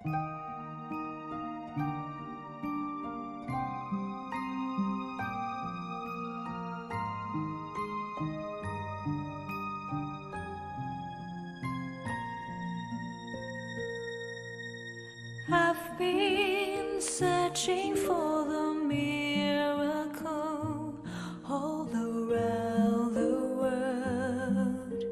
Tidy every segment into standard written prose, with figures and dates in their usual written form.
I've been searching for the miracle all around the world.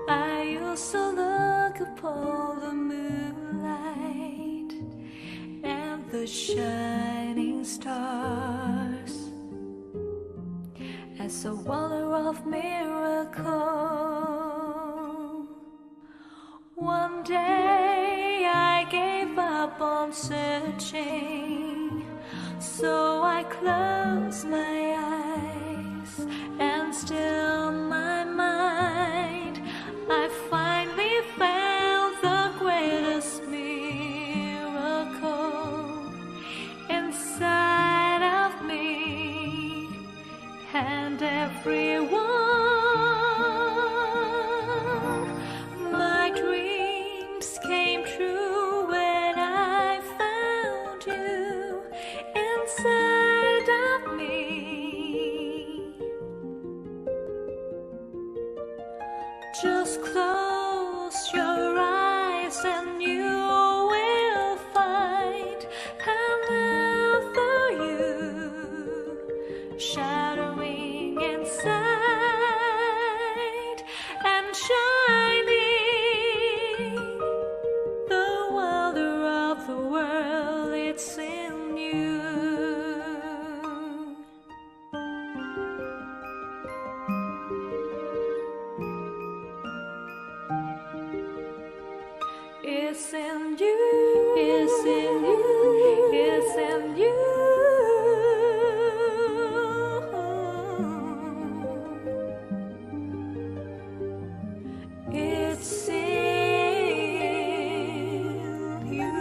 I used to look upon the moonlight and the shining stars as a wonder of miracle. One day I gave up on searching, so I closed my eyes and still my mind. I finally found the greatest miracle inside of me and everyone. Just close your eyes and you will find another you shattering inside and shining. The wonder of the world, it's in you. It's in you, it's in you, it's in you. It's in you.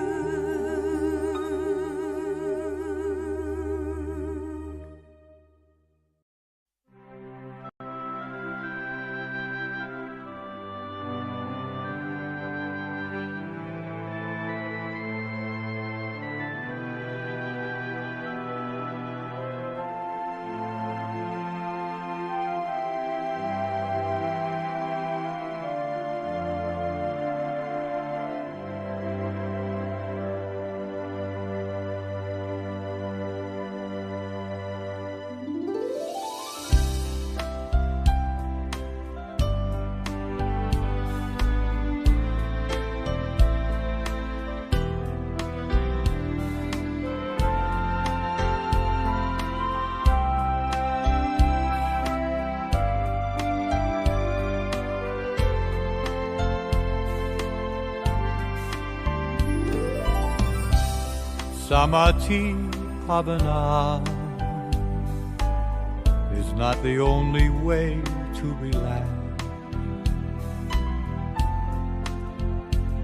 Samadhi Bhavana is not the only way to relax,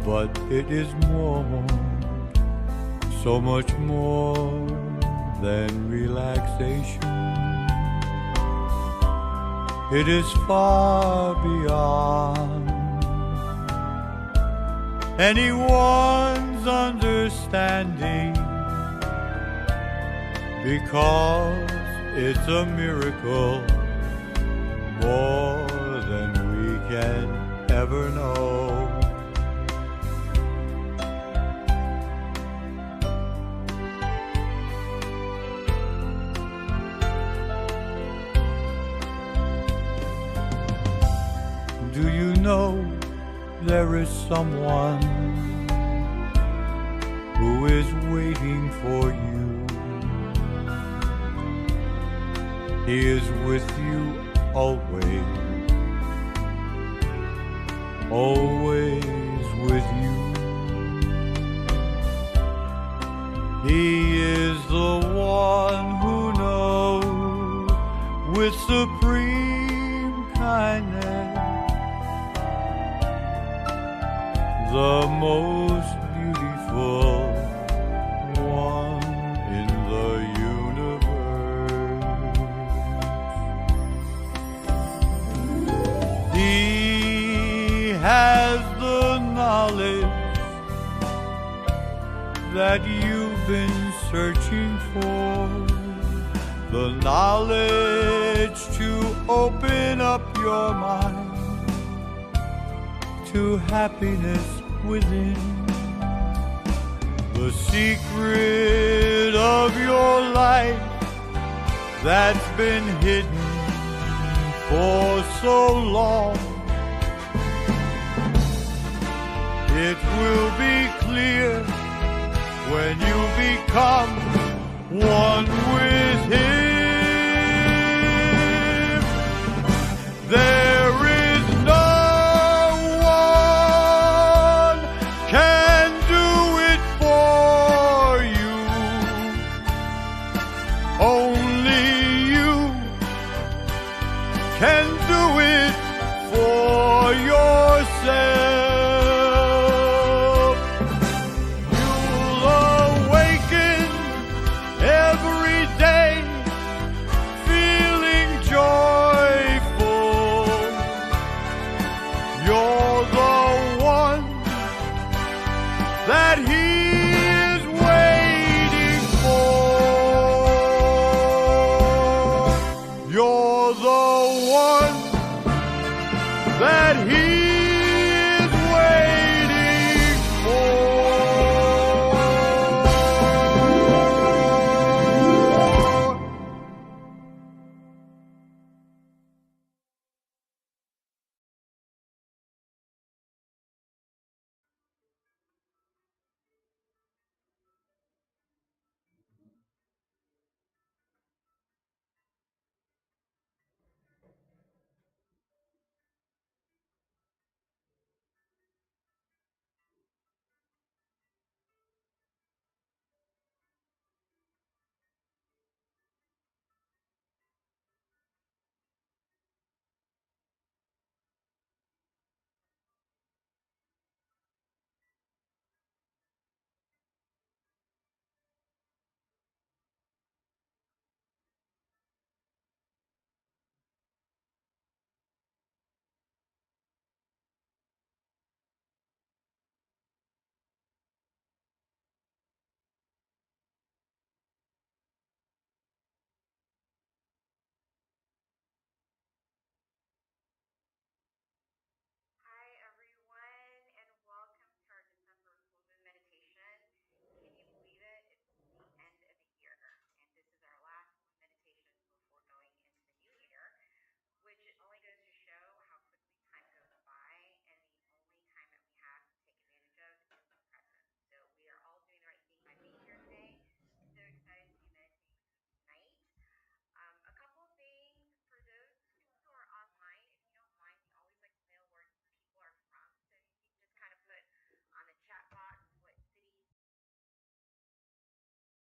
but it is more, so much more than relaxation. It is far beyond anyone's understanding, because it's a miracle more than we can ever know. Do you know there is someone who is waiting for you? He is with you always, always with you. He is the one who knows with supreme kindness the most beautiful one in the universe. He has the knowledge that you've been searching for, the knowledge to open up your mind to happiness within, the secret of your life that's been hidden for so long. It will be clear when you become one with Him. There is no one can do it for you. Only you can do it for yourself. That He is waiting for. You're the one that He is waiting for.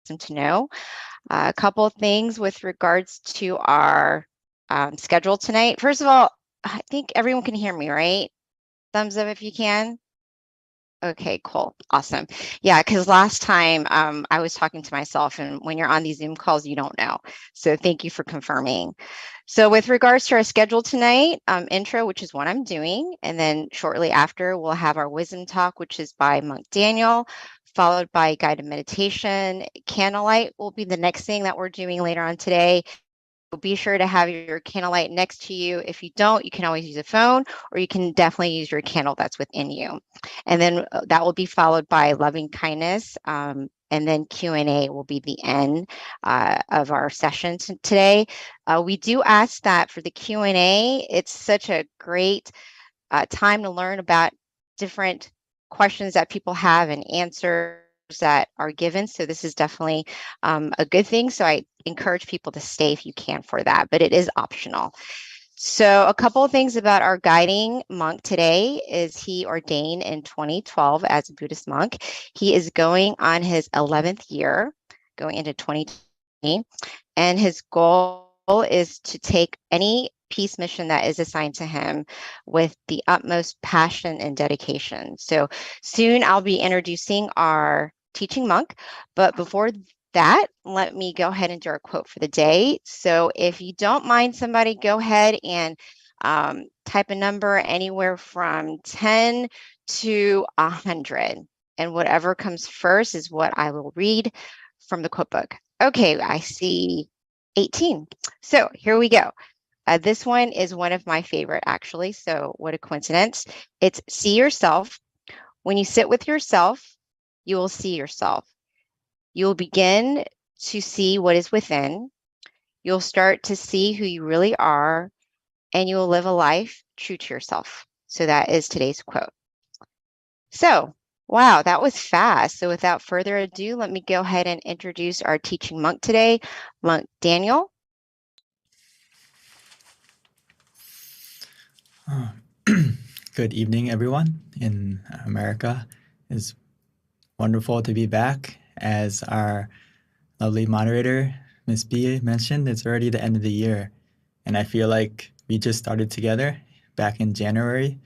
To know a couple of things with regards to our schedule tonight. First of all, I think everyone can hear me, right? Thumbs up if you can. Okay, cool. Awesome. Yeah, because last time I was talking to myself, and when you're on these Zoom calls, you don't know. So thank you for confirming. So with regards to our schedule tonight, intro, which is what I'm doing, and then shortly after, we'll have our wisdom talk, which is by Monk Daniel, followed by guided meditation. Candlelight will be the next thing that we're doing later on today. So be sure to have your candlelight next to you. If you don't, you can always use a phone, or you can definitely use your candle that's within you. And then that will be followed by loving kindness. And then Q&A will be the end of our session today. We do ask that for the Q&A, it's such a great time to learn about different questions that people have and answers that are given. So this is definitely a good thing. So I encourage people to stay if you can for that, but it is optional. So a couple of things about our guiding monk today is he ordained in 2012 as a Buddhist monk. He is going on his 11th year, going into 2020, and his goal is to take any peace mission that is assigned to him with the utmost passion and dedication. So soon I'll be introducing our teaching monk, but before that, let me go ahead and do our quote for the day. So if you don't mind, somebody go ahead and Type a number anywhere from 10 to 100. And whatever comes first is what I will read from the quote book. Okay, I see 18. So here we go. This one is one of my favorite, actually. So what a coincidence. It's see yourself. When you sit with yourself, you will see yourself. You will begin to see what is within. You'll start to see who you really are, and you will live a life true to yourself. So that is today's quote. So, wow, that was fast. So without further ado, let me go ahead and introduce our teaching monk today, Monk Daniel. Good evening, everyone in America. It's wonderful to be back. As our lovely moderator, Miss B, mentioned, it's already the end of the year. And I feel like we just started together back in January.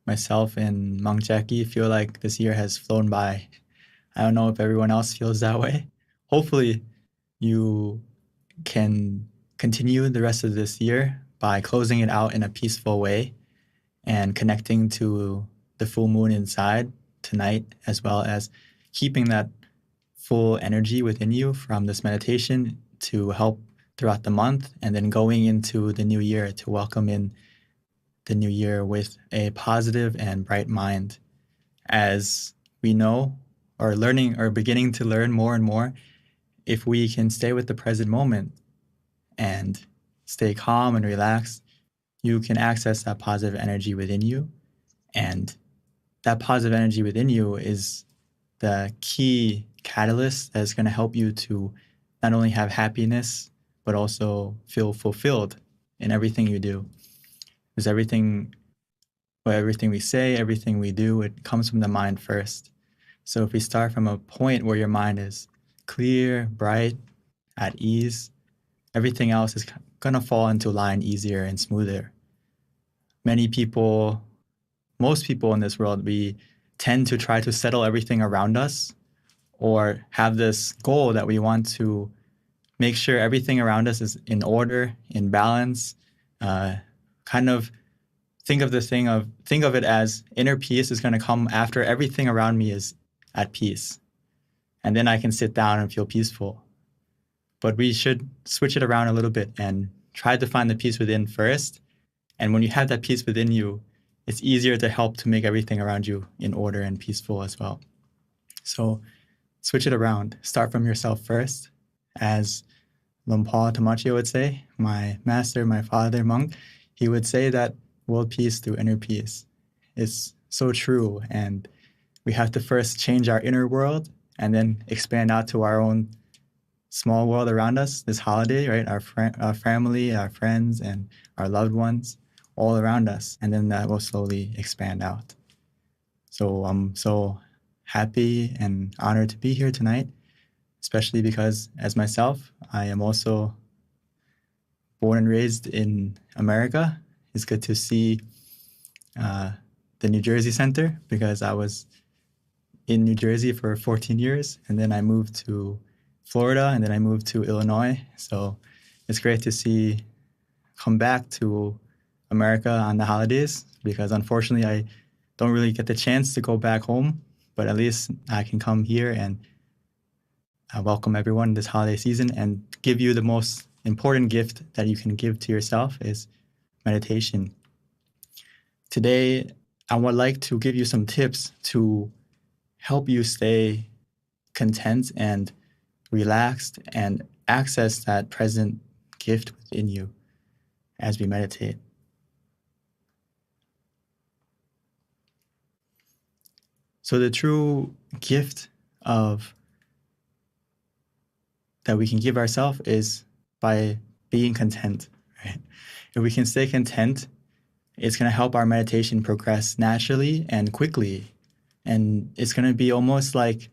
Myself and Monk Jackie feel like this year has flown by. I don't know if everyone else feels that way. Hopefully, you can continue the rest of this year by closing it out in a peaceful way and connecting to the full moon inside tonight, as well as keeping that full energy within you from this meditation to help throughout the month, and then going into the new year to welcome in the new year with a positive and bright mind. As we know, or learning or beginning to learn more and more, if we can stay with the present moment and stay calm and relaxed, you can access that positive energy within you. And that positive energy within you is the key catalyst that's going to help you to not only have happiness, but also feel fulfilled in everything you do. Because everything we say, everything we do, it comes from the mind first. So if we start from a point where your mind is clear, bright, at ease, everything else is going to fall into line easier and smoother. Most people in this world, we tend to try to settle everything around us, or have this goal that we want to make sure everything around us is in order, in balance. Kind of think of it as inner peace is going to come after everything around me is at peace. And then I can sit down and feel peaceful. But we should switch it around a little bit and try to find the peace within first. And when you have that peace within you, it's easier to help to make everything around you in order and peaceful as well. So switch it around. Start from yourself first. As Lumpal Tamachio would say, my master, my father, monk, he would say that world peace through inner peace. It's so true. And we have to first change our inner world and then expand out to our own small world around us this holiday, right? Our family, our friends, and our loved ones all around us. And then that will slowly expand out. So I'm so happy and honored to be here tonight, especially because as myself, I am also born and raised in America. It's good to see the New Jersey Center, because I was in New Jersey for 14 years, and then I moved to Florida, and then I moved to Illinois. So it's great to come back to America on the holidays, because unfortunately I don't really get the chance to go back home, but at least I can come here and welcome everyone this holiday season and give you the most important gift that you can give to yourself is meditation. Today, I would like to give you some tips to help you stay content and relaxed and access that present gift within you as we meditate. So the true gift that we can give ourselves is by being content, right? If we can stay content, it's going to help our meditation progress naturally and quickly. And it's going to be almost like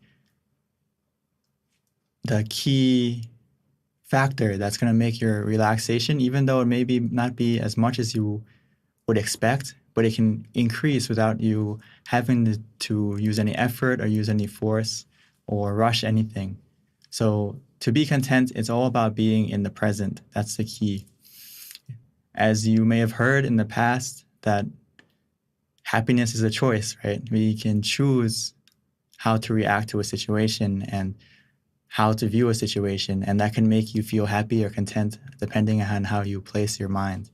the key factor that's going to make your relaxation, even though it maybe not be as much as you would expect, but it can increase without you having to use any effort or use any force or rush anything. So to be content, it's all about being in the present. That's the key. As you may have heard in the past, that happiness is a choice, right? We can choose how to react to a situation and how to view a situation, and that can make you feel happy or content depending on how you place your mind.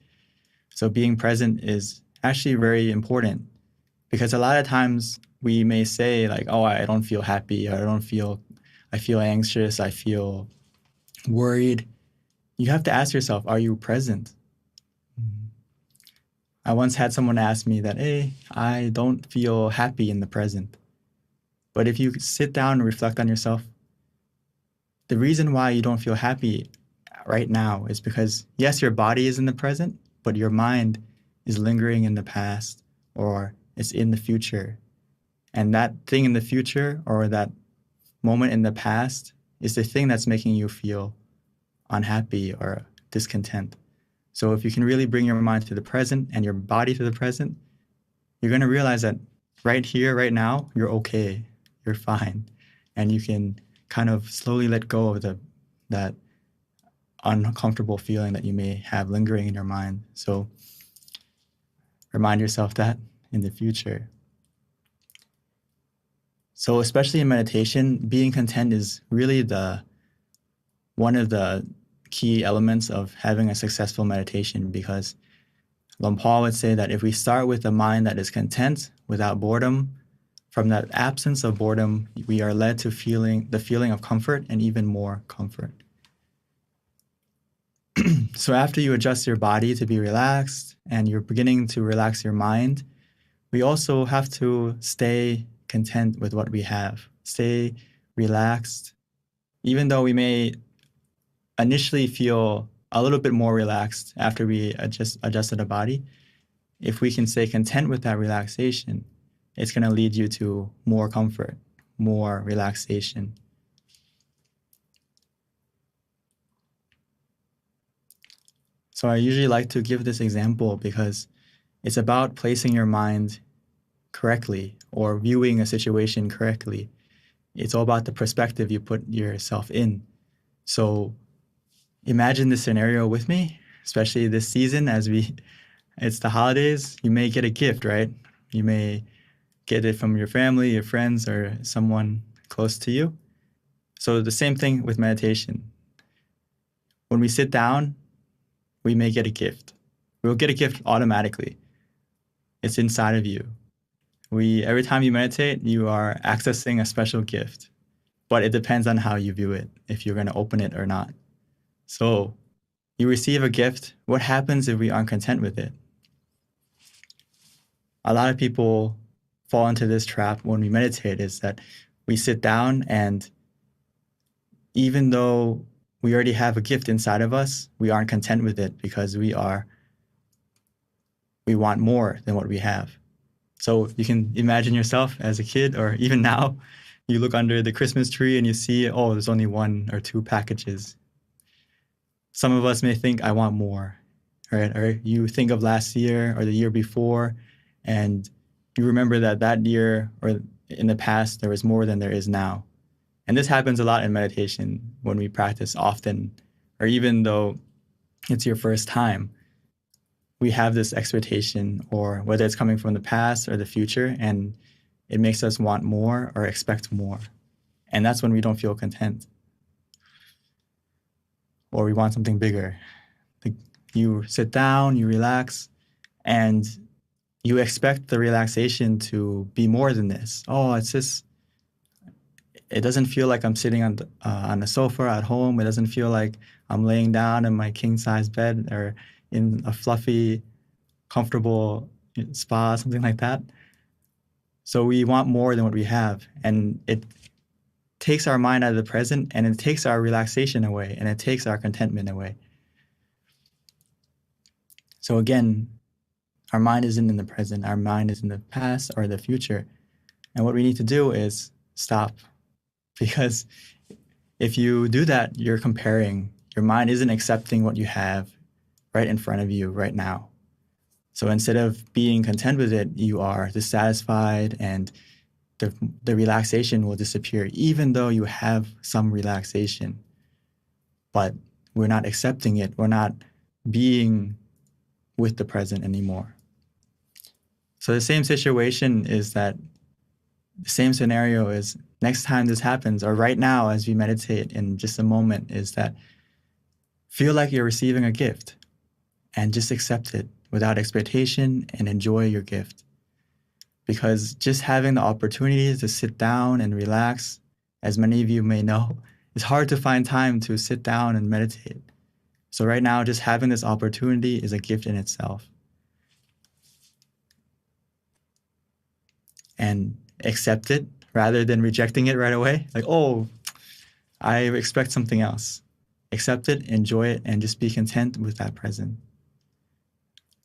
So being present is actually very important, because a lot of times we may say like, oh, I don't feel happy, or I feel anxious, I feel worried. You have to ask yourself, are you present? I once had someone ask me that, hey, I don't feel happy in the present. But if you sit down and reflect on yourself, the reason why you don't feel happy right now is because, yes, your body is in the present, but your mind is lingering in the past, or it's in the future. And that thing in the future, or that moment in the past, is the thing that's making you feel unhappy or discontent. So if you can really bring your mind to the present and your body to the present, you're going to realize that right here, right now, you're okay, you're fine. And you can kind of slowly let go of that uncomfortable feeling that you may have lingering in your mind. So remind yourself that in the future. So especially in meditation, being content is really one of the key elements of having a successful meditation, because Paul would say that if we start with a mind that is content without boredom, from that absence of boredom, we are led to the feeling of comfort and even more comfort. So after you adjust your body to be relaxed and you're beginning to relax your mind, we also have to stay content with what we have, stay relaxed. Even though we may initially feel a little bit more relaxed after we adjusted the body, if we can stay content with that relaxation, it's going to lead you to more comfort, more relaxation. So I usually like to give this example because it's about placing your mind correctly or viewing a situation correctly. It's all about the perspective you put yourself in. So imagine this scenario with me, especially this season it's the holidays. You may get a gift, right? You may get it from your family, your friends, or someone close to you. So the same thing with meditation. When we sit down, we may get a gift. We'll get a gift automatically. It's inside of you. Every time you meditate, you are accessing a special gift, but it depends on how you view it, if you're going to open it or not. So you receive a gift. What happens if we aren't content with it? A lot of people fall into this trap when we meditate, is that we sit down, and even though we already have a gift inside of us, we aren't content with it because we want more than what we have. So you can imagine yourself as a kid, or even now, you look under the Christmas tree and you see, oh, there's only 1 or 2 packages. Some of us may think, I want more, right? Or you think of last year or the year before, and you remember that year or in the past, there was more than there is now. And this happens a lot in meditation when we practice often, or even though it's your first time. We have this expectation, or whether it's coming from the past or the future, and it makes us want more or expect more. And that's when we don't feel content, or we want something bigger. You sit down, you relax, and you expect the relaxation to be more than this. Oh, it doesn't feel like I'm sitting on the sofa at home. It doesn't feel like I'm laying down in my king-size bed or in a fluffy, comfortable spa, something like that. So we want more than what we have. And it takes our mind out of the present, and it takes our relaxation away, and it takes our contentment away. So again, our mind isn't in the present. Our mind is in the past or the future. And what we need to do is stop. Because if you do that, you're comparing. Your mind isn't accepting what you have right in front of you right now. So instead of being content with it, you are dissatisfied, and the relaxation will disappear, even though you have some relaxation. But we're not accepting it. We're not being with the present anymore. So the same situation is that the same scenario is next time this happens, or right now as we meditate in just a moment, is that feel like you're receiving a gift and just accept it without expectation and enjoy your gift. Because just having the opportunity to sit down and relax, as many of you may know, it's hard to find time to sit down and meditate. So right now, just having this opportunity is a gift in itself. And accept it rather than rejecting it right away. Like, oh, I expect something else. Accept it, enjoy it, and just be content with that present.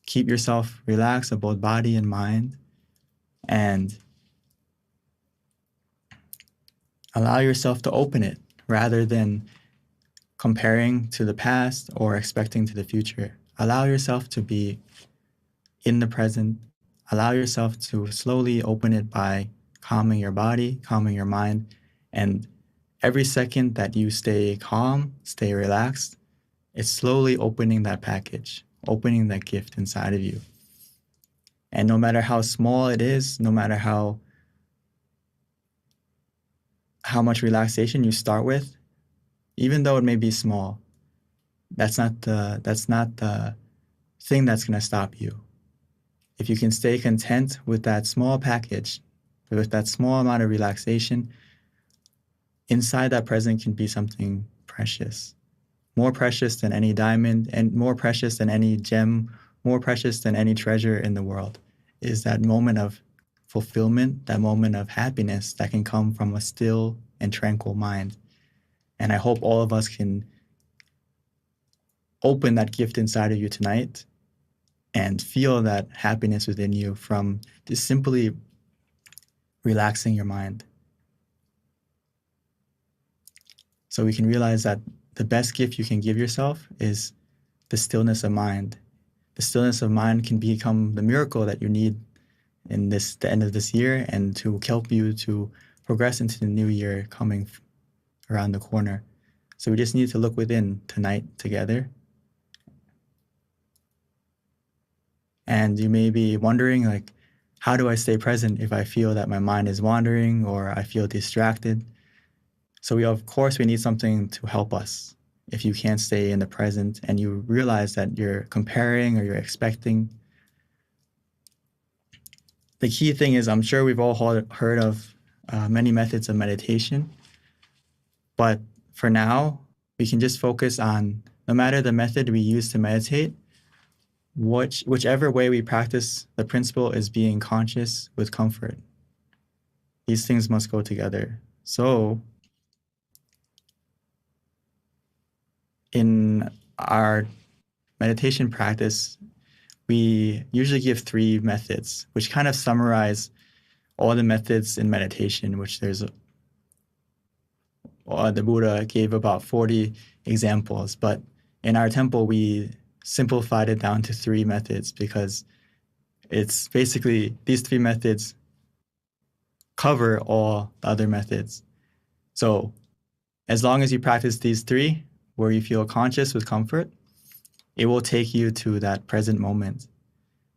Keep yourself relaxed about body and mind, and allow yourself to open it rather than comparing to the past or expecting to the future. Allow yourself to be in the present. Allow yourself to slowly open it by calming your body, calming your mind, and every second that you stay calm, stay relaxed, it's slowly opening that package, opening that gift inside of you. And no matter how small it is, no matter how much relaxation you start with, even though it may be small, that's not the thing that's going to stop you. If you can stay content with that small package, with that small amount of relaxation, inside that present can be something precious, more precious than any diamond, and more precious than any gem, more precious than any treasure in the world, is that moment of fulfillment, that moment of happiness that can come from a still and tranquil mind. And I hope all of us can open that gift inside of you tonight and feel that happiness within you from just simply relaxing your mind. So we can realize that the best gift you can give yourself is the stillness of mind. The stillness of mind can become the miracle that you need in the end of this year, and to help you to progress into the new year coming around the corner. So we just need to look within tonight together. And you may be wondering, like, how do I stay present if I feel that my mind is wandering or I feel distracted? So of course we need something to help us. If you can't stay in the present and you realize that you're comparing or you're expecting, the key thing is, I'm sure we've all heard of many methods of meditation, but for now, we can just focus on, no matter the method we use to meditate, whichever way we practice, the principle is being conscious with comfort. These things must go together. So in our meditation practice, we usually give 3 methods, which kind of summarize all the methods in meditation, which there's the Buddha gave about 40 examples, but in our temple, we simplified it down to 3 methods because it's basically these 3 methods cover all the other methods. So as long as you practice these 3, where you feel conscious with comfort, it will take you to that present moment.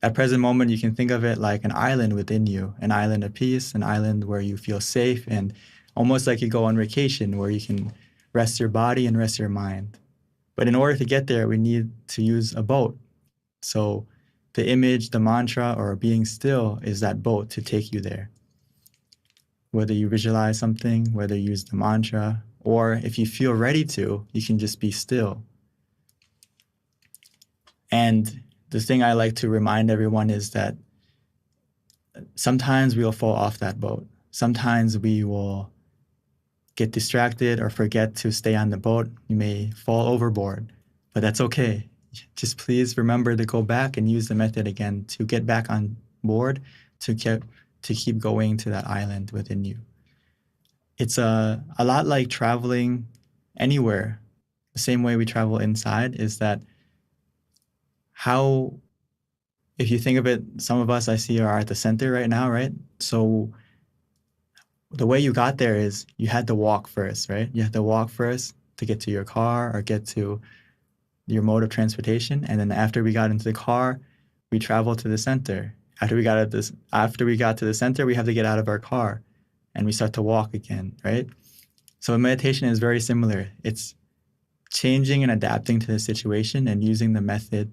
That present moment, you can think of it like an island within you, an island of peace, an island where you feel safe, and almost like you go on vacation where you can rest your body and rest your mind. But in order to get there, we need to use a boat. So the image, the mantra, or being still is that boat to take you there. Whether you visualize something, whether you use the mantra, or if you feel ready to, you can just be still. And the thing I like to remind everyone is that sometimes we'll fall off that boat. Sometimes we will get distracted or forget to stay on the boat. You may fall overboard, but that's okay. Just please remember to go back and use the method again to get back on board, to keep going to that island within you. It's a lot like traveling anywhere. The same way we travel inside is that if you think of it, some of us I see are at the center right now, right? So the way you got there is you had to walk first, right? You had to walk first to get to your car or get to your mode of transportation. And then after we got into the car, we traveled to the center. After we got to the center, we have to get out of our car and we start to walk again, right? So meditation is very similar. It's changing and adapting to the situation and using the method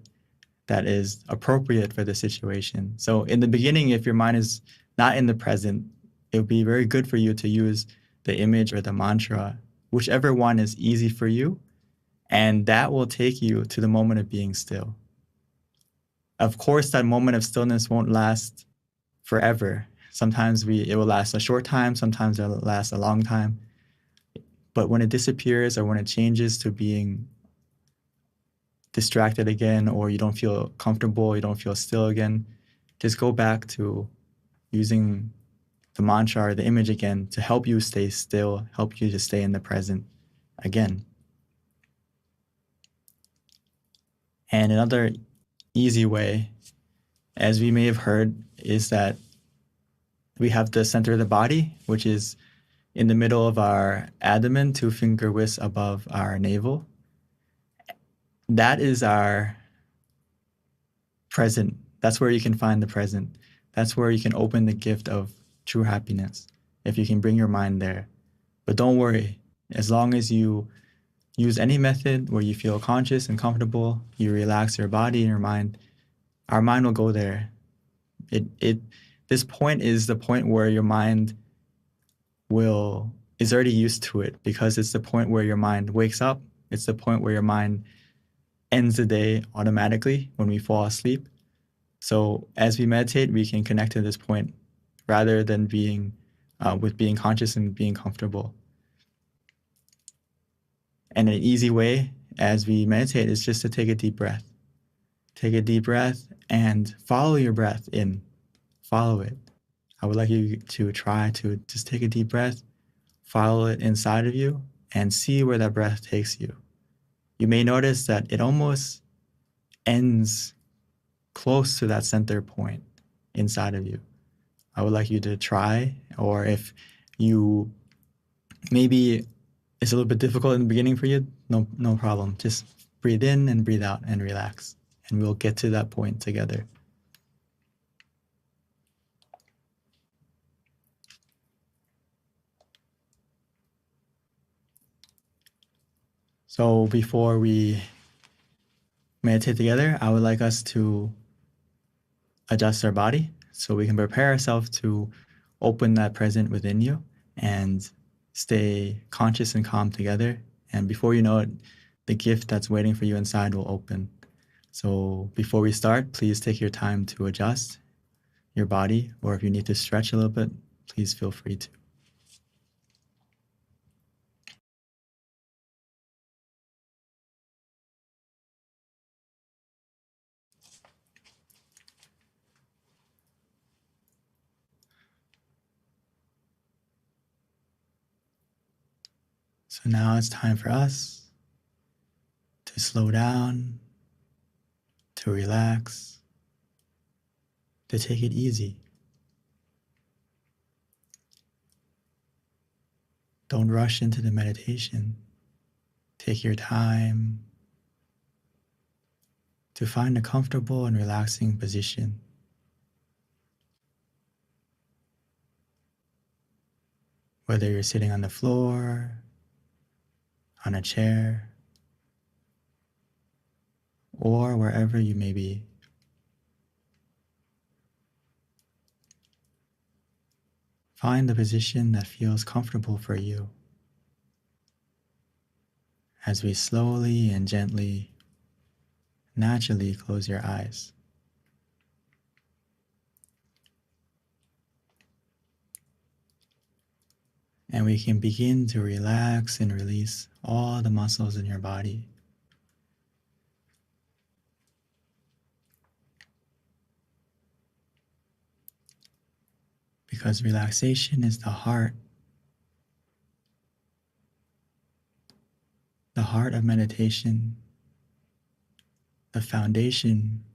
that is appropriate for the situation. So in the beginning, if your mind is not in the present, it would be very good for you to use the image or the mantra, whichever one is easy for you, and that will take you to the moment of being still. Of course, that moment of stillness won't last forever. Sometimes it will last a short time, sometimes it will last a long time. But when it disappears or when it changes to being distracted again, or you don't feel comfortable, you don't feel still again, just go back to using the mantra or the image again to help you stay still, help you to stay in the present again. And another easy way, as we may have heard, is that we have the center of the body, which is in the middle of our abdomen, 2-finger widths above our navel. That is our present. That's where you can find the present. That's where you can open the gift of true happiness, if you can bring your mind there. But don't worry, as long as you use any method where you feel conscious and comfortable, you relax your body and your mind, our mind will go there. This point is the point where your mind is already used to it, because it's the point where your mind wakes up. It's the point where your mind ends the day automatically when we fall asleep. So as we meditate, we can connect to this point rather than being conscious and being comfortable. And an easy way as we meditate is just to take a deep breath. Take a deep breath and follow your breath in. Follow it. I would like you to try to just take a deep breath, follow it inside of you, and see where that breath takes you. You may notice that it almost ends close to that center point inside of you. I would like you to try, or if you maybe it's a little bit difficult in the beginning for you, no problem. Just breathe in and breathe out and relax, and we'll get to that point together. So before we meditate together, I would like us to adjust our body so we can prepare ourselves to open that present within you and stay conscious and calm together. And before you know it, the gift that's waiting for you inside will open. So before we start, please take your time to adjust your body, or if you need to stretch a little bit, please feel free to. So now it's time for us to slow down, to relax, to take it easy. Don't rush into the meditation. Take your time to find a comfortable and relaxing position. Whether you're sitting on the floor, on a chair, or wherever you may be. Find the position that feels comfortable for you as we slowly and gently, naturally close your eyes. And we can begin to relax and release all the muscles in your body. Because relaxation is the heart of meditation, the foundation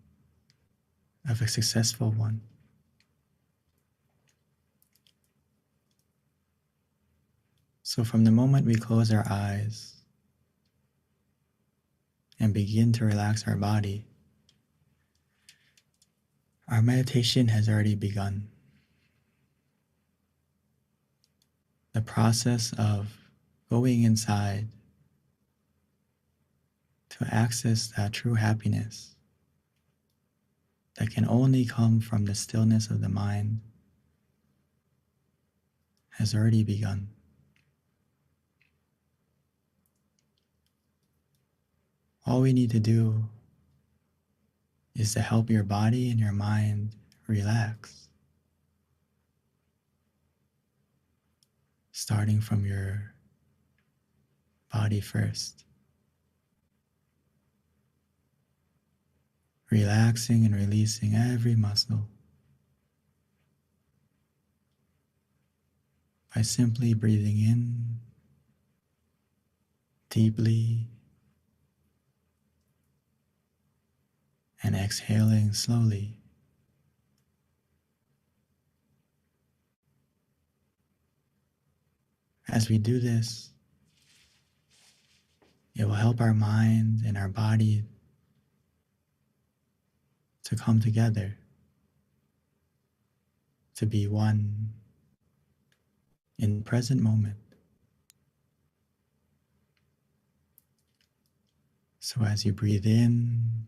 of a successful one. So from the moment we close our eyes and begin to relax our body, our meditation has already begun. The process of going inside to access that true happiness that can only come from the stillness of the mind has already begun. All we need to do is to help your body and your mind relax, starting from your body first. Relaxing and releasing every muscle by simply breathing in deeply and exhaling slowly. As we do this, it will help our mind and our body to come together, to be one in the present moment. So as you breathe in,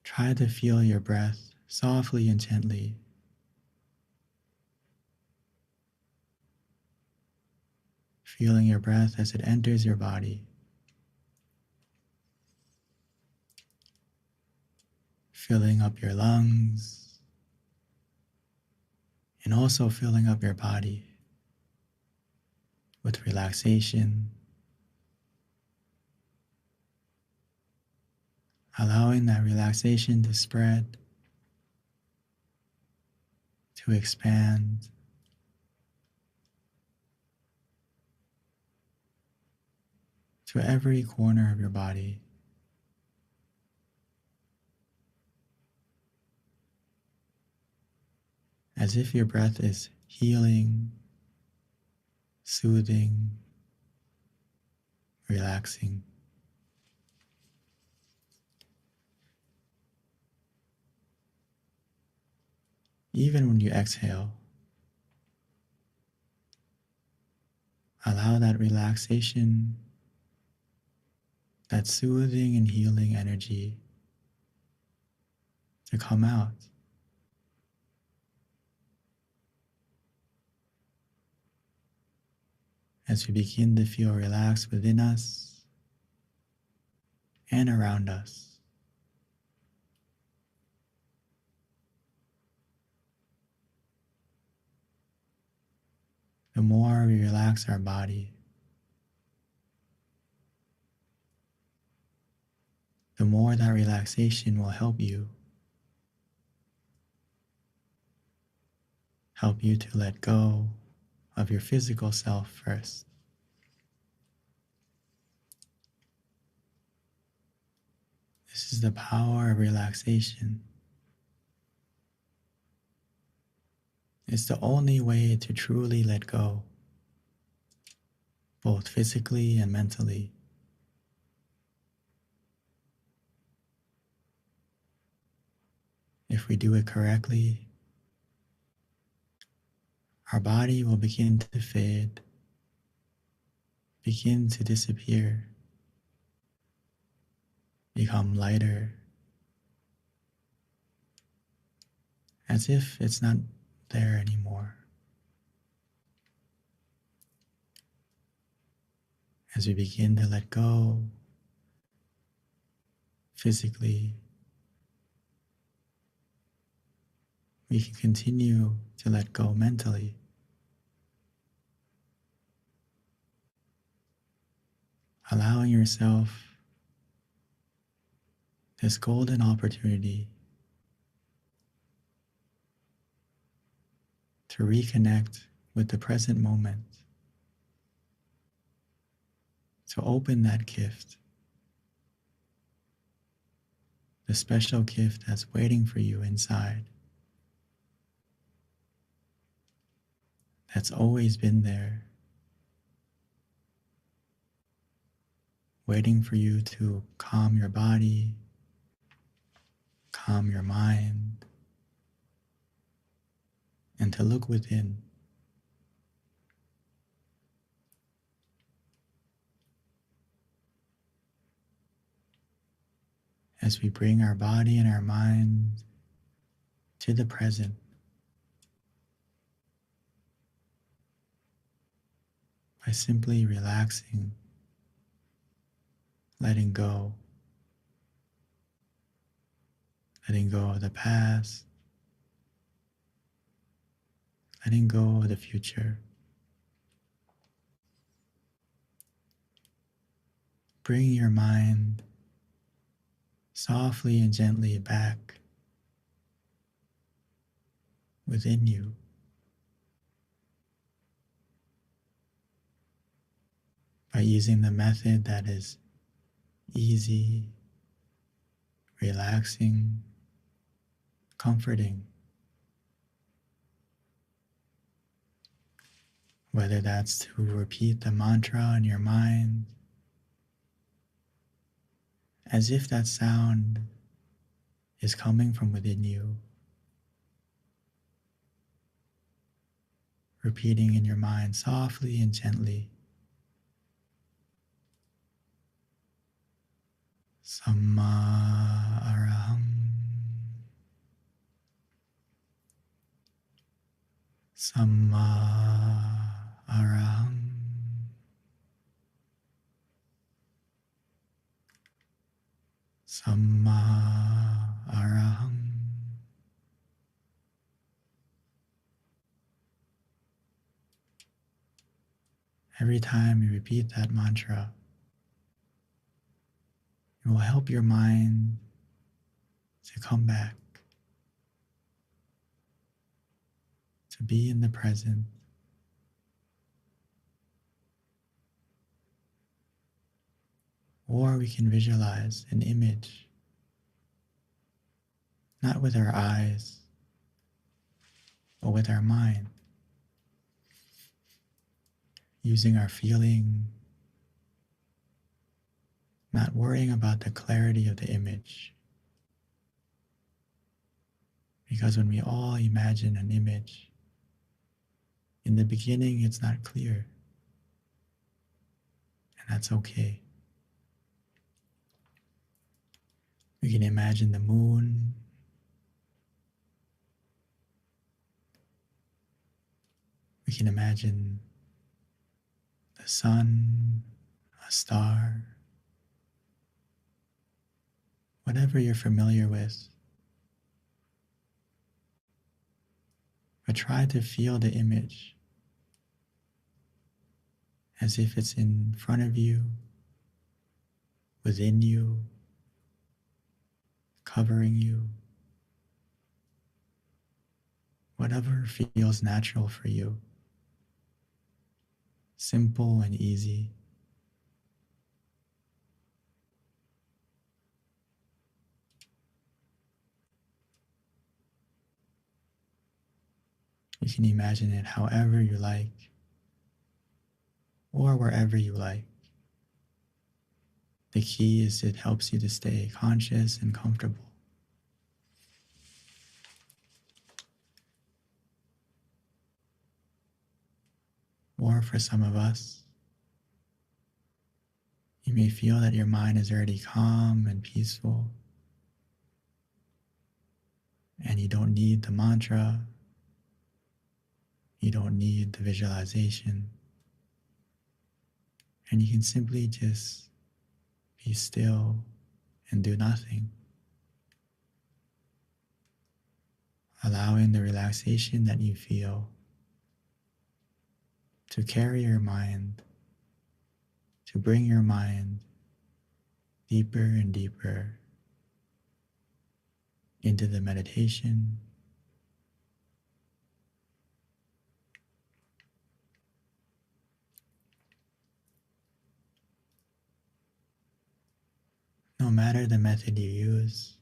try to feel your breath softly and gently. Feeling your breath as it enters your body. Filling up your lungs and also filling up your body with relaxation, allowing that relaxation to spread, to expand, to every corner of your body. As if your breath is healing, soothing, relaxing. Even when you exhale, allow that relaxation, that soothing and healing energy to come out. As we begin to feel relaxed within us and around us. The more we relax our body, the more that relaxation will help you to let go of your physical self first. This is the power of relaxation. It's the only way to truly let go, both physically and mentally. If we do it correctly, our body will begin to fade, begin to disappear, become lighter, as if it's not there anymore. As we begin to let go physically, we can continue to let go mentally. Allowing yourself this golden opportunity to reconnect with the present moment, to open that gift, the special gift that's waiting for you inside, that's always been there, waiting for you to calm your body, calm your mind, and to look within. As we bring our body and our mind to the present, by simply relaxing, letting go of the past, letting go of the future. Bring your mind softly and gently back within you. By using the method that is easy, relaxing, comforting. Whether that's to repeat the mantra in your mind, as if that sound is coming from within you. Repeating in your mind softly and gently. Samma araham. Samma araham. Samma araham. Every time you repeat that mantra, it will help your mind to come back, to be in the present. Or we can visualize an image, not with our eyes, but with our mind, using our feeling, not worrying about the clarity of the image. Because when we all imagine an image, in the beginning it's not clear, and that's okay. We can imagine the moon, we can imagine the sun, a star, whatever you're familiar with. But try to feel the image as if it's in front of you, within you, covering you. Whatever feels natural for you. Simple and easy. You can imagine it however you like, or wherever you like. The key is it helps you to stay conscious and comfortable. Or for some of us, you may feel that your mind is already calm and peaceful, and you don't need the mantra, you don't need the visualization, and you can simply just be still and do nothing, allowing the relaxation that you feel to carry your mind, to bring your mind deeper and deeper into the meditation. No matter the method you use,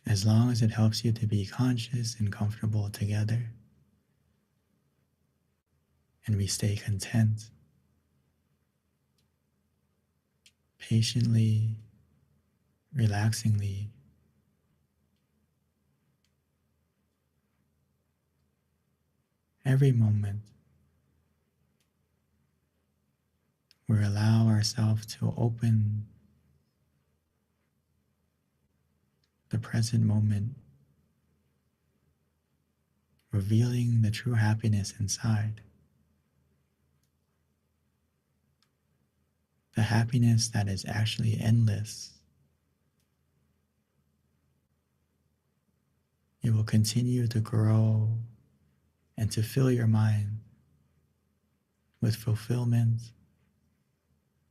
as long as it helps you to be conscious and comfortable together, and we stay content patiently, relaxingly, every moment we allow ourselves to open the present moment, revealing the true happiness inside. The happiness that is actually endless. It will continue to grow and to fill your mind with fulfillment,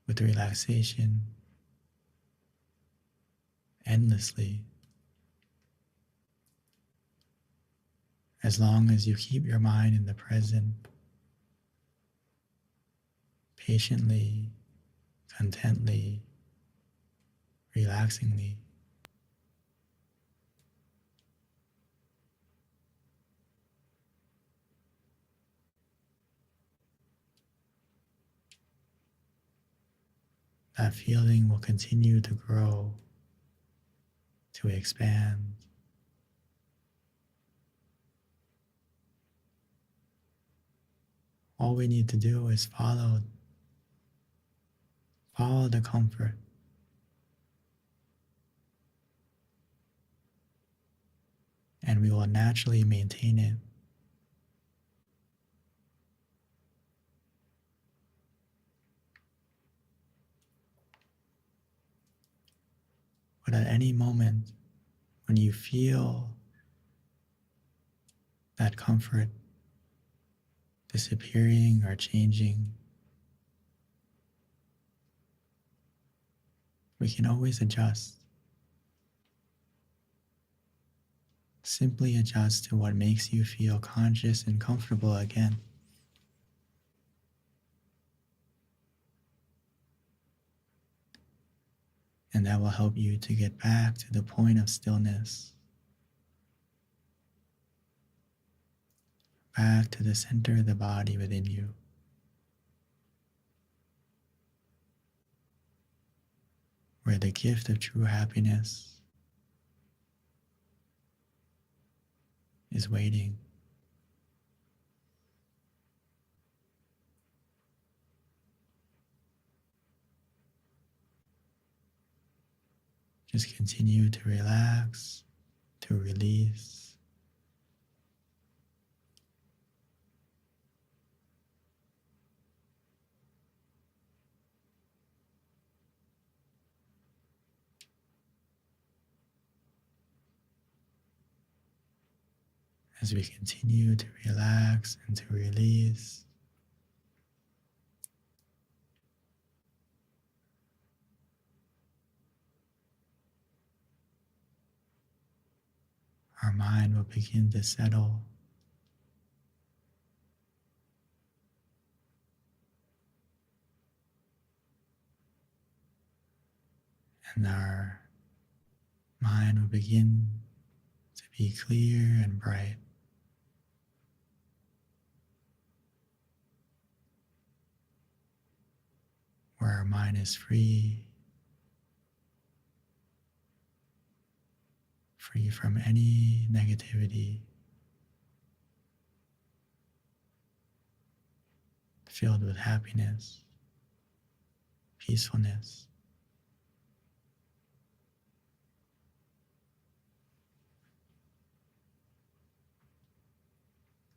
with relaxation, endlessly. As long as you keep your mind in the present, patiently, contently, relaxingly. That feeling will continue to grow, to expand. All we need to do is follow the comfort. And we will naturally maintain it. But at any moment, when you feel that comfort disappearing or changing, we can always adjust. Simply adjust to what makes you feel conscious and comfortable again. And that will help you to get back to the point of stillness, back to the center of the body within you, where the gift of true happiness is waiting. Just continue to relax, to release. As we continue to relax and to release, our mind will begin to settle. And our mind will begin to be clear and bright. Where our mind is free from any negativity, filled with happiness, peacefulness.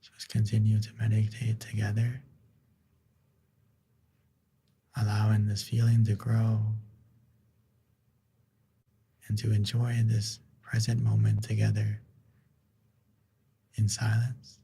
So let's continue to meditate together, allowing this feeling to grow and to enjoy this present moment together in silence.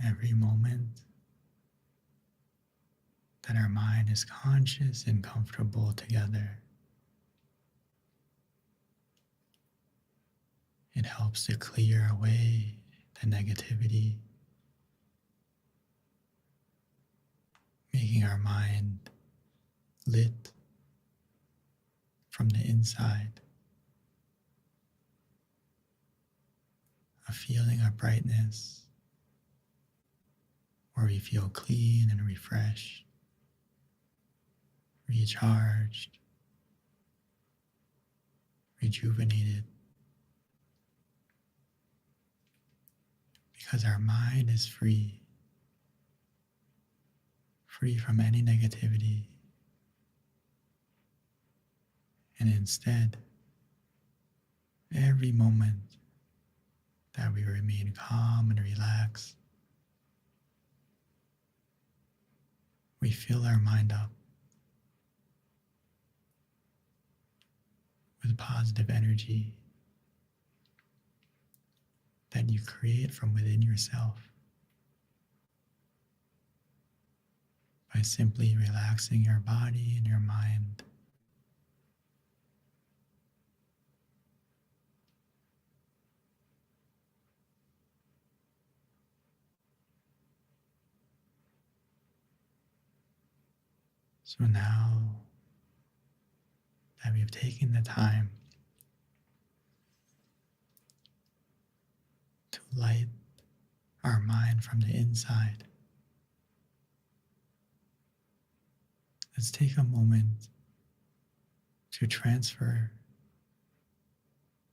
every moment that our mind is conscious and comfortable together, it helps to clear away the negativity, making our mind lit from the inside, a feeling of brightness where we feel clean and refreshed, recharged, rejuvenated, because our mind is free from any negativity, and instead, every moment that we remain calm and relaxed, we fill our mind up with positive energy that you create from within yourself by simply relaxing your body and your mind. So now that we've taken the time to light our mind from the inside, let's take a moment to transfer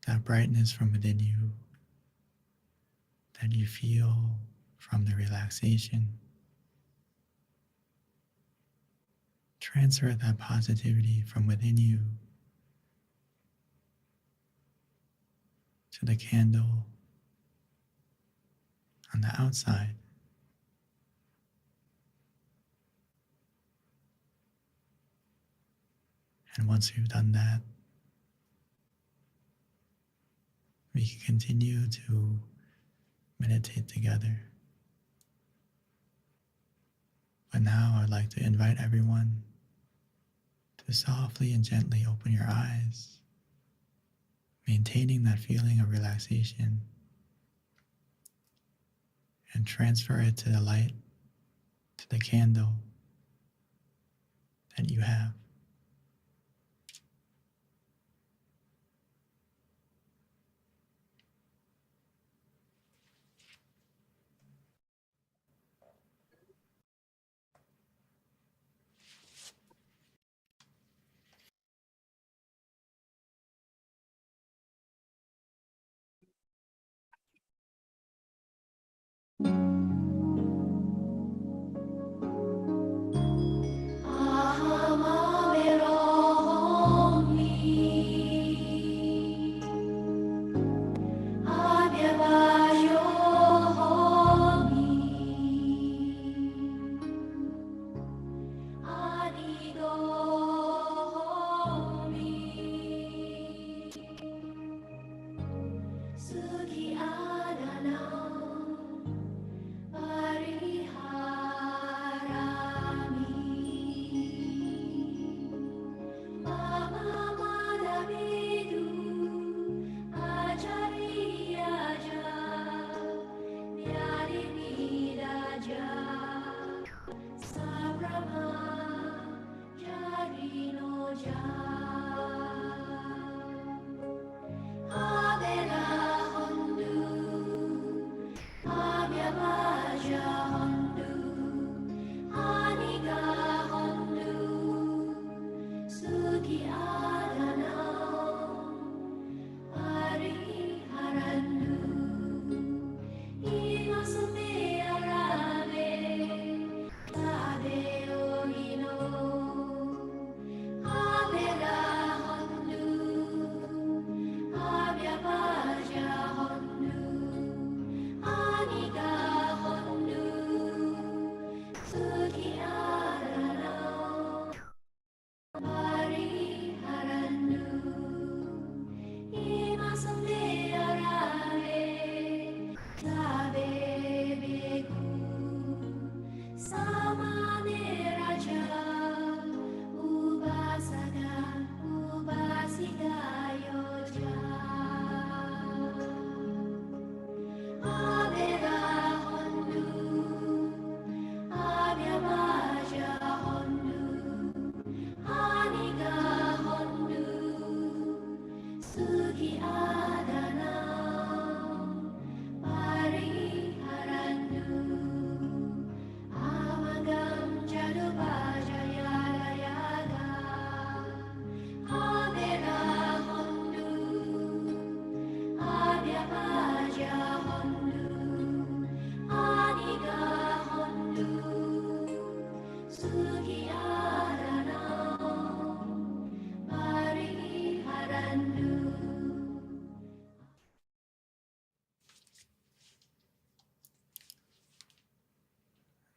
that brightness from within you that you feel from the relaxation. Transfer that positivity from within you to the candle on the outside. And once we've done that, we can continue to meditate together. But now I'd like to invite everyone to softly and gently open your eyes, maintaining that feeling of relaxation, and transfer it to the light, to the candle that you have.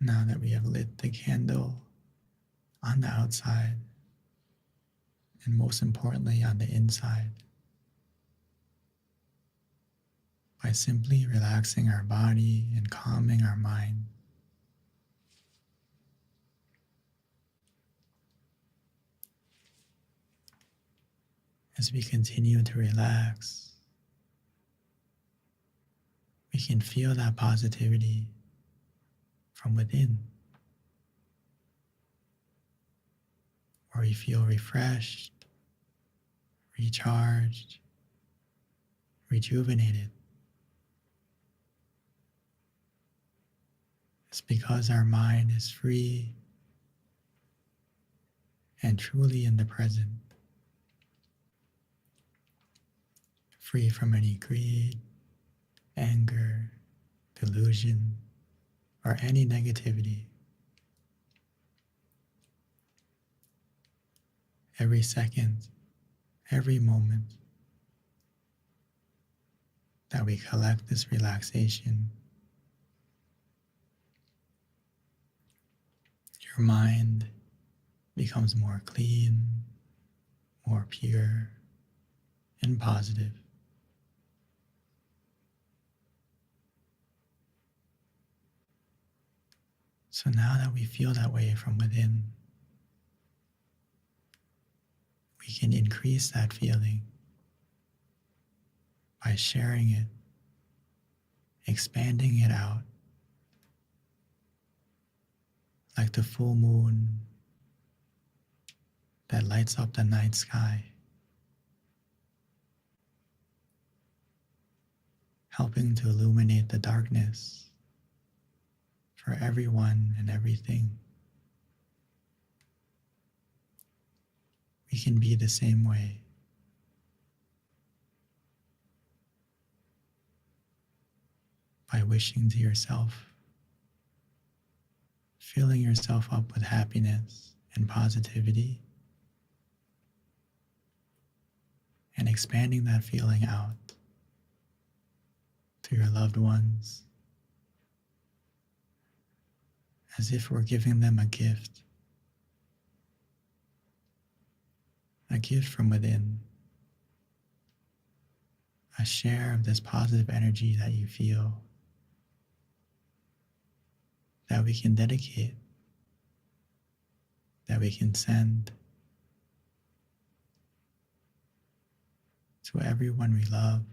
Now that we have lit the candle on the outside, and most importantly on the inside, by simply relaxing our body and calming our mind, as we continue to relax, we can feel that positivity from within, where we feel refreshed, recharged, rejuvenated. It's because our mind is free and truly in the present, free from any greed, anger, delusion, or any negativity. Every second, every moment that we collect this relaxation, your mind becomes more clean, more pure, and positive. So now that we feel that way from within, we can increase that feeling by sharing it, expanding it out, like the full moon that lights up the night sky, helping to illuminate the darkness for everyone and everything. We can be the same way. By wishing to yourself, filling yourself up with happiness and positivity, and expanding that feeling out to your loved ones, as if we're giving them a gift from within, a share of this positive energy that you feel, that we can dedicate, that we can send to everyone we love,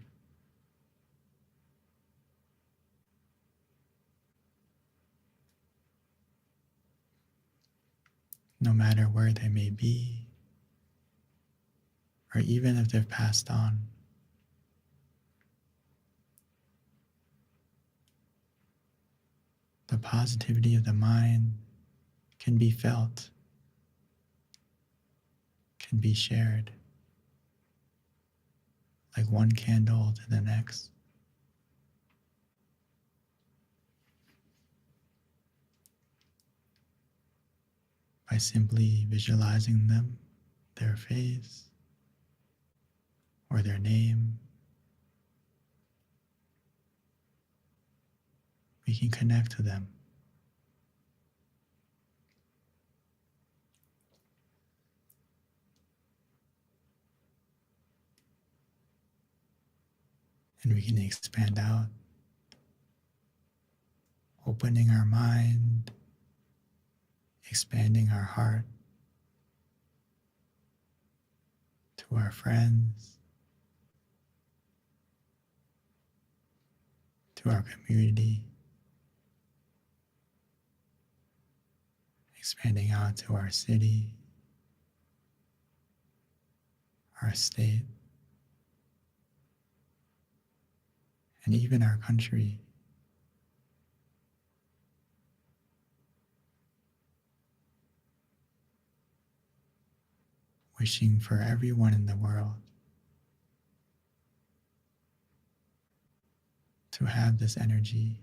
no matter where they may be, or even if they've passed on. The positivity of the mind can be felt, can be shared, like one candle to the next. By simply visualizing them, their face, or their name, we can connect to them. And we can expand out, opening our mind, expanding our heart to our friends, to our community, expanding out to our city, our state, and even our country. Wishing for everyone in the world to have this energy,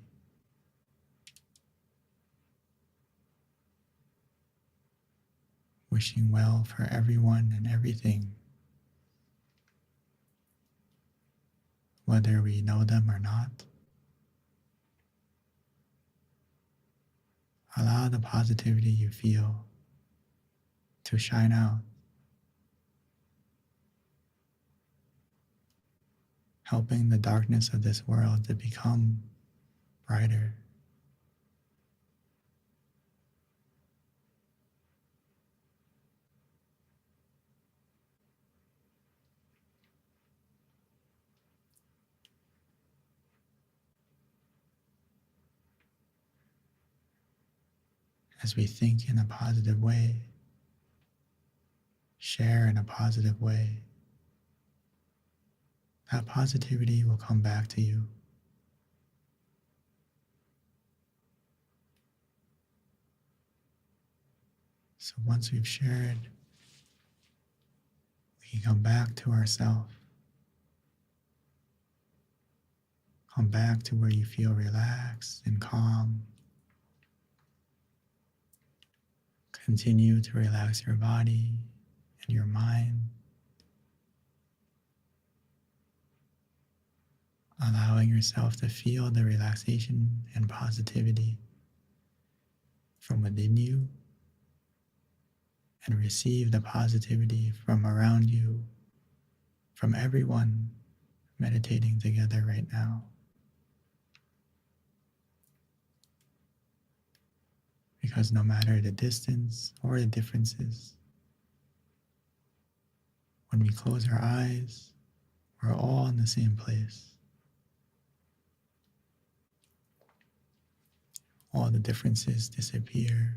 wishing well for everyone and everything, whether we know them or not. Allow the positivity you feel to shine out, helping the darkness of this world to become brighter. As we think in a positive way, share in a positive way, that positivity will come back to you. So once we've shared, we can come back to ourselves, come back to where you feel relaxed and calm. Continue to relax your body and your mind, allowing yourself to feel the relaxation and positivity from within you and receive the positivity from around you, from everyone meditating together right now. Because no matter the distance or the differences, when we close our eyes, we're all in the same place. All the differences disappear,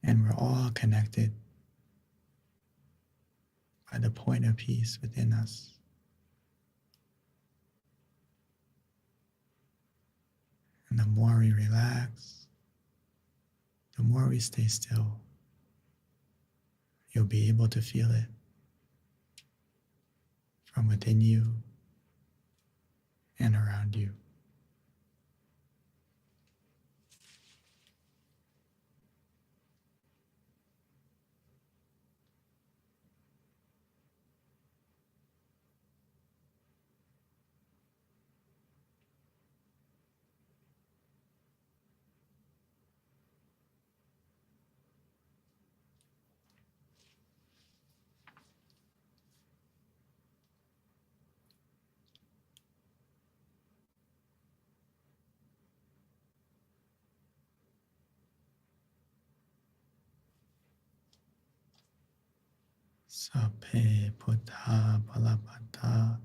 and we're all connected by the point of peace within us. And the more we relax, the more we stay still, you'll be able to feel it from within you and around you. Sape Buddha Palapata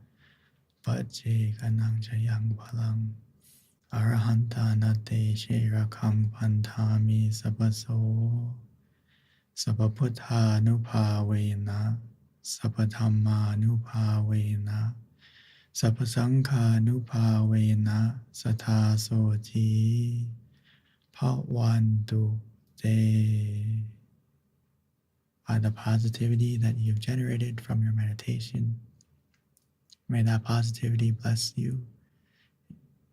Pache Kanang Chayang Palang Arahanta Nate Shirakam Pantami Sabaso Sabaputta Nupavena Sapathamma Nupavena Sapasangha Nupavena Satasoti Pawantu Te. By the positivity that you've generated from your meditation, may that positivity bless you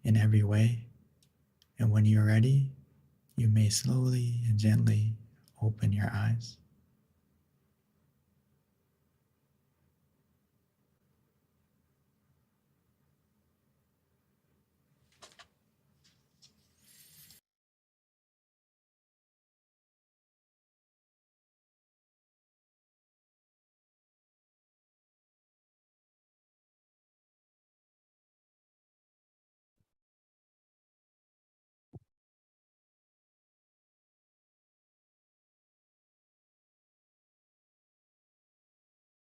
in every way. And when you're ready, you may slowly and gently open your eyes.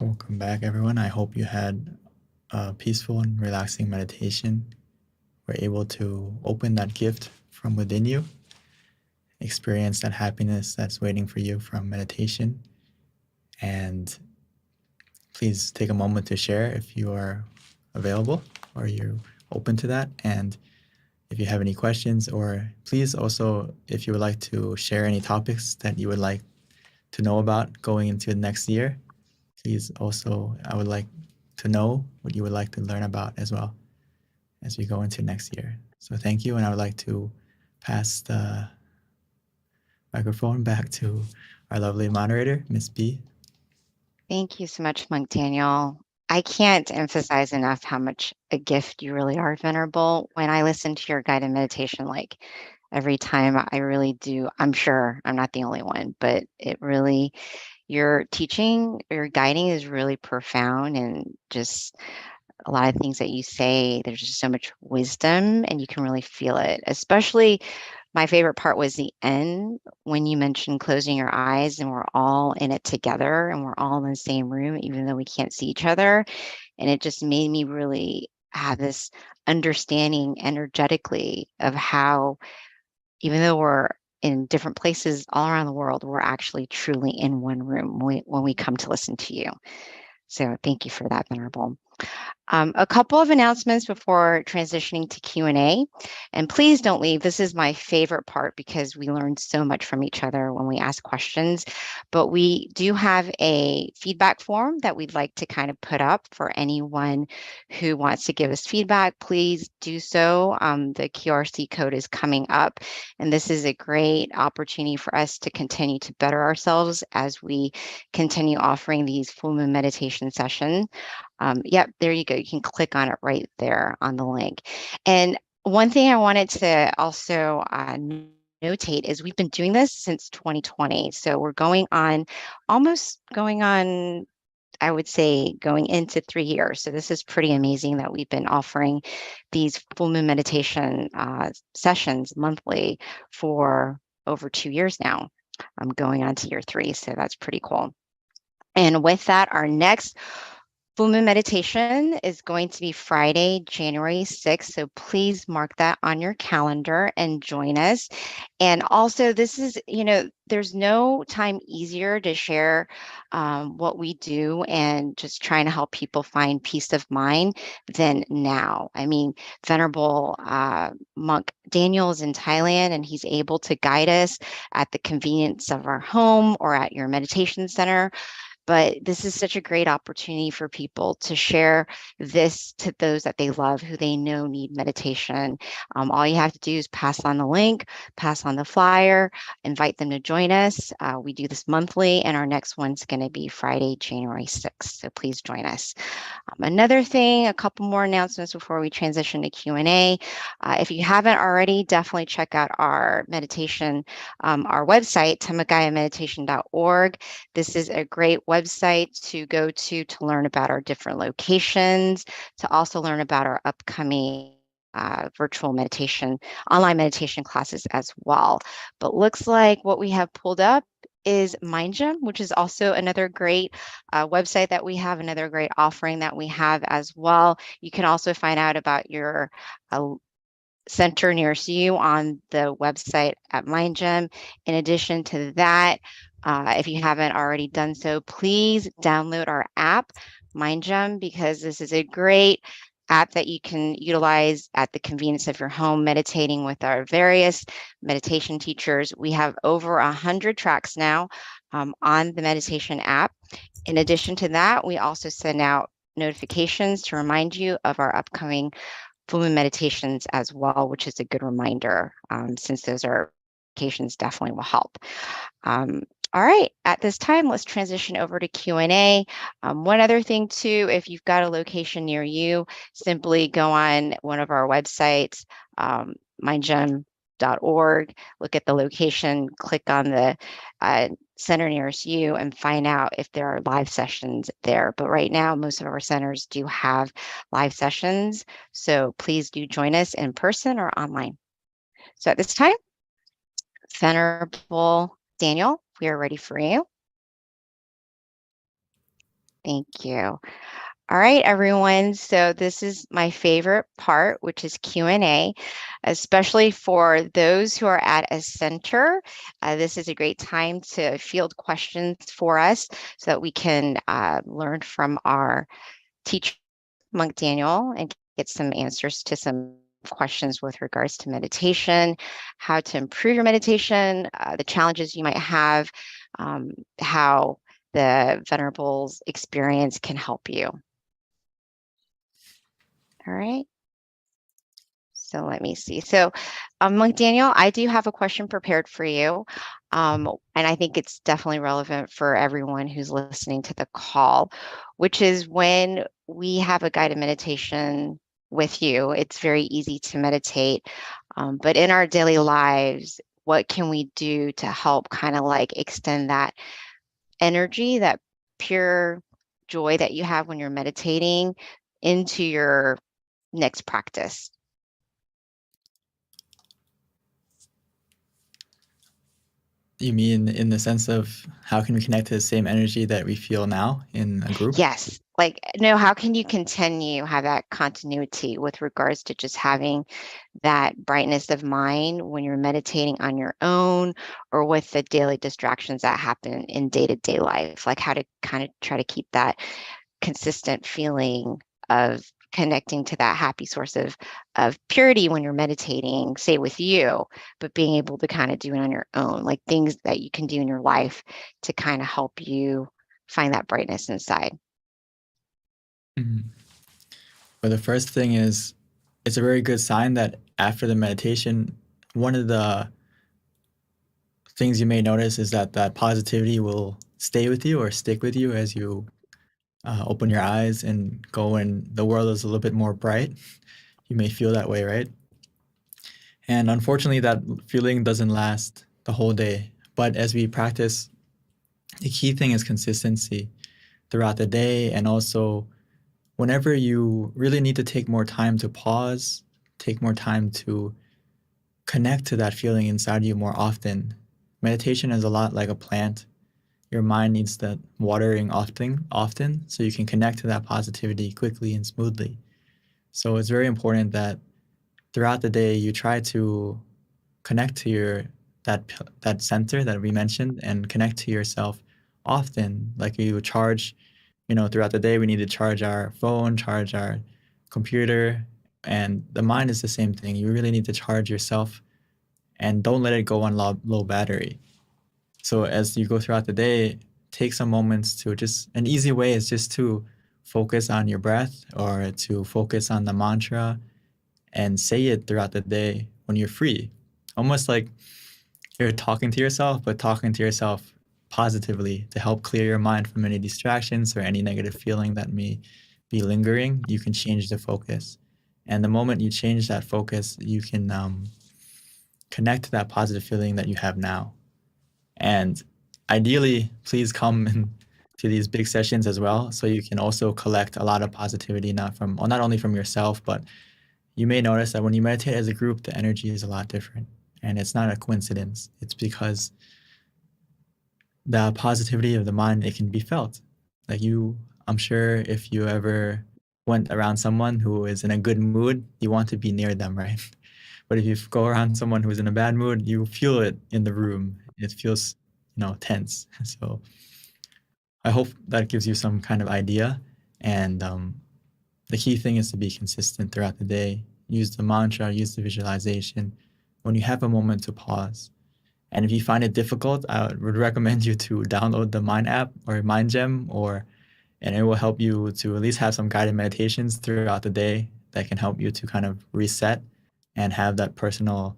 Welcome back, everyone. I hope you had a peaceful and relaxing meditation. We're able to open that gift from within you, experience that happiness that's waiting for you from meditation. And please take a moment to share if you are available or you're open to that. And if you have any questions, or please also, if you would like to share any topics that you would like to know about going into the next year, please also, I would like to know what you would like to learn about as well as we go into next year. So thank you, and I would like to pass the microphone back to our lovely moderator, Ms. B. Thank you so much, Monk Daniel. I can't emphasize enough how much a gift you really are, Venerable. When I listen to your guided meditation, like every time. I really do. I'm sure I'm not the only one, but it really, your teaching, your guiding is really profound, and just a lot of things that you say, there's just so much wisdom and you can really feel it. Especially my favorite part was the end when you mentioned closing your eyes and we're all in it together and we're all in the same room, even though we can't see each other. And it just made me really have this understanding energetically of how, even though we're in different places all around the world, we're actually truly in one room when we come to listen to you. So thank you for that, Venerable. A couple of announcements before transitioning to Q&A, and please don't leave. This is my favorite part because we learn so much from each other when we ask questions, but we do have a feedback form that we'd like to kind of put up for anyone who wants to give us feedback. Please do so. The QRC code is coming up, and this is a great opportunity for us to continue to better ourselves as we continue offering these full moon meditation sessions. Yep, there you go. You can click on it right there on the link. And one thing I wanted to also notate is we've been doing this since 2020. So we're almost going on, I would say, going into 3 years. So this is pretty amazing that we've been offering these full moon meditation sessions monthly for over 2 years now. I'm going on to year 3, so that's pretty cool. And with that, our next full moon meditation is going to be Friday, January 6th. So please mark that on your calendar and join us. And also, this is, there's no time easier to share what we do and just trying to help people find peace of mind than now. I mean, Venerable Monk Daniel is in Thailand, and he's able to guide us at the convenience of our home or at your meditation center. But this is such a great opportunity for people to share this to those that they love, who they know need meditation. All you have to do is pass on the link, pass on the flyer, invite them to join us. We do this monthly, and our next one's going to be Friday, January 6th. So please join us. Another thing, a couple more announcements before we transition to Q&A. If you haven't already, definitely check out our meditation, our website, tamagayameditation.org. This is a great website to go to learn about our different locations, to also learn about our upcoming virtual meditation, online meditation classes as well. But looks like what we have pulled up is MindGym, which is also another great website that we have, another great offering that we have as well. You can also find out about your center nearest you on the website at MindGym. In addition to that, if you haven't already done so, please download our app, MindGym, because this is a great app that you can utilize at the convenience of your home, meditating with our various meditation teachers. We have over 100 tracks now on the meditation app. In addition to that, we also send out notifications to remind you of our upcoming full moon meditations as well, which is a good reminder, since those are notifications definitely will help. All right, at this time, let's transition over to Q&A. One other thing too, if you've got a location near you, simply go on one of our websites, mindgym.org, look at the location, click on the center nearest you and find out if there are live sessions there. But right now, most of our centers do have live sessions, so please do join us in person or online. So at this time, Venerable Daniel, we are ready for you. Thank you. All right, everyone. So this is my favorite part, which is Q&A, especially for those who are at a center. This is a great time to field questions for us so that we can learn from our teacher, Monk Daniel, and get some answers to some questions with regards to meditation, how to improve your meditation, the challenges you might have, how the Venerable's experience can help you. All right. So let me see. So Monk Daniel, I do have a question prepared for you. And I think it's definitely relevant for everyone who's listening to the call, which is when we have a guided meditation with you, it's very easy to meditate But in our daily lives, what can we do to help kind of like extend that energy, that pure joy that you have when you're meditating into your next practice? You mean in the sense of how can we connect to the same energy that we feel now in a group? Yes. Like, no, how can you continue have that continuity with regards to just having that brightness of mind when you're meditating on your own or with the daily distractions that happen in day-to-day life? Like how to kind of try to keep that consistent feeling of connecting to that happy source of purity when you're meditating, say with you, but being able to kind of do it on your own, like things that you can do in your life to kind of help you find that brightness inside. Mhm. Well, the first thing is it's a very good sign that after the meditation, one of the things you may notice is that that positivity will stay with you or stick with you as you open your eyes and go and the world is a little bit more bright. You may feel that way, right? And unfortunately, that feeling doesn't last the whole day. But as we practice, the key thing is consistency throughout the day. And also, whenever you really need to take more time to pause, take more time to connect to that feeling inside you more often. Meditation is a lot like a plant. Your mind needs that watering often, so you can connect to that positivity quickly and smoothly. So it's very important that throughout the day you try to connect to that center that we mentioned and connect to yourself often. Like you charge, throughout the day we need to charge our phone, charge our computer, and the mind is the same thing. You really need to charge yourself and don't let it go on low battery. So as you go throughout the day, take some moments to just an easy way is just to focus on your breath or to focus on the mantra and say it throughout the day when you're free. Almost like you're talking to yourself, but talking to yourself positively to help clear your mind from any distractions or any negative feeling that may be lingering. You can change the focus. And the moment you change that focus, you can connect to that positive feeling that you have now. And ideally, please come to these big sessions as well, so you can also collect a lot of positivity, not only from yourself, but you may notice that when you meditate as a group, the energy is a lot different. And it's not a coincidence. It's because the positivity of the mind, it can be felt. Like I'm sure if you ever went around someone who is in a good mood, you want to be near them, right? But if you go around someone who's in a bad mood, you feel it in the room. It feels, tense. So I hope that gives you some kind of idea. And the key thing is to be consistent throughout the day. Use the mantra, use the visualization when you have a moment to pause. And if you find it difficult, I would recommend you to download the Mind app or Mind Gem, and it will help you to at least have some guided meditations throughout the day that can help you to kind of reset and have that personal,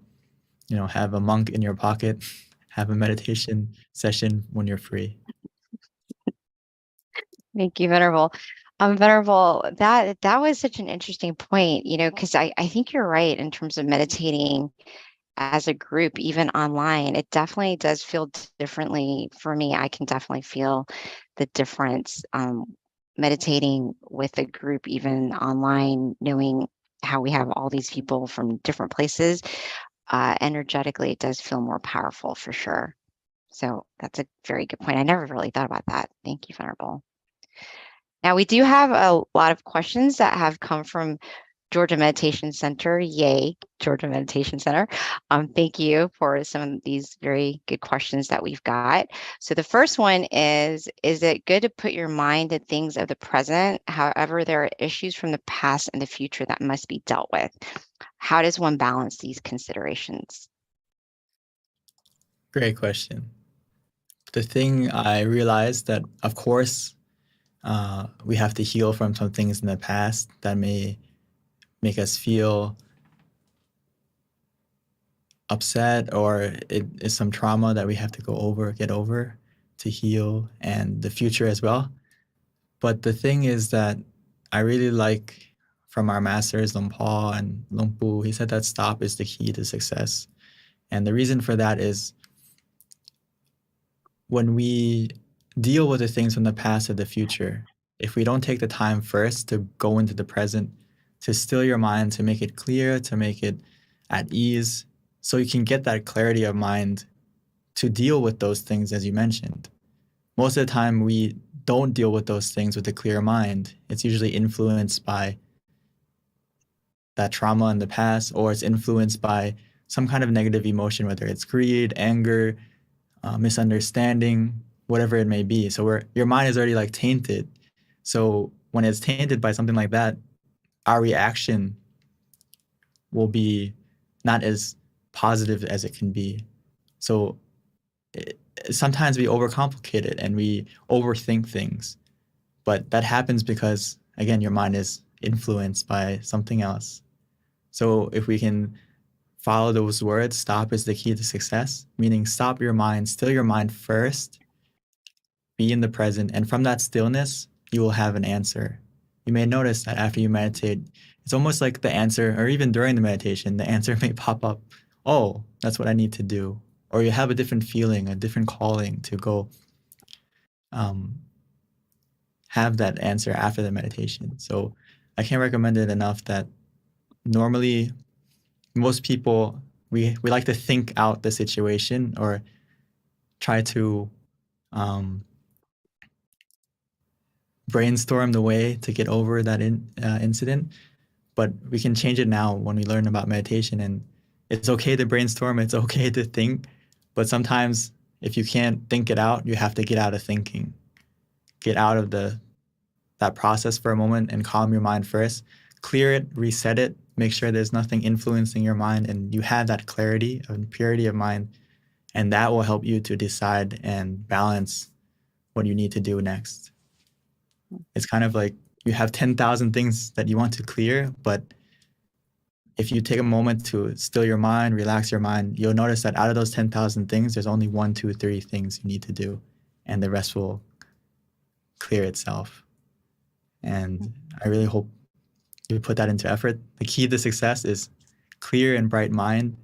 have a monk in your pocket, have a meditation session when you're free. Thank you, Venerable. Venerable, that was such an interesting point, because I think you're right in terms of meditating as a group, even online. It definitely does feel differently for me. I can definitely feel the difference meditating with a group, even online, knowing how we have all these people from different places. Energetically, it does feel more powerful for sure. So that's a very good point. I never really thought about that. Thank you, Venerable. Now, we do have a lot of questions that have come from Georgia Meditation Center. Yay, Georgia Meditation Center. Thank you for some of these very good questions that we've got. So the first one is it good to put your mind to things of the present? However, there are issues from the past and the future that must be dealt with. How does one balance these considerations? Great question. The thing I realized that, of course, we have to heal from some things in the past that may make us feel upset, or it is some trauma that we have to get over to heal, and the future as well. But the thing is that I really like from our masters, Luang Por and Luang Pu. He said that stop is the key to success. And the reason for that is when we deal with the things from the past or the future, if we don't take the time first to go into the present, to still your mind, to make it clear, to make it at ease, so you can get that clarity of mind to deal with those things as you mentioned. Most of the time, we don't deal with those things with a clear mind. It's usually influenced by that trauma in the past, or it's influenced by some kind of negative emotion, whether it's greed, anger, misunderstanding, whatever it may be. So your mind is already like tainted. So when it's tainted by something like that, our reaction will be not as positive as it can be. So sometimes we overcomplicate it and we overthink things. But that happens because, again, your mind is influenced by something else. So if we can follow those words, stop is the key to success, meaning stop your mind, still your mind first, be in the present, and from that stillness, you will have an answer. You may notice that after you meditate, it's almost like the answer, or even during the meditation, the answer may pop up, oh, that's what I need to do. Or you have a different feeling, a different calling to go have that answer after the meditation. So I can't recommend it enough that normally most people, we like to think out the situation or try to brainstorm the way to get over that incident. But we can change it now when we learn about meditation. And it's okay to brainstorm, it's okay to think. But sometimes if you can't think it out, you have to get out of thinking. Get out of that process for a moment and calm your mind first. Clear it, reset it, make sure there's nothing influencing your mind, and you have that clarity and purity of mind, and that will help you to decide and balance what you need to do next. It's kind of like you have 10,000 things that you want to clear, but if you take a moment to still your mind, relax your mind, you'll notice that out of those 10,000 things, there's only 1, 2, 3 things you need to do, and the rest will clear itself. And I really hope you put that into effort. The key to success is clear and bright mind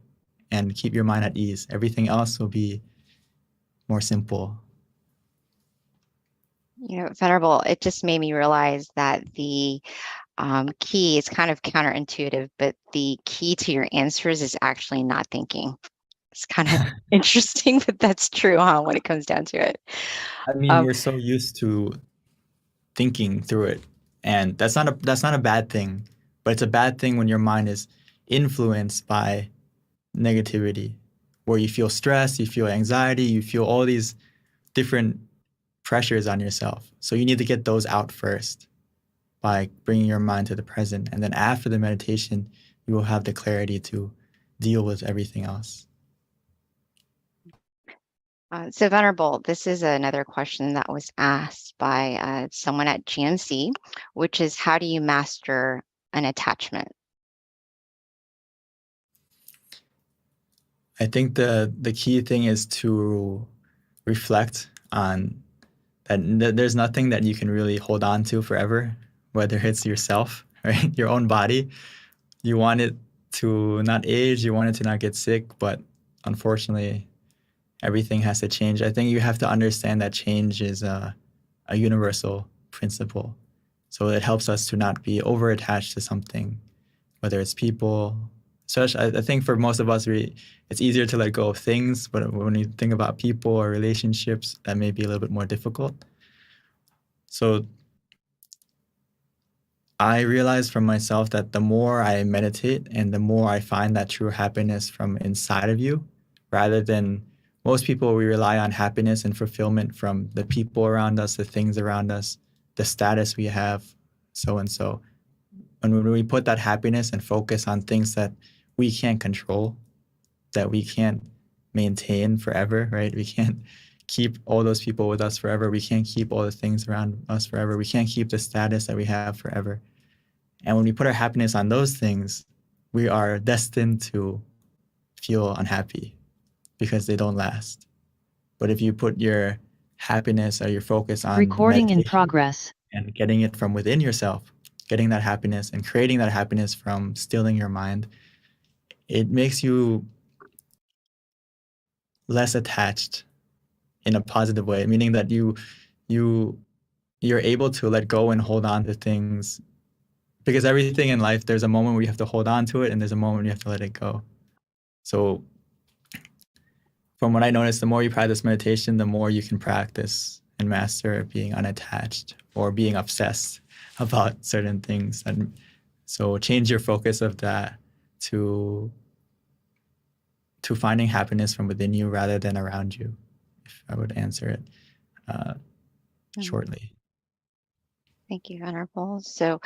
and keep your mind at ease. Everything else will be more simple. You know, Venerable, it just made me realize that the key is kind of counterintuitive, but the key to your answers is actually not thinking. It's kind of interesting, but that's true, huh, when it comes down to it. I mean, we're so used to thinking through it, and that's not a bad thing, but it's a bad thing when your mind is influenced by negativity, where you feel stress, you feel anxiety, you feel all these different pressures on yourself. So you need to get those out first by bringing your mind to the present, and then after the meditation, you will have the clarity to deal with everything else. So Venerable, this is another question that was asked by someone at GNC, which is, how do you master an attachment? I think the key thing is to reflect on that there's nothing that you can really hold on to forever, whether it's yourself, right? Your own body. You want it to not age, you want it to not get sick, but unfortunately, everything has to change. I think you have to understand that change is a universal principle. So it helps us to not be over-attached to something, whether it's people. Especially, I think for most of us, it's easier to let go of things, but when you think about people or relationships, that may be a little bit more difficult. So I realized from myself that the more I meditate and the more I find that true happiness from inside of you, rather than most people, we rely on happiness and fulfillment from the people around us, the things around us, the status we have, so and so. And when we put that happiness and focus on things that we can't control, that we can't maintain forever, right? We can't keep all those people with us forever. We can't keep all the things around us forever. We can't keep the status that we have forever. And when we put our happiness on those things, we are destined to feel unhappy because they don't last. But if you put your happiness or your focus on Recording in meditation progress. and getting it from within yourself, getting that happiness and creating that happiness from stilling your mind, it makes you less attached in a positive way, meaning that you're able to let go and hold on to things, because everything in life, there's a moment where you have to hold on to it and there's a moment you have to let it go. So from what I noticed, the more you practice meditation, the more you can practice and master being unattached or being obsessed about certain things. And so change your focus of that to finding happiness from within you rather than around you, if I would answer it shortly. Thank you, Venerable. So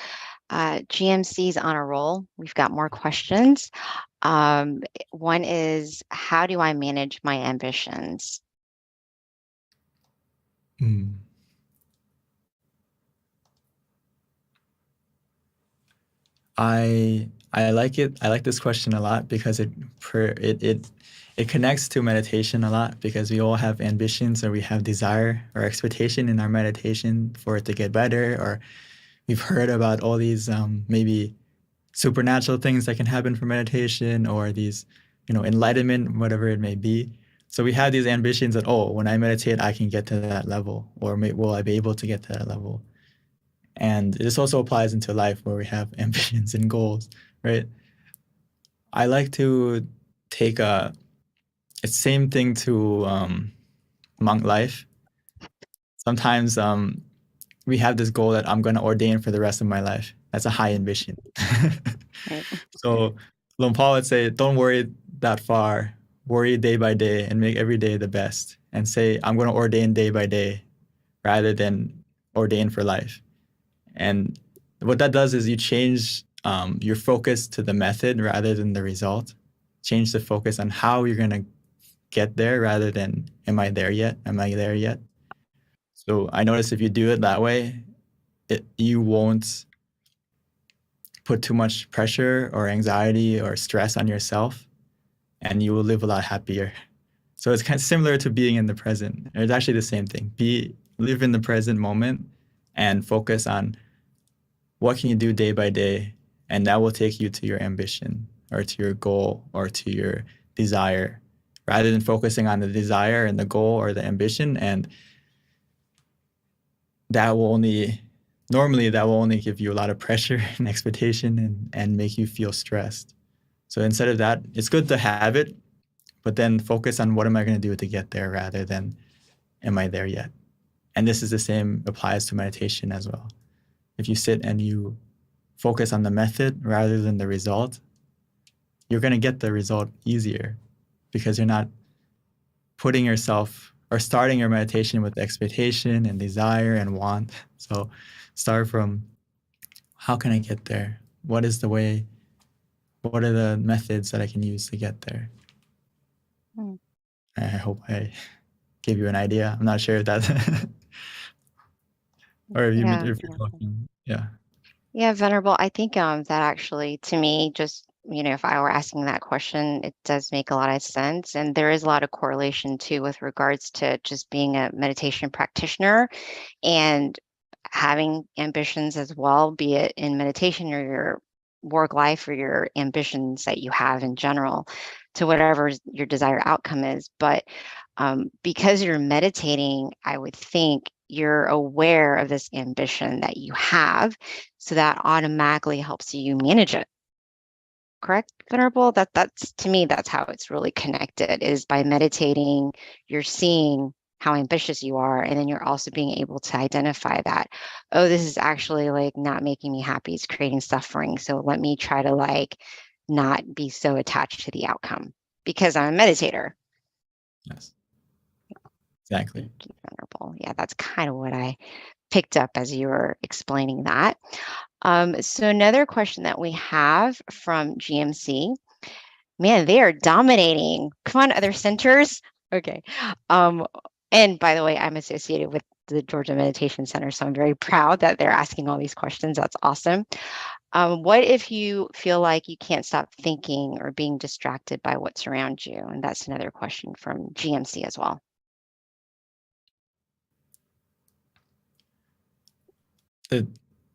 GMC's on a roll. We've got more questions. One is, how do I manage my ambitions? I like it. I like this question a lot because it connects to meditation a lot, because we all have ambitions, or we have desire or expectation in our meditation for it to get better, or we've heard about all these maybe supernatural things that can happen from meditation, or these, enlightenment, whatever it may be. So we have these ambitions that, oh, when I meditate, I can get to that level, or will I be able to get to that level? And this also applies into life, where we have ambitions and goals, right? I like to take it's the same thing to monk life. Sometimes we have this goal that I'm going to ordain for the rest of my life. That's a high ambition. Right. So Luang Por would say, don't worry that far. Worry day by day and make every day the best. And say, I'm going to ordain day by day rather than ordain for life. And what that does is you change your focus to the method rather than the result. Change the focus on how you're going to get there rather than, am I there yet? Am I there yet? So I notice if you do it that way, you won't put too much pressure or anxiety or stress on yourself, and you will live a lot happier. So it's kind of similar to being in the present. It's actually the same thing. Live in the present moment and focus on what can you do day by day, and that will take you to your ambition or to your goal or to your desire, rather than focusing on the desire and the goal or the ambition. And that will only give you a lot of pressure and expectation and make you feel stressed. So instead of that, it's good to have it, but then focus on what am I going to do to get there rather than am I there yet? And this is the same applies to meditation as well. If you sit and you focus on the method rather than the result, you're going to get the result easier, because you're not putting yourself or starting your meditation with expectation and desire and want. So start from, how can I get there? What is the way? What are the methods that I can use to get there? I hope I gave you an idea. I'm not sure if that or if you're talking. Yeah. Yeah, Venerable. I think that actually, to me, just, if I were asking that question, it does make a lot of sense. And there is a lot of correlation too with regards to just being a meditation practitioner and having ambitions as well, be it in meditation or your work life or your ambitions that you have in general, to whatever your desired outcome is. But because you're meditating, I would think you're aware of this ambition that you have, so that automatically helps you manage it. Correct, Venerable? That's to me, that's how it's really connected, is by meditating, you're seeing how ambitious you are, and then you're also being able to identify that, oh, this is actually like not making me happy, it's creating suffering. So let me try to like not be so attached to the outcome because I'm a meditator. Yes. Exactly. Thank you, Venerable. Yeah, that's kind of what I picked up as you were explaining that. So another question that we have from GMC, man, they are dominating. Come on, other centers. Okay. And by the way, I'm associated with the Georgia Meditation Center, so I'm very proud that they're asking all these questions. That's awesome. What if you feel like you can't stop thinking or being distracted by what's around you? And that's another question from GMC as well.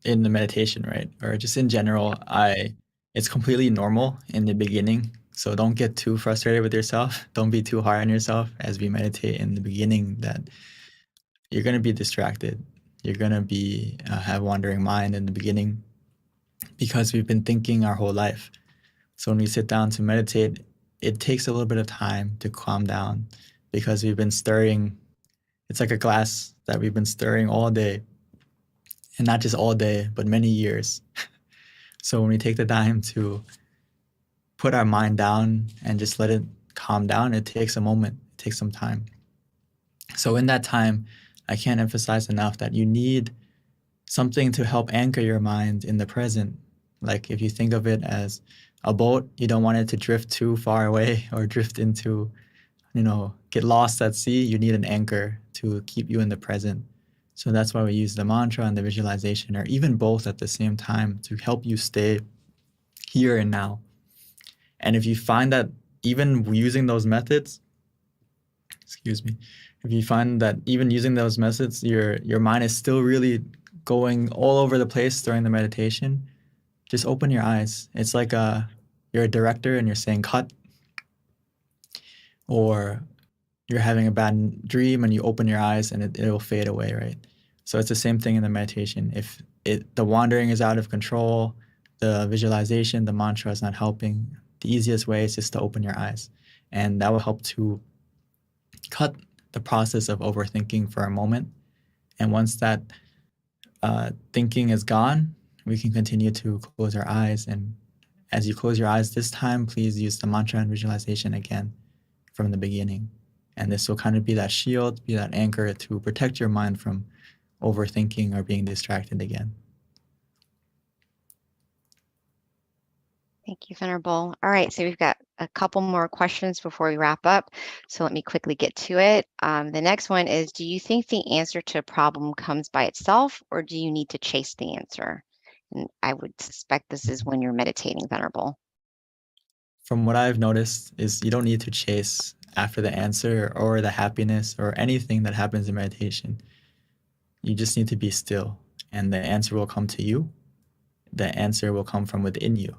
in the meditation, right? Or just in general, it's completely normal in the beginning. So don't get too frustrated with yourself. Don't be too hard on yourself as we meditate in the beginning that you're going to be distracted. You're going to be have wandering mind in the beginning because we've been thinking our whole life. So when we sit down to meditate, it takes a little bit of time to calm down because we've been stirring. It's like a glass that we've been stirring all day, and not just all day, but many years. So when we take the time to put our mind down and just let it calm down, it takes a moment, it takes some time. So in that time, I can't emphasize enough that you need something to help anchor your mind in the present. Like if you think of it as a boat, you don't want it to drift too far away or drift into, get lost at sea. You need an anchor to keep you in the present. So that's why we use the mantra and the visualization, or even both at the same time, to help you stay here and now. And if you find that even using those methods, if you find that even using those methods, your mind is still really going all over the place during the meditation, just open your eyes. It's like you're a director and you're saying cut, or you're having a bad dream and you open your eyes and it'll fade away, right? So it's the same thing in the meditation. If the wandering is out of control, the visualization, the mantra is not helping, the easiest way is just to open your eyes. And that will help to cut the process of overthinking for a moment. And once that thinking is gone, we can continue to close our eyes. And as you close your eyes this time, please use the mantra and visualization again from the beginning. And this will kind of be that shield, be that anchor to protect your mind from overthinking or being distracted again. Thank you, Venerable. All right, so we've got a couple more questions before we wrap up. So let me quickly get to it. The next one is, do you think the answer to a problem comes by itself, or do you need to chase the answer? And I would suspect this is when you're meditating, Venerable. From what I've noticed is you don't need to chase after the answer or the happiness or anything that happens in meditation. You just need to be still, and the answer will come to you. The answer will come from within you.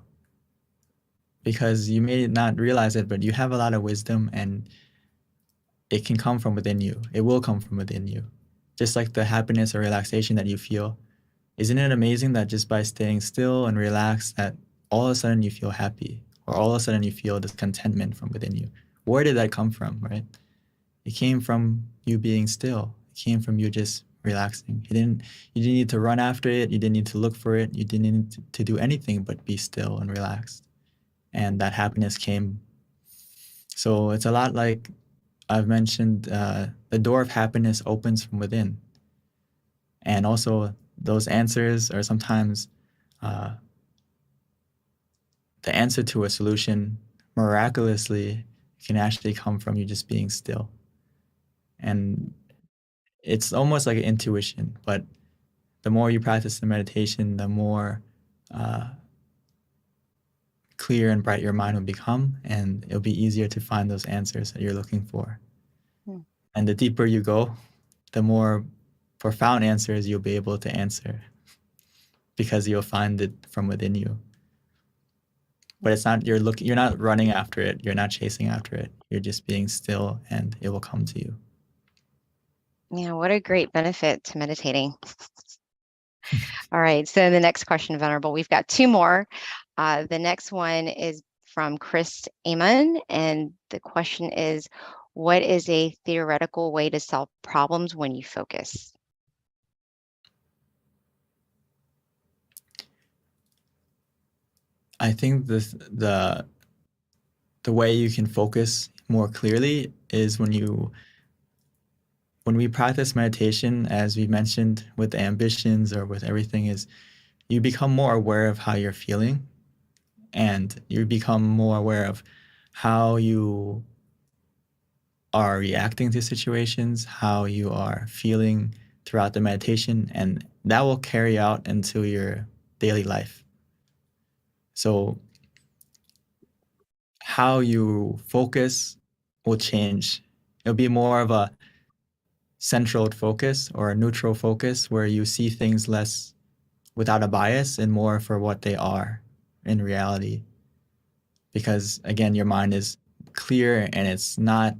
Because you may not realize it, but you have a lot of wisdom, and it can come from within you. It will come from within you. Just like the happiness or relaxation that you feel. Isn't it amazing that just by staying still and relaxed, that all of a sudden you feel happy, or all of a sudden you feel this contentment from within you? Where did that come from, right? It came from you being still. It came from you just relaxing. You didn't need to run after it. You didn't need to look for it. You didn't need to do anything but be still and relaxed. And that happiness came. So it's a lot like I've mentioned, the door of happiness opens from within. And also those answers are sometimes the answer to a solution miraculously can actually come from you just being still. And it's almost like an intuition, but the more you practice the meditation, the more clear and bright your mind will become, and it'll be easier to find those answers that you're looking for. And the deeper you go, the more profound answers you'll be able to answer, because you'll find it from within you. But it's not you're not running after it, you're not chasing after it. You're just being still, and it will come to you. Yeah, what a great benefit to meditating. All right, so the next question, Venerable, we've got two more. The next one is from Chris Amon, and the question is, what is a theoretical way to solve problems when you focus? I think the way you can focus more clearly is when we practice meditation, as we mentioned, with the ambitions or with everything, is you become more aware of how you're feeling, and you become more aware of how you are reacting to situations, how you are feeling throughout the meditation, and that will carry out into your daily life. So how you focus will change. It'll be more of a central focus or a neutral focus where you see things less without a bias and more for what they are in reality. Because again, your mind is clear and it's not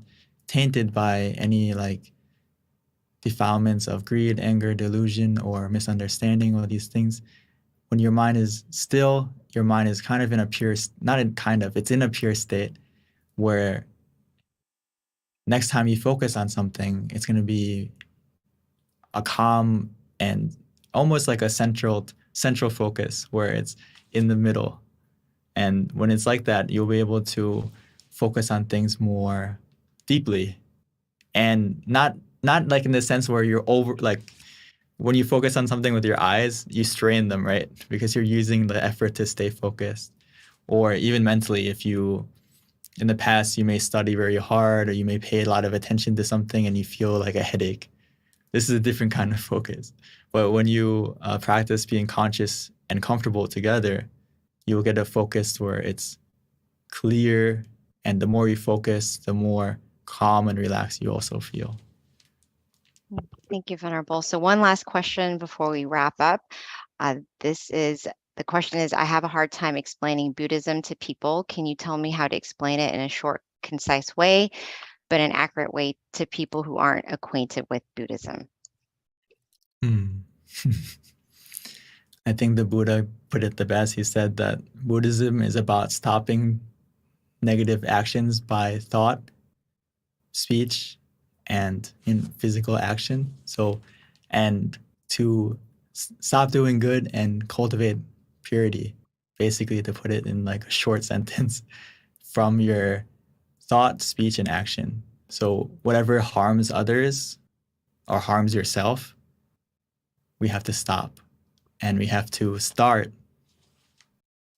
tainted by any like defilements of greed, anger, delusion, or misunderstanding, all these things. When your mind is still, your mind is kind of in a pure, not in kind of, it's in a pure state where next time you focus on something, it's going to be a calm and almost like a central focus where it's in the middle. And when it's like that, you'll be able to focus on things more deeply, and not like in the sense where you're over, like when you focus on something with your eyes, you strain them, right? Because you're using the effort to stay focused. Or even mentally, if you, in the past, you may study very hard or you may pay a lot of attention to something and you feel like a headache. This is a different kind of focus. But when you practice being conscious and comfortable together, you'll get a focus where it's clear, and the more you focus, the more calm and relaxed you also feel. Thank you, Venerable. So one last question before we wrap up. The question is, I have a hard time explaining Buddhism to people. Can you tell me how to explain it in a short, concise way, but an accurate way to people who aren't acquainted with Buddhism? I think the Buddha put it the best. He said that Buddhism is about stopping negative actions by thought, speech, and in physical action. So, and to stop doing good and cultivate purity, basically, to put it in like a short sentence, from your thought, speech, and action. So whatever harms others or harms yourself, we have to stop, and we have to start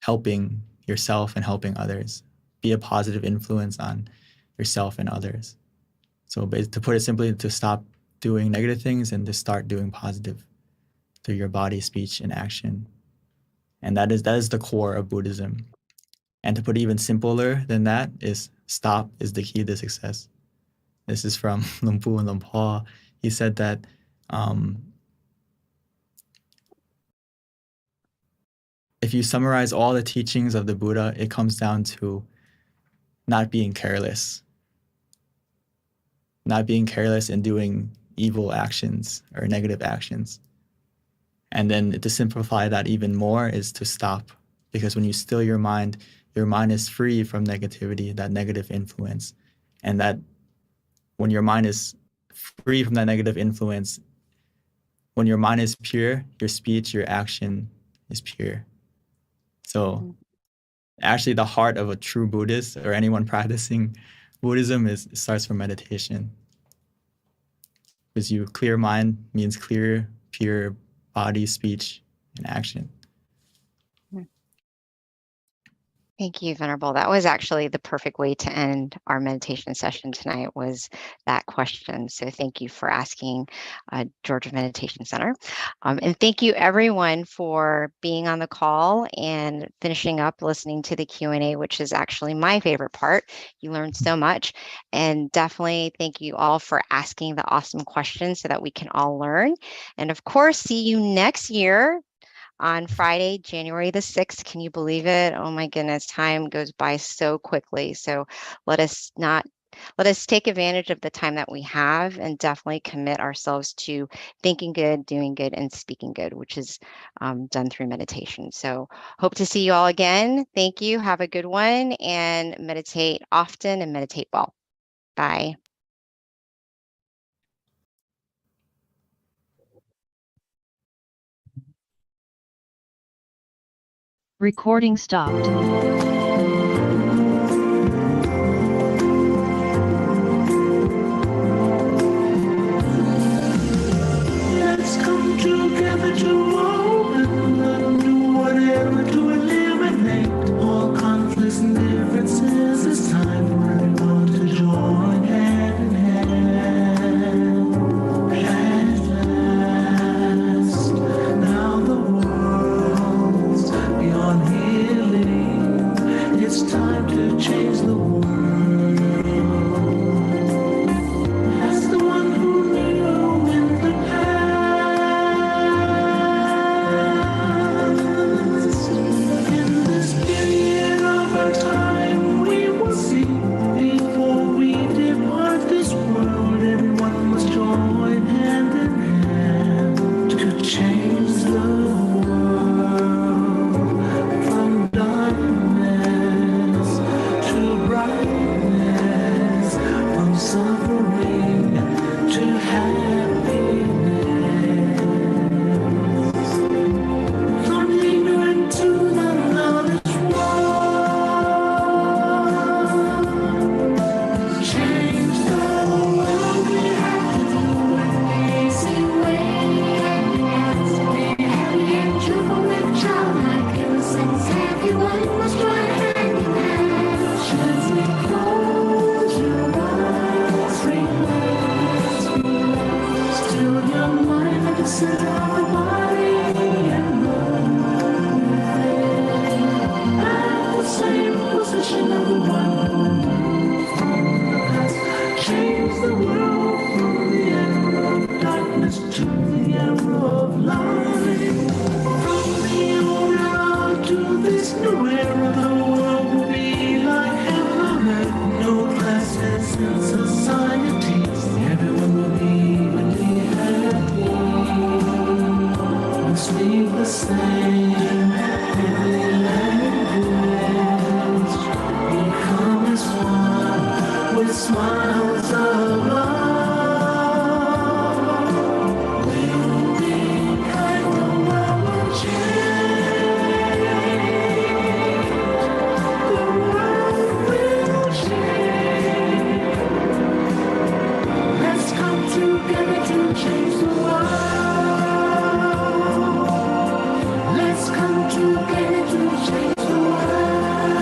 helping yourself and helping others. Be a positive influence on yourself and others. So to put it simply, to stop doing negative things and to start doing positive through your body, speech, and action. And that is the core of Buddhism. And to put it even simpler than that is stop is the key to success. This is from Luang Pu and Luang Por. He said that if you summarize all the teachings of the Buddha, it comes down to not being careless. Not being careless in doing evil actions or negative actions. And then to simplify that even more is to stop. Because when you still your mind is free from negativity, that negative influence. And that when your mind is free from that negative influence, when your mind is pure, your speech, your action is pure. So actually the heart of a true Buddhist or anyone practicing Buddhism starts from meditation. Because clear mind means clear, pure body, speech, and action. Thank you, Venerable. That was actually the perfect way to end our meditation session tonight, was that question. So thank you for asking, Georgia Meditation Center. And thank you everyone for being on the call and finishing up listening to the Q&A, which is actually my favorite part. You learned so much. And definitely thank you all for asking the awesome questions so that we can all learn. And of course, see you next year on Friday, January the 6th. Can you believe it? Oh my goodness, time goes by so quickly. So let us take advantage of the time that we have and definitely commit ourselves to thinking good, doing good, and speaking good, which is done through meditation. So hope to see you all again. Thank you. Have a good one, and meditate often and meditate well. Bye. Recording stopped. sense. Everyone must join hand in hand. Gently close your eyes, relax, relax. Still your mind at the center of the body and run with it. At the same position of the one who moved from the past. Change the world from the era of darkness to the era of light. From the old era to this new era, the world will be like heaven and no classes in society. Everyone will be really happy. Let's leave the same daily language. Become as one with smiles of love. We'll be kind, the world will change. The world will change. Let's come together to change the world. Let's come together to change the world.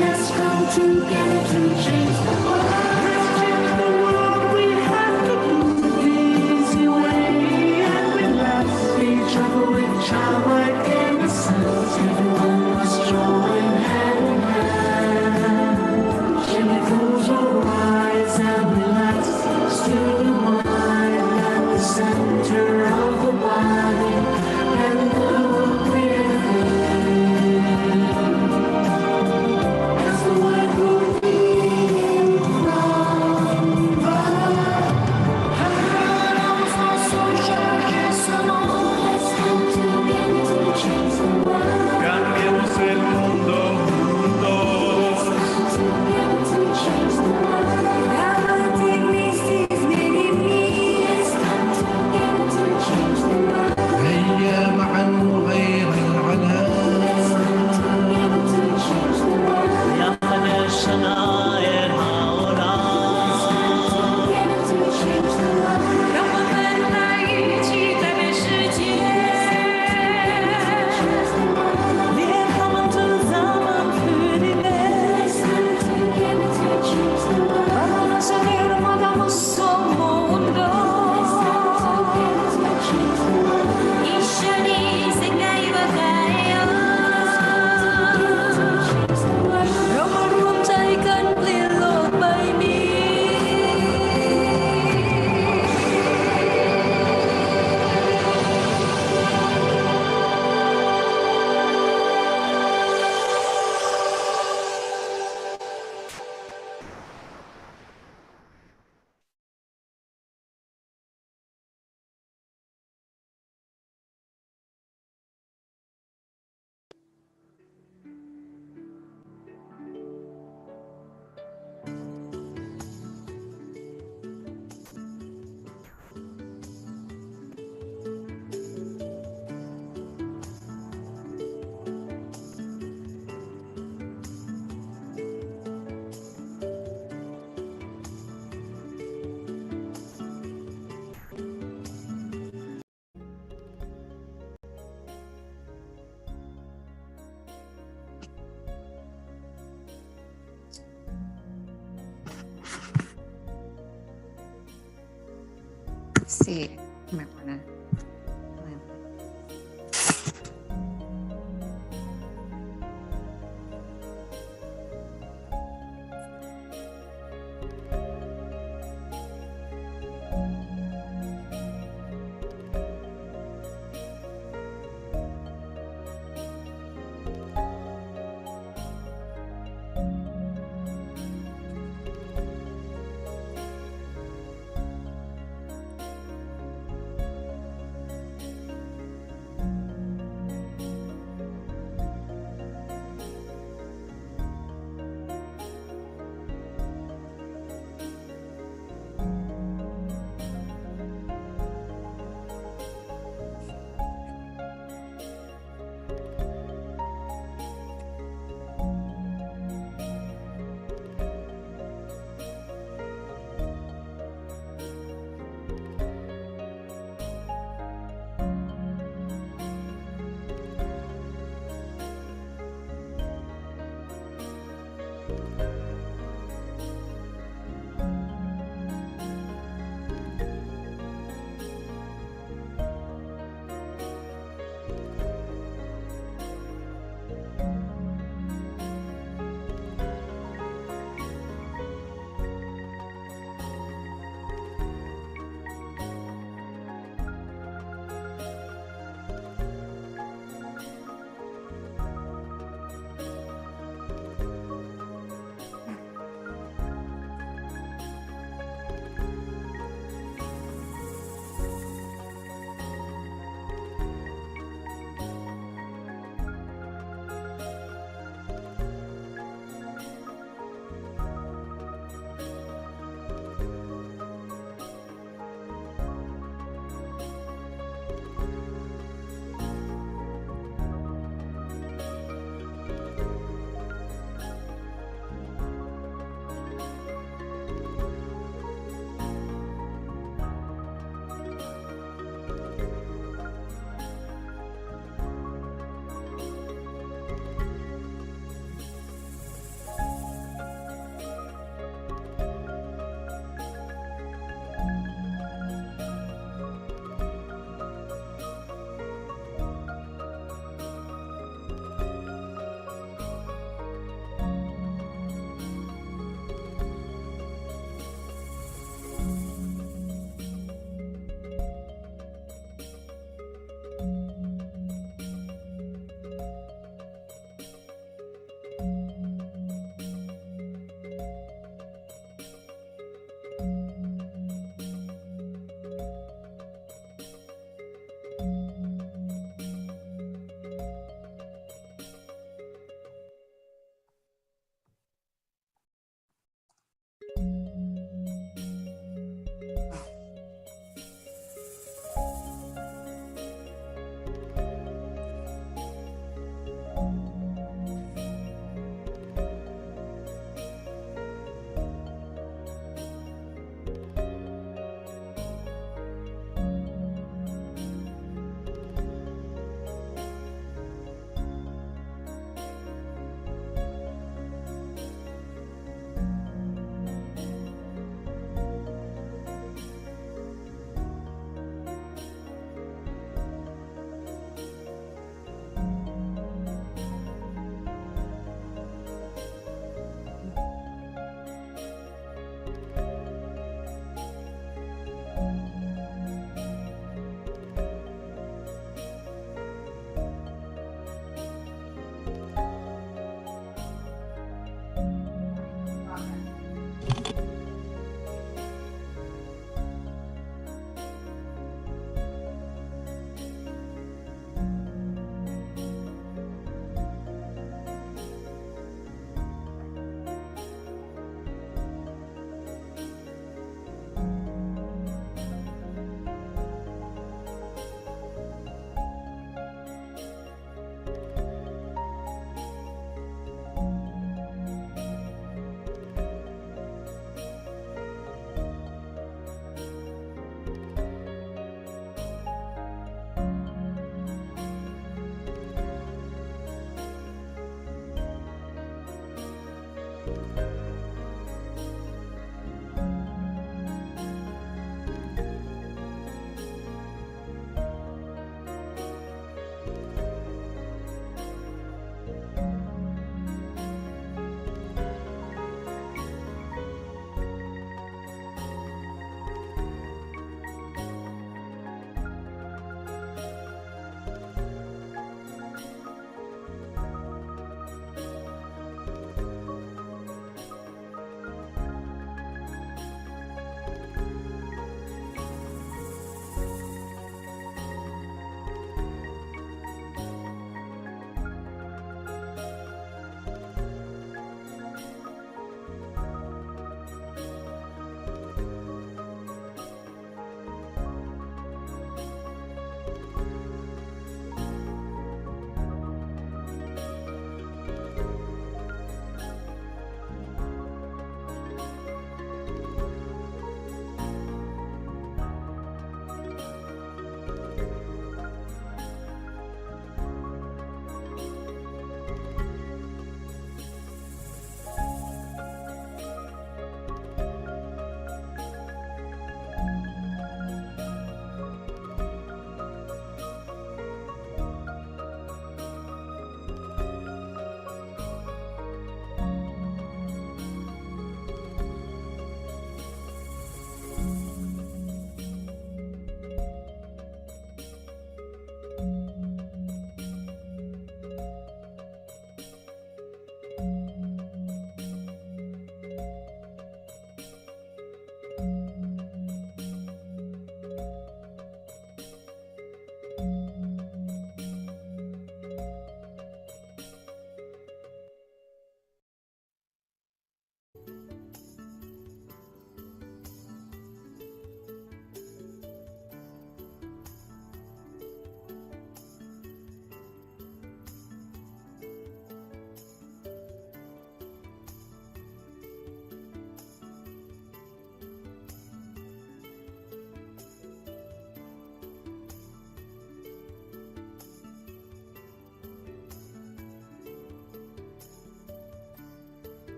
Let's come together to change the world. Let's change the world. We have to do it the easy way and relax each other with childlike innocence. Everyone must join hand in hand. Gently close your eyes and relax. Still your mind at the center of the body and move with it. As the white road leads from the heavens of social kissamon. Let's come together to change the world. Cambiemos el mundo juntos. Let's come together to change the world. Dramatic misties, many Let's come together to change the world. هيا معا نغير العالم. Let's come together to change the world. لقد الشنائر هؤلاء Together to change the world. 让我们来一起改变世界，连他们都咱们去的 Let's come together to change the world. Vamos a ver podamos mundo Together to change the world. 一緒に世界を変えよう Change the world. เรามารวมใจกันเปลี่ยนโลกใบนี้ Let's see. I might wanna.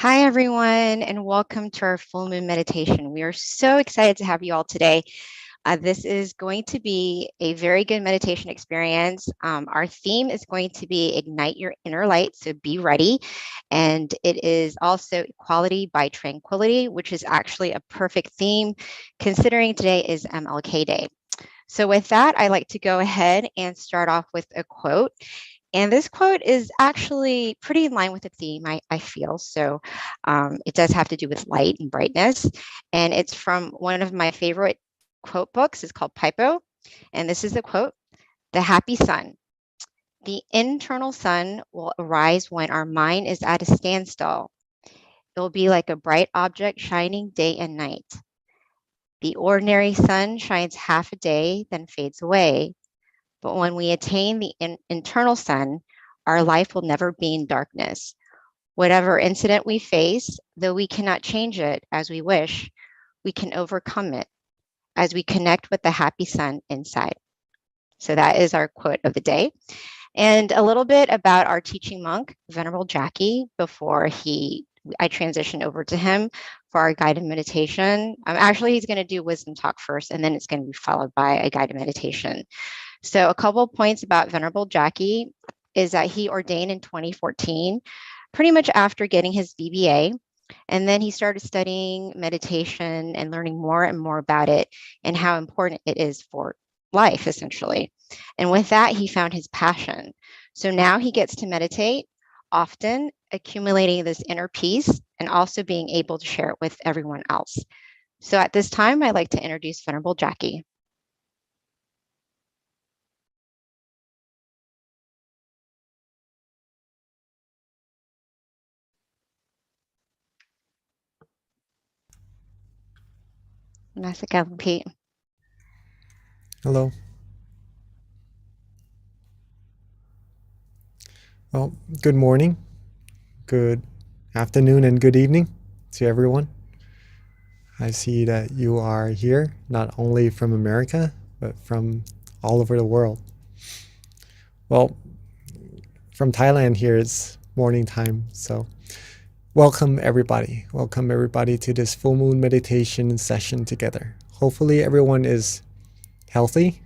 Hi, everyone, and welcome to our full moon meditation. We are so excited to have you all today. This is going to be a very good meditation experience. Our theme is going to be Ignite Your Inner Light, so be ready. And it is also Equality by Tranquility, which is actually a perfect theme considering today is MLK Day. So with that, I like to go ahead and start off with a quote. And this quote is actually pretty in line with the theme, I feel. So it does have to do with light and brightness. And it's from one of my favorite quote books. It's called Pipo. And this is the quote: "The happy sun. The internal sun will arise when our mind is at a standstill. It will be like a bright object shining day and night. The ordinary sun shines half a day, then fades away. But when we attain the internal sun, our life will never be in darkness. Whatever incident we face, though we cannot change it as we wish, we can overcome it as we connect with the happy sun inside." So that is our quote of the day. And a little bit about our teaching monk, Venerable Jackie, before I transition over to him for our guided meditation. Actually, he's going to do wisdom talk first, and then it's going to be followed by a guided meditation. So a couple of points about Venerable Jackie is that he ordained in 2014, pretty much after getting his BBA. And then he started studying meditation and learning more and more about it and how important it is for life, essentially. And with that, he found his passion. So now he gets to meditate often, accumulating this inner peace and also being able to share it with everyone else. So at this time, I'd like to introduce Venerable Jackie. Namaste, Pete. Hello. Well, good morning, good afternoon, and good evening to everyone. I see that you are here not only from America, but from all over the world. Well, from Thailand here it's morning time, so welcome everybody. Welcome everybody to this full moon meditation session together. Hopefully everyone is healthy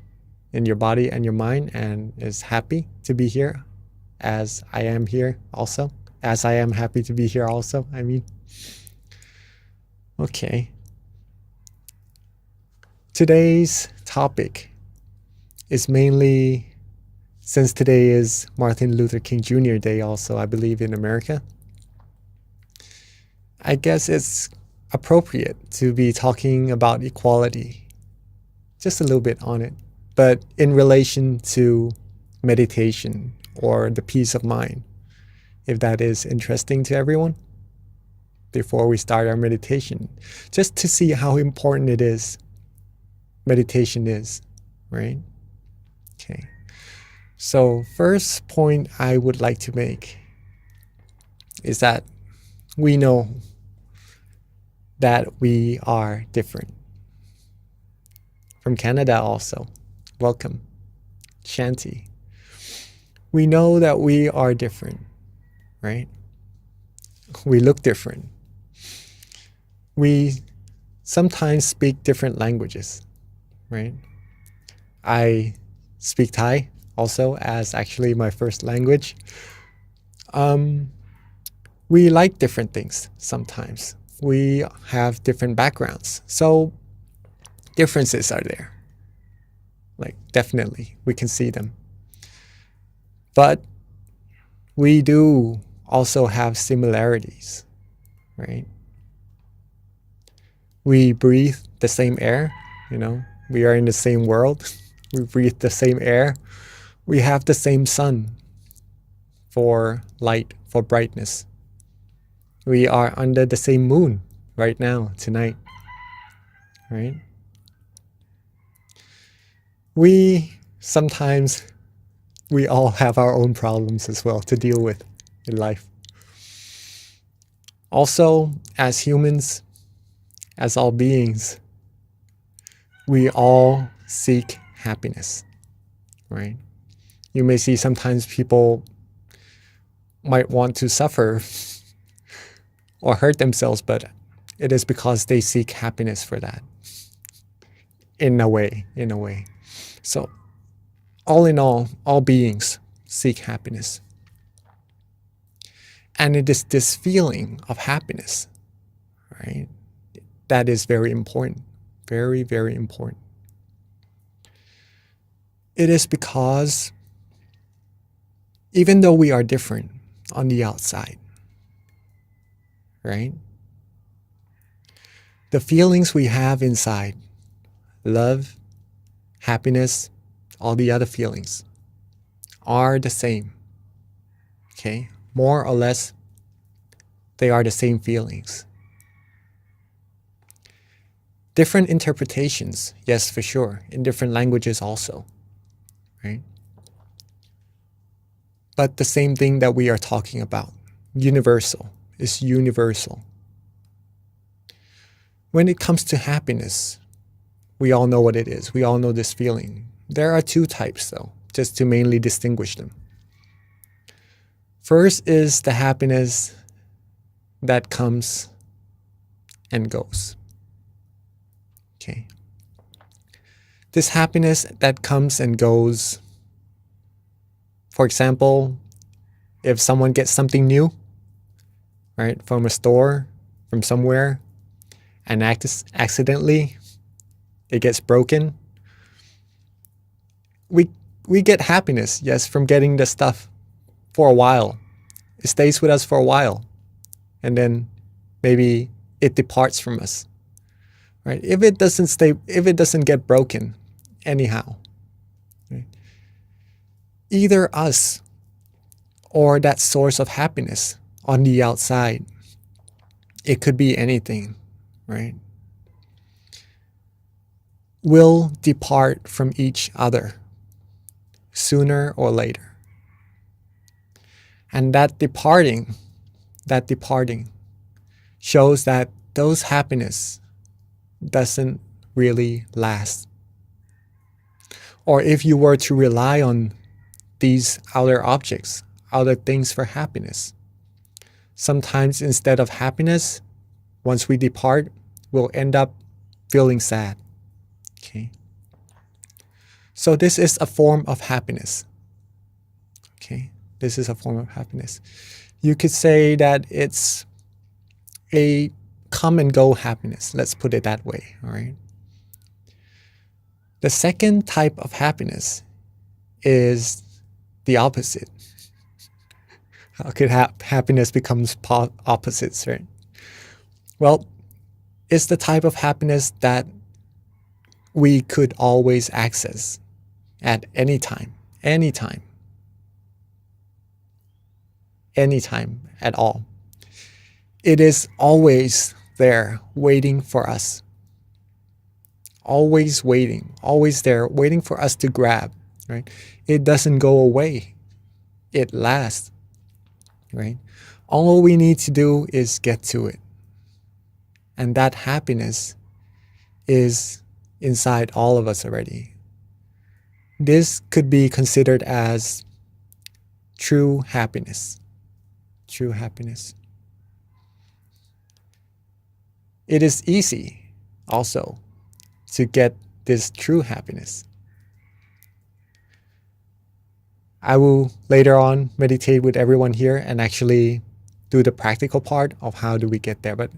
in your body and your mind and is happy to be here, as I am here also, as I am happy to be here also, I mean. Okay. Today's topic is mainly, since today is Martin Luther King Jr. Day also, I believe, in America, I guess it's appropriate to be talking about equality, just a little bit on it, but in relation to meditation or the peace of mind, if that is interesting to everyone, before we start our meditation, just to see how important it is, meditation is, right? Okay. So first point I would like to make is that we know that we are different. From Canada also, welcome. Shanti. We know that we are different, right? We look different. We sometimes speak different languages, right? I speak Thai also as actually my first language. We like different things sometimes. We have different backgrounds. So differences are there. Like, definitely, we can see them. But we do also have similarities, right? We breathe the same air, you know, we are in the same world. We breathe the same air. We have the same sun for light, for brightness. We are under the same moon right now, tonight, right? We all have our own problems as well to deal with in life. Also, as humans, as all beings, we all seek happiness, right? You may see sometimes people might want to suffer or hurt themselves, but it is because they seek happiness for that. In a way. So all in all beings seek happiness. And it is this feeling of happiness, right? That is very important. Very, very important. It is because even though we are different on the outside, right? The feelings we have inside, love, happiness, all the other feelings are the same. Okay? More or less, they are the same feelings. Different interpretations, yes, for sure, in different languages also, right? But the same thing that we are talking about, universal, is universal. When it comes to happiness, we all know what it is. We all know this feeling. There are two types though, just to mainly distinguish them. First is the happiness that comes and goes. Okay. This happiness that comes and goes, for example, if someone gets something new, right, from a store, from somewhere, and accidentally it gets broken, we get happiness, yes, from getting the stuff for a while. It stays with us for a while, and then maybe it departs from us, right? If it doesn't get broken anyhow, right? Either us or that source of happiness on the outside, it could be anything, right, will depart from each other sooner or later. And that departing shows that those happiness doesn't really last. Or if you were to rely on these outer objects, outer things for happiness, sometimes instead of happiness, once we depart, we'll end up feeling sad. Okay. So this is a form of happiness. Okay. This is a form of happiness. You could say that it's a come and go happiness. Let's put it that way. All right. The second type of happiness is the opposite. How could happiness becomes opposites, right? Well, it's the type of happiness that we could always access at any time at all. It is always there waiting for us. Always waiting, always there waiting for us to grab, right? It doesn't go away. It lasts, right? All we need to do is get to it. And that happiness is inside all of us already. This could be considered as true happiness. True happiness. It is easy also to get this true happiness. I will later on meditate with everyone here and actually do the practical part of how do we get there. But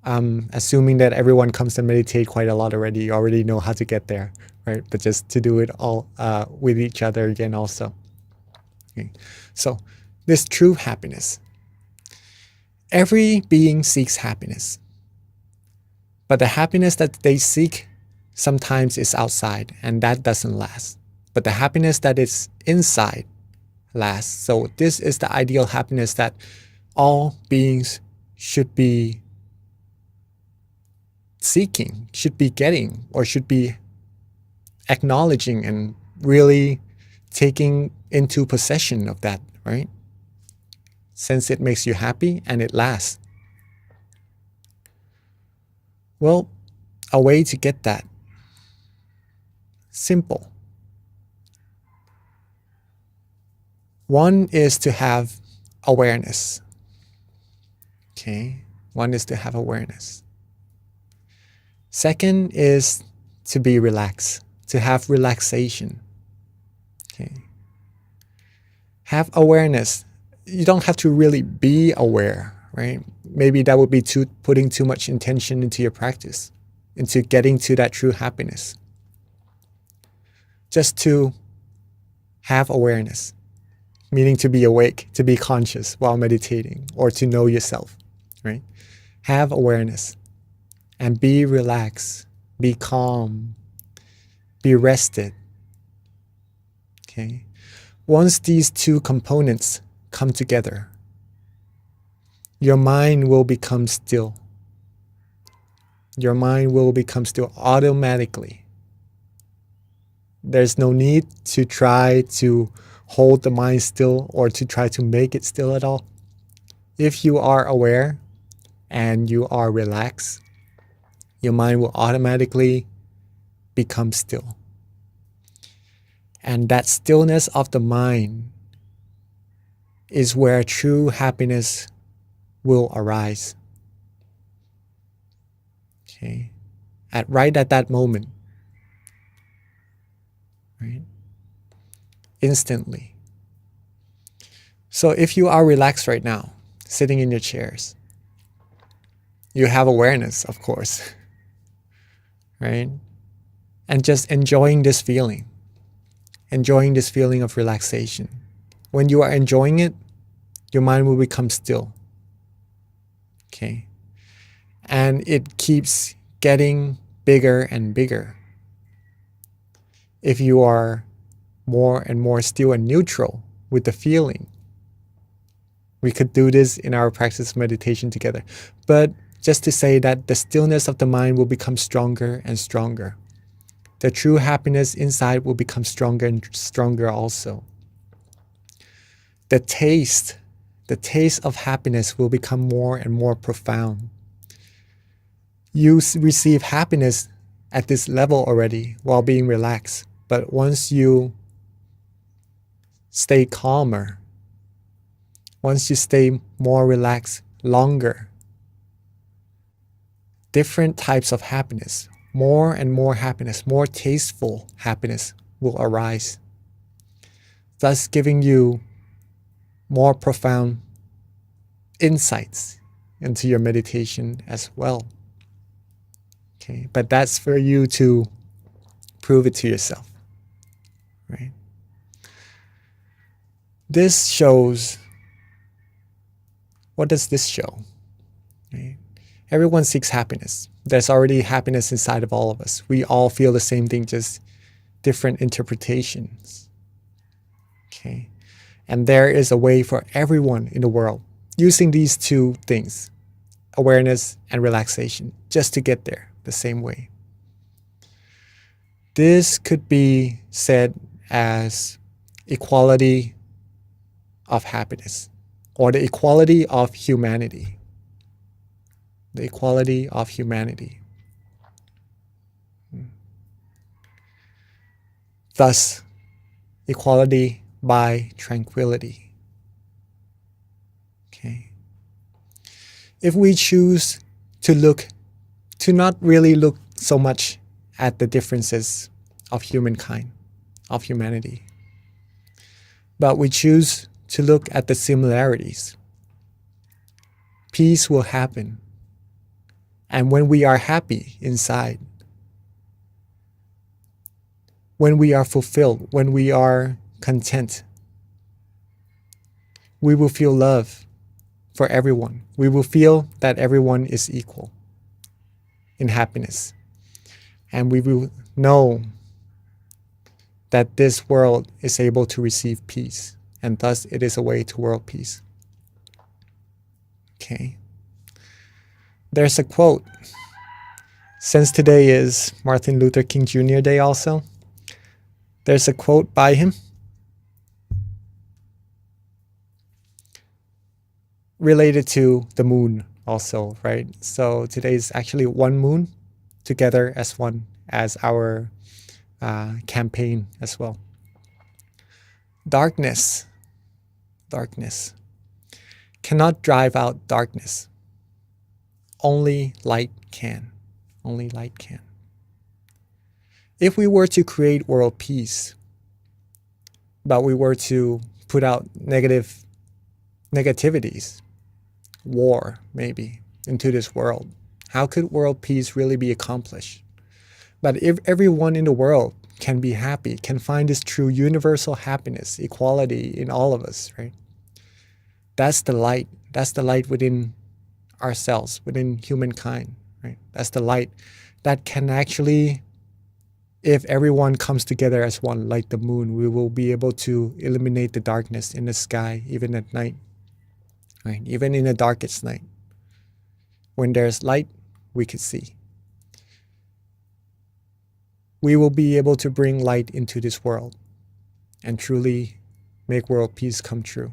I'm assuming that everyone comes and meditate quite a lot already. You already know how to get there, right? But just to do it all with each other again also. Okay. So this true happiness. Every being seeks happiness. But the happiness that they seek sometimes is outside, and that doesn't last. But the happiness that is inside lasts. So this is the ideal happiness that all beings should be seeking, should be getting, or should be acknowledging and really taking into possession of that, right? Since it makes you happy and it lasts. Well, a way to get that. Simple. One is to have awareness. Okay. One is to have awareness. Second is to be relaxed, to have relaxation. Okay. Have awareness. You don't have to really be aware, right? Maybe that would be putting too much intention into your practice, into getting to that true happiness. Just to have awareness, meaning to be awake, to be conscious while meditating, or to know yourself, right? Have awareness and be relaxed, be calm, be rested. Okay. Once these two components come together, your mind will become still. Your mind will become still automatically. There's no need to try to hold the mind still or to try to make it still at all. If you are aware and you are relaxed, your mind will automatically become still. And that stillness of the mind is where true happiness will arise. Okay. Right at that moment. Right? Instantly. So if you are relaxed right now, sitting in your chairs, you have awareness, of course, right? And just enjoying this feeling of relaxation. When you are enjoying it, your mind will become still. Okay. And it keeps getting bigger and bigger. If you are more and more still and neutral with the feeling, we could do this in our practice of meditation together. But just to say that the stillness of the mind will become stronger and stronger. The true happiness inside will become stronger and stronger also. The taste of happiness will become more and more profound. You receive happiness at this level already while being relaxed. But once you stay calmer, once you stay more relaxed longer, different types of happiness, more and more happiness, more tasteful happiness will arise, thus giving you more profound insights into your meditation as well. Okay, but that's for you to prove it to yourself, right? This shows, what does this show? Right? Everyone seeks happiness. There's already happiness inside of all of us. We all feel the same thing, just different interpretations. Okay. And there is a way for everyone in the world using these two things, awareness and relaxation, just to get there the same way. This could be said as equality of happiness, or the equality of humanity. The equality of humanity. Thus, equality by tranquility. Okay. If we choose to not really look so much at the differences of humankind, of humanity, but we choose to look at the similarities, peace will happen. And when we are happy inside, when we are fulfilled, when we are content, we will feel love for everyone. We will feel that everyone is equal in happiness. And we will know that this world is able to receive peace, and thus it is a way to world peace. Okay. There's a quote. Since today is Martin Luther King Jr. Day also, there's a quote by him related to the moon also, right? So today is actually one moon together as one, as our campaign as well. Darkness cannot drive out darkness. only light can. Only light can. If we were to create world peace, but we were to put out negativities, war maybe, into this world, how could world peace really be accomplished? But if everyone in the world can be happy, can find this true universal happiness, equality in all of us, right? That's the light. That's the light within ourselves, within humankind, right? That's the light that can actually, if everyone comes together as one, like the moon, we will be able to eliminate the darkness in the sky, even at night, right? Even in the darkest night. When there's light, we can see. We will be able to bring light into this world and truly make world peace come true.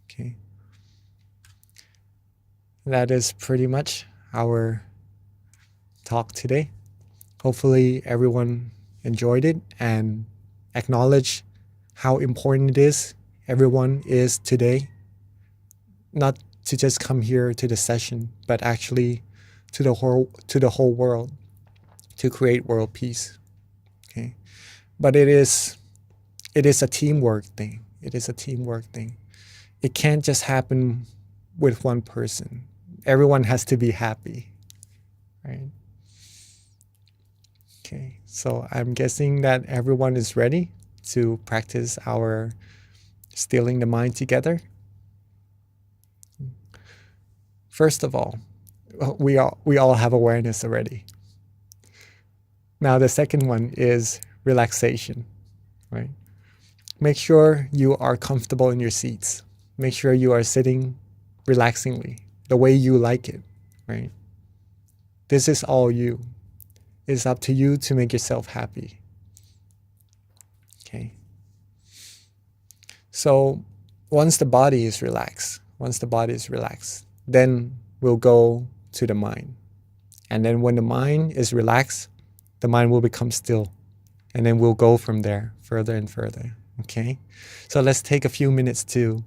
Okay. That is pretty much our talk today. Hopefully everyone enjoyed it and acknowledged how important it is everyone is today. Not to just come here to the session, but actually to the whole world, to create world peace. Okay. But it is a teamwork thing. It is a teamwork thing. It can't just happen with one person. Everyone has to be happy, right? Okay, so I'm guessing that everyone is ready to practice our stilling the mind together. First of all, we all have awareness already. Now the second one is relaxation, right? Make sure you are comfortable in your seats. Make sure you are sitting relaxingly, the way you like it, right? This is all you. It's up to you to make yourself happy. Okay. So once the body is relaxed, then we'll go to the mind. And then when the mind is relaxed, the mind will become still. And then we'll go from there further and further. Okay. So let's take a few minutes to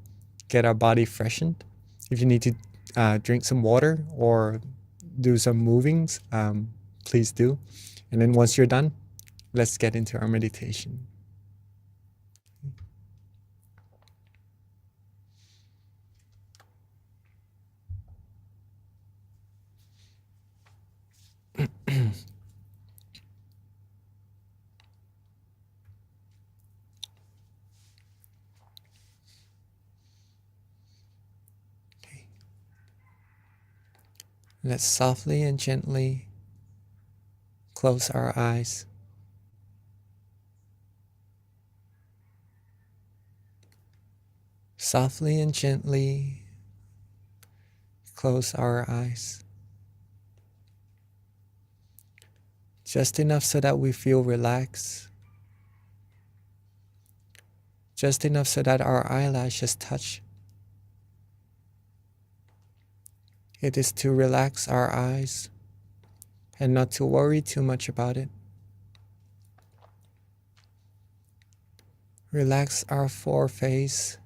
get our body freshened. If you need to drink some water or do some movings, please do. And then once you're done, let's get into our meditation. Let's softly and gently close our eyes. Softly and gently close our eyes. Just enough so that we feel relaxed. Just enough so that our eyelashes touch. It is to relax our eyes and not to worry too much about it. Relax our foreface.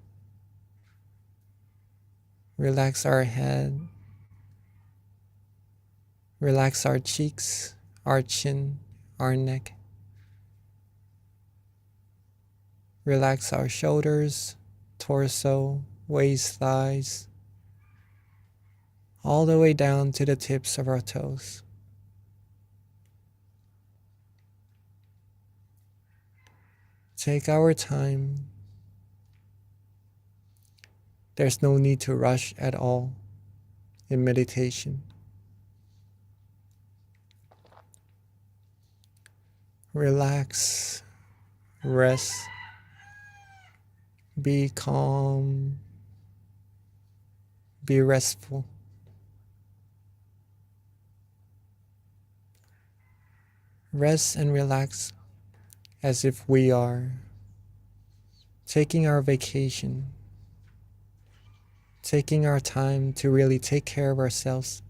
Relax our head. Relax our cheeks, our chin, our neck. Relax our shoulders, torso, waist, thighs, all the way down to the tips of our toes. Take our time. There's no need to rush at all in meditation. Relax, rest, be calm, be restful. Rest and relax as if we are taking our vacation, taking our time to really take care of ourselves,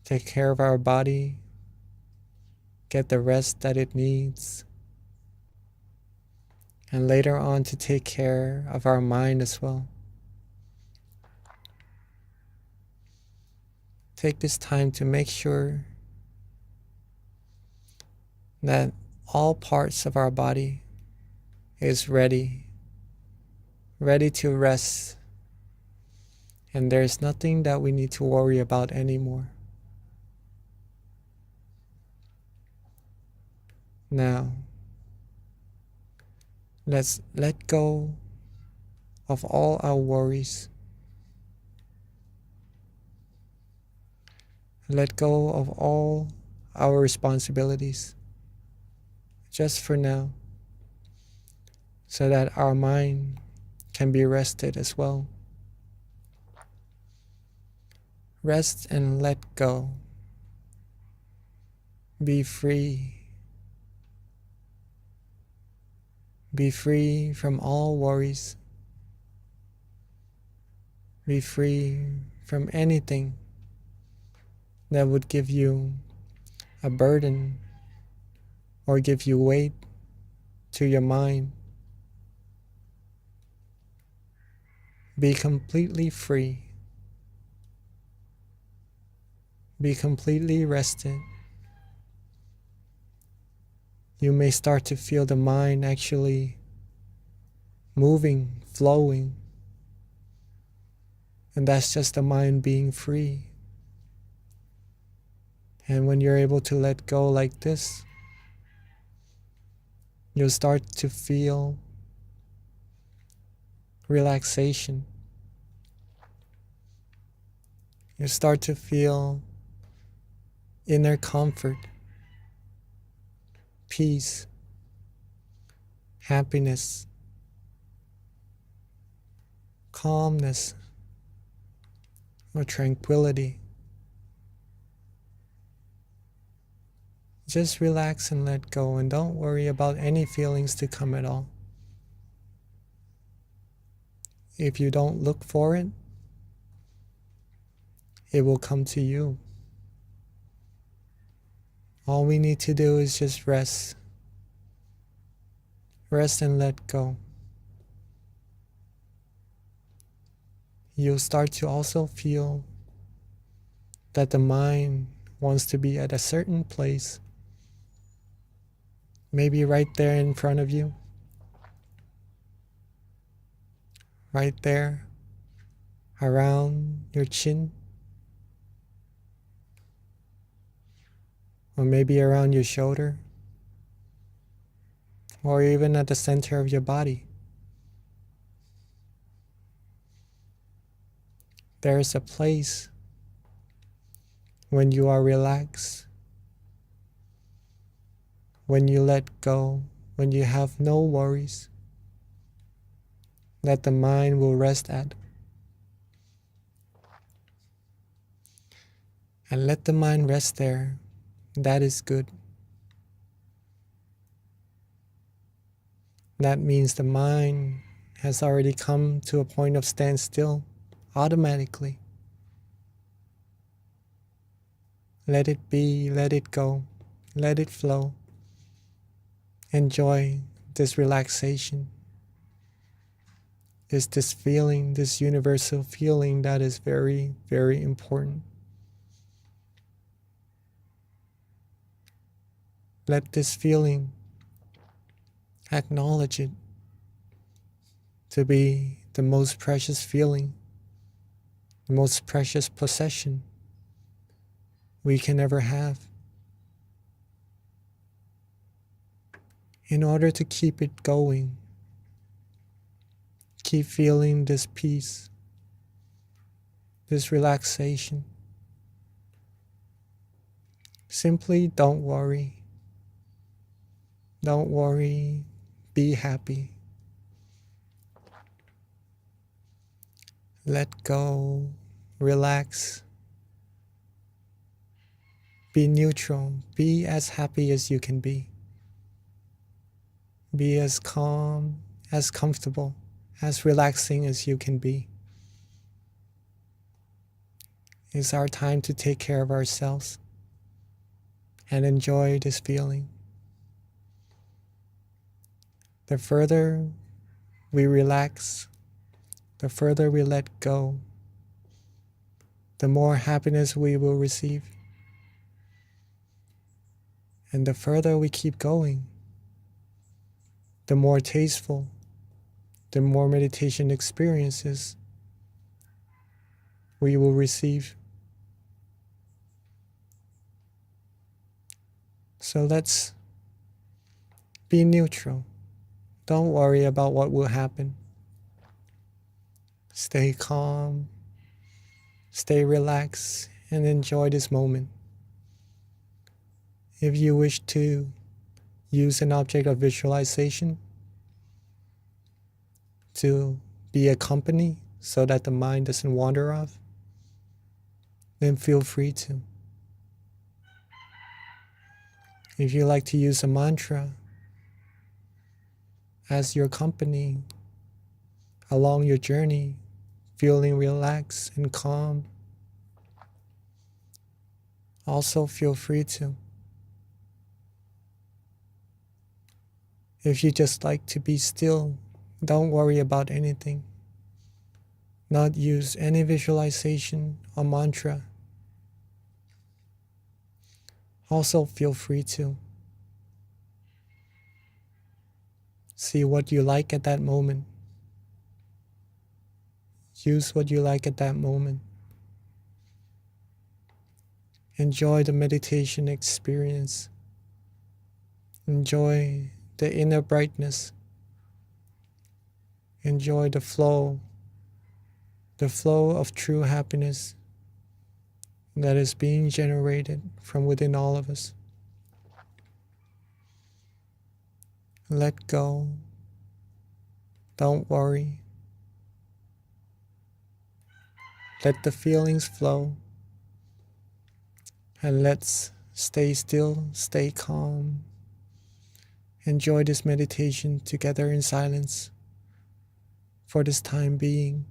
take care of our body, get the rest that it needs, and later on to take care of our mind as well. take this time to make sure that all parts of our body is ready to rest, and there's nothing that we need to worry about anymore. Now, let's let go of all our worries. Let go of all our responsibilities, just for now, so that our mind can be rested as well. Rest and let go. Be free. Be free from all worries. Be free from anything that would give you a burden or give you weight to your mind. Be completely free. Be completely rested. You may start to feel the mind actually moving, flowing. And that's just the mind being free. And when you're able to let go like this, you'll start to feel relaxation. You start to feel inner comfort, peace, happiness, calmness, or tranquility. Just relax and let go, and don't worry about any feelings to come at all. If you don't look for it, it will come to you. All we need to do is just rest. Rest and let go. You'll start to also feel that the mind wants to be at a certain place, maybe right there in front of you, right there around your chin, or maybe around your shoulder, or even at the center of your body. There is a place when you are relaxed, when you let go, when you have no worries, that the mind will rest at. And let the mind rest there. That is good. That means the mind has already come to a point of standstill automatically. Let it be, let it go, let it flow. Enjoy this relaxation. This feeling, this universal feeling that is very, very important. Let this feeling, acknowledge it to be the most precious feeling, the most precious possession we can ever have. In order to keep it going, keep feeling this peace, this relaxation, simply don't worry. Don't worry, be happy. Let go, relax. Be neutral, be as happy as you can be. Be as calm, as comfortable, as relaxing as you can be. It's our time to take care of ourselves and enjoy this feeling. The further we relax, the further we let go, the more happiness we will receive. And the further we keep going, the more tasteful, the more meditation experiences we will receive. So let's be neutral. Don't worry about what will happen. Stay calm, stay relaxed, and enjoy this moment. If you wish to use an object of visualization to be a company so that the mind doesn't wander off, then feel free to. If you like to use a mantra as your company along your journey, feeling relaxed and calm, also feel free to. If you just like to be still, don't worry about anything. Not use any visualization or mantra. Also feel free to. See what you like at that moment. Use what you like at that moment. Enjoy the meditation experience. Enjoy the inner brightness. Enjoy the flow of true happiness that is being generated from within all of us. Let go. Don't worry. Let the feelings flow. And let's stay still, stay calm. Enjoy this meditation together in silence for this time being.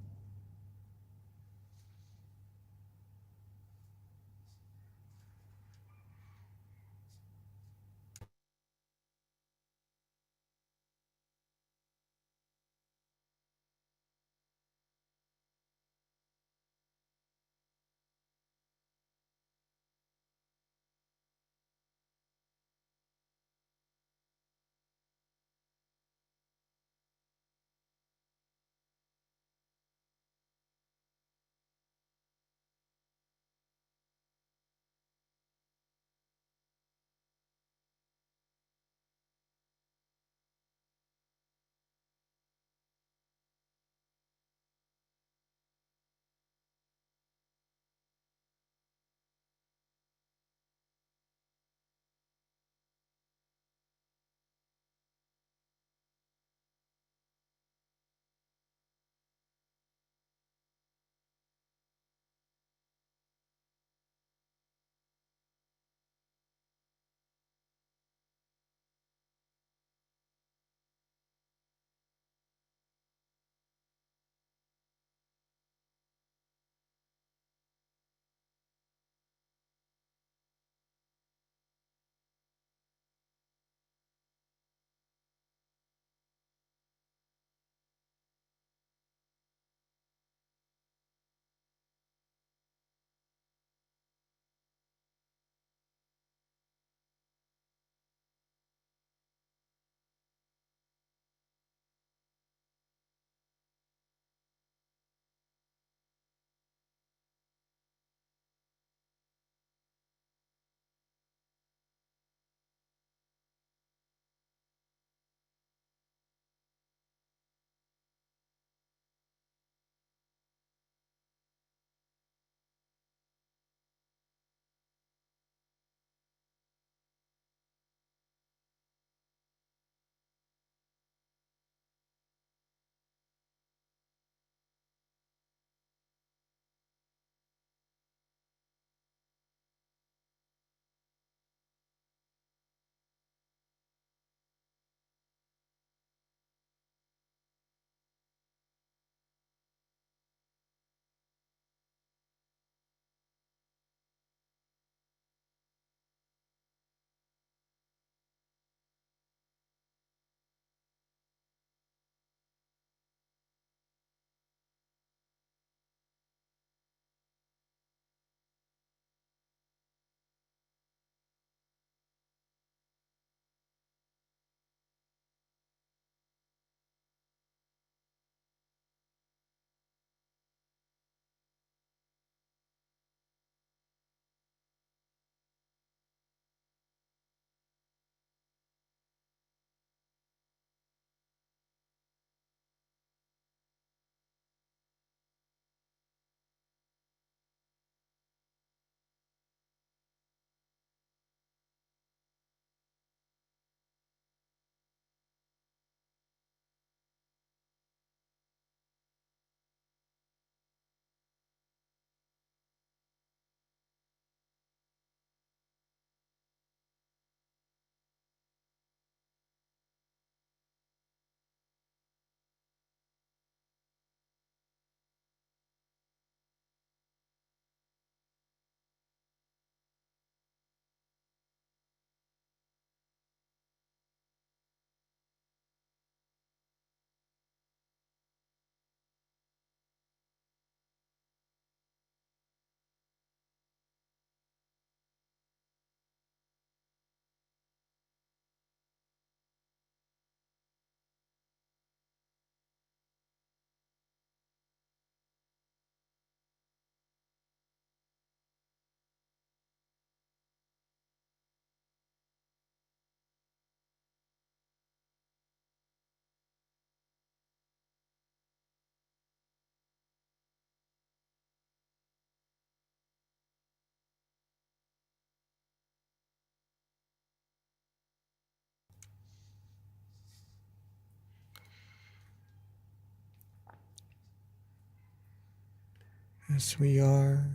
as we are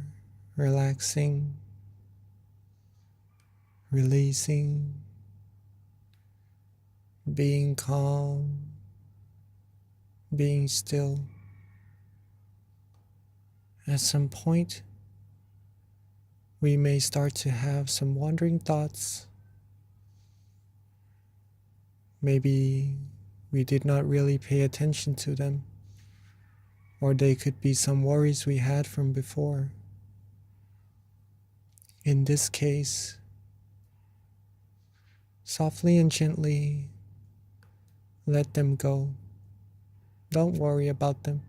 relaxing, releasing, being calm, being still. At some point, we may start to have some wandering thoughts. Maybe we did not really pay attention to them, or they could be some worries we had from before. In this case, softly and gently let them go. Don't worry about them.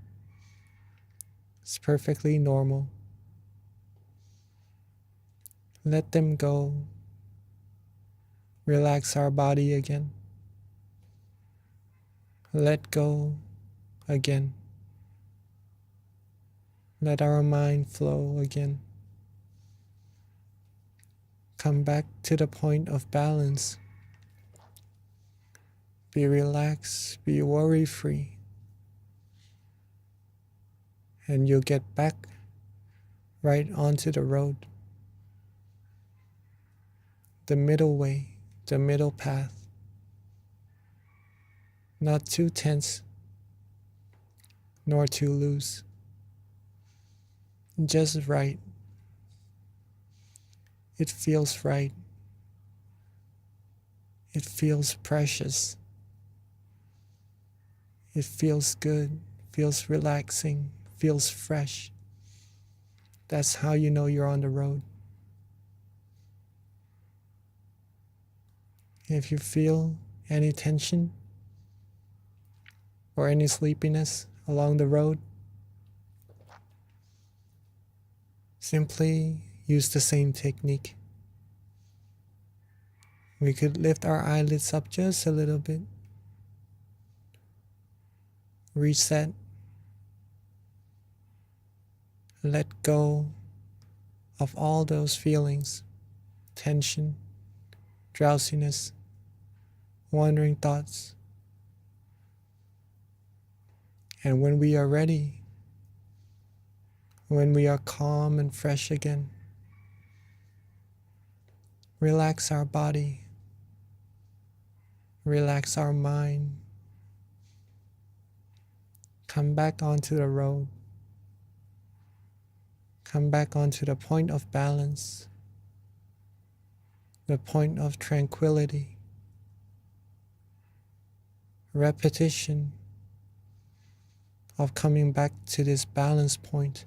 It's perfectly normal. Let them go. Relax our body again. Let go again. Let our mind flow again. Come back to the point of balance. Be relaxed, be worry-free. And you'll get back right onto the road. The middle way, the middle path. Not too tense, nor too loose. Just right. It feels right. It feels precious. It feels good, feels relaxing, feels fresh. That's how you know you're on the road. If you feel any tension or any sleepiness along the road, simply use the same technique. We could lift our eyelids up just a little bit. Reset. Let go of all those feelings, tension, drowsiness, wandering thoughts. And when we are ready, when we are calm and fresh again, relax our body, relax our mind, come back onto the road, come back onto the point of balance, the point of tranquility. Repetition of coming back to this balance point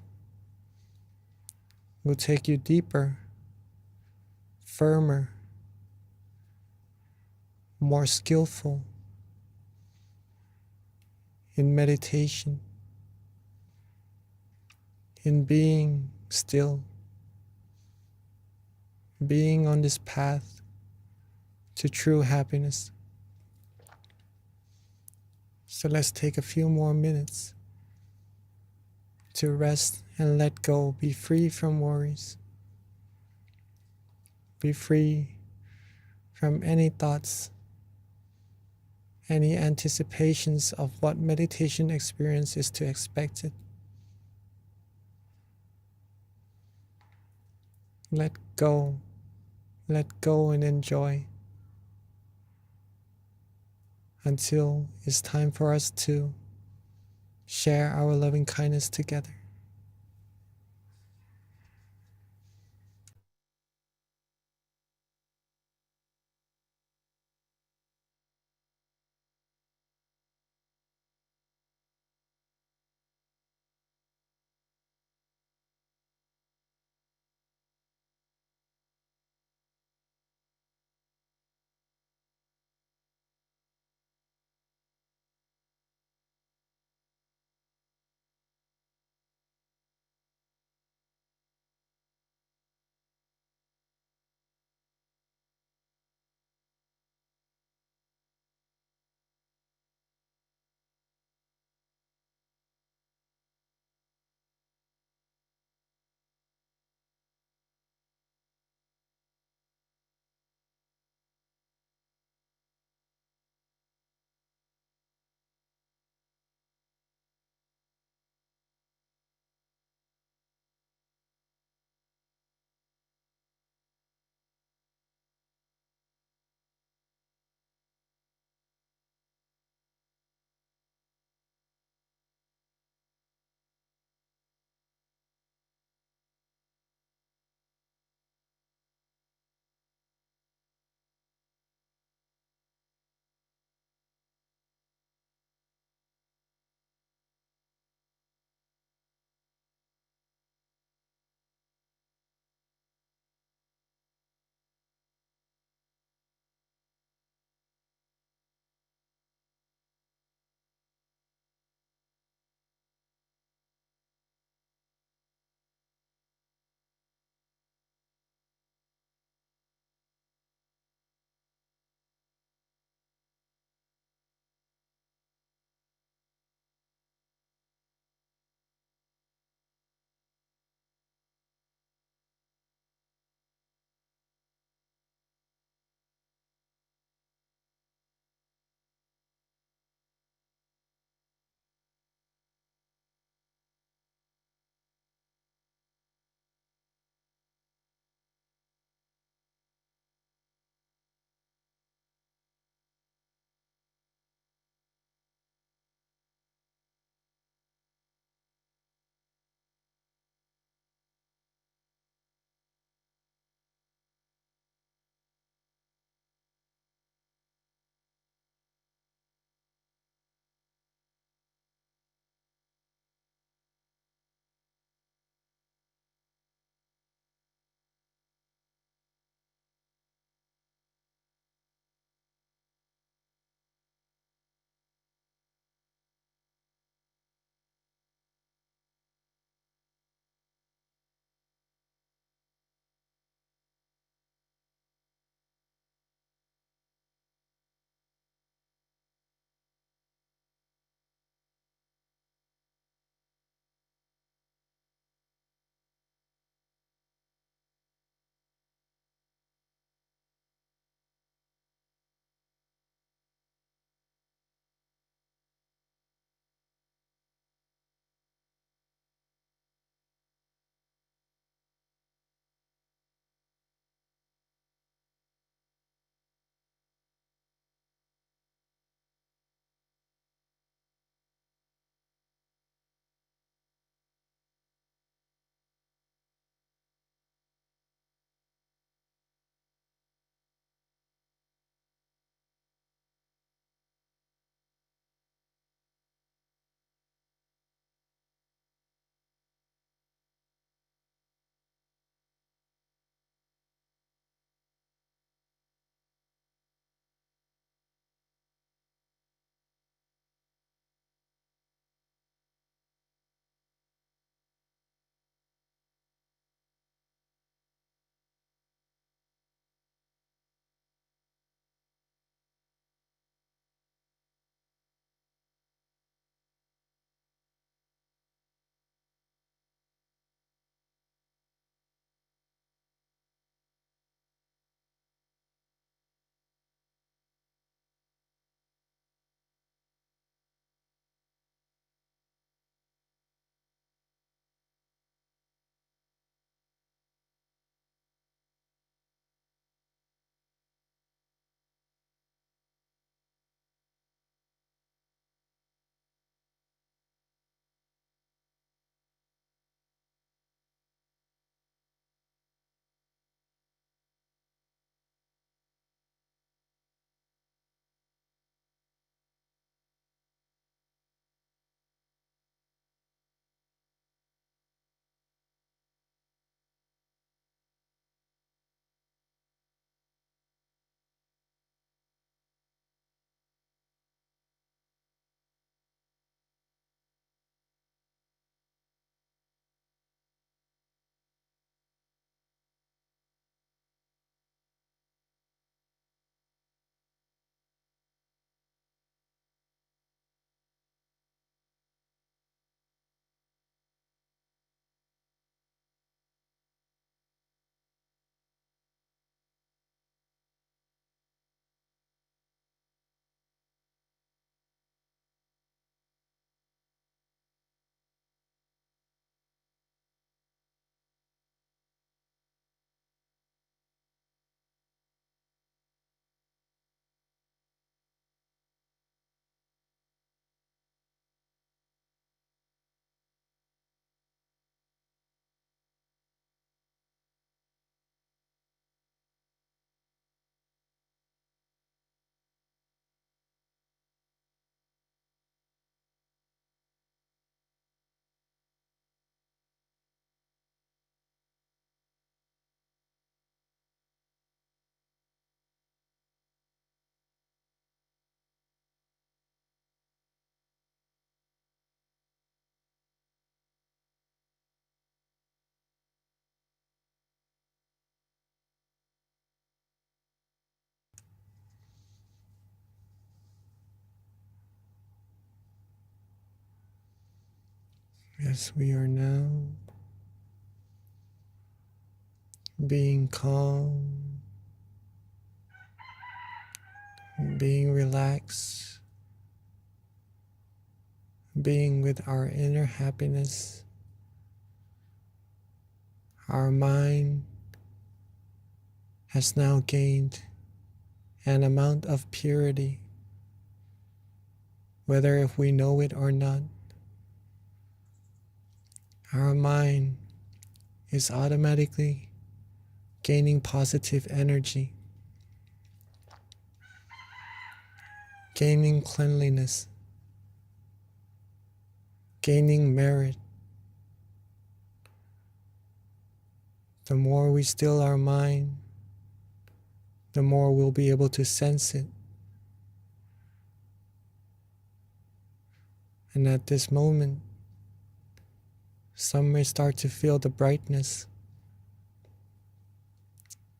will take you deeper, firmer, more skillful in meditation, in being still, being on this path to true happiness. So let's take a few more minutes to rest and let go, be free from worries, be free from any thoughts, any anticipations of what meditation experience is to expect it. Let go and enjoy until it's time for us to share our loving kindness together. As we are now being calm, being relaxed, being with our inner happiness, our mind has now gained an amount of purity, whether if we know it or not. Our mind is automatically gaining positive energy, gaining cleanliness, gaining merit. The more we still our mind, the more we'll be able to sense it. And at this moment, some may start to feel the brightness.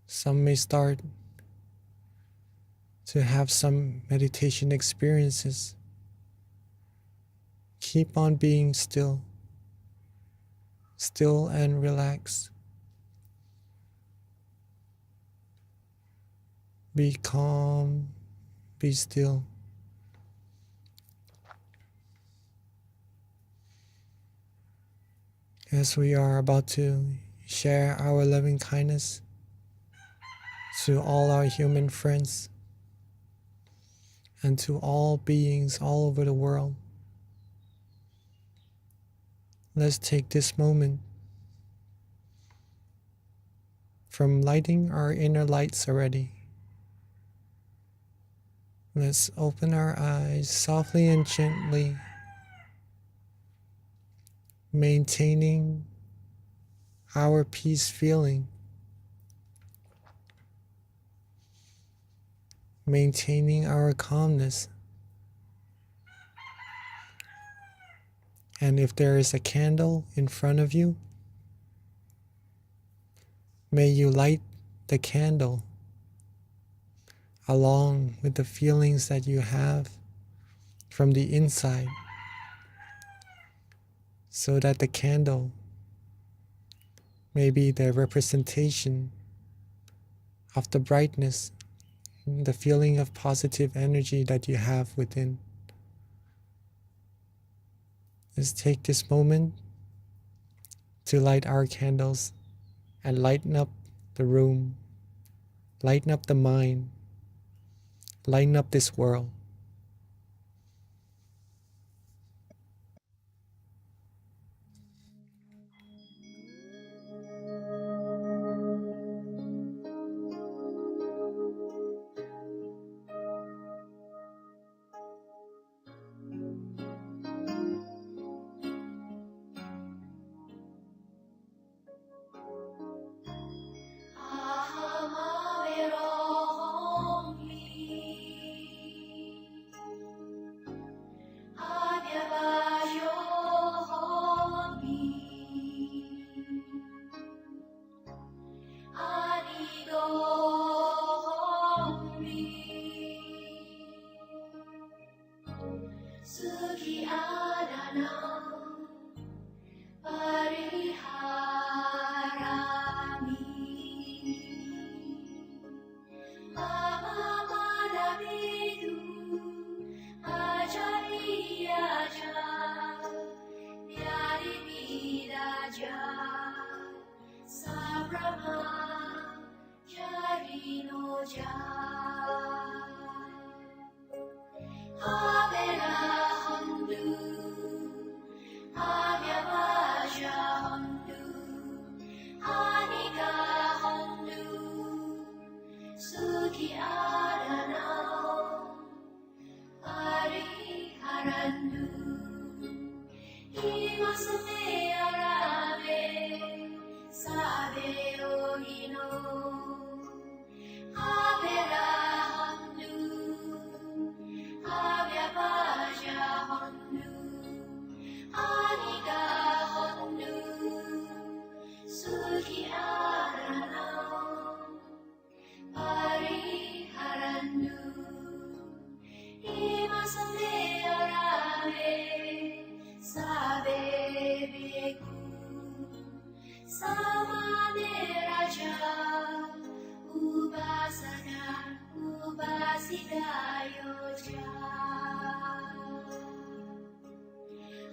Some may start to have some meditation experiences. Keep on being still and relaxed. Be calm, be still. As we are about to share our loving kindness to all our human friends and to all beings all over the world, let's take this moment from lighting our inner lights already. Let's open our eyes softly and gently, maintaining our peace feeling, maintaining our calmness. And if there is a candle in front of you, may you light the candle along with the feelings that you have from the inside, so that the candle may be the representation of the brightness, the feeling of positive energy that you have within. Let's take this moment to light our candles and lighten up the room, lighten up the mind, lighten up this world.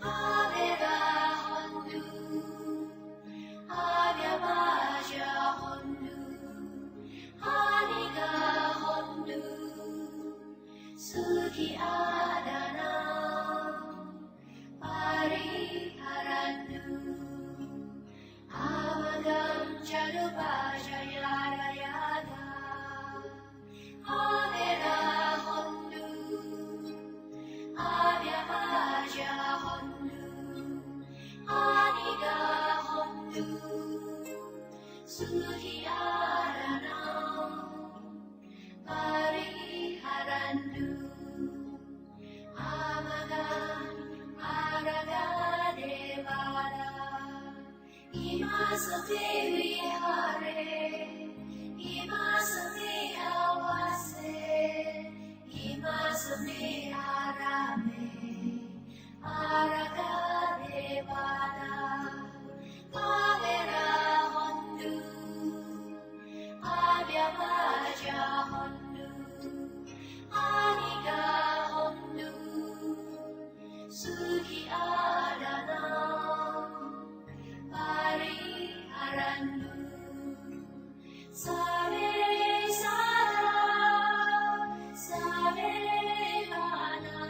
Avera Hondu, Avyavaja Hondu, Haniga Hondu, Suki Adana, Pariharandu, Amagam Chalubaja Yada Yada, Avera Hondu, Avyavaja Hondu, Aniga Hondu, Suhi Adana, Pariharandu, Amagan Araga Devada, Imasate Vihare, Imasate Avase, Imasate Arame, Araga Devada, Avera Hondu, Avyavaja Hondu, Aniga Hondu, Suki Adana, Pariharandu, Save Sara, Save Mana,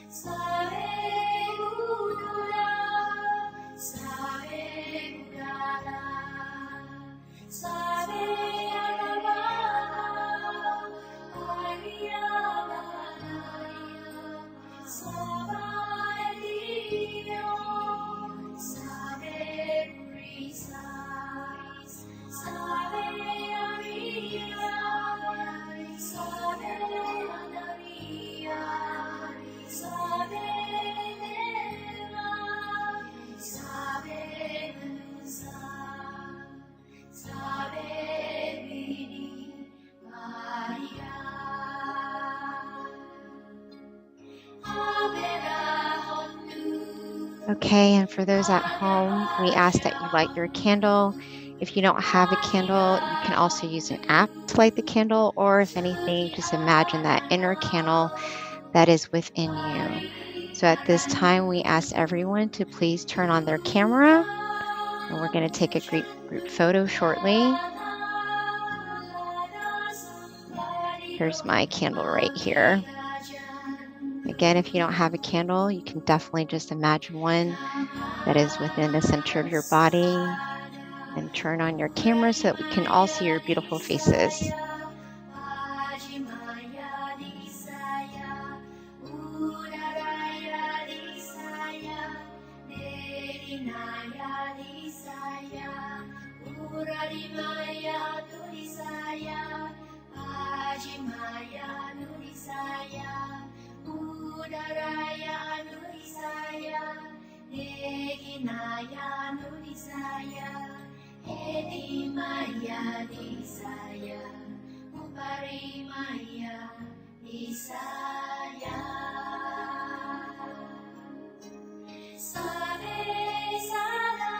Save Buddha, Save Buddha, Save Adavana, Ariyavanaya, Savadiyo, Save Prisais, Save Ariya, Save Anariya, Save Deva, Save Manusa, Save Vini Maria, Avera Hondu. Okay, and for those at home, we ask that you light your candle. If you don't have a candle, you can also use an app to light the candle, or if anything, just imagine that inner candle that is within you. So at this time, we ask everyone to please turn on their camera, and we're going to take a group photo shortly. Here's my candle right here. Again, if you don't have a candle, you can definitely just imagine one that is within the center of your body, and turn on your camera so that we can all see your beautiful faces. Udaraya Nurisaya, Neginaya Nurisaya, Edimaya Nisaya, Uparimaya Nisaya. Sabe Sada,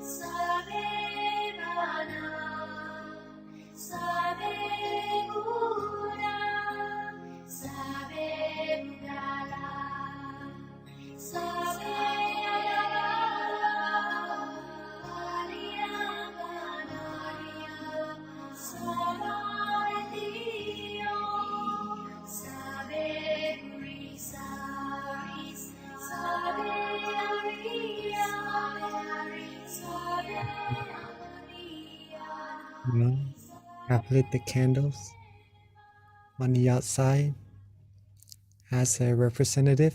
Sabe Bana, Sabe Buddha, Sabe Budala, Sabe Ayala, Ariya Banaria, Sabadiyo, Sabe Grisaris, Sabe Ariya, Sabe Ariya. Now, I've lit the candles on the outside as a representative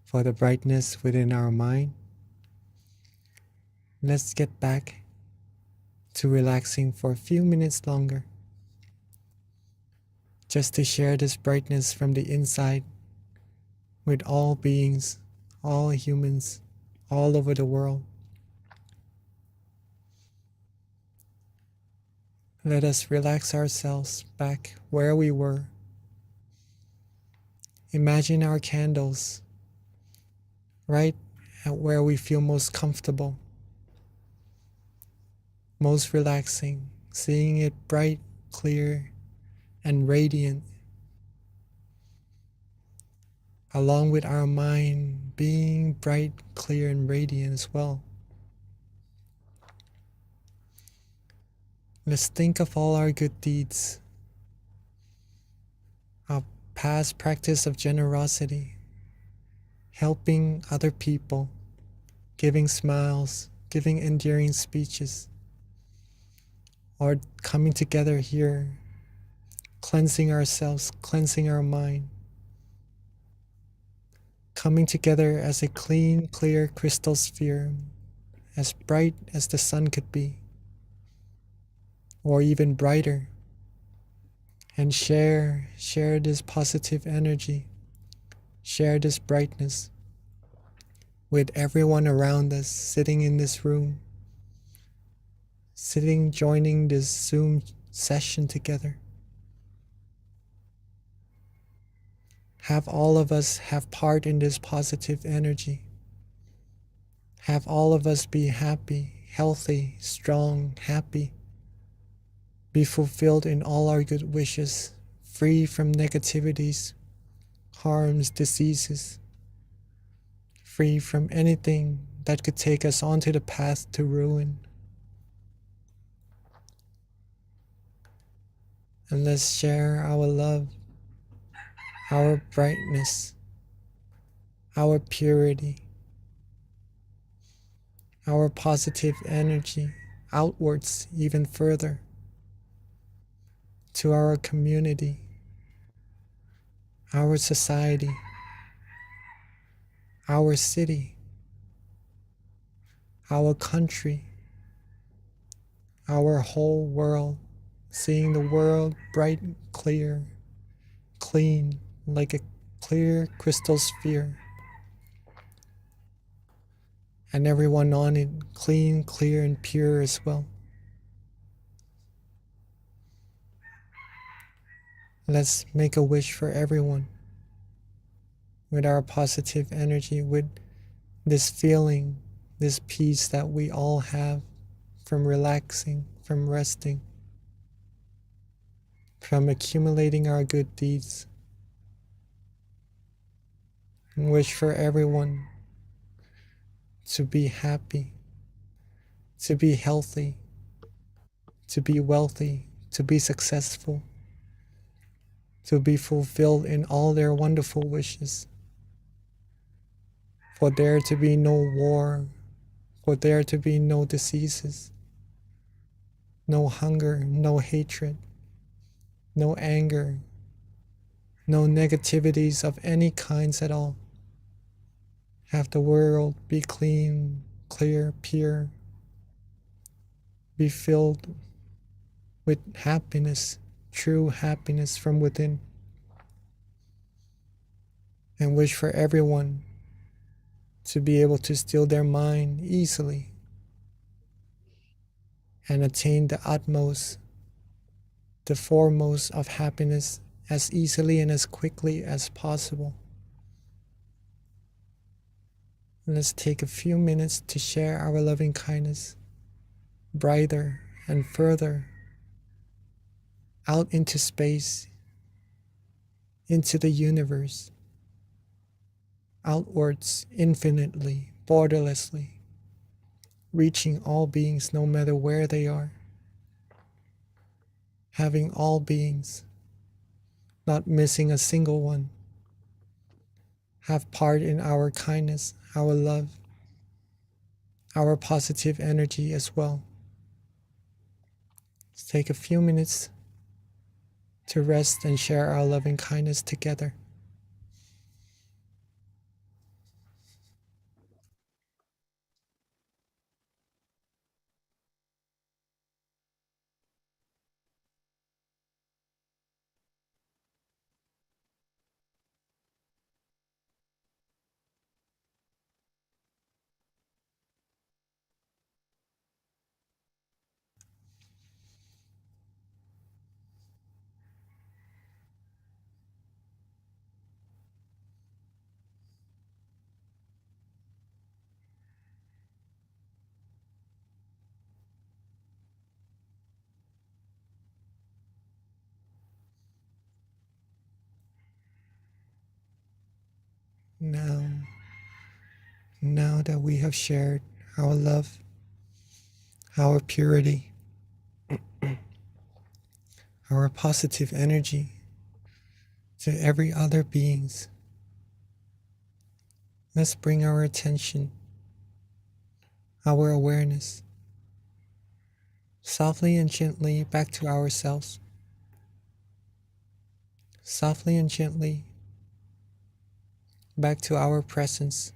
for the brightness within our mind. Let's get back to relaxing for a few minutes longer, just to share this brightness from the inside with all beings, all humans, all over the world. Let us relax ourselves back where we were. Imagine our candles right at where we feel most comfortable, most relaxing, seeing it bright, clear, and radiant. along with our mind being bright, clear, and radiant as well. Let's think of all our good deeds, our past practice of generosity, helping other people, giving smiles, giving endearing speeches, or coming together here, cleansing ourselves, cleansing our mind, coming together as a clean, clear crystal sphere, as bright as the sun could be, or even brighter, and share this positive energy, share this brightness with everyone around us sitting in this room, joining this Zoom session together. Have all of us have part in this positive energy. Have all of us be happy, healthy, strong, happy. Be fulfilled in all our good wishes, free from negativities, harms, diseases, free from anything that could take us onto the path to ruin. And let's share our love, our brightness, our purity, our positive energy outwards even further to our community, our society, our city, our country, our whole world, seeing the world bright, clear, clean, like a clear crystal sphere, and everyone on it clean, clear, and pure as well. Let's make a wish for everyone with our positive energy, with this feeling, this peace that we all have from relaxing, from resting, from accumulating our good deeds. And wish for everyone to be happy, to be healthy, to be wealthy, to be successful, to be fulfilled in all their wonderful wishes. For there to be no war, for there to be no diseases, no hunger, no hatred, no anger, no negativities of any kinds at all. Have the world be clean, clear, pure, be filled with happiness, true happiness from within. And wish for everyone to be able to still their mind easily and attain the utmost, the foremost of happiness as easily and as quickly as possible. Let's take a few minutes to share our loving kindness brighter and further out into space, into the universe, outwards infinitely, borderlessly, reaching all beings no matter where they are, having all beings, not missing a single one, have part in our kindness, our love, our positive energy as well. Let's take a few minutes to rest and share our loving kindness together. Now that we have shared our love, our purity, our positive energy to every other beings, let's bring our attention, our awareness, softly and gently back to ourselves. Softly and gently back to our presence.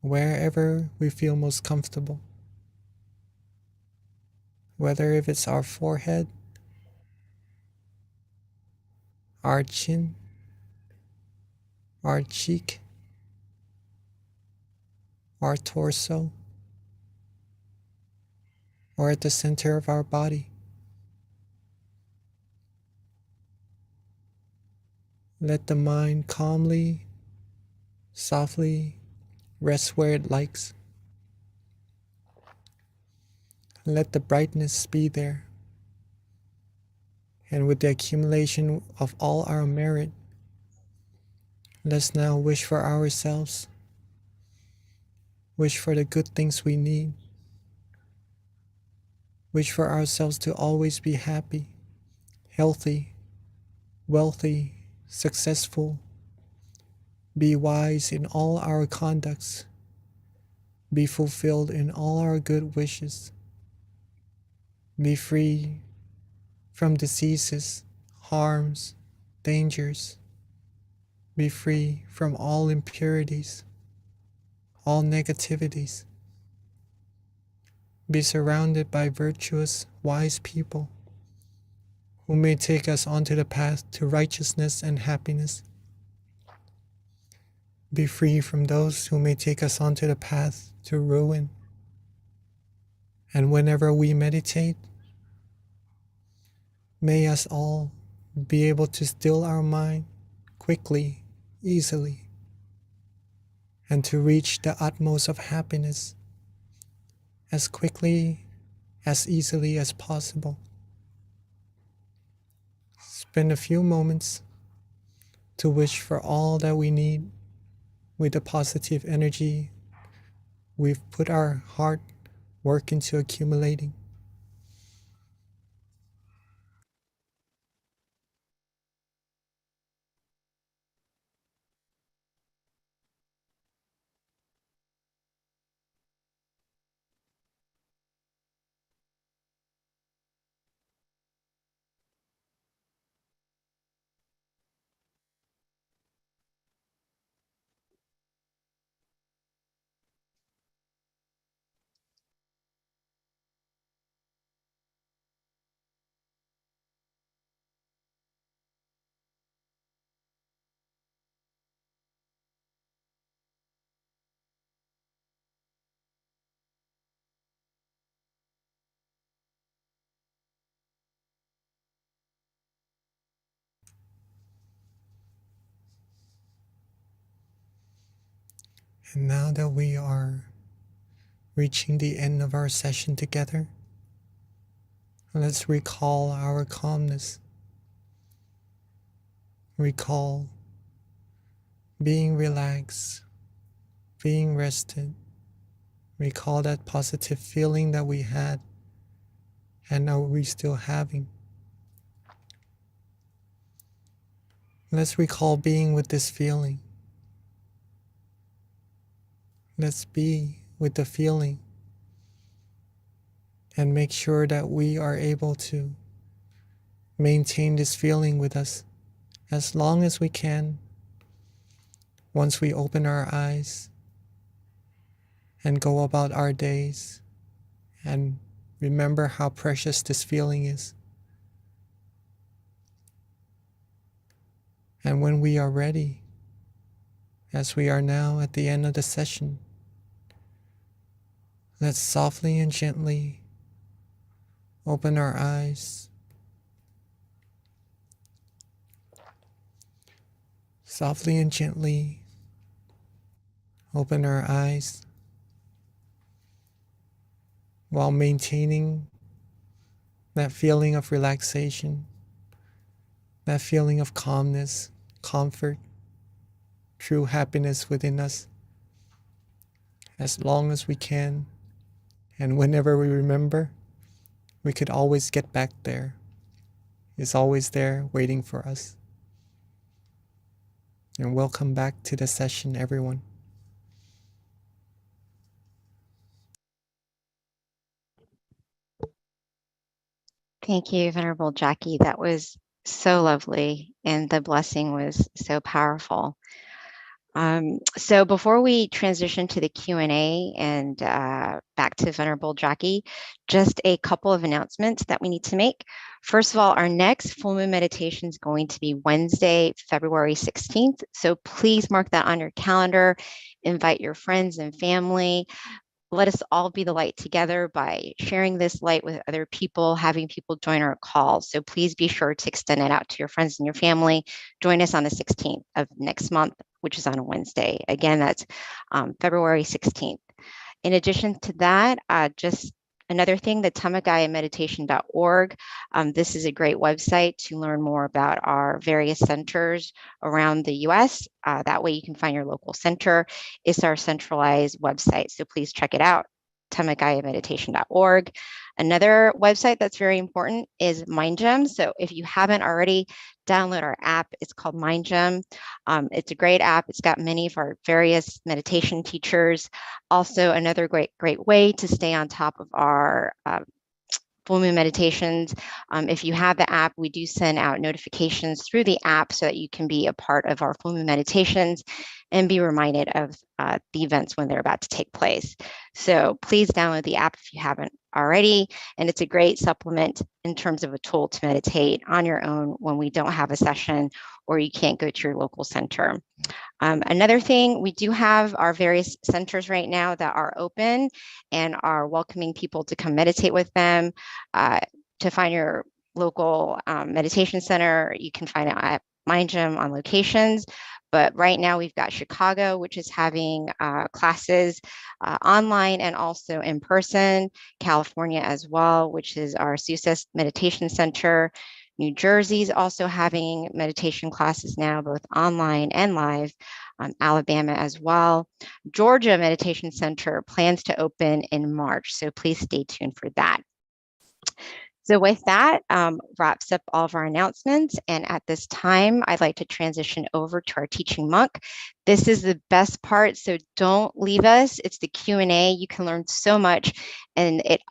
Wherever we feel most comfortable. Whether if it's our forehead, our chin, our cheek, our torso, or at the center of our body. Let the mind calmly, softly rest where it likes. Let the brightness be there. And with the accumulation of all our merit, let's now wish for ourselves. Wish for the good things we need. Wish for ourselves to always be happy, healthy, wealthy, successful. Be wise in all our conducts. Be fulfilled in all our good wishes. Be free from diseases, harms, dangers. Be free from all impurities, all negativities. Be surrounded by virtuous, wise people who may take us onto the path to righteousness and happiness. Be free from those who may take us onto the path to ruin. And whenever we meditate, may us all be able to still our mind quickly, easily, and to reach the utmost of happiness as quickly, as easily as possible. Spend a few moments to wish for all that we need with the positive energy we've put our hard work into accumulating. And now that we are reaching the end of our session together, let's recall our calmness. Recall being relaxed, being rested. Recall that positive feeling that we had and are we still having. Let's recall being with this feeling. Let's be with the feeling and make sure that we are able to maintain this feeling with us as long as we can once we open our eyes and go about our days and remember how precious this feeling is. And when we are ready, as we are now at the end of the session, let's softly and gently open our eyes. Softly and gently open our eyes while maintaining that feeling of relaxation, that feeling of calmness comfort, true happiness within us as long as we can. And whenever we remember, we could always get back there. It's always there waiting for us. And welcome back to the session, everyone. Thank you, Venerable Jackie. That was so lovely, and the blessing was so powerful. So before we transition to the Q&A and back to Venerable Jackie, just a couple of announcements that we need to make. First of all, our next full moon meditation is going to be Wednesday, February 16th. So please mark that on your calendar, invite your friends and family. Let us all be the light together by sharing this light with other people, having people join our call. So please be sure to extend it out to your friends and your family. Join us on the 16th of next month, which is on a Wednesday. Again, that's February 16th. In addition to that, just another thing, the tamagayameditation.org. This is a great website to learn more about our various centers around the US. That way you can find your local center. It's our centralized website, so please check it out, tamagayameditation.org. Another website that's very important is MindGem. So if you haven't already, download our app. It's called MindGem. It's a great app. It's got many of our various meditation teachers. Also, another great way to stay on top of our full moon meditations. If you have the app, we do send out notifications through the app so that you can be a part of our full moon meditations and be reminded of the events when they're about to take place. So please download the app if you haven't already. And it's a great supplement in terms of a tool to meditate on your own when we don't have a session or you can't go to your local center. Another thing, we do have our various centers right now that are open and are welcoming people to come meditate with them. To find your local meditation center, you can find it at MindGem on locations. But right now we've got Chicago, which is having classes online and also in person, California as well, which is our Success Meditation Center. New Jersey's also having meditation classes now, both online and live. Alabama as well. Georgia Meditation Center plans to open in March, so please stay tuned for that. So with that, wraps up all of our announcements. And at this time, I'd like to transition over to our teaching monk. This is the best part, so don't leave us. It's the Q&A. You can learn so much, and it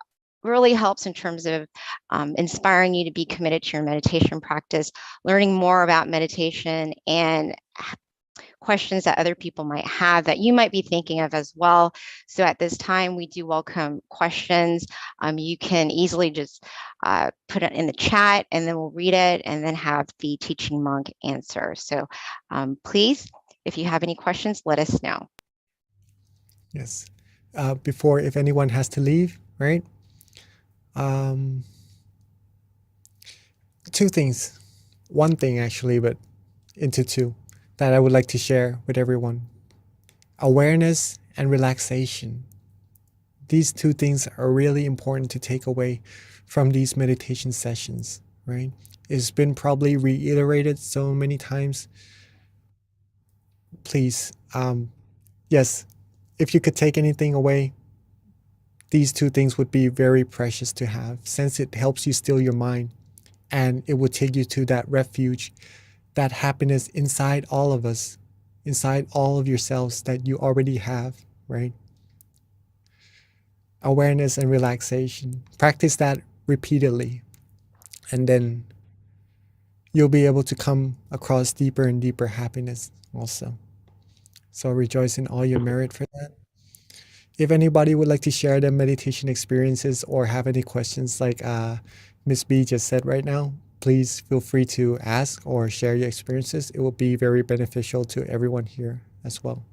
really helps in terms of inspiring you to be committed to your meditation practice, learning more about meditation, and questions that other people might have that you might be thinking of as well. So at this time, we do welcome questions. You can easily just put it in the chat and then we'll read it and then have the teaching monk answer. So please, if you have any questions, let us know. Yes. Before, if anyone has to leave, right? Two things. One thing actually, but into two that I would like to share with everyone. Awareness and relaxation. These two things are really important to take away from these meditation sessions, right? It's been probably reiterated so many times. Please, yes, if you could take anything away, these two things would be very precious to have, since it helps you still your mind and it will take you to that refuge, that happiness inside all of us, inside all of yourselves that you already have, right? Awareness and relaxation. Practice that repeatedly, and then you'll be able to come across deeper and deeper happiness also. So rejoice in all your merit for that. If anybody would like to share their meditation experiences or have any questions like Miss B just said right now, please feel free to ask or share your experiences. It will be very beneficial to everyone here as well.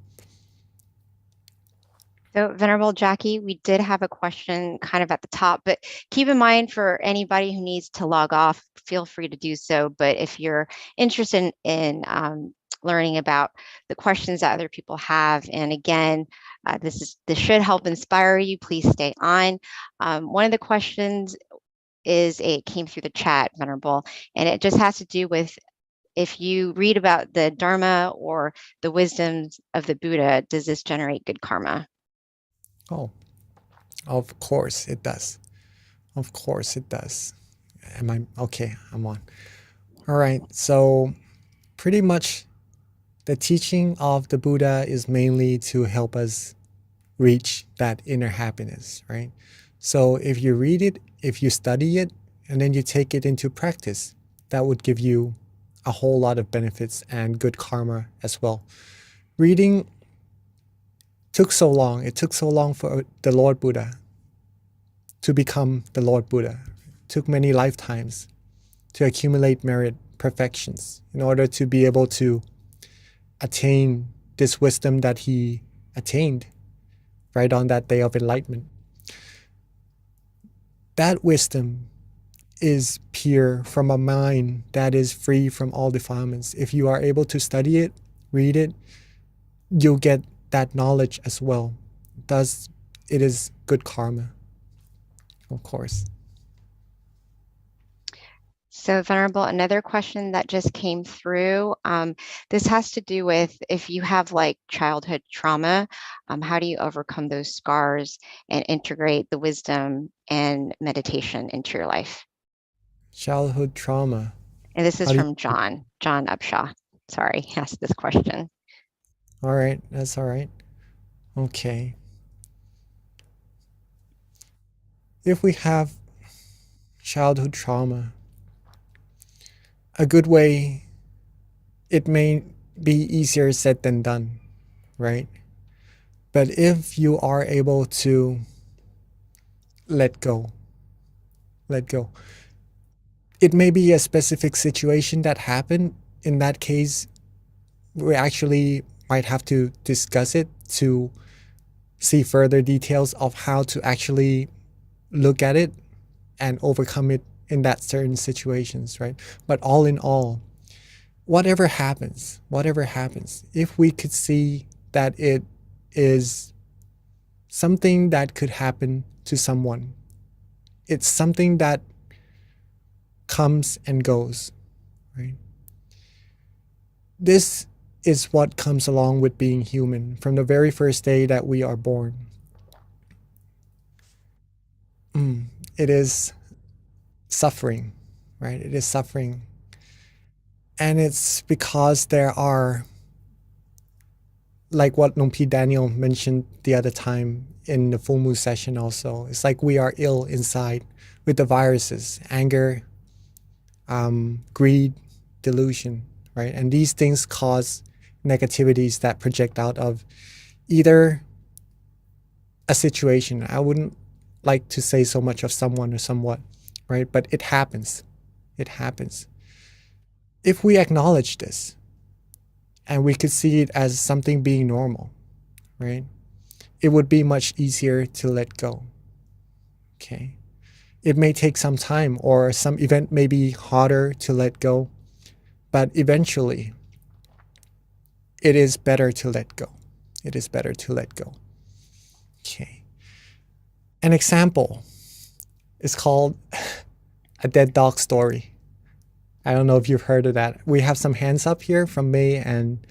So Venerable Jackie, we did have a question kind of at the top, but keep in mind for anybody who needs to log off, feel free to do so. But if you're interested in learning about the questions that other people have, and again, this should help inspire you, please stay on. One of the questions is, it came through the chat, Venerable, and it just has to do with if you read about the Dharma or the wisdoms of the Buddha, does this generate good karma? Oh, of course it does. Of course it does. Am I okay? I'm on. All right. So pretty much the teaching of the Buddha is mainly to help us reach that inner happiness, right? So if you read it, if you study it, and then you take it into practice, that would give you a whole lot of benefits and good karma as well. Reading took so long. It took so long for the Lord Buddha to become the Lord Buddha. It took many lifetimes to accumulate merit perfections in order to be able to attain this wisdom that he attained right on that day of enlightenment. That wisdom is pure from a mind that is free from all defilements. If you are able to study it, read it, you'll get that knowledge as well. Thus, it is good karma, of course. So, Venerable, another question that just came through. This has to do with if you have like childhood trauma, how do you overcome those scars and integrate the wisdom and meditation into your life? Childhood trauma. And this is How do you- from John Upshaw. Sorry, asked this question. All right, that's all right. Okay. If we have childhood trauma, a good way, it may be easier said than done, right? But if you are able to let go, it may be a specific situation that happened. In that case, we actually might have to discuss it to see further details of how to actually look at it and overcome it in that certain situations, right? But all in all, whatever happens, if we could see that it is something that could happen to someone, it's something that comes and goes, right? This is what comes along with being human from the very first day that we are born. It is suffering, right? It is suffering. And it's because there are, like what Nong P. Daniel mentioned the other time in the full moon session also, it's like we are ill inside with the viruses, anger, greed, delusion, right? And these things cause negativities that project out of either a situation. I wouldn't like to say so much of someone or somewhat, right? But it happens. It happens. If we acknowledge this and we could see it as something being normal, right? It would be much easier to let go. Okay. It may take some time or some event may be harder to let go, but eventually it is better to let go. It is better to let go. Okay. An example is called a dead dog story. I don't know if you've heard of that. We have some hands up here from May and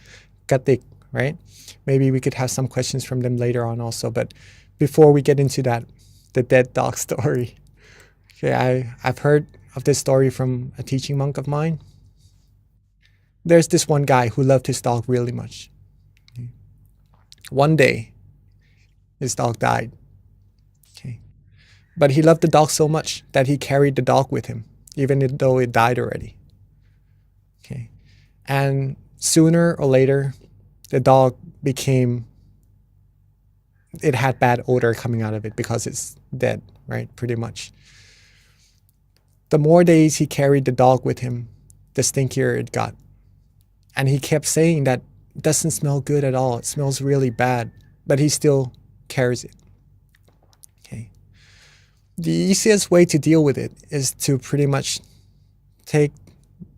Katik, right? Maybe we could have some questions from them later on also. But before we get into that, the dead dog story. Okay, I've heard of this story from a teaching monk of mine. There's this one guy who loved his dog really much. One day, his dog died. Okay. But he loved the dog so much that he carried the dog with him, even though it died already. Okay. And sooner or later, the dog it had bad odor coming out of it because it's dead, right? Pretty much. The more days he carried the dog with him, the stinkier it got. And he kept saying that it doesn't smell good at all. It smells really bad, but he still carries it. Okay. The easiest way to deal with it is to pretty much take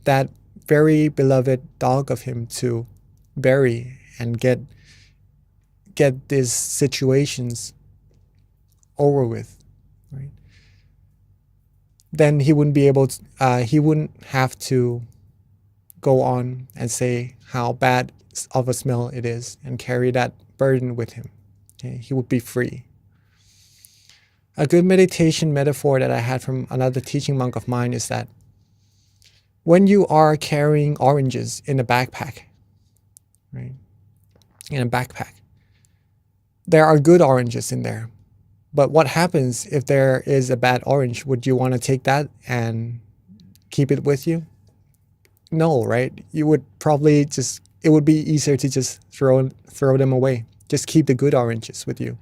that very beloved dog of him to bury and get these situations over with, right? Then he wouldn't be able to, he wouldn't have to go on and say how bad of a smell it is and carry that burden with him. Okay? He would be free. A good meditation metaphor that I had from another teaching monk of mine is that when you are carrying oranges in a backpack, right? In a backpack, there are good oranges in there. But what happens if there is a bad orange? Would you want to take that and keep it with you? No, right? You would probably it would be easier to just throw them away. Just keep the good oranges with you.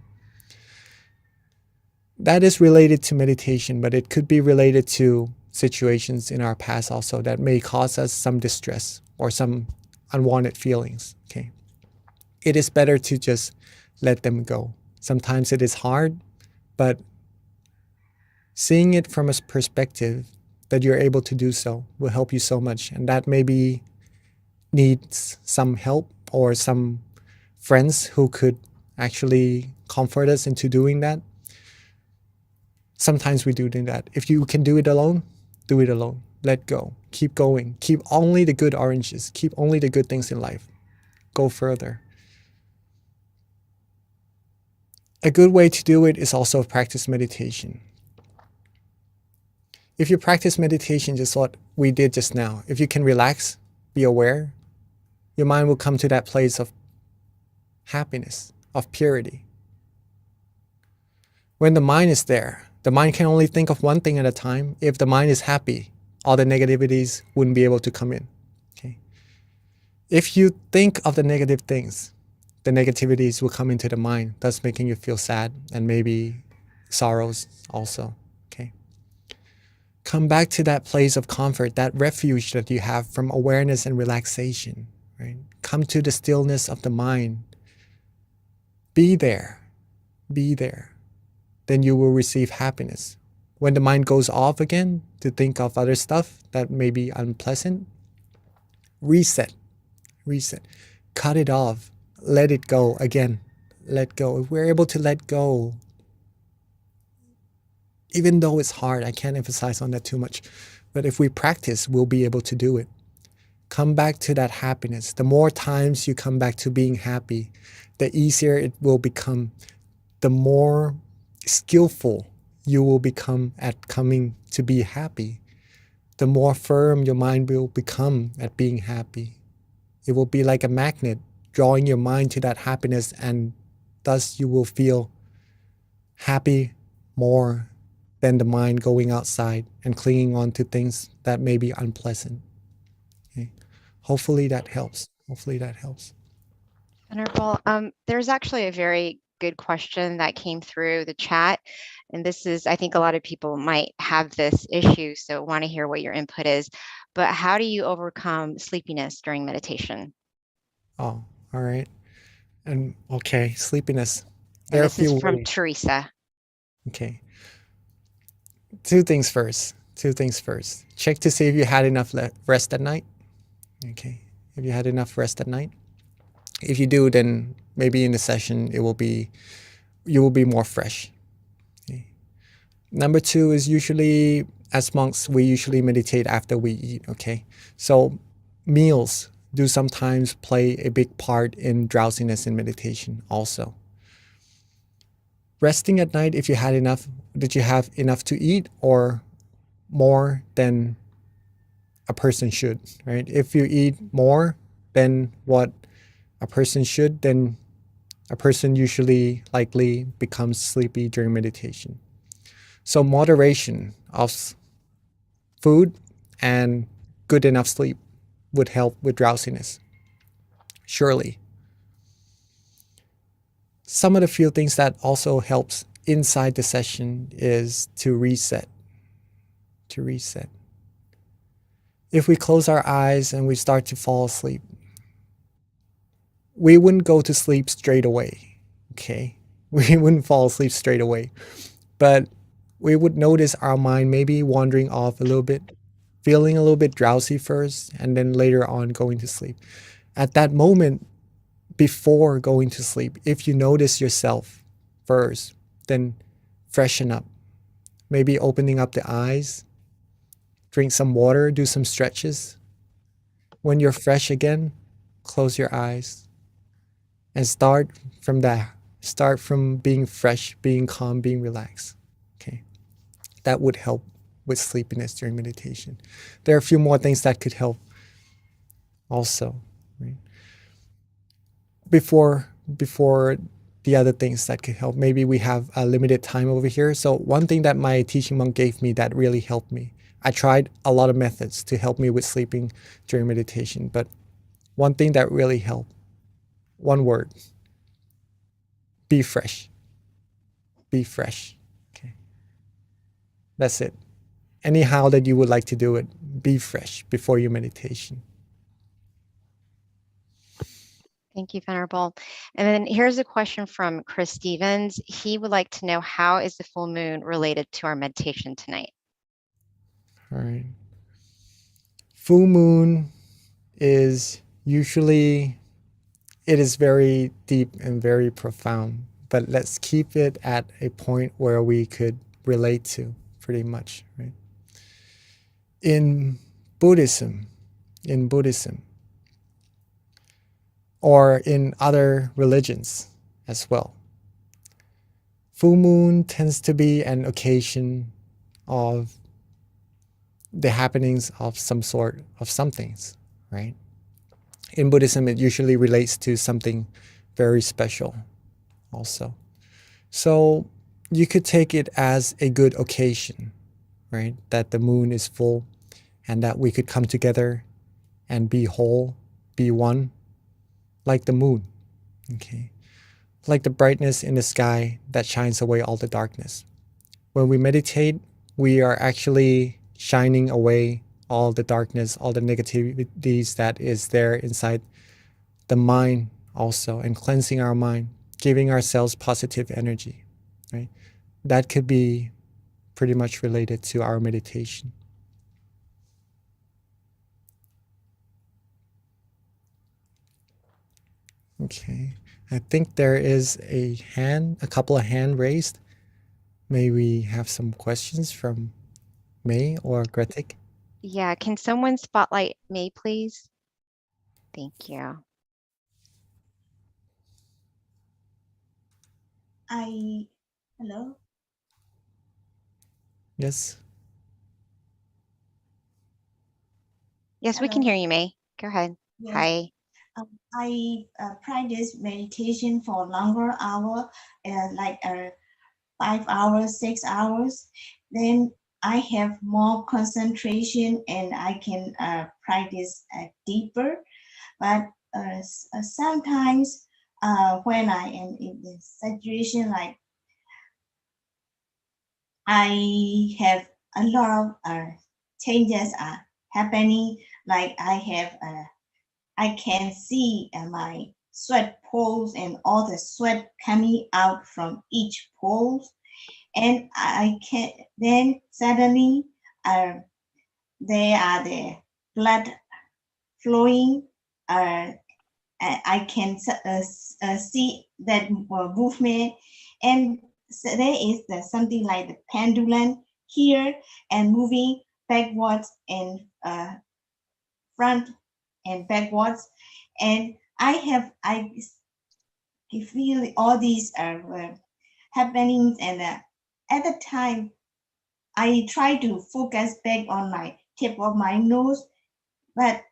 That is related to meditation, but it could be related to situations in our past also that may cause us some distress or some unwanted feelings. Okay. It is better to just let them go. Sometimes it is hard, but seeing it from a perspective that you're able to do so will help you so much. And that maybe needs some help or some friends who could actually comfort us into doing that. Sometimes we do that. If you can do it alone, do it alone. Let go. Keep going. Keep only the good oranges. Keep only the good things in life. Go further. A good way to do it is also practice meditation. If you practice meditation, just what we did just now, if you can relax, be aware, your mind will come to that place of happiness, of purity. When the mind is there, the mind can only think of one thing at a time. If the mind is happy, all the negativities wouldn't be able to come in. Okay. If you think of the negative things, the negativities will come into the mind, thus making you feel sad and maybe sorrows also. Okay. Come back to that place of comfort, that refuge that you have from awareness and relaxation. Right? Come to the stillness of the mind. Be there. Be there. Then you will receive happiness. When the mind goes off again to think of other stuff that may be unpleasant, reset. Cut it off. Let it go again. Let go. If we're able to let go, even though it's hard, I can't emphasize on that too much, but if we practice, we'll be able to do it. Come back to that happiness. The more times you come back to being happy, the easier it will become. The more skillful you will become at coming to be happy. The more firm your mind will become at being happy. It will be like a magnet drawing your mind to that happiness, and thus you will feel happy more than the mind going outside and clinging on to things that may be unpleasant. Okay. Hopefully that helps. Wonderful. There's actually a very good question that came through the chat. And this is, I think a lot of people might have this issue, so want to hear what your input is. But how do you overcome sleepiness during meditation? Oh, all right. And okay, sleepiness. And There are a this is few from ways. Teresa. Okay. Two things first. Check to see if you had enough rest at night. Okay. If you had enough rest at night. If you do, then maybe in the session you will be more fresh. Okay. Number two is usually, as monks, we usually meditate after we eat. Okay. So meals do sometimes play a big part in drowsiness in meditation also. Resting at night, if you had enough, did you have enough to eat or more than a person should, right? If you eat more than what a person should, then a person usually likely becomes sleepy during meditation. So moderation of food and good enough sleep would help with drowsiness. Surely. Some of the few things that also helps inside the session is to reset. If we close our eyes and we start to fall asleep, we wouldn't go to sleep straight away, okay? We wouldn't fall asleep straight away, but we would notice our mind maybe wandering off a little bit, feeling a little bit drowsy first, and then later on going to sleep. At that moment, before going to sleep, if you notice yourself first, then freshen up. Maybe opening up the eyes, drink some water, do some stretches, When you're fresh again, close your eyes and start from that. Start from being fresh, being calm, being relaxed. Okay. That would help with sleepiness during meditation. There are a few more things that could help also, right? Before the other things that could help, maybe we have a limited time over here. So one thing that my teaching monk gave me that really helped me, I tried a lot of methods to help me with sleeping during meditation, but one thing that really helped, one word, be fresh. Be fresh. Okay. That's it. Anyhow that you would like to do it, be fresh before your meditation. Thank you, Venerable. And then here's a question from Chris Stevens. He would like to know, how is the full moon related to our meditation tonight? All right. Full moon is usually, it is very deep and very profound, but let's keep it at a point where we could relate to pretty much, right? In Buddhism, or in other religions as well, full moon tends to be an occasion of the happenings of some sort of somethings, right? In Buddhism, it usually relates to something very special also. So you could take it as a good occasion, right? That the moon is full and that we could come together and be whole, be one, like the moon, okay? Like the brightness in the sky that shines away all the darkness. When we meditate, we are actually shining away all the darkness, all the negativities that is there inside the mind also, and cleansing our mind, giving ourselves positive energy, right? That could be pretty much related to our meditation. Okay, I think there is a couple of hands raised. May we have some questions from May or Gretik? Yeah, can someone spotlight May, please? Thank you. Hello. Yes. Yes, we can Hello. hear you, May. Go ahead. Yes. Hi. I practice meditation for longer hour, like 5 hours, 6 hours. Then I have more concentration and I can practice deeper. But sometimes when I am in this situation, like I have a lot of changes are happening. Like I can see my sweat poles and all the sweat coming out from each pole, and I can then suddenly there are the blood flowing. I can see that movement, and so there is something like the pendulum here and moving backwards and front and backwards, and I feel all these happenings, and at the time I try to focus back on my tip of my nose, but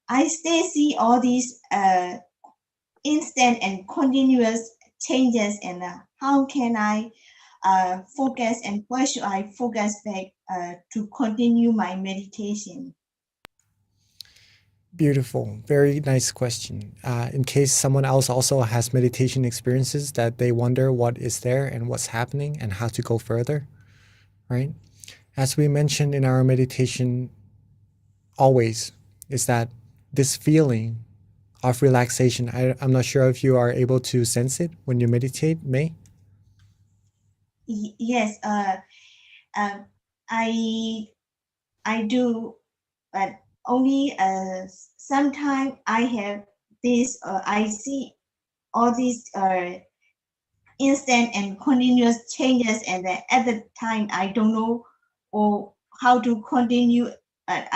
I still see all these instant and continuous changes, and how can I focus, and where should I focus back to continue my meditation? Beautiful. Very nice question. In case someone else also has meditation experiences that they wonder what is there and what's happening and how to go further, right? As we mentioned in our meditation always, is that this feeling of relaxation, I'm not sure if you are able to sense it when you meditate, May? Yes, I do, but only sometimes I have this, I see all these instant and continuous changes, and then at the time I don't know or how to continue. But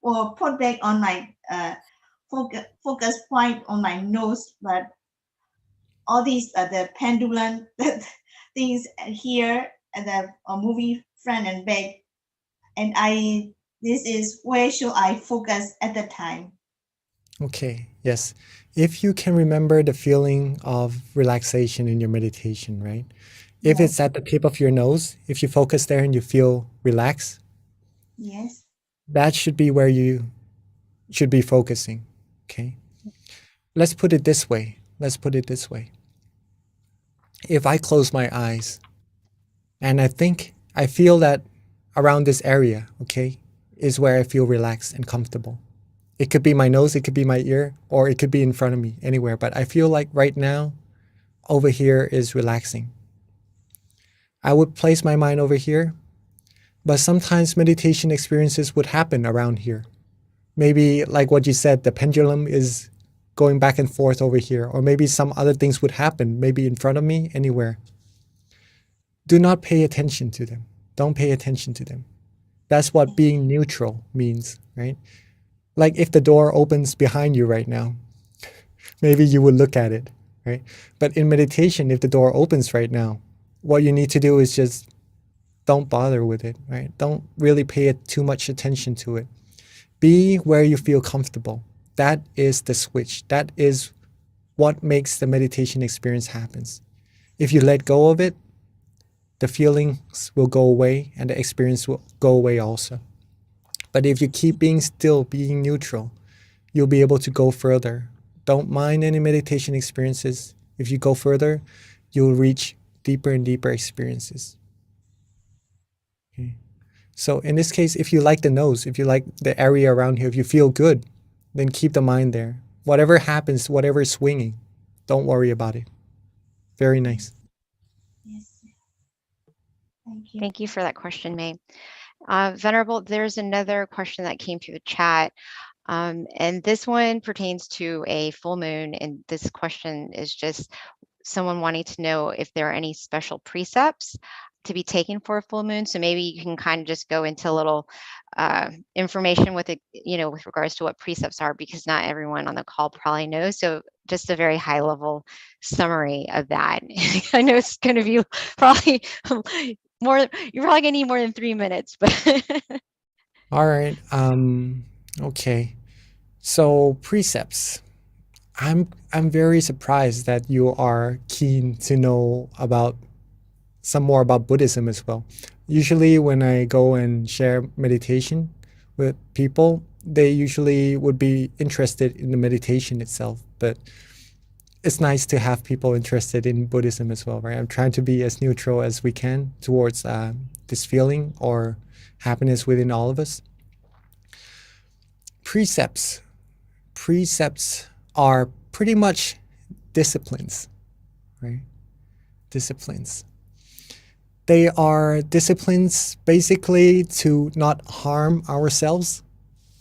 or put back on my focus point on my nose, but all these the pendulum things here and the moving front and back, and this is where should I focus at the time. Okay, yes. If you can remember the feeling of relaxation in your meditation, right? If Yes. it's at the tip of your nose, if you focus there and you feel relaxed, Yes. that should be where you should be focusing. Okay. Let's put it this way. If I close my eyes and I feel that around this area, okay, is where I feel relaxed and comfortable. It could be my nose, it could be my ear, or it could be in front of me, anywhere. But I feel like right now, over here is relaxing. I would place my mind over here, but sometimes meditation experiences would happen around here. Maybe like what you said, the pendulum is going back and forth over here, or maybe some other things would happen, maybe in front of me, anywhere. Do not pay attention to them. Don't pay attention to them. That's what being neutral means, right? Like if the door opens behind you right now, maybe you would look at it, right? But in meditation, if the door opens right now, what you need to do is just don't bother with it, right? Don't really pay too much attention to it. Be where you feel comfortable. That is the switch. That is what makes the meditation experience happens. If you let go of it, the feelings will go away and the experience will go away also. But if you keep being still, being neutral, you'll be able to go further. Don't mind any meditation experiences. If you go further, you'll reach deeper and deeper experiences. Okay. So in this case, if you like the nose, if you like the area around here, if you feel good, then keep the mind there. Whatever happens, whatever is swinging, don't worry about it. Very nice. Yes. Thank you. Thank you for that question, May. Venerable, there's another question that came through the chat. And this one pertains to a full moon. And this question is just someone wanting to know if there are any special precepts to be taken for a full moon. So maybe you can kind of just go into a little information with it, with regards to what precepts are, because not everyone on the call probably knows. So just a very high level summary of that. I know it's going to be probably more, you're probably gonna need more than 3 minutes, but All right. Okay. So precepts. I'm very surprised that you are keen to know about some more about Buddhism as well. Usually when I go and share meditation with people, they usually would be interested in the meditation itself, but it's nice to have people interested in Buddhism as well, right? I'm trying to be as neutral as we can towards this feeling or happiness within all of us. Precepts are pretty much disciplines, right? Disciplines. They are disciplines basically to not harm ourselves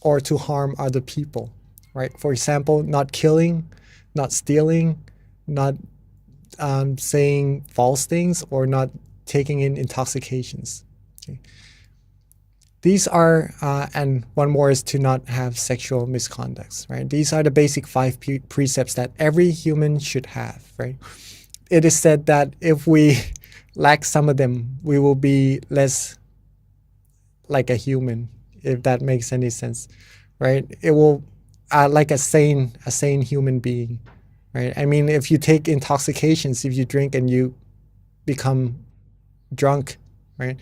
or to harm other people, right? For example, not killing, not stealing, not saying false things, or not taking in intoxications. Okay. These are, and one more is to not have sexual misconducts, right? These are the basic 5 precepts that every human should have, right? It is said that if we lack some of them, we will be less like a human, if that makes any sense, right? It will, like a sane human being, right? I mean, if you take intoxications, if you drink and you become drunk, right?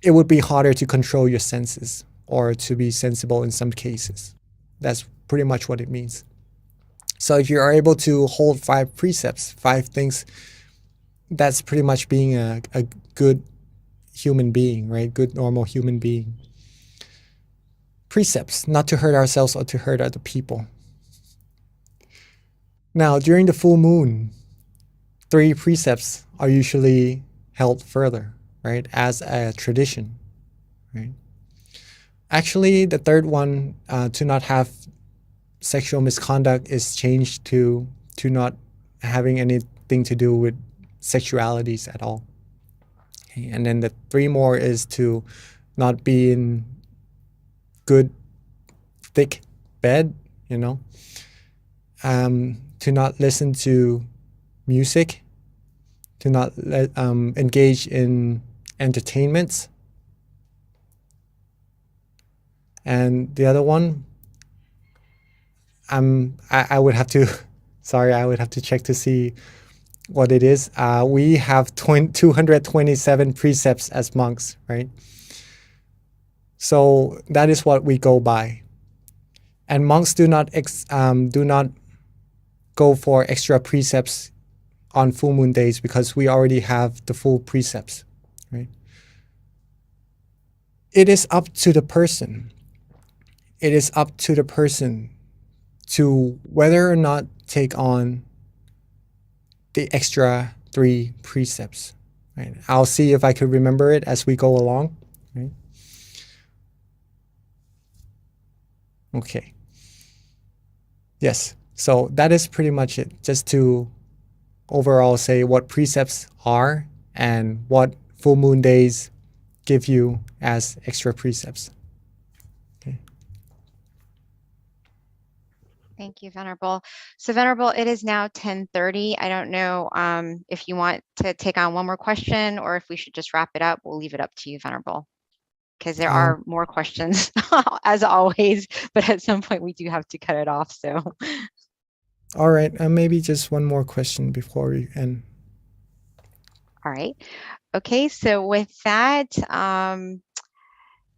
It would be harder to control your senses or to be sensible in some cases. That's pretty much what it means. So if you are able to hold 5 precepts, 5 things, that's pretty much being a good human being, right? Good, normal human being. Precepts, not to hurt ourselves or to hurt other people. Now, during the full moon, 3 precepts are usually held further, right? As a tradition, right? Actually, the third one, to not have sexual misconduct, is changed to not having anything to do with sexualities at all. Okay. And then the 3 more is to not be in good thick bed, to not listen to music, to not engage in entertainments. And the other one, I would have to, sorry, I would have to check to see what it is. We have 227 precepts as monks, right? So that is what we go by. And monks do not go for extra precepts on full moon days because we already have the full precepts, right? It is up to the person. It is up to the person to whether or not take on the extra 3 precepts, right? I'll see if I could remember it as we go along, right? Okay. Yes, so that is pretty much it. Just to overall say what precepts are and what full moon days give you as extra precepts. Okay. Thank you, Venerable. So Venerable, it is now 10:30. I don't know if you want to take on one more question or if we should just wrap it up. We'll leave it up to you, Venerable, because there are more questions as always, but at some point we do have to cut it off. So. All right, maybe just one more question before we end. All right. Okay, so with that,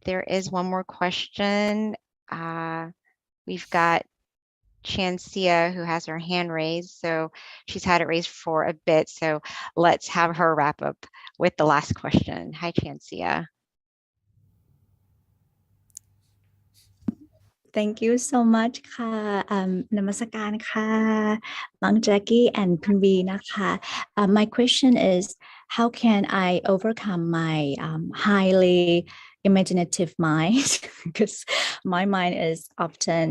there is one more question. We've got Chancia who has her hand raised. So she's had it raised for a bit. So let's have her wrap up with the last question. Hi, Chancia. Thank you so much ค่ะนมัสการค่ะ น้อง Jackie and คุณ V นะคะ My question is how can I overcome my highly imaginative mind because my mind is often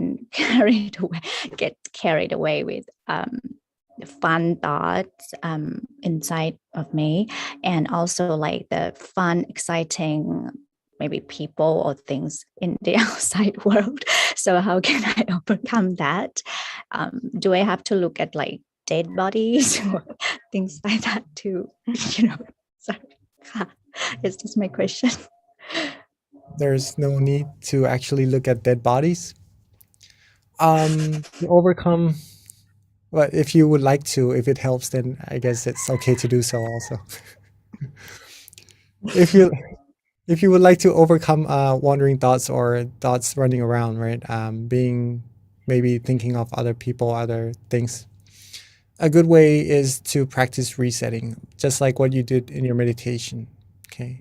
get carried away with fun thoughts inside of me and also like the fun exciting maybe people or things in the outside world. So how can I overcome that? Do I have to look at like dead bodies or things like that too? Sorry. It's just my question. There's no need to actually look at dead bodies. To overcome, well, if you would like to, if it helps, then I guess it's okay to do so also. If you would like to overcome wandering thoughts or thoughts running around, right? Being maybe thinking of other people, other things. A good way is to practice resetting, just like what you did in your meditation. Okay.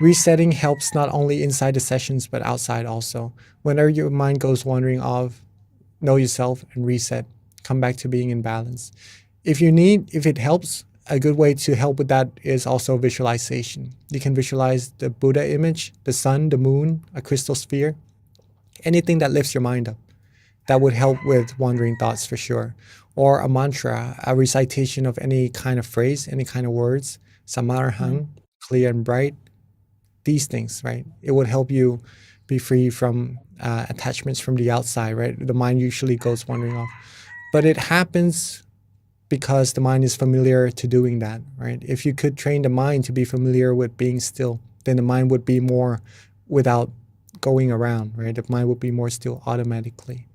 Resetting helps not only inside the sessions but outside also. Whenever your mind goes wandering off, know yourself and reset. Come back to being in balance. If it helps, a good way to help with that is also visualization. You can visualize the Buddha image, the sun, the moon, a crystal sphere, anything that lifts your mind up. That would help with wandering thoughts for sure. Or a mantra, a recitation of any kind of phrase, any kind of words, samarahang, clear and bright, these things, right? It would help you be free from attachments from the outside, right? The mind usually goes wandering off. But it happens because the mind is familiar to doing that, right? If you could train the mind to be familiar with being still, then the mind would be more without going around, right? The mind would be more still automatically.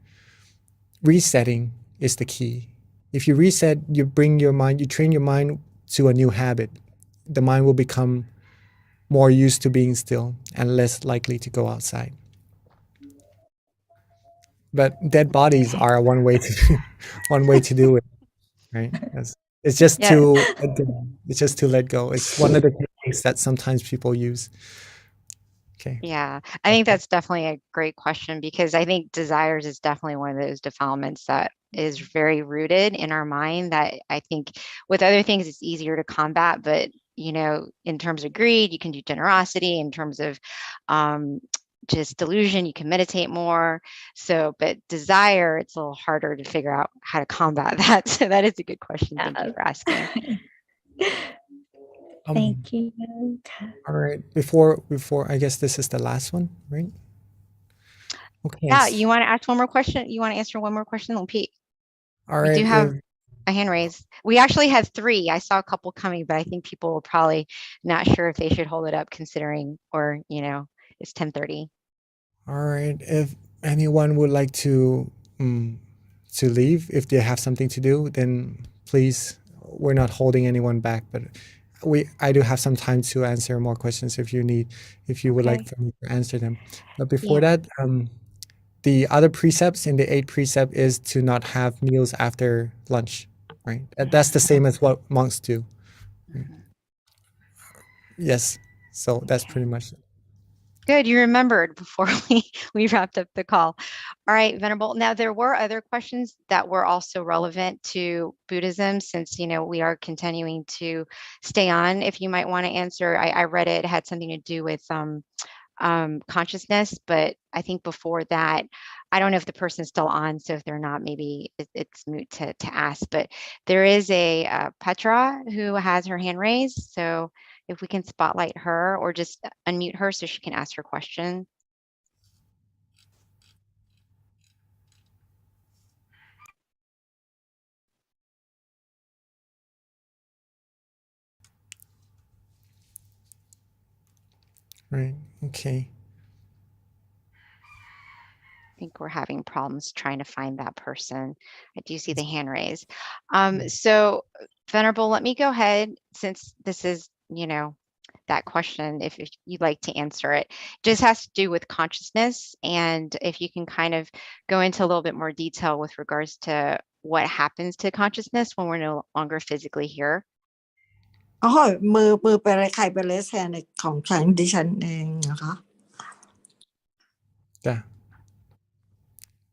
Resetting is the key. If you reset, you train your mind to a new habit. The mind will become more used to being still and less likely to go outside. But dead bodies are one way to do it, right? It's just to let go. It's one of the techniques that sometimes people use. Okay. Yeah, I think that's definitely a great question because I think desires is definitely one of those defilements that is very rooted in our mind that I think with other things it's easier to combat, but in terms of greed, you can do generosity. In terms of just delusion, you can meditate more. So, but desire, it's a little harder to figure out how to combat that. So that is a good question. Thank you for asking. Thank you. All right. Before I guess this is the last one, right? Okay. Yeah, you want to ask one more question? You want to answer one more question, Pete? All We right. do have a hand raised. We actually had 3. I saw a couple coming, but I think people were probably not sure if they should hold it up considering, or, it's 10:30. All right. If anyone would like to leave, if they have something to do, then please. We're not holding anyone back, but I do have some time to answer more questions if you would like Okay. for me to answer them. But before Yeah. that, the other precepts in the 8th precept is to not have meals after lunch, right? That's the same as what monks do. Right? Yes. So that's Okay. pretty much it. Good, you remembered before we wrapped up the call. All right, Venerable. Now, there were other questions that were also relevant to Buddhism, since we are continuing to stay on. If you might want to answer, I read it had something to do with consciousness, but I think before that, I don't know if the person's still on. So if they're not, maybe it's moot to ask. But there is a Petra who has her hand raised. So if we can spotlight her or just unmute her so she can ask her question. Right. Okay. I think we're having problems trying to find that person. I do see the hand raised. Mm. So Venerable, let me go ahead, since this is, that question, if you'd like to answer it. Just has to do with consciousness, and if you can kind of go into a little bit more detail with regards to what happens to consciousness when we're no longer physically here. มือไปเลยใครไปเลสแฮนในของฉันดิฉันเองนะคะ จ้ะ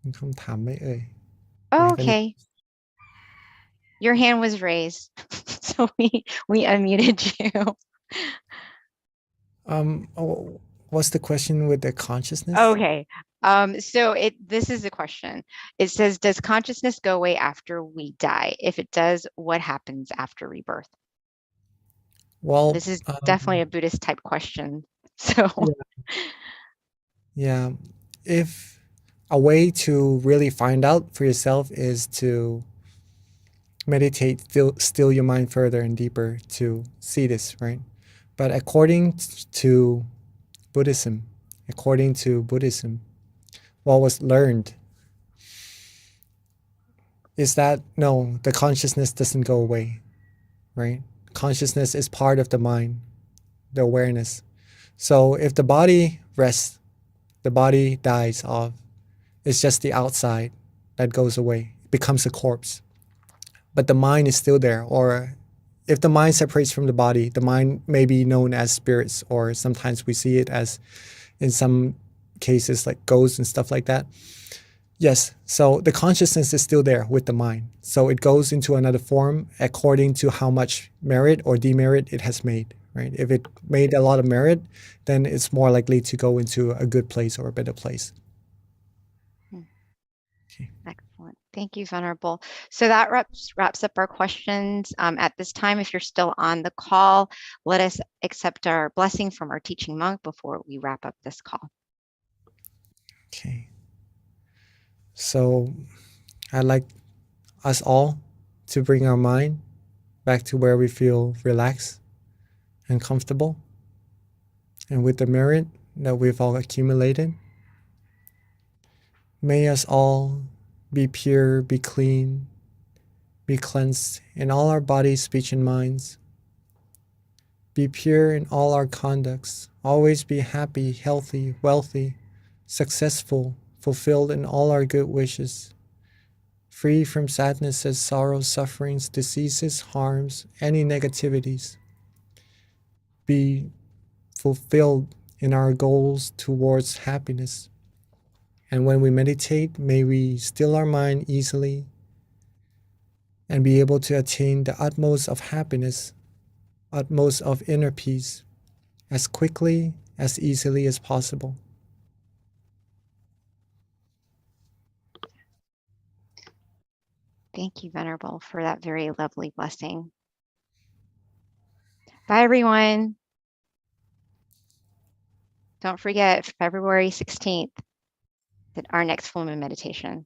มีคำถามไหมเอ่ย Oh, have any- okay. Your hand was raised, so we unmuted you. What's the question with the consciousness? Okay. So this is the question. It says, does consciousness go away after we die? If it does, what happens after rebirth? Well, This is definitely a Buddhist type question. So yeah, if a way to really find out for yourself is to meditate, still your mind further and deeper to see this, right? But according to Buddhism, what was learned is that no, the consciousness doesn't go away, right? Consciousness is part of the mind, the awareness. So if the body rests, the body dies off. It's just the outside that goes away, becomes a corpse. But the mind is still there. Or if the mind separates from the body, the mind may be known as spirits, or sometimes we see it as, in some cases, like ghosts and stuff like that. Yes, so the consciousness is still there with the mind. So it goes into another form according to how much merit or demerit it has made, right? If it made a lot of merit, then it's more likely to go into a good place or a better place. Okay. excellent. Thank you, Venerable. So that wraps up our questions. At this time, if you're still on the call, let us accept our blessing from our teaching monk before we wrap up this call. Okay. So I'd like us all to bring our mind back to where we feel relaxed and comfortable. And with the merit that we've all accumulated, may us all be pure, be clean, be cleansed in all our bodies, speech, and minds. Be pure in all our conducts. Always be happy, healthy, wealthy, successful, fulfilled in all our good wishes. Free from sadnesses, sorrows, sufferings, diseases, harms, any negativities. Be fulfilled in our goals towards happiness. And when we meditate, may we still our mind easily and be able to attain the utmost of happiness, utmost of inner peace, as quickly, as easily as possible. Thank you, Venerable, for that very lovely blessing. Bye, everyone. Don't forget, February 16th. our next full moon meditation.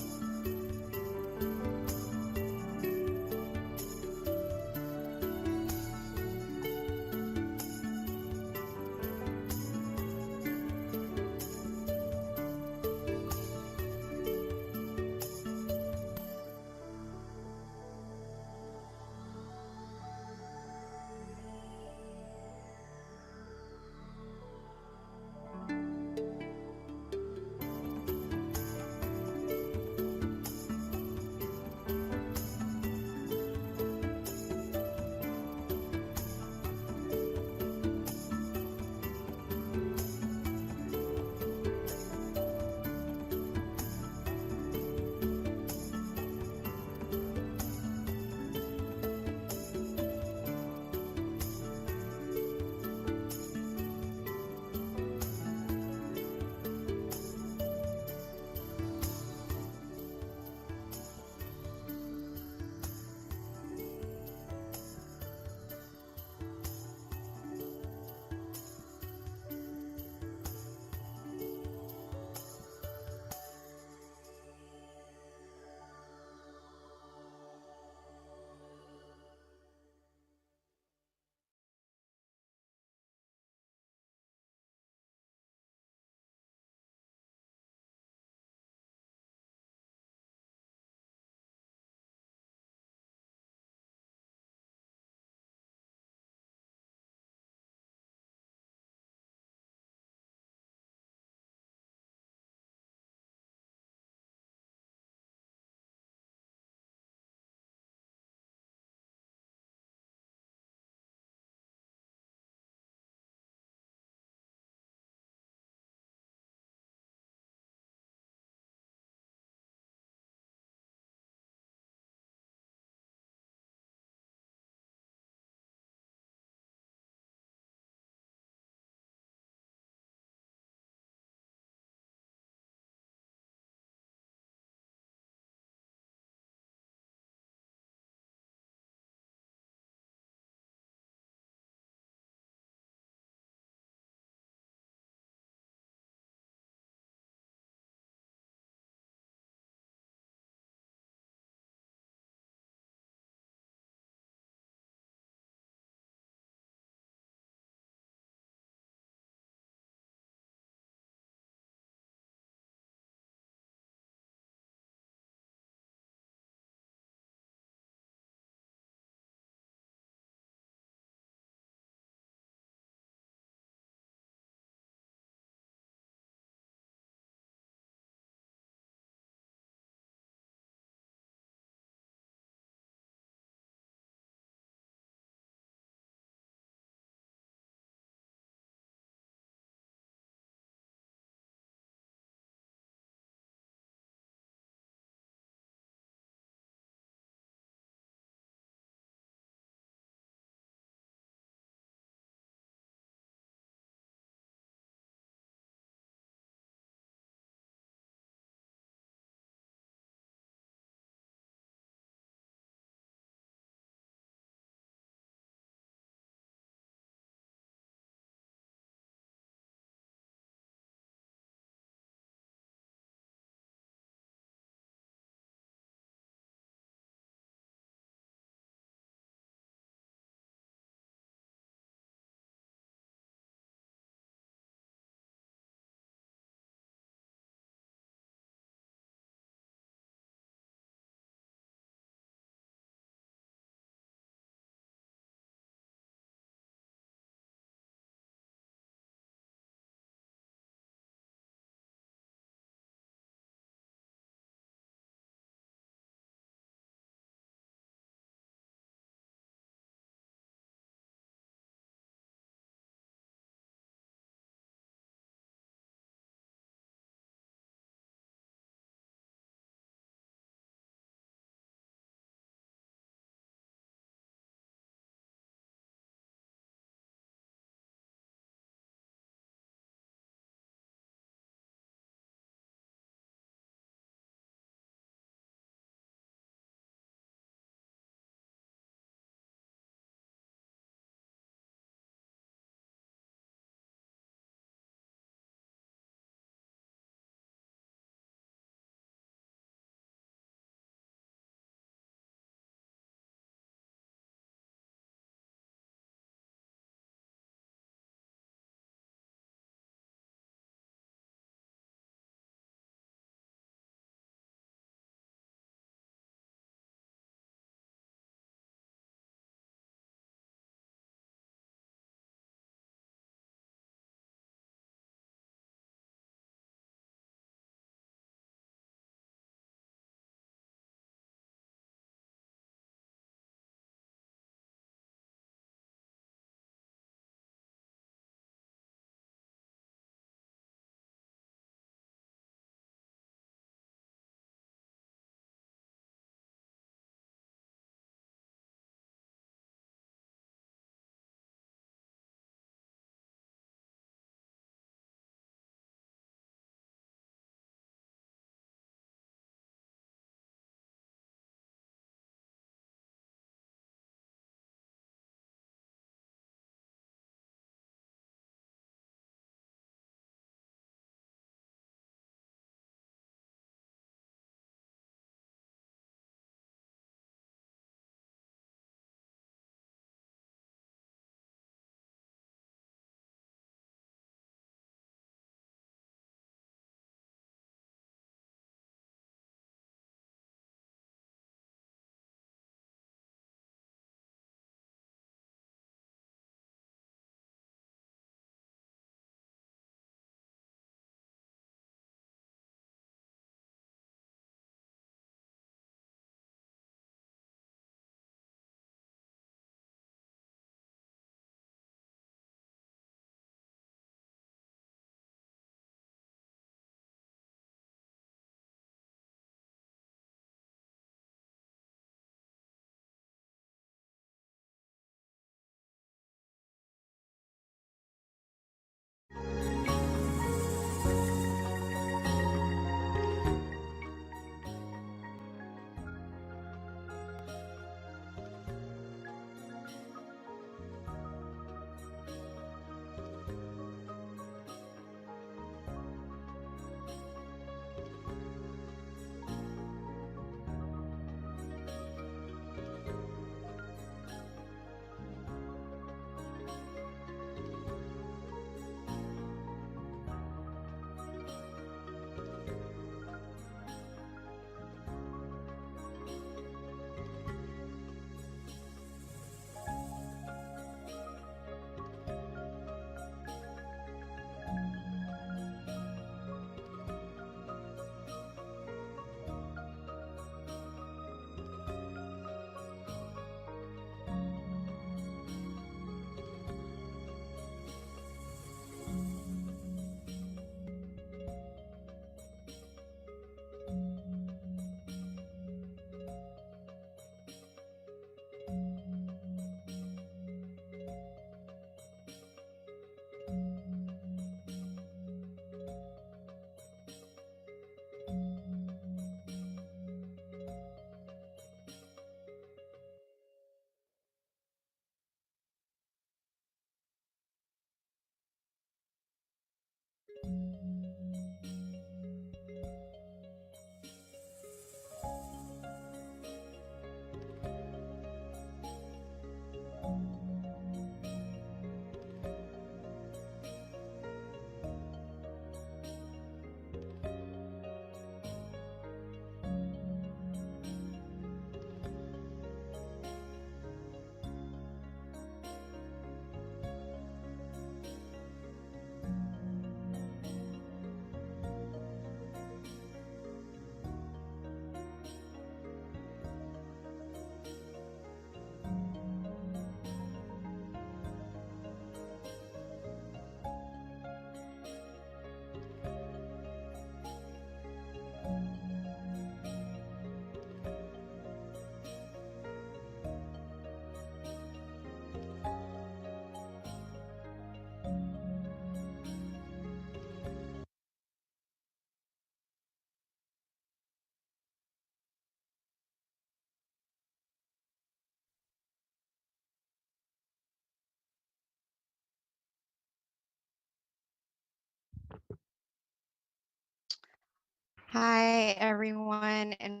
Hi, everyone, and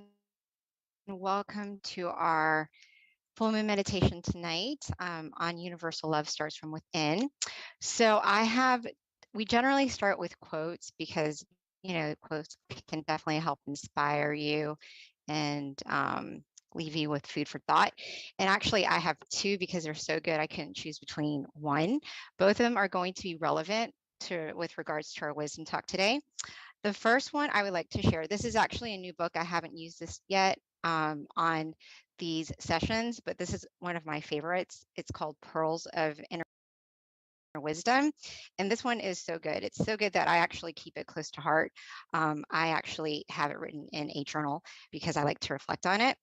welcome to our full moon meditation tonight on Universal Love Starts from Within. So we generally start with quotes because, quotes can definitely help inspire you and leave you with food for thought. And actually, I have two because they're so good, I couldn't choose between one. Both of them are going to be relevant with regards to our wisdom talk today. The first one I would like to share, this is actually a new book. I haven't used this yet on these sessions, but this is one of my favorites. It's called Pearls of Inner Wisdom. And this one is so good. It's so good that I actually keep it close to heart. I actually have it written in a journal because I like to reflect on it.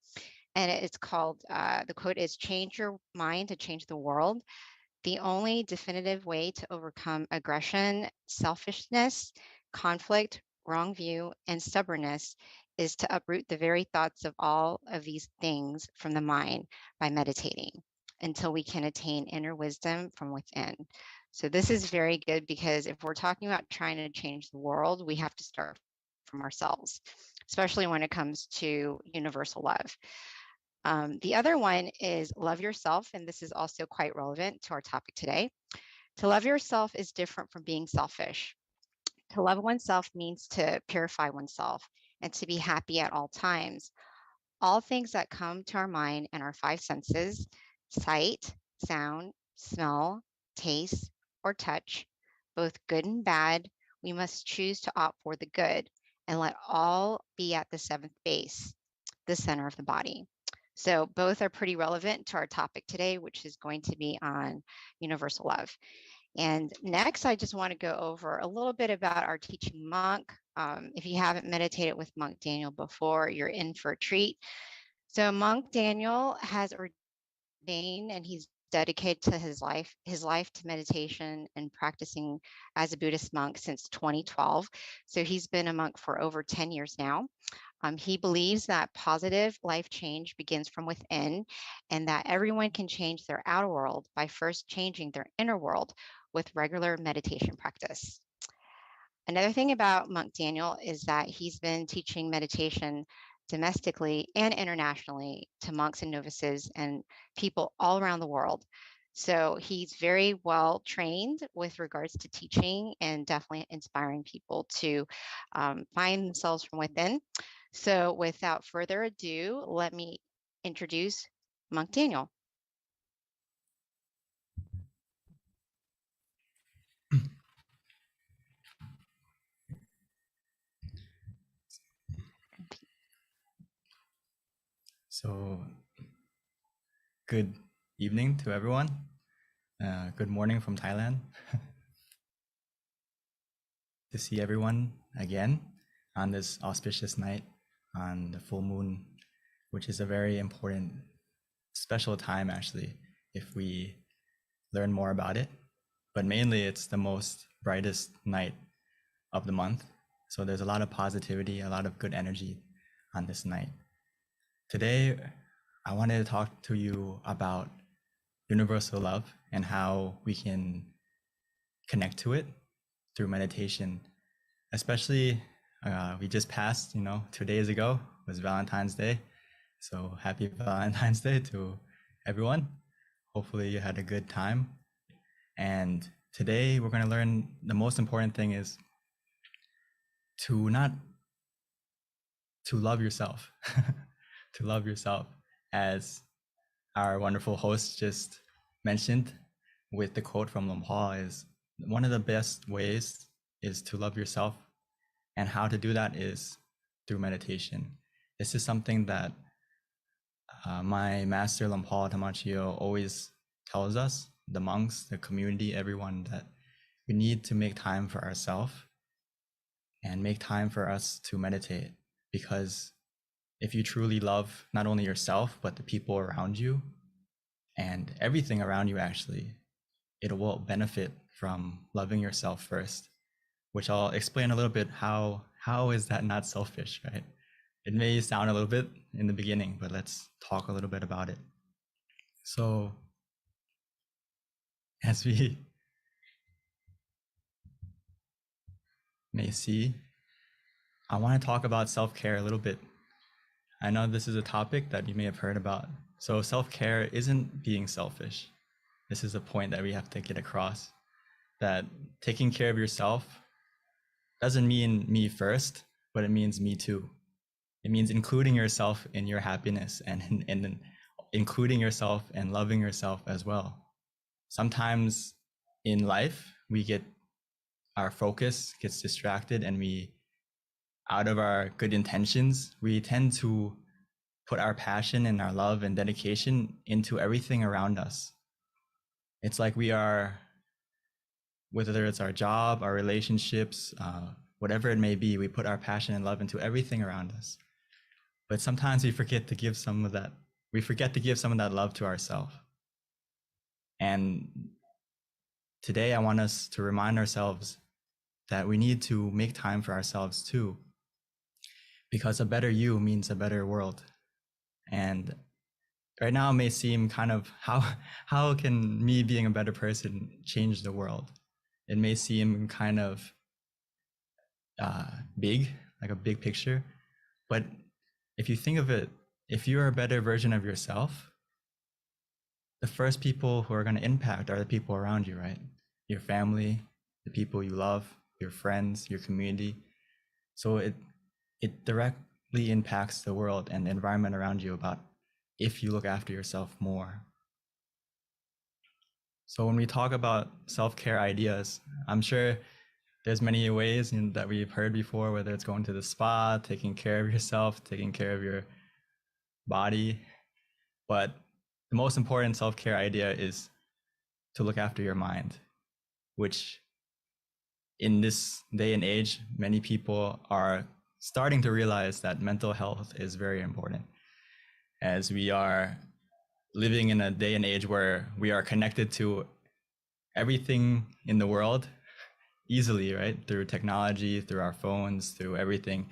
And it's called, the quote is, "Change your mind to change the world. The only definitive way to overcome aggression, selfishness, conflict, wrong view, and stubbornness is to uproot the very thoughts of all of these things from the mind by meditating until we can attain inner wisdom from within." So this is very good because if we're talking about trying to change the world, we have to start from ourselves, especially when it comes to universal love. The other one is love yourself, and this is also quite relevant to our topic today. To love yourself is different from being selfish. To love oneself means to purify oneself and to be happy at all times. All things that come to our mind and our five senses, sight, sound, smell, taste, or touch, both good and bad, we must choose to opt for the good and let all be at the seventh base, the center of the body. So both are pretty relevant to our topic today, which is going to be on universal love. And next, I just want to go over a little bit about our teaching monk. If you haven't meditated with Monk Daniel before, you're in for a treat. So Monk Daniel has ordained and he's dedicated to his life to meditation and practicing as a Buddhist monk since 2012. So he's been a monk for over 10 years now. He believes that positive life change begins from within and that everyone can change their outer world by first changing their inner world with regular meditation practice. Another thing about Monk Daniel is that he's been teaching meditation domestically and internationally to monks and novices and people all around the world. So he's very well trained with regards to teaching and definitely inspiring people to find themselves from within. So without further ado, let me introduce Monk Daniel. So, good evening to everyone. Good morning from Thailand. To see everyone again on this auspicious night on the full moon, which is a very important, special time actually, if we learn more about it. But mainly it's the most brightest night of the month. So there's a lot of positivity, a lot of good energy on this night. Today, I wanted to talk to you about universal love and how we can connect to it through meditation. Especially, we just passed, 2 days ago was Valentine's Day. So happy Valentine's Day to everyone. Hopefully you had a good time. And today we're going to learn the most important thing is to love yourself, to love yourself, as our wonderful host just mentioned with the quote from Lumpur, is one of the best ways is to love yourself. And how to do that is through meditation. This is something that my master Lumpur Tamachio always tells us, the monks, the community, everyone, that we need to make time for ourselves and make time for us to meditate. Because if you truly love not only yourself, but the people around you and everything around you, actually, it will benefit from loving yourself first, which I'll explain a little bit how is that not selfish, right? It may sound a little bit in the beginning, but let's talk a little bit about it. So as we may see, I want to talk about self-care a little bit. I know this is a topic that you may have heard about. So self-care isn't being selfish. This is a point that we have to get across, that taking care of yourself doesn't mean me first, but it means me too. It means including yourself in your happiness and including yourself and loving yourself as well. Sometimes in life, our focus gets distracted, and out of our good intentions, we tend to put our passion and our love and dedication into everything around us. It's like whether it's our job, our relationships, whatever it may be, we put our passion and love into everything around us. But sometimes we forget to give some of that. We forget to give some of that love to ourselves. And today I want us to remind ourselves that we need to make time for ourselves too, because a better you means a better world. And right now it may seem kind of, how can me being a better person change the world? It may seem kind of big, like a big picture, but if you think of it, if you're a better version of yourself, the first people who are going to impact are the people around you, right? Your family, the people you love, your friends, your community. So it directly impacts the world and the environment around you about if you look after yourself more. So when we talk about self-care ideas, I'm sure there's many ways that we've heard before, whether it's going to the spa, taking care of yourself, taking care of your body. But the most important self-care idea is to look after your mind, which in this day and age, many people are starting to realize that mental health is very important, as we are living in a day and age where we are connected to everything in the world easily, right? Through technology, through our phones, through everything.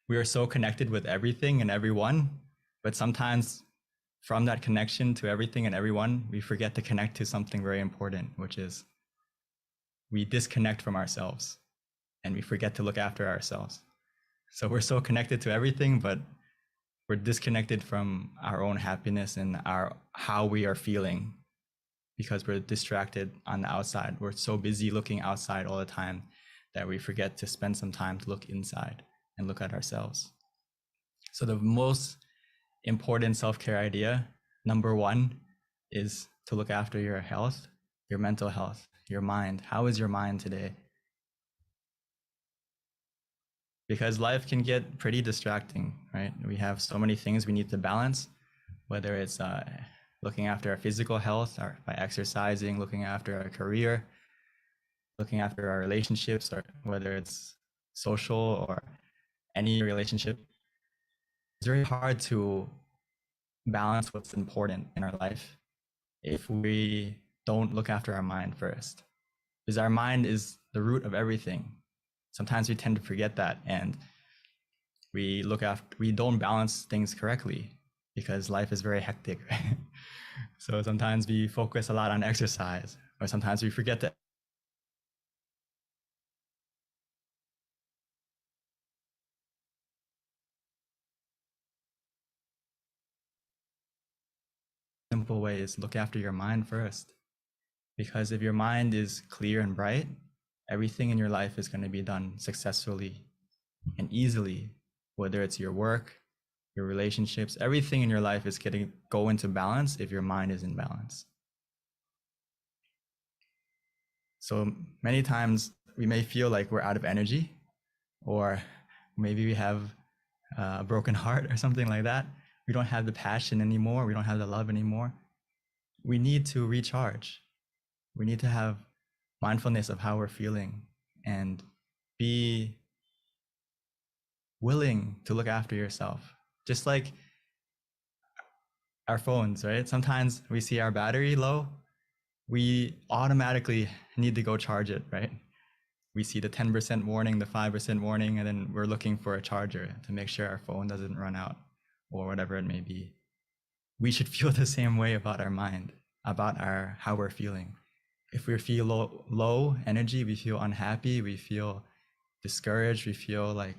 We are so connected with everything and everyone, but sometimes from that connection to everything and everyone, we forget to connect to something very important, which is we disconnect from ourselves and we forget to look after ourselves. So we're so connected to everything, but we're disconnected from our own happiness and how we are feeling, because we're distracted on the outside. We're so busy looking outside all the time that we forget to spend some time to look inside and look at ourselves. So the most important self-care idea, number one, is to look after your health, your mental health, your mind. How is your mind today? Because life can get pretty distracting, right? We have so many things we need to balance, whether it's looking after our physical health or by exercising, looking after our career, looking after our relationships, or whether it's social or any relationship. It's very hard to balance what's important in our life if we don't look after our mind first, because our mind is the root of everything. Sometimes we tend to forget that, and we don't balance things correctly because life is very hectic, right? So sometimes we focus a lot on exercise, or sometimes we forget to simple way is look after your mind first. Because if your mind is clear and bright, everything in your life is going to be done successfully and easily, whether it's your work, your relationships, everything in your life is go into balance if your mind is in balance. So many times we may feel like we're out of energy, or maybe we have a broken heart or something like that. We don't have the passion anymore. We don't have the love anymore. We need to recharge. We need to have mindfulness of how we're feeling and be willing to look after yourself. Just like our phones, right? Sometimes we see our battery low, we automatically need to go charge it, right? We see the 10% warning, the 5% warning, and then we're looking for a charger to make sure our phone doesn't run out or whatever it may be. We should feel the same way about our mind, about how we're feeling. If we feel low energy, we feel unhappy, we feel discouraged, we feel like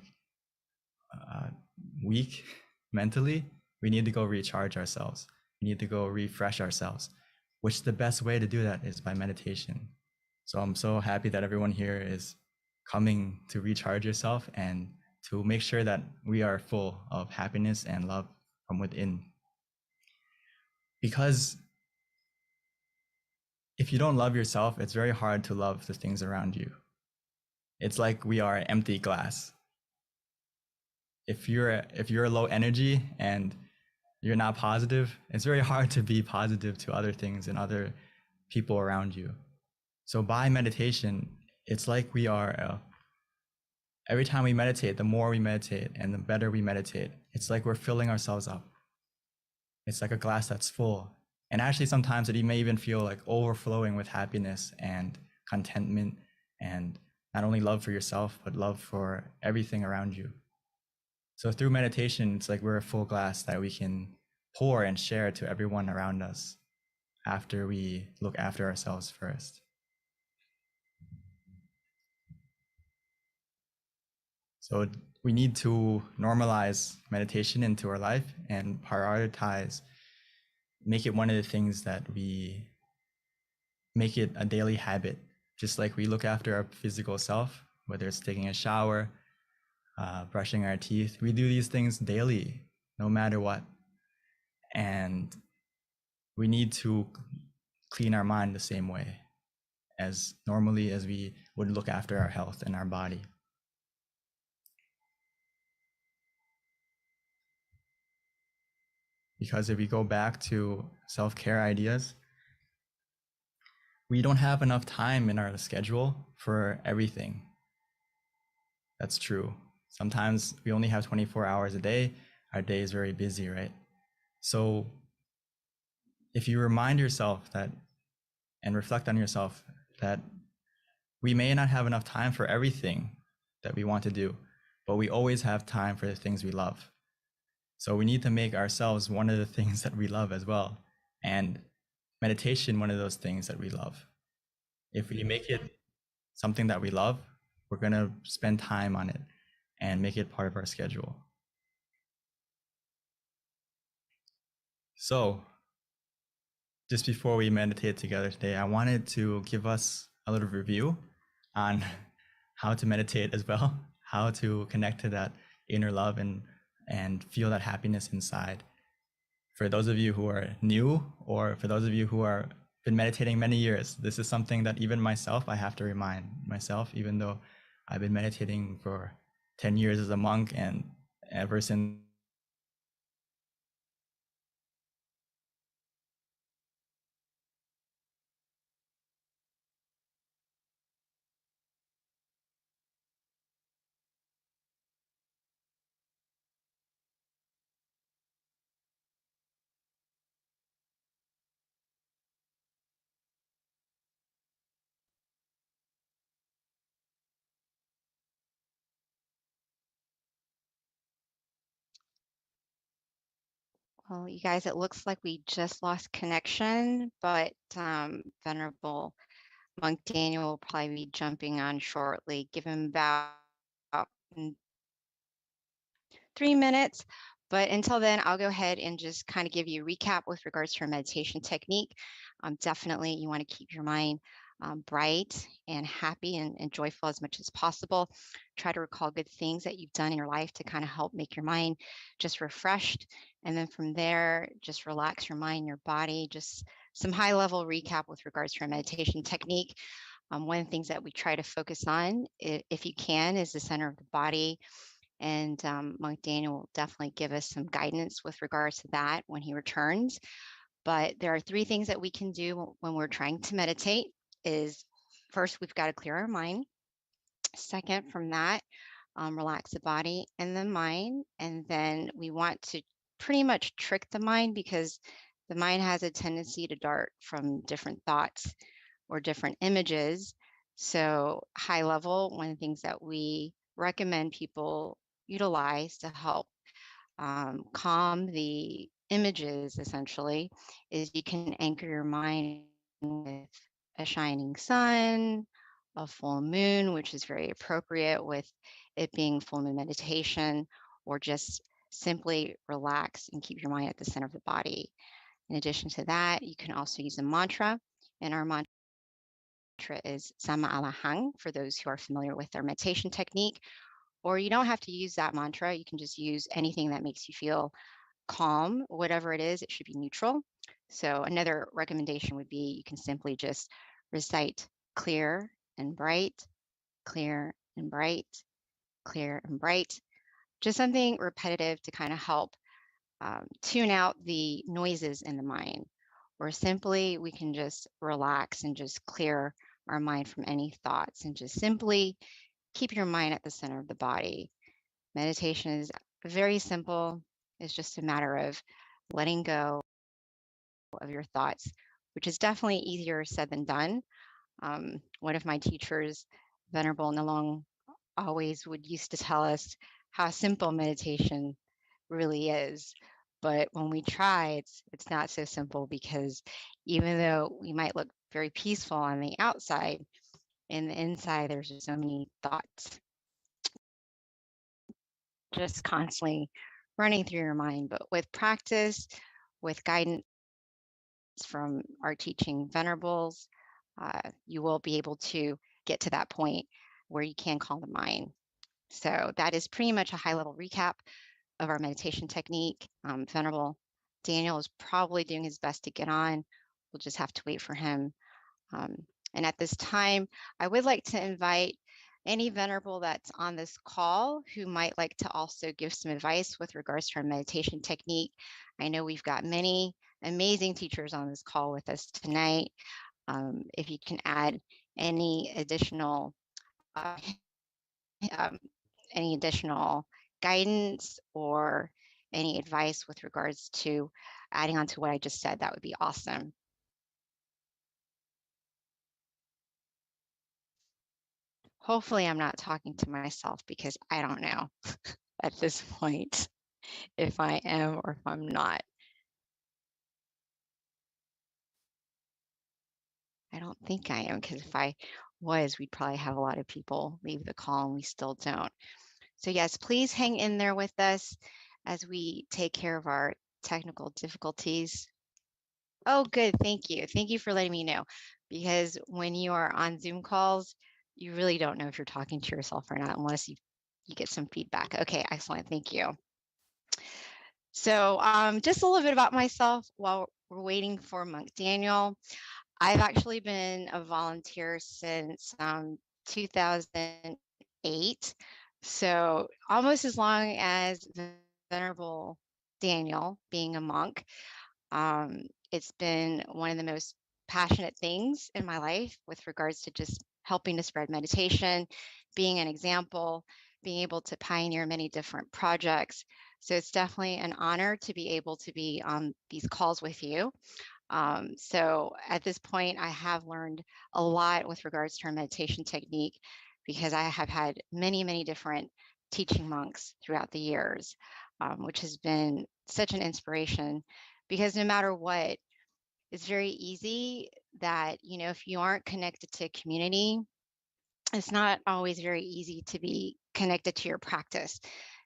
weak mentally, we need to go recharge ourselves. We need to go refresh ourselves, which the best way to do that is by meditation. So I'm so happy that everyone here is coming to recharge yourself and to make sure that we are full of happiness and love from within. Because if you don't love yourself, it's very hard to love the things around you. It's like we are an empty glass. If you're low energy and you're not positive, it's very hard to be positive to other things and other people around you. So by meditation, it's like we are every time we meditate, the more we meditate and the better we meditate, it's like we're filling ourselves up. It's like a glass that's full. And actually sometimes it may even feel like overflowing with happiness and contentment and not only love for yourself, but love for everything around you. So through meditation, it's like we're a full glass that we can pour and share to everyone around us after we look after ourselves first. So we need to normalize meditation into our life and prioritize, make it one of the things that we make it a daily habit, just like we look after our physical self, whether it's taking a shower, brushing our teeth. We do these things daily, no matter what. And we need to clean our mind the same way as normally as we would look after our health and our body. Because if we go back to self-care ideas, we don't have enough time in our schedule for everything. That's true. Sometimes we only have 24 hours a day. Our day is very busy, right? So if you remind yourself that and reflect on yourself that we may not have enough time for everything that we want to do, but we always have time for the things we love. So we need to make ourselves one of the things that we love as well. And meditation, one of those things that we love. If we make it something that we love, we're going to spend time on it and make it part of our schedule. So just before we meditate together today, I wanted to give us a little review on how to meditate as well, how to connect to that inner love and feel that happiness inside. For those of you who are new, or for those of you who are been meditating many years, this is something that even myself, I have to remind myself, even though I've been meditating for 10 years as a monk, and ever since Well, you guys, it looks like we just lost connection, but Venerable Monk Daniel will probably be jumping on shortly. Give him about 3 minutes. But until then, I'll go ahead and just kind of give you a recap with regards to our meditation technique. Definitely, you want to keep your mind bright and happy and joyful as much as possible. Try to recall good things that you've done in your life to kind of help make your mind just refreshed. And then from there, just relax your mind, your body, just some high level recap with regards to our meditation technique. One of the things that we try to focus on, if you can, is the center of the body. And Monk Daniel will definitely give us some guidance with regards to that when he returns. But there are 3 things that we can do when we're trying to meditate. Is first, we've got to clear our mind. Second, from that, relax the body and the mind. And then we want to pretty much trick the mind, because the mind has a tendency to dart from different thoughts or different images. So high level, one of the things that we recommend people utilize to help calm the images essentially is you can anchor your mind with a shining sun, a full moon, which is very appropriate with it being full moon meditation, or just simply relax and keep your mind at the center of the body. In addition to that, you can also use a mantra, and our mantra is Sama Alahang for those who are familiar with our meditation technique. Or you don't have to use that mantra. You can just use anything that makes you feel calm, whatever it is, it should be neutral. So another recommendation would be you can simply just recite clear and bright, clear and bright, clear and bright. Just something repetitive to kind of help tune out the noises in the mind. Or simply we can just relax and just clear our mind from any thoughts and just simply keep your mind at the center of the body. Meditation is very simple. It's just a matter of letting go of your thoughts, which is definitely easier said than done. One of my teachers, Venerable Nalong, always would used to tell us how simple meditation really is. But when we try, it's not so simple, because even though we might look very peaceful on the outside, in the inside, there's just so many thoughts just constantly running through your mind. But with practice, with guidance from our teaching venerables, you will be able to get to that point where you can calm the mind. So that is pretty much a high-level recap of our meditation technique. Venerable Daniel is probably doing his best to get on. We'll just have to wait for him. And at this time, I would like to invite any venerable that's on this call who might like to also give some advice with regards to our meditation technique. I know we've got many amazing teachers on this call with us tonight. If you can add any additional guidance or any advice with regards to adding on to what I just said, that would be awesome. Hopefully I'm not talking to myself, because I don't know at this point if I am or if I'm not. I don't think I am, because if I was, we'd probably have a lot of people leave the call, and we still don't. So yes, please hang in there with us as we take care of our technical difficulties. Oh, good. Thank you. Thank you for letting me know, because when you are on Zoom calls, you really don't know if you're talking to yourself or not unless you get some feedback. Okay, excellent. Thank you. So just a little bit about myself while we're waiting for Monk Daniel. I've actually been a volunteer since 2008. So almost as long as Venerable Daniel being a monk. It's been one of the most passionate things in my life with regards to just helping to spread meditation, being an example, being able to pioneer many different projects. So it's definitely an honor to be able to be on these calls with you. So at this point, I have learned a lot with regards to our meditation technique, because I have had many, many different teaching monks throughout the years, which has been such an inspiration, because no matter what, it's very easy that, if you aren't connected to a community, it's not always very easy to be connected to your practice.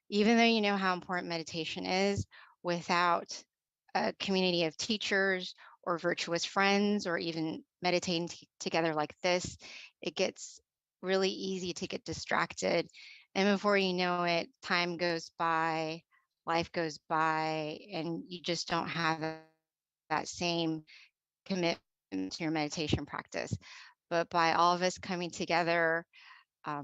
Even though you know how important meditation is, without a community of teachers or virtuous friends, or even meditating together like this, it gets really easy to get distracted. And before you know it, time goes by, life goes by, and you just don't have that same commitment to your meditation practice. But by all of us coming together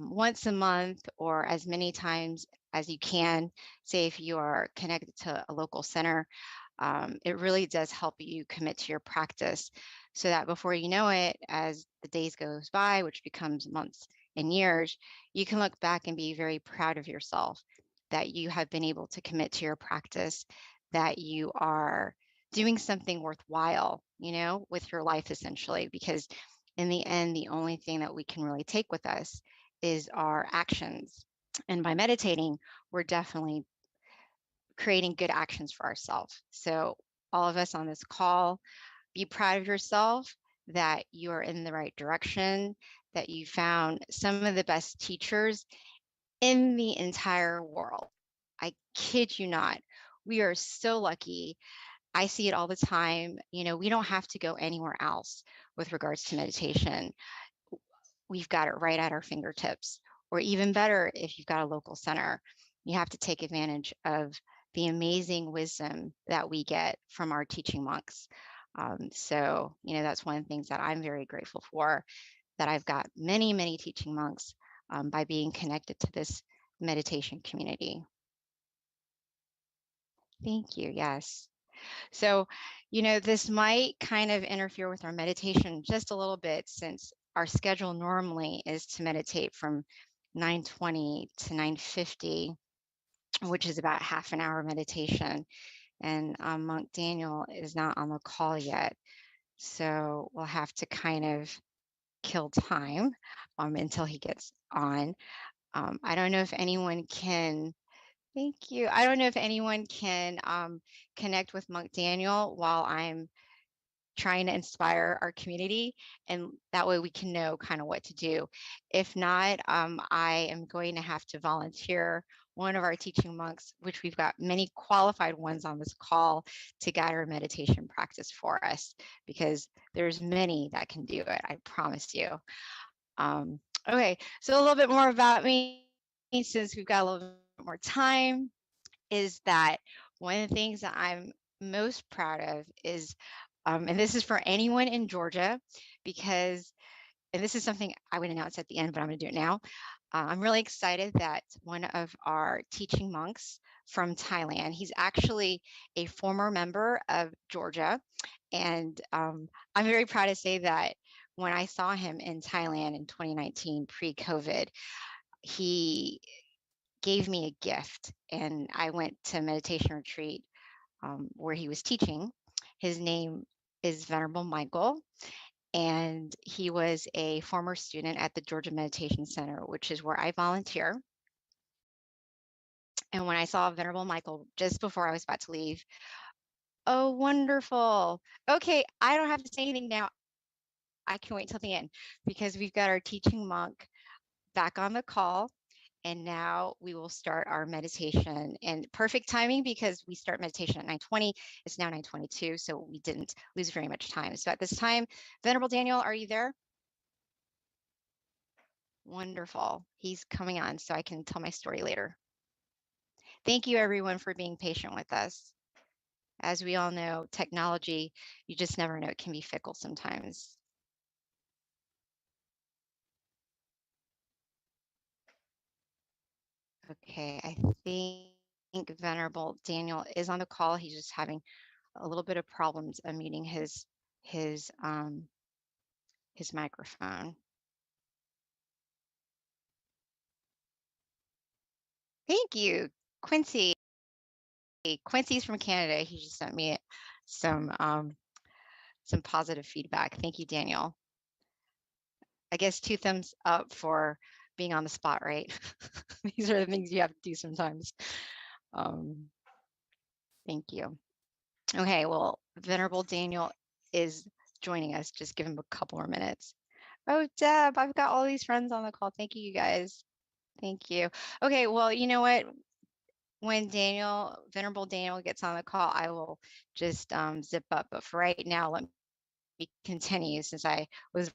once a month, or as many times as you can, say if you are connected to a local center, it really does help you commit to your practice, so that before you know it, as the days goes by, which becomes months and years, you can look back and be very proud of yourself that you have been able to commit to your practice, that you are doing something worthwhile, with your life, essentially, because in the end, the only thing that we can really take with us is our actions. And by meditating, we're definitely creating good actions for ourselves. So all of us on this call, be proud of yourself that you are in the right direction, that you found some of the best teachers in the entire world. I kid you not. We are so lucky. I see it all the time. You know, we don't have to go anywhere else with regards to meditation. We've got it right at our fingertips. Or even better, if you've got a local center, you have to take advantage of the amazing wisdom that we get from our teaching monks. So, you know, that's one of the things that I'm very grateful for, that I've got many, many teaching monks by being connected to this meditation community. Thank you. Yes. So, you know, this might kind of interfere with our meditation just a little bit, since our schedule normally is to meditate from 9:20 to 9:50, which is about half an hour meditation. And Monk Daniel is not on the call yet. So we'll have to kind of kill time until he gets on. I don't know if anyone can, thank you. I don't know if anyone can connect with Monk Daniel while I'm trying to inspire our community, and that way we can know kind of what to do. If not, I am going to have to volunteer one of our teaching monks, which we've got many qualified ones on this call, to guide our meditation practice for us, because there's many that can do it, I promise you. Okay, so a little bit more about me, since we've got a little bit more time, is that one of the things that I'm most proud of is, and this is for anyone in Georgia, because, and this is something I would announce at the end, but I'm going to do it now. I'm really excited that one of our teaching monks from Thailand, he's actually a former member of Georgia. And I'm very proud to say that when I saw him in Thailand in 2019, pre-COVID, he gave me a gift, and I went to a meditation retreat where he was teaching. His name is Venerable Michael, and he was a former student at the Georgia Meditation Center, which is where I volunteer. And when I saw Venerable Michael just before I was about to leave, oh, wonderful. Okay, I don't have to say anything now. I can wait till the end, because we've got our teaching monk back on the call. And now we will start our meditation, and perfect timing, because we start meditation at 9:20. It's now 9:22, so we didn't lose very much time. So at this time, Venerable Daniel, are you there? Wonderful. He's coming on so I can tell my story later. Thank you, everyone, for being patient with us. As we all know, technology, you just never know, it can be fickle sometimes. Okay, I think Venerable Daniel is on the call. He's just having a little bit of problems unmuting his microphone. Thank you, Quincy. Quincy's from Canada. He just sent me some positive feedback. Thank you, Daniel. I guess 2 thumbs up for being on the spot, right? These are the things you have to do sometimes. Thank you. Okay, well, Venerable Daniel is joining us. Just give him a couple more minutes. Oh, Deb, I've got all these friends on the call. Thank you, you guys. Thank you. Okay, well, you know what? When Venerable Daniel gets on the call, I will just zip up. But for right now, let me continue, since I was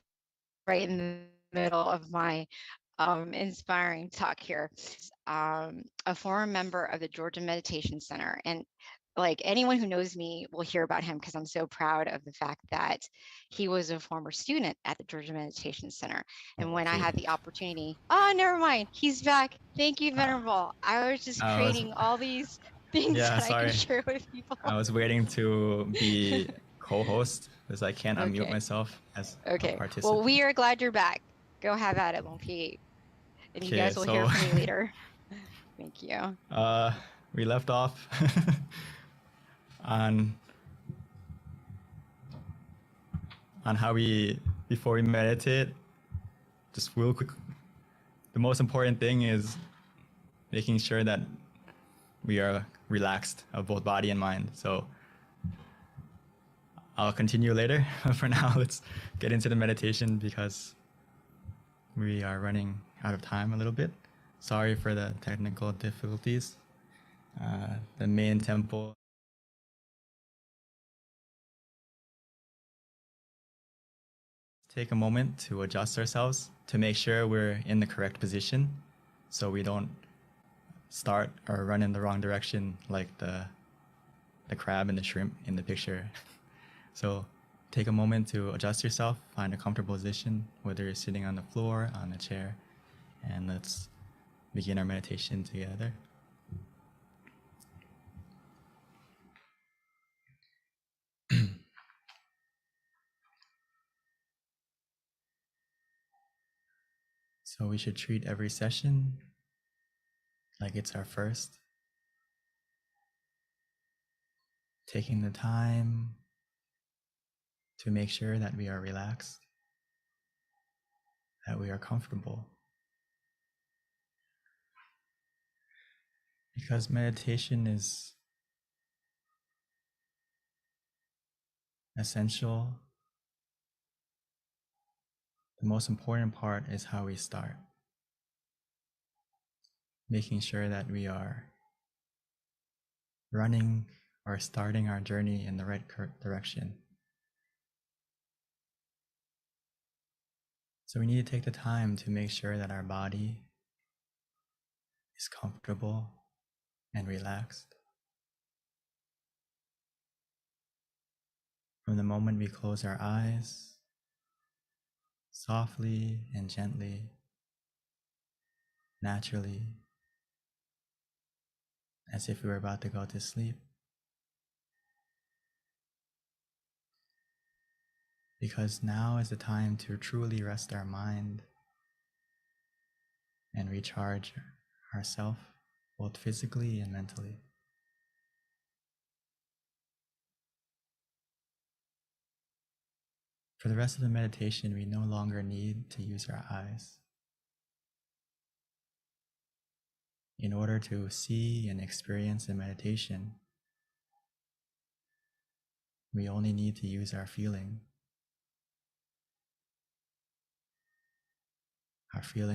right in the middle of my inspiring talk here. A former member of the Georgia Meditation Center, and like anyone who knows me will hear about him, because I'm so proud of the fact that he was a former student at the Georgia Meditation Center. And when I had the opportunity, never mind, he's back. Thank you, Venerable. I was just creating all these things that I can share with people. I was waiting to be co-host because I can't unmute myself as a participant. Well, we are glad you're back. Go have at it, Long Pete. And you guys will hear from me later. Thank you. We left off on how before we meditate, just real quick, the most important thing is making sure that we are relaxed of both body and mind. So I'll continue later. For now, let's get into the meditation, because we are running out of time a little bit. Sorry for the technical difficulties. the main temple. Take a moment to adjust ourselves to make sure we're in the correct position so we don't start or run in the wrong direction like the crab and the shrimp in the picture. So take a moment to adjust yourself, find a comfortable position, whether you're sitting on the floor, on a chair, and let's begin our meditation together. So we should treat every session like it's our first, taking the time to make sure that we are relaxed, that we are comfortable. Because meditation is essential, the most important part is how we start. Making sure that we are running or starting our journey in the right direction. So we need to take the time to make sure that our body is comfortable and relaxed. From the moment we close our eyes, softly and gently, naturally, as if we were about to go to sleep. Because now is the time to truly rest our mind and recharge ourselves, both physically and mentally. For the rest of the meditation, we no longer need to use our eyes. In order to see and experience the meditation, we only need to use our feeling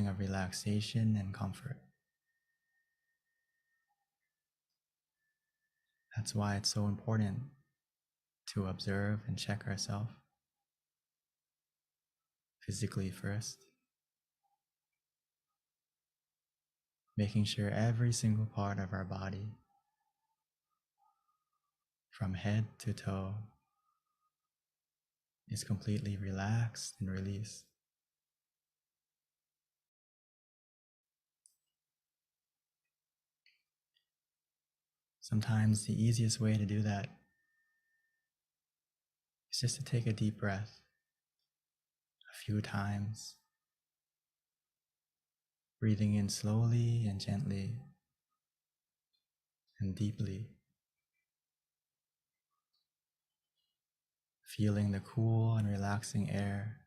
of relaxation and comfort. That's why it's so important to observe and check ourselves physically first, making sure every single part of our body, from head to toe, is completely relaxed and released. Sometimes the easiest way to do that is just to take a deep breath a few times, breathing in slowly and gently and deeply, feeling the cool and relaxing air,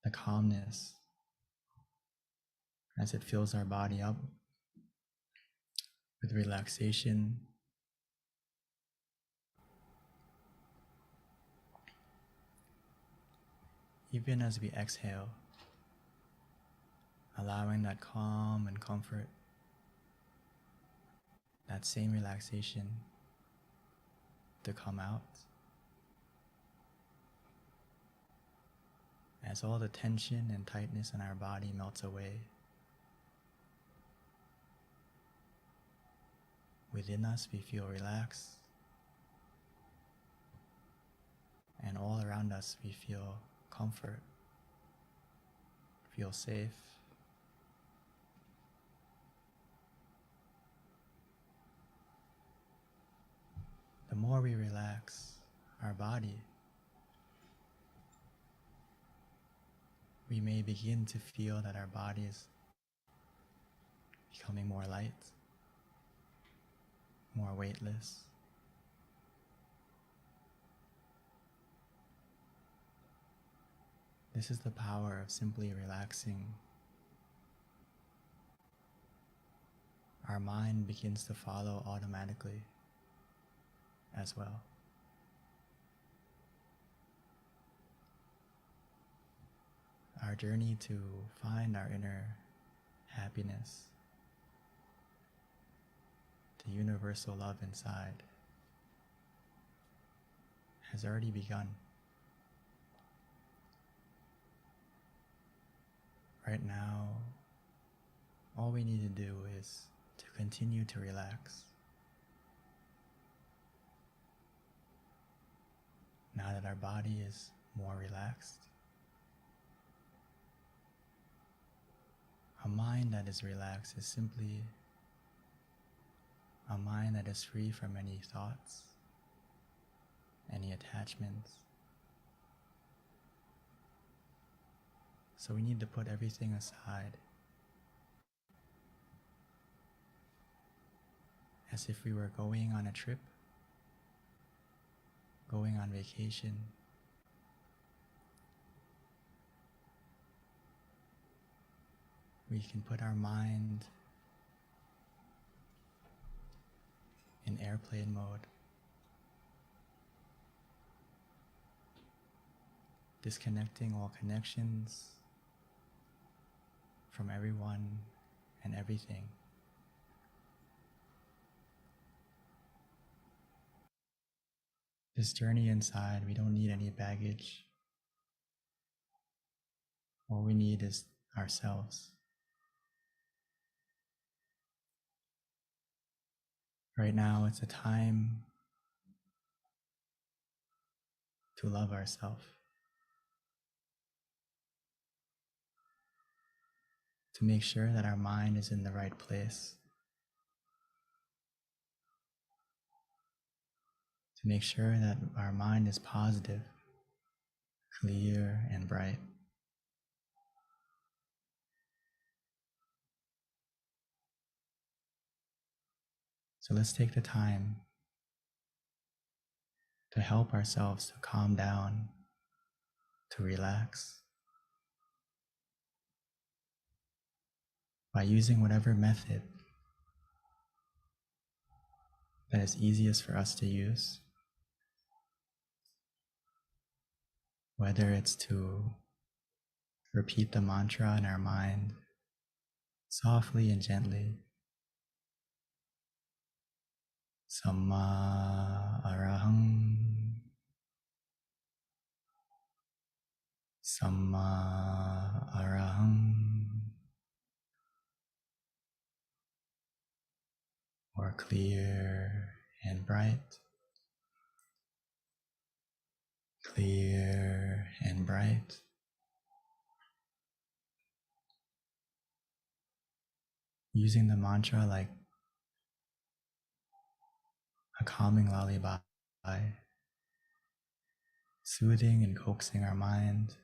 the calmness as it fills our body up with relaxation. Even as we exhale, allowing that calm and comfort, that same relaxation to come out as all the tension and tightness in our body melts away. Within us, we feel relaxed, and all around us, we feel comfort, feel safe. The more we relax our body, we may begin to feel that our body is becoming more light, more weightless. This is the power of simply relaxing. Our mind begins to follow automatically as well. Our journey to find our inner happiness the universal love inside has already begun. Right now, all we need to do is to continue to relax. Now that our body is more relaxed, a mind that is relaxed is simply a mind that is free from any thoughts, any attachments. So we need to put everything aside, as if we were going on a trip, going on vacation. We can put our mind in airplane mode, disconnecting all connections from everyone and everything. This journey inside, we don't need any baggage. All we need is ourselves. Right now, it's a time to love ourselves, to make sure that our mind is in the right place, to make sure that our mind is positive, clear, and bright. So let's take the time to help ourselves to calm down, to relax, by using whatever method that is easiest for us to use, whether it's to repeat the mantra in our mind softly and gently. Samma arahang, Samma arahang, or clear and bright, clear and bright. Using the mantra like a calming lullaby, soothing and coaxing our mind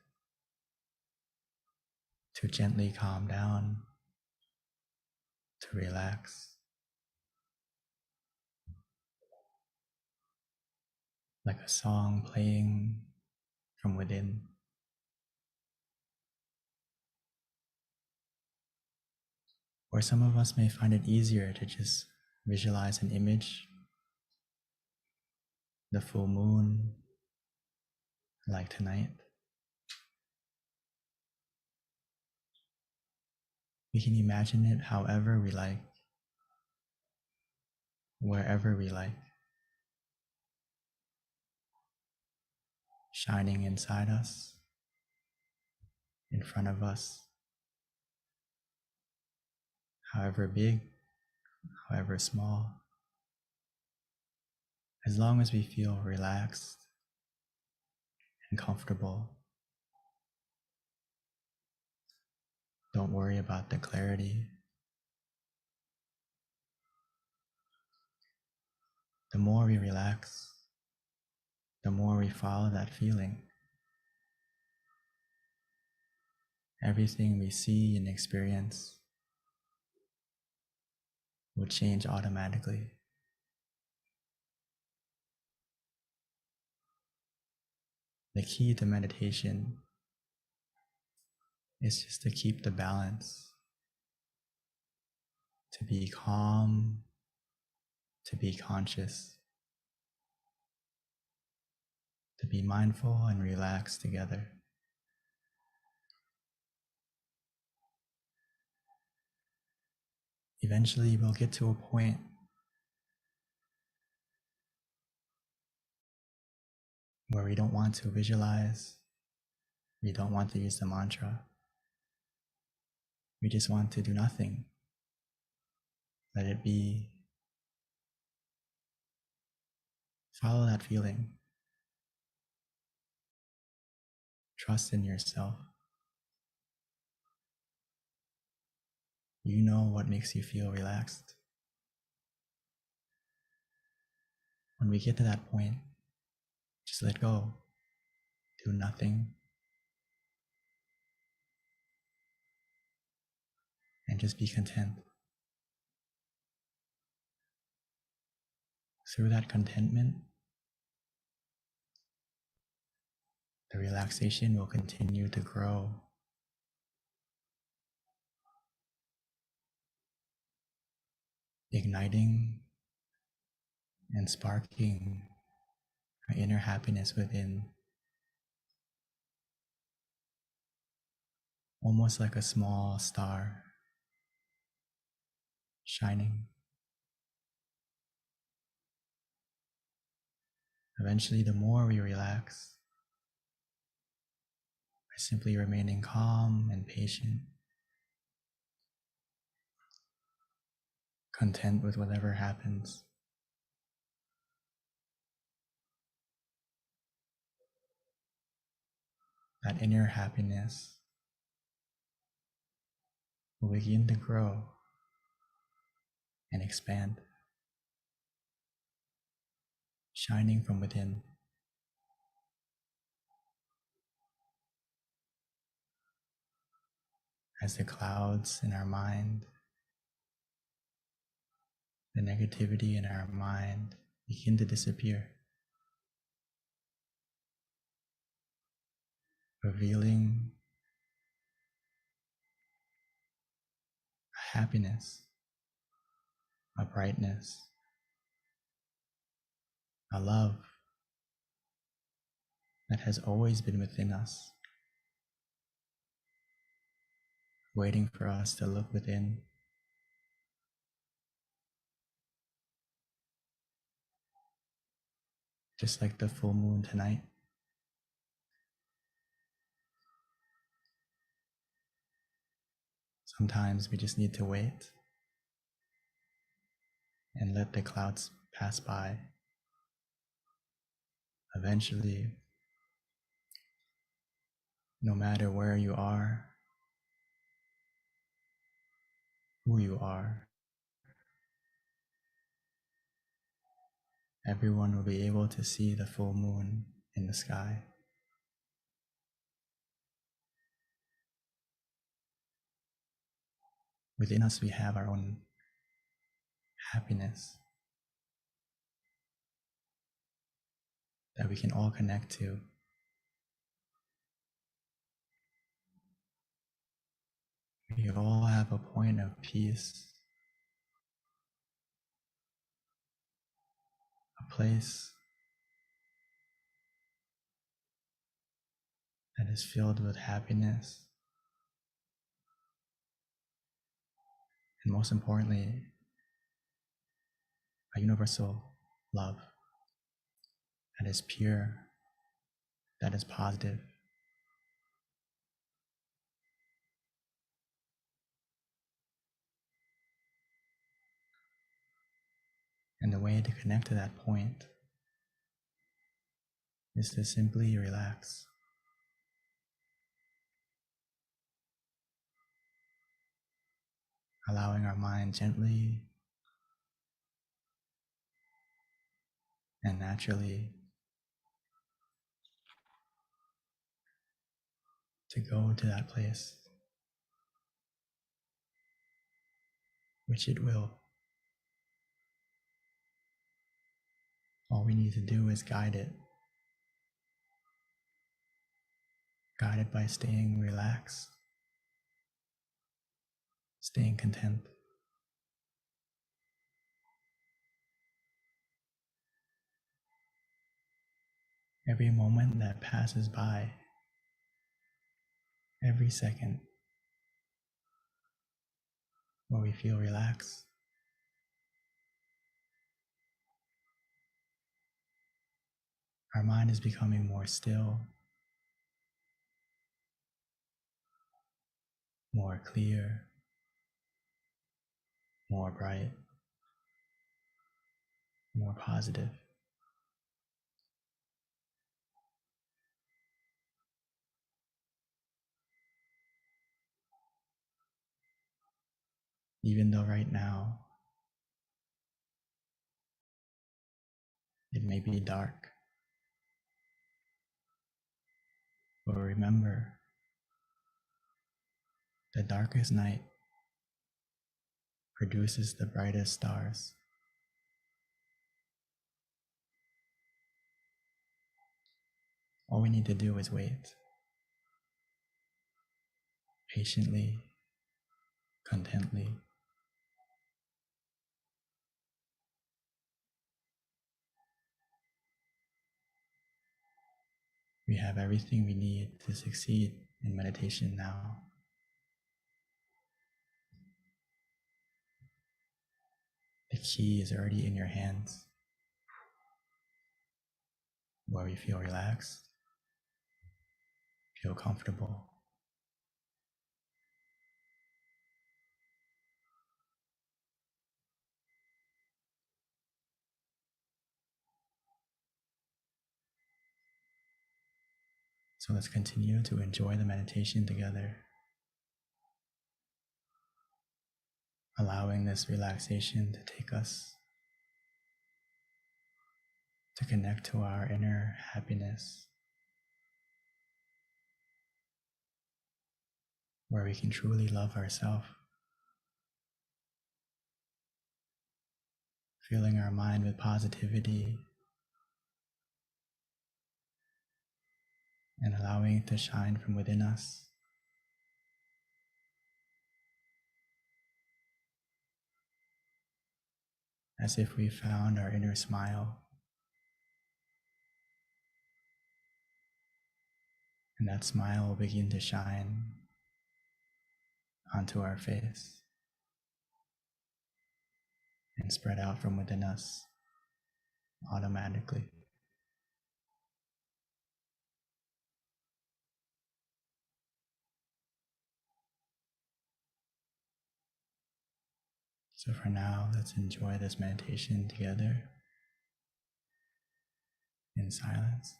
to gently calm down, to relax, like a song playing from within. Or some of us may find it easier to just visualize an image, the full moon, like tonight. We can imagine it however we like, wherever we like, shining inside us, in front of us, however big, however small, as long as we feel relaxed and comfortable. Don't worry about the clarity. The more we relax, the more we follow that feeling. Everything we see and experience will change automatically. The key to meditation is just to keep the balance, to be calm, to be conscious, to be mindful and relaxed together. Eventually, we'll get to a point where we don't want to visualize, we don't want to use the mantra. We just want to do nothing. Let it be. Follow that feeling. Trust in yourself. You know what makes you feel relaxed. When we get to that point, just let go. Do nothing. And just be content. Through that contentment, the relaxation will continue to grow. Igniting and sparking our inner happiness within, almost like a small star shining. Eventually, the more we relax, by simply remaining calm and patient, content with whatever happens, that inner happiness will begin to grow and expand, shining from within. As the clouds in our mind, the negativity in our mind begin to disappear, revealing a happiness, a brightness, a love that has always been within us, waiting for us to look within. Just like the full moon tonight. Sometimes we just need to wait and let the clouds pass by. Eventually, no matter where you are, who you are, everyone will be able to see the full moon in the sky. Within us, we have our own happiness that we can all connect to. We all have a point of peace, a place that is filled with happiness, and most importantly, a universal love that is pure, that is positive. And the way to connect to that point is to simply relax. Allowing our mind gently and naturally to go to that place, which it will. All we need to do is guide it by staying relaxed, staying content. Every moment that passes by, every second where we feel relaxed, our mind is becoming more still, more clear, more bright, more positive. Even though right now it may be dark, but remember, the darkest night produces the brightest stars. All we need to do is wait, patiently, contently. We have everything we need to succeed in meditation now. The key is already in your hands, where we feel relaxed, feel comfortable. So let's continue to enjoy the meditation together, allowing this relaxation to take us to connect to our inner happiness, where we can truly love ourselves, filling our mind with positivity and allowing it to shine from within us. As if we found our inner smile, and that smile will begin to shine onto our face and spread out from within us automatically. So for now, let's enjoy this meditation together in silence.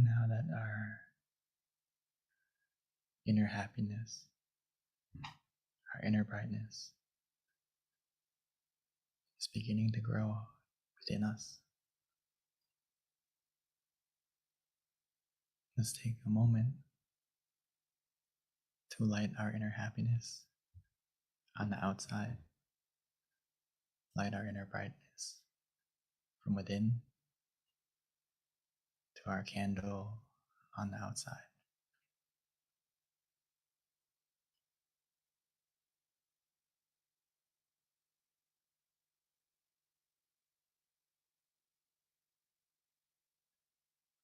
Now that our inner happiness, our inner brightness is beginning to grow within us, let's take a moment to light our inner happiness on the outside, light our inner brightness from within to our candle on the outside.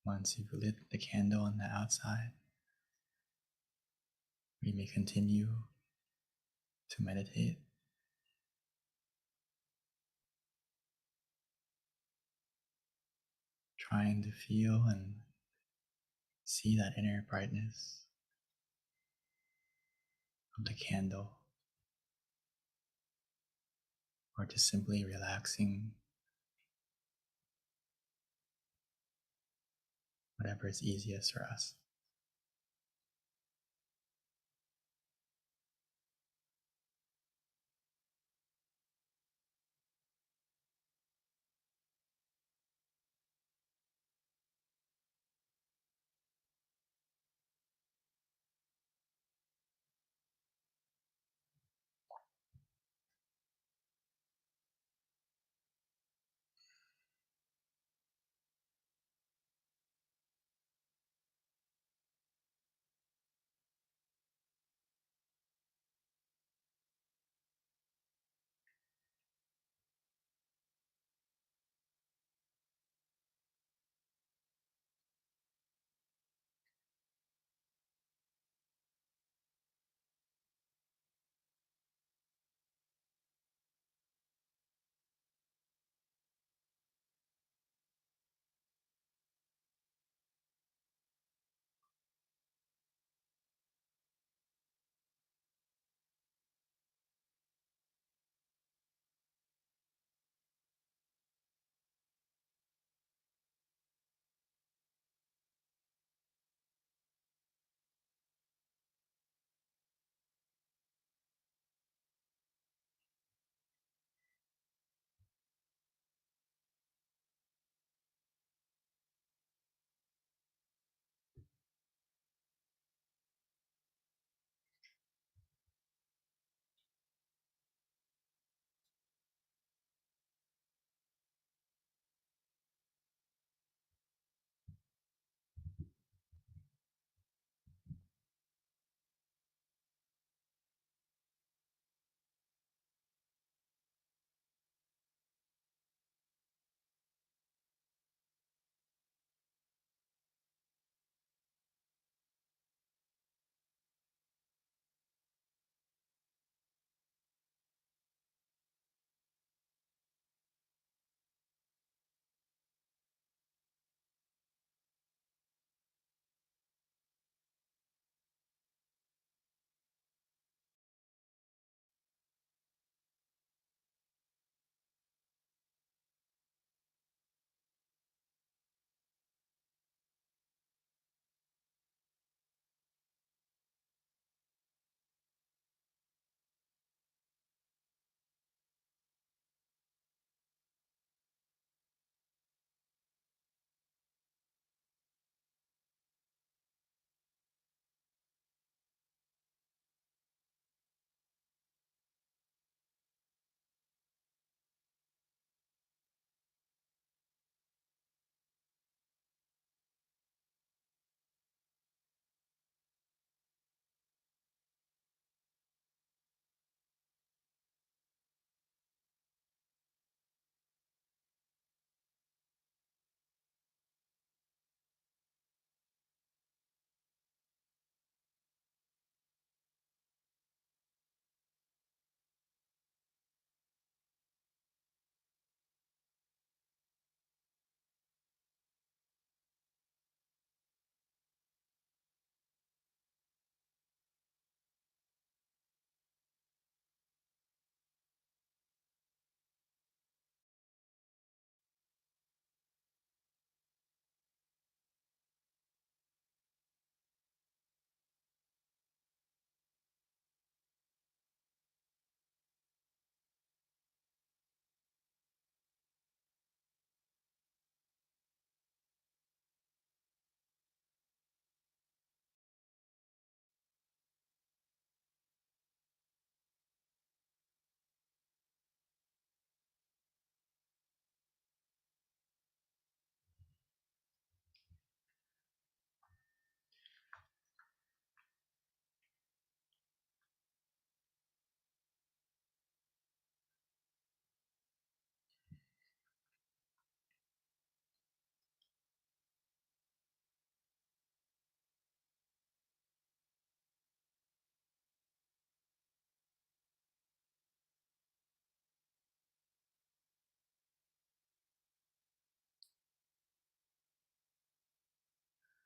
Once you've lit the candle on the outside, we may continue to meditate, trying to feel and see that inner brightness of the candle, or just simply relaxing, whatever is easiest for us.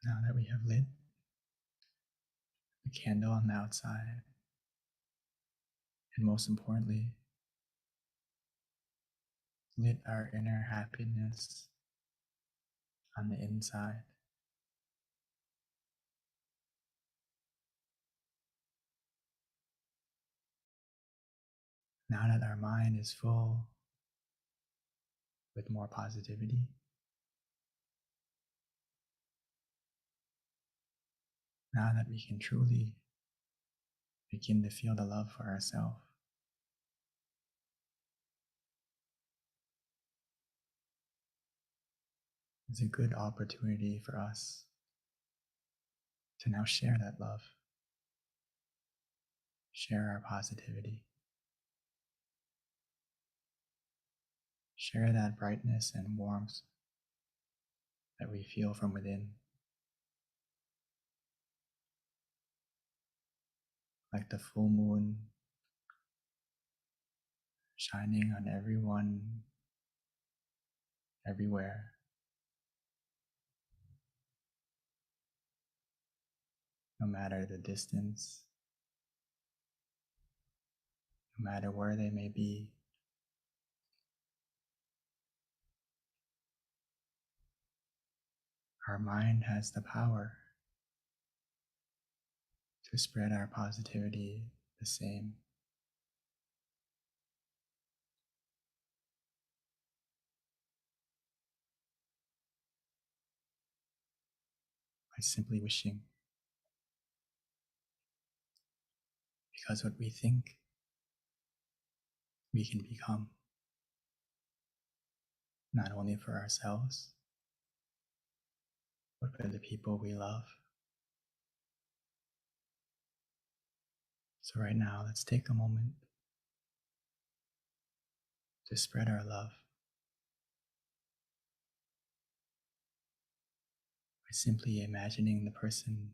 Now that we have lit the candle on the outside, and most importantly, lit our inner happiness on the inside, now that our mind is full with more positivity, now that we can truly begin to feel the love for ourselves, it's a good opportunity for us to now share that love, share our positivity, share that brightness and warmth that we feel from within, like the full moon shining on everyone, everywhere. No matter the distance, no matter where they may be, our mind has the power to spread our positivity the same. By simply wishing. Because what we think, we can become. Not only for ourselves, but for the people we love. So right now, let's take a moment to spread our love by simply imagining the person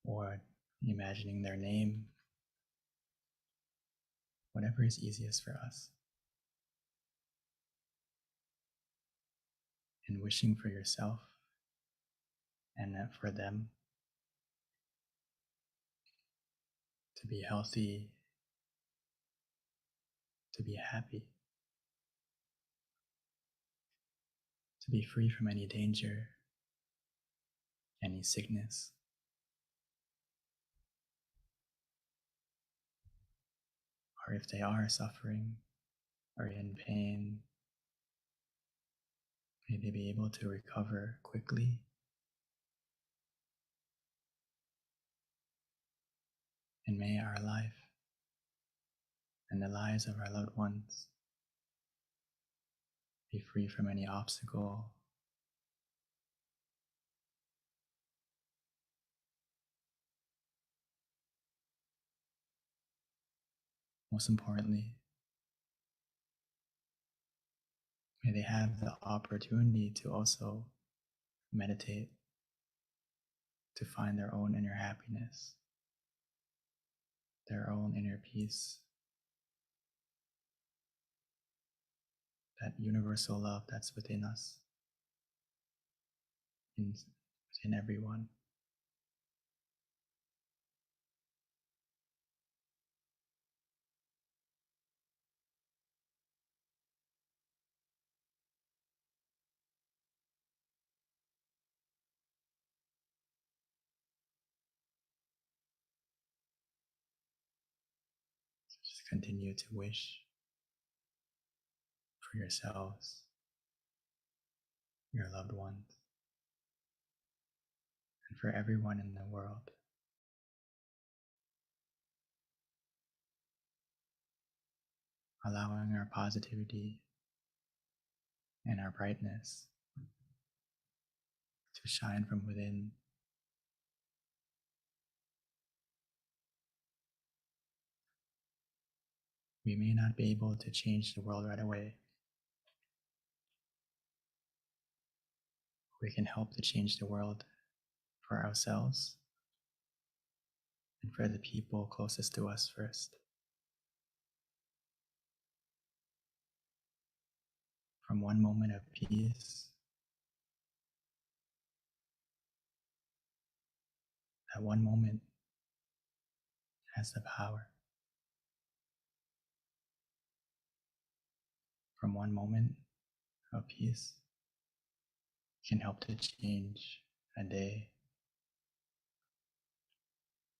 or imagining their name, whatever is easiest for us. And wishing for yourself and for them to be healthy, to be happy, to be free from any danger, any sickness. Or if they are suffering or in pain, may they be able to recover quickly. And may our life and the lives of our loved ones be free from any obstacle, most importantly, may they have the opportunity to also meditate, to find their own inner happiness, their own inner peace, that universal love that's within us, within everyone. So just continue to wish for yourselves, your loved ones, and for everyone in the world. Allowing our positivity and our brightness to shine from within. We may not be able to change the world right away. We can help to change the world for ourselves and for the people closest to us first. from one moment of peace. That one moment has the power. From one moment of peace can help to change a day.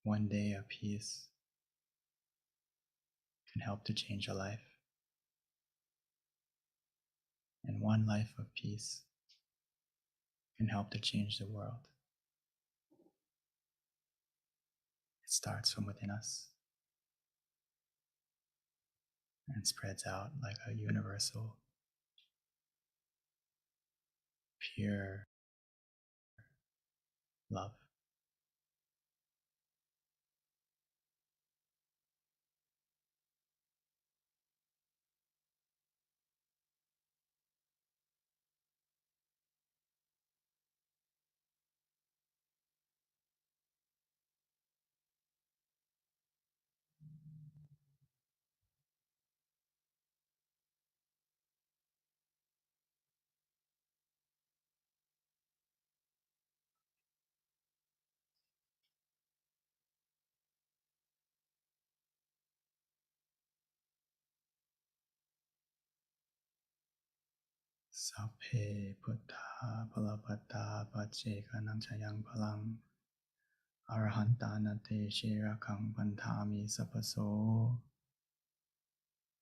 One day of peace can help to change a life. And one life of peace can help to change the world. It starts from within us and spreads out like a universal, pure love. Sapphe Buddha Palapata Pachekanam Chayang Palang Arahantanate Shirakang Pantami Sapaso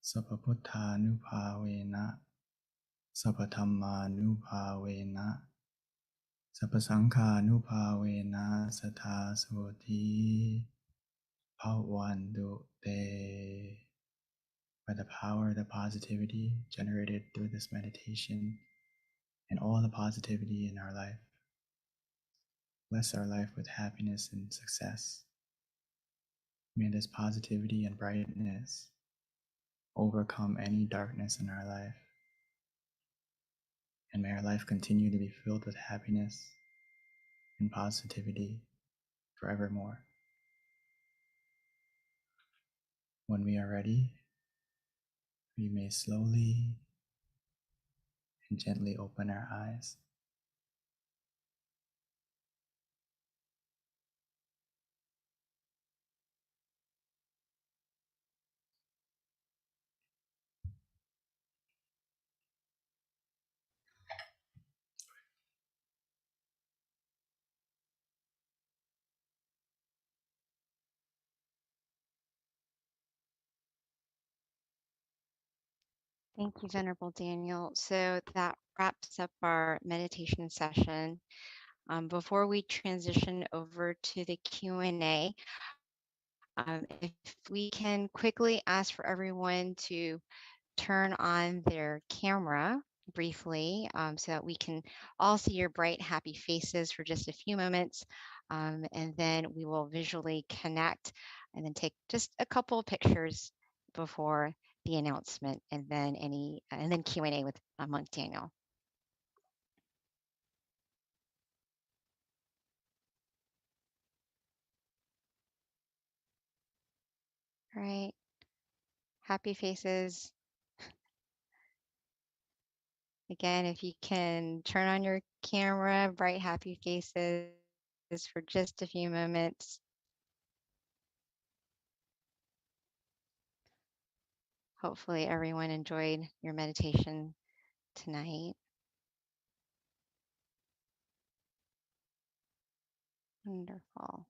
Sapaputtha Nupavena Sapathamma Nupavena Sapasangha Nupavena Satha Soti Bhavantu Te. By the power of the positivity generated through this meditation and all the positivity in our life, bless our life with happiness and success. May this positivity and brightness overcome any darkness in our life. And may our life continue to be filled with happiness and positivity forevermore. When we are ready, we may slowly and gently open our eyes. Thank you, Venerable Daniel. So that wraps up our meditation session. Before we transition over to the Q&A, if we can quickly ask for everyone to turn on their camera briefly so that we can all see your bright, happy faces for just a few moments. And then we will visually connect and then take just a couple of pictures before the announcement and then Q&A with Monk Daniel. All right. Happy faces. Again, if you can turn on your camera, bright, happy faces for just a few moments. Hopefully everyone enjoyed your meditation tonight. Wonderful.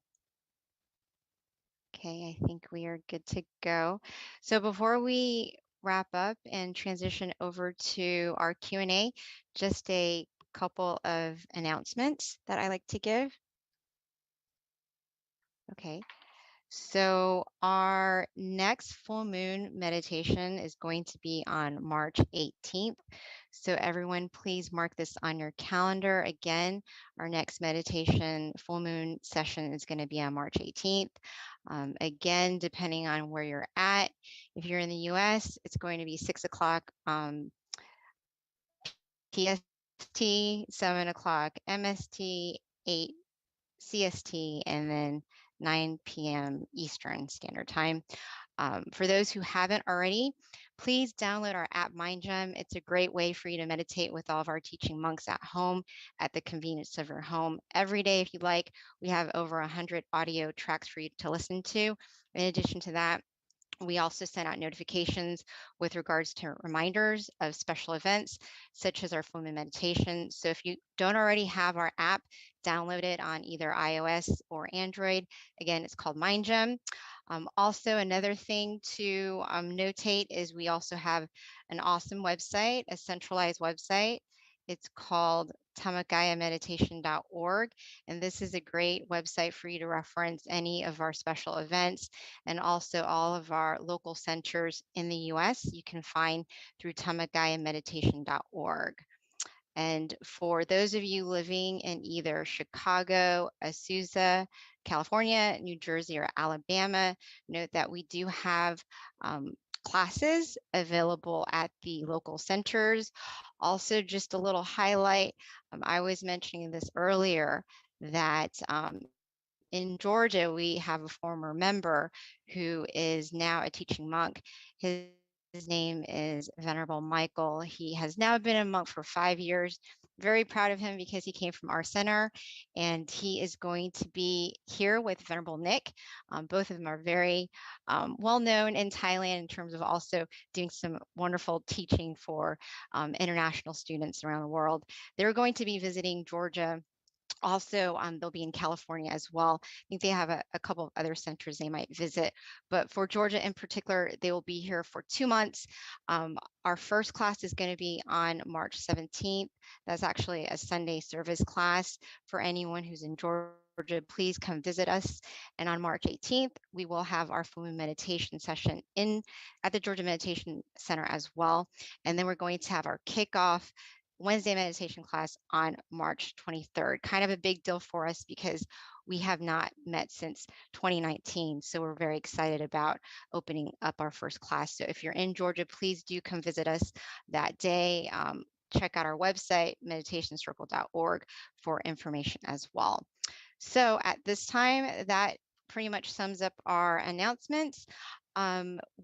Okay, I think we are good to go. So before we wrap up and transition over to our Q&A, just a couple of announcements that I like to give. Okay. So our next full moon meditation is going to be on March 18th. So everyone, please mark this on your calendar. Again, our next meditation full moon session is going to be on March 18th. Again, depending on where you're at, if you're in the US, it's going to be 6 o'clock PST, 7 o'clock MST, 8 CST, and then 9 p.m. Eastern Standard Time. For those who haven't already, please download our app MindGem. It's a great way for you to meditate with all of our teaching monks at home at the convenience of your home every day if you'd like. We have over 100 audio tracks for you to listen to. In addition to that, we also send out notifications with regards to reminders of special events, such as our full moon meditation. So if you don't already have our app, download it on either iOS or Android. Again, it's called MindGem. Also, another thing to notate is we also have an awesome website, a centralized website. It's called tamakayameditation.org. And this is a great website for you to reference any of our special events and also all of our local centers in the US you can find through tamakayameditation.org. And for those of you living in either Chicago, Azusa, California, New Jersey, or Alabama, note that we do have classes available at the local centers. Also, just a little highlight, I was mentioning this earlier, that in Georgia, we have a former member who is now a teaching monk. His name is Venerable Michael. He has now been a monk for 5 years. Very proud of him because he came from our center, and he is going to be here with Venerable Nick. Both of them are very well known in Thailand in terms of also doing some wonderful teaching for international students around the world. They're going to be visiting Georgia. Also, they'll be in California as well. I think they have a couple of other centers they might visit, but for Georgia in particular, they will be here for 2 months. Our first class is going to be on March 17th. That's actually a Sunday service class. For anyone who's in Georgia, please come visit us. And on March 18th, we will have our full moon meditation session at the Georgia Meditation Center as well. And then we're going to have our kickoff Wednesday meditation class on March 23rd. Kind of a big deal for us because we have not met since 2019. So we're very excited about opening up our first class. So if you're in Georgia, please do come visit us that day. Check out our website, meditationscircle.org, for information as well. So at this time, that pretty much sums up our announcements.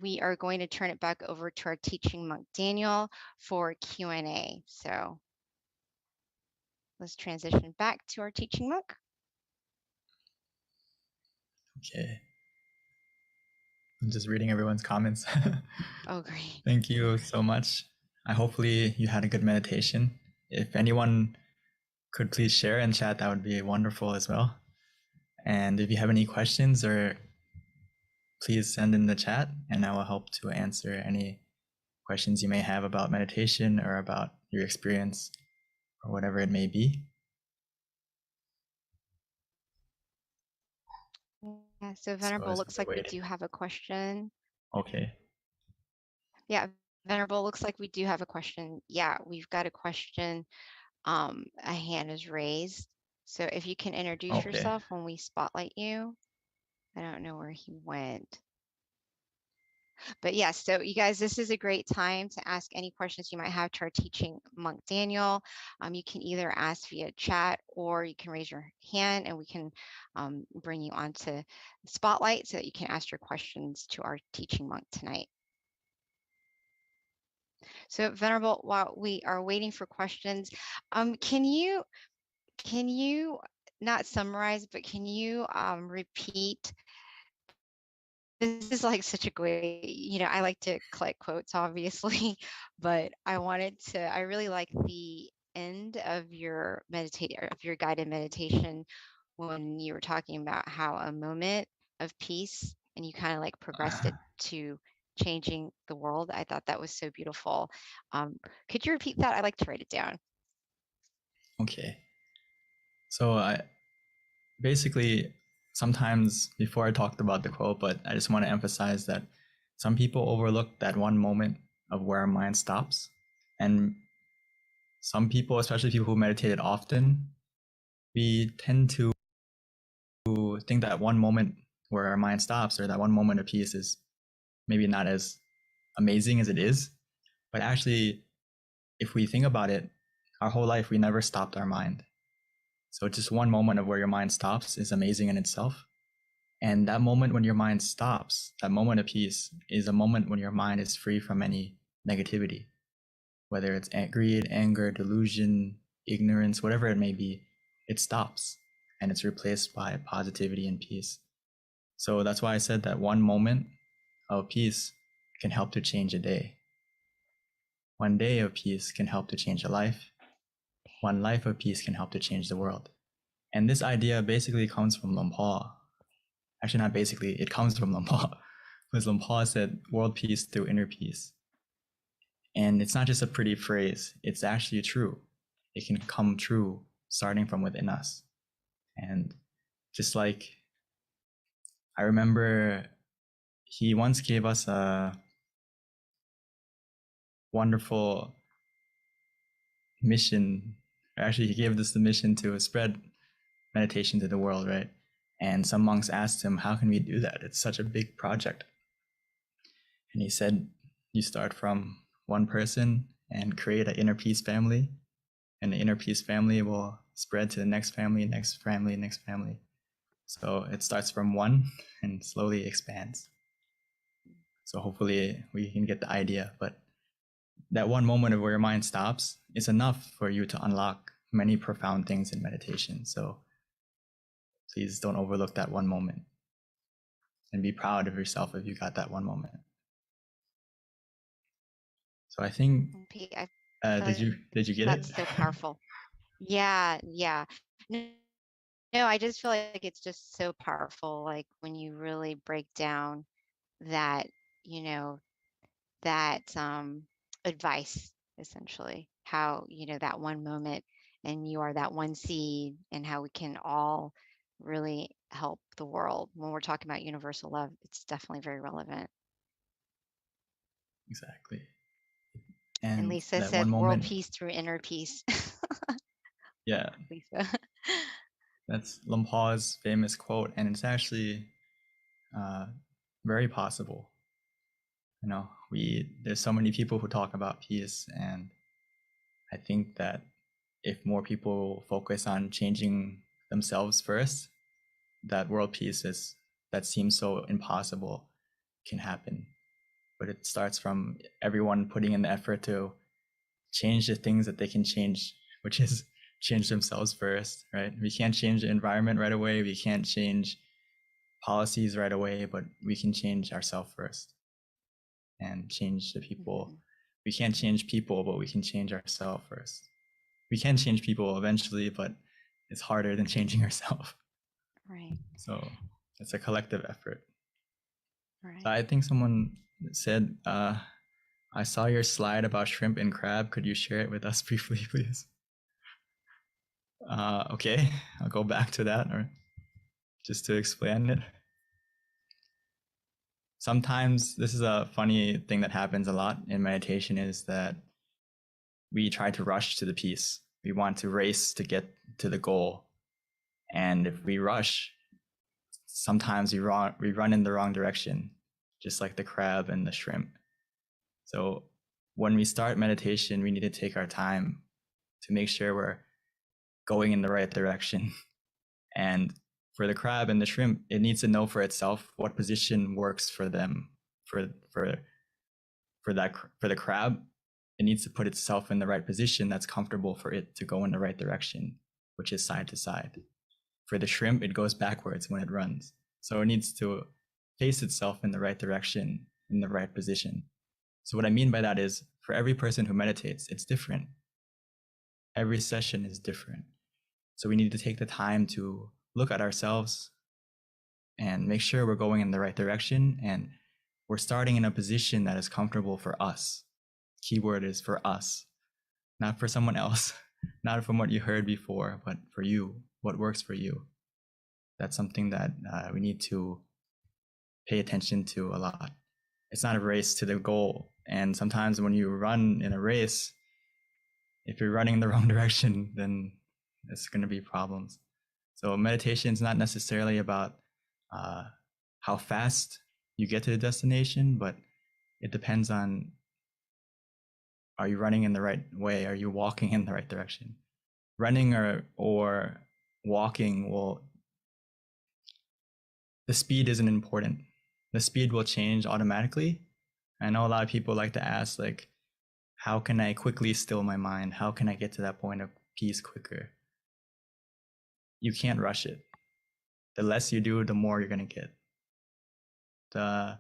We are going to turn it back over to our teaching monk, Daniel, for Q&A. So let's transition back to our teaching monk. Okay. I'm just reading everyone's comments. Oh, great. Thank you so much. Hopefully you had a good meditation. If anyone could please share in chat, that would be wonderful as well. And if you have any questions, or please send in the chat and I will help to answer any questions you may have about meditation or about your experience or whatever it may be. Yeah, so Venerable, as looks we're like we waiting. do have a question. Okay. Yeah, Venerable, looks like we do have a question. Yeah, we've got a question. A hand is raised. So if you can introduce Okay. yourself when we spotlight you. I don't know where he went. But yes, so you guys, this is a great time to ask any questions you might have to our teaching monk, Daniel. You can either ask via chat or you can raise your hand and we can bring you onto the spotlight so that you can ask your questions to our teaching monk tonight. So Venerable, while we are waiting for questions, can you not summarize, but can you repeat? This is like such a great, I like to collect quotes, obviously, but I really like the end of your guided meditation when you were talking about how a moment of peace and you kind of like progressed it to changing the world. I thought that was so beautiful. Could you repeat that? I'd like to write it down. Okay. So basically, sometimes before I talked about the quote, but I just want to emphasize that some people overlook that one moment of where our mind stops. And some people, especially people who meditated often, we tend to think that one moment where our mind stops or that one moment of peace is maybe not as amazing as it is. But actually, if we think about it, our whole life, we never stopped our mind. So just one moment of where your mind stops is amazing in itself. And that moment when your mind stops, that moment of peace, is a moment when your mind is free from any negativity, whether it's greed, anger, delusion, ignorance, whatever it may be. It stops and it's replaced by positivity and peace. So that's why I said that one moment of peace can help to change a day. One day of peace can help to change a life. One life of peace can help to change the world. And this idea basically comes from Luang Por. Actually, not basically, it comes from Luang Por. Because Luang Por said world peace through inner peace. And it's not just a pretty phrase, it's actually true. It can come true starting from within us. And just like, I remember he once gave us a wonderful mission. Actually, he gave us the mission to spread meditation to the world, right? And some monks asked him, how can we do that? It's such a big project. And he said, you start from one person and create an inner peace family. And the inner peace family will spread to the next family, next family, next family. So it starts from one and slowly expands. So hopefully we can get the idea. But that one moment of where your mind stops is enough for you to unlock many profound things in meditation. So please don't overlook that one moment. And be proud of yourself if you got that one moment. So I think, Pete, I did you get that's it? so powerful. Yeah. No, I just feel like it's just so powerful. Like when you really break down that, that advice, essentially, how, that one moment and you are that one seed, and how we can all really help the world. When we're talking about universal love, it's definitely very relevant. Exactly. And And Lisa that said, one world moment, peace through inner peace. yeah, Lisa. that's Luang Por's famous quote, and it's actually very possible. There's so many people who talk about peace, and I think that if more people focus on changing themselves first, that world peace that seems so impossible can happen. But it starts from everyone putting in the effort to change the things that they can change, which is change themselves first, right? We can't change the environment right away. We can't change policies right away, but we can change ourselves first and change the people. Mm-hmm. We can't change people, but we can change ourselves first. We can change people eventually, but it's harder than changing ourselves. Right. So it's a collective effort. Right. So I think someone said, I saw your slide about shrimp and crab. Could you share it with us briefly, please? Okay, I'll go back to that, or just to explain it. Sometimes this is a funny thing that happens a lot in meditation, is that we try to rush to the peace. We want to race to get to the goal. And if we rush, sometimes we run in the wrong direction, just like the crab and the shrimp. So when we start meditation, we need to take our time to make sure we're going in the right direction. And for the crab and the shrimp, it needs to know for itself what position works for them. For the crab, it needs to put itself in the right position that's comfortable for it to go in the right direction, which is side to side. For the shrimp, it goes backwards when it runs. So it needs to face itself in the right direction, in the right position. So what I mean by that is, for every person who meditates, it's different. Every session is different. So we need to take the time to look at ourselves and make sure we're going in the right direction, and we're starting in a position that is comfortable for us. Keyword is for us, not for someone else, not from what you heard before, but for you, what works for you. That's something that we need to pay attention to a lot. It's not a race to the goal. And sometimes when you run in a race, if you're running in the wrong direction, then it's going to be problems. So meditation is not necessarily about how fast you get to the destination, but it depends on, are you running in the right way? Are you walking in the right direction? Running or walking the speed isn't important. The speed will change automatically. I know a lot of people like to ask, like, how can I quickly still my mind? How can I get to that point of peace quicker? You can't rush it. The less you do, the more you're going to get. The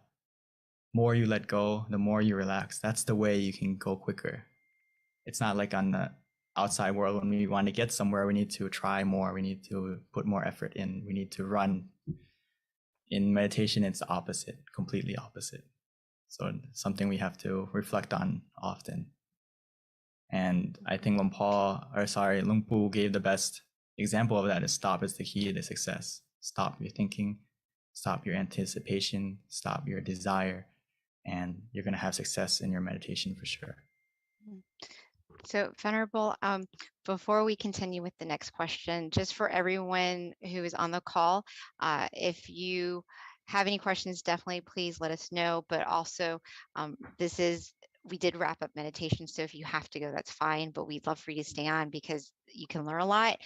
more you let go, the more you relax. That's the way you can go quicker. It's not like on the outside world when we want to get somewhere, we need to try more. We need to put more effort in. We need to run. In meditation, it's the opposite, completely opposite. So it's something we have to reflect on often. And I think Luang Pu gave the best example of that is stop is the key to success. Stop your thinking, stop your anticipation, stop your desire, and you're going to have success in your meditation for sure. So Venerable, before we continue with the next question, just for everyone who is on the call, if you have any questions, definitely please let us know. But also, we did wrap up meditation, so if you have to go, that's fine. But we'd love for you to stay on because you can learn a lot.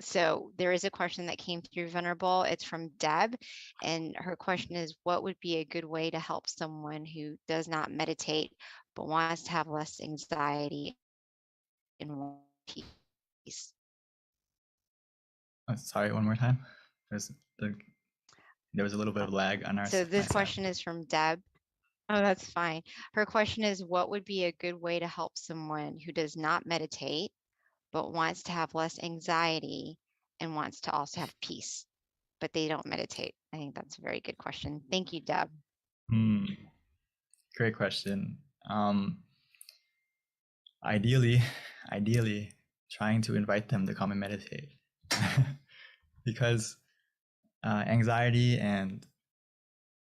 So there is a question that came through, Venerable. It's from Deb, and her question is, what would be a good way to help someone who does not meditate but wants to have less anxiety and more peace? Sorry, one more time. There was a little bit of lag on our So this side. question is from Deb. Oh, that's fine. Her question is, what would be a good way to help someone who does not meditate but wants to have less anxiety and wants to also have peace, but they don't meditate? I think that's a very good question. Thank you, Deb. Great question. Ideally, trying to invite them to come and meditate. Because anxiety and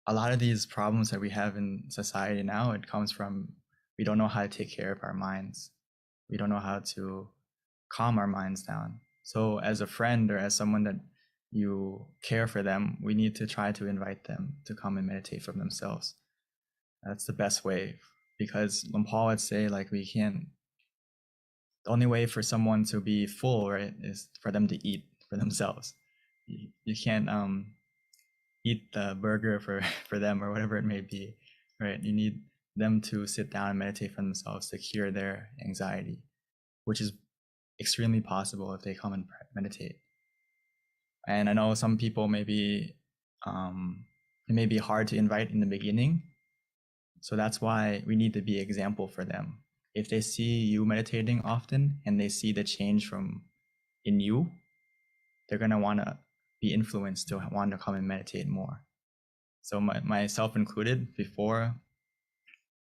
a lot of these problems that we have in society now, it comes from we don't know how to take care of our minds. We don't know how to calm our minds down. So as a friend or as someone that you care for them, we need to try to invite them to come and meditate for themselves. That's the best way, because Luang Por would say, like, we can't, the only way for someone to be full, right, is for them to eat for themselves. You can't eat the burger for them or whatever it may be, right? You need them to sit down and meditate for themselves to cure their anxiety, which is extremely possible if they come and meditate. And I know some people maybe it may be hard to invite in the beginning. So that's why we need to be example for them. If they see you meditating often and they see the change in you, they're going to want to be influenced to want to come and meditate more. So myself included, before,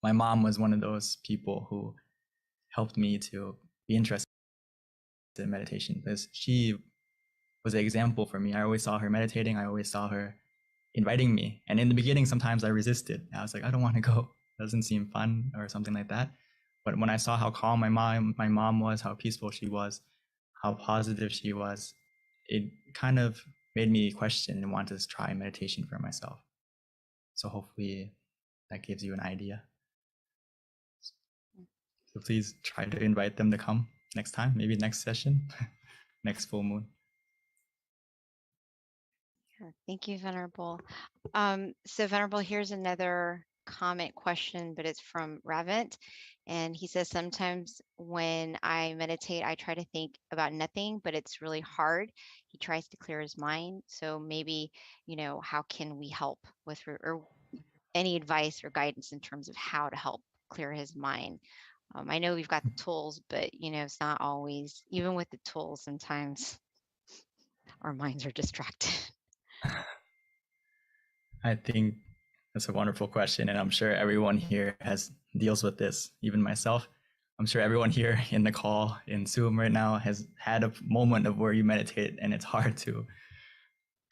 my mom was one of those people who helped me to be interested in meditation, because she was an example for me. I always saw her meditating. I always saw her inviting me. And in the beginning, sometimes I resisted. I was like, I don't want to go. It doesn't seem fun or something like that. But when I saw how calm my mom was, how peaceful she was, how positive she was, it kind of made me question and want to try meditation for myself. So hopefully that gives you an idea. So please try to invite them to come next time, maybe next session, next full moon. Sure. Thank you, Venerable. So Venerable, here's another comment question, but it's from Ravint. And he says, sometimes when I meditate, I try to think about nothing, but it's really hard. He tries to clear his mind. So maybe, how can we help with, or any advice or guidance in terms of how to help clear his mind? I know we've got the tools, but it's not always, even with the tools, sometimes our minds are distracted. I think that's a wonderful question, and I'm sure everyone here deals with this, even myself. I'm sure everyone here in the call, in Zoom right now, has had a moment of where you meditate and it's hard to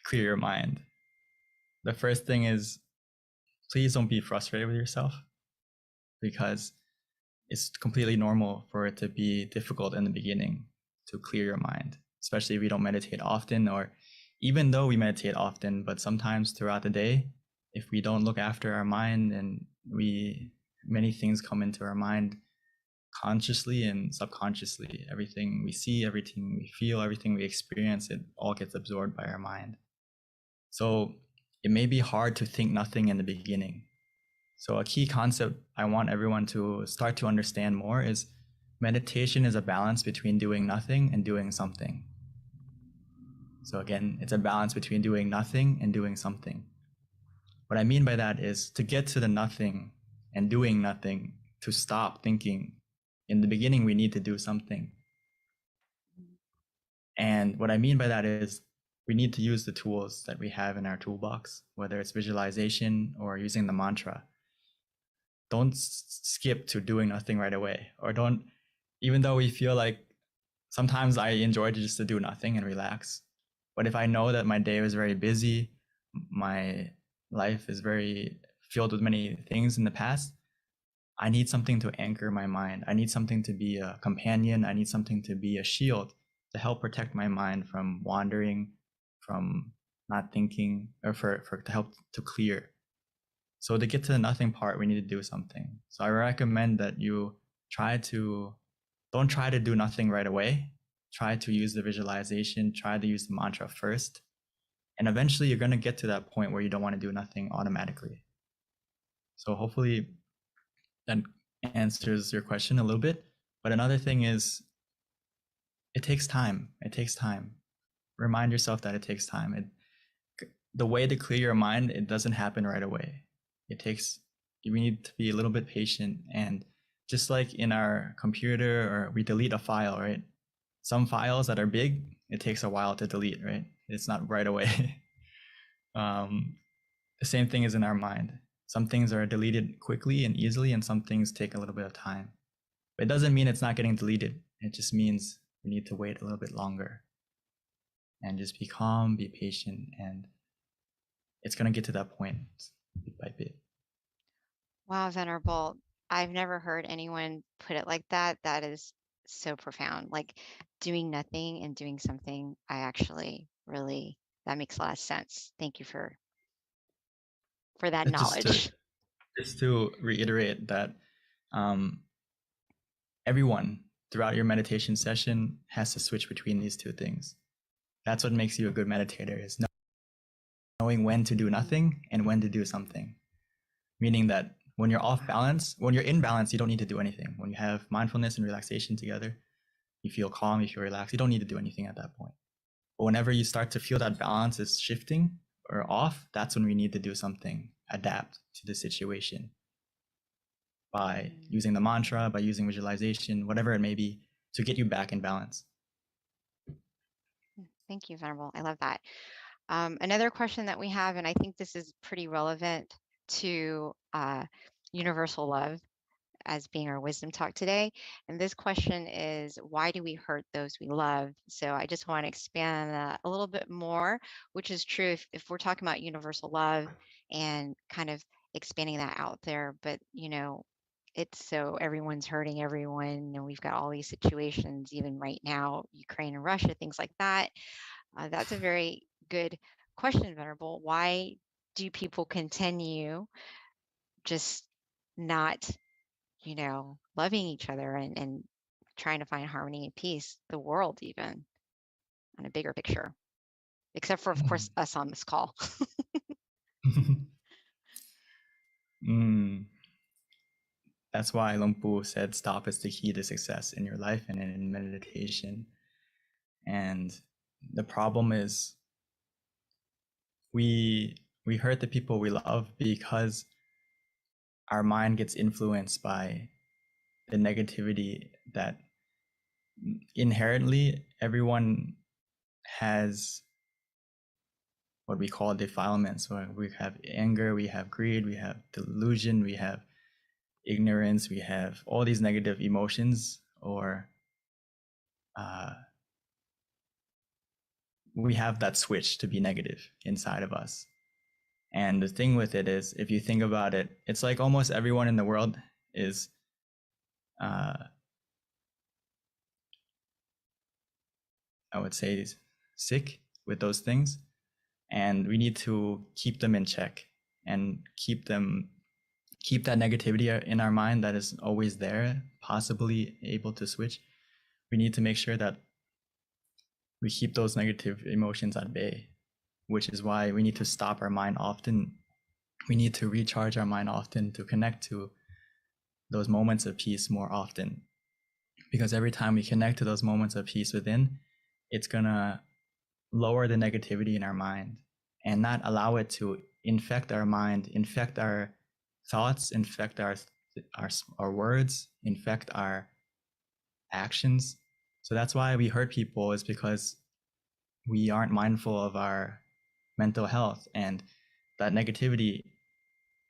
clear your mind. The first thing is, please don't be frustrated with yourself, because it's completely normal for it to be difficult in the beginning to clear your mind, especially if we don't meditate often, or even though we meditate often, but sometimes throughout the day, if we don't look after our mind, and many things come into our mind consciously and subconsciously. Everything we see, everything we feel, everything we experience, it all gets absorbed by our mind. So it may be hard to think nothing in the beginning. So a key concept I want everyone to start to understand more is meditation is a balance between doing nothing and doing something. So again, it's a balance between doing nothing and doing something. What I mean by that is to get to the nothing and doing nothing, to stop thinking. In the beginning, we need to do something. And what I mean by that is we need to use the tools that we have in our toolbox, whether it's visualization or using the mantra. Don't skip to doing nothing right away, or don't, even though we feel like sometimes I enjoy just to do nothing and relax. But if I know that my day was very busy, my life is very filled with many things in the past, I need something to anchor my mind. I need something to be a companion. I need something to be a shield to help protect my mind from wandering, from not thinking, or for to help to clear. So to get to the nothing part, we need to do something. So I recommend that you don't try to do nothing right away. Try to use the visualization, try to use the mantra first. And eventually you're going to get to that point where you don't want to do nothing automatically. So hopefully that answers your question a little bit. But another thing is, it takes time. It takes time. Remind yourself that it takes time. The way to clear your mind, it doesn't happen right away. We need to be a little bit patient. And just like in our computer, or we delete a file, right? Some files that are big, it takes a while to delete, right? It's not right away. The same thing is in our mind. Some things are deleted quickly and easily, and some things take a little bit of time. But it doesn't mean it's not getting deleted. It just means we need to wait a little bit longer and just be calm, be patient, and it's going to get to that point bit by bit. Wow, Venerable. I've never heard anyone put it like that. That is so profound. Like doing nothing and doing something. I actually really, that makes a lot of sense. Thank you for that knowledge. Just to reiterate that everyone throughout your meditation session has to switch between these two things. That's what makes you a good meditator, is knowing when to do nothing and when to do something. Meaning that when you're off balance, when you're in balance, you don't need to do anything. When you have mindfulness and relaxation together, you feel calm, you feel relaxed, you don't need to do anything at that point. But whenever you start to feel that balance is shifting or off, that's when we need to do something, adapt to the situation by using the mantra, by using visualization, whatever it may be, to get you back in balance. Thank you, Venerable. I love that. Another question that we have, and I think this is pretty relevant to universal love as being our wisdom talk today. And this question is, why do we hurt those we love? So I just want to expand that a little bit more, which is true if we're talking about universal love and kind of expanding that out there. But, it's so everyone's hurting everyone, and we've got all these situations, even right now, Ukraine and Russia, things like that. That's a very good question, Venerable. Why do people continue just not, loving each other and trying to find harmony and peace, the world even, on a bigger picture, except for, of course, us on this call? That's why Lumpu said stop is the key to success in your life and in meditation. And the problem is we hurt the people we love because our mind gets influenced by the negativity that inherently everyone has what we call defilements, where we have anger, we have greed, we have delusion, we have ignorance, we have all these negative emotions, or we have that switch to be negative inside of us. And the thing with it is, if you think about it, it's like almost everyone in the world is I would say sick with those things, and we need to keep them in check and keep that negativity in our mind that is always there, possibly able to switch. We need to make sure that we keep those negative emotions at bay. which is why we need to stop our mind often. We need to recharge our mind often to connect to those moments of peace more often. Because every time we connect to those moments of peace within, it's gonna lower the negativity in our mind and not allow it to infect our mind, infect our thoughts, infect our words, infect our actions. So that's why we hurt people, is because we aren't mindful of our mental health, and that negativity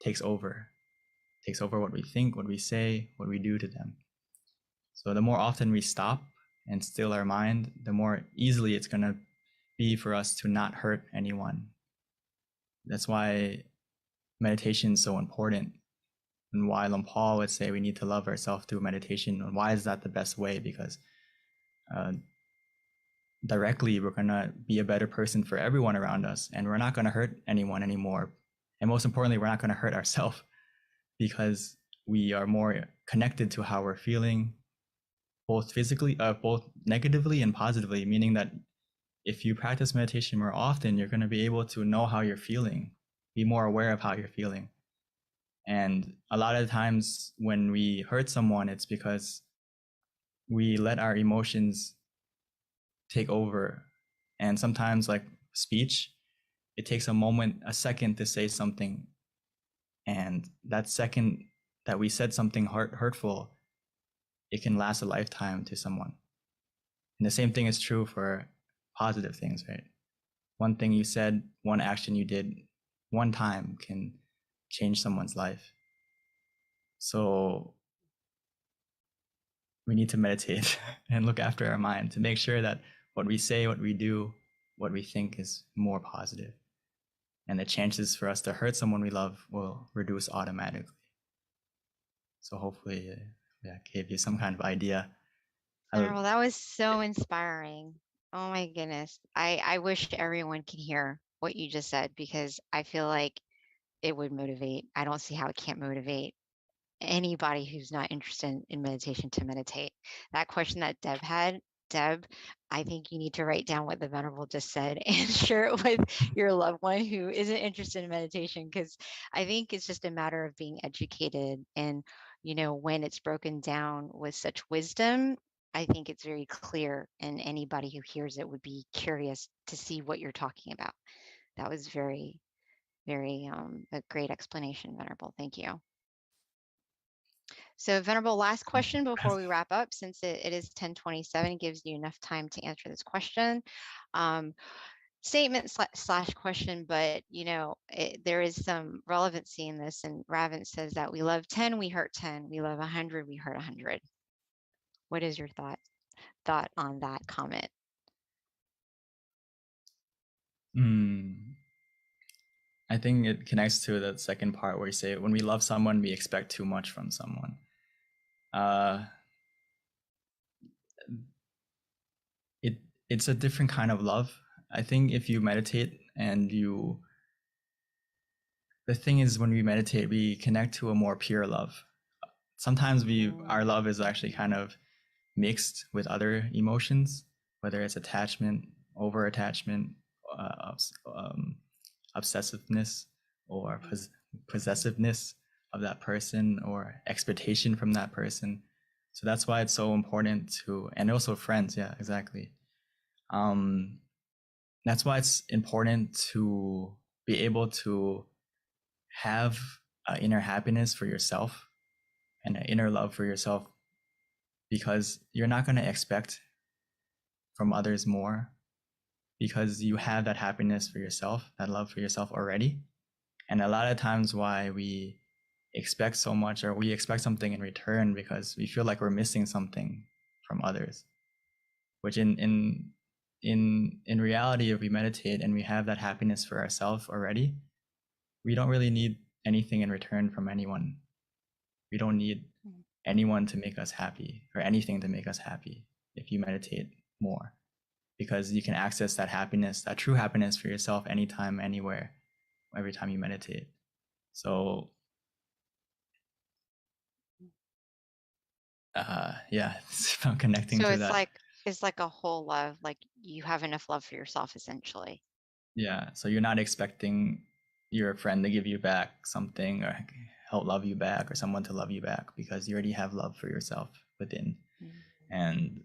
takes over what we think, what we say, what we do to them. So the more often we stop and still our mind, the more easily it's going to be for us to not hurt anyone. That's why meditation is so important, and why Luang Por would say we need to love ourselves through meditation. And why is that the best way? Because directly we're going to be a better person for everyone around us, and we're not going to hurt anyone anymore. And most importantly, we're not going to hurt ourselves, because we are more connected to how we're feeling, both physically, both negatively and positively, meaning that if you practice meditation more often, you're going to be able to know how you're feeling, be more aware of how you're feeling. And a lot of times when we hurt someone, it's because we let our emotions take over. And sometimes, like speech, it takes a second to say something. And that second that we said something hurtful, it can last a lifetime to someone. And the same thing is true for positive things, right? One thing you said, one action you did one time can change someone's life. So we need to meditate and look after our mind to make sure that what we say, what we do, what we think is more positive. And the chances for us to hurt someone we love will reduce automatically. So hopefully, gave you some kind of idea. Well, that was so inspiring. Oh my goodness. I wish everyone could hear what you just said, because I feel like it would motivate. I don't see how it can't motivate anybody who's not interested in meditation to meditate. That question that Deb had, Deb, I think you need to write down what the Venerable just said and share it with your loved one who isn't interested in meditation, because I think it's just a matter of being educated. And, when it's broken down with such wisdom, I think it's very clear, and anybody who hears it would be curious to see what you're talking about. That was very, very a great explanation, Venerable. Thank you. So Venerable, last question before we wrap up, since it is 10:27, gives you enough time to answer this question. Statement slash question, but there is some relevancy in this. And Ravin says that we love 10, we hurt 10. We love 100, we hurt 100. What is your thought on that comment? I think it connects to the second part where you say, when we love someone, we expect too much from someone. It's a different kind of love. I think if you meditate the thing is, when we meditate, we connect to a more pure love. Sometimes our love is actually kind of mixed with other emotions, whether it's attachment, over-attachment, obsessiveness, or possessiveness of that person, or expectation from that person. So that's why it's so important and also friends. Yeah, exactly. That's why it's important to be able to have inner happiness for yourself and an inner love for yourself, because you're not going to expect from others more, because you have that happiness for yourself, that love for yourself already. And a lot of times why we expect so much, or we expect something in return, because we feel like we're missing something from others, which in reality, if we meditate and we have that happiness for ourselves already, we don't really need anything in return from anyone. We don't need anyone to make us happy, or anything to make us happy, if you meditate more, because you can access that happiness, that true happiness for yourself, anytime, anywhere, every time you meditate. So it's about connecting So to it's that. like a whole love, like you have enough love for yourself, essentially. Yeah, so you're not expecting your friend to give you back something or help love you back or someone to love you back because you already have love for yourself within. And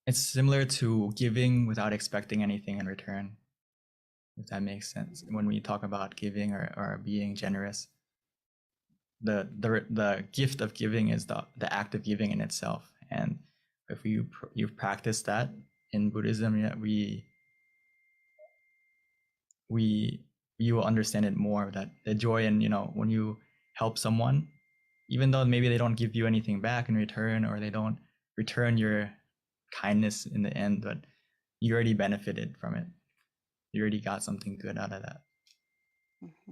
it's similar to giving without expecting anything in return, if that makes sense. When we talk about giving or being generous, the gift of giving is the act of giving in itself. And if you practice that in Buddhism, you will understand it more, that the joy in, when you help someone, even though maybe they don't give you anything back in return or they don't return your kindness in the end, but you already benefited from it. You already got something good out of that.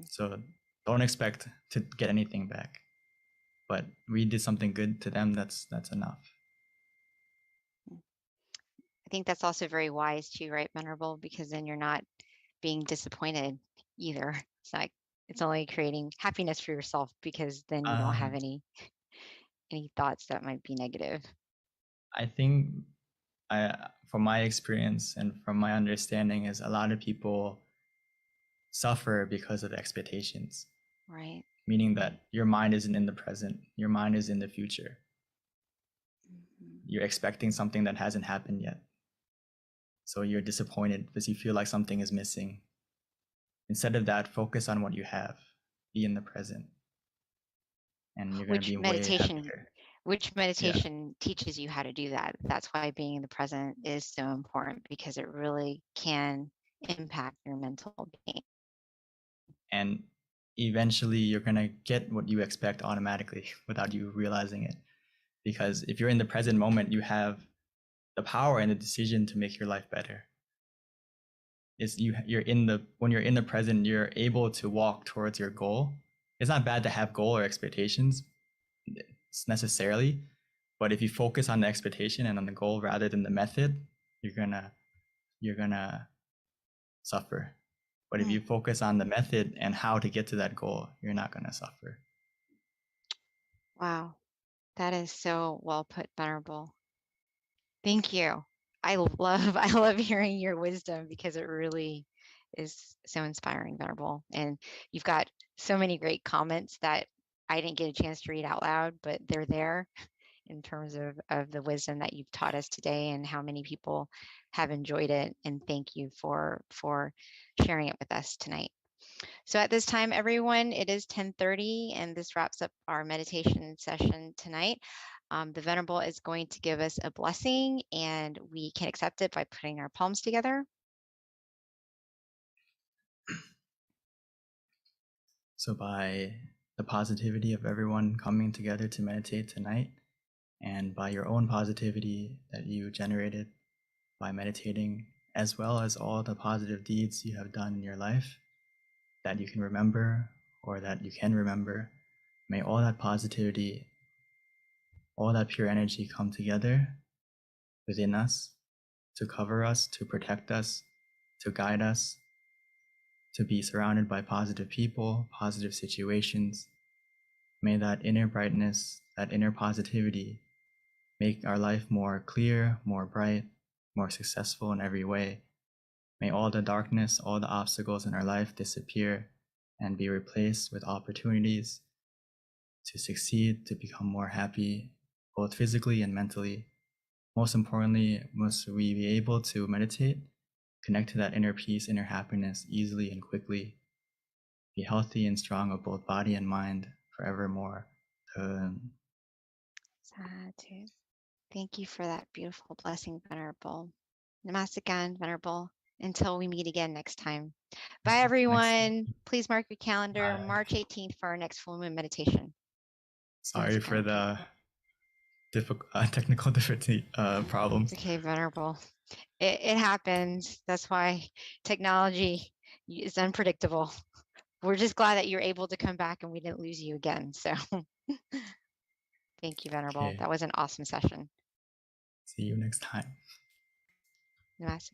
So don't expect to get anything back, but we did something good to them. That's enough. I think that's also very wise too, right, Venerable? Because then you're not being disappointed either. It's like it's only creating happiness for yourself because then you don't have any thoughts that might be negative. I think from my experience and from my understanding is a lot of people suffer because of expectations. Right. Meaning that your mind isn't in the present, your mind is in the future. You're expecting something that hasn't happened yet. So you're disappointed because you feel like something is missing. Instead of that, focus on what you have. Be in the present. And you're going to be way happier. Which meditation teaches you how to do that. That's why being in the present is so important, because it really can impact your mental being. And eventually you're going to get what you expect automatically without you realizing it. Because if you're in the present moment, you have the power and the decision to make your life better. When you're in the present, you're able to walk towards your goal. It's not bad to have goal or expectations necessarily, but if you focus on the expectation and on the goal rather than the method, you're gonna suffer. But if you focus on the method and how to get to that goal, you're not gonna suffer. Wow, that is so well put, Venerable. Thank you. I love hearing your wisdom, because it really is so inspiring, Venerable. And you've got so many great comments that I didn't get a chance to read out loud, but they're there in terms of the wisdom that you've taught us today and how many people have enjoyed it. And thank you for sharing it with us tonight. So at this time, everyone, it is 10:30, and this wraps up our meditation session tonight. The Venerable is going to give us a blessing, and we can accept it by putting our palms together. So by the positivity of everyone coming together to meditate tonight, and by your own positivity that you generated by meditating, as well as all the positive deeds you have done in your life that you can remember or that you can remember, may all that positivity, all that pure energy come together within us to cover us, to protect us, to guide us, to be surrounded by positive people, positive situations. May that inner brightness, that inner positivity make our life more clear, more bright, more successful in every way. May all the darkness, all the obstacles in our life disappear and be replaced with opportunities to succeed, to become more happy, both physically and mentally. Most importantly, must we be able to meditate, connect to that inner peace, inner happiness easily and quickly, be healthy and strong of both body and mind forevermore. Sadhu. Thank you for that beautiful blessing, Venerable. Namaste, Venerable. Until we meet again next time. Bye, everyone. Please mark your calendar, March 18th, for our next full moon meditation. Sorry for the technical difficulty problems. Okay, Venerable. It happens. That's why technology is unpredictable. We're just glad that you're able to come back and we didn't lose you again. So thank you, Venerable. Okay. That was an awesome session. See you next time. Namaste.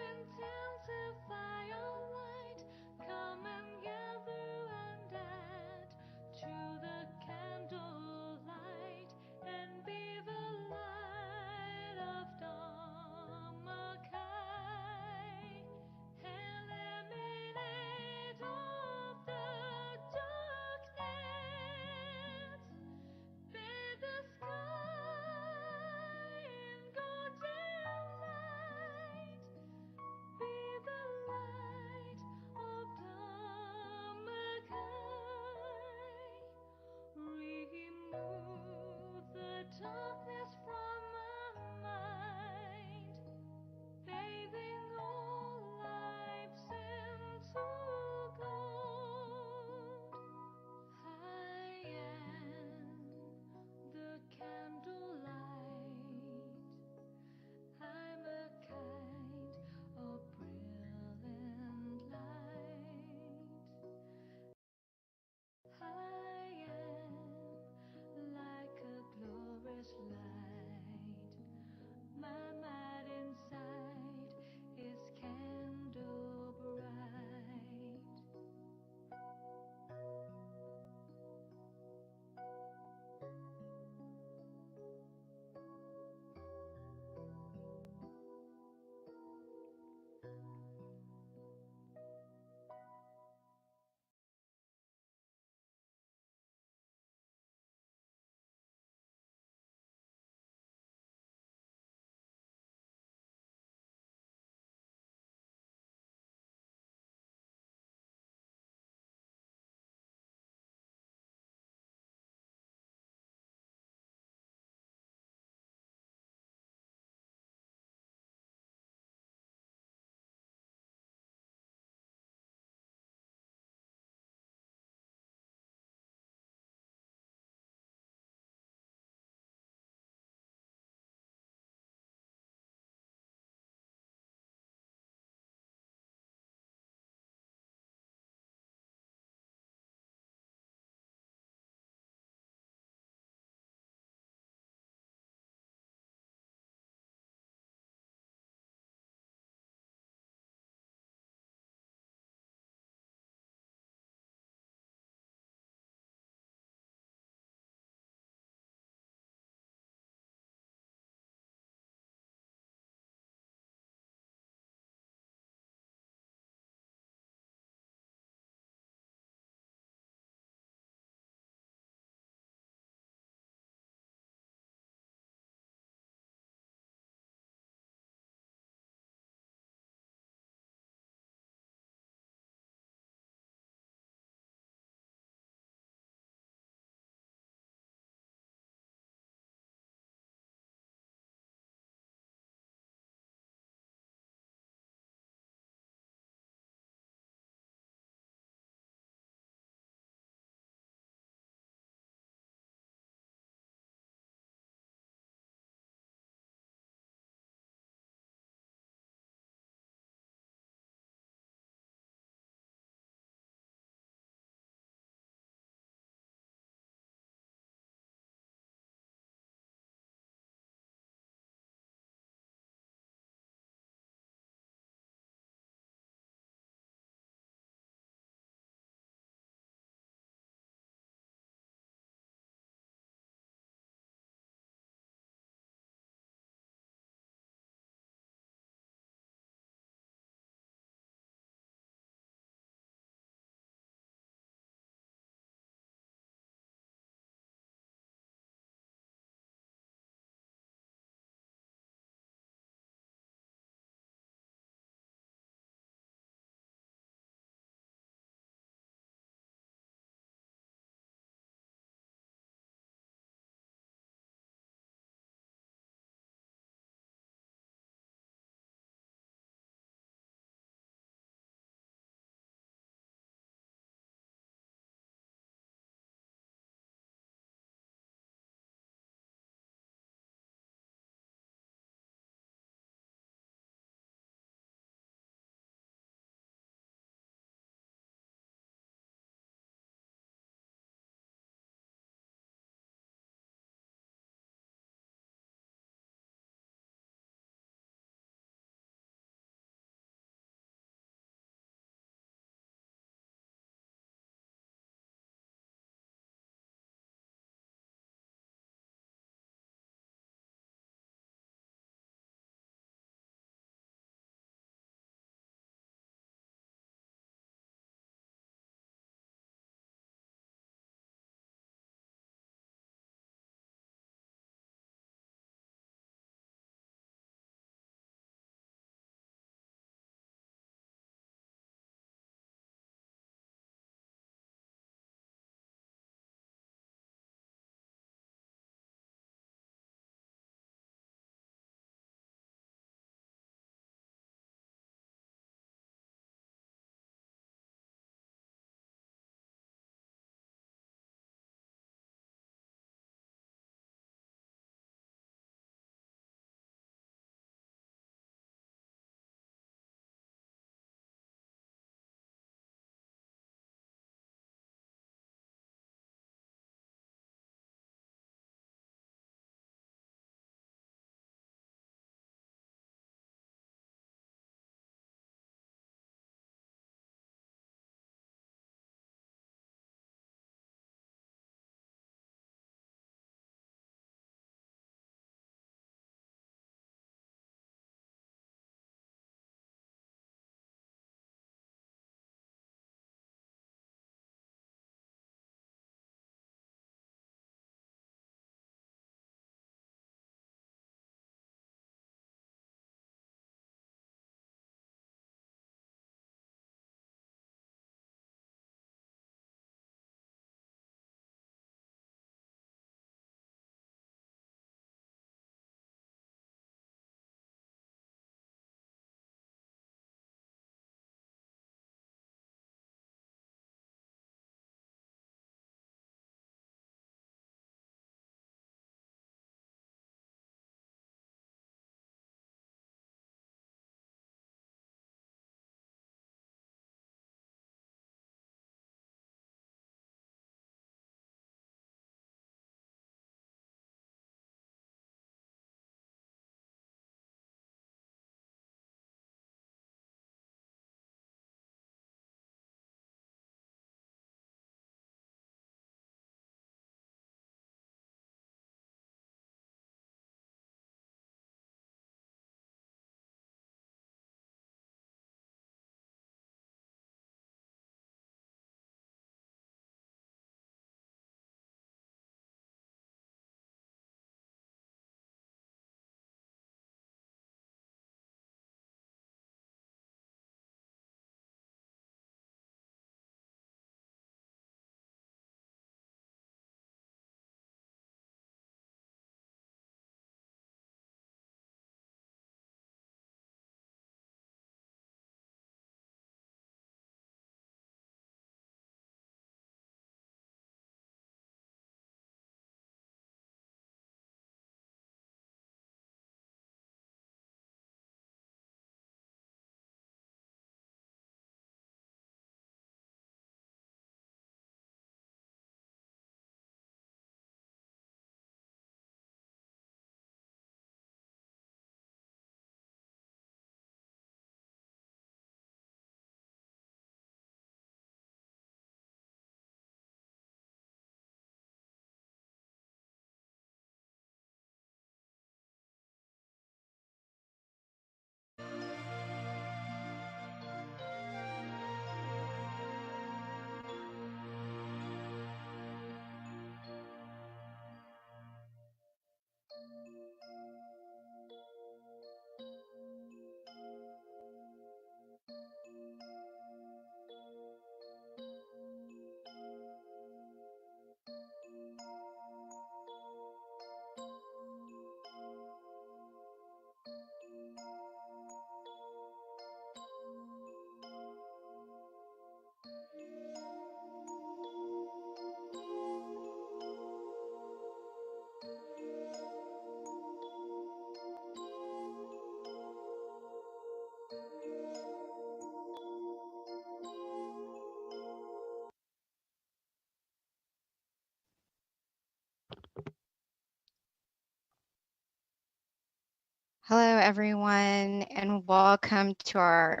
Hello, everyone, and welcome to our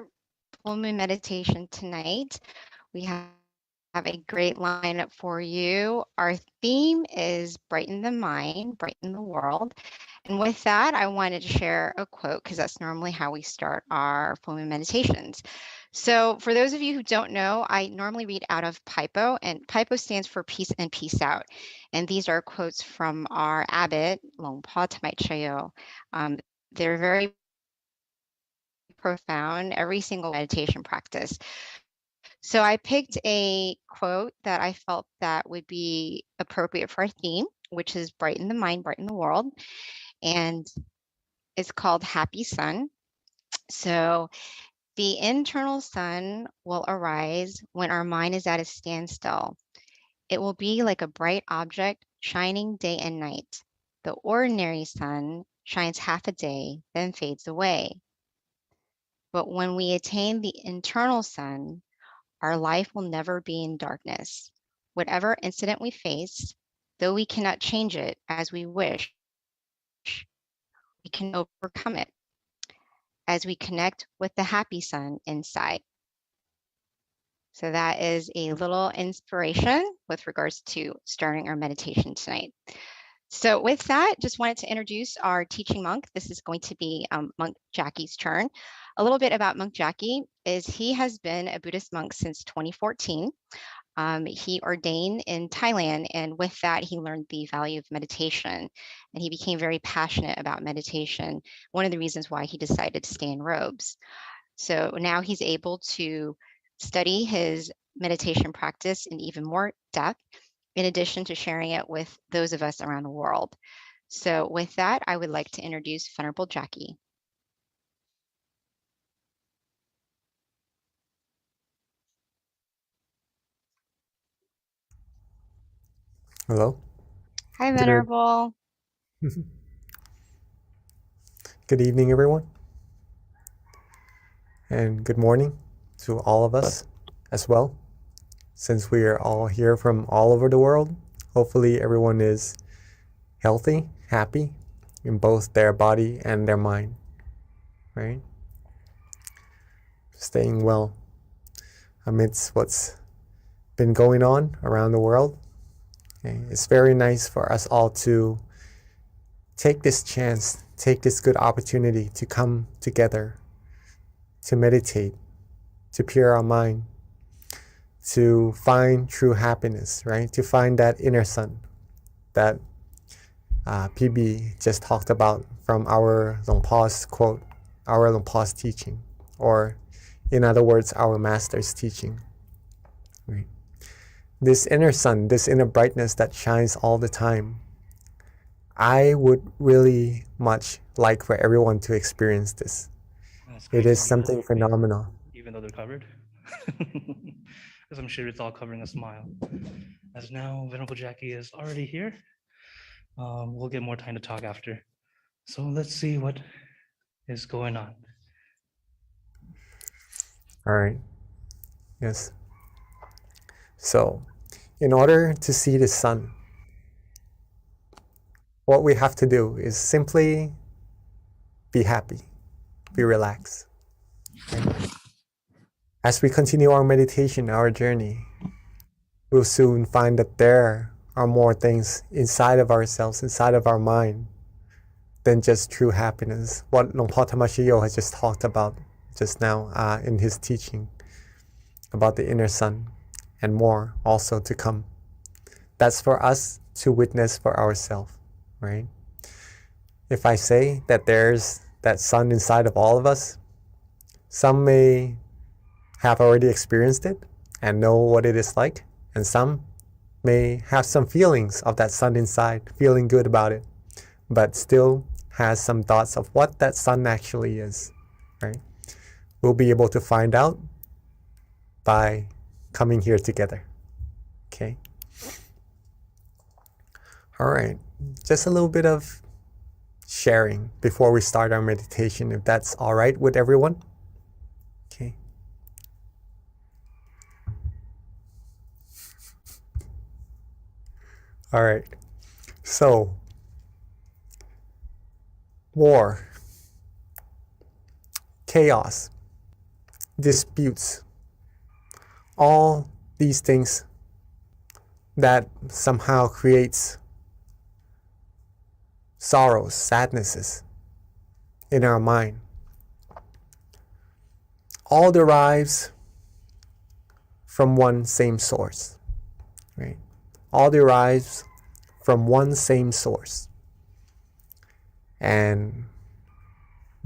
full moon meditation tonight. We have a great lineup for you. Our theme is brighten the mind, brighten the world. And with that, I wanted to share a quote because that's normally how we start our full moon meditations. So for those of you who don't know, I normally read out of Paipo, and Paipo stands for peace and peace out. And these are quotes from our abbot, Longpa Tamai Chayo. They're very profound, every single meditation practice. So I picked a quote that I felt that would be appropriate for our theme, which is brighten the mind, brighten the world. And it's called Happy Sun. So the internal sun will arise when our mind is at a standstill. It will be like a bright object shining day and night. The ordinary sun shines half a day, then fades away. But when we attain the internal sun, our life will never be in darkness. Whatever incident we face, though we cannot change it as we wish, we can overcome it as we connect with the happy sun inside. So that is a little inspiration with regards to starting our meditation tonight. So with that, just wanted to introduce our teaching monk. This is going to be Monk Jackie's turn. A little bit about Monk Jackie is he has been a Buddhist monk since 2014. He ordained in Thailand, and with that, he learned the value of meditation, and he became very passionate about meditation. One of the reasons why he decided to stay in robes. So now he's able to study his meditation practice in even more depth, in addition to sharing it with those of us around the world. So with that, I would like to introduce Venerable Jackie. Hello. Hi, Venerable. Good evening, everyone. And good morning to all of us as well. Since we are all here from all over the world, hopefully everyone is healthy, happy in both their body and their mind, right? Staying well amidst what's been going on around the world. Okay? It's very nice for us all to take this chance, take this good opportunity to come together, to meditate, to pure our mind, to find true happiness, right? To find that inner sun that PB just talked about from our Longpa's quote, our Longpa's teaching, or in other words, our master's teaching. Right? This inner sun, this inner brightness that shines all the time, I would really much like for everyone to experience this. It is something phenomenal. Even though they're covered. As I'm sure it's all covering a smile. As now Venerable Jackie is already here. We'll get more time to talk after. So let's see what is going on. All right. Yes. So, in order to see the sun, what we have to do is simply be happy, be relaxed. Right? As we continue our meditation, our journey, we'll soon find that there are more things inside of ourselves, inside of our mind, than just true happiness. What Longpa Tamashiyo has just talked about just now in his teaching about the inner sun, and more also to come. That's for us to witness for ourselves, right? If I say that there's that sun inside of all of us, some may have already experienced it and know what it is like, and some may have some feelings of that sun inside, feeling good about it, but still has some thoughts of what that sun actually is, right? We'll be able to find out by coming here together, okay? All right, just a little bit of sharing before we start our meditation, if that's all right with everyone, okay? All right, so war, chaos, disputes, all these things that somehow creates sorrows, sadnesses in our mind, all derives from one same source, right? All derives from one same source. And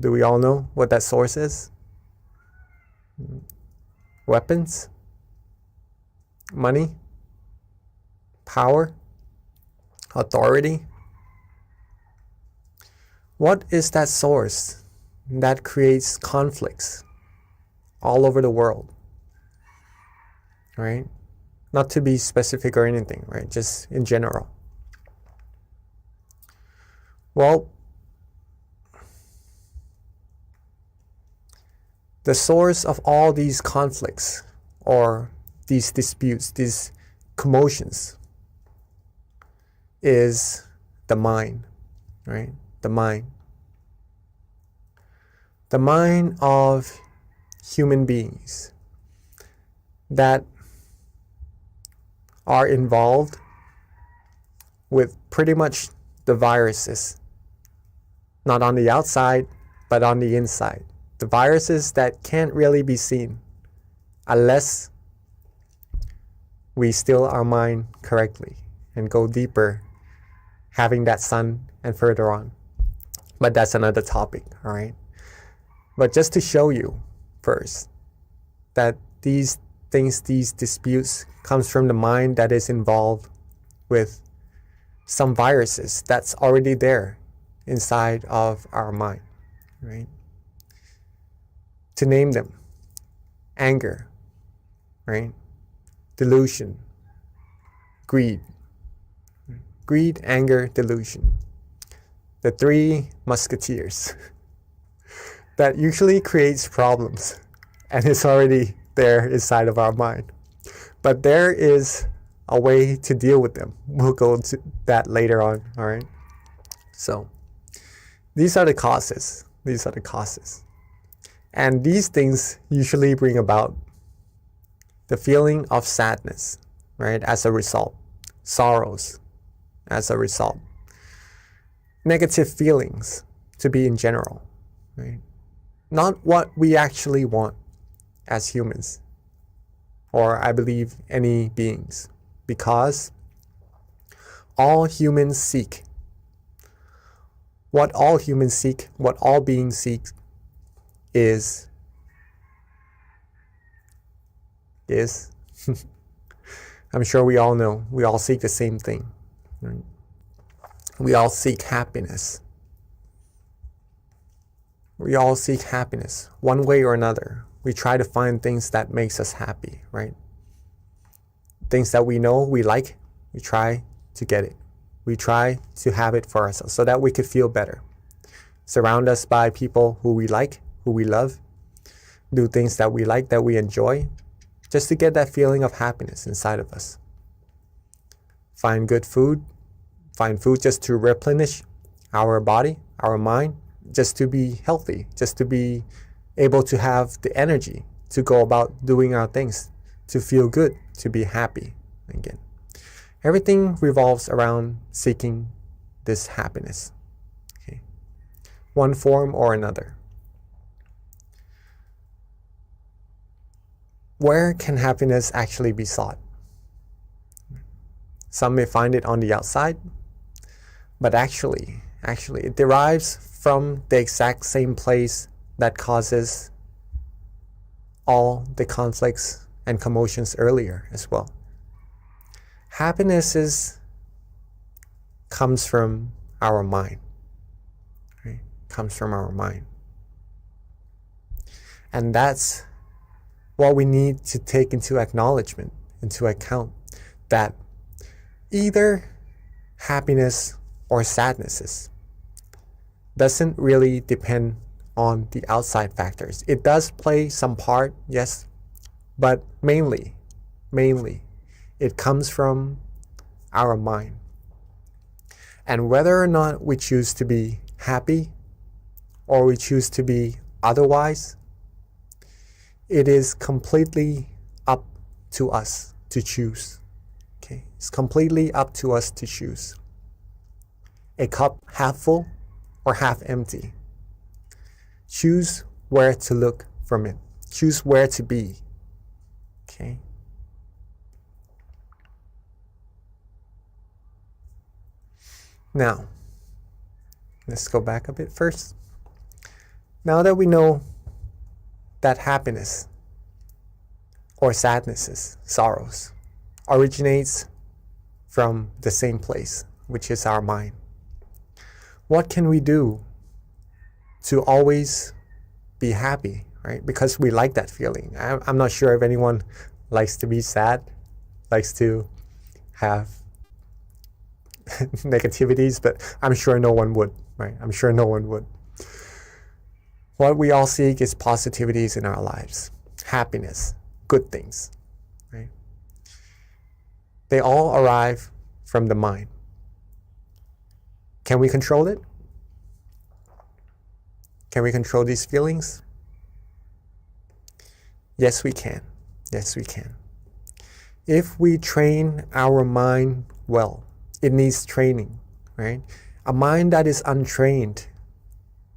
do we all know what that source is? Weapons, money, power, authority. What is that source that creates conflicts all over the world? Right? Not to be specific or anything, right? Just in general. Well, the source of all these conflicts or these disputes, these commotions, is the mind, right? The mind. The mind of human beings that are involved with pretty much the viruses, not on the outside, but on the inside. The viruses that can't really be seen unless we still our mind correctly and go deeper, having that sun and further on. But that's another topic, all right? But just to show you first that these things, these disputes comes from the mind that is involved with some viruses that's already there inside of our mind, right? To name them: anger, right? Delusion, greed. Greed, anger, delusion. The three musketeers that usually creates problems and is already there inside of our mind. But there is a way to deal with them. We'll go into that later on, all right? So these are the causes. These are the causes. And these things usually bring about the feeling of sadness, right? As a result, sorrows as a result, negative feelings to be in general, right? Not what we actually want as humans, or I believe any beings, because all humans seek, what all humans seek, what all beings seek is I'm sure we all know, we all seek the same thing, right? We all seek happiness. We all seek happiness one way or another. We try to find things that makes us happy, right? Things that we know we like, we try to get it. We try to have it for ourselves so that we could feel better. Surround us by people who we like, who we love. Do things that we like, that we enjoy, just to get that feeling of happiness inside of us. Find good food. Find food just to replenish our body, our mind, just to be healthy, just to be able to have the energy to go about doing our things, to feel good, to be happy again. Everything revolves around seeking this happiness, okay? One form or another. Where can happiness actually be sought? Some may find it on the outside, but actually it derives from the exact same place that causes all the conflicts and commotions earlier as well. Happiness comes from our mind, right? Comes from our mind. And that's what we need to take into acknowledgement, into account, that either happiness or sadnesses doesn't really depend on the outside factors. It does play some part, yes, but mainly, it comes from our mind. And whether or not we choose to be happy or we choose to be otherwise, it is completely up to us to choose. Okay, it's completely up to us to choose. A cup half full or half empty. Choose where to look from it. Choose where to be. Okay. Now, let's go back a bit first. Now that we know that happiness or sadnesses, sorrows, originates from the same place, which is our mind, what can we do to always be happy, right? Because we like that feeling. I'm not sure if anyone likes to be sad, likes to have negativities, but I'm sure no one would, right? I'm sure no one would. What we all seek is positivities in our lives, happiness, good things, right? They all arrive from the mind. Can we control it? Can we control these feelings? Yes, we can. Yes, we can. If we train our mind well, it needs training, right? A mind that is untrained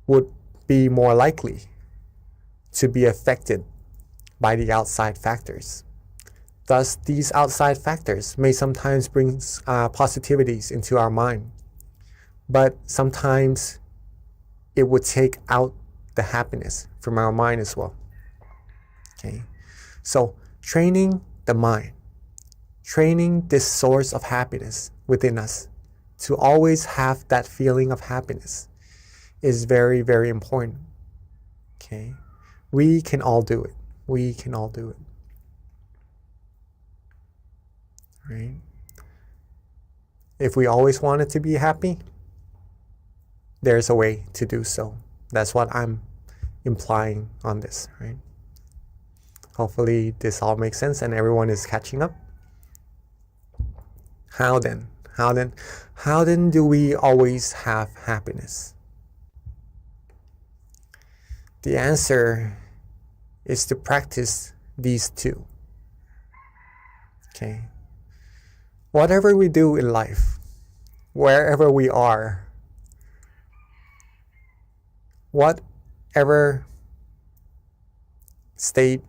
would be more likely to be affected by the outside factors. Thus, these outside factors may sometimes bring positivities into our mind, but sometimes it would take out the happiness from our mind as well. Okay, so training the mind, training this source of happiness within us to always have that feeling of happiness is very, very important. Okay, we can all do it. We can all do it. Right? If we always wanted to be happy, there's a way to do so. That's what I'm implying on this, right? Hopefully this all makes sense and everyone is catching up. How then? How then do we always have happiness? The answer is to practice these two. Okay. Whatever we do in life, wherever we are, whatever state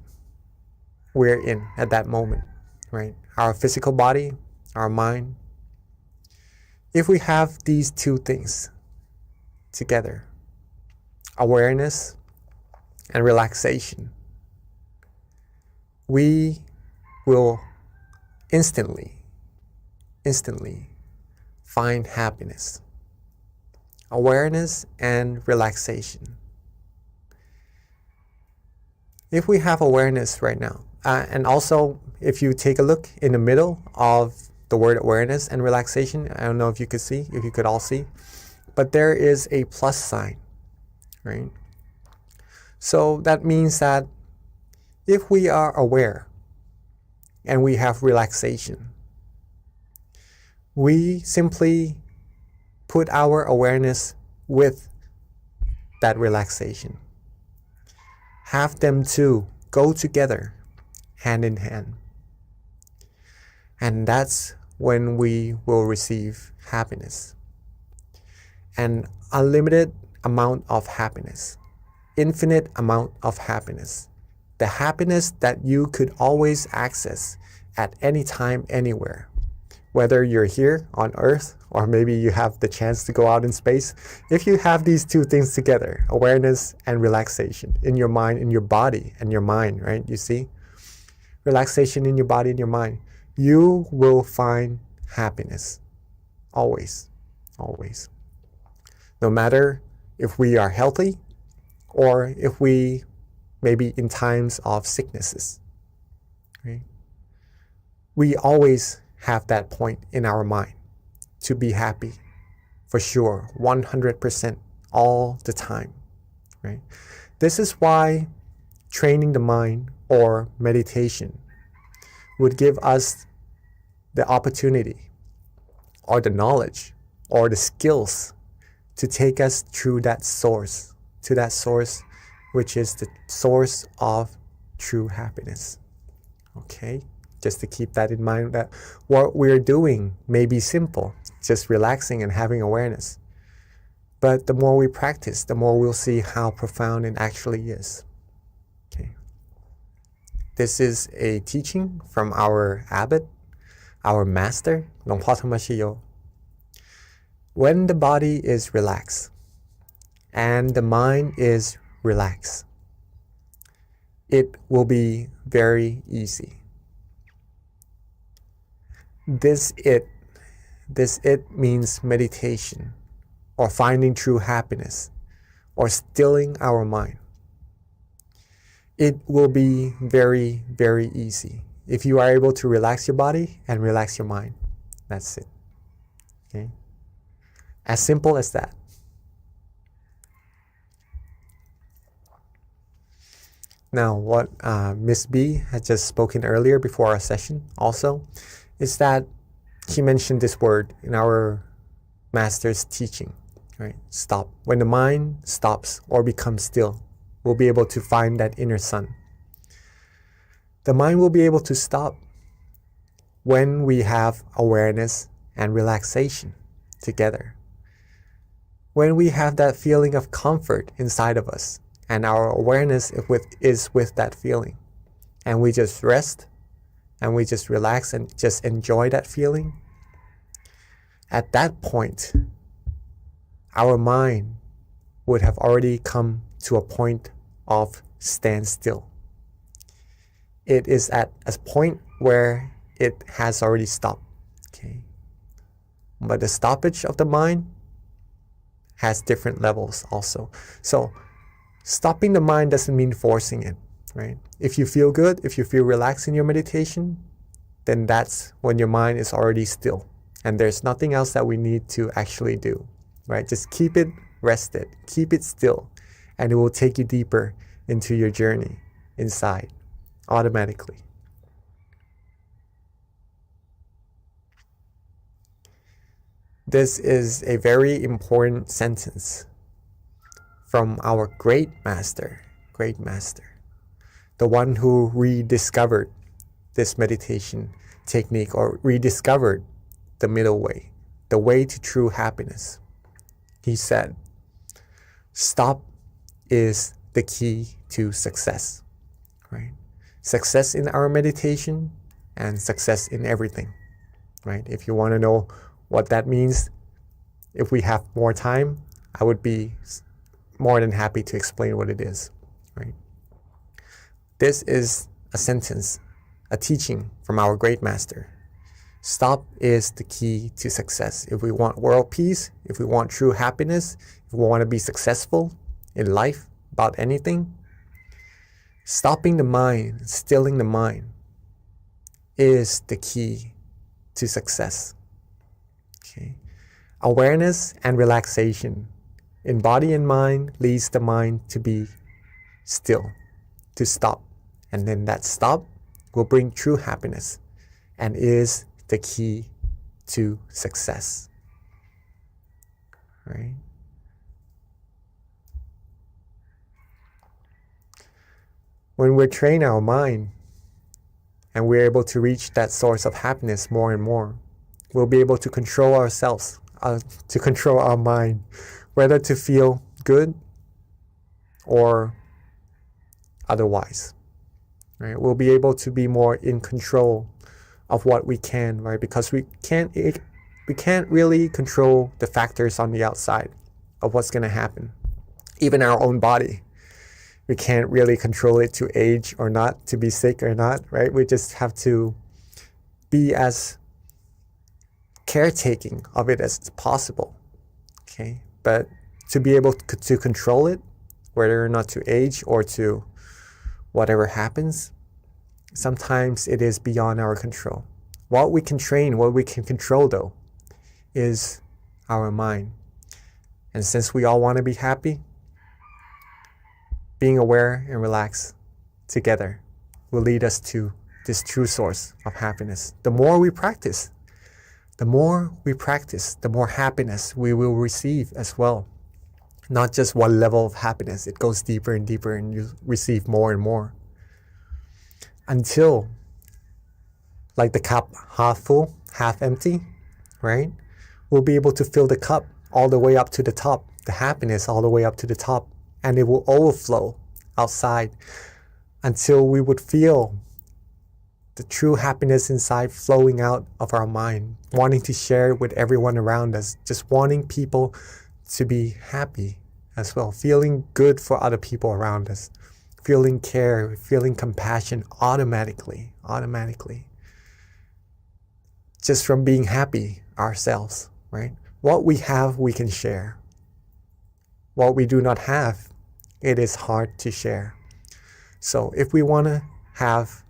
we're in at that moment, right? Our physical body, our mind. If we have these two things together, awareness and relaxation, we will instantly find happiness. Awareness and relaxation. If we have awareness right now, and also if you take a look in the middle of the word awareness and relaxation, I don't know if you could all see, but there is a plus sign, right? So that means that if we are aware and we have relaxation, we simply put our awareness with that relaxation. Have them two go together, hand in hand. And that's when we will receive happiness. An unlimited amount of happiness. Infinite amount of happiness. The happiness that you could always access at any time, anywhere. Whether you're here on Earth or maybe you have the chance to go out in space, if you have these two things together, awareness and relaxation in your mind, in your body and your mind, right? You see? Relaxation in your body and your mind. You will find happiness. Always. Always. No matter if we are healthy or if we maybe in times of sicknesses, right? We always have that point in our mind to be happy, for sure, 100% all the time, right? This is why training the mind or meditation would give us the opportunity or the knowledge or the skills to take us through that source, to that source which is the source of true happiness. Okay, just to keep that in mind, that what we're doing may be simple, just relaxing and having awareness. But the more we practice, the more we'll see how profound it actually is. Okay. This is a teaching from our abbot, our master, หลวงพ่อธรรมชโย. When the body is relaxed and the mind is relaxed, it will be very easy. This it means meditation, or finding true happiness, or stilling our mind. It will be very, very easy if you are able to relax your body and relax your mind. That's it. Okay? As simple as that. Now, what Miss B had just spoken earlier before our session also is that she mentioned this word in our master's teaching, right? Stop. When the mind stops or becomes still, we'll be able to find that inner sun. The mind will be able to stop when we have awareness and relaxation together. When we have that feeling of comfort inside of us, and our awareness is with that feeling, and we just rest and we just relax and just enjoy that feeling, at that point, our mind would have already come to a point of standstill. It is at a point where it has already stopped. Okay? But the stoppage of the mind has different levels also. So stopping the mind doesn't mean forcing it, right? If you feel good, if you feel relaxed in your meditation, then that's when your mind is already still. And there's nothing else that we need to actually do, right? Just keep it rested, keep it still, and it will take you deeper into your journey inside automatically. This is a very important sentence from our great master, the one who rediscovered this meditation technique, or rediscovered the middle way, the way to true happiness. He said, stop is the key to success, right? Success in our meditation and success in everything, right? If you want to know what that means, if we have more time, I would be more than happy to explain what it is, right? This is a sentence, a teaching from our great master. Stop is the key to success. If we want world peace, if we want true happiness, if we want to be successful in life about anything, stopping the mind, stilling the mind is the key to success. Okay. Awareness and relaxation in body and mind leads the mind to be still, to stop. And then that stop will bring true happiness and is the key to success. Right? When we train our mind and we're able to reach that source of happiness more and more, we'll be able to control ourselves, to control our mind, whether to feel good or otherwise. Right? We'll be able to be more in control of what we can, right? Because we can't really control the factors on the outside of what's going to happen. Even our own body, we can't really control it to age or not, to be sick or not, right? We just have to be as caretaking of it as possible. Okay, but to be able to control it, whether or not to age or to whatever happens, sometimes it is beyond our control. What we can train, what we can control though, is our mind. And since we all want to be happy, being aware and relaxed together will lead us to this true source of happiness. The more we practice, the more happiness we will receive as well. Not just one level of happiness, it goes deeper and deeper and you receive more and more. until like the cup half full, half empty, right? We'll be able to fill the cup all the way up to the top, the happiness all the way up to the top, and it will overflow outside until we would feel the true happiness inside flowing out of our mind, wanting to share it with everyone around us, just wanting people to be happy as well, feeling good for other people around us, feeling care, feeling compassion automatically, just from being happy ourselves, right? What we have, we can share. What we do not have, it is hard to share. So if we want to have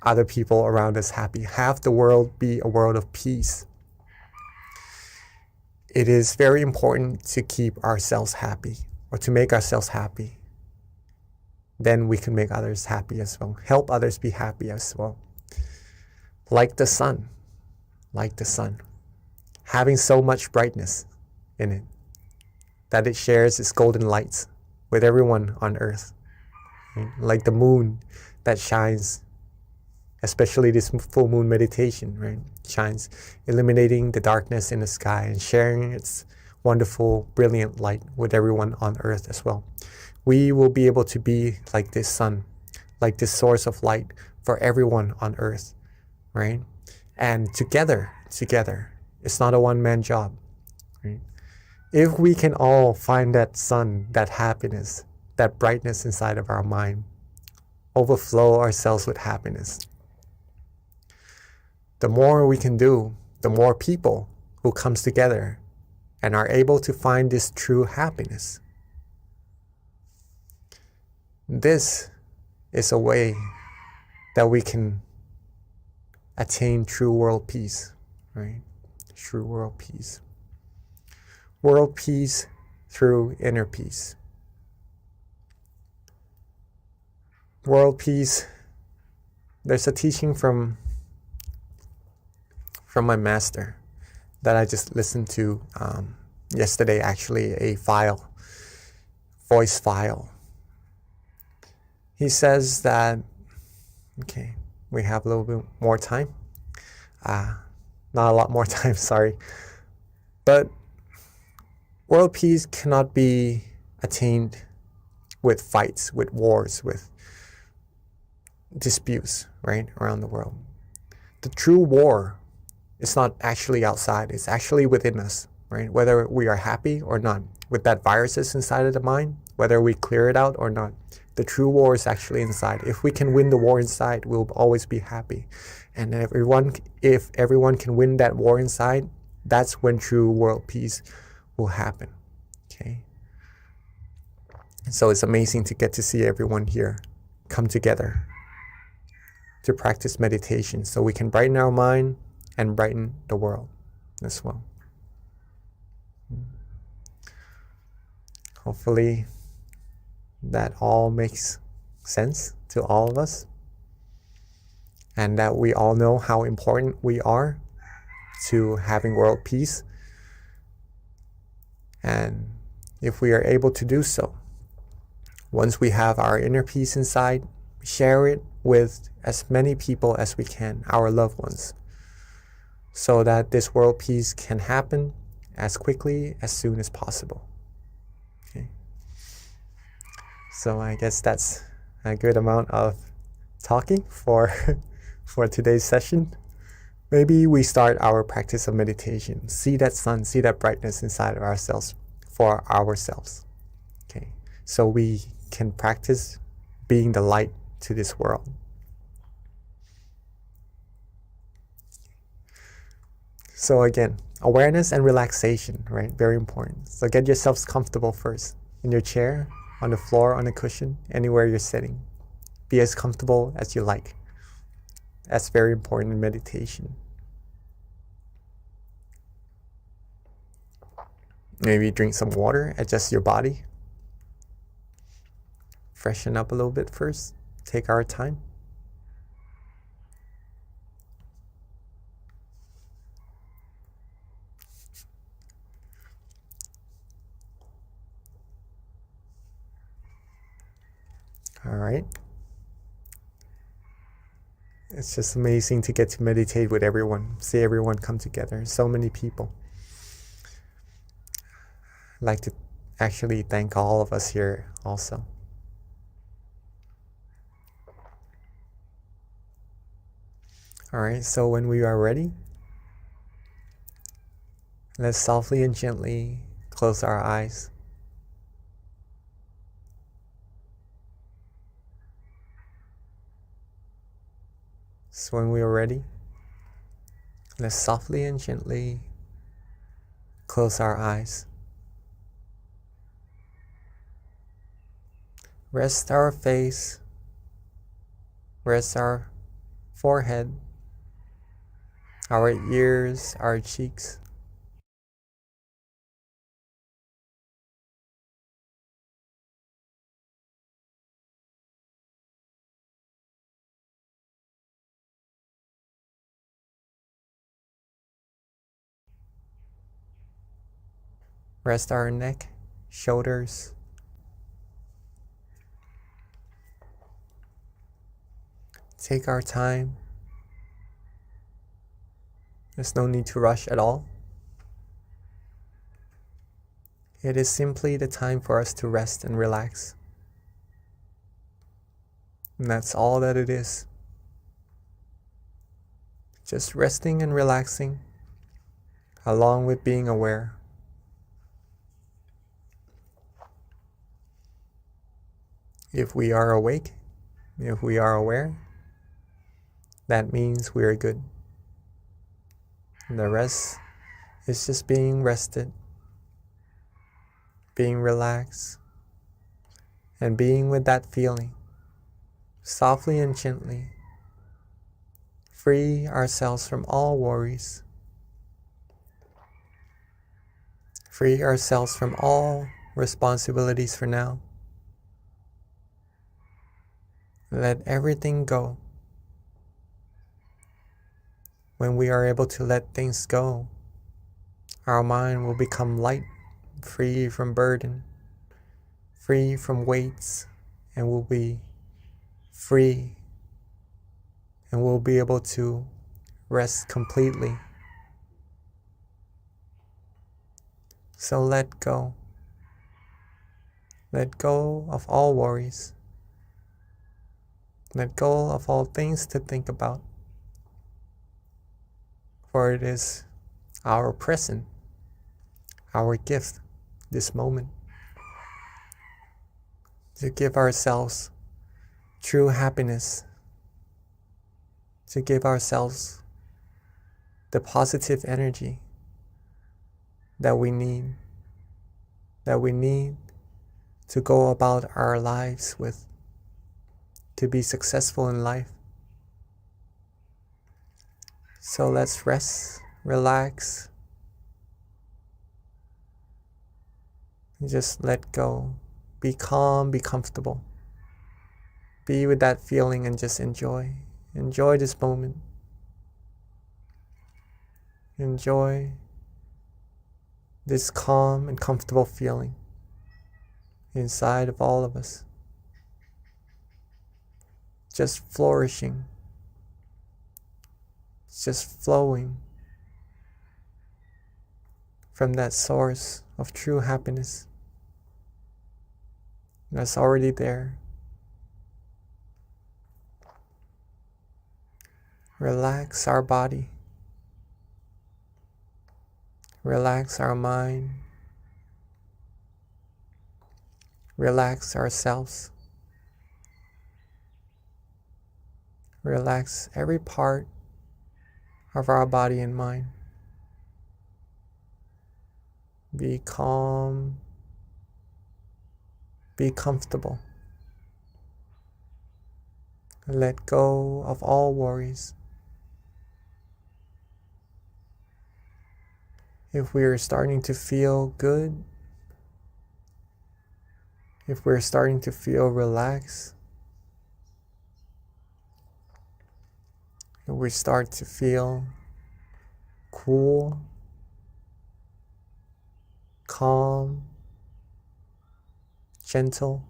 other people around us happy, have the world be a world of peace, it is very important to keep ourselves happy or to make ourselves happy. Then we can make others happy as well, help others be happy as well. Like the sun, having so much brightness in it that it shares its golden lights with everyone on earth. Right? Like the moon that shines, especially this full moon meditation, right? Shines, illuminating the darkness in the sky and sharing its wonderful, brilliant light with everyone on earth as well. We will be able to be like this sun, like this source of light for everyone on earth, right? And together, it's not a one-man job, right? If we can all find that sun, that happiness, that brightness inside of our mind, overflow ourselves with happiness, the more we can do, the more people who comes together and are able to find this true happiness. This is a way that we can attain true world peace, right? True world peace. World peace through inner peace. World peace, there's a teaching from my master that I just listened to yesterday, actually, a voice file. He says that, okay, we have a little bit more time. Not a lot more time, sorry. But world peace cannot be attained with fights, with wars, with disputes, right, around the world. The true war is not actually outside, it's actually within us, right? Whether we are happy or not, with that viruses inside of the mind, whether we clear it out or not, the true war is actually inside. If we can win the war inside, we'll always be happy. And if everyone can win that war inside, that's when true world peace will happen, okay? So it's amazing to get to see everyone here come together to practice meditation so we can brighten our mind and brighten the world as well. Hopefully that all makes sense to all of us, and that we all know how important we are to having world peace. And if we are able to do so, once we have our inner peace inside, share it with as many people as we can, our loved ones, so that this world peace can happen as quickly, as soon as possible. Okay. So I guess that's a good amount of talking for today's session. Maybe we start our practice of meditation. See that sun, see that brightness inside of ourselves for ourselves. Okay. So we can practice being the light to this world. So again, awareness and relaxation, right? Very important. So get yourselves comfortable first in your chair, on the floor, on a cushion, anywhere you're sitting. Be as comfortable as you like. That's very important in meditation. Maybe drink some water, adjust your body. Freshen up a little bit first. Take our time. All right. It's just amazing to get to meditate with everyone, see everyone come together, so many people. I'd like to actually thank all of us here also. All right, so when we are ready, let's softly and gently close our eyes. So when we are ready, let's softly and gently close our eyes. Rest our face, rest our forehead, our ears, our cheeks. Rest our neck, shoulders. Take our time. There's no need to rush at all. It is simply the time for us to rest and relax. And that's all that it is. Just resting and relaxing, along with being aware. If we are awake, if we are aware, that means we are good. And the rest is just being rested, being relaxed, and being with that feeling, softly and gently. Free ourselves from all worries. Free ourselves from all responsibilities for now. Let everything go. When we are able to let things go, our mind will become light, free from burden, free from weights, and will be free, and we'll be able to rest completely. So let go. Let go of all worries. Let go of all things to think about. For it is our present, our gift, this moment, to give ourselves true happiness, to give ourselves the positive energy that we need to go about our lives with, to be successful in life. So let's rest, relax, and just let go. Be calm, be comfortable. Be with that feeling and just enjoy. Enjoy this moment. Enjoy this calm and comfortable feeling inside of all of us. Just flourishing. Just flowing from that source of true happiness that's already there. Relax our body. Relax our mind. Relax ourselves. Relax every part of our body and mind. Be calm. Be comfortable. Let go of all worries. If we are starting to feel good, if we're starting to feel relaxed, if we start to feel cool, calm, gentle,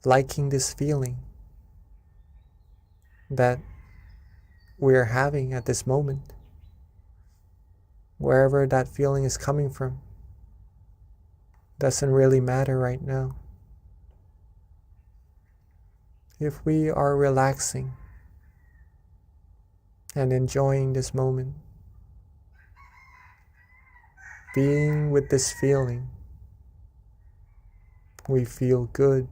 liking this feeling, that we're having at this moment, wherever that feeling is coming from, doesn't really matter right now. If we are relaxing and enjoying this moment, being with this feeling, we feel good,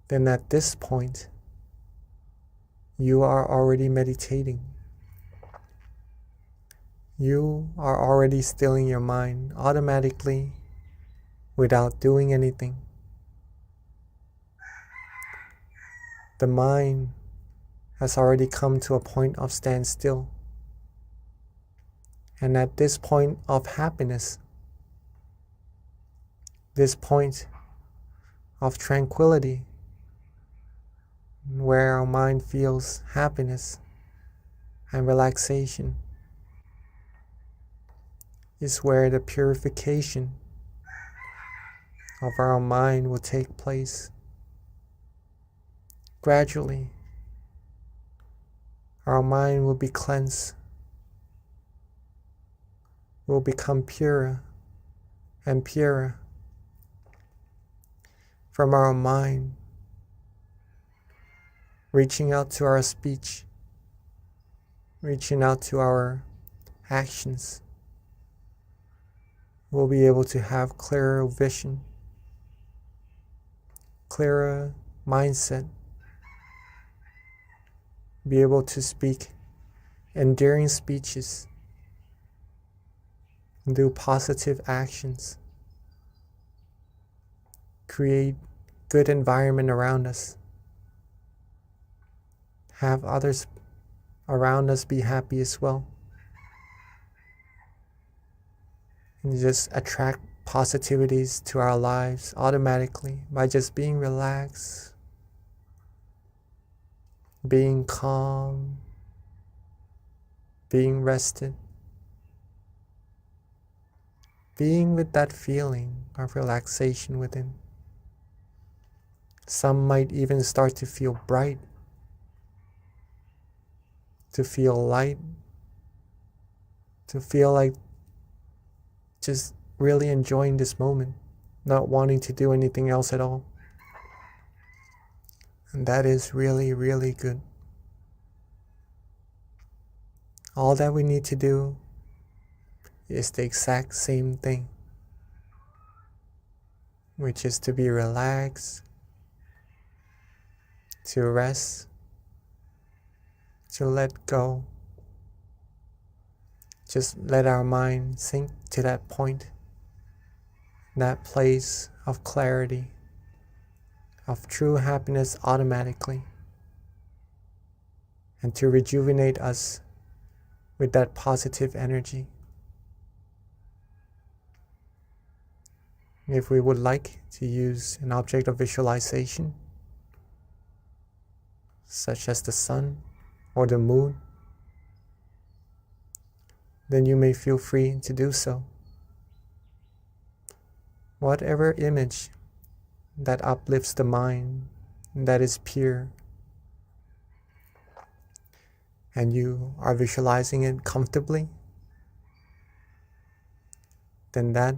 then at this point, you are already meditating. You are already stilling your mind automatically without doing anything. The mind has already come to a point of standstill. And at this point of happiness, this point of tranquility, where our mind feels happiness and relaxation, is where the purification of our mind will take place. Gradually, our mind will be cleansed, will become purer and purer. From our mind, reaching out to our speech, reaching out to our actions, we'll be able to have clearer vision, clearer mindset, be able to speak endearing speeches, do positive actions, create good environment around us, have others around us be happy as well, and just attract positivities to our lives automatically by just being relaxed, being calm, being rested, being with that feeling of relaxation within. Some might even start to feel bright, to feel light, to feel like just really enjoying this moment, not wanting to do anything else at all. And that is really, really good. All that we need to do is the exact same thing, which is to be relaxed, to rest, to let go. Just let our mind sink to that point, that place of clarity, of true happiness automatically, and to rejuvenate us with that positive energy. If we would like to use an object of visualization, such as the sun or the moon, then you may feel free to do so. Whatever image that uplifts the mind, that is pure, and you are visualizing it comfortably, then that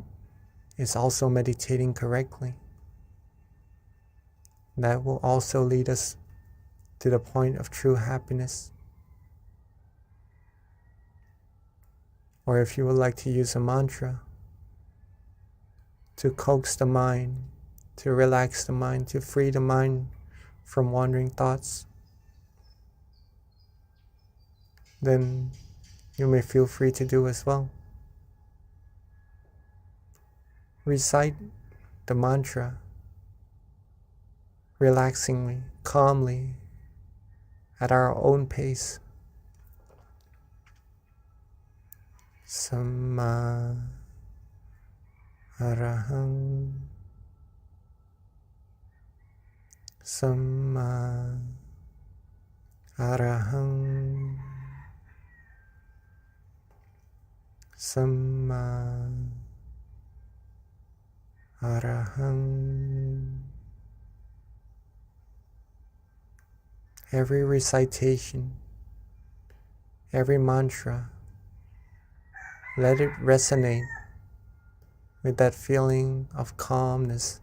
is also meditating correctly. That will also lead us to the point of true happiness. Or if you would like to use a mantra to coax the mind, to relax the mind, to free the mind from wandering thoughts, then you may feel free to do as well. Recite the mantra relaxingly, calmly, at our own pace. Samma Arahang, Samma Arahang, Samma Arahang. every recitation, every mantra, let it resonate with that feeling of calmness,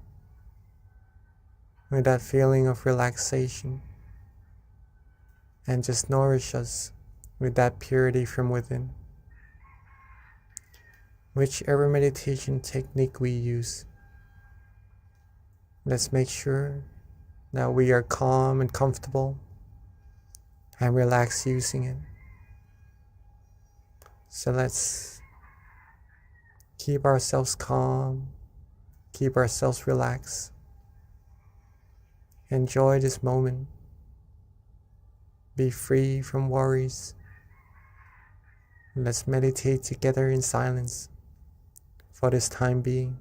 with that feeling of relaxation, and just nourish us with that purity from within. Whichever meditation technique we use, let's make sure that we are calm and comfortable and relaxed using it. So let's keep ourselves calm, keep ourselves relaxed. Enjoy this moment. Be free from worries. Let's meditate together in silence for this time being.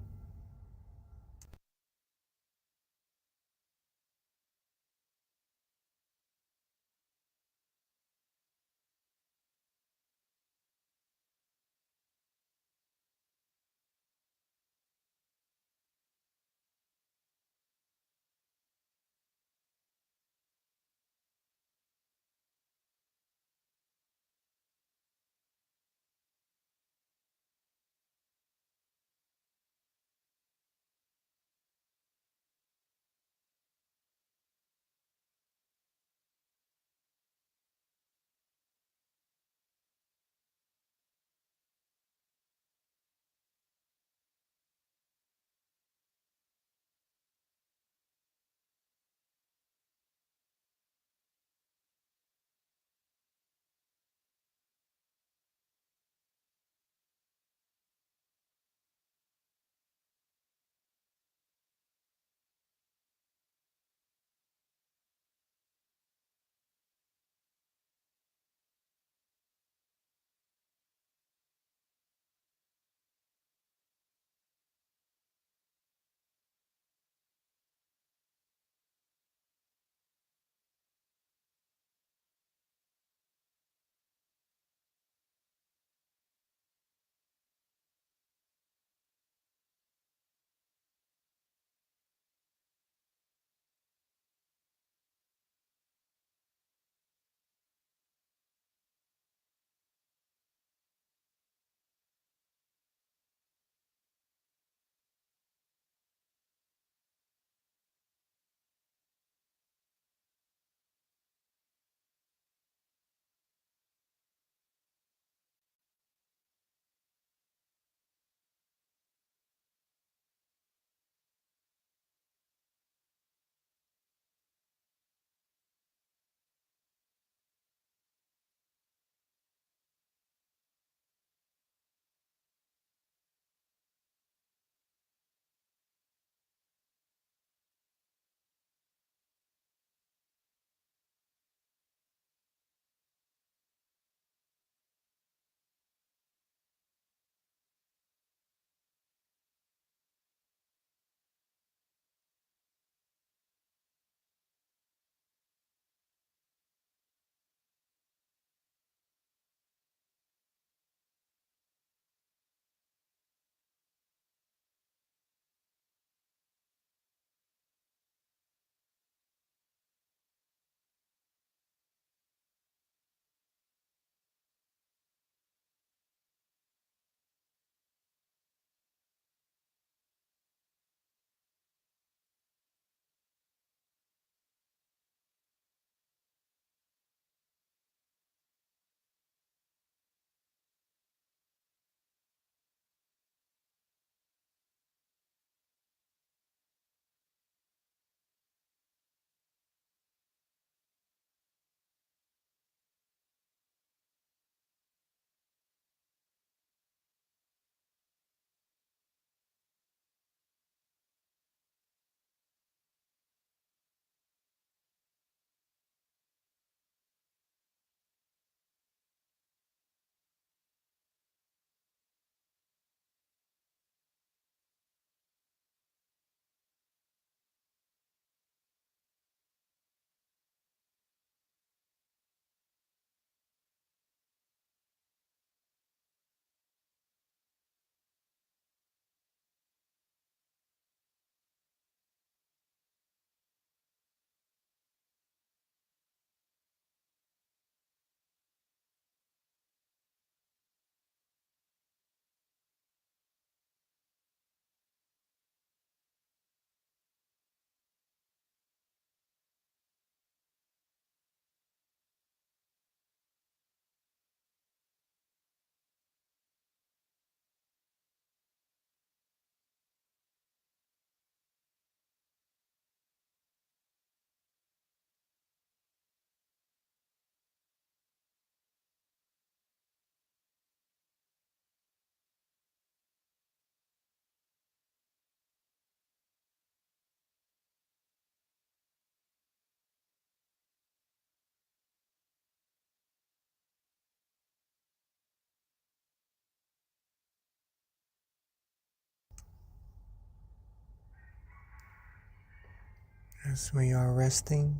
as we are resting,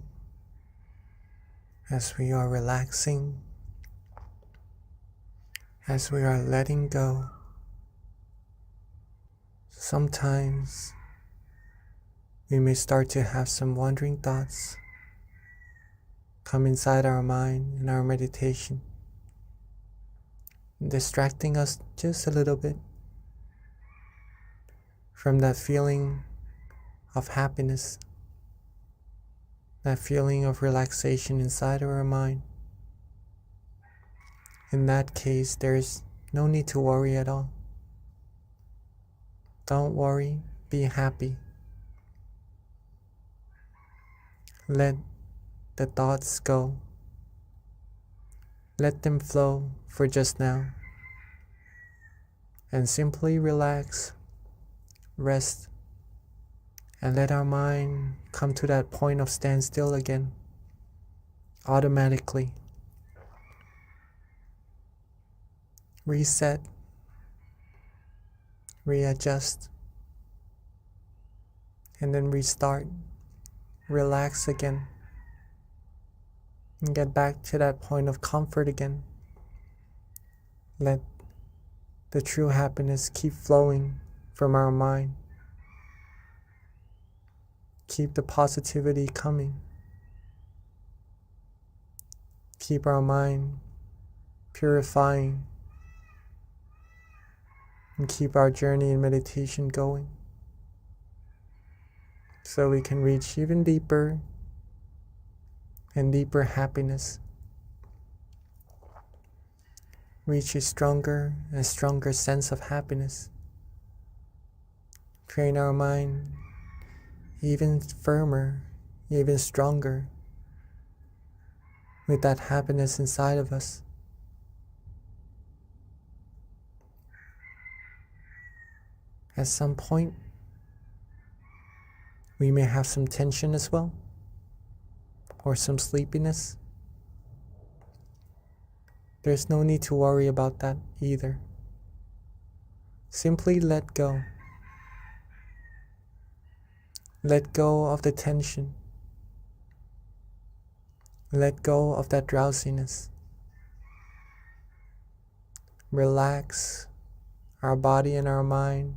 as we are relaxing, as we are letting go. Sometimes we may start to have some wandering thoughts come inside our mind in our meditation, distracting us just a little bit from that feeling of happiness, that feeling of relaxation inside of our mind. In that case, there's no need to worry at all. Don't worry, be happy. Let the thoughts go. Let them flow for just now. And simply relax, rest, and let our mind come to that point of standstill again, automatically. Reset, readjust, and then restart. Relax again, and get back to that point of comfort again. Let the true happiness keep flowing from our mind. Keep the positivity coming. Keep our mind purifying, and keep our journey in meditation going, so we can reach even deeper and deeper happiness. Reach a stronger and stronger sense of happiness. Train our mind even firmer, even stronger, with that happiness inside of us. At some point, we may have some tension as well, or some sleepiness. There's no need to worry about that either. Simply let go. Let go of the tension. Let go of that drowsiness. Relax our body and our mind.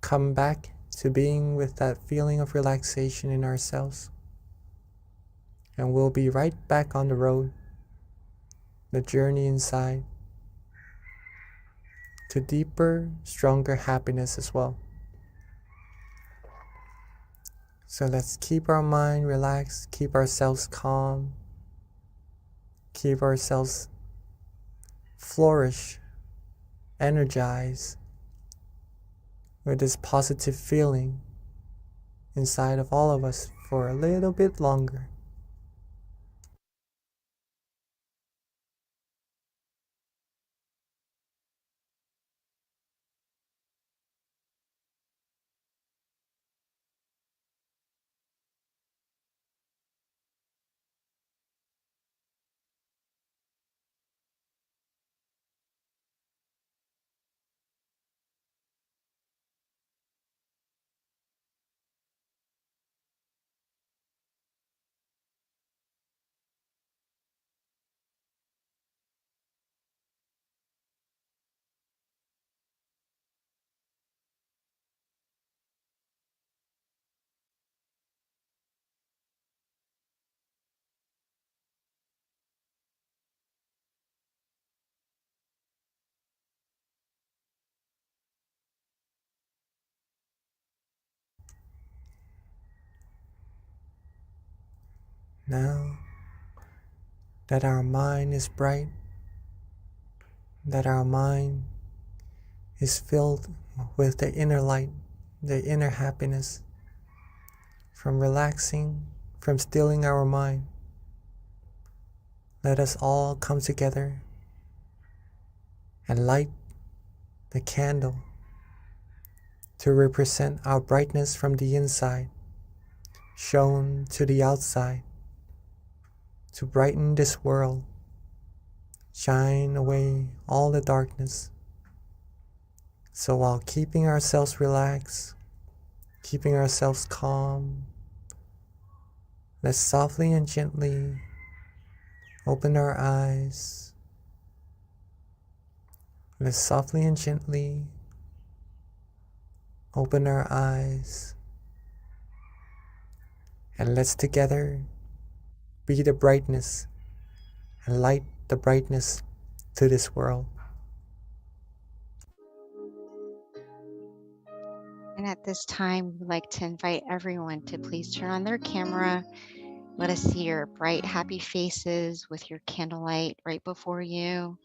Come back to being with that feeling of relaxation in ourselves. And we'll be right back on the road, the journey inside, to deeper, stronger happiness as well. So let's keep our mind relaxed, keep ourselves calm, keep ourselves flourish, energized with this positive feeling inside of all of us for a little bit longer. Now that our mind is bright, that our mind is filled with the inner light, the inner happiness, from relaxing, from stilling our mind, let us all come together and light the candle to represent our brightness from the inside, shown to the outside, to brighten this world, shine away all the darkness. So while keeping ourselves relaxed, keeping ourselves calm. Let's softly and gently open our eyes. Let's softly and gently open our eyes. And let's together be the brightness and light the brightness to this world. And at this time, we'd like to invite everyone to please turn on their camera. Let us see your bright, happy faces with your candlelight right before you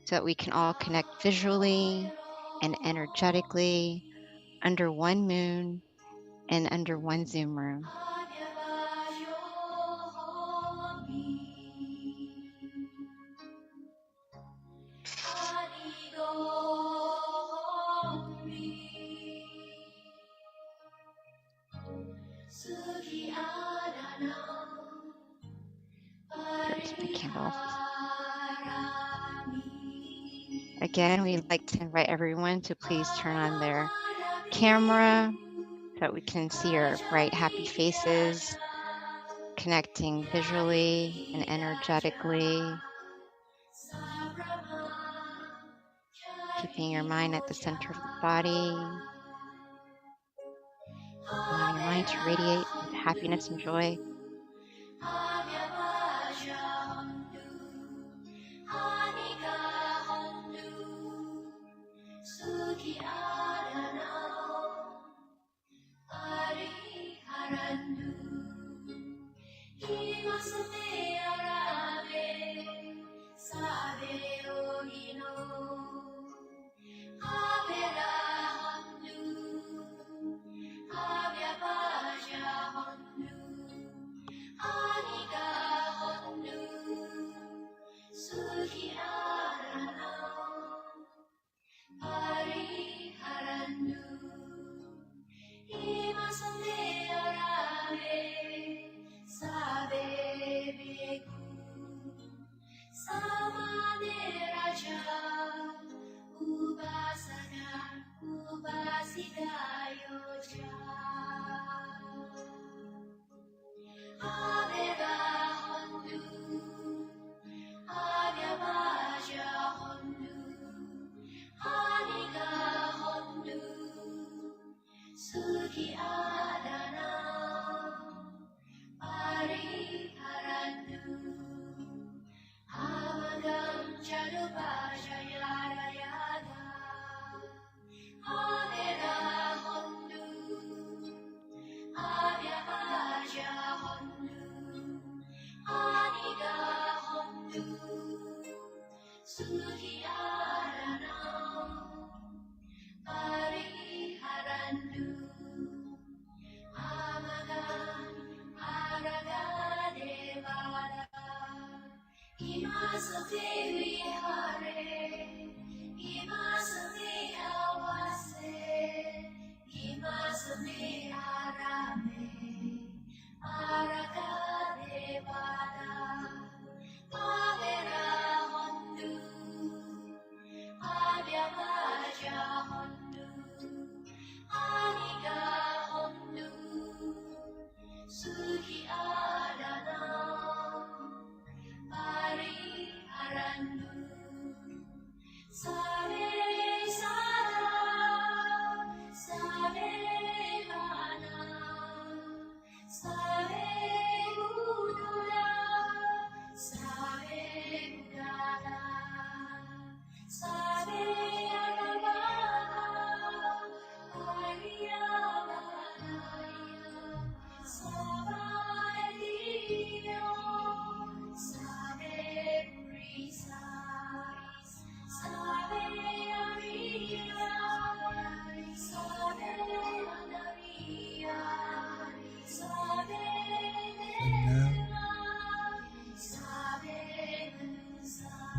so that we can all connect visually and energetically under one moon and under one Zoom room. There's my candle. Again, we'd like to invite everyone to please turn on their camera so that we can see your bright, happy faces, connecting visually and energetically, keeping your mind at the center of the body, allowing your mind to radiate with happiness and joy.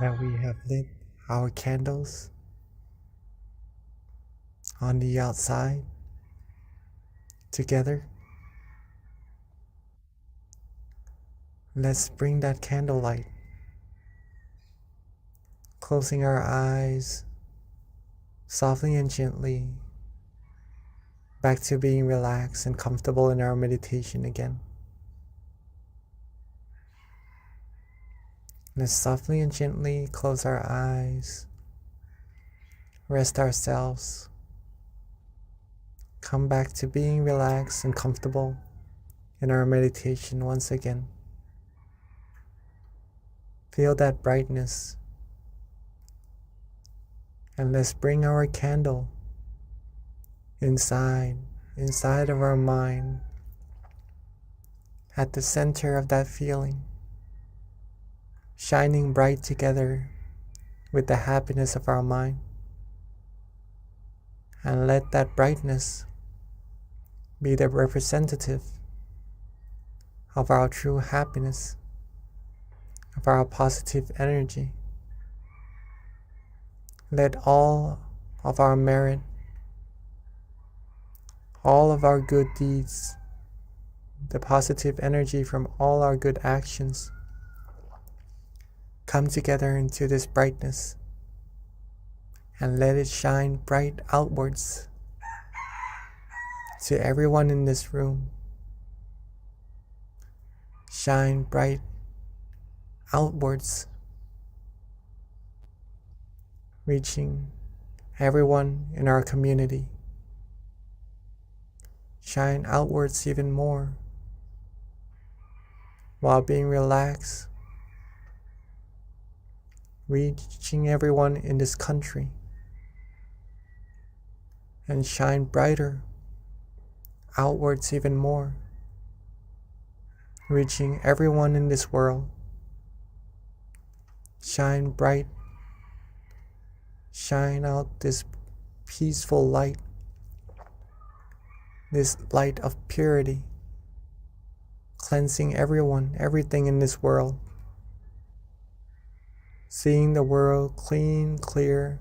Now we have lit our candles on the outside together. Let's bring that candlelight, closing our eyes softly and gently, back to being relaxed and comfortable in our meditation again. Let's softly and gently close our eyes, rest ourselves, come back to being relaxed and comfortable in our meditation once again. Feel that brightness, and let's bring our candle inside of our mind, at the center of that feeling, shining bright together with the happiness of our mind. And let that brightness be the representative of our true happiness, of our positive energy. Let all of our merit, all of our good deeds, the positive energy from all our good actions come together into this brightness, and let it shine bright outwards to everyone in this room. Shine bright outwards, reaching everyone in our community. Shine outwards even more while being relaxed, reaching everyone in this country, and shine brighter outwards even more, reaching everyone in this world. Shine bright, shine out this peaceful light, this light of purity, cleansing everyone, everything in this world, seeing the world clean, clear,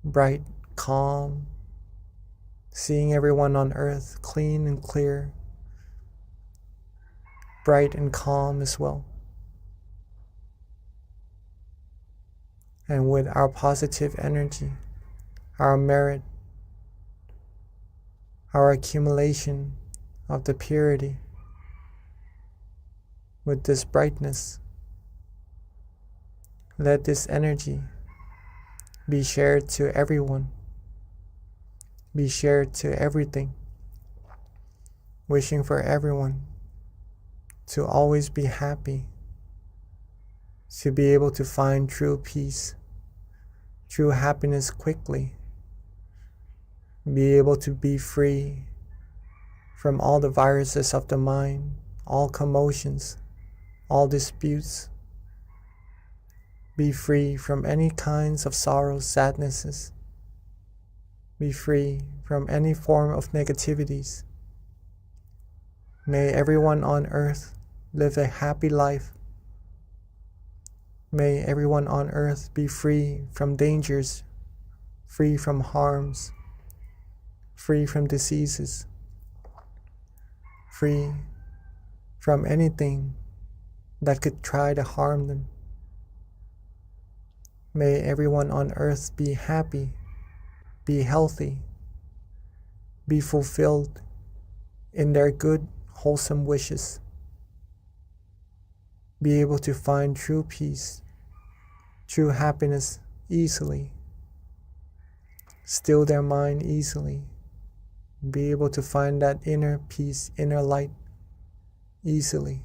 bright, calm, seeing everyone on earth clean and clear, bright and calm as well. And with our positive energy, our merit, our accumulation of the purity, with this brightness, let this energy be shared to everyone, be shared to everything, wishing for everyone to always be happy, to be able to find true peace, true happiness quickly, be able to be free from all the viruses of the mind, all commotions, all disputes, be free from any kinds of sorrows, sadnesses, be free from any form of negativities. May everyone on earth live a happy life. May everyone on earth be free from dangers, free from harms, free from diseases, free from anything that could try to harm them. May everyone on earth be happy, be healthy, be fulfilled in their good, wholesome wishes, be able to find true peace, true happiness easily, still their mind easily, be able to find that inner peace, inner light easily,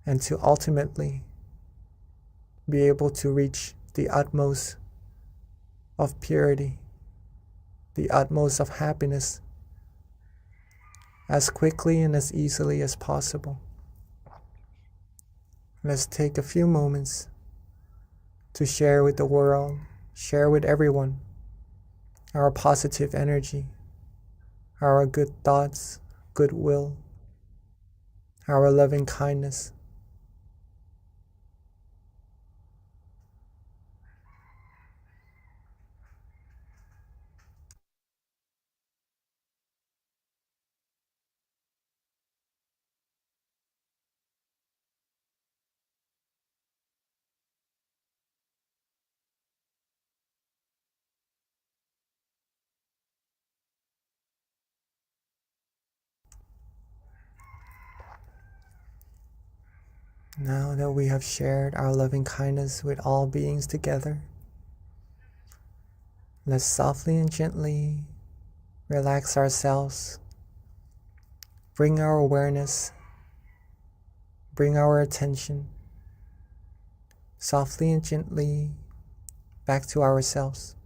and to ultimately be able to reach the utmost of purity, the utmost of happiness, as quickly and as easily as possible. Let's take a few moments to share with the world, share with everyone our positive energy, our good thoughts, goodwill, our loving kindness. Now that we have shared our loving kindness with all beings together, let's softly and gently relax ourselves, bring our awareness, bring our attention softly and gently back to ourselves.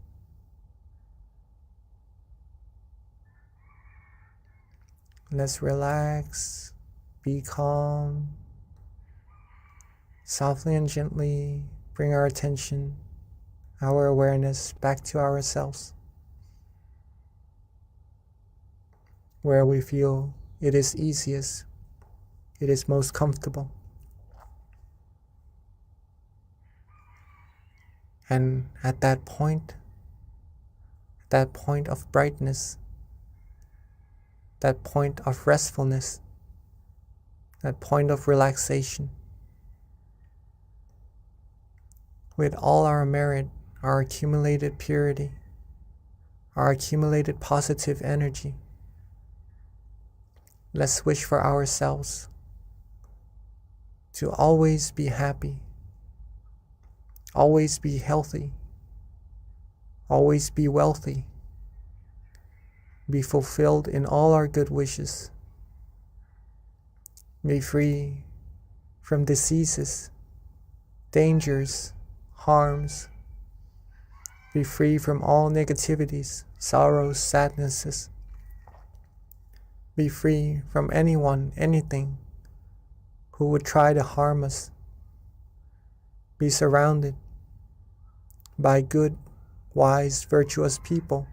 Let's relax, be calm, softly and gently bring our attention, our awareness back to ourselves, where we feel it is easiest, it is most comfortable. And at that point of brightness, that point of restfulness, that point of relaxation, with all our merit, our accumulated purity, our accumulated positive energy, let's wish for ourselves to always be happy, always be healthy, always be wealthy, be fulfilled in all our good wishes, be free from diseases, dangers, harms, be free from all negativities, sorrows, sadnesses, be free from anyone, anything who would try to harm us, be surrounded by good, wise, virtuous people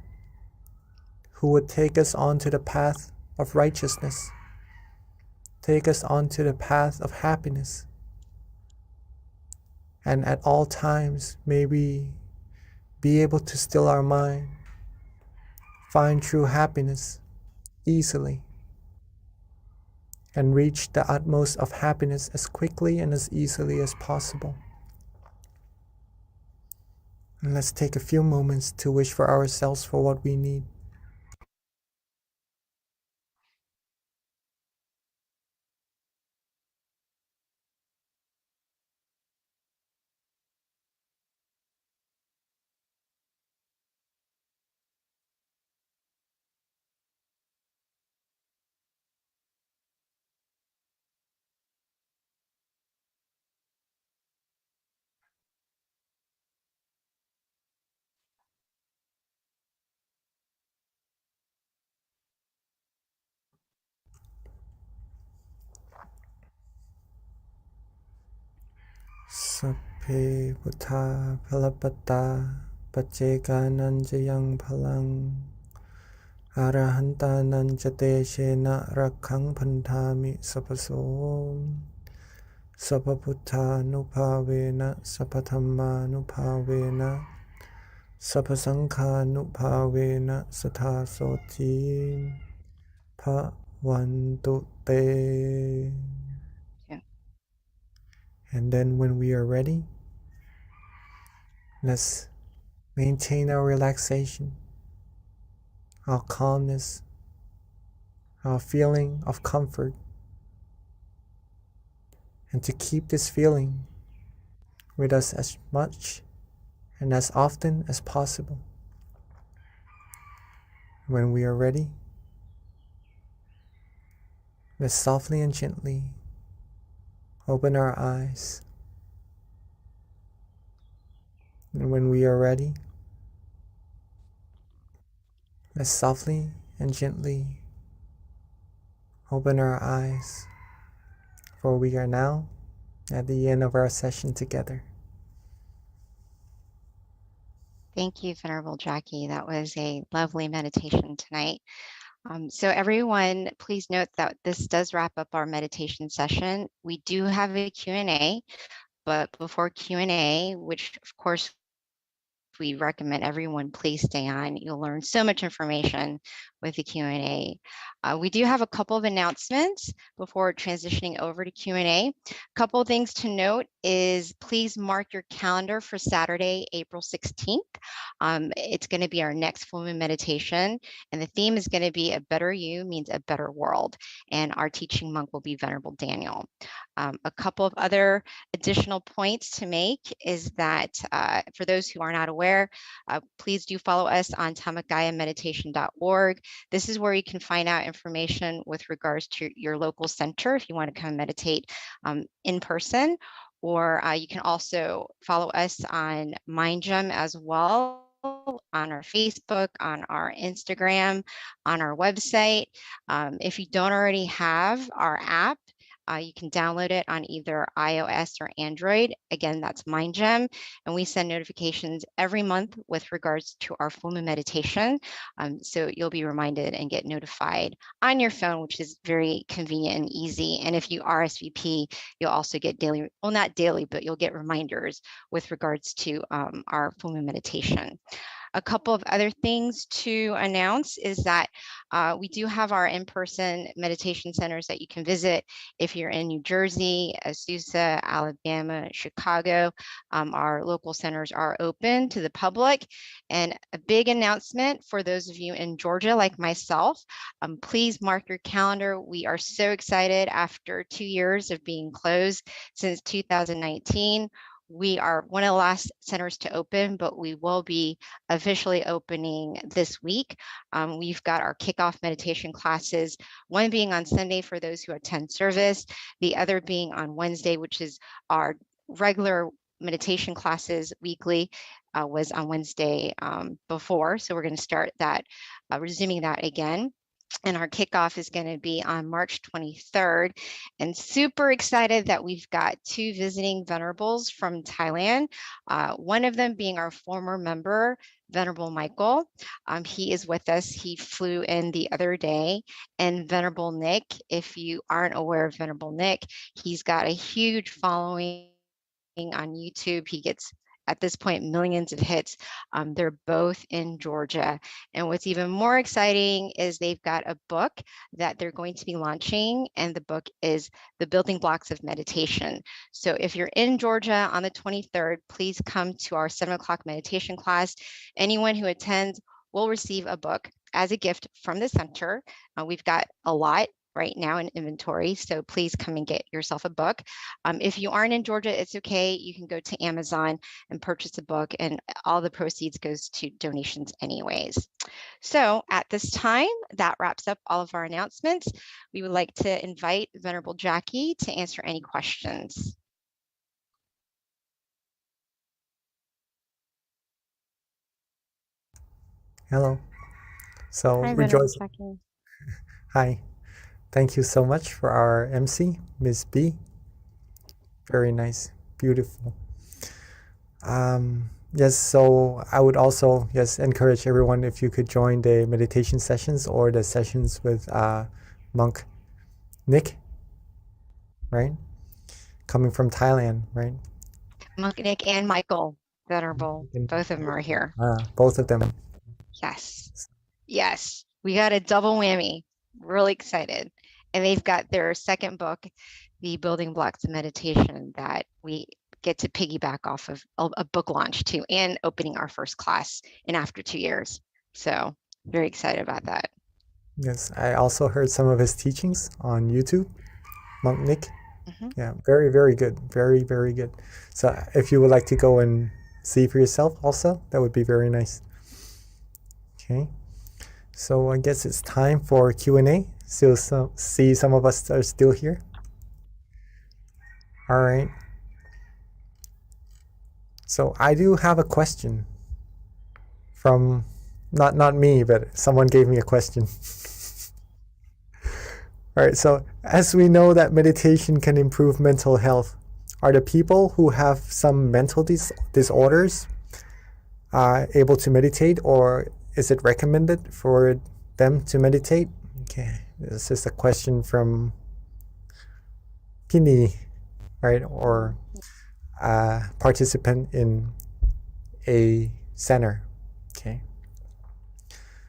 who would take us onto the path of righteousness, take us onto the path of happiness. And at all times, may we be able to still our mind, find true happiness easily, and reach the utmost of happiness as quickly and as easily as possible. And let's take a few moments to wish for ourselves for what we need. Sapphe Buddha Phalapata Pacheka Nanjayang Phalang Arahanta Nanjate Shena Rakhang Pantami Sapaso Sapaputta Nupavena Sapathamma Nupavena Sapasangha Nupavena Satha Soti Bhavantu Te. Yeah. And then when we are ready, let's maintain our relaxation, our calmness, our feeling of comfort, and to keep this feeling with us as much and as often as possible. When we are ready, let's softly and gently open our eyes. And when we are ready, let's softly and gently open our eyes, for we are now at the end of our session together. Thank you, Venerable Jackie. That was a lovely meditation tonight. So everyone, please note that this does wrap up our meditation session. We do have a Q&A, but before Q&A, which of course we recommend everyone please stay on. You'll learn so much information with the Q&A. We do have a couple of announcements before transitioning over to Q&A. A couple of things to note is please mark your calendar for Saturday, April 16th. It's going to be our next full moon meditation, and the theme is going to be a better you means a better world, and our teaching monk will be Venerable Daniel. A couple of other additional points to make is that for those who are not aware, please do follow us on tamagayameditation.org. This is where you can find out information with regards to your local center if you want to come meditate in person, or you can also follow us on MindGem as well, on our Facebook, on our Instagram, on our website. If you don't already have our app, you can download it on either iOS or Android. Again, that's MindGem, and we send notifications every month with regards to our full moon meditation. So you'll be reminded and get notified on your phone, which is very convenient and easy. And if you RSVP, you'll also get daily, well, not daily, but you'll get reminders with regards to our full moon meditation. A couple of other things to announce is that we do have our in-person meditation centers that you can visit if you're in New Jersey, Azusa, Alabama, Chicago. Our local centers are open to the public. And a big announcement for those of you in Georgia like myself, please mark your calendar. We are so excited after 2 years of being closed since 2019. We are one of the last centers to open, but we will be officially opening this week. We've got our kickoff meditation classes, one being on Sunday for those who attend service, the other being on Wednesday, which is our regular meditation classes weekly, was on Wednesday before. So we're going to start that, resuming that again. And our kickoff is going to be on March 23rd. And super excited that we've got 2 visiting venerables from Thailand. One of them being our former member, Venerable Michael. He is with us. He flew in the other day. And Venerable Nick, if you aren't aware of Venerable Nick, he's got a huge following on YouTube. He gets, at this point, millions of hits. They're both in Georgia. And what's even more exciting is they've got a book that they're going to be launching, and the book is The Building Blocks of Meditation. So if you're in Georgia on the 23rd, please come to our 7 o'clock meditation class. Anyone who attends will receive a book as a gift from the center. We've got a lot right now in inventory, so please come and get yourself a book. If you aren't in Georgia, it's okay. You can go to Amazon and purchase a book, and all the proceeds goes to donations anyways. So at this time, that wraps up all of our announcements. We would like to invite Venerable Jackie to answer any questions. Hello. So Hi, Venerable rejoice. Jackie. Hi. Thank you so much for our MC, Ms. B. Very nice. Beautiful. Yes, so I would also, yes, encourage everyone if you could join the meditation sessions or the sessions with Monk Nick, right? Coming from Thailand, right? Monk Nick and Michael Venerable, both of them are here. Both of them. Yes. Yes. We got a double whammy. Really excited. And they've got their second book, The Building Blocks of Meditation, that we get to piggyback off of a book launch too, and opening our first class in after 2 years. So very excited about that. Yes, I also heard some of his teachings on YouTube, Monk Nick. Yeah, very, very good. Very, very good. So if you would like to go and see for yourself also, that would be very nice. Okay. So I guess it's time for Q&A. Still see some of us are still here. All right. So I do have a question from, not me, but someone gave me a question. All right, so as we know that meditation can improve mental health, are the people who have some mental disorders able to meditate, or is it recommended for them to meditate? Okay, this is a question from Pini, right, or a participant in a center. Okay.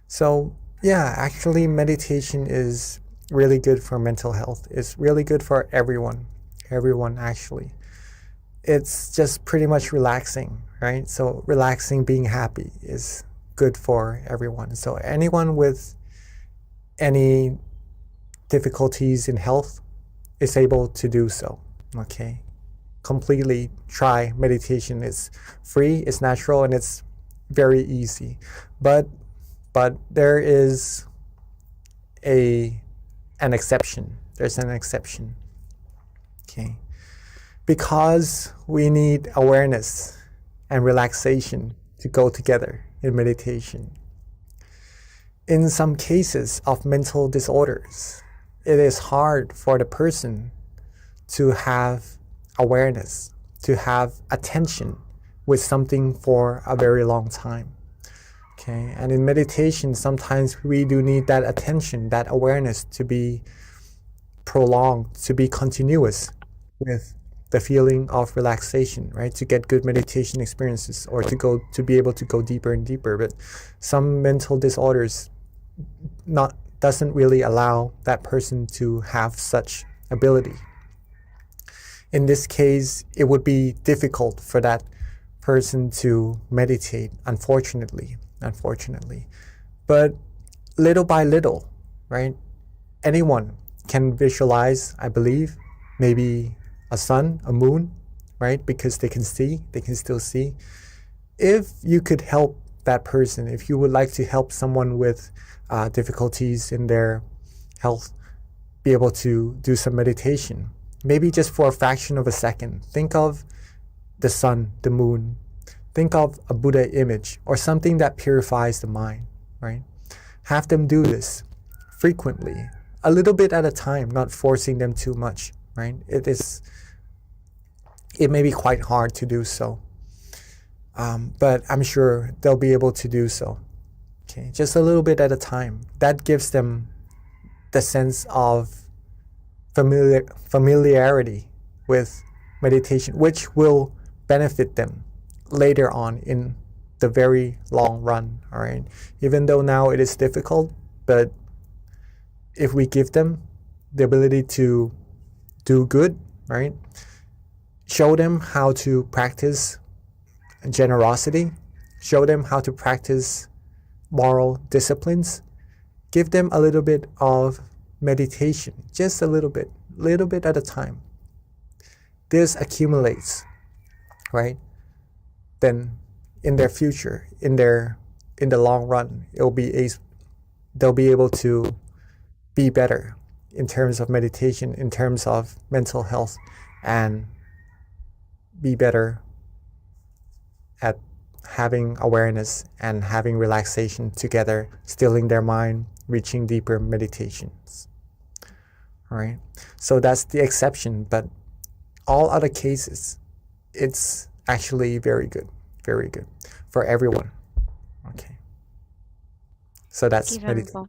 So yeah, actually meditation is really good for mental health. It's really good for everyone actually. It's just pretty much relaxing, right? So relaxing, being happy is good for everyone. So anyone with any difficulties in health is able to do so. Okay. Completely try meditation. It's free, it's natural, and it's very easy. But there is an exception. There's an exception. Okay. Because we need awareness and relaxation to go together in meditation. In some cases of mental disorders, it is hard for the person to have awareness, to have attention with something for a very long time. Okay, and in meditation, sometimes we do need that attention, that awareness to be prolonged, to be continuous with the feeling of relaxation, right? To get good meditation experiences or to be able to go deeper and deeper. But some mental disorders doesn't really allow that person to have such ability. In this case, it would be difficult for that person to meditate, unfortunately. But little by little, right? Anyone can visualize, I believe, maybe a sun, a moon, right? Because they can still see. If you could help that person, if you would like to help someone with difficulties in their health, be able to do some meditation, maybe just for a fraction of a second, think of the sun, the moon, think of a Buddha image or something that purifies the mind, right? Have them do this frequently, a little bit at a time, not forcing them too much, right? It may be quite hard to do so, but I'm sure they'll be able to do so. Okay, just a little bit at a time. That gives them the sense of familiarity with meditation, which will benefit them later on in the very long run. All right, even though now it is difficult, but if we give them the ability to do good, right? Show them how to practice generosity, show them how to practice moral disciplines, give them a little bit of meditation, just a little bit at a time. This accumulates, right? Then in their future, in the long run, they'll be able to be better in terms of meditation, in terms of mental health, and be better at having awareness and having relaxation together, stilling their mind, reaching deeper meditations. All right. So that's the exception, but all other cases, it's actually very good for everyone. Okay. So that's Thank you, meditation. Venerable.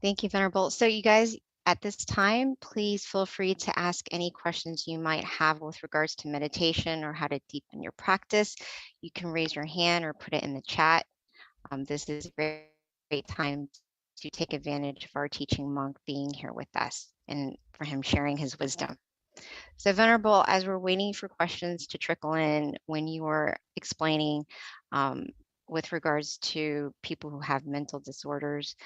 Thank you, Venerable. So you guys, at this time, please feel free to ask any questions you might have with regards to meditation or how to deepen your practice. You can raise your hand or put it in the chat. This is a great time to take advantage of our teaching monk being here with us and for him sharing his wisdom. So Venerable, as we're waiting for questions to trickle in, when you were explaining with regards to people who have mental disorders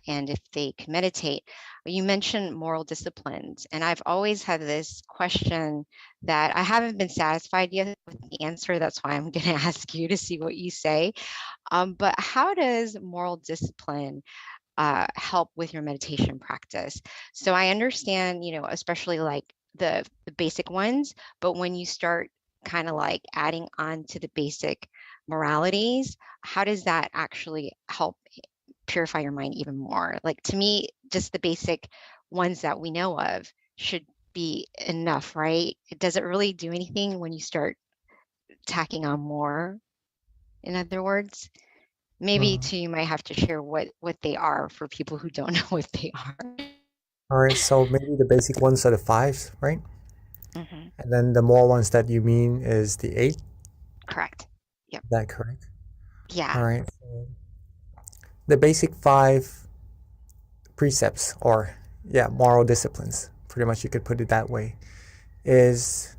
and if they can meditate, you mentioned moral disciplines. And I've always had this question that I haven't been satisfied yet with the answer. That's why I'm going to ask you to see what you say. But how does moral discipline help with your meditation practice? So I understand, especially like the basic ones, but when you start kind of like adding on to the basic moralities, how does that actually help purify your mind even more? Like, to me, just the basic ones that we know of should be enough, right? Does it really do anything when you start tacking on more? In other words, maybe too, you might have to share what they are for people who don't know what they are. All right, so maybe the basic ones are the 5, right? Mm-hmm. And then the more ones that you mean is the 8? Correct. Yep. Is that correct? Yeah. All right. So the basic 5 precepts, or moral disciplines, pretty much you could put it that way, is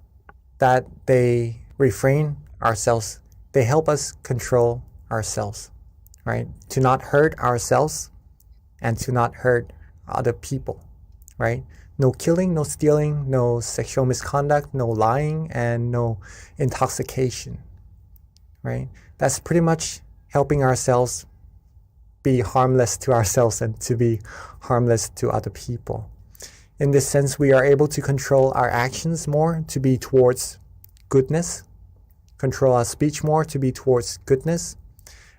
that they refrain ourselves. They help us control ourselves, right? To not hurt ourselves and to not hurt other people, right? No killing, no stealing, no sexual misconduct, no lying, and no intoxication, right? That's pretty much helping ourselves be harmless to ourselves and to be harmless to other people. In this sense, we are able to control our actions more to be towards goodness, control our speech more to be towards goodness,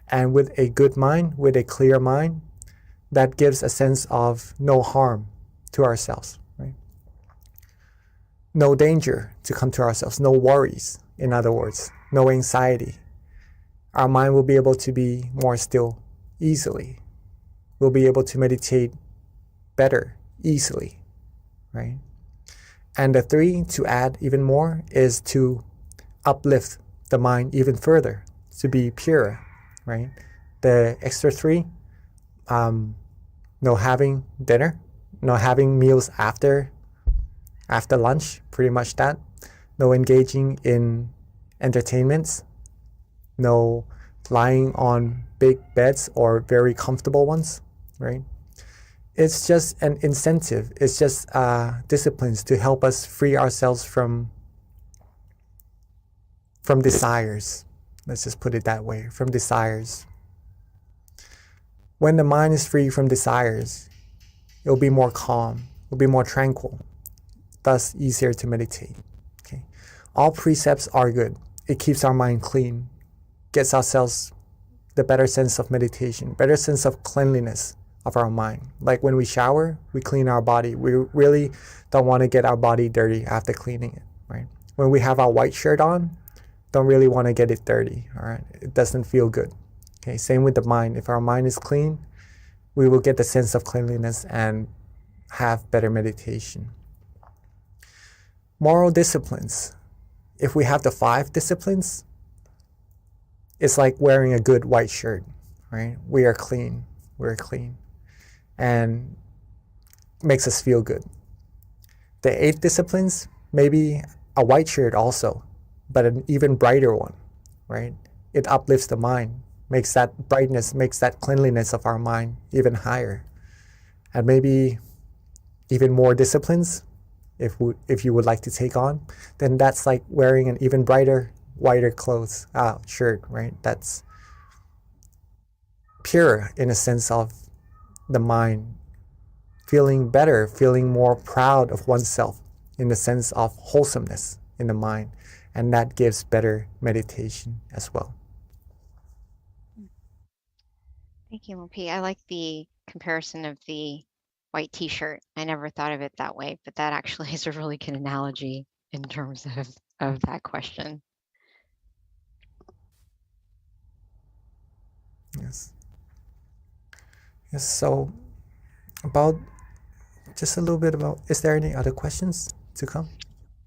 and with a good mind, with a clear mind, that gives a sense of no harm to ourselves, right? No danger to come to ourselves, no worries, in other words, no anxiety. Our mind will be able to be more still easily. We'll be able to meditate better easily, right? And the 3, to add even more, is to uplift the mind even further, to be pure, right? The extra 3, no having dinner, no having meals after lunch, pretty much that. No engaging in entertainments, no lying on big beds or very comfortable ones, right? It's just an incentive. It's just disciplines to help us free ourselves from desires. Let's just put it that way, from desires. When the mind is free from desires, it'll be more calm, it'll be more tranquil, thus easier to meditate. Okay. All precepts are good. It keeps our mind clean, gets ourselves the better sense of meditation, better sense of cleanliness of our mind. Like when we shower, we clean our body. We really don't want to get our body dirty after cleaning it, right? When we have our white shirt on, don't really want to get it dirty, all right? It doesn't feel good. Okay, same with the mind. If our mind is clean, we will get the sense of cleanliness and have better meditation. Moral disciplines. If we have the 5 disciplines, it's like wearing a good white shirt, right? We are clean, we're clean, and makes us feel good. The 8 disciplines, maybe a white shirt also, but an even brighter one, right? It uplifts the mind, makes that brightness, makes that cleanliness of our mind even higher. And maybe even more disciplines, if you would like to take on, then that's like wearing an even brighter, whiter clothes, shirt, right? That's pure in a sense of the mind, feeling better, feeling more proud of oneself in the sense of wholesomeness in the mind. And that gives better meditation as well. Thank you, Lupi. I like the comparison of the white t-shirt. I never thought of it that way, but that actually is a really good analogy in terms of that question. Yes. Yes, so about just a little bit about, is there any other questions to come?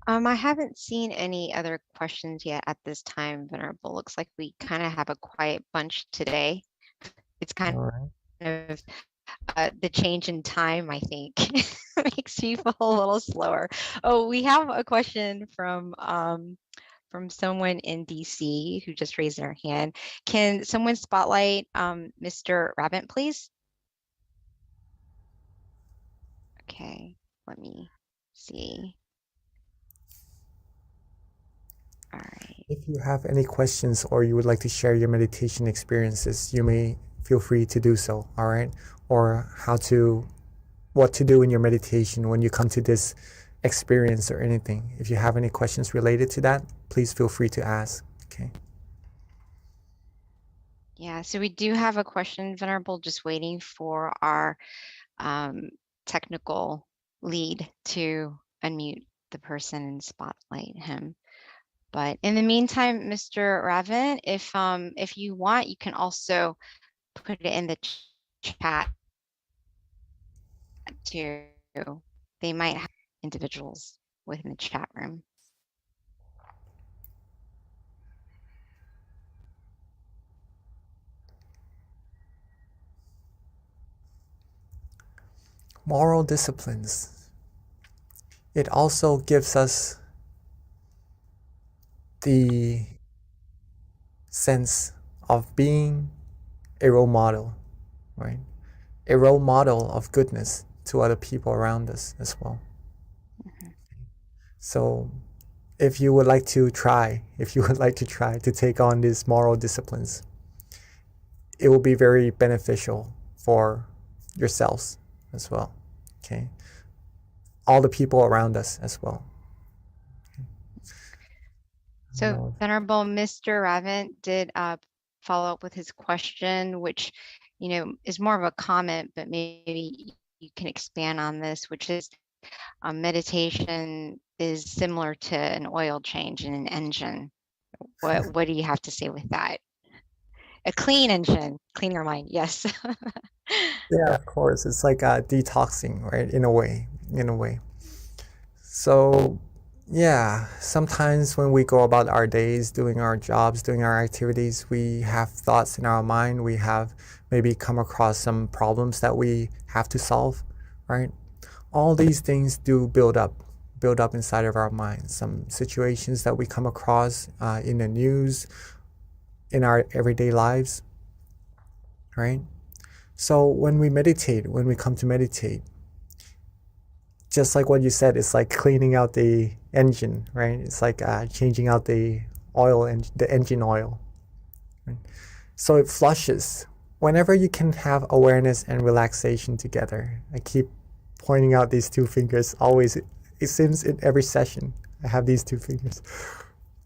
I haven't seen any other questions yet at this time, Venerable. Looks like we kind of have a quiet bunch today. It's kind All right. of the change in time, I think, makes me feel a little slower. Oh, we have a question from someone in DC who just raised their hand. Can someone spotlight Mr. Rabbit, please? Okay, let me see. All right. If you have any questions or you would like to share your meditation experiences, you may feel free to do so, all right? Or what to do in your meditation when you come to this experience or anything. If you have any questions related to that, please feel free to ask, okay? Yeah, so we do have a question, Venerable, just waiting for our technical lead to unmute the person and spotlight him. But in the meantime, Mr. Raven, if you want, you can also put it in the chat too. They might have individuals within the chat room. moral disciplines. It also gives us the sense of being a role model, right? A role model of goodness to other people around us as well. So if you would like to try to take on these moral disciplines, it will be very beneficial for yourselves as well. Okay. All the people around us as well. So Venerable Mr. Ravan did follow up with his question, which, is more of a comment, but maybe you can expand on this, which is meditation is similar to an oil change in an engine. What do you have to say with that? A clean engine, clean your mind. Yes. Yeah, of course. It's like detoxing, right? In a way. So yeah, sometimes when we go about our days, doing our jobs, doing our activities, we have thoughts in our mind. We have maybe come across some problems that we have to solve, right? All these things do build up inside of our minds. Some situations that we come across in the news, in our everyday lives, right? So when we come to meditate, just like what you said, it's like cleaning out the engine, right? It's like changing out the oil and the engine oil. Right? So it flushes. Whenever you can have awareness and relaxation together, I keep pointing out these two fingers always. It seems in every session I have these two fingers.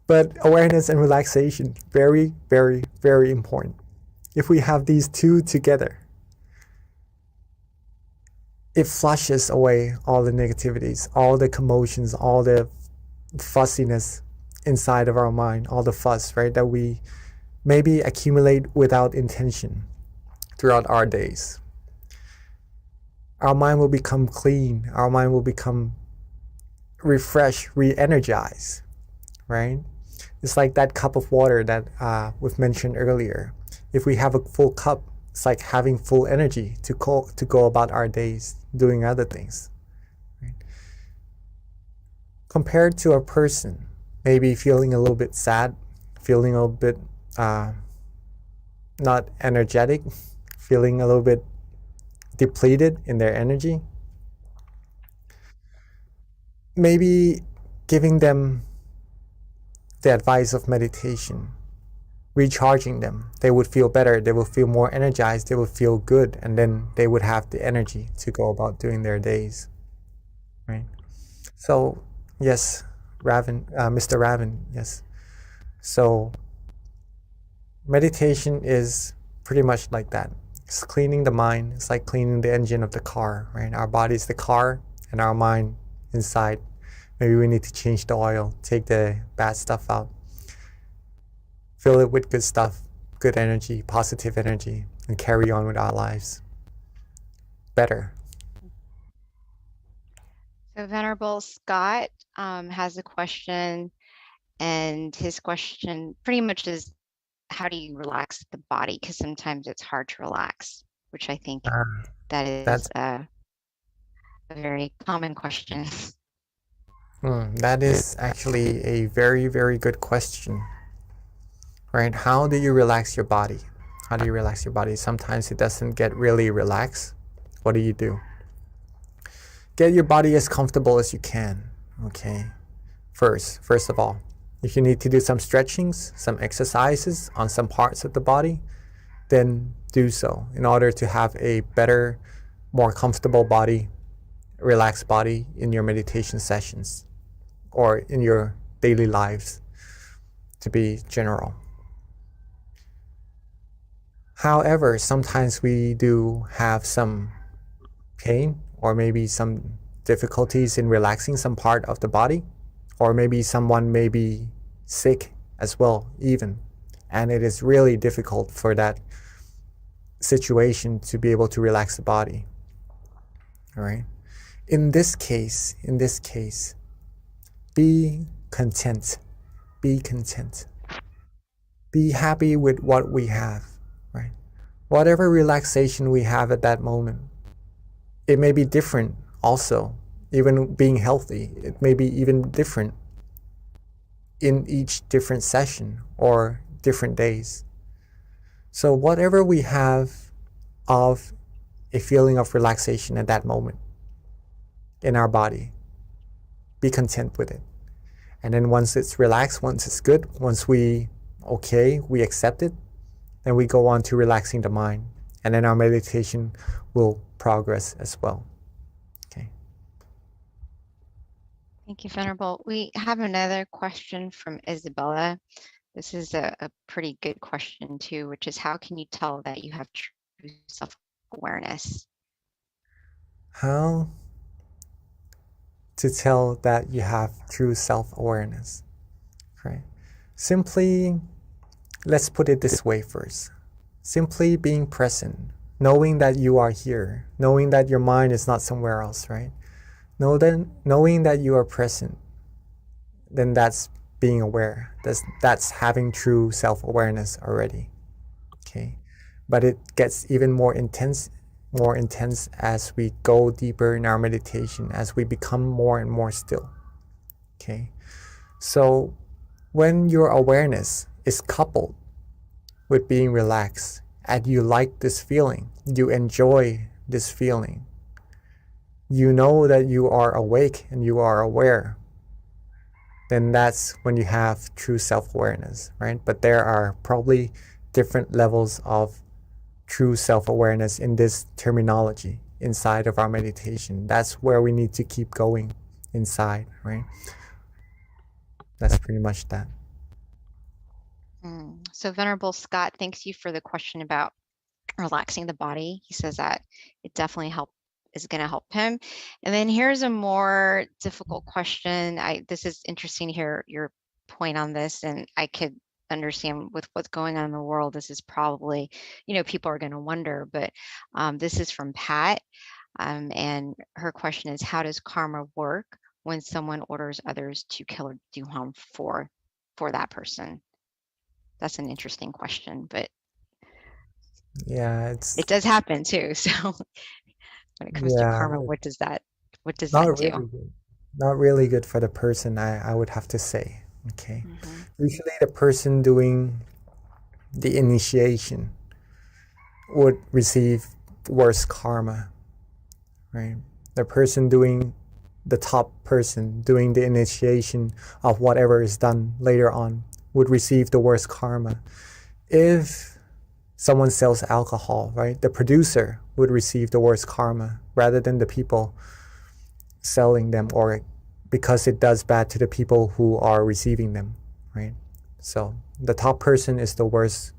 But awareness and relaxation, very, very, very important. If we have these two together, it flushes away all the negativities, all the commotions, all the fussiness inside of our mind, all the fuss, right, that we maybe accumulate without intention throughout our days. Our mind will become clean. Our mind will become refreshed, re-energized, right? It's like that cup of water that we've mentioned earlier. If we have a full cup, it's like having full energy to go about our days doing other things. Right? Compared to a person, maybe feeling a little bit sad, feeling a little bit not energetic, feeling a little bit depleted in their energy, maybe giving them the advice of meditation, recharging them, they would feel better, they would feel more energized, they would feel good, and then they would have the energy to go about doing their days, right? So yes, Mr. Ravan, yes. So meditation is pretty much like that. It's cleaning the mind. It's like cleaning the engine of the car, right? Our body is the car and our mind inside. Maybe we need to change the oil, take the bad stuff out, fill it with good stuff, good energy, positive energy, and carry on with our lives better. So Venerable Scott has a question, and his question pretty much is, how do you relax the body? Because sometimes it's hard to relax, which I think that is a very common question. That is actually a very, very good question, right? How do you relax your body? How do you relax your body? Sometimes it doesn't get really relaxed. What do? Get your body as comfortable as you can, okay? First of all, if you need to do some stretchings, some exercises on some parts of the body, then do so in order to have a better, more comfortable body, relaxed body in your meditation sessions or in your daily lives, to be general. However, sometimes we do have some pain or maybe some difficulties in relaxing some part of the body, or maybe someone may be sick as well even, and it is really difficult for that situation to be able to relax the body. All right. In this case, be content. Be content. Be happy with what we have, right? Whatever relaxation we have at that moment, it may be different also. Even being healthy, it may be even different in each different session or different days. So whatever we have of a feeling of relaxation at that moment in our body, be content with it. And then once it's relaxed, once it's good, once we accept it, then we go on to relaxing the mind. And then our meditation will progress as well. Okay. Thank you, Venerable. We have another question from Isabella. This is a pretty good question too, which is how can you tell that you have true self-awareness? How to tell that you have true self-awareness? Right. Simply, let's put it this way first. Simply being present, knowing that you are here, knowing that your mind is not somewhere else, right? Knowing that you are present, then that's being aware. That's having true self-awareness already. Okay. But it gets even more intense as we go deeper in our meditation, as we become more and more still. Okay. So when your awareness is coupled with being relaxed and you like this feeling, you enjoy this feeling, you know that you are awake and you are aware, then that's when you have true self-awareness, right? But there are probably different levels of true self-awareness in this terminology inside of our meditation. That's where we need to keep going inside, right? That's pretty much that. So Venerable Scott, thanks you for the question about relaxing the body. He says that it definitely is going to help him. And then here's a more difficult question. This is interesting to hear your point on this, and I could understand with what's going on in the world. This is probably, people are going to wonder, but this is from Pat. And her question is, how does karma work when someone orders others to kill or do harm for that person? That's an interesting question, but yeah, it does happen too. So when it comes to karma, what does that do? Good. Not really good for the person, I would have to say. Okay. Usually the person doing the initiation would receive worse karma, right? The top person doing the initiation of whatever is done later on would receive the worst karma. If someone sells alcohol, right, the producer would receive the worst karma rather than the people selling them, or because it does bad to the people who are receiving them, right? So the top person is the worst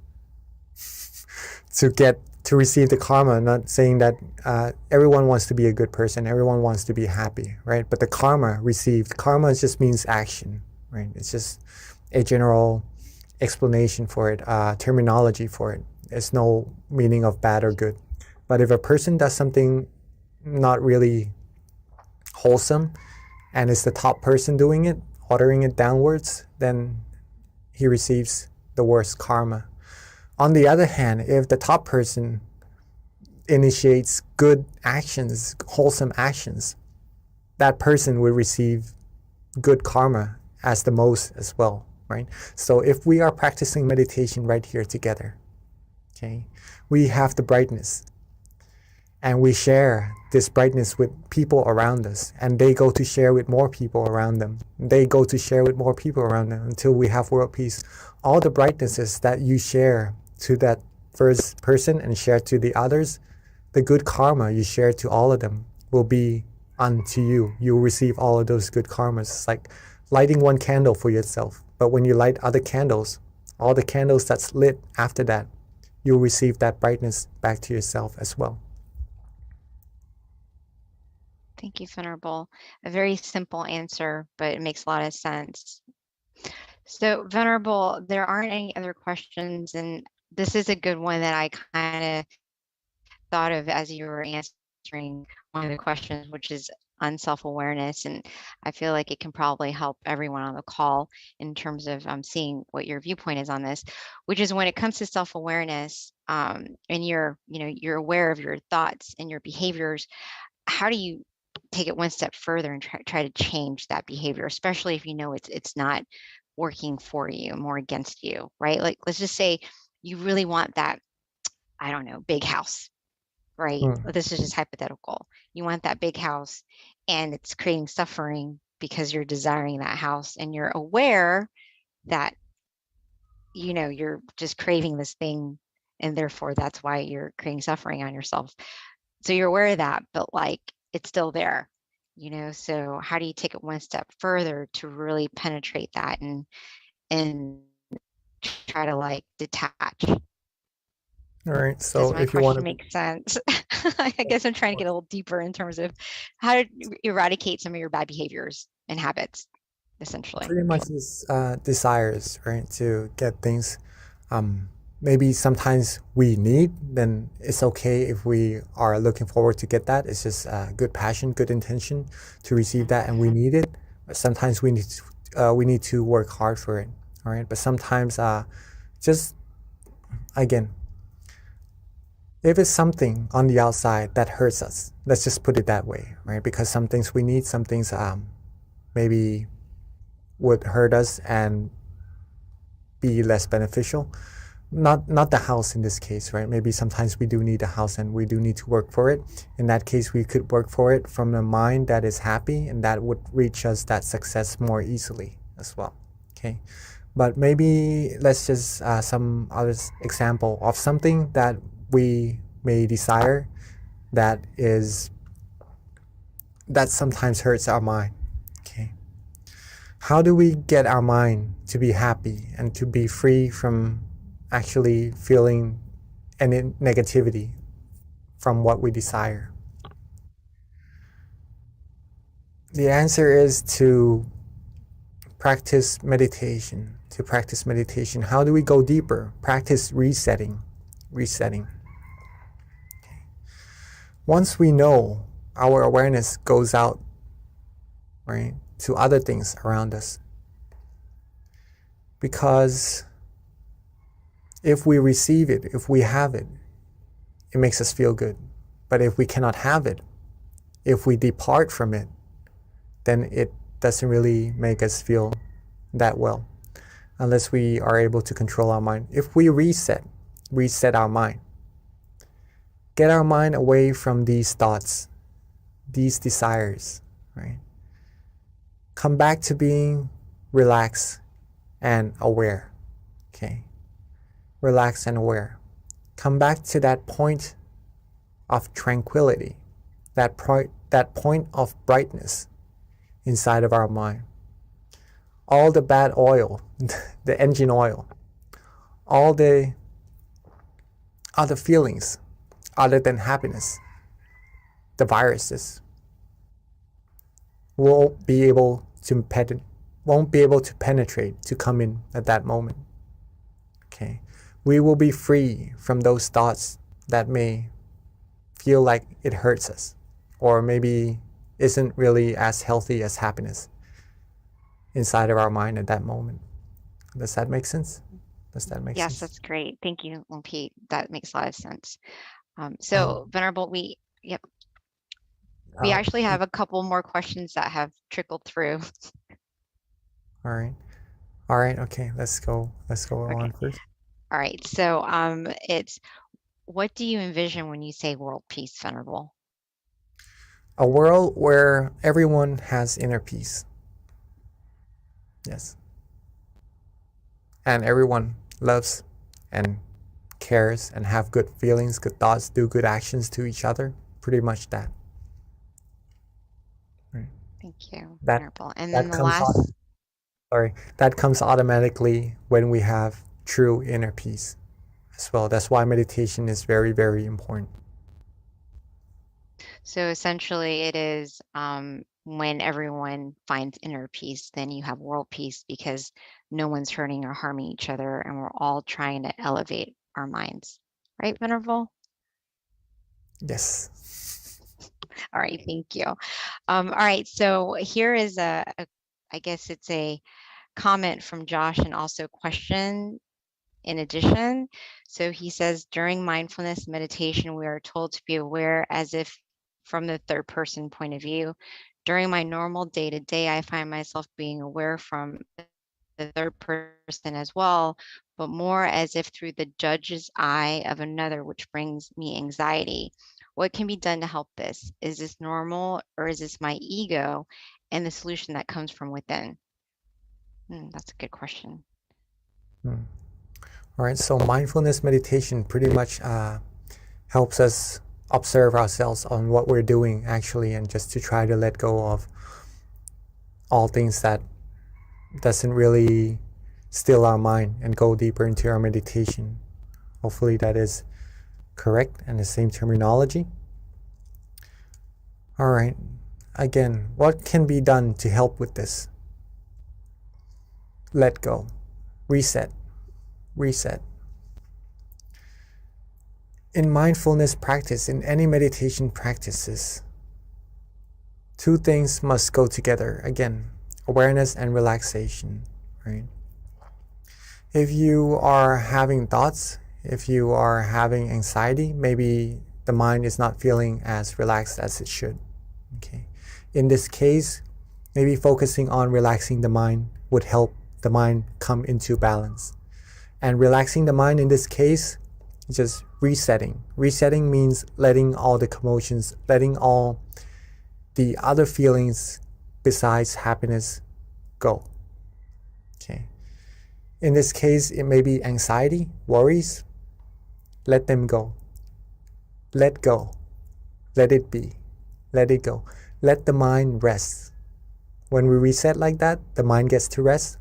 to receive the karma. Not saying that everyone wants to be a good person, everyone wants to be happy, right? But the karma just means action, right? It's just a general explanation for it, terminology for it. There's no meaning of bad or good. But if a person does something not really wholesome and it's the top person doing it, ordering it downwards, then he receives the worst karma. On the other hand, if the top person initiates good actions, wholesome actions, that person will receive good karma as the most as well, right? So if we are practicing meditation right here together, okay, we have the brightness and we share this brightness with people around us, and they go to share with more people around them. They go to share with more people around them until we have world peace. All the brightnesses that you share to that first person and share to the others, the good karma you share to all of them will be unto you. You'll receive all of those good karmas. It's like lighting one candle for yourself. But when you light other candles, all the candles that's lit after that, you'll receive that brightness back to yourself as well. Thank you, Venerable. A very simple answer, but it makes a lot of sense. So Venerable, there aren't any other questions, and this is a good one that I kind of thought of as you were answering one of the questions, which is on self-awareness. And I feel like it can probably help everyone on the call in terms of seeing what your viewpoint is on this, which is when it comes to self-awareness, and you're aware of your thoughts and your behaviors, how do you take it one step further and try to change that behavior, especially if you know it's not working for you, more against you, right? Like, let's just say you really want that, I don't know, big house, right? Mm. This is just hypothetical. You want that big house and it's creating suffering because you're desiring that house and you're aware that, you know, you're just craving this thing and therefore that's why you're creating suffering on yourself. So you're aware of that, but like it's still there, you know? So how do you take it one step further to really penetrate that and try to like detach? All right. Does So my if you want question to, make sense? I guess I'm trying to get a little deeper in terms of how to eradicate some of your bad behaviors and habits, essentially. pretty much is desires, right? To get things maybe sometimes we need, then it's okay if we are looking forward to get that. It's just good passion, good intention to receive that, and we need it. But sometimes we need to work hard for it, all right? But sometimes just again, if it's something on the outside that hurts us, let's just put it that way, right? Because some things we need, some things maybe would hurt us and be less beneficial. Not the house in this case, right? Maybe sometimes we do need a house and we do need to work for it. In that case, we could work for it from a mind that is happy, and that would reach us that success more easily as well. Okay, but maybe let's just some other example of something that we may desire that sometimes hurts our mind. Okay, how do we get our mind to be happy and to be free from actually feeling any negativity from what we desire? The answer is to practice meditation. To practice meditation. How do we go deeper? Practice resetting. Okay. Once we know, our awareness goes out, right, to other things around us. Because if we receive it, if we have it, it makes us feel good. But if we cannot have it, if we depart from it, then it doesn't really make us feel that well, unless we are able to control our mind. If we reset our mind, get our mind away from these thoughts, these desires, right? Come back to being relaxed and aware, okay? Relaxed and aware. Come back to that point of tranquility, that point of brightness inside of our mind. All the bad oil, the engine oil, all the other feelings other than happiness, the viruses, won't be able to penetrate, to come in at that moment. Okay, we will be free from those thoughts that may feel like it hurts us, or maybe isn't really as healthy as happiness inside of our mind at that moment. Does that make sense? Does that make Yes, sense? that's great. Thank you, Pete. That makes a lot of sense. So Venerable, we actually have a couple more questions that have trickled through. All right. Okay, let's go on first. All right. So it's, what do you envision when you say world peace, Venerable? A world where everyone has inner peace. Yes. And everyone loves and cares and have good feelings, good thoughts, do good actions to each other. Pretty much that. Right. Thank you, That, Venerable. And that then the comes last, that comes automatically when we have true inner peace as well. That's why meditation is very, very important. so essentially it is when everyone finds inner peace, then you have world peace because no one's hurting or harming each other and we're all trying to elevate our minds. Right, Venerable? Yes. All right, thank you. All right, so here is I guess it's a comment from Josh and also a question in addition. So he says, during mindfulness meditation, we are told to be aware as if from the third person point of view. During my normal day to day, I find myself being aware from the third person as well, but more as if through the judge's eye of another, which brings me anxiety. What can be done to help this? Is this normal or is this my ego and the solution that comes from within? That's a good question. All right, so mindfulness meditation pretty much helps us observe ourselves on what we're doing actually, and just to try to let go of all things that doesn't really still our mind and go deeper into our meditation. Hopefully that is correct and the same terminology. All right, again, what can be done to help with this? Let go, reset. In mindfulness practice, in any meditation practices, two things must go together. Again, awareness and relaxation, right? If you are having thoughts, if you are having anxiety, maybe the mind is not feeling as relaxed as it should. Okay. In this case, maybe focusing on relaxing the mind would help the mind come into balance. And relaxing the mind in this case is just resetting. Resetting means letting all the commotions, letting all the other feelings besides happiness go. Okay. In this case, it may be anxiety, worries. Let them go. Let go. Let it be. Let it go. Let the mind rest. When we reset like that, the mind gets to rest,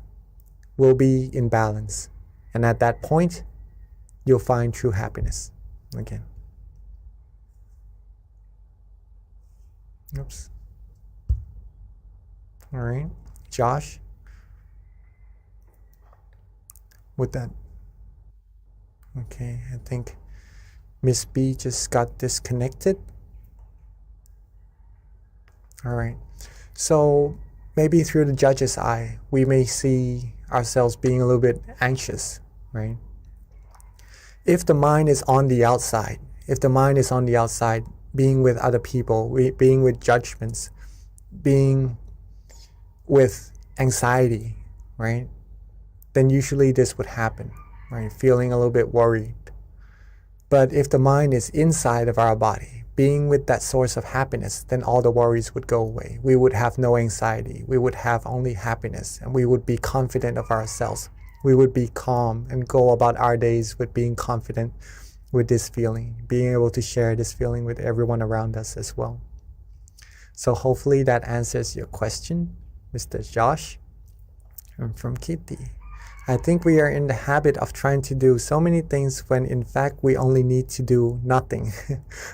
we'll be in balance. And at that point, you'll find true happiness again. Oops. All right, Josh, with that. Okay, I think Miss B just got disconnected. All right, so maybe through the judge's eye, we may see ourselves being a little bit anxious, right? If the mind is on the outside, being with other people, being with judgments, being with anxiety, right? Then usually this would happen, right? Feeling a little bit worried. But if the mind is inside of our body, being with that source of happiness, then all the worries would go away. We would have no anxiety. We would have only happiness, and we would be confident of ourselves. We would be calm and go about our days with being confident with this feeling, being able to share this feeling with everyone around us as well. So hopefully that answers your question, Mr. Josh. I'm from Kitty. I think we are in the habit of trying to do so many things when in fact we only need to do nothing.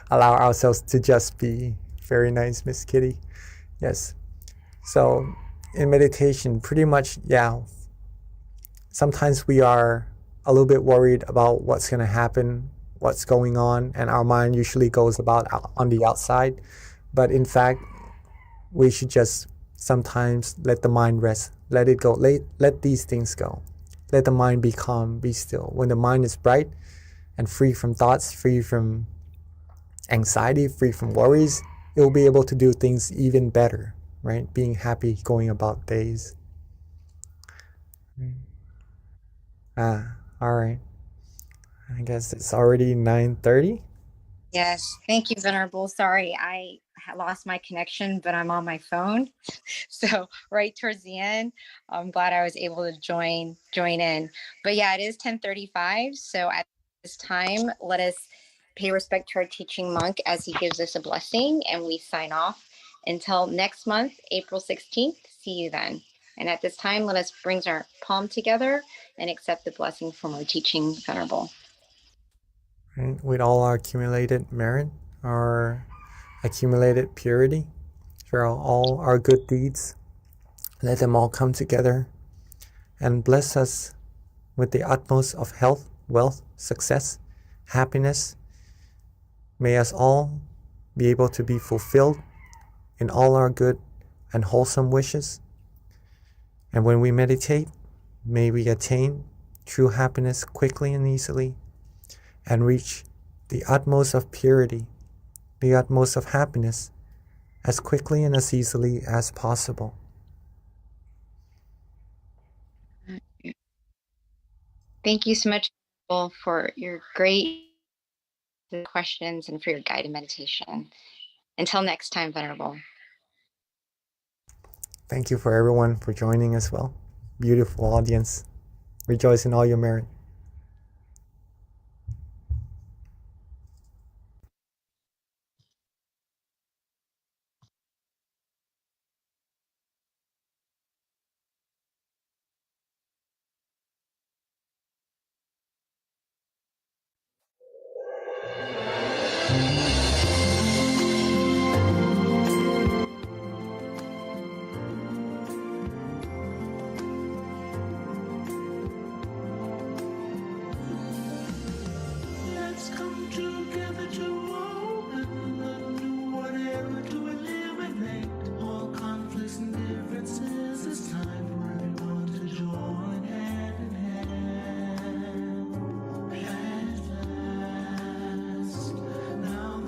Allow ourselves to just be. Very nice, Miss Kitty. Yes. So in meditation, pretty much, yeah, sometimes we are a little bit worried about what's going to happen, what's going on, and our mind usually goes about on the outside. But in fact, we should just sometimes let the mind rest, let it go, let these things go. Let the mind be calm, be still. When the mind is bright and free from thoughts, free from anxiety, free from worries, it will be able to do things even better, right? Being happy, going about days. All right. I guess it's already 9:30. Yes, thank you, Venerable. Sorry, I lost my connection, but I'm on my phone. So right towards the end, I'm glad I was able to join in. But yeah, it is 10:35. So at this time, let us pay respect to our teaching monk as he gives us a blessing, and we sign off until next month, April 16th. See you then. And at this time, let us bring our palm together and accept the blessing from our teaching Venerable. Right? With all our accumulated merit, our accumulated purity, for all our good deeds, let them all come together and bless us with the utmost of health, wealth, success, happiness. May us all be able to be fulfilled in all our good and wholesome wishes. And when we meditate, may we attain true happiness quickly and easily, and reach the utmost of purity the utmost of happiness as quickly and as easily as possible. Thank you so much for your great questions and for your guided meditation. Until next time, Venerable. Thank you for everyone for joining as well. Beautiful audience. Rejoice in all your merit. Let's come together to open the new whatever to eliminate all conflicts and differences. It's time for everyone to join hand in hand. At last, now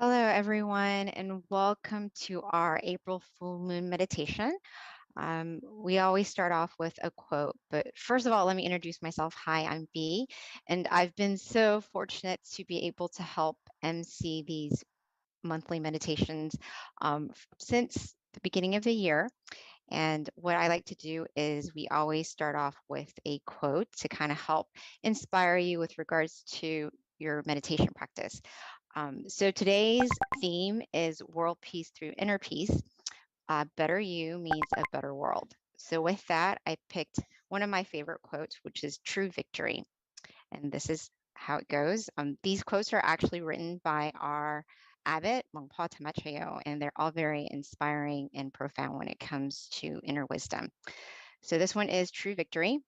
Hello, everyone, and welcome to our April full moon meditation. We always start off with a quote, but first of all, let me introduce myself. Hi, I'm B, and I've been so fortunate to be able to help MC these monthly meditations since the beginning of the year. And what I like to do is we always start off with a quote to kind of help inspire you with regards to your meditation practice. So today's theme is world peace through inner peace. Better you means a better world. So with that, I picked one of my favorite quotes, which is true victory. And this is how it goes. These quotes are actually written by our abbot, Mongpa Tamacheo, and they're all very inspiring and profound when it comes to inner wisdom. So this one is true victory.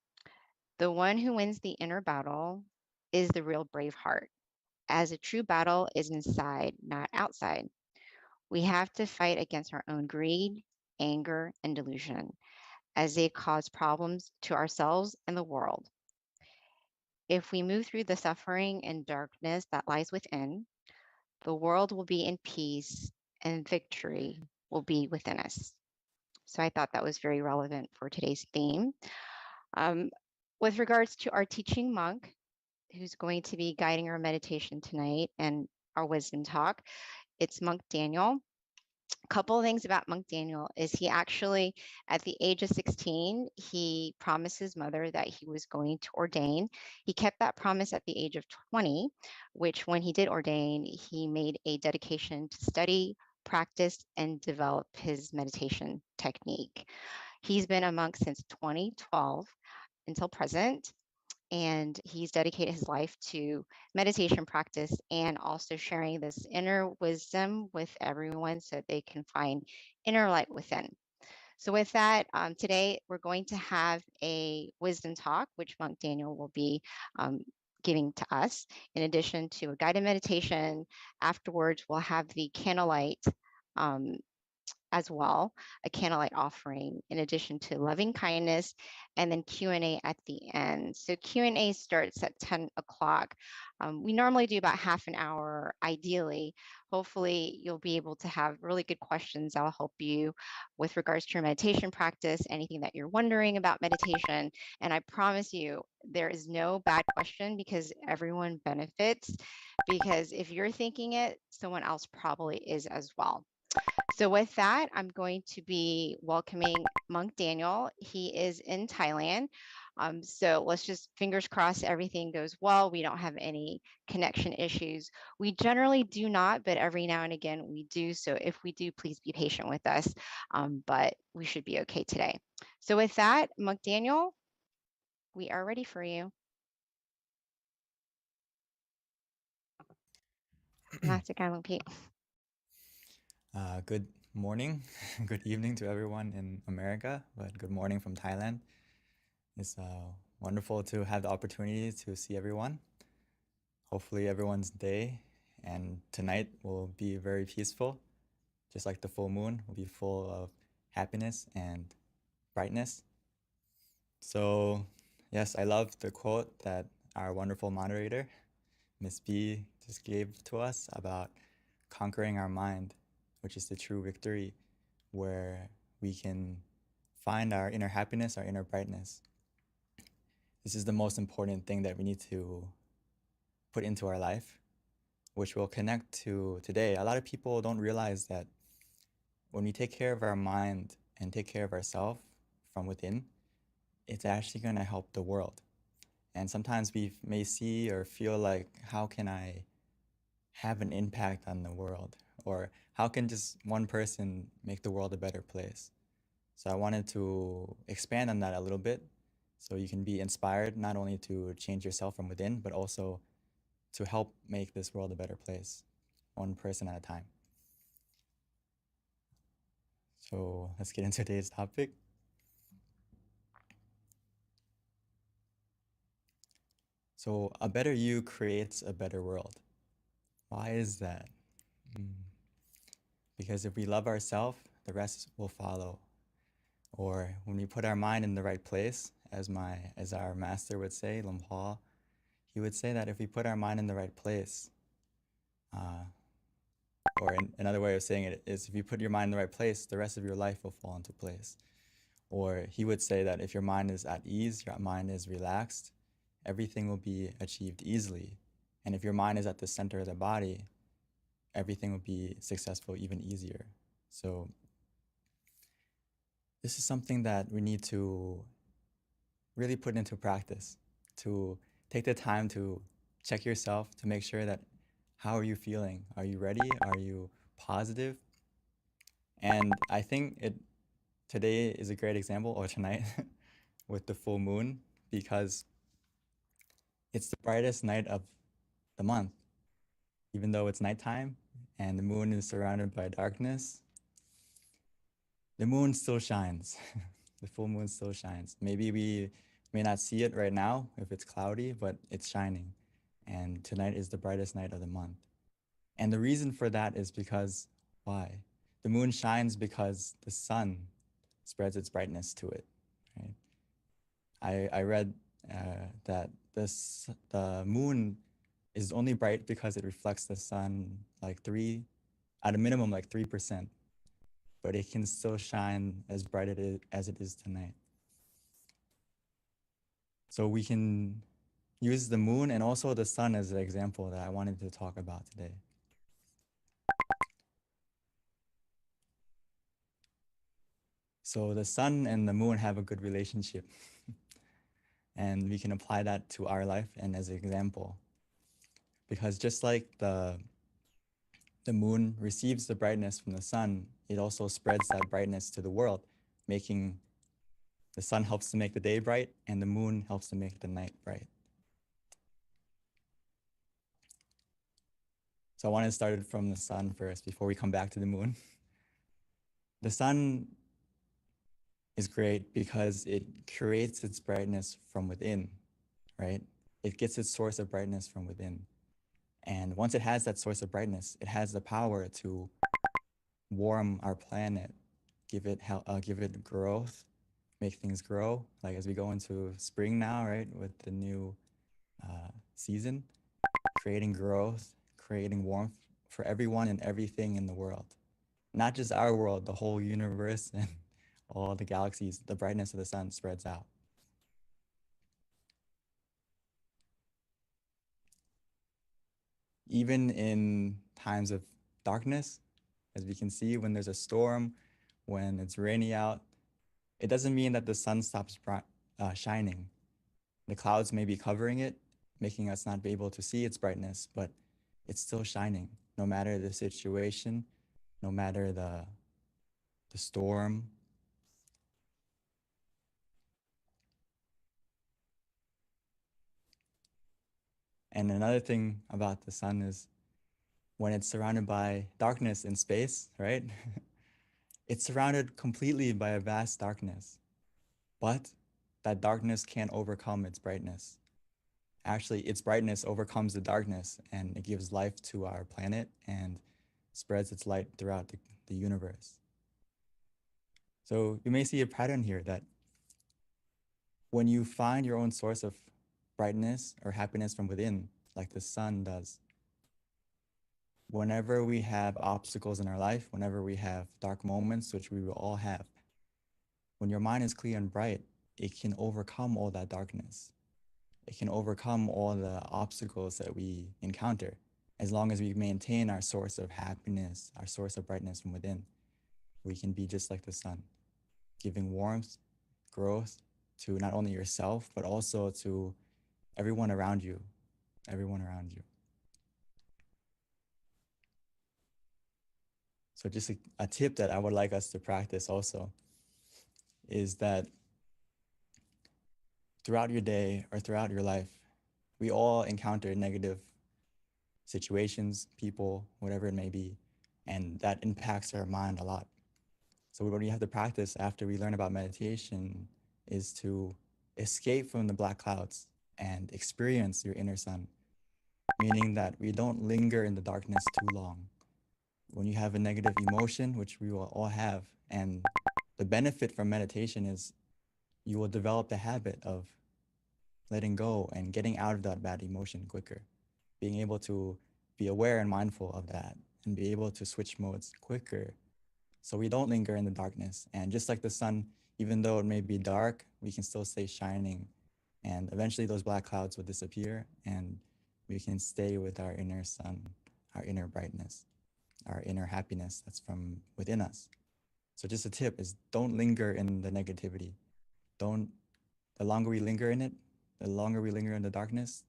The one who wins the inner battle is the real brave heart. as a true battle is inside, not outside. We have to fight against our own greed, anger, and delusion as they cause problems to ourselves and the world. If we move through the suffering and darkness that lies within, the world will be in peace and victory will be within us. So I thought that was very relevant for today's theme. With regards to our teaching monk, who's going to be guiding our meditation tonight and our wisdom talk, it's Monk Daniel. A couple of things about Monk Daniel is he actually, at the age of 16, he promised his mother that he was going to ordain. He kept that promise at the age of 20, which when he did ordain, he made a dedication to study, practice, and develop his meditation technique. He's been a monk since 2012 until present. And he's dedicated his life to meditation practice and also sharing this inner wisdom with everyone so they can find inner light within. So with that, today we're going to have a wisdom talk, which Monk Daniel will be giving to us, in addition to a guided meditation. Afterwards, we'll have the candlelight as well, a candlelight offering, in addition to loving kindness, and then Q&A at the end. So Q&A starts at 10 o'clock. We normally do about half an hour, ideally. Hopefully, you'll be able to have really good questions that will help you with regards to your meditation practice, anything that you're wondering about meditation. And I promise you, there is no bad question because everyone benefits. Because if you're thinking it, someone else probably is as well. So with that, I'm going to be welcoming Monk Daniel. He is in Thailand. So let's just fingers crossed everything goes well. We don't have any connection issues. We generally do not, but every now and again we do. So if we do, please be patient with us. But we should be okay today. So with that, Monk Daniel, we are ready for you. Good morning, good evening to everyone in America, but good morning from Thailand. It's wonderful to have the opportunity to see everyone. Hopefully everyone's day and tonight will be very peaceful, just like the full moon will be full of happiness and brightness. So yes, I love the quote that our wonderful moderator, Miss B, just gave to us about conquering our mind, which is the true victory, where we can find our inner happiness, our inner brightness. This is the most important thing that we need to put into our life, which will connect to today. A lot of people don't realize that when we take care of our mind and take care of ourselves from within, it's actually going to help the world. And sometimes we may see or feel like, how can I have an impact on the world? Or how can just one person make the world a better place? So I wanted to expand on that a little bit so you can be inspired not only to change yourself from within, but also to help make this world a better place, one person at a time. So let's get into today's topic. So a better you creates a better world. Why is that? Because if we love ourselves, the rest will follow. Or when we put our mind in the right place, as our master would say, Lum Paul, he would say that if we put our mind in the right place, or another way of saying it is, if you put your mind in the right place, the rest of your life will fall into place. Or he would say that if your mind is at ease, your mind is relaxed, everything will be achieved easily. And if your mind is at the center of the body, everything will be successful even easier. So this is something that we need to really put into practice, to take the time to check yourself, to make sure that how are you feeling? Are you ready? Are you positive? And I think today is a great example, or tonight, with the full moon, because it's the brightest night of the month. Even though it's nighttime and the moon is surrounded by darkness, the moon still shines. The full moon still shines. Maybe we may not see it right now if it's cloudy, but it's shining. And tonight is the brightest night of the month. And the reason for that is because, why? The moon shines because the sun spreads its brightness to it, right? I read that the moon is only bright because it reflects the sun like at a minimum like 3%, but it can still shine as bright as it is tonight. So we can use the moon and also the sun as an example that I wanted to talk about today. So the sun and the moon have a good relationship. And we can apply that to our life and as an example. Because just like the moon receives the brightness from the sun, it also spreads that brightness to the world, making the sun helps to make the day bright and the moon helps to make the night bright. So I want to start from the sun first before we come back to the moon. The sun is great because it creates its brightness from within, right? It gets its source of brightness from within. And once it has that source of brightness, it has the power to warm our planet, give it growth, make things grow. Like as we go into spring now, right, with the new season, creating growth, creating warmth for everyone and everything in the world. Not just our world, the whole universe and all the galaxies, the brightness of the sun spreads out. Even in times of darkness, as we can see, when there's a storm, when it's rainy out, it doesn't mean that the sun stops shining. The clouds may be covering it, making us not be able to see its brightness, but it's still shining, no matter the situation, no matter the storm. And another thing about the sun is when it's surrounded by darkness in space, right? It's surrounded completely by a vast darkness, but that darkness can't overcome its brightness. Actually, its brightness overcomes the darkness and it gives life to our planet and spreads its light throughout the universe. So you may see a pattern here that when you find your own source of brightness or happiness from within, like the sun does, whenever we have obstacles in our life, whenever we have dark moments, which we will all have, when your mind is clear and bright, it can overcome all that darkness. It can overcome all the obstacles that we encounter as long as we maintain our source of happiness, our source of brightness from within. We can be just like the sun, giving warmth, growth to not only yourself, but also to everyone around you, everyone around you. So just a tip that I would like us to practice also is that throughout your day or throughout your life, we all encounter negative situations, people, whatever it may be, and that impacts our mind a lot. So what we have to practice after we learn about meditation is to escape from the black clouds and experience your inner sun, meaning that we don't linger in the darkness too long. When you have a negative emotion, which we will all have, and the benefit from meditation is you will develop the habit of letting go and getting out of that bad emotion quicker, being able to be aware and mindful of that and be able to switch modes quicker so we don't linger in the darkness. And just like the sun, even though it may be dark, we can still stay shining. And eventually those black clouds will disappear and we can stay with our inner sun, our inner brightness, our inner happiness that's from within us. So just a tip is don't linger in the negativity. The longer we linger in it, the longer we linger in the darkness,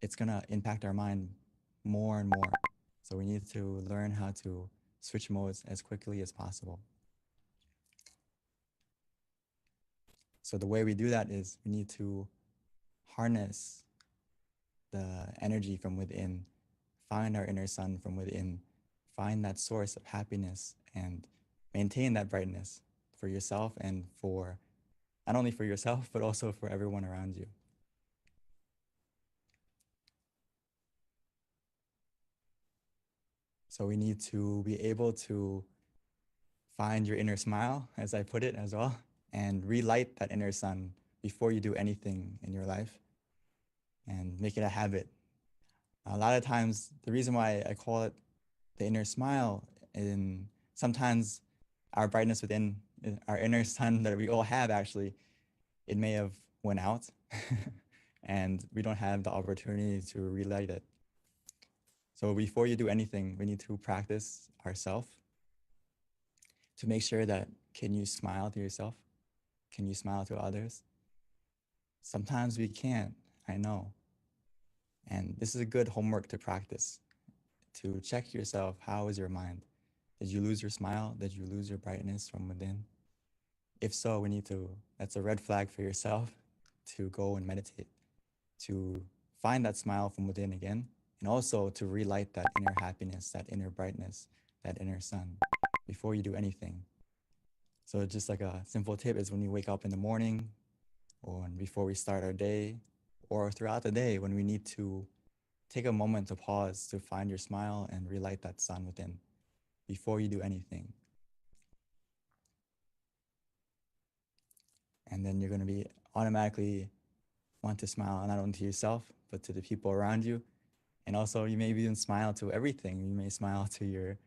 it's gonna impact our mind more and more. So we need to learn how to switch modes as quickly as possible. So the way we do that is we need to harness the energy from within, find our inner sun from within, find that source of happiness and maintain that brightness for yourself and for, not only for yourself, but also for everyone around you. So we need to be able to find your inner smile, as I put it as well, and relight that inner sun before you do anything in your life and make it a habit. A lot of times, the reason why I call it the inner smile, in sometimes our brightness within our inner sun that we all have, actually, it may have went out and we don't have the opportunity to relight it. So before you do anything, we need to practice ourselves to make sure that, can you smile to yourself? Can you smile to others? Sometimes we can't, I know. And this is a good homework to practice, to check yourself. How is your mind? Did you lose your smile? Did you lose your brightness from within? If so, that's a red flag for yourself to go and meditate, to find that smile from within again, and also to relight that inner happiness, that inner brightness, that inner sun before you do anything. So just like a simple tip is when you wake up in the morning or before we start our day or throughout the day, when we need to take a moment to pause to find your smile and relight that sun within before you do anything. And then you're going to be automatically want to smile not only to yourself, but to the people around you. And also you may even smile to everything. You may smile to your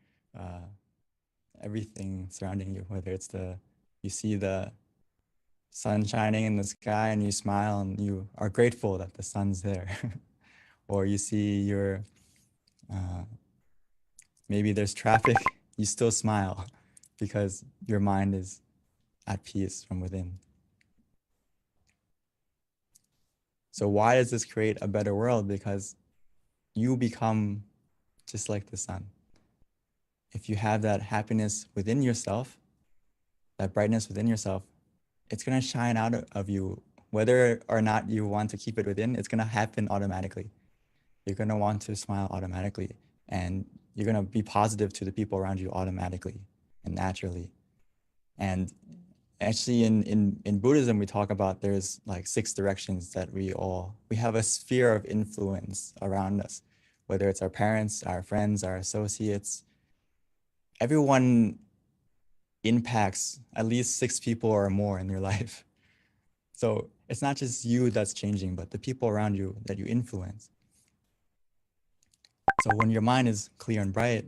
everything surrounding you, whether it's you see the sun shining in the sky and you smile and you are grateful that the sun's there. Or you see maybe there's traffic, you still smile because your mind is at peace from within. So why does this create a better world? Because you become just like the sun. If you have that happiness within yourself, that brightness within yourself, it's going to shine out of you. Whether or not you want to keep it within, it's going to happen automatically. You're going to want to smile automatically, and you're going to be positive to the people around you automatically and naturally. And actually in Buddhism, we talk about there's like 6 directions that we have a sphere of influence around us, whether it's our parents, our friends, our associates. Everyone impacts at least 6 people or more in your life. So it's not just you that's changing, but the people around you that you influence. So when your mind is clear and bright,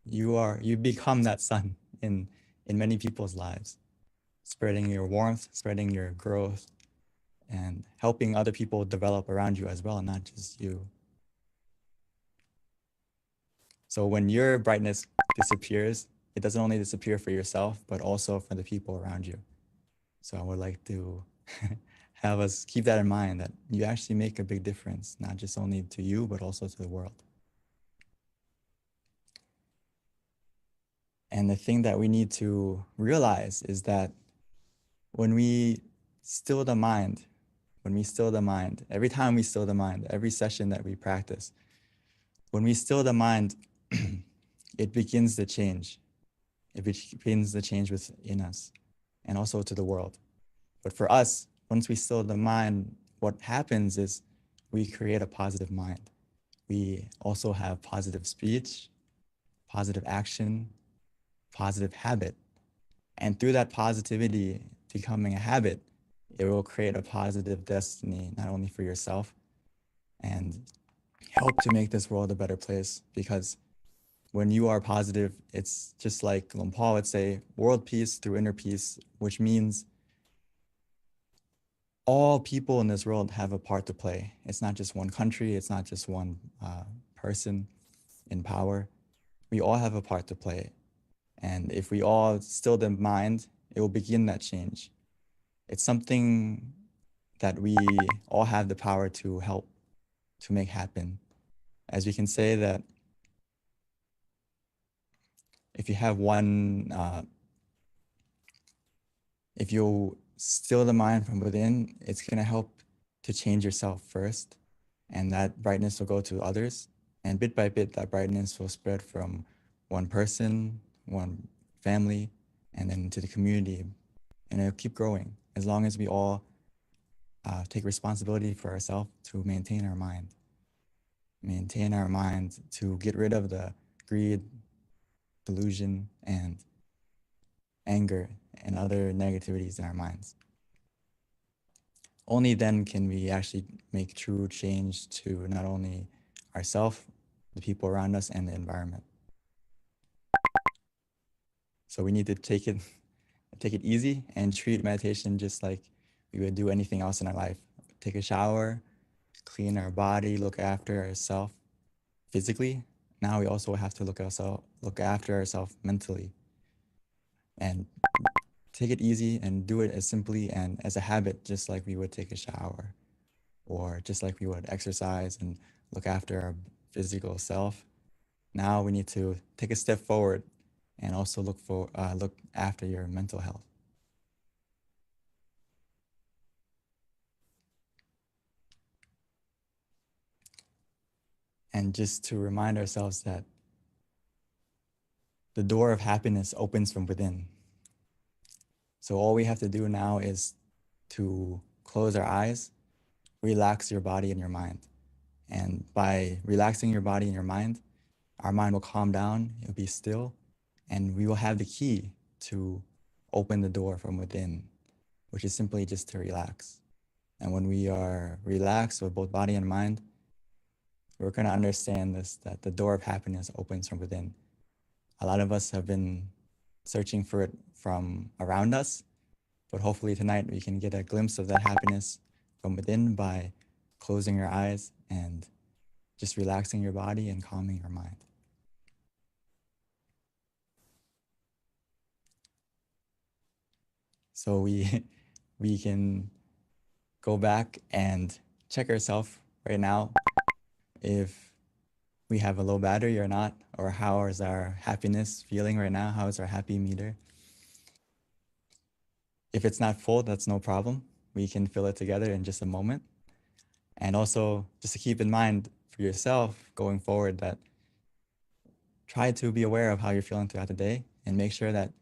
you become that sun in many people's lives, spreading your warmth, spreading your growth, and helping other people develop around you as well, not just you. So when your brightness disappears, it doesn't only disappear for yourself, but also for the people around you. So I would like to have us keep that in mind, that you actually make a big difference, not just only to you, but also to the world. And the thing that we need to realize is that when we still the mind, every time we still the mind, every session that we practice, when we still the mind, it begins to change. It begins to change within us and also to the world. But for us, once we still the mind, what happens is we create a positive mind. We also have positive speech, positive action, positive habit. And through that positivity becoming a habit, it will create a positive destiny, not only for yourself, and help to make this world a better place. Because when you are positive, it's just like Luang Por would say, world peace through inner peace, which means all people in this world have a part to play. It's not just one country, it's not just one person in power. We all have a part to play. And if we all still the mind, it will begin that change. It's something that we all have the power to help to make happen. As we can say that if you have if you still the mind from within, it's going to help to change yourself first. And that brightness will go to others. And bit by bit, that brightness will spread from one person, one family, and then to the community. And it'll keep growing as long as we all take responsibility for ourselves to maintain our mind to get rid of the greed, delusion, and anger and other negativities in our minds. Only then can we actually make true change to not only ourselves, the people around us, and the environment. So we need to take it easy and treat meditation just like we would do anything else in our life. Take a shower, clean our body, look after ourselves physically. Now we also have to look after ourselves mentally. And take it easy and do it as simply and as a habit, just like we would take a shower, or just like we would exercise and look after our physical self. Now we need to take a step forward and also look after your mental health. And just to remind ourselves that the door of happiness opens from within. So all we have to do now is to close our eyes, relax your body and your mind. And by relaxing your body and your mind, our mind will calm down, it'll be still, and we will have the key to open the door from within, which is simply just to relax. And when we are relaxed with both body and mind, we're going to understand this, that the door of happiness opens from within. A lot of us have been searching for it from around us, but hopefully tonight we can get a glimpse of that happiness from within by closing your eyes and just relaxing your body and calming your mind. So we can go back and check ourselves right now if we have a low battery or not, or how is our happiness feeling right now? How is our happy meter? If it's not full, that's no problem. We can fill it together in just a moment. And also just to keep in mind for yourself going forward that try to be aware of how you're feeling throughout the day and make sure that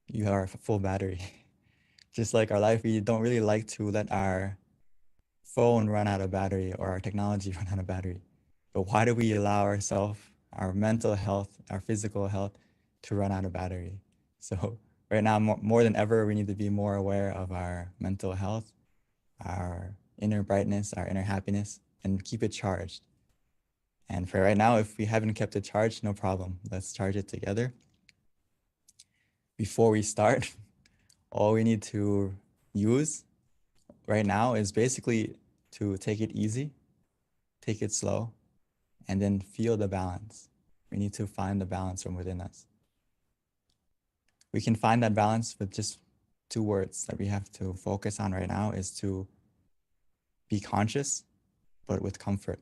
you are full battery. Just like our life, we don't really like to let our phone run out of battery or our technology run out of battery. But why do we allow ourselves, our mental health, our physical health to run out of battery? So right now, more than ever, we need to be more aware of our mental health, our inner brightness, our inner happiness, and keep it charged. And for right now, if we haven't kept it charged, no problem. Let's charge it together. Before we start, all we need to use right now is basically to take it easy, take it slow, and then feel the balance. We need to find the balance from within us. We can find that balance with just 2 words that we have to focus on right now is to be conscious, but with comfort.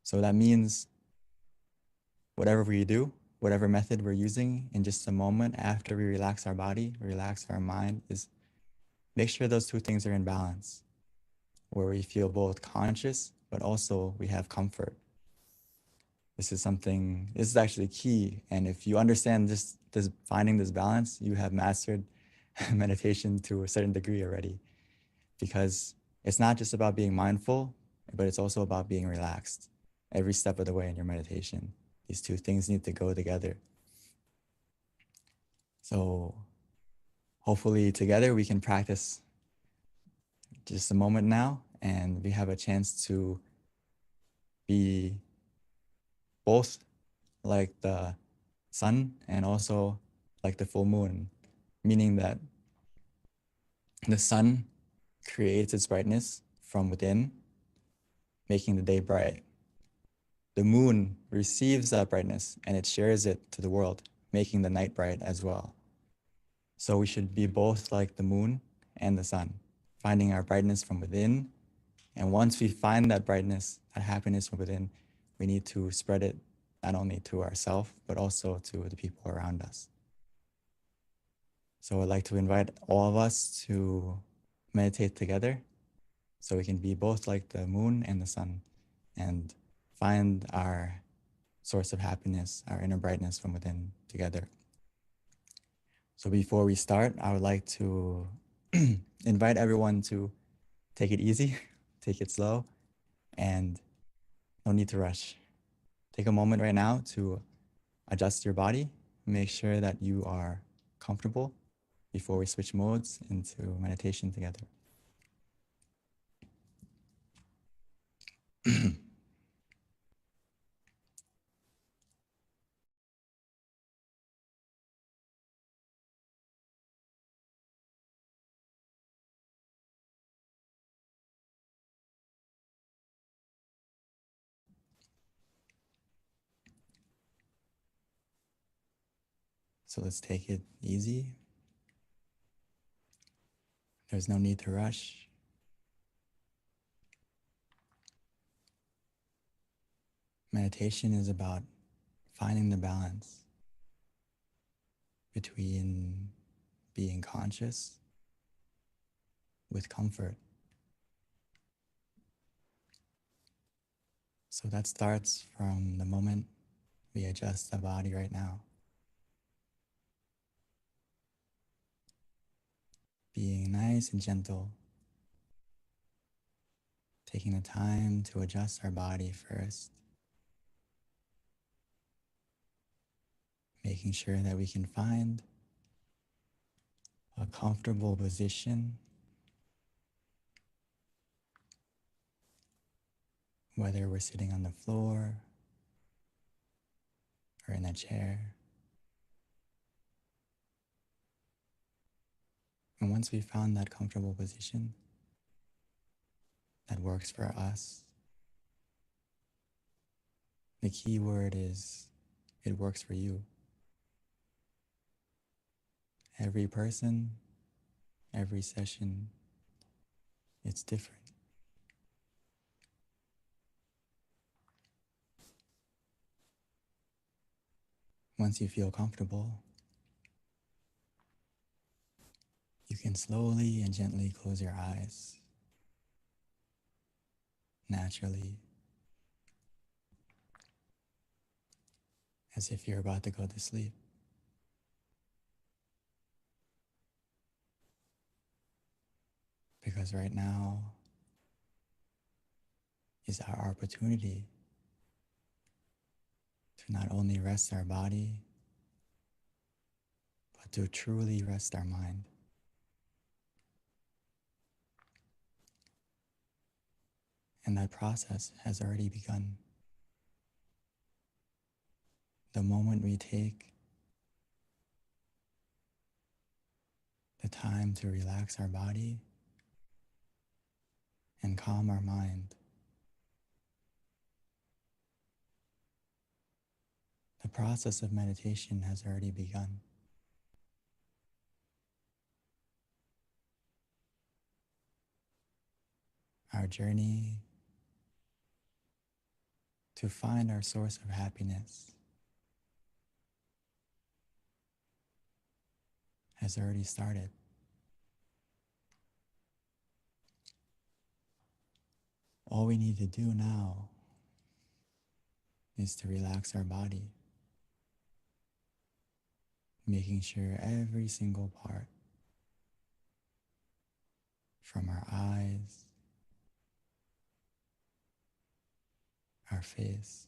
So that means whatever we do, whatever method we're using in just a moment after we relax our body, relax our mind, is make sure those 2 things are in balance, where we feel both conscious, but also we have comfort. This is actually key. And if you understand this finding this balance, you have mastered meditation to a certain degree already, because it's not just about being mindful, but it's also about being relaxed every step of the way in your meditation. These 2 things need to go together. So hopefully together we can practice just a moment now, and we have a chance to be both like the sun and also like the full moon, meaning that the sun creates its brightness from within, making the day bright. The moon receives that brightness and it shares it to the world, making the night bright as well. So we should be both like the moon and the sun, finding our brightness from within. And once we find that brightness, that happiness from within, we need to spread it not only to ourselves, but also to the people around us. So I'd like to invite all of us to meditate together so we can be both like the moon and the sun and find our source of happiness, our inner brightness from within together. So before we start, I would like to invite everyone to take it easy, take it slow, and no need to rush. take a moment right now to adjust your body, make sure that you are comfortable before we switch modes into meditation together. So let's take it easy. There's no need to rush. Meditation is about finding the balance between being conscious with comfort. So that starts from the moment we adjust the body right now. Being nice and gentle, taking the time to adjust our body first, making sure that we can find a comfortable position, whether we're sitting on the floor or in a chair. And once we found that comfortable position that works for us, the key word is it works for you. Every person, every session, it's different. Once you feel comfortable, you can slowly and gently close your eyes, naturally, as if you're about to go to sleep. Because right now is our opportunity to not only rest our body, but to truly rest our mind. And that process has already begun. The moment we take the time to relax our body and calm our mind, the process of meditation has already begun. Our journey to find our source of happiness has already started. All we need to do now is to relax our body, making sure every single part, from our eyes, our face,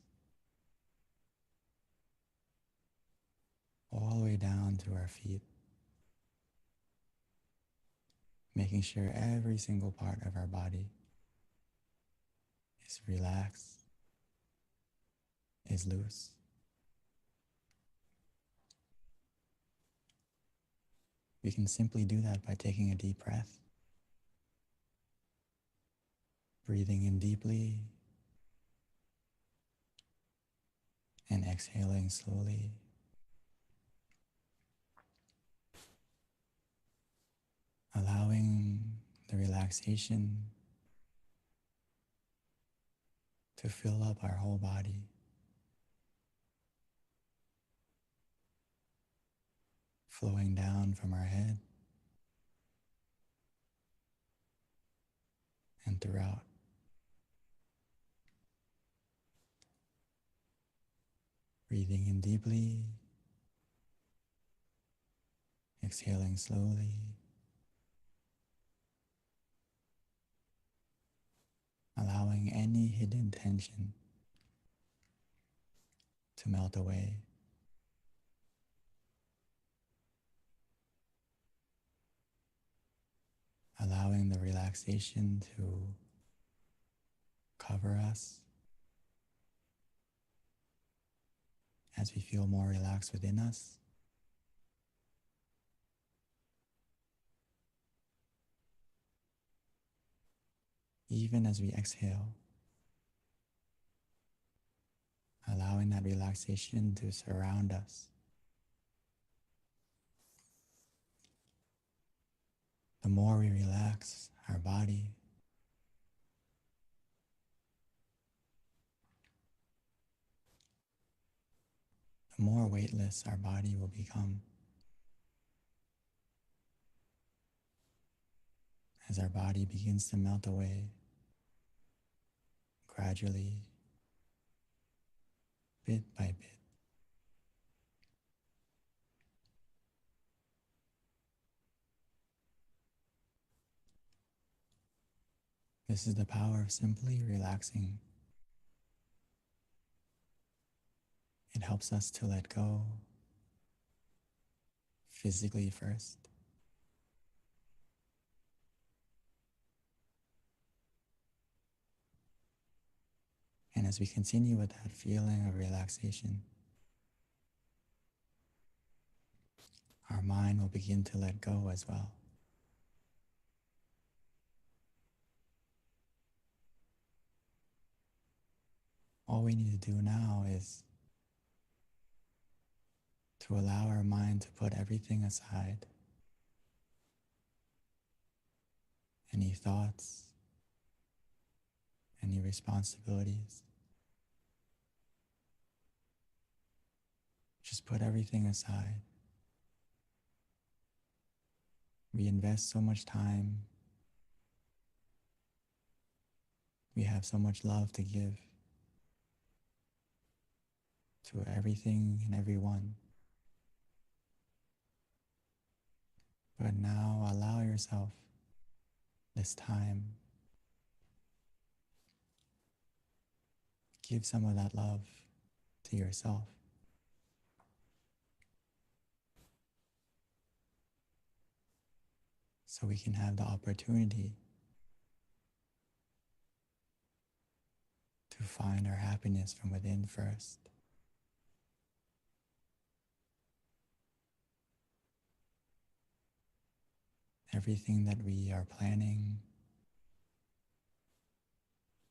all the way down to our feet, making sure every single part of our body is relaxed, is loose. We can simply do that by taking a deep breath, breathing in deeply and exhaling slowly. Allowing the relaxation to fill up our whole body. Flowing down from our head and throughout. Breathing in deeply, exhaling slowly. Allowing any hidden tension to melt away. Allowing the relaxation to cover us as we feel more relaxed within us. Even as we exhale, allowing that relaxation to surround us. The more we relax our body, the more weightless our body will become. As our body begins to melt away, gradually, bit by bit. This is the power of simply relaxing. It helps us to let go physically first. And as we continue with that feeling of relaxation, our mind will begin to let go as well. All we need to do now is to allow our mind to put everything aside. Any thoughts, any responsibilities. Just put everything aside. We invest so much time. We have so much love to give to everything and everyone. But now allow yourself this time. Give some of that love to yourself. So we can have the opportunity to find our happiness from within first. Everything that we are planning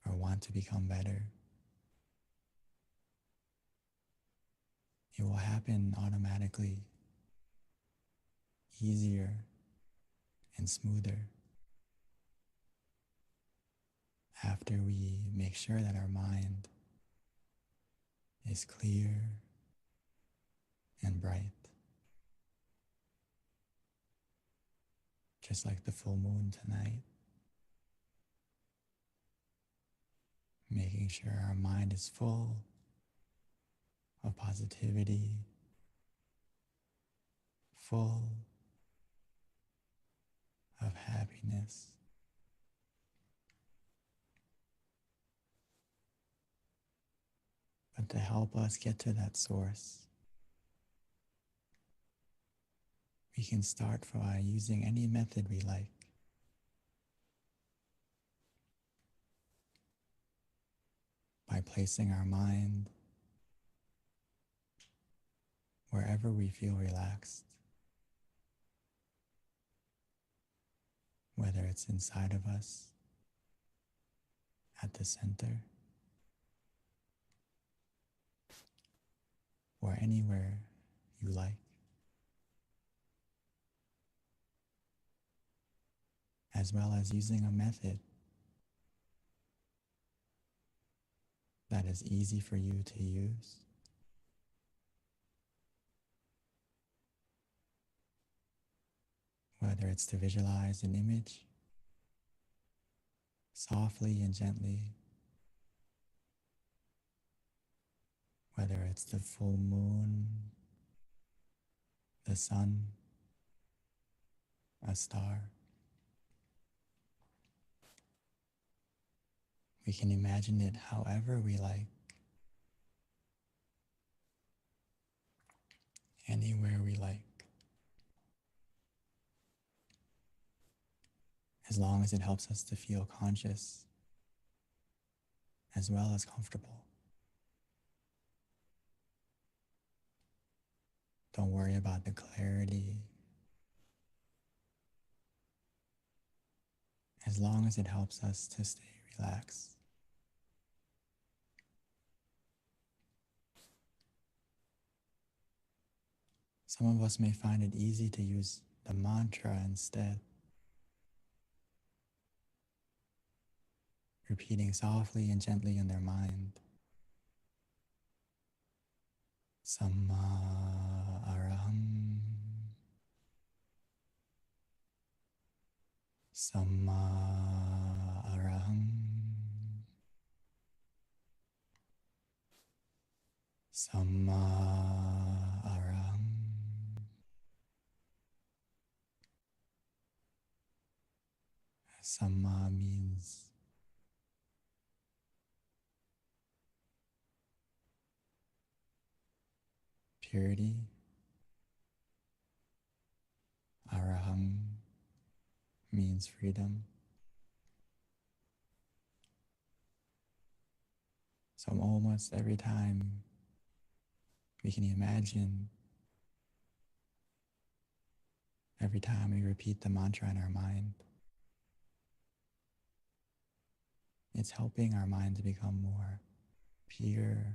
or want to become better, it will happen automatically, easier and smoother after we make sure that our mind is clear and bright. Just like the full moon tonight, making sure our mind is full of positivity, full of happiness. But to help us get to that source, we can start by using any method we like. By placing our mind wherever we feel relaxed, whether it's inside of us, at the center, or anywhere you like. As well as using a method that is easy for you to use. Whether it's to visualize an image softly and gently, whether it's the full moon, the sun, a star. We can imagine it however we like. anywhere we like, as long as it helps us to feel conscious as well as comfortable. Don't worry about the clarity, as long as it helps us to stay relaxed. Some of us may find it easy to use the mantra instead, repeating softly and gently in their mind. Samma araham. Samma araham. Samma araham. Samma means purity. Araham means freedom. So almost every time we can imagine, every time we repeat the mantra in our mind, it's helping our mind to become more pure,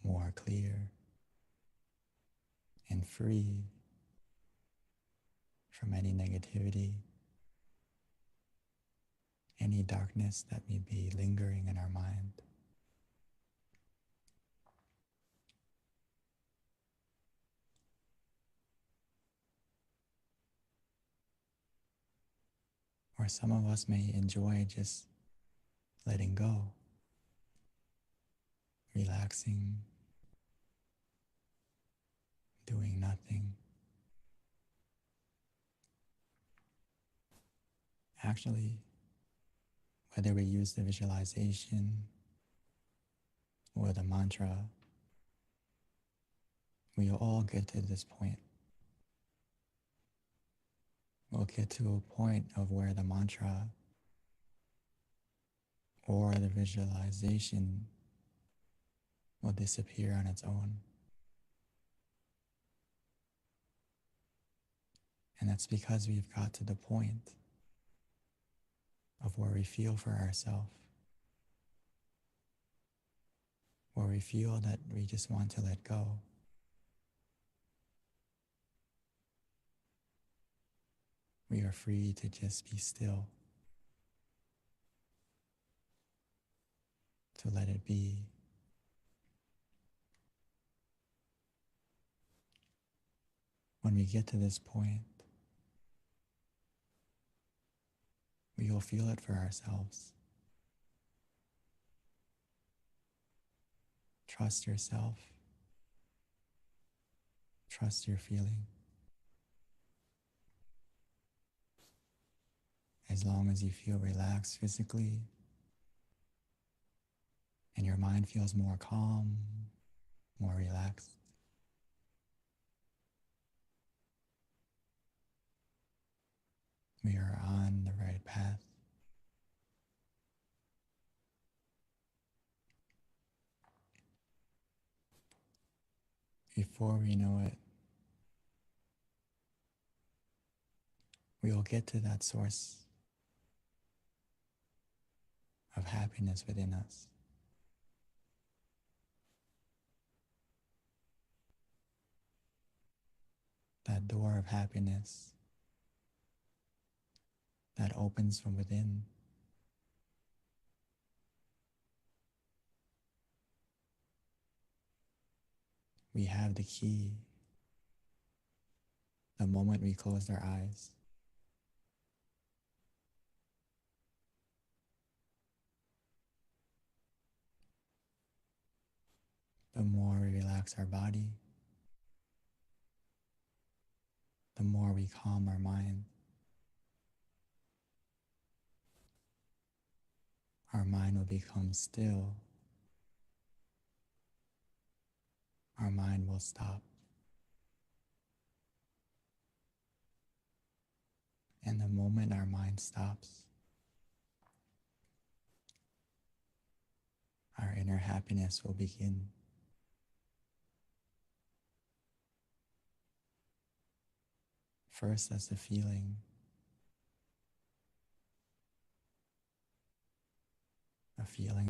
more clear, and free from any negativity, any darkness that may be lingering in our mind. Or some of us may enjoy just letting go, relaxing, doing nothing. Actually, whether we use the visualization or the mantra, we will all get to this point. We'll get to a point of where the mantra or the visualization will disappear on its own. And that's because we've got to the point of where we feel for ourselves, where we feel that we just want to let go. We are free to just be still, to let it be. When we get to this point, we will feel it for ourselves. Trust yourself. Trust your feeling. As long as you feel relaxed physically and your mind feels more calm, more relaxed, we are on the right path. Before we know it, we will get to that source of happiness within us. That door of happiness that opens from within. We have the key the moment we close our eyes. The more we relax our body, the more we calm our mind. Our mind will become still. Our mind will stop And the moment our mind stops, our inner happiness will begin. First, as a feeling,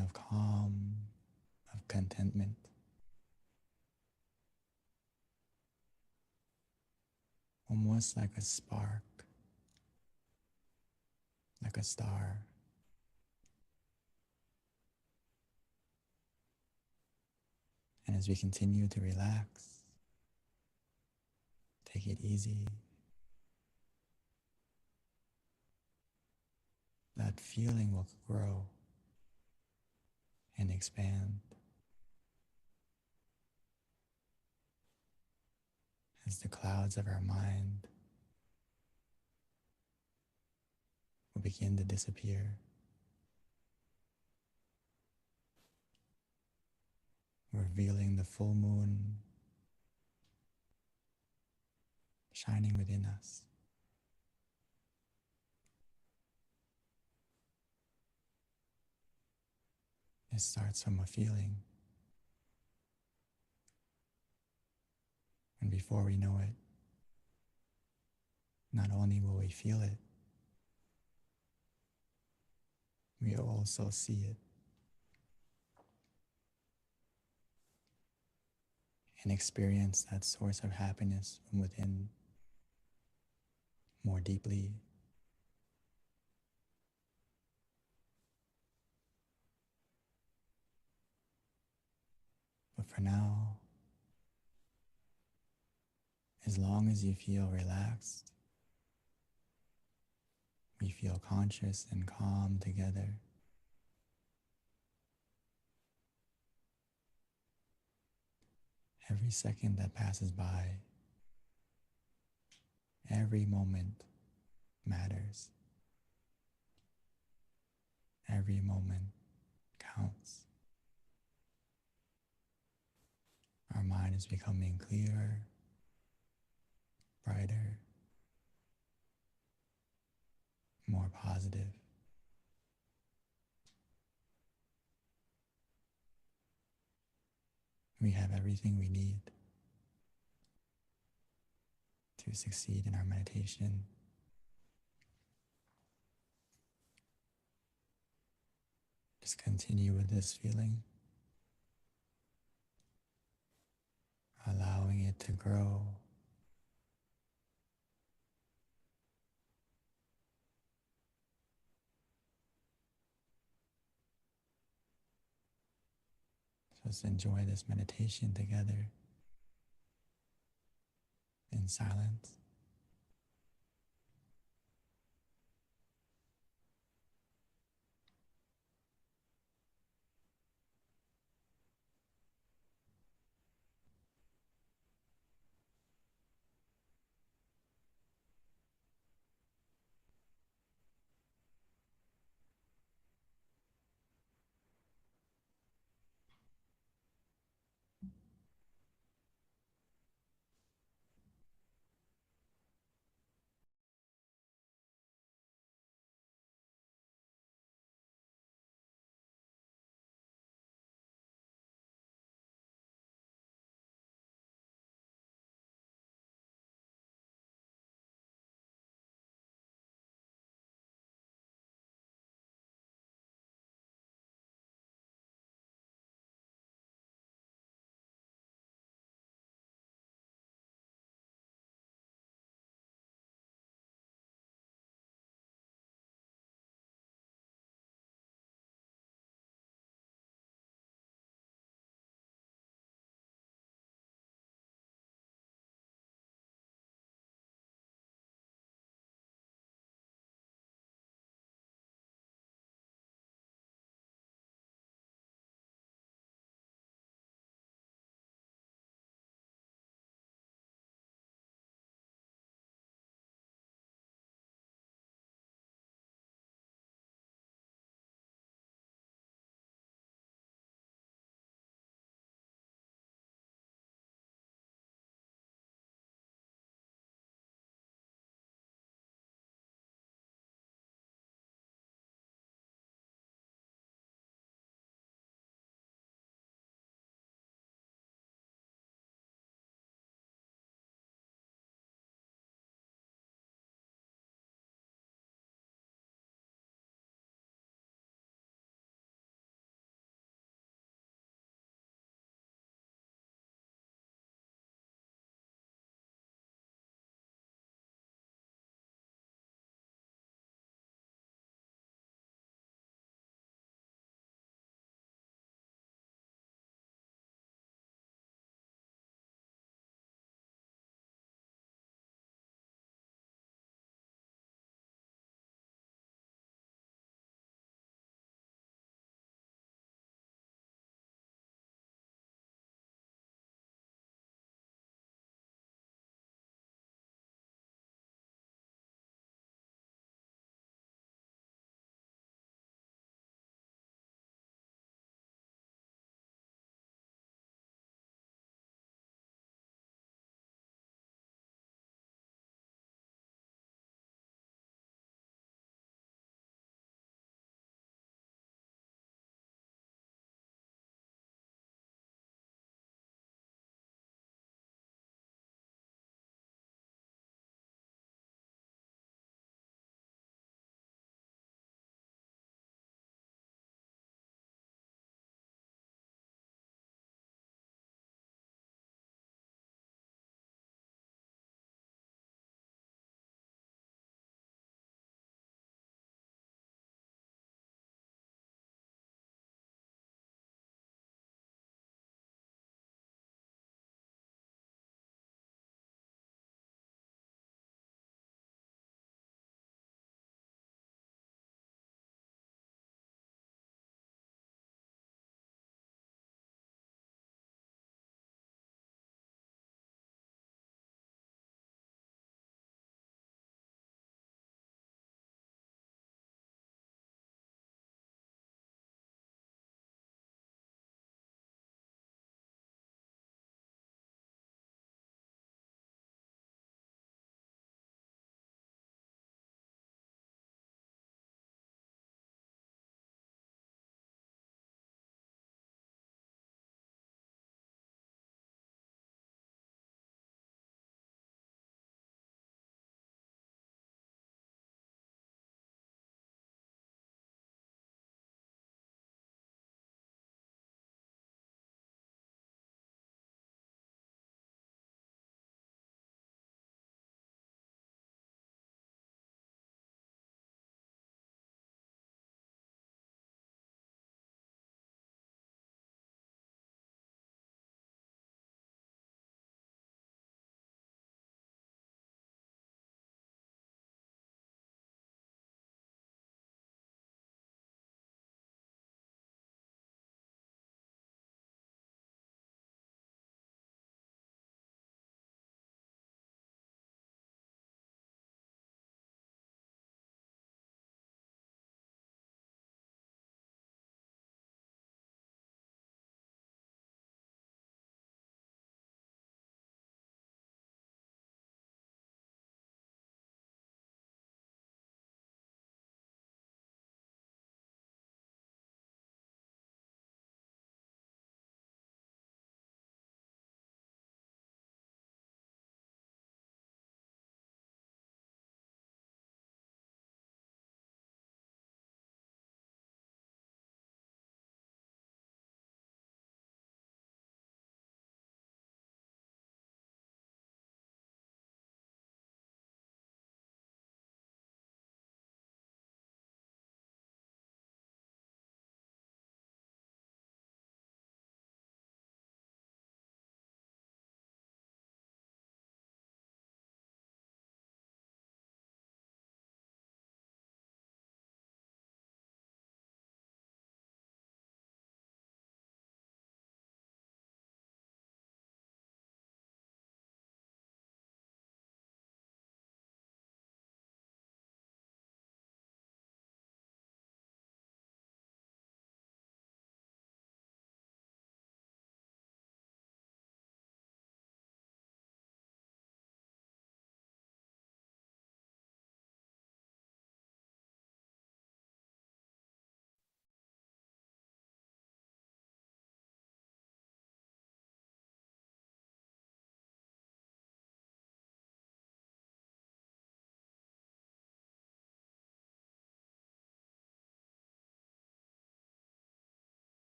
of calm, of contentment. Almost like a spark, like a star. And as we continue to relax, take it easy, that feeling will grow and expand as the clouds of our mind will begin to disappear. Revealing the full moon shining within us. It starts from a feeling. And before we know it, not only will we feel it, we will also see it and experience that source of happiness from within more deeply. But for now, as long as you feel relaxed, we feel conscious and calm together. Every second that passes by, every moment matters. Every moment counts. Our mind is becoming clearer, brighter, more positive. We have everything we need to succeed in our meditation. Just continue with this feeling, allowing it to grow. Just enjoy this meditation together in silence.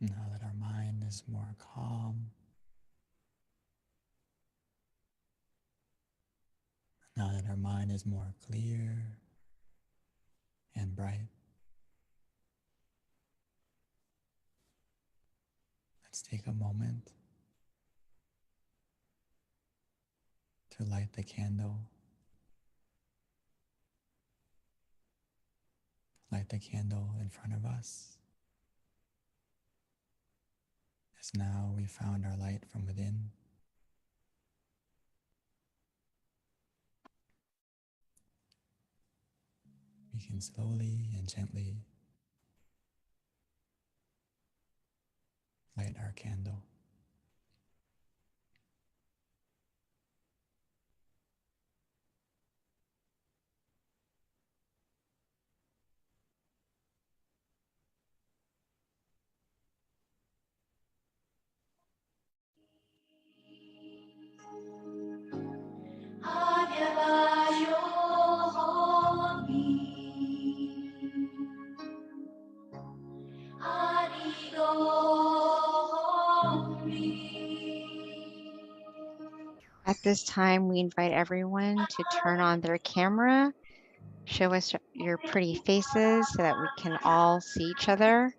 Now that our mind is more calm, now that our mind is more clear and bright, let's take a moment to light the candle. Light the candle in front of us, as now we found our light from within. We can slowly and gently light our candle. At this time, we invite everyone to turn on their camera, show us your pretty faces so that we can all see each other.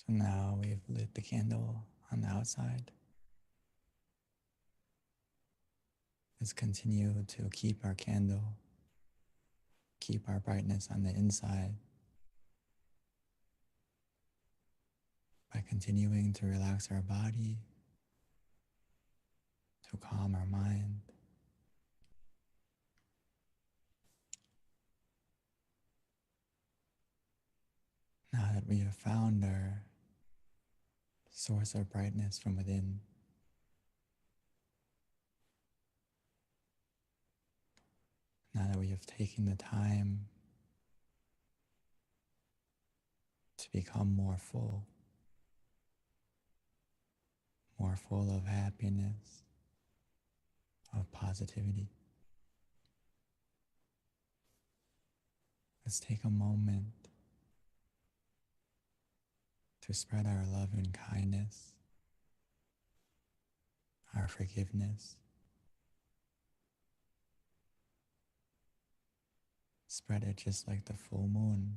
So now we've lit the candle on the outside. Let's continue to keep our candle, keep our brightness on the inside by continuing to relax our body, to calm our mind. Now that we have found our source of brightness from within, Now that we have taken the time to become more full of happiness, of positivity, let's take a moment to spread our love and kindness, our forgiveness. Spread it just like the full moon.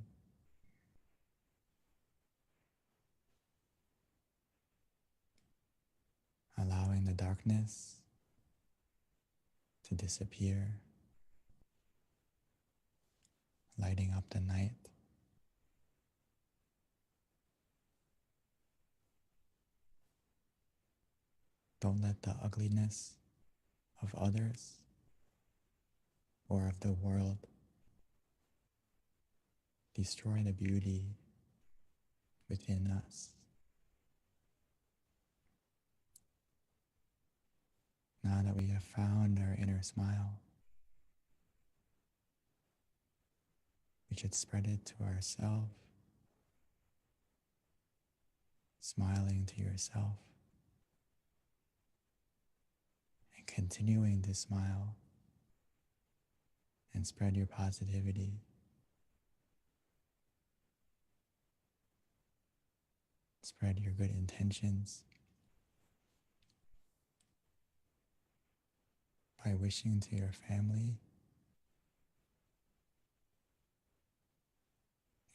Allowing the darkness to disappear, lighting up the night. Don't let the ugliness of others or of the world destroy the beauty within us. Now that we have found our inner smile, we should spread it to ourselves, smiling to yourself, and continuing to smile and spread your positivity. Spread your good intentions by wishing to your family,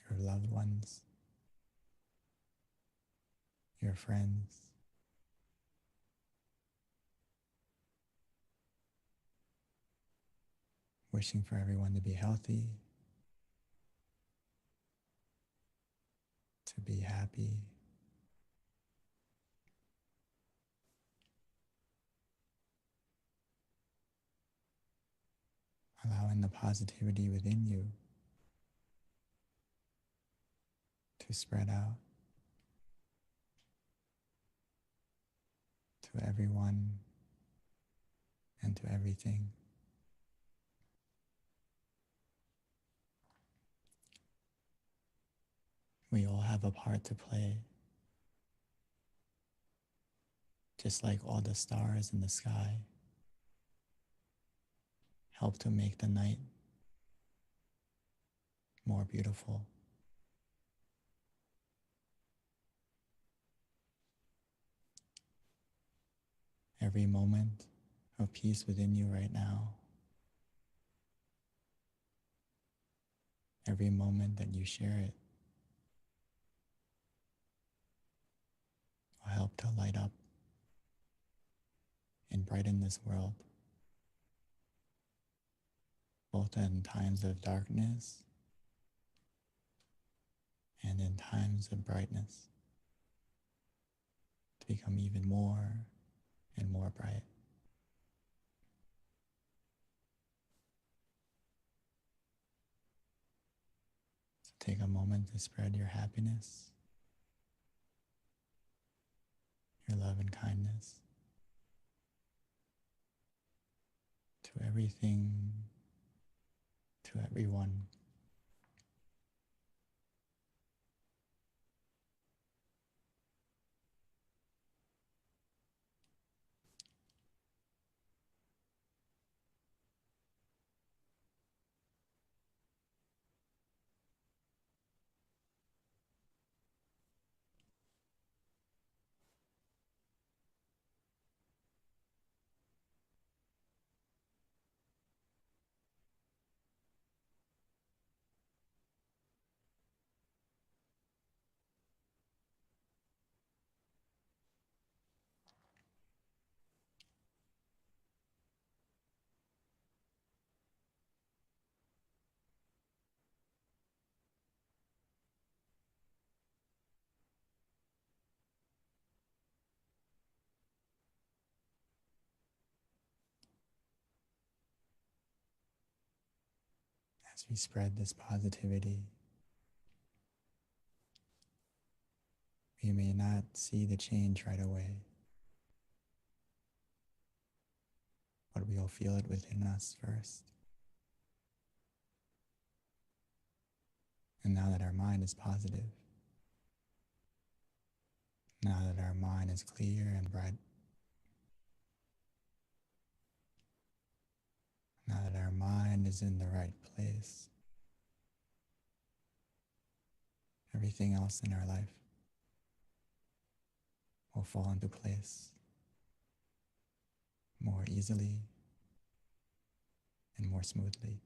your loved ones, your friends, wishing for everyone to be healthy, to be happy, allowing the positivity within you to spread out to everyone and to everything. We all have a part to play, just like all the stars in the sky help to make the night more beautiful. Every moment of peace within you right now, every moment that you share it, will help to light up and brighten this world, both in times of darkness and in times of brightness, to become even more and more bright. So take a moment to spread your happiness, your love and kindness to everything, to everyone. As we spread this positivity, we may not see the change right away, but we'll feel it within us first. And now that our mind is positive, now that our mind is clear and bright, now that our mind is in the right place, everything else in our life will fall into place more easily and more smoothly.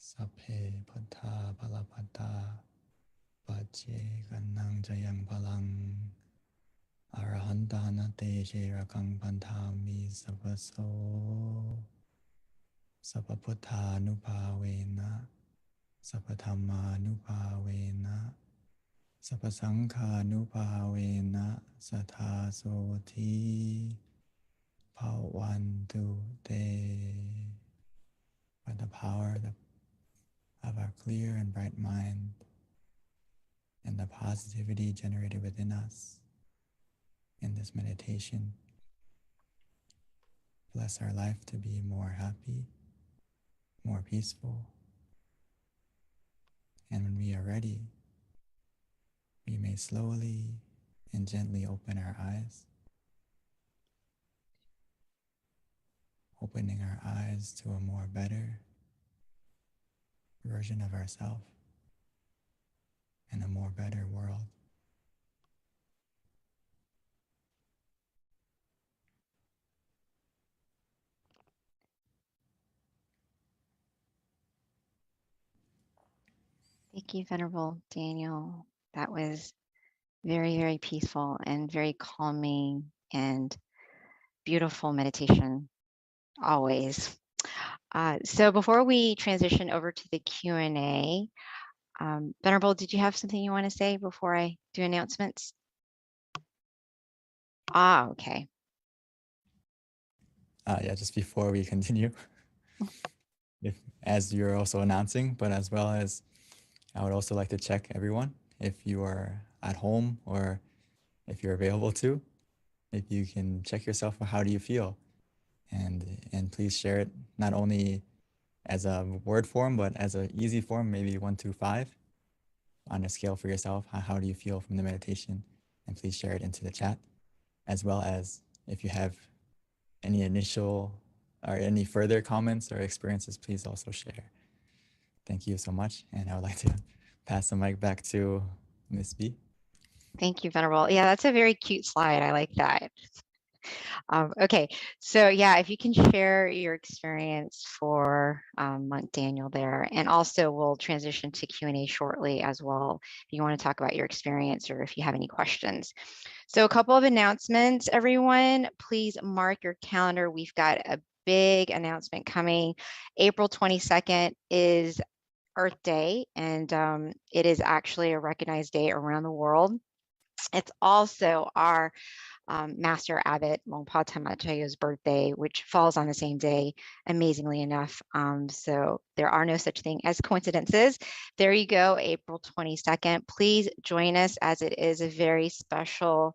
Sapphe Patta Palapatta Pache Ganang Jayang Palang Arahantana Te Sherakang Pantami Sapaso Sapaputta Nupavena Sapatama Nupavena Sapasangha Nupavena Satasoti Pawantu Te. By the power of our clear and bright mind and the positivity generated within us in this meditation, bless our life to be more happy, more peaceful. And when we are ready, we may slowly and gently open our eyes, opening our eyes to a more better version of ourselves and a more better world. Thank you, Venerable Daniel. That was very, very peaceful and very calming and beautiful meditation, always. So before we transition over to the Q&A, Venerable, did you have something you want to say before I do announcements? Okay. Yeah, just before we continue, as you're also announcing, but as well as I would also like to check everyone, if you are at home or if you're available to, if you can check yourself, how do you feel? And please share it not only as a word form, but as an easy form, maybe 1 to 5 on a scale for yourself. How do you feel from the meditation? And please share it into the chat, as well as if you have any initial or any further comments or experiences, please also share. Thank you so much. And I would like to pass the mic back to Ms. B. Thank you, Venerable. Yeah, that's a very cute slide. I like that. Okay, so yeah, if you can share your experience for Monk Daniel there, and also we'll transition to Q&A shortly as well, if you want to talk about your experience or if you have any questions. So a couple of announcements, everyone, please mark your calendar. We've got a big announcement coming. April 22nd is Earth Day, and it is actually a recognized day around the world. It's also our Master Abbot Longpa Tamachayo's birthday, which falls on the same day, amazingly enough. So there are no such thing as coincidences. There you go, April 22nd. Please join us, as it is a very special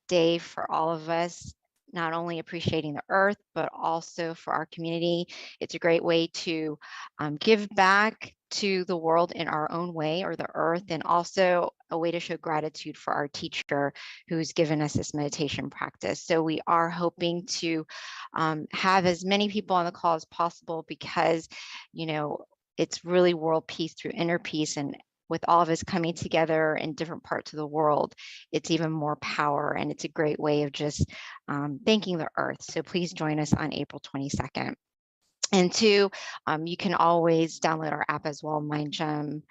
day for all of us, not only appreciating the earth, but also for our community. It's a great way to give back to the world in our own way, or the earth, and also a way to show gratitude for our teacher who's given us this meditation practice. So we are hoping to have as many people on the call as possible, because, you know, it's really world peace through inner peace, and with all of us coming together in different parts of the world, it's even more power, and it's a great way of just thanking the earth. So please join us on April 22nd. And 2, you can always download our app as well, MindGem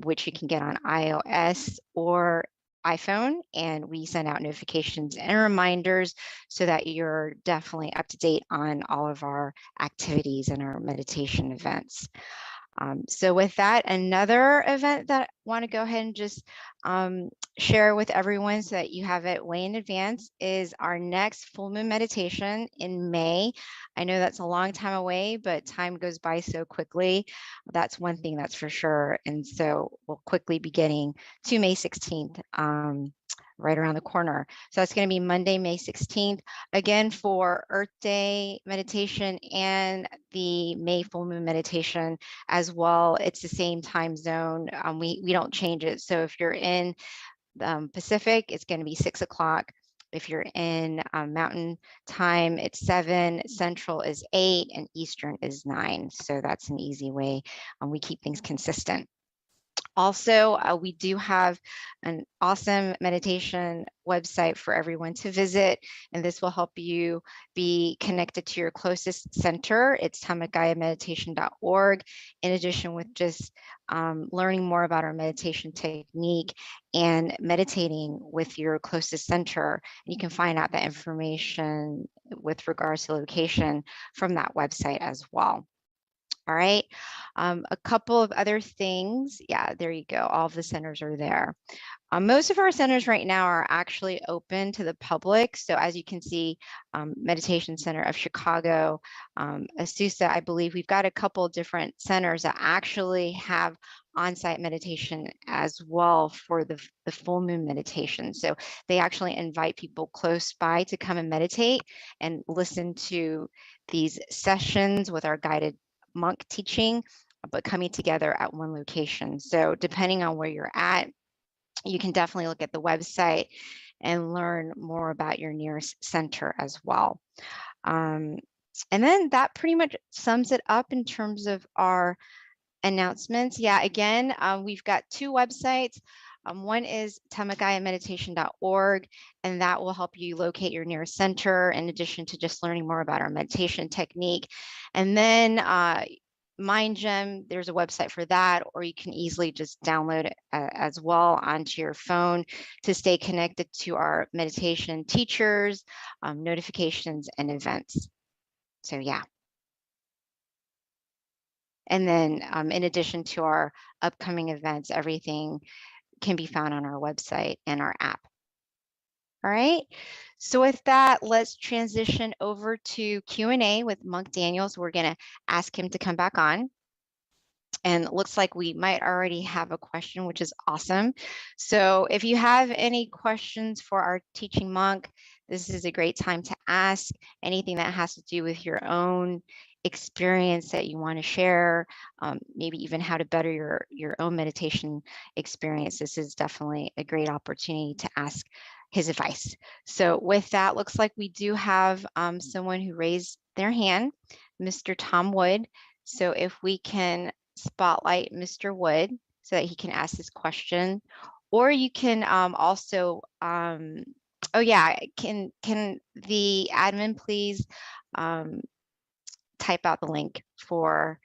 which you can get on iOS or iPhone, and we send out notifications and reminders so that you're definitely up to date on all of our activities and our meditation events. So with that, another event that I want to go ahead and just share with everyone so that you have it way in advance is our next full moon meditation in May. I know that's a long time away, but time goes by so quickly. That's one thing that's for sure. And so we'll quickly be getting to May 16th. Right around the corner. So it's going to be Monday, May 16th, again for Earth Day meditation and the May full moon meditation as well. It's the same time zone. We don't change it. So if you're in Pacific, it's going to be 6 o'clock. If you're in Mountain Time, it's 7, Central is 8, and Eastern is 9. So that's an easy way. We keep things consistent. Also, we do have an awesome meditation website for everyone to visit, and this will help you be connected to your closest center. It's tamaggayameditation.org. In addition with just learning more about our meditation technique and meditating with your closest center, you can find out that information with regards to location from that website as well. All right, a couple of other things. Yeah, there you go. All of the centers are there. Most of our centers right now are actually open to the public. So as you can see, Meditation Center of Chicago, Azusa, I believe we've got a couple of different centers that actually have on-site meditation as well for the full moon meditation. So they actually invite people close by to come and meditate and listen to these sessions with our guided monk teaching, but coming together at one location. So depending on where you're at, you can definitely look at the website and learn more about your nearest center as well. And then that pretty much sums it up in terms of our announcements. Yeah, again, we've got 2 websites. One is tamaggayameditation.org, and that will help you locate your nearest center in addition to just learning more about our meditation technique. And then MindGym, there's a website for that, or you can easily just download it as well onto your phone to stay connected to our meditation teachers, notifications, and events. So yeah. And then in addition to our upcoming events, everything can be found on our website and our app. All right. So with that, let's transition over to Q&A with Monk Daniels. We're going to ask him to come back on. And it looks like we might already have a question, which is awesome. So if you have any questions for our teaching monk, this is a great time to ask anything that has to do with your own experience that you want to share, maybe even how to better your own meditation experience. This is definitely a great opportunity to ask his advice. So with that, looks like we do have someone who raised their hand, Mr. Tom Wood. So if we can spotlight Mr. Wood so that he can ask his question, or you can also, oh yeah, can the admin please type out the link for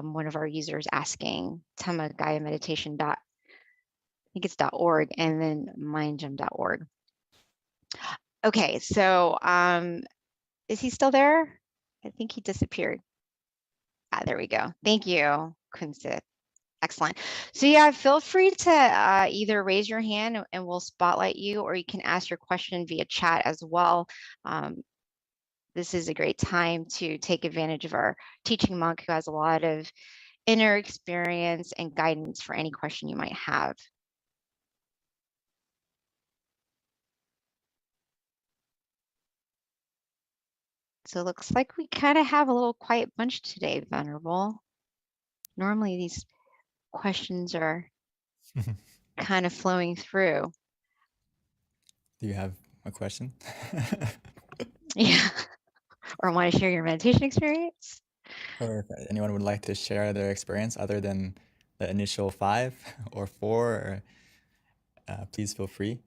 one of our users asking tamaggayameditation. I think it's .org and then mindgym.org. Okay, so is he still there? I think he disappeared. Ah, there we go. Thank you, Kunsit. Excellent. So yeah, feel free to either raise your hand and we'll spotlight you, or you can ask your question via chat as well. This is a great time to take advantage of our teaching monk who has a lot of inner experience and guidance for any question you might have. So it looks like we kind of have a little quiet bunch today, Venerable. Normally these questions are kind of flowing through. Do you have a question? Yeah. Or want to share your meditation experience? Or if anyone would like to share their experience other than the initial 5 or 4, please feel free.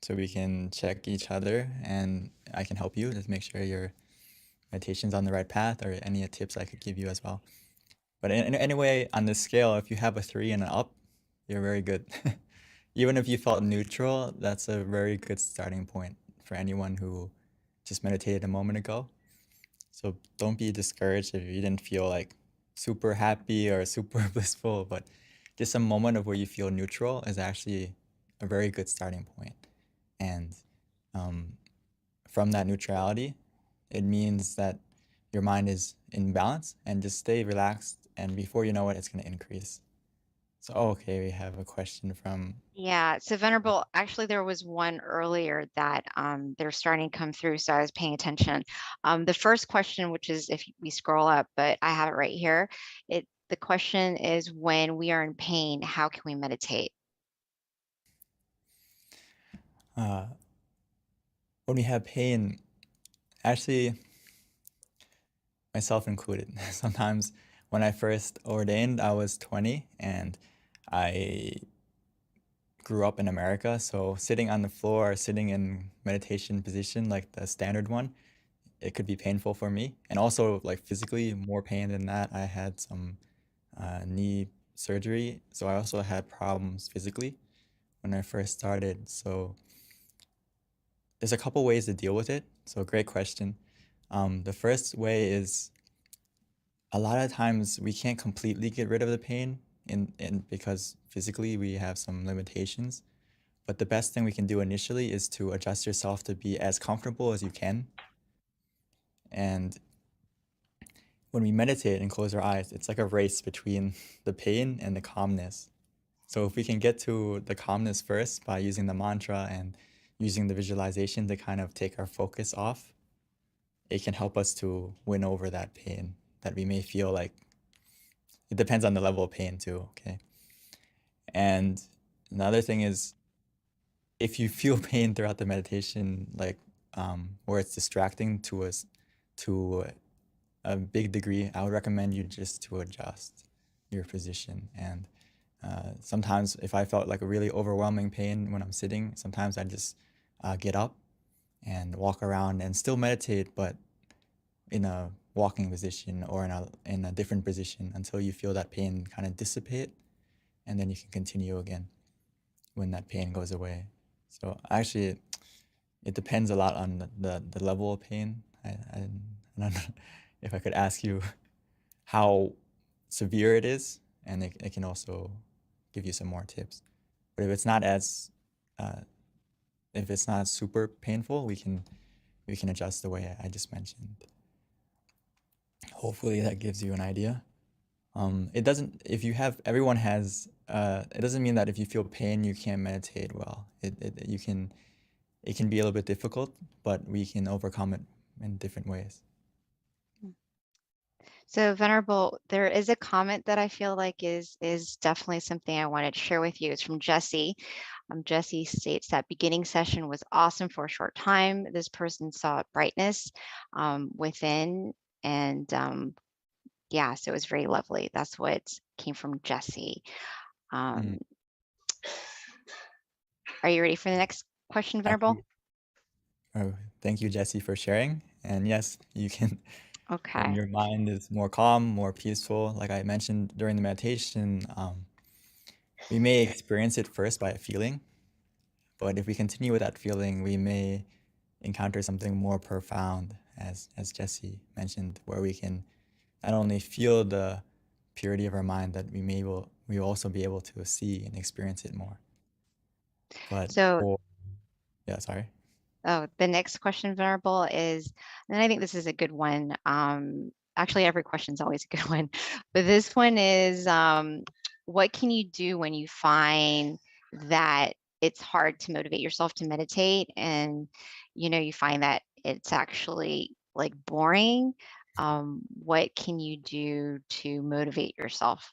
So we can check each other and I can help you. Just make sure your meditation's on the right path, or any tips I could give you as well. But anyway, on this scale, if you have a 3 and an up, you're very good. Even if you felt neutral, that's a very good starting point for anyone who just meditated a moment ago. So don't be discouraged if you didn't feel like super happy or super blissful, but just a moment of where you feel neutral is actually a very good starting point. And from that neutrality, it means that your mind is in balance, and just stay relaxed, and before you know it, it's going to increase. So, okay, we have a question from, Yeah, so Venerable, actually there was one earlier that they're starting to come through, so I was paying attention. The first question, which is if we scroll up, but I have it right here. The question is, when we are in pain, how can we meditate? when we have pain, actually, myself included, sometimes when I first ordained, I was 20 and I grew up in America. So sitting on the floor, sitting in meditation position, like the standard one, it could be painful for me. And also like physically more pain than that. I had some knee surgery. So I also had problems physically when I first started. So there's a couple ways to deal with it. So great question. The first way is a lot of times we can't completely get rid of the pain because physically we have some limitations. But the best thing we can do initially is to adjust yourself to be as comfortable as you can. And when we meditate and close our eyes, it's like a race between the pain and the calmness. So if we can get to the calmness first by using the mantra and using the visualization to kind of take our focus off, it can help us to win over that pain that we may feel like. It depends on the level of pain too, okay? And another thing is, if you feel pain throughout the meditation, like where it's distracting to us to a big degree, I would recommend you just to adjust your position. And sometimes if I felt like a really overwhelming pain when I'm sitting, sometimes I just get up and walk around and still meditate, but in a walking position or in a different position until you feel that pain kind of dissipate, and then you can continue again when that pain goes away. So actually, it depends a lot on the level of pain. I don't know if I could ask you how severe it is, and it can also give you some more tips. But if it's not super painful, we can adjust the way I just mentioned. Hopefully that gives you an idea. It doesn't, if you have, everyone has, it doesn't mean that if you feel pain, you can't meditate well. It can be a little bit difficult, but we can overcome it in different ways. So Venerable, there is a comment that I feel like is definitely something I wanted to share with you. It's from Jesse. Jesse states that beginning session was awesome for a short time. This person saw brightness within, and yeah, so it was very lovely. That's what came from Jesse. Are you ready for the next question, Venerable? Oh, thank you, Jesse, for sharing. And yes, you can. Okay. When your mind is more calm, more peaceful, like I mentioned during the meditation, we may experience it first by a feeling, but if we continue with that feeling, we may encounter something more profound, as Jesse mentioned, where we can not only feel the purity of our mind, that we will also be able to see and experience it more. But yeah, sorry. Oh, the next question, Venerable, is, and I think this is a good one. Actually, every question is always a good one, but this one is, what can you do when you find that it's hard to motivate yourself to meditate, and you find that it's actually like boring? What can you do to motivate yourself?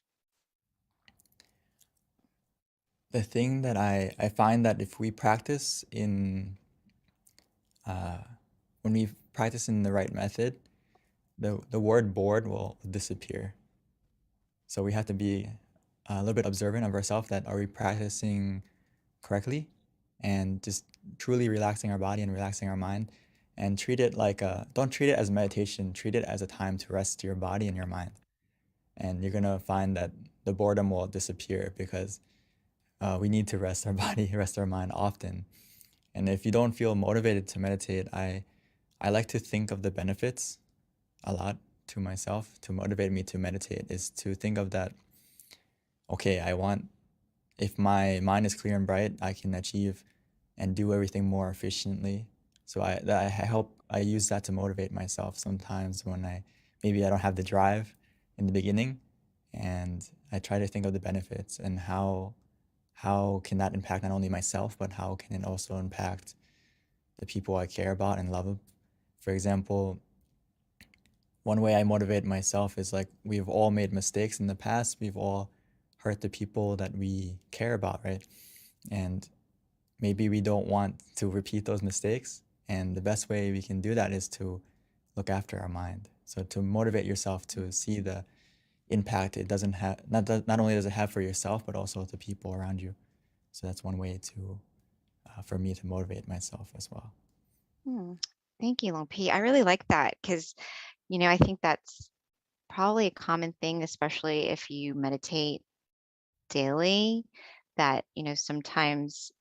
The thing that I find that if we practice when we practice in the right method, the word bored will disappear. So we have to be a little bit observant of ourselves, that are we practicing correctly, and just truly relaxing our body and relaxing our mind, and treat it like don't treat it as meditation, treat it as a time to rest your body and your mind. and you're gonna find that the boredom will disappear because we need to rest our body, rest our mind often. And if you don't feel motivated to meditate, I like to think of the benefits a lot to myself to motivate me to meditate, is to think of that, okay, if my mind is clear and bright, I can achieve and do everything more efficiently. So I use that to motivate myself sometimes when maybe I don't have the drive in the beginning, and I try to think of the benefits and how can that impact not only myself, but how can it also impact the people I care about and love. For example, one way I motivate myself is like, we've all made mistakes in the past. We've all hurt the people that we care about, right? And maybe we don't want to repeat those mistakes. And the best way we can do that is to look after our mind. So to motivate yourself to see the impact it doesn't have, not only does it have for yourself, but also the people around you. So that's one way to, for me to motivate myself as well. Thank you, Long P. I really like that because, I think that's probably a common thing, especially if you meditate daily, that, sometimes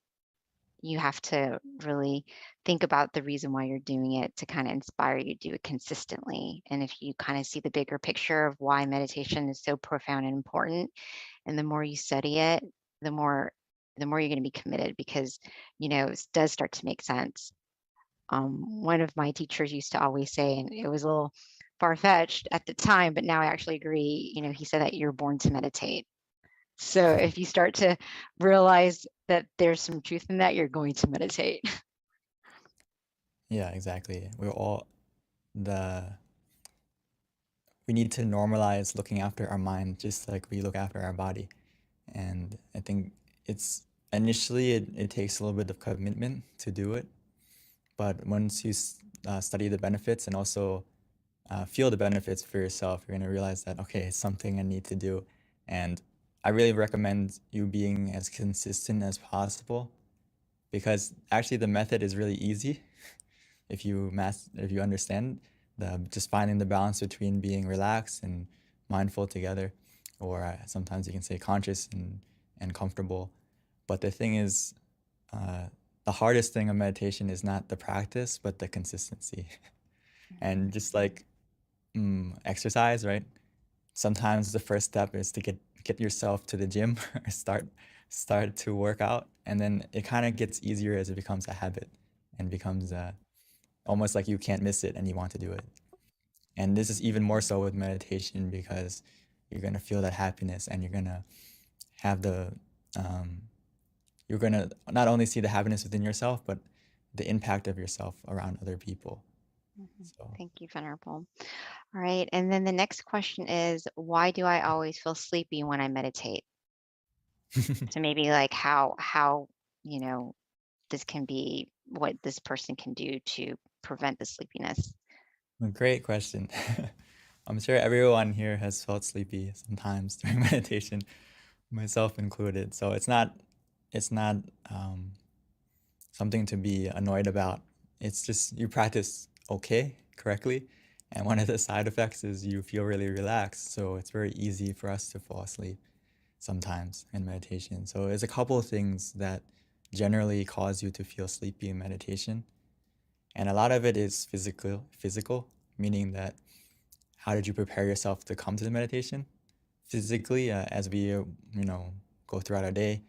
you have to really think about the reason why you're doing it to kind of inspire you to do it consistently. And if you kind of see the bigger picture of why meditation is so profound and important, and the more you study it, the more you're going to be committed, because, it does start to make sense. One of my teachers used to always say, and it was a little far-fetched at the time, but now I actually agree, he said that you're born to meditate. So if you start to realize that there's some truth in that, you're going to meditate. Yeah, exactly. We need to normalize looking after our mind just like we look after our body. And I think initially it takes a little bit of commitment to do it. But once you study the benefits and also feel the benefits for yourself, you're going to realize that, okay, it's something I need to do. And I really recommend you being as consistent as possible, because actually the method is really easy if you understand just finding the balance between being relaxed and mindful together, or sometimes you can say conscious and comfortable. But the thing is, the hardest thing of meditation is not the practice, but the consistency. And just like exercise, right? Sometimes the first step is to get yourself to the gym or start to work out, and then it kind of gets easier as it becomes a habit and becomes almost like you can't miss it and you want to do it. And this is even more so with meditation, because you're going to feel that happiness, and you're going to have you're going to not only see the happiness within yourself, but the impact of yourself around other people. So Thank you, Venerable. All right. And then the next question is, why do I always feel sleepy when I meditate? So maybe like how, this can be what this person can do to prevent the sleepiness. great question. I'm sure everyone here has felt sleepy sometimes during meditation, myself included. So it's not something to be annoyed about. It's just you practice correctly, and one of the side effects is you feel really relaxed. So it's very easy for us to fall asleep sometimes in meditation. So there's a couple of things that generally cause you to feel sleepy in meditation, and a lot of it is physical, meaning that how did you prepare yourself to come to the meditation? Physically, as we go throughout our day,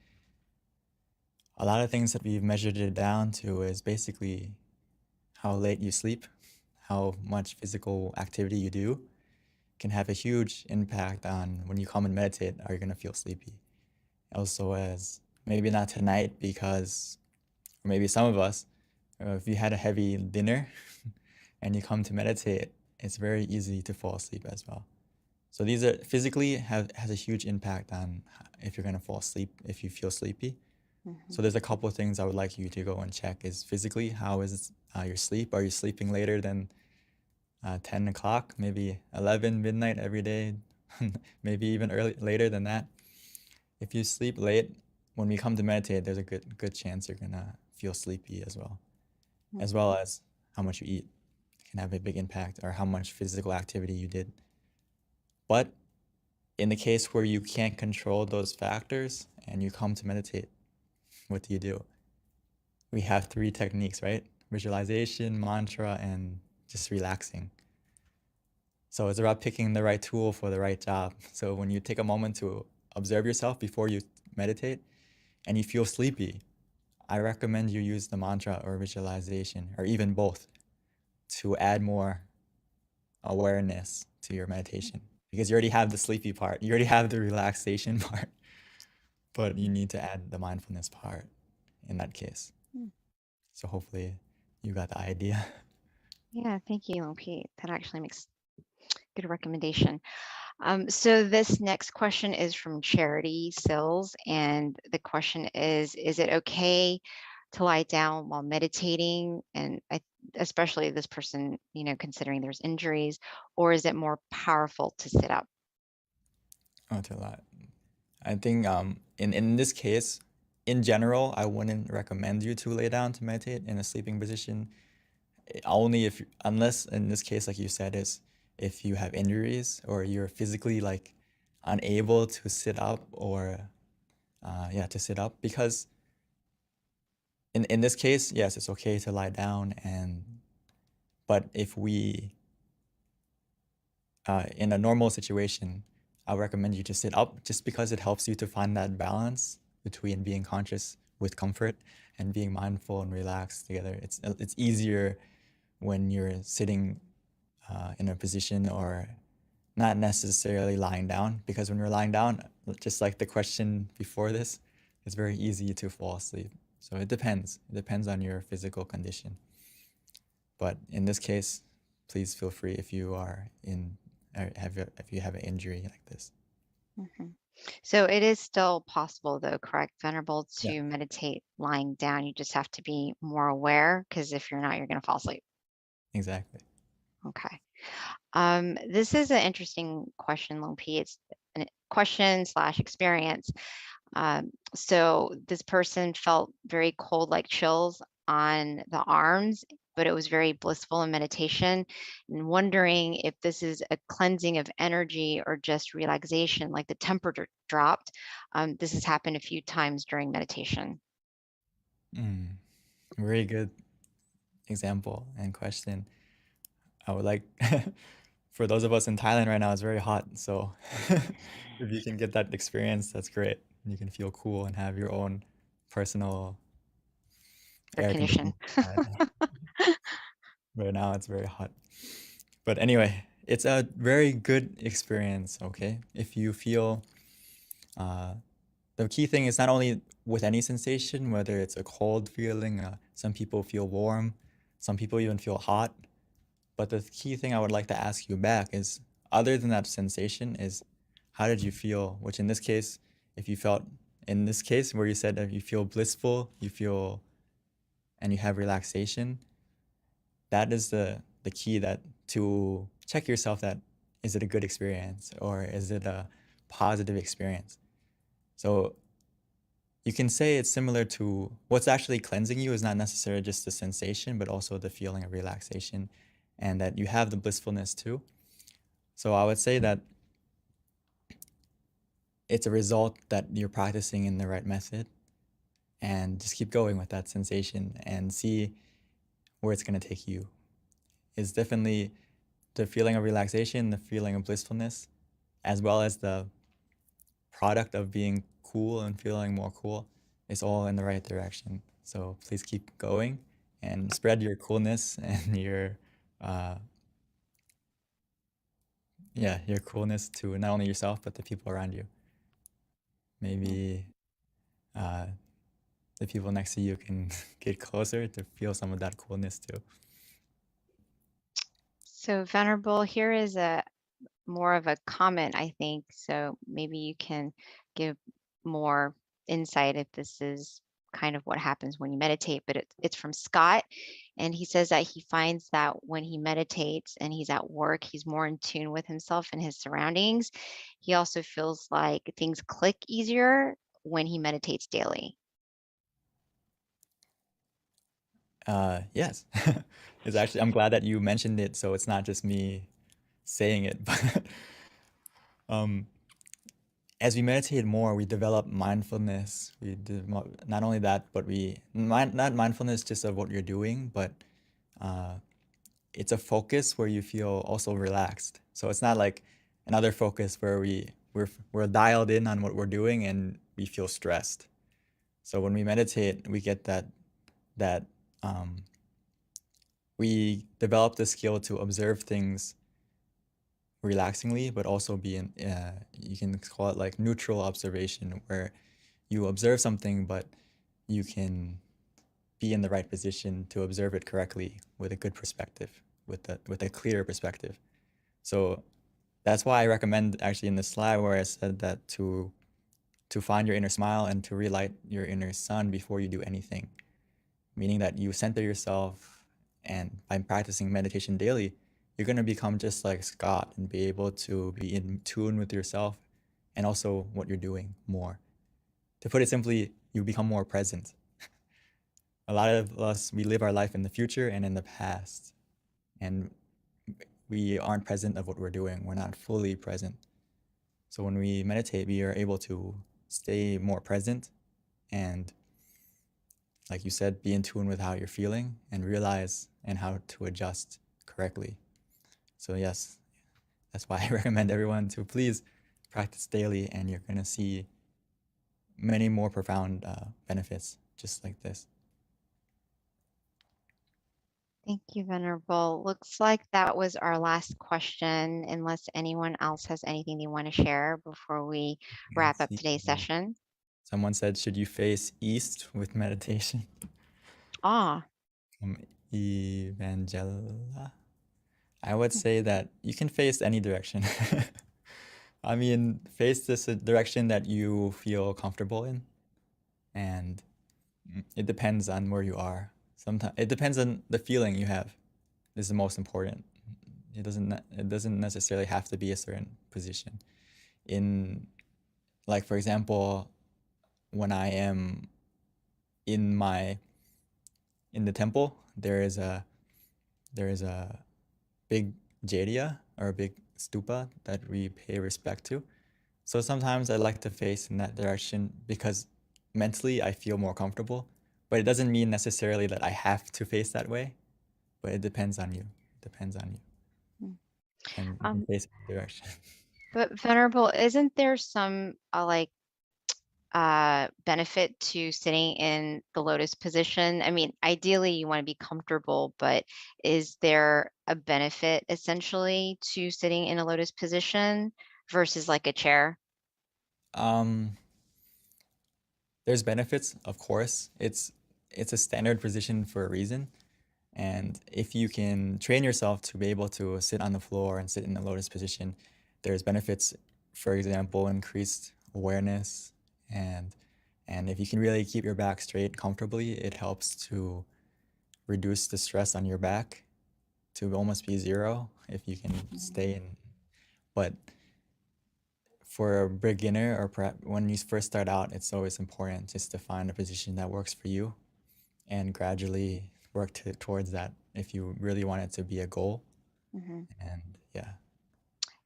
a lot of things that we've measured it down to is basically how late you sleep, how much physical activity you do can have a huge impact on when you come and meditate, are you going to feel sleepy? Also, as maybe not tonight, because, or maybe some of us, if you had a heavy dinner and you come to meditate, it's very easy to fall asleep as well. So these are physically has a huge impact on if you're going to fall asleep, if you feel sleepy. So there's a couple of things I would like you to go and check. Is physically, how is your sleep? Are you sleeping later than 10 o'clock, maybe 11 midnight every day, maybe even later than that? If you sleep late, when we come to meditate, there's a good chance you're gonna feel sleepy as well. As well as how much you eat can have a big impact, or how much physical activity you did. But in the case where you can't control those factors and you come to meditate, what do? We have 3 techniques, right? Visualization, mantra, and just relaxing. So it's about picking the right tool for the right job. So when you take a moment to observe yourself before you meditate and you feel sleepy, I recommend you use the mantra or visualization, or even both, to add more awareness to your meditation. Because you already have the sleepy part, you already have the relaxation part, but you need to add the mindfulness part in that case. So hopefully you got the idea. Yeah, thank you, Pete. That actually makes good recommendation. So this next question is from Charity Sills, and the question is it okay to lie down while meditating? And especially this person, considering there's injuries, or is it more powerful to sit up? Oh, to a lot. I think in this case, in general, I wouldn't recommend you to lay down to meditate in a sleeping position. Only unless in this case, like you said, is if you have injuries or you're physically like unable to sit up or to sit up, because in this case, yes, it's okay to lie down, but if we in a normal situation, I recommend you to sit up just because it helps you to find that balance between being conscious with comfort and being mindful and relaxed together. It's easier when you're sitting in a position or not necessarily lying down, because when you're lying down, just like the question before this, it's very easy to fall asleep. So it depends. It depends on your physical condition. But in this case, please feel free if you are if you have an injury like this. So it is still possible, though, correct, Venerable, Yeah. to meditate lying down. You just have to be more aware, because if you're not, you're going to fall asleep. Exactly. Okay. This is an interesting question, Lone P. It's a question/experience. So this person felt very cold, like chills on the arms, but it was very blissful in meditation, and wondering if this is a cleansing of energy or just relaxation, like the temperature dropped. This has happened a few times during meditation. Very good example and question. I would like, for those of us in Thailand right now, it's very hot. So if you can get that experience, that's great. You can feel cool and have your own personal Air air condition. conditioning. Right now it's very hot. But anyway, it's a very good experience, okay? If you feel, the key thing is not only with any sensation, whether it's a cold feeling, some people feel warm, some people even feel hot. But the key thing I would like to ask you back is, other than that sensation, is how did you feel? Which in this case, if you felt, in this case where you said that you feel blissful, and you have relaxation, that is the key, that to check yourself, that is it a good experience or is it a positive experience? So you can say it's similar to what's actually cleansing you is not necessarily just the sensation, but also the feeling of relaxation, and that you have the blissfulness too. So I would say that it's a result that you're practicing in the right method, and just keep going with that sensation and see where it's going to take you. It's definitely the feeling of relaxation, the feeling of blissfulness, as well as the product of being cool and feeling more cool. It's all in the right direction. So please keep going and spread your coolness and your coolness to not only yourself, but the people around you. Maybe the people next to you can get closer to feel some of that coolness too. So Venerable, here is a more of a comment, I think. So maybe you can give more insight if this is kind of what happens when you meditate, but it's from Scott. And he says that he finds that when he meditates and he's at work, he's more in tune with himself and his surroundings. He also feels like things click easier when he meditates daily. Yes. It's actually, I'm glad that you mentioned it, so it's not just me saying it, but as we meditate more, we develop mindfulness. Not only that, but not mindfulness just of what you're doing, but it's a focus where you feel also relaxed. So it's not like another focus where we're dialed in on what we're doing and we feel stressed. So when we meditate, we get that we develop the skill to observe things relaxingly, but also be in, you can call it like neutral observation, where you observe something, but you can be in the right position to observe it correctly with a good perspective, with a clear perspective. So that's why I recommend actually in the slide where I said that to find your inner smile and to relight your inner sun before you do anything, meaning that you center yourself, and by practicing meditation daily, you're going to become just like Scott and be able to be in tune with yourself and also what you're doing more. To put it simply, you become more present. A lot of us, we live our life in the future and in the past, and we aren't present of what we're doing. We're not fully present. So when we meditate, we are able to stay more present and, like you said, be in tune with how you're feeling and realize and how to adjust correctly. So yes, that's why I recommend everyone to please practice daily, and you're going to see many more profound benefits just like this. Thank you, Venerable. Looks like that was our last question, unless anyone else has anything they want to share before we wrap up today's session. Someone said, should you face east with meditation? Ah, From Evangela. I would say that you can face any direction. I mean, face this direction that you feel comfortable in, and it depends on where you are. Sometimes it depends on the feeling you have. This is the most important. It doesn't necessarily have to be a certain position. In, like, for example, when I am in the temple, there is a big jaiya, or a big stupa that we pay respect to. So sometimes I like to face in that direction because mentally I feel more comfortable, but it doesn't mean necessarily that I have to face that way, but it depends on you. It depends on you. And you can face the direction. but Venerable, isn't there some benefit to sitting in the lotus position? I mean, ideally you want to be comfortable, but is there a benefit essentially to sitting in a lotus position versus like a chair? There's benefits, of course. It's a standard position for a reason. And if you can train yourself to be able to sit on the floor and sit in the lotus position, there's benefits, for example, increased awareness, and if you can really keep your back straight comfortably, it helps to reduce the stress on your back to almost be zero if you can stay in. But for a beginner, or perhaps when you first start out, it's always important just to find a position that works for you and gradually work towards that if you really want it to be a goal. And yeah.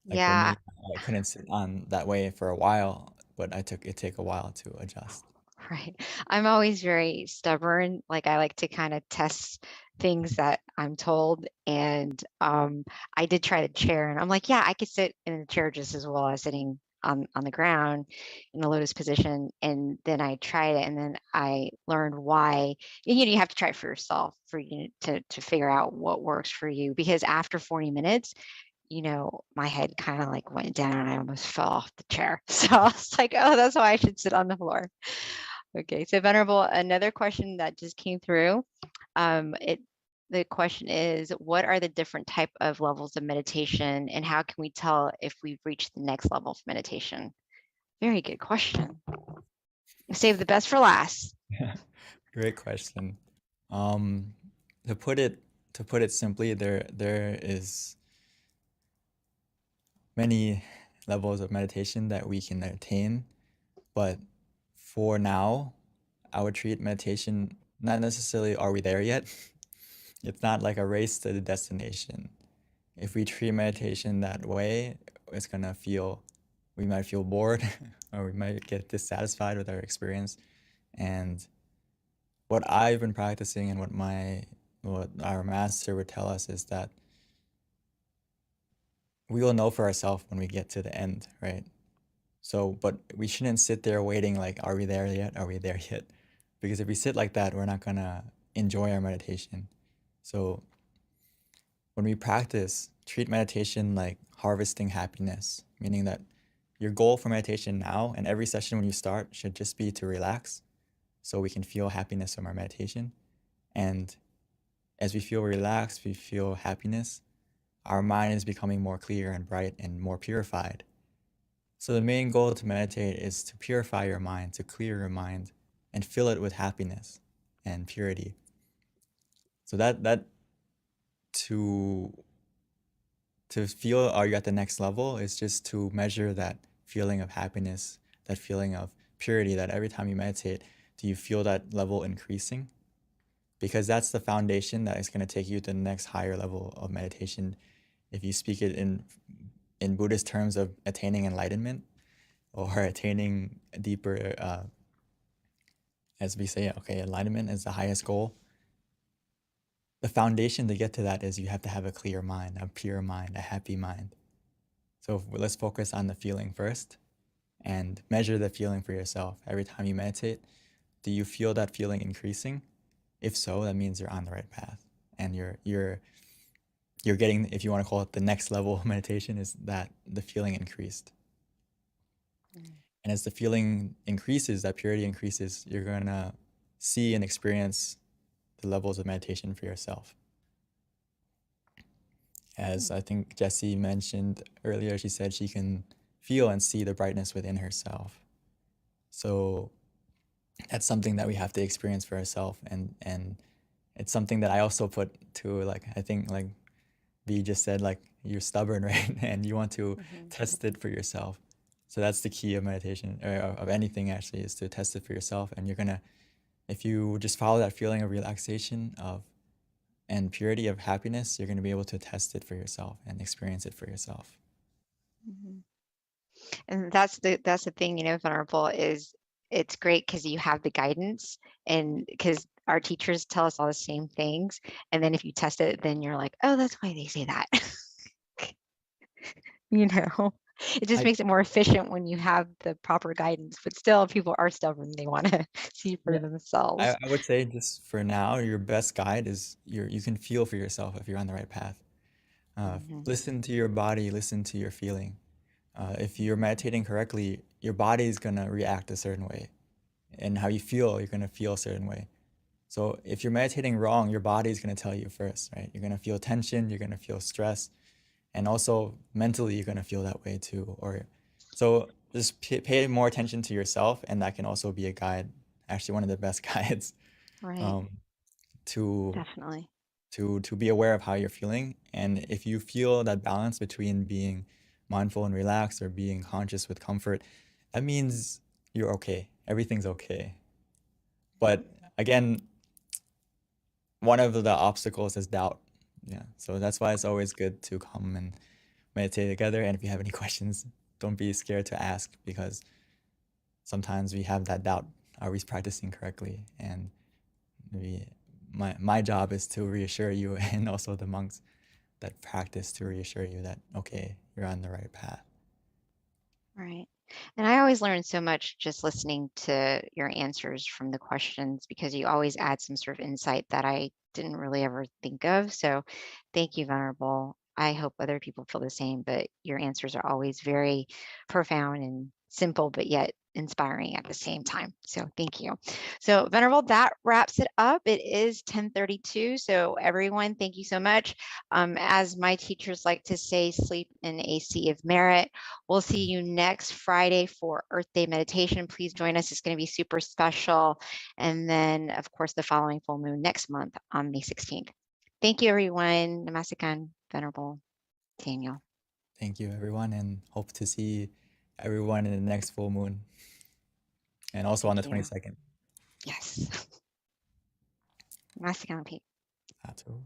Like for me, I couldn't sit on that way for a while, but it took a while to adjust. Right. I'm always very stubborn. Like I like to kind of test things that I'm told. And I did try the chair, and I'm like, yeah, I could sit in the chair just as well as sitting on the ground in the lotus position. And then I tried it, and then I learned why. You have to try it for yourself for you to figure out what works for you. Because after 40 minutes, my head kind of like went down and I almost fell off the chair. So I was like, oh, that's why I should sit on the floor. Okay, so Venerable, another question that just came through. The question is, what are the different type of levels of meditation, and how can we tell if we've reached the next level of meditation? Very good question. Save the best for last. Great question. To put it simply, there is many levels of meditation that we can attain, but for now, I would treat meditation not necessarily are we there yet. It's not like a race to the destination. If we treat meditation that way, we might feel bored or we might get dissatisfied with our experience. And what I've been practicing and what our master would tell us is that we will know for ourselves when we get to the end, right? So, but we shouldn't sit there waiting like, are we there yet? Are we there yet? Because if we sit like that, we're not gonna enjoy our meditation. So when we practice, treat meditation like harvesting happiness, meaning that your goal for meditation now and every session when you start should just be to relax so we can feel happiness from our meditation. And as we feel relaxed, we feel happiness, our mind is becoming more clear and bright and more purified. So the main goal to meditate is to purify your mind, to clear your mind, and fill it with happiness and purity. So that to feel are you at the next level is just to measure that feeling of happiness, that feeling of purity, that every time you meditate, do you feel that level increasing? Because that's the foundation that is going to take you to the next higher level of meditation. If you speak it in Buddhist terms of attaining enlightenment or attaining a deeper, as we say, okay, enlightenment is the highest goal. The foundation to get to that is you have to have a clear mind, a pure mind, a happy mind. So let's focus on the feeling first and measure the feeling for yourself. Every time you meditate, do you feel that feeling increasing? If so, that means you're on the right path and you're getting, if you want to call it the next level of meditation, is that the feeling increased. And as the feeling increases, that purity increases, you're going to see and experience the levels of meditation for yourself. As I think Jessie mentioned earlier, she said she can feel and see the brightness within herself. So that's something that we have to experience for ourselves. And it's something that I also put to, like, I think like B just said, like, you're stubborn, right? And you want to test it for yourself. So that's the key of meditation, or of anything actually, is to test it for yourself. And you're gonna, if you just follow that feeling of relaxation and purity of happiness, you're gonna be able to test it for yourself and experience it for yourself. And that's the thing, Venerable, is it's great because you have the guidance, and because our teachers tell us all the same things. And then if you test it, then you're like, oh, that's why they say that. It just makes it more efficient when you have the proper guidance. But still, people are stubborn. They want to see for themselves. I would say, just for now, your best guide is you can feel for yourself if you're on the right path. Listen to your body, listen to your feeling. If you're meditating correctly, your body is going to react a certain way. And how you feel, you're going to feel a certain way. So if you're meditating wrong, your body is going to tell you first, right? You're going to feel tension, you're going to feel stress, and also mentally you're going to feel that way too. So just pay more attention to yourself, and that can also be a guide, actually one of the best guides, Right. Definitely. to be aware of how you're feeling. And if you feel that balance between being mindful and relaxed or being conscious with comfort, that means you're okay. Everything's okay. But again, one of the obstacles is doubt. Yeah. So that's why it's always good to come and meditate together. And if you have any questions, don't be scared to ask, because sometimes we have that doubt. Are we practicing correctly? And my job is to reassure you, and also the monks that practice, to reassure you that, okay, you're on the right path. Right. And I always learn so much just listening to your answers from the questions, because you always add some sort of insight that I didn't really ever think of. So thank you, Venerable. I hope other people feel the same, but your answers are always very profound and simple, but yet inspiring at the same time. So thank you. So Venerable, that wraps it up. It is 10:32. So everyone, thank you so much. As my teachers like to say, sleep in a sea of merit. We'll see you next Friday for Earth Day meditation. Please join us. It's going to be super special. And then, of course, the following full moon next month on May 16th. Thank you, everyone. Namaskaran, Venerable Daniel. Thank you, everyone, and hope to see everyone in the next full moon, and also on the 22nd. Yes. Namaskaran, Pete. Atu.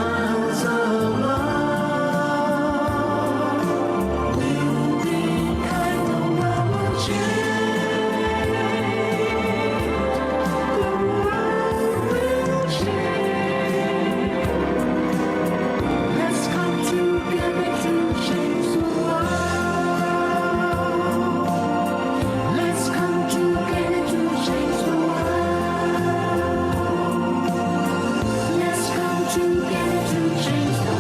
miles of love. We'll be kind the world will change. The world will change. Let's come together to change the world. Let's come together to change the world. Let's come together to change the world.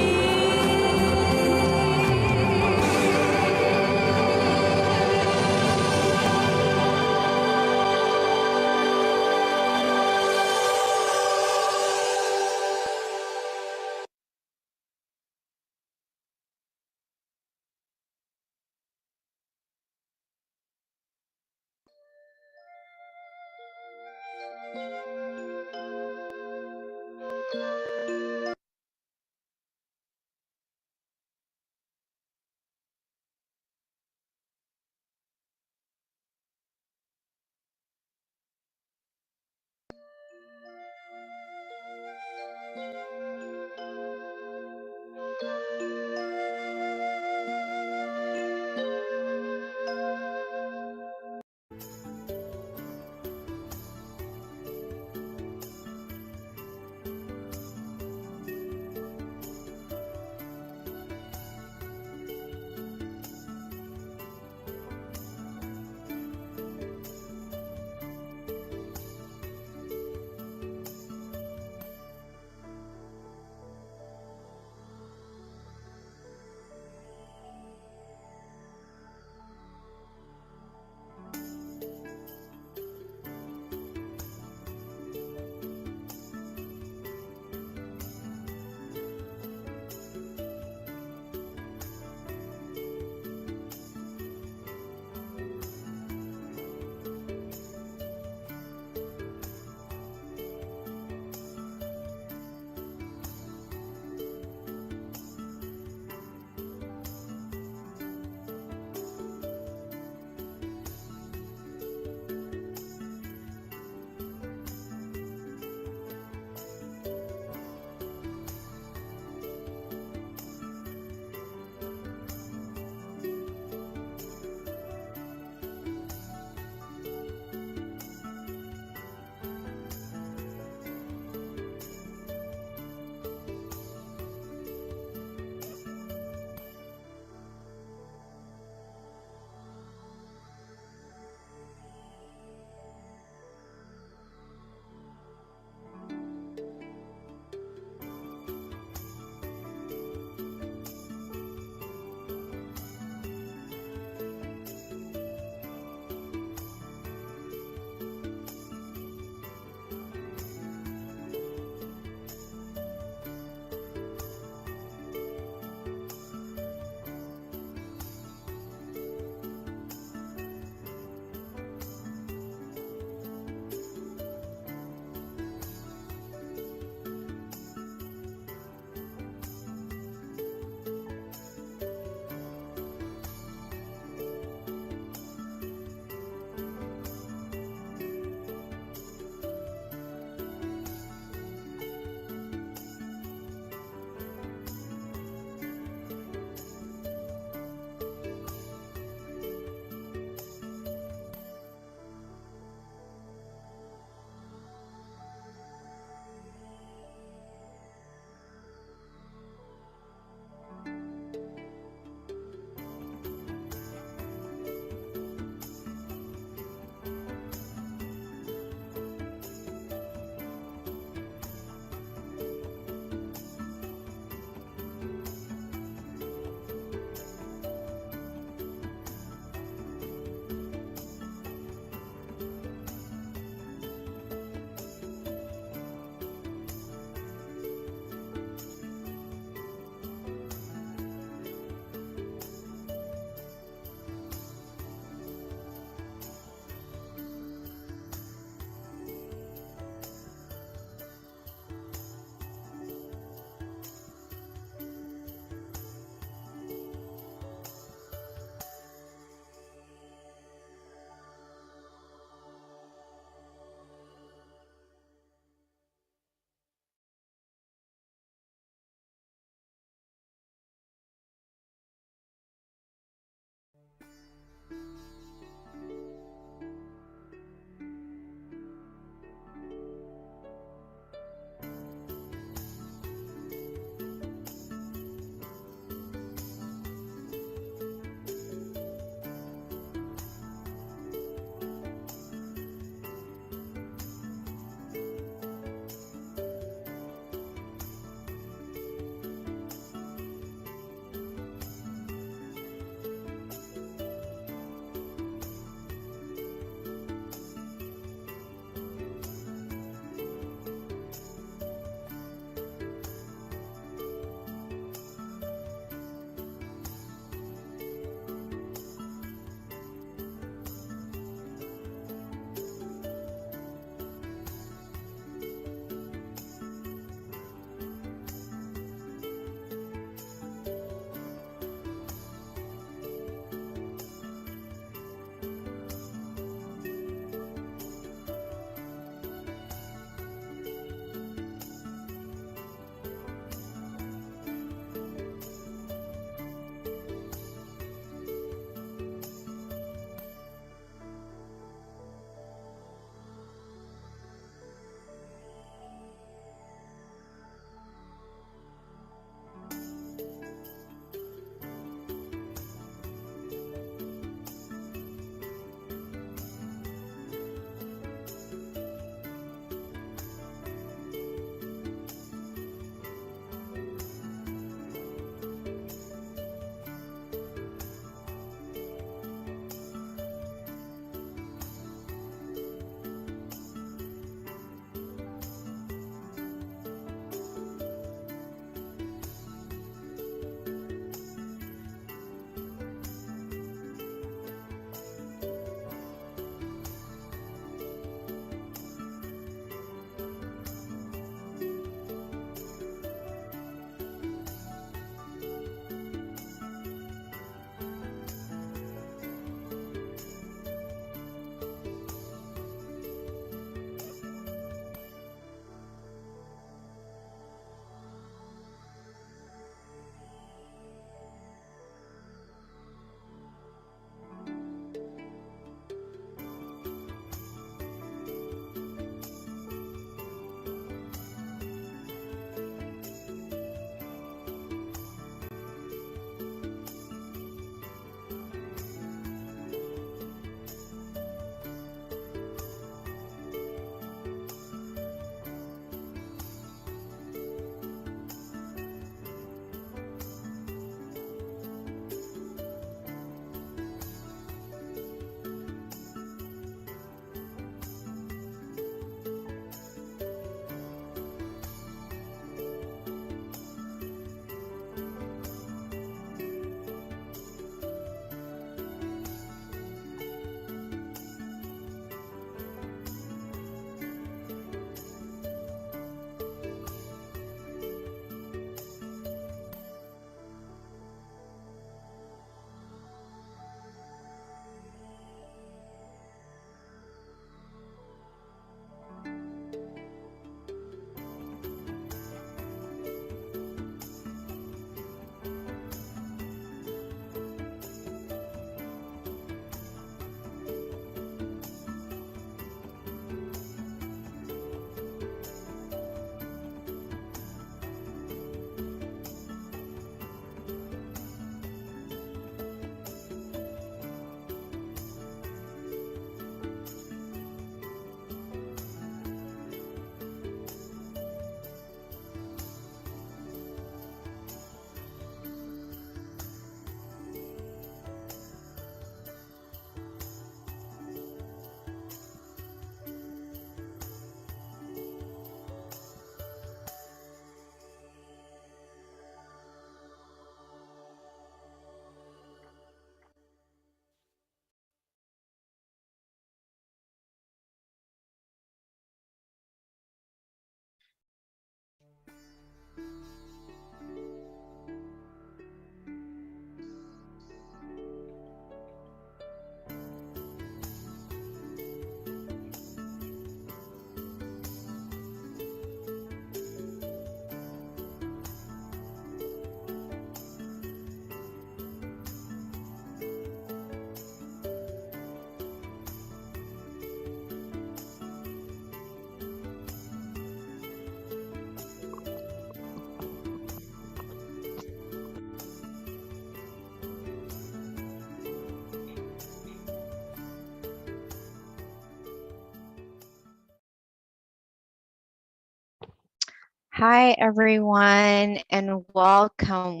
Hi, everyone, and welcome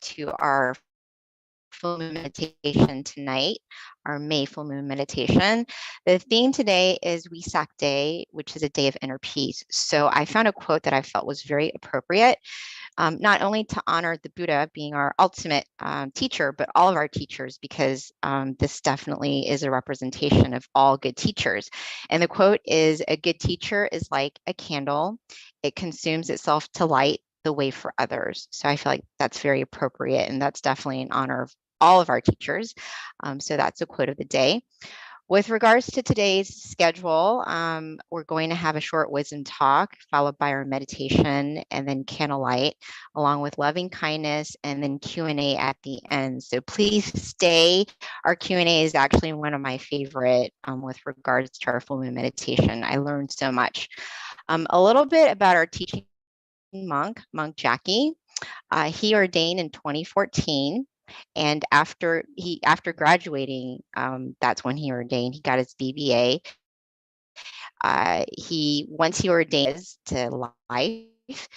to our full moon meditation tonight, our May full moon meditation. The theme today is Wesak Day, which is a day of inner peace. So I found a quote that I felt was very appropriate, not only to honor the Buddha being our ultimate teacher, but all of our teachers, because this definitely is a representation of all good teachers. And the quote is, "A good teacher is like a candle. It consumes itself to light the way for others." So I feel like that's very appropriate, and that's definitely in honor of all of our teachers. So that's a quote of the day. With regards to today's schedule, we're going to have a short wisdom talk followed by our meditation and then candlelight, along with loving kindness and then Q&A at the end. So please stay. Our Q&A is actually one of my favorite with regards to our full moon meditation. I learned so much. A little bit about our teaching monk Jackie. He ordained in 2014. And after graduating, that's when he ordained. He got his BBA. Once he ordained to life,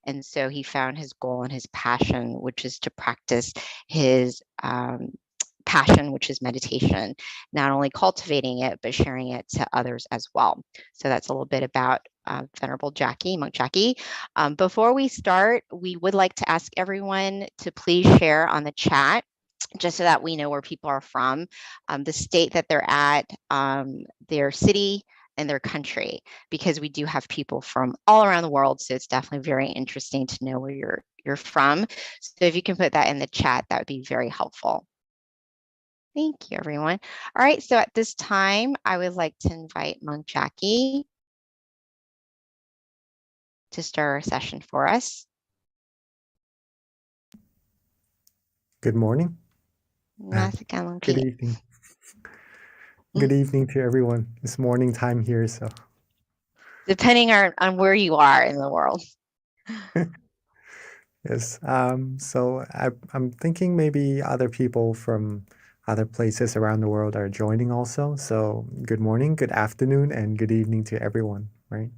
and so he found his goal and his passion, which is to practice his passion, which is meditation, not only cultivating it, but sharing it to others as well. So that's a little bit about Venerable Jackie, Monk Jackie. Before we start, we would like to ask everyone to please share on the chat, just so that we know where people are from, the state that they're at, their city, and their country, because we do have people from all around the world. So it's definitely very interesting to know where you're from. So if you can put that in the chat, that would be very helpful. Thank you, everyone. All right, so at this time, I would like to invite Monk Jackie to start our session for us. Good morning. Good evening. Good evening to everyone. It's morning time here, so. Depending on where you are in the world. Yes. So I'm thinking maybe other people from other places around the world are joining also. So good morning, good afternoon, and good evening to everyone, right?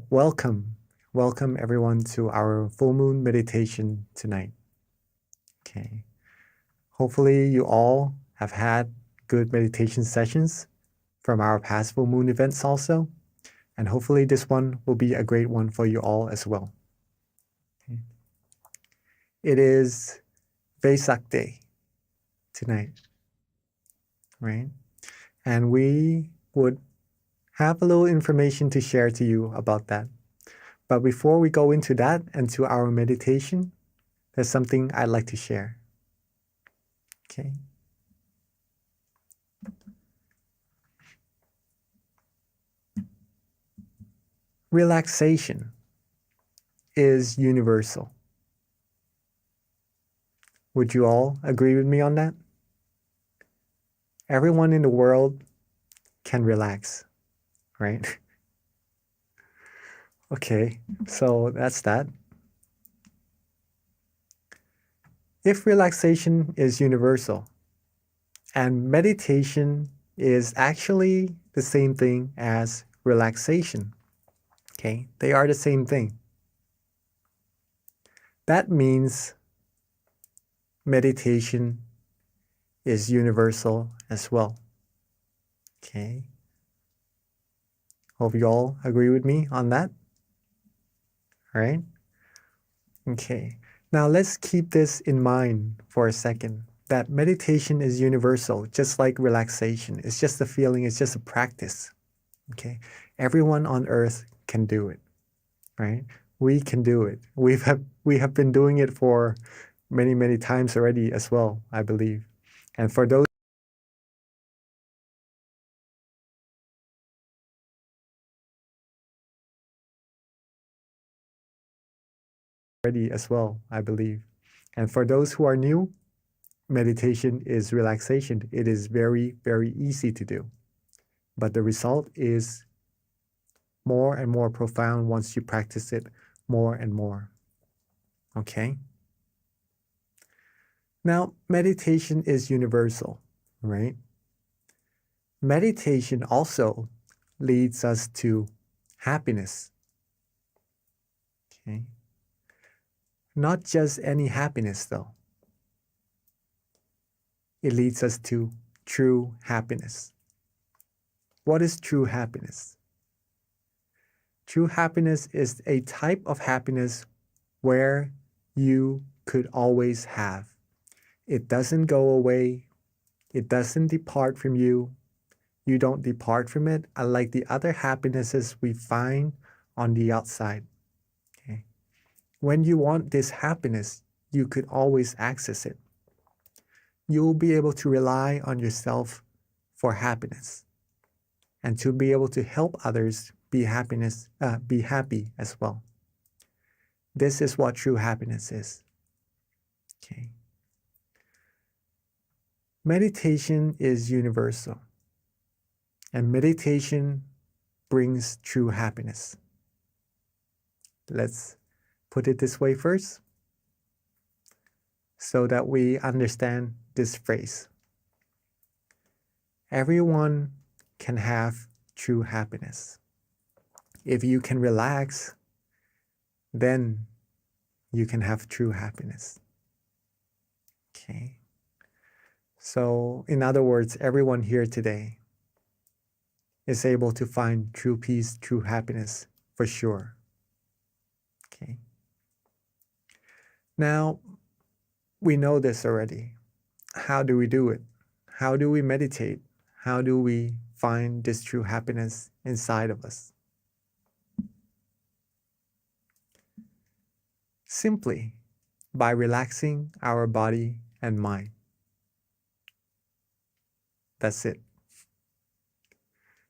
Welcome everyone to our full moon meditation tonight. Okay. Hopefully you all have had good meditation sessions from our past full moon events also. And hopefully this one will be a great one for you all as well. Okay. It is Vesak Day tonight, right? And we would have a little information to share to you about that. But before we go into that and to our meditation, there's something I'd like to share. Okay. Relaxation is universal. Would you all agree with me on that? Everyone in the world can relax, right? Okay, so that's that. If relaxation is universal and meditation is actually the same thing as relaxation, okay, they are the same thing. That means meditation is universal as well. Okay. Hope you all agree with me on that. All right. Okay. Now let's keep this in mind for a second, that meditation is universal, just like relaxation. It's just a feeling, it's just a practice. Okay. Everyone on earth can do it. right? We can do it. We have been doing it for many times already as well, I believe. And for those already as well, I believe. And for those who are new, meditation is relaxation. It is very easy to do. But the result is more and more profound once you practice it more and more. Okay? Now, meditation is universal, right? Meditation also leads us to happiness. Okay? Not just any happiness, though. It leads us to true happiness. What is true happiness? True happiness is a type of happiness where you could always have. It doesn't go away. It doesn't depart from you. You don't depart from it, unlike the other happinesses we find on the outside. Okay? When you want this happiness, you could always access it. You'll be able to rely on yourself for happiness and to be able to help others be happy as well. This is what true happiness is. Okay. Meditation is universal, and meditation brings true happiness. Let's put it this way first, so that we understand this phrase. Everyone can have true happiness. If you can relax, then you can have true happiness. Okay. So, in other words, everyone here today is able to find true peace, true happiness for sure. Okay. Now, we know this already. How do we do it? How do we meditate? How do we find this true happiness inside of us? Simply by relaxing our body and mind. That's it.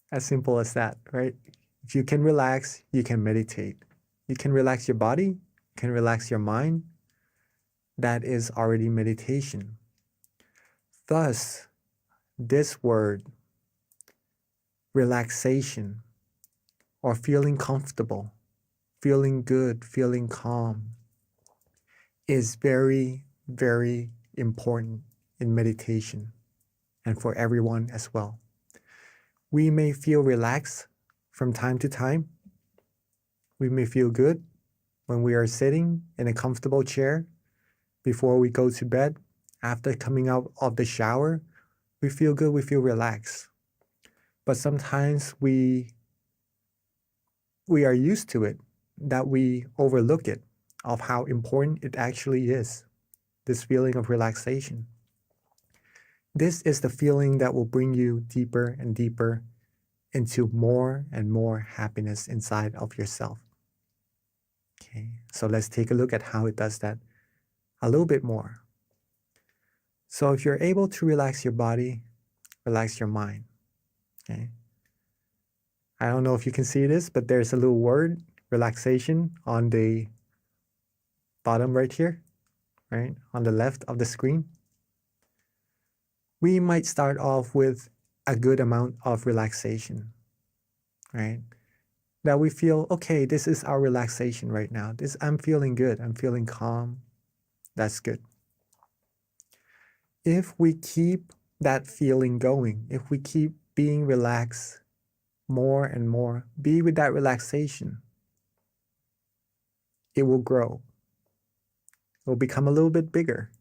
As simple as that, right? If you can relax, you can meditate. You can relax your body, you can relax your mind. That is already meditation. Thus, this word, relaxation, or feeling comfortable, feeling good, feeling calm, is very important in meditation and for everyone as well. We may feel relaxed from time to time. We may feel good when we are sitting in a comfortable chair before we go to bed. After coming out of the shower, we feel good, we feel relaxed. But sometimes we are used to it, that we overlook it, of how important it actually is, this feeling of relaxation. This is the feeling that will bring you deeper and deeper into more and more happiness inside of yourself. Okay, so let's take a look at how it does that a little bit more. So if you're able to relax your body, relax your mind. Okay. I don't know if you can see this, but there's a little word, relaxation, on the bottom right here, right? On the left of the screen. We might start off with a good amount of relaxation, right? That we feel, okay, this is our relaxation right now. I'm feeling good. I'm feeling calm. That's good. If we keep that feeling going, if we keep being relaxed more and more, be with that relaxation, it will grow. It will become a little bit bigger.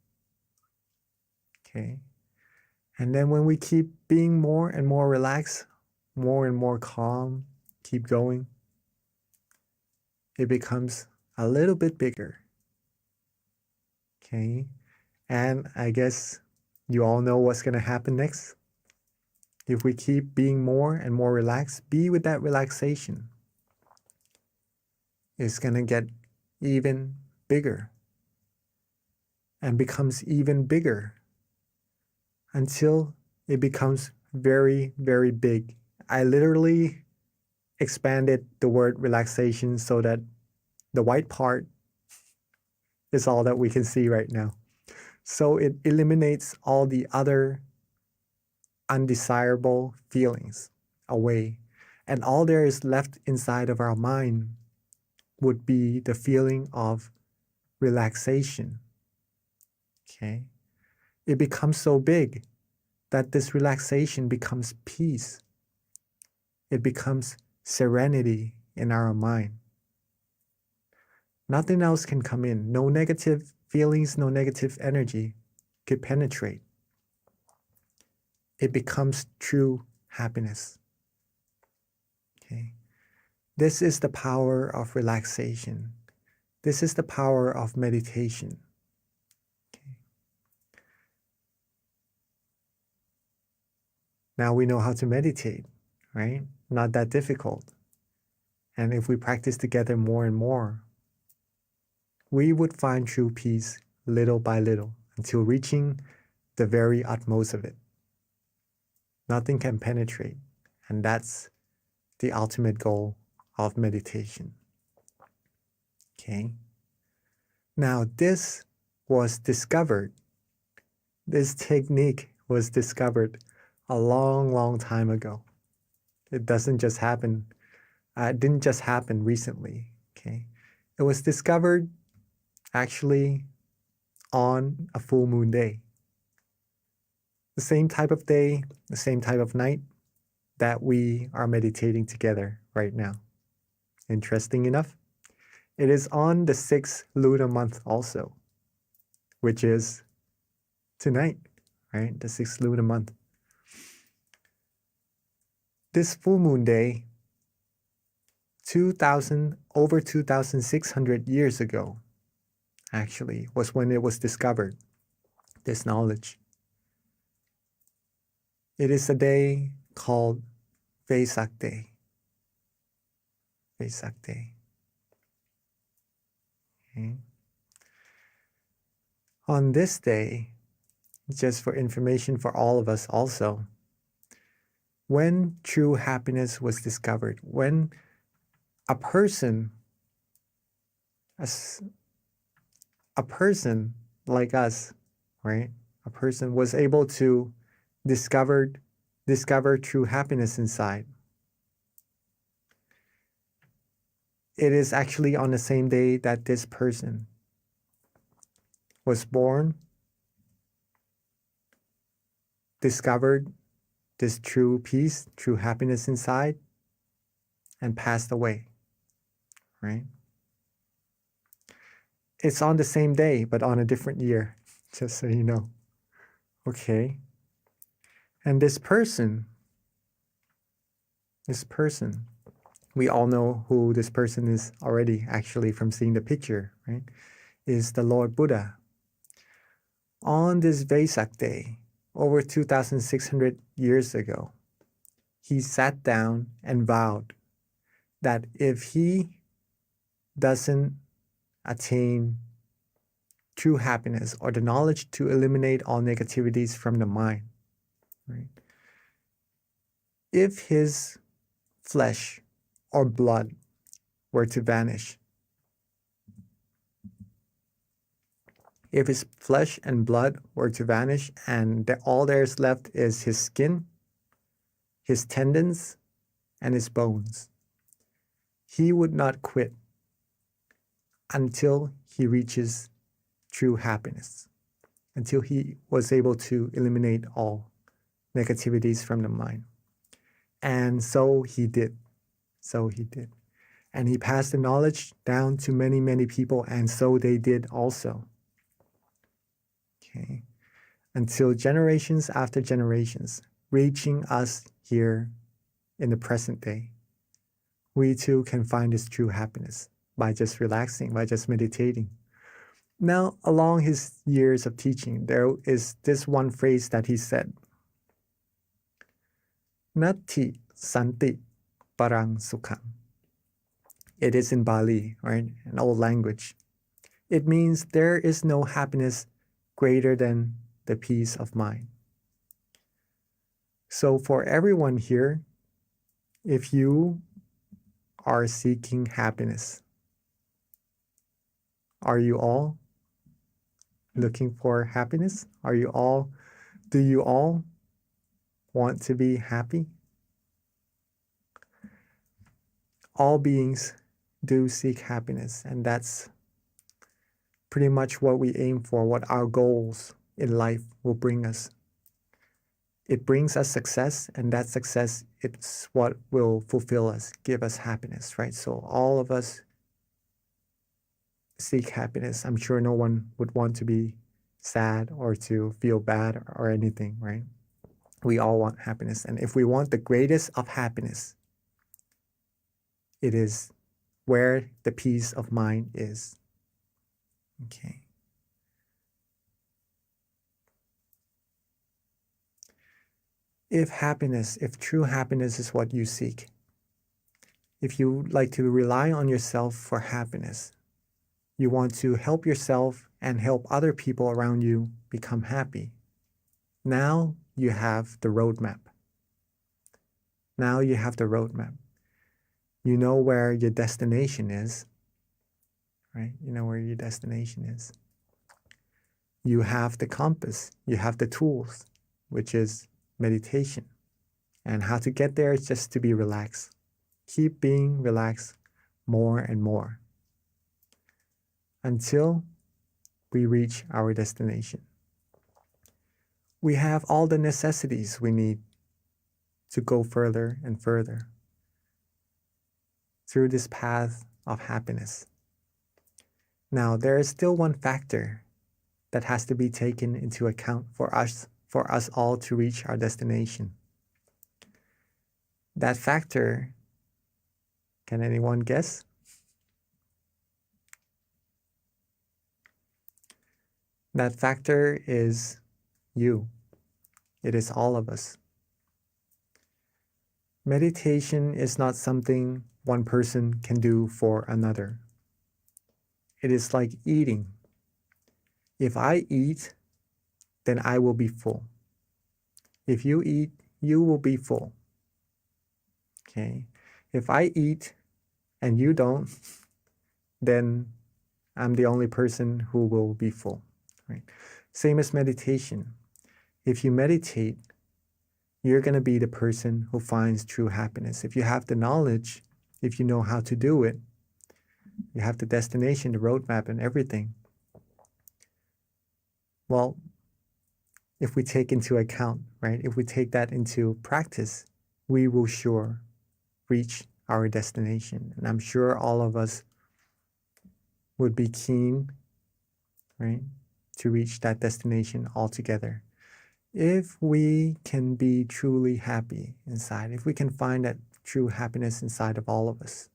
Okay. And then when we keep being more and more relaxed, more and more calm, keep going, it becomes a little bit bigger. Okay. And I guess you all know what's going to happen next. If we keep being more and more relaxed, be with that relaxation. is going to get even bigger and becomes even bigger until it becomes very, very big. I literally expanded the word relaxation so that the white part is all that we can see right now. So it eliminates all the other undesirable feelings away. And all there is left inside of our mind would be the feeling of relaxation. Okay? It becomes so big that this relaxation becomes peace. It becomes serenity in our mind. Nothing else can come in. No negative feelings, no negative energy could penetrate. It becomes true happiness. Okay? This is the power of relaxation. This is the power of meditation. Okay? Now we know how to meditate, right? Not that difficult. And if we practice together more and more, we would find true peace little by little until reaching the very utmost of it. Nothing can penetrate, and that's the ultimate goal of meditation. Okay? Now, this was discovered. This technique was discovered a long, long time ago. It doesn't just happen. It didn't just happen recently. Okay? It was discovered actually on a full moon day. The same type of day, the same type of night that we are meditating together right now. Interesting enough, it is on the 6th lunar month also, which is tonight, right? The 6th lunar month. This full moon day, over 2,600 years ago, actually, was when it was discovered, this knowledge. It is a day called Vesak Day. Vesak Day. Okay. On this day, just for information for all of us also, when true happiness was discovered, when a person like us, right? A person was able to discover true happiness inside. It is actually on the same day that this person was born, discovered this true peace, true happiness inside, and passed away, right? It's on the same day, but on a different year, just so you know. Okay. And this person, we all know who this person is already, actually, from seeing the picture, right? Is the Lord Buddha. On this Vesak Day, over 2,600 years ago, he sat down and vowed that if he doesn't attain true happiness or the knowledge to eliminate all negativities from the mind, right? If his flesh or blood were to vanish, if his flesh and blood were to vanish and all there's left is his skin, his tendons, and his bones, he would not quit until he reaches true happiness, until he was able to eliminate all negativities from the mind. And so he did. So he did. And he passed the knowledge down to many, many people, and so they did also. Okay. Until generations after generations, reaching us here in the present day, we too can find this true happiness by just relaxing, by just meditating. Now, along his years of teaching, there is this one phrase that he said, Natti Santi Parang Sukham. It is in Bali, right? An old language. It means there is no happiness greater than the peace of mind. So for everyone here, if you are seeking happiness, are you all looking for happiness? Do you all want to be happy? All beings do seek happiness, and that's pretty much what we aim for, what our goals in life will bring us. It brings us success, and that success, it's what will fulfill us, give us happiness, right? So all of us seek happiness. I'm sure no one would want to be sad or to feel bad or anything, right? We all want happiness. And if we want the greatest of happiness, it is where the peace of mind is. Okay. If true happiness is what you seek, if you like to rely on yourself for happiness, you want to help yourself and help other people around you become happy. Now you have the roadmap. Now you have the roadmap. You know where your destination is, right? You know where your destination is. You have the compass, you have the tools, which is meditation. And how to get there is just to be relaxed. Keep being relaxed more and more until we reach our destination. We have all the necessities we need to go further and further through this path of happiness. Now, there is still one factor that has to be taken into account for us all to reach our destination. That factor, can anyone guess? That factor is you. It is all of us. Meditation is not something one person can do for another. It is like eating. If I eat, then I will be full. If you eat, you will be full. Okay? If I eat and you don't, then I'm the only person who will be full. Right? Same as meditation. If you meditate, you're going to be the person who finds true happiness. If you have the knowledge, if you know how to do it, you have the destination, the roadmap, and everything. Well, if we take into account, right, if we take that into practice, we will sure reach our destination. And I'm sure all of us would be keen, right, to reach that destination altogether. If we can be truly happy inside, if we can find that true happiness inside of all of us,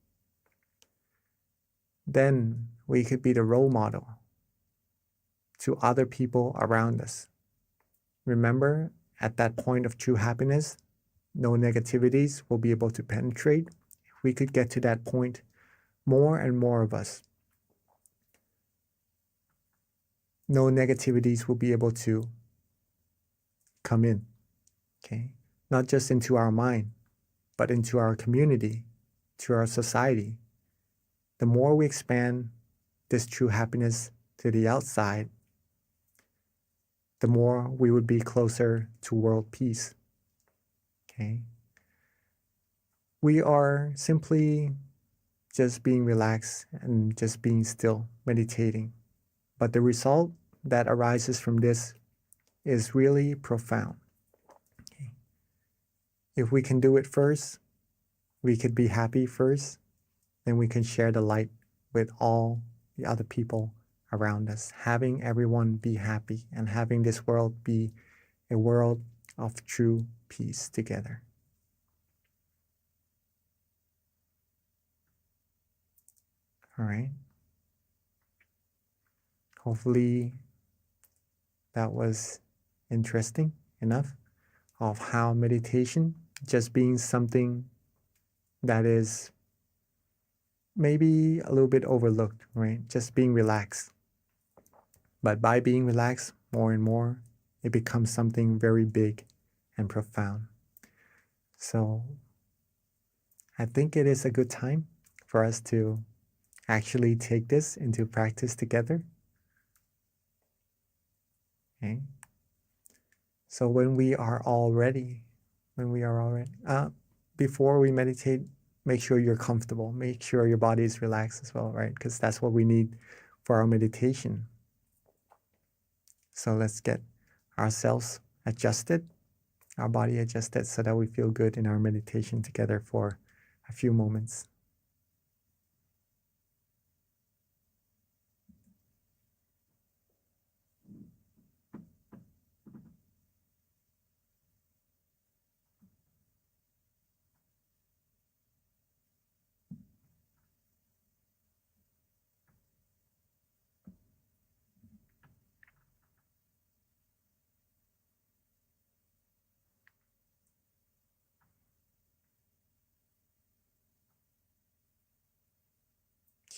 then we could be the role model to other people around us. Remember, at that point of true happiness, no negativities will be able to penetrate. If we could get to that point, more and more of us, no negativities will be able to come in, okay? Not just into our mind, but into our community, to our society. The more we expand this true happiness to the outside, the more we would be closer to world peace, okay? We are simply just being relaxed and just being still, meditating. But the result that arises from this is really profound. Okay. If we can do it first, we could be happy first, then we can share the light with all the other people around us, having everyone be happy and having this world be a world of true peace together. All right. Hopefully that was interesting enough of how meditation just being something that is maybe a little bit overlooked, right? Just being relaxed. But by being relaxed more and more, it becomes something very big and profound. So I think it is a good time for us to actually take this into practice together. Okay. So when we are all ready, before we meditate, make sure you're comfortable. Make sure your body is relaxed as well, right? Because that's what we need for our meditation. So let's get ourselves adjusted, our body adjusted, so that we feel good in our meditation together for a few moments.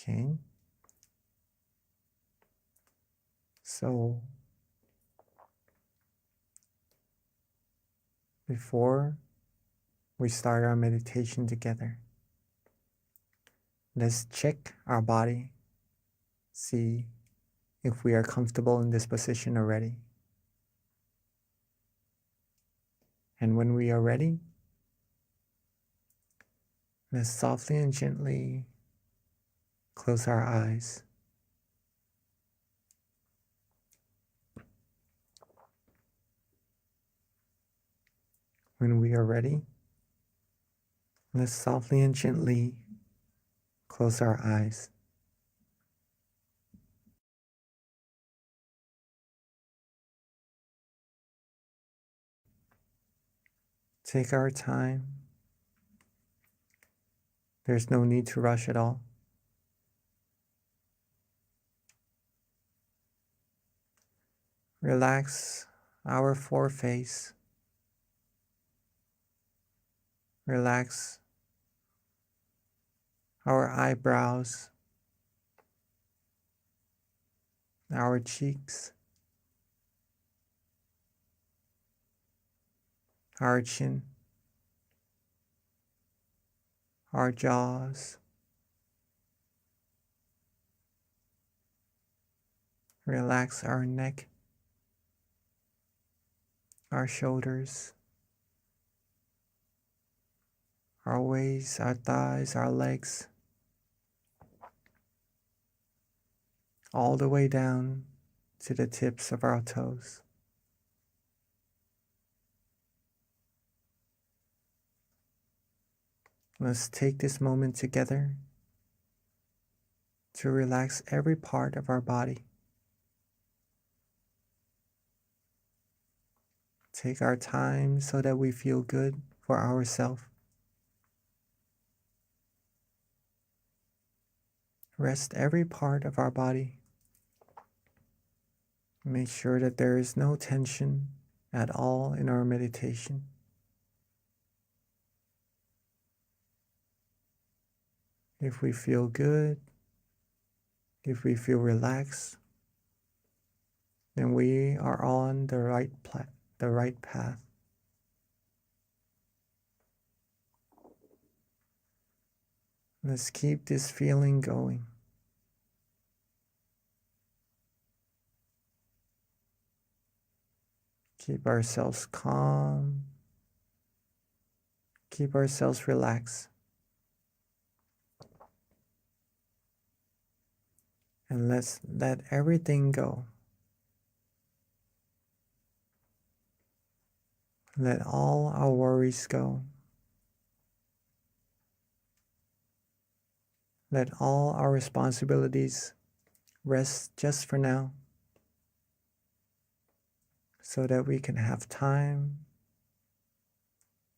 Okay. So before we start our meditation together, let's check our body, see if we are comfortable in this position already. And when we are ready, let's softly and gently close our eyes. When we are ready, let's softly and gently close our eyes. Take our time. There's no need to rush at all. Relax our foreface. Relax our eyebrows, our cheeks, our chin, our jaws. Relax our neck, our shoulders, our waist, our thighs, our legs, all the way down to the tips of our toes. Let's take this moment together to relax every part of our body. Take our time so that we feel good for ourselves. Rest every part of our body. Make sure that there is no tension at all in our meditation. If we feel good, if we feel relaxed, then we are on the right path. Let's keep this feeling going. Keep ourselves calm. Keep ourselves relaxed. And let's let everything go. Let all our worries go. Let all our responsibilities rest just for now, so that we can have time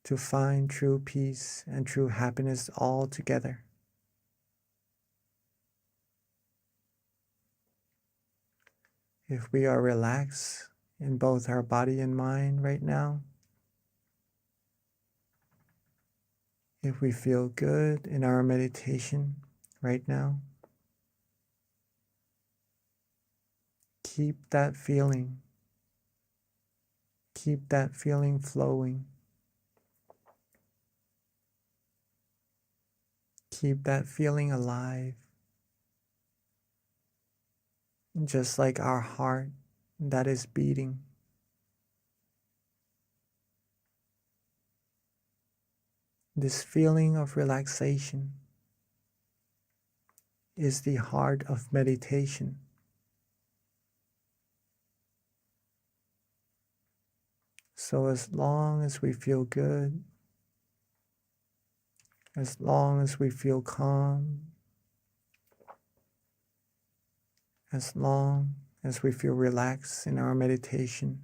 to find true peace and true happiness all together. If we are relaxed in both our body and mind right now, if we feel good in our meditation, right now. Keep that feeling. Keep that feeling flowing. Keep that feeling alive. Just like our heart that is beating. This feeling of relaxation is the heart of meditation. So as long as we feel good, as long as we feel calm, as long as we feel relaxed in our meditation,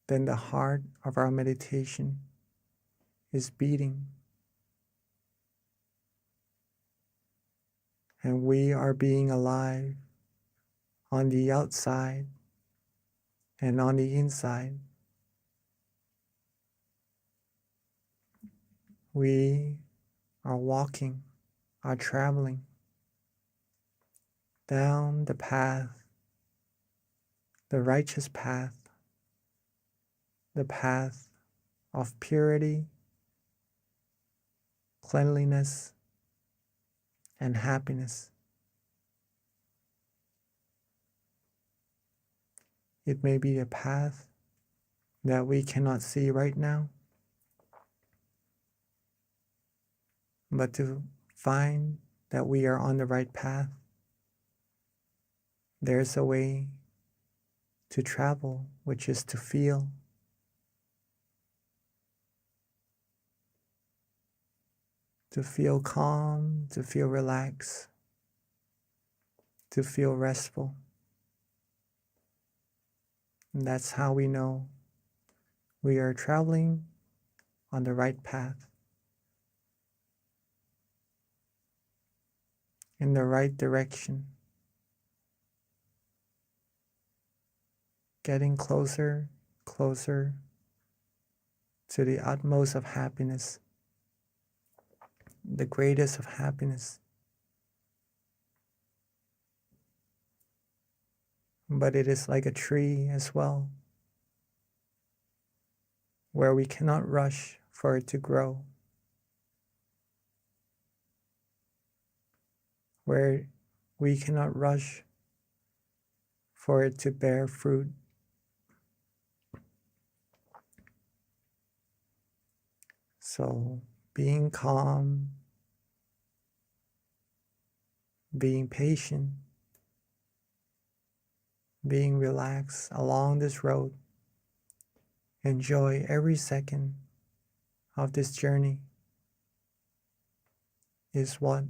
then the heart of our meditation is beating. And we are being alive on the outside and on the inside. We are walking, are traveling down the path, the righteous path, the path of purity, cleanliness, and happiness. It may be a path that we cannot see right now, but to find that we are on the right path, there's a way to travel, which is to feel. To feel calm, to feel relaxed, to feel restful. And that's how we know we are traveling on the right path, in the right direction, getting closer, closer to the utmost of happiness, the greatest of happiness. But it is like a tree as well, where we cannot rush for it to grow, where we cannot rush for it to bear fruit. So being calm, being patient, being relaxed along this road, enjoy every second of this journey is what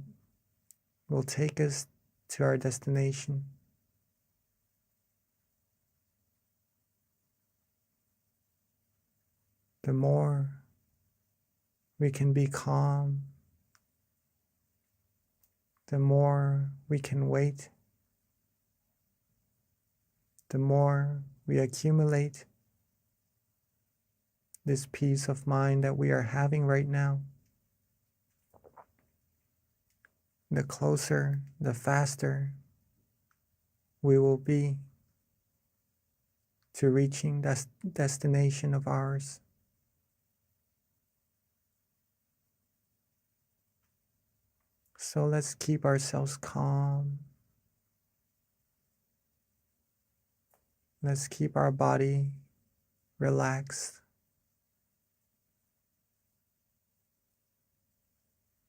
will take us to our destination. The more we can be calm, the more we can wait, the more we accumulate this peace of mind that we are having right now, the closer, the faster we will be to reaching that destination of ours. So let's keep ourselves calm. Let's keep our body relaxed.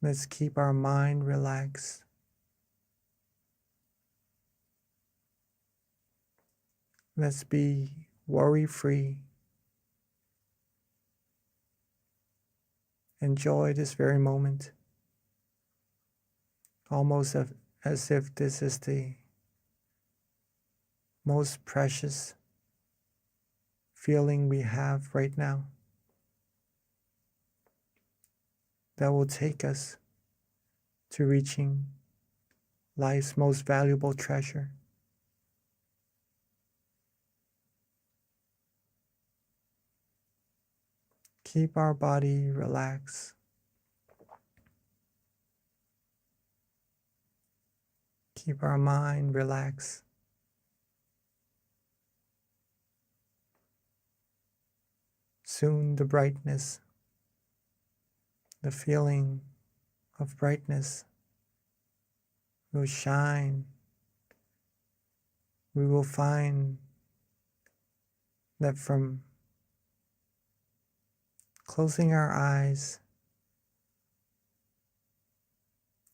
Let's keep our mind relaxed. Let's be worry-free. Enjoy this very moment, almost as if this is the most precious feeling we have right now, that will take us to reaching life's most valuable treasure. Keep our body relaxed. Keep our mind relaxed. Soon the brightness, the feeling of brightness will shine. We will find that from closing our eyes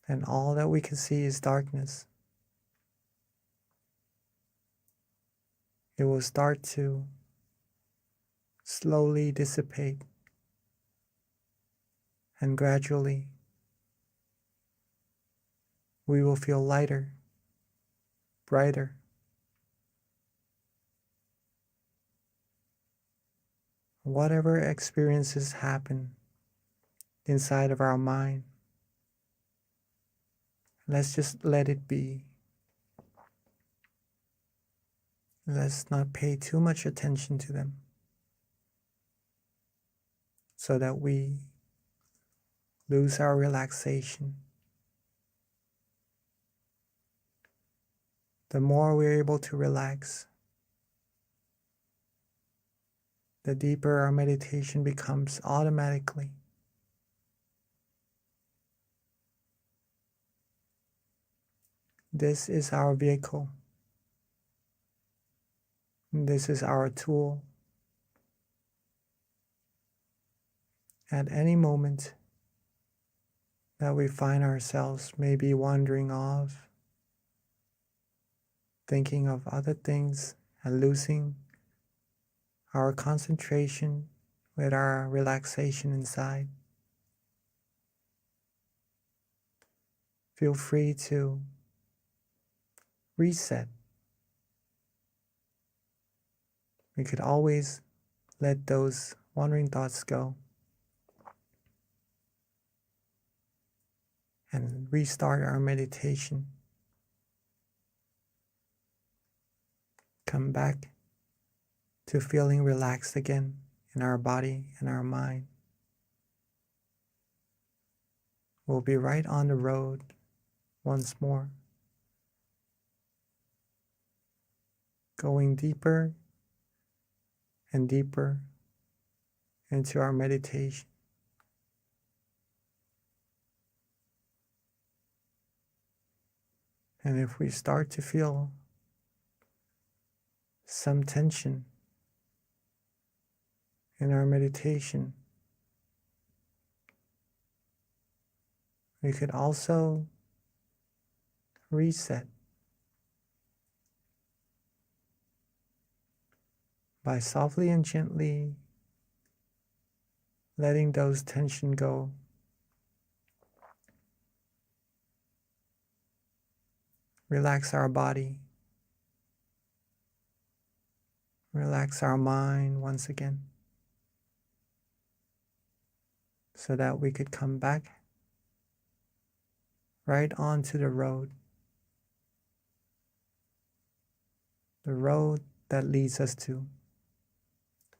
and all that we can see is darkness, it will start to slowly dissipate, and gradually we will feel lighter, brighter. Whatever experiences happen inside of our mind, let's just let it be. Let's not pay too much attention to them so that we lose our relaxation. The more we're able to relax, the deeper our meditation becomes automatically. This is our vehicle. This is our tool. At any moment that we find ourselves maybe wandering off, thinking of other things and losing our concentration with our relaxation inside, feel free to reset. We could always let those wandering thoughts go and restart our meditation. Come back to feeling relaxed again in our body and our mind. We'll be right on the road once more, going deeper and deeper into our meditation. And if we start to feel some tension in our meditation, we could also reset by softly and gently letting those tension go. Relax our body. Relax our mind once again, so that we could come back right onto the road that leads us to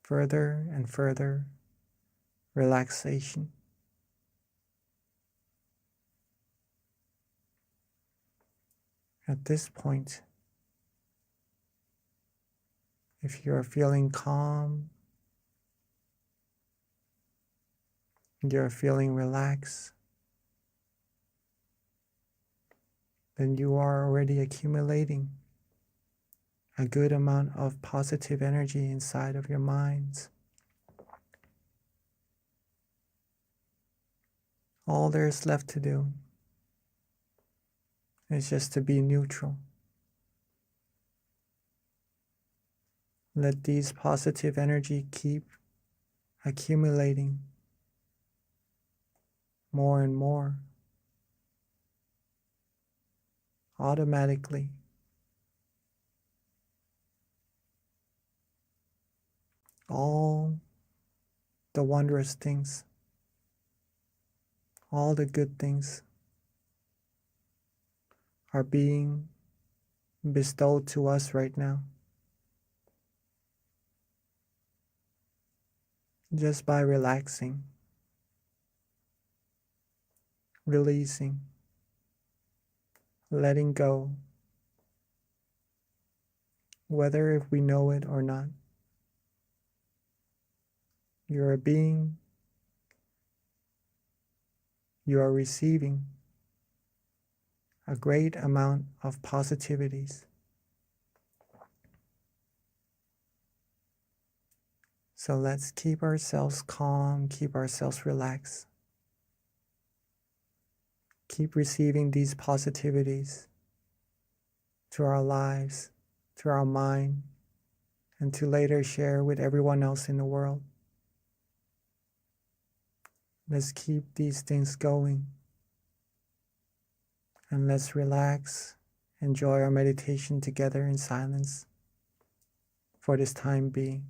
further and further relaxation. At this point, if you're feeling calm, you're feeling relaxed, then you are already accumulating a good amount of positive energy inside of your minds. All there's left to do is just to be neutral. Let these positive energy keep accumulating more and more automatically. All the wondrous things, all the good things are being bestowed to us right now, just by relaxing, releasing letting go, whether if we know it or not. You're a being. You are receiving a great amount of positivities. So let's keep ourselves calm, keep ourselves relaxed. Keep receiving these positivities to our lives, to our mind, and to later share with everyone else in the world. Let's keep these things going. And let's relax, enjoy our meditation together in silence for this time being.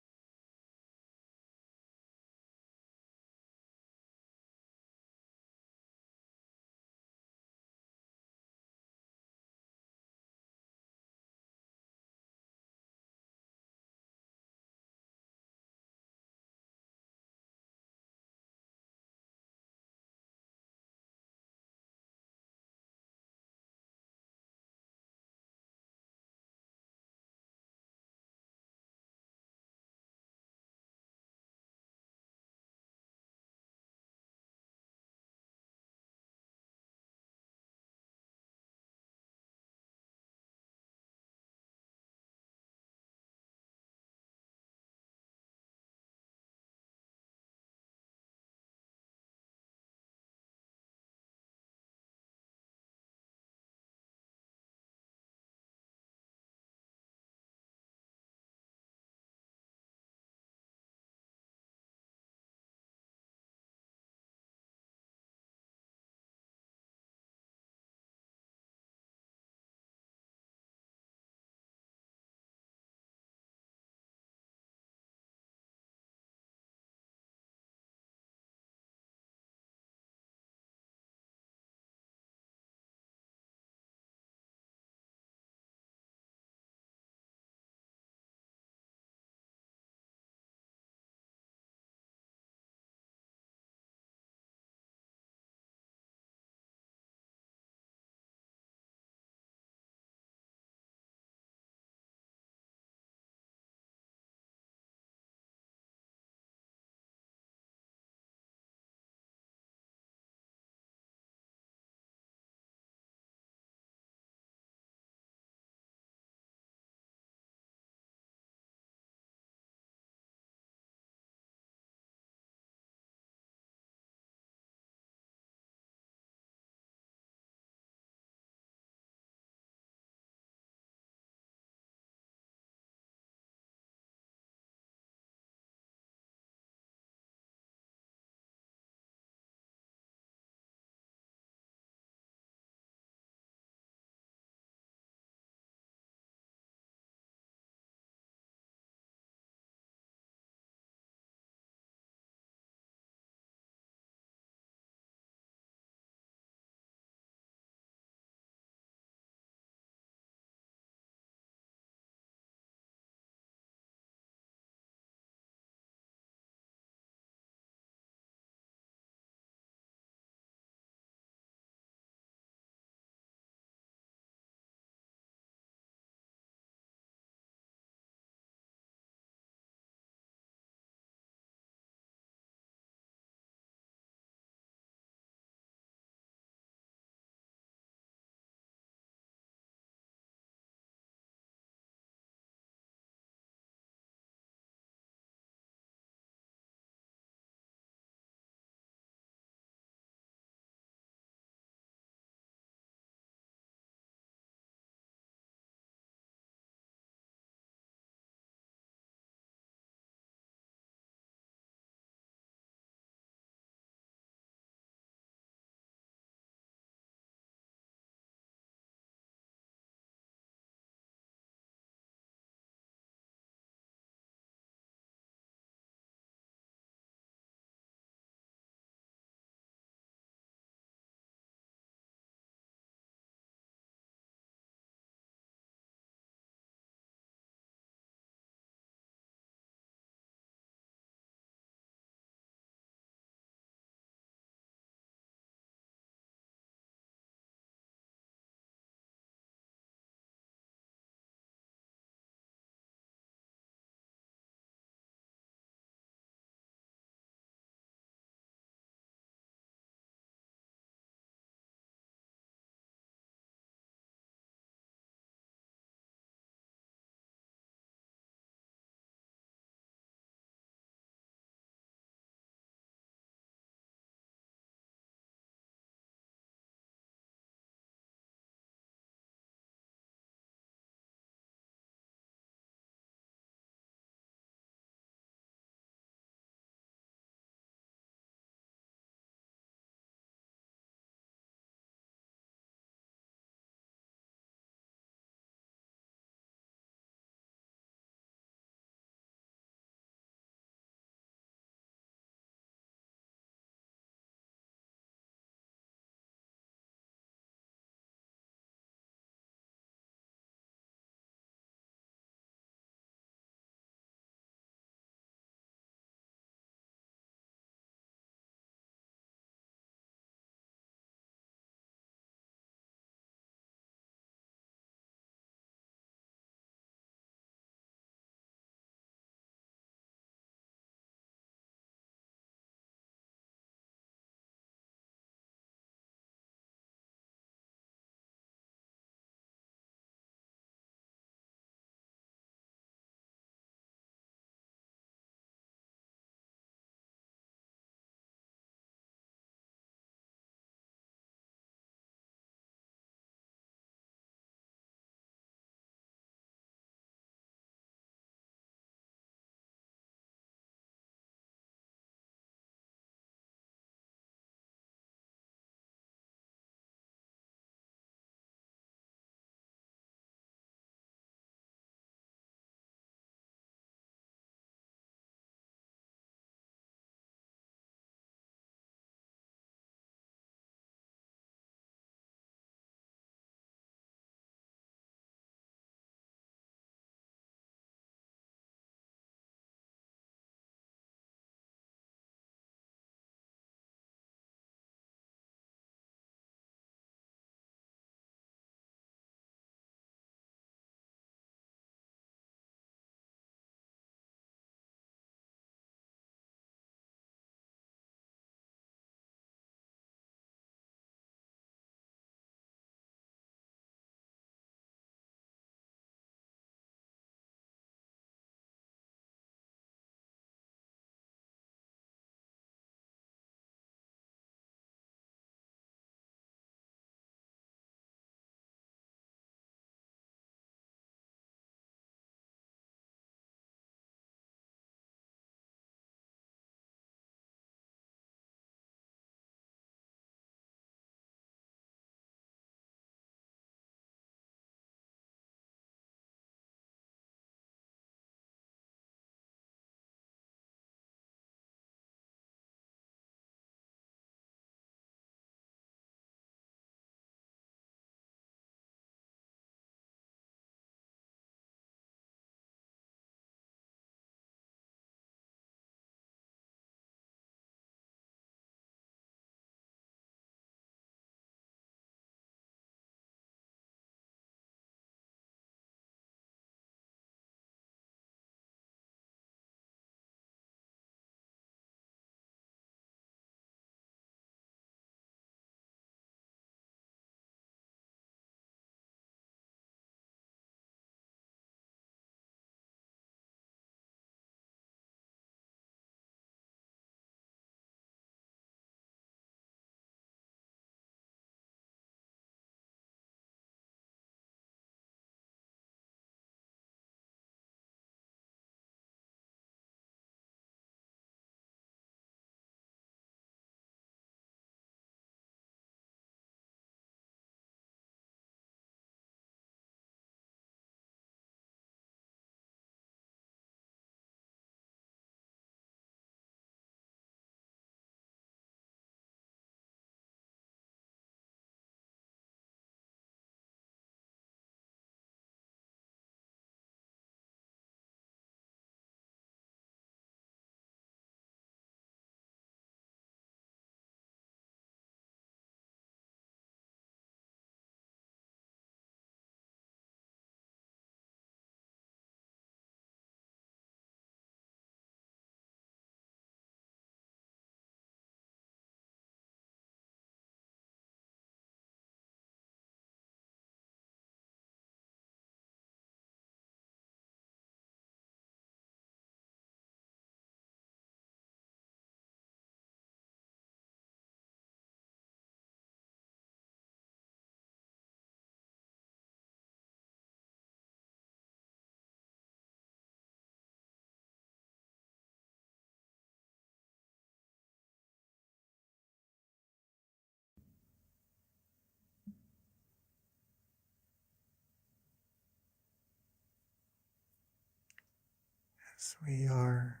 As we are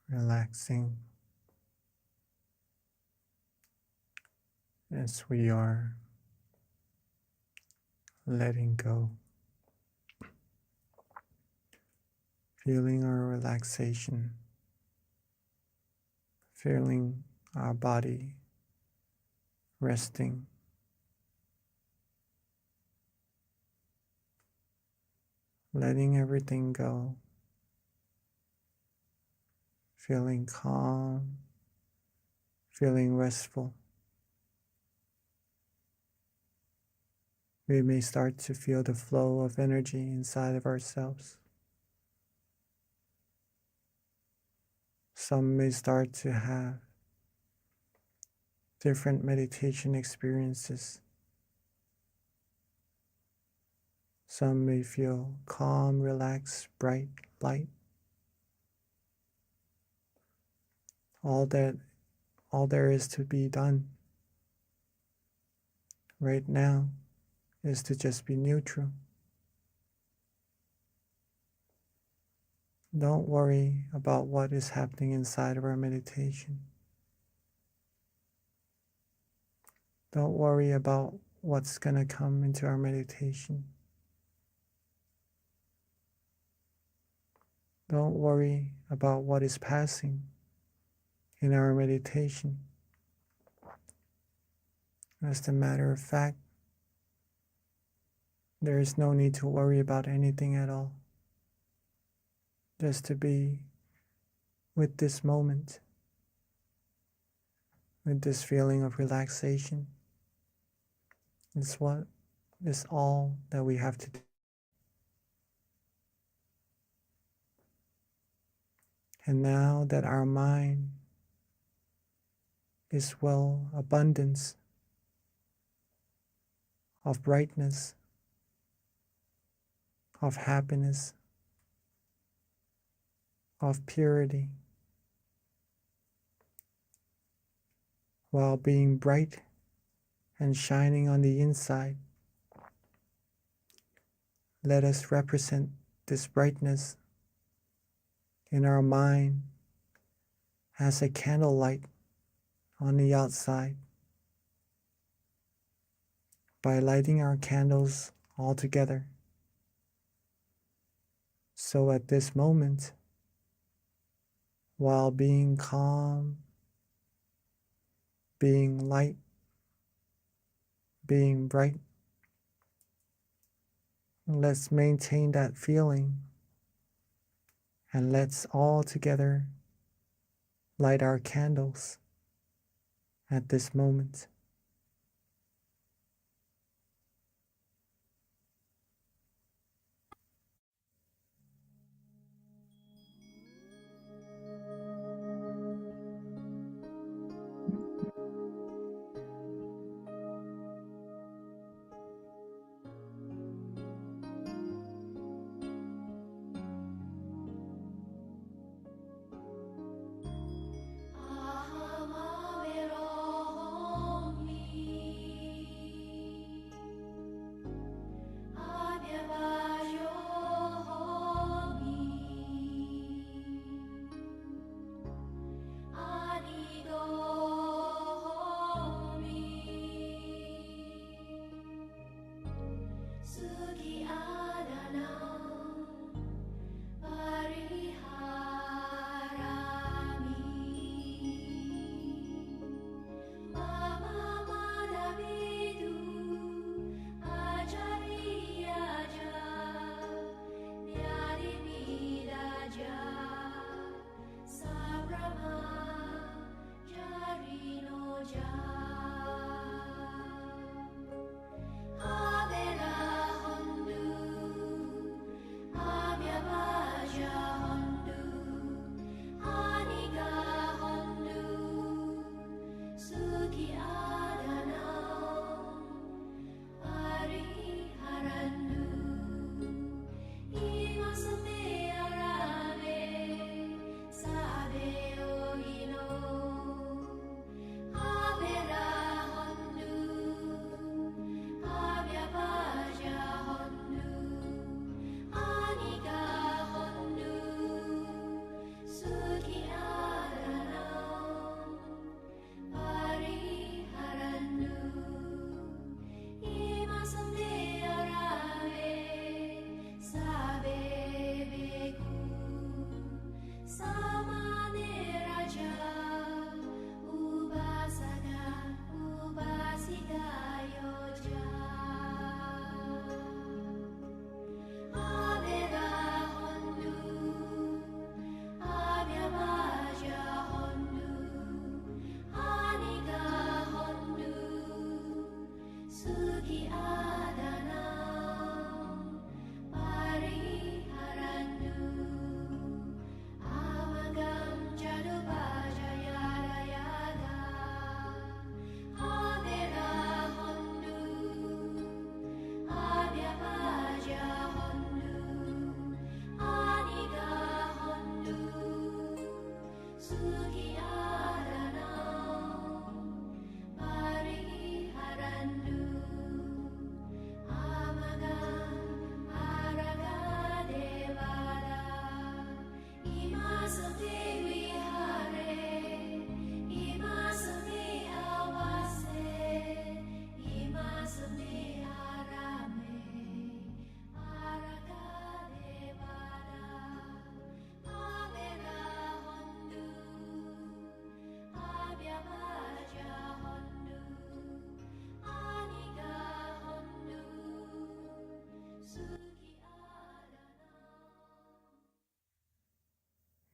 relaxing, as we are letting go, feeling our relaxation, feeling our body resting, letting everything go, feeling calm, feeling restful. We may start to feel the flow of energy inside of ourselves. Some may start to have different meditation experiences. Some may feel calm, relaxed, bright, light. All there is to be done right now is to just be neutral. Don't worry about what is happening inside of our meditation. Don't worry about what's going to come into our meditation. Don't worry about what is passing in our meditation. As a matter of fact, there is no need to worry about anything at all. Just to be with this moment, with this feeling of relaxation, is what is all that we have to do. And now that our mind is well abundance of brightness, of happiness, of purity, while being bright and shining on the inside, let us represent this brightness in our mind as a candlelight on the outside by lighting our candles all together. So at this moment, while being calm, being light, being bright, let's maintain that feeling and let's all together light our candles at this moment.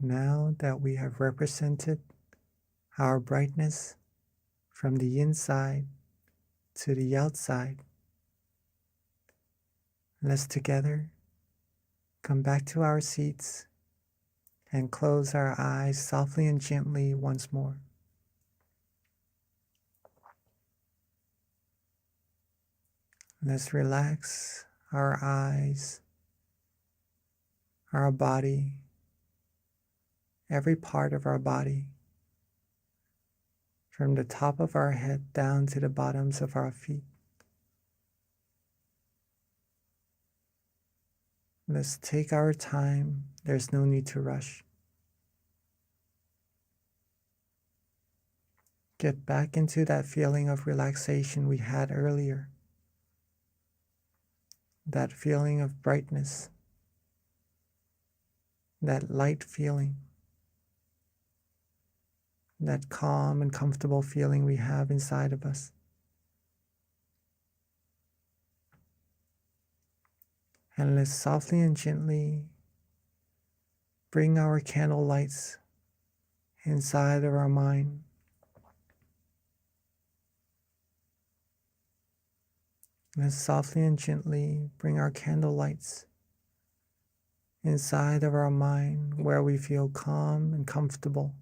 Now that we have represented our brightness from the inside to the outside, let's together come back to our seats and close our eyes softly and gently once more. Let's relax our eyes, our body, every part of our body, from the top of our head down to the bottoms of our feet. Let's take our time. There's no need to rush. Get back into that feeling of relaxation we had earlier. That feeling of brightness. That light feeling. That calm and comfortable feeling we have inside of us. And let's softly and gently bring our candle lights inside of our mind. Let's softly and gently bring our candle lights inside of our mind where we feel calm and comfortable.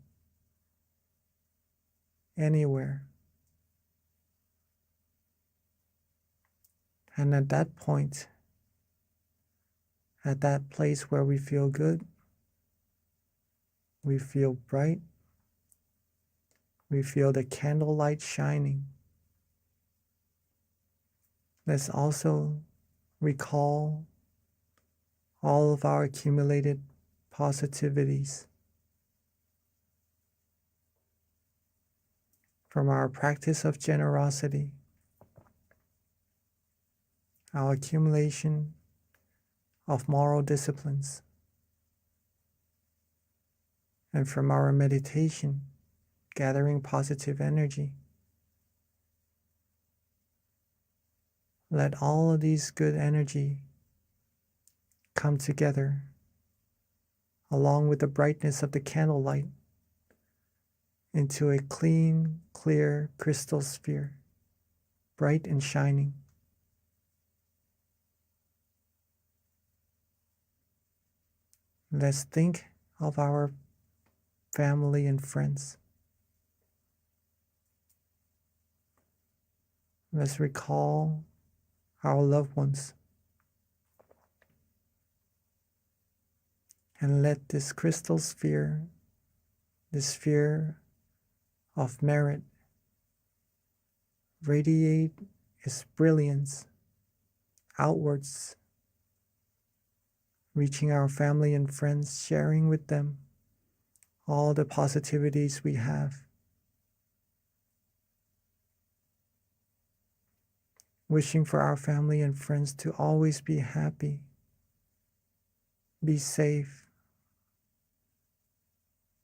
Anywhere. And at that point, at that place where we feel good, we feel bright, we feel the candlelight shining. Let's also recall all of our accumulated positivities from our practice of generosity, our accumulation of moral disciplines, and from our meditation, gathering positive energy. Let all of these good energy come together along with the brightness of the candlelight into a clean, clear crystal sphere, bright and shining. Let's think of our family and friends. Let's recall our loved ones. And let this crystal sphere, this sphere of merit, radiate its brilliance outwards, reaching our family and friends, sharing with them all the positivities we have. Wishing for our family and friends to always be happy, be safe,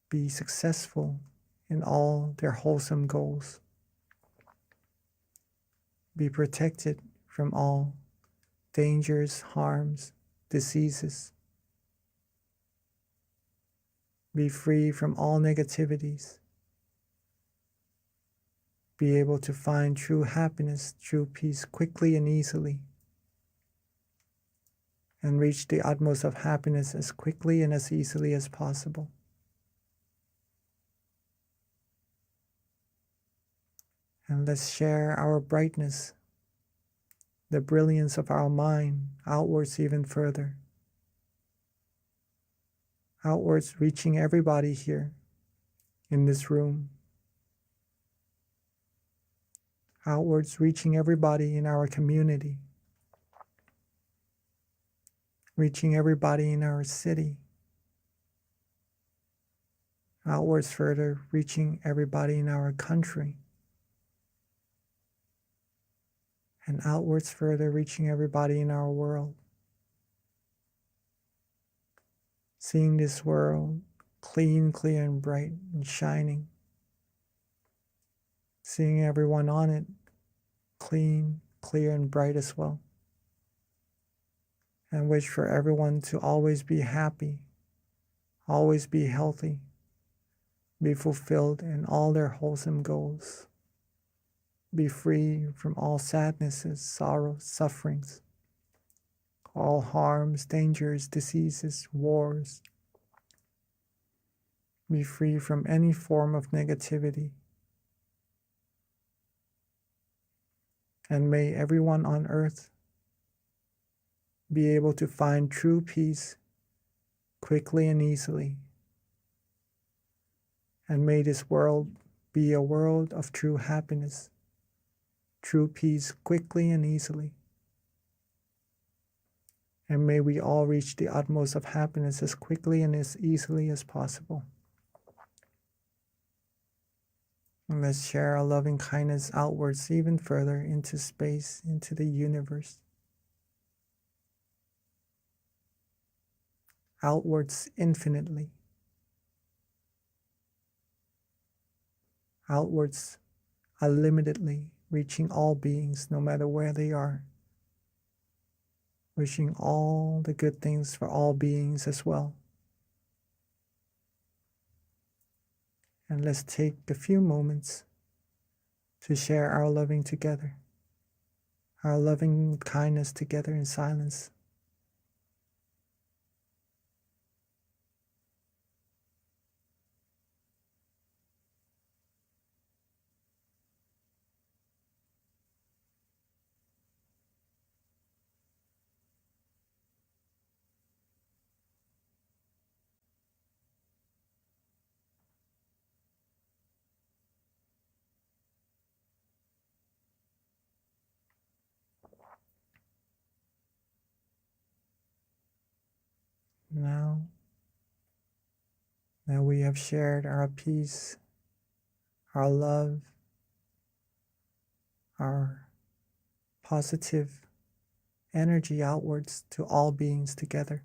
be successful in all their wholesome goals, be protected from all dangers, harms, diseases, be free from all negativities, be able to find true happiness, true peace quickly and easily, and reach the utmost of happiness as quickly and as easily as possible. And let's share our brightness, the brilliance of our mind, outwards even further. Outwards, reaching everybody here in this room. Outwards, reaching everybody in our community. Reaching everybody in our city. Outwards further, reaching everybody in our country. And outwards further, reaching everybody in our world. Seeing this world clean, clear, and bright and shining. Seeing everyone on it clean, clear, and bright as well. And wish for everyone to always be happy, always be healthy, be fulfilled in all their wholesome goals. Be free from all sadnesses, sorrows, sufferings, all harms, dangers, diseases, wars. Be free from any form of negativity. And may everyone on earth be able to find true peace quickly and easily. And may this world be a world of true happiness, true peace quickly and easily. And may we all reach the utmost of happiness as quickly and as easily as possible. And let's share our loving kindness outwards even further into space, into the universe. Outwards infinitely. Outwards unlimitedly, reaching all beings no matter where they are. Wishing all the good things for all beings as well. And let's take a few moments to share our loving together, our loving kindness together in silence. Now that we have shared our peace, our love, our positive energy outwards to all beings together,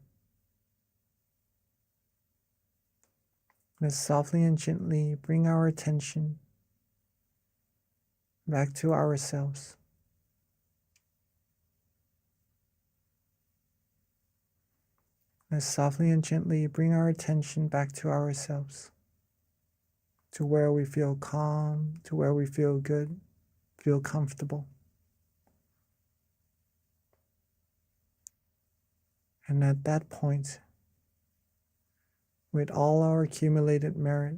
let's softly and gently bring our attention back to ourselves. Let's softly and gently bring our attention back to ourselves, to where we feel calm, to where we feel good, feel comfortable. And at that point, with all our accumulated merit,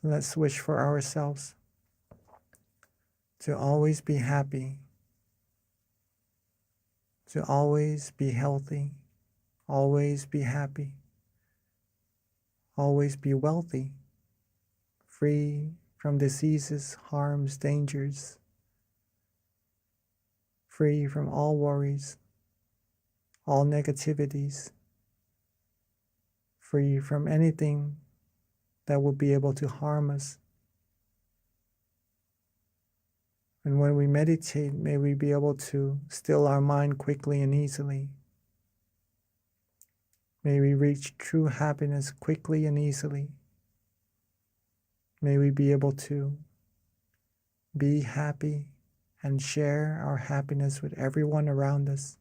let's wish for ourselves to always be happy, to always be healthy, always be happy, always be wealthy, free from diseases, harms, dangers, free from all worries, all negativities, free from anything that will be able to harm us. And when we meditate, may we be able to still our mind quickly and easily. May we reach true happiness quickly and easily. May we be able to be happy and share our happiness with everyone around us,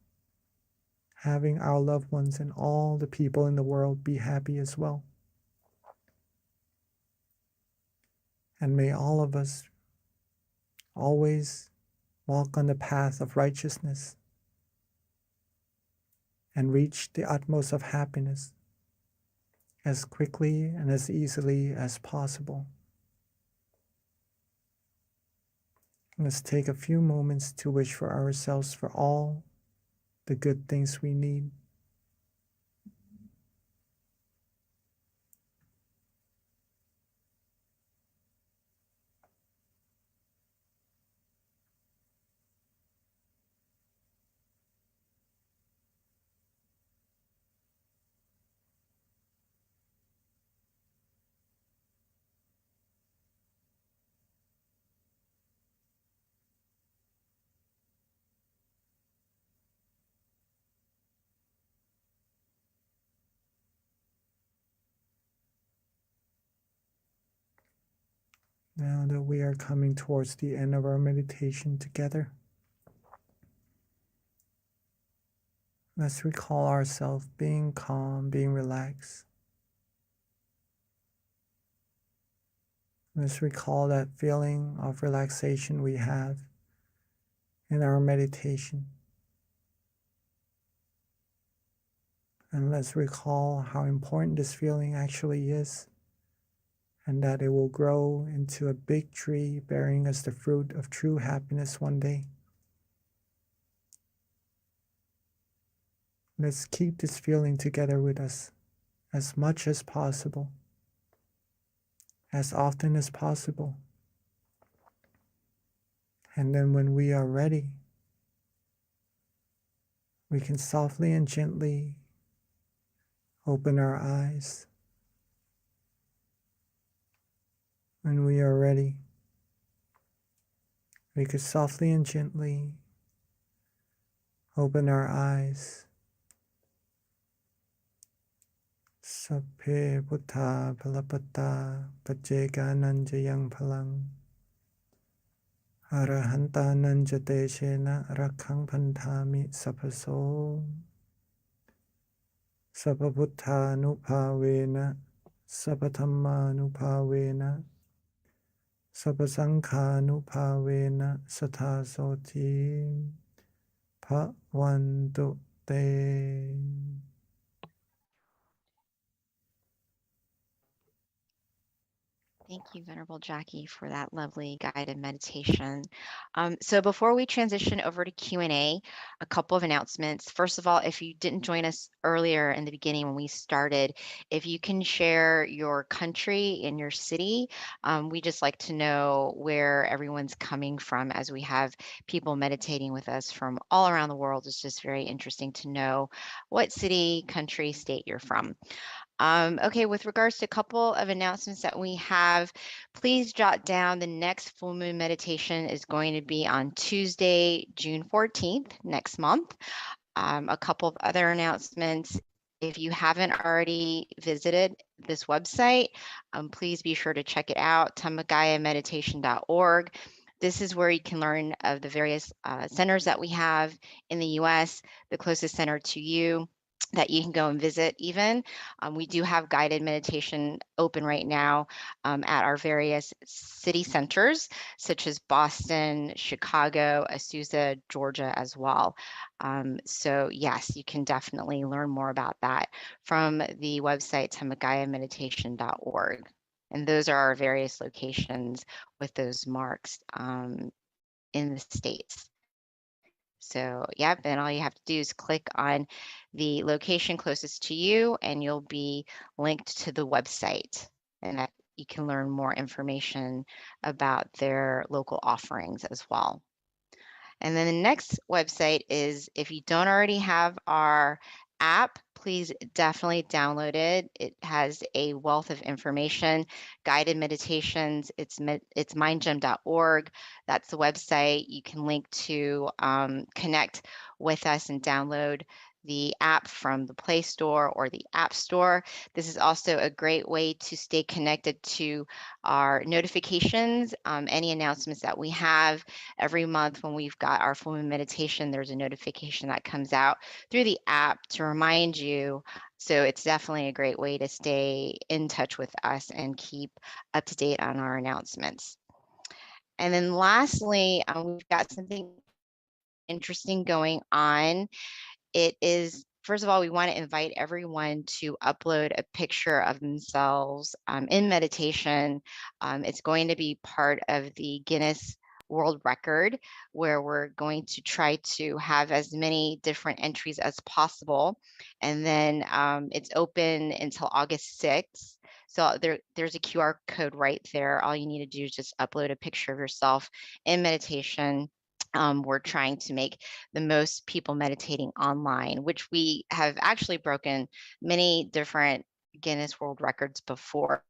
having our loved ones and all the people in the world be happy as well. And may all of us always walk on the path of righteousness and reach the utmost of happiness as quickly and as easily as possible. Let's take a few moments to wish for ourselves for all the good things we need. Now that we are coming towards the end of our meditation together, let's recall ourselves being calm, being relaxed. Let's recall that feeling of relaxation we have in our meditation. And let's recall how important this feeling actually is, and that it will grow into a big tree bearing us the fruit of true happiness one day. Let's keep this feeling together with us as much as possible, as often as possible. And then when we are ready, we can softly and gently open our eyes. When we are ready, we could softly and gently open our eyes. Sapphe Buddha Palapata Pajjeka Nanjayang Palang Arahanta Nanjate Shena Rakhang Pantami Sapaso Sapabuddha Nupavena Sapathamma Nupavena Sapasangha Nupavena Sathasoti Bhavantu Te. Thank you, Venerable Jackie, for that lovely guided meditation. So before we transition over to Q&A, a couple of announcements. First of all, if you didn't join us earlier in the beginning when we started, if you can share your country and your city, we just like to know where everyone's coming from as we have people meditating with us from all around the world. It's just very interesting to know what city, country, state you're from. Okay, with regards to a couple of announcements that we have, please jot down the next full moon meditation is going to be on Tuesday, June 14th, next month. A couple of other announcements. If you haven't already visited this website, please be sure to check it out, tamagayameditation.org. This is where you can learn of the various centers that we have in the US, the closest center to you that you can go and visit even. We do have guided meditation open right now at our various city centers, such as Boston, Chicago, Azusa, Georgia as well. So yes, you can definitely learn more about that from the website tamagayameditation.org. And those are our various locations with those marks in the States. So, yep, and all you have to do is click on the location closest to you and you'll be linked to the website, and that you can learn more information about their local offerings as well. And then the next website is, if you don't already have our app, please definitely download it. It has a wealth of information, guided meditations. It's mindgem.org. That's the website. You can link to connect with us and download the app from the Play Store or the App Store. This is also a great way to stay connected to our notifications, any announcements that we have every month. When we've got our full moon meditation, there's a notification that comes out through the app to remind you. So it's definitely a great way to stay in touch with us and keep up to date on our announcements. And then lastly, we've got something interesting going on. It is, first of all, we want to invite everyone to upload a picture of themselves in meditation. It's going to be part of the Guinness World Record, where we're going to try to have as many different entries as possible. And then it's open until August 6th. So there's a QR code right there. All you need to do is just upload a picture of yourself in meditation. We're trying to make the most people meditating online, which we have actually broken many different Guinness World Records before.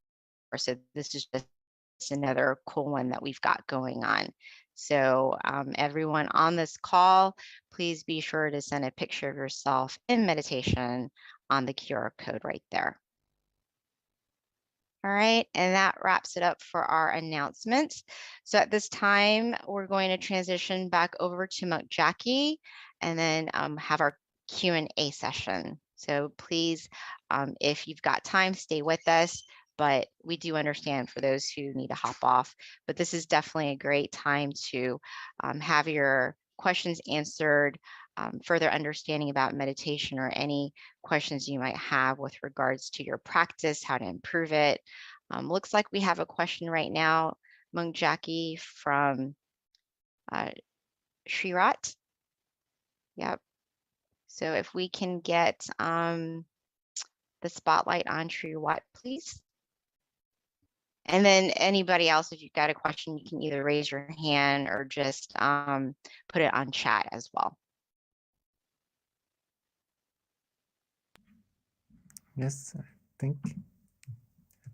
So this is just another cool one that we've got going on. So everyone on this call, please be sure to send a picture of yourself in meditation on the QR code right there. All right, and that wraps it up for our announcements. So at this time, we're going to transition back over to Monk Jackie and then have our Q&A session. So please, if you've got time, stay with us, but we do understand for those who need to hop off. But this is definitely a great time to have your questions answered, further understanding about meditation, or any questions you might have with regards to your practice, how to improve it. Looks like we have a question right now, Monk Jackie, from Shrirat. Yep. So if we can get the spotlight on Shrirat, please. And then anybody else, if you've got a question, you can either raise your hand or just put it on chat as well. Yes, I think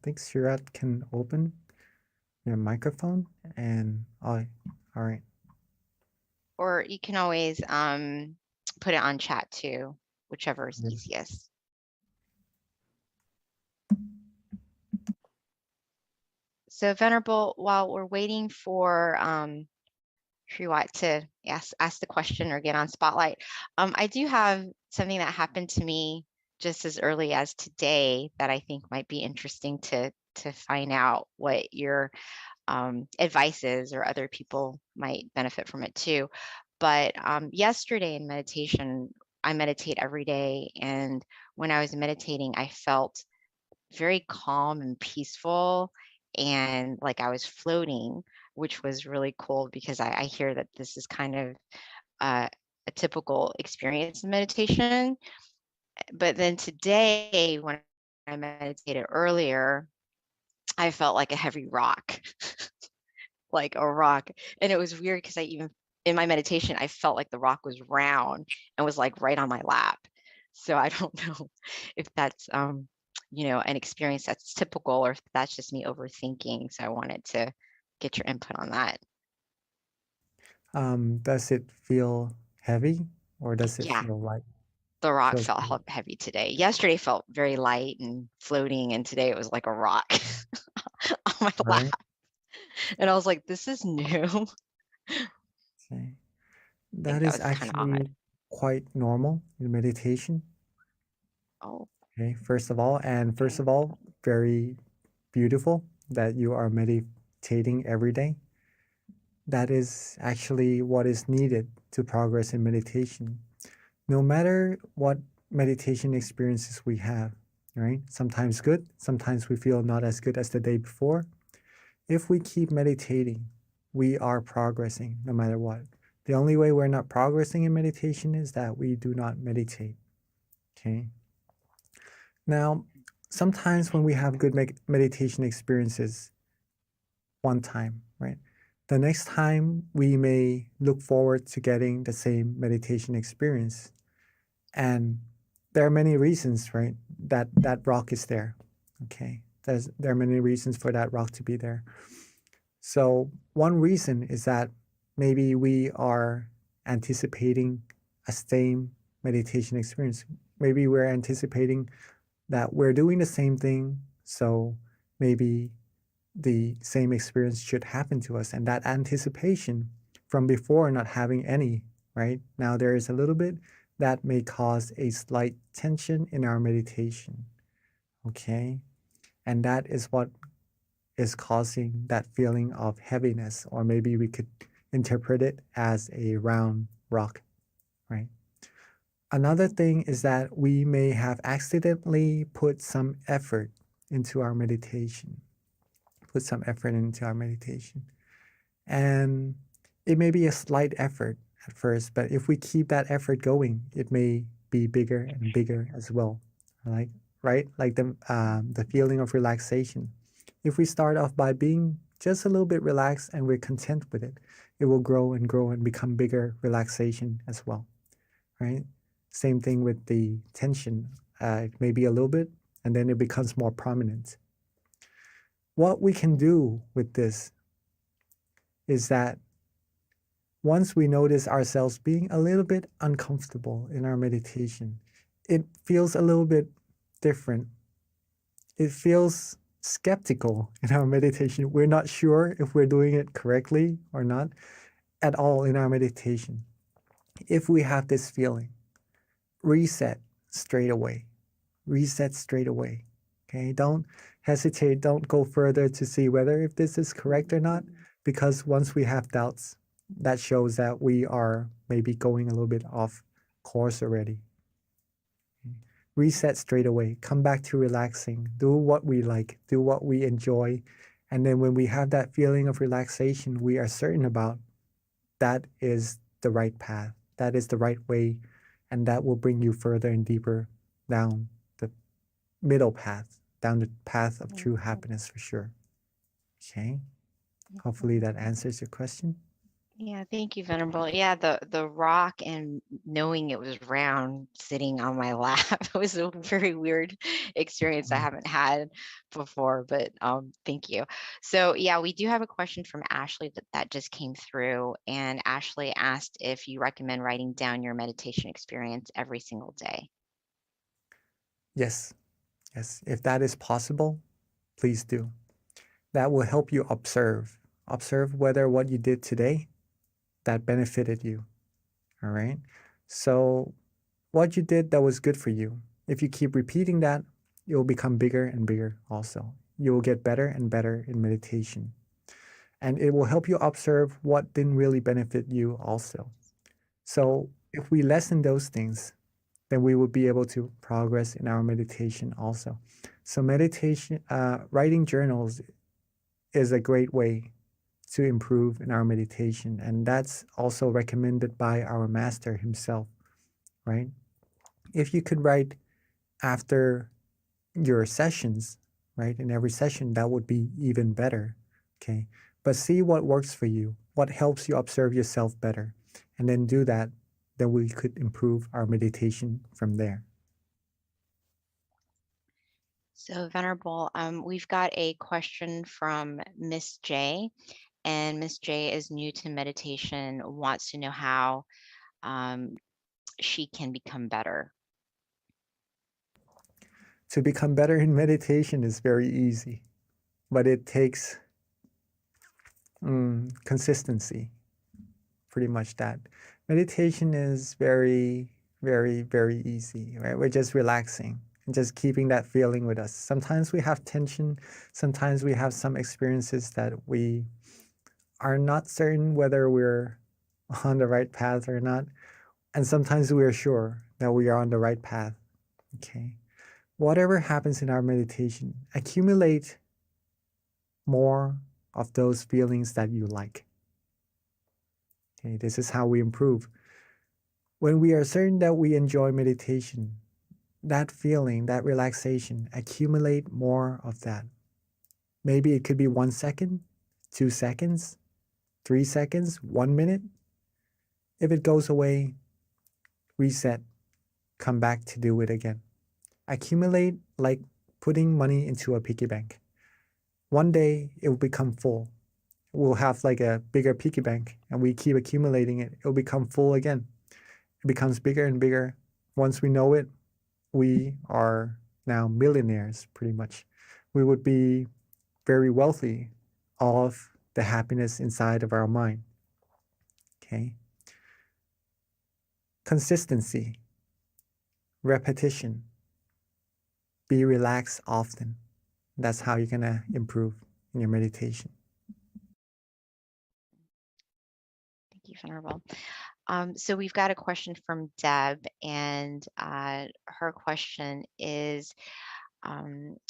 Shirat can open your microphone, and all right. Or you can always put it on chat too, whichever is easiest. So Venerable, while we're waiting for Shriwat to ask the question or get on spotlight, I do have something that happened to me just as early as today that I think might be interesting to find out what your advice is, or other people might benefit from it too. But yesterday in meditation, I meditate every day, and when I was meditating, I felt very calm and peaceful, and like I was floating, which was really cool because I hear that this is kind of a typical experience in meditation. But then today, when I meditated earlier, I felt like a heavy rock, like a rock. And it was weird because in my meditation, I felt like the rock was round and was like right on my lap. So I don't know if that's, an experience that's typical, or if that's just me overthinking. So I wanted to get your input on that. Does it feel heavy, or does it Yeah. feel light? The rock Feels felt heavy today. Yesterday felt very light and floating, and today it was like a rock on my lap. Right. And I was like, this is new. Okay. That That is was kind of actually odd. quite normal in meditation. Oh, Okay, first of all, very beautiful that you are meditating every day. That is actually what is needed to progress in meditation. No matter what meditation experiences we have, right? Sometimes good, sometimes we feel not as good as the day before. If we keep meditating, we are progressing no matter what. The only way we're not progressing in meditation is that we do not meditate. Okay. Now, sometimes when we have good meditation experiences one time, right? The next time we may look forward to getting the same meditation experience. And there are many reasons, right? That rock is there. Okay. There are many reasons for that rock to be there. So one reason is that maybe we are anticipating a same meditation experience. Maybe we're anticipating that we're doing the same thing, so maybe the same experience should happen to us. And that anticipation from before not having any, right? Now there is a little bit that may cause a slight tension in our meditation, okay? And that is what is causing that feeling of heaviness, or maybe we could interpret it as a round rock, right? Another thing is that we may have accidentally put some effort into our meditation, and it may be a slight effort at first, but if we keep that effort going, it may be bigger and bigger as well, like, right? Like the feeling of relaxation. If we start off by being just a little bit relaxed and we're content with it, it will grow and grow and become bigger relaxation as well, right? Same thing with the tension. It may be a little bit, and then it becomes more prominent. What we can do with this is that once we notice ourselves being a little bit uncomfortable in our meditation, it feels a little bit different. It feels skeptical in our meditation. We're not sure if we're doing it correctly or not at all in our meditation. If we have this feeling, reset straight away. Okay, don't hesitate, don't go further to see whether if this is correct or not, because once we have doubts, that shows that we are maybe going a little bit off course already. Reset straight away, come back to relaxing, do what we like, do what we enjoy, and then when we have that feeling of relaxation, we are certain about that is the right path, that is the right way, and that will bring you further and deeper down the middle path, down the path of true happiness for sure. Okay, hopefully that answers your question. Yeah, thank you, Venerable. Yeah, the rock and knowing it was round sitting on my lap was a very weird experience I haven't had before, but thank you. So yeah, we do have a question from Ashley that just came through, and Ashley asked if you recommend writing down your meditation experience every single day. Yes, if that is possible, please do. That will help you observe whether what you did today that benefited you. All right. So what you did that was good for you, if you keep repeating that, it will become bigger and bigger also. You will get better and better in meditation. And it will help you observe what didn't really benefit you also. So if we lessen those things, then we will be able to progress in our meditation also. So meditation, writing journals is a great way to improve in our meditation. And that's also recommended by our master himself, right? If you could write after your sessions, right, in every session, that would be even better, okay? But see what works for you, what helps you observe yourself better, and then do that, then we could improve our meditation from there. So Venerable, we've got a question from Miss J, and Miss J is new to meditation, wants to know how she can become better. To become better in meditation is very easy, but it takes consistency, pretty much that. Meditation is very, very, very easy, right? We're just relaxing and just keeping that feeling with us. Sometimes we have tension, sometimes we have some experiences that we are not certain whether we're on the right path or not. And sometimes we are sure that we are on the right path, okay? Whatever happens in our meditation, accumulate more of those feelings that you like. Okay, this is how we improve. When we are certain that we enjoy meditation, that feeling, that relaxation, accumulate more of that. Maybe it could be 1 second, 2 seconds, 3 seconds, 1 minute. If it goes away, reset, come back to do it again. Accumulate like putting money into a piggy bank. One day it will become full. We'll have like a bigger piggy bank and we keep accumulating it. It will become full again. It becomes bigger and bigger once we know it, we are now millionaires, pretty much. We would be very wealthy of the happiness inside of our mind. Okay. Consistency, repetition, be relaxed often. That's how you're going to improve in your meditation. Thank you, Venerable. So we've got a question from Deb, and her question is,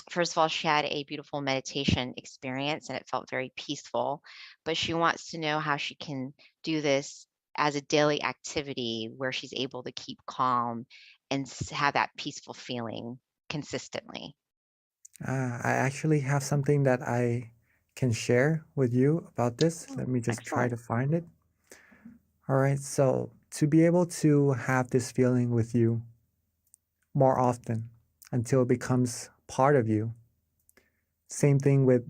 first of all, she had a beautiful meditation experience and it felt very peaceful, but she wants to know how she can do this as a daily activity where she's able to keep calm and have that peaceful feeling consistently. I actually have something that I can share with you about this. Let me just try to find it. All right, so to be able to have this feeling with you more often until it becomes part of you. Same thing with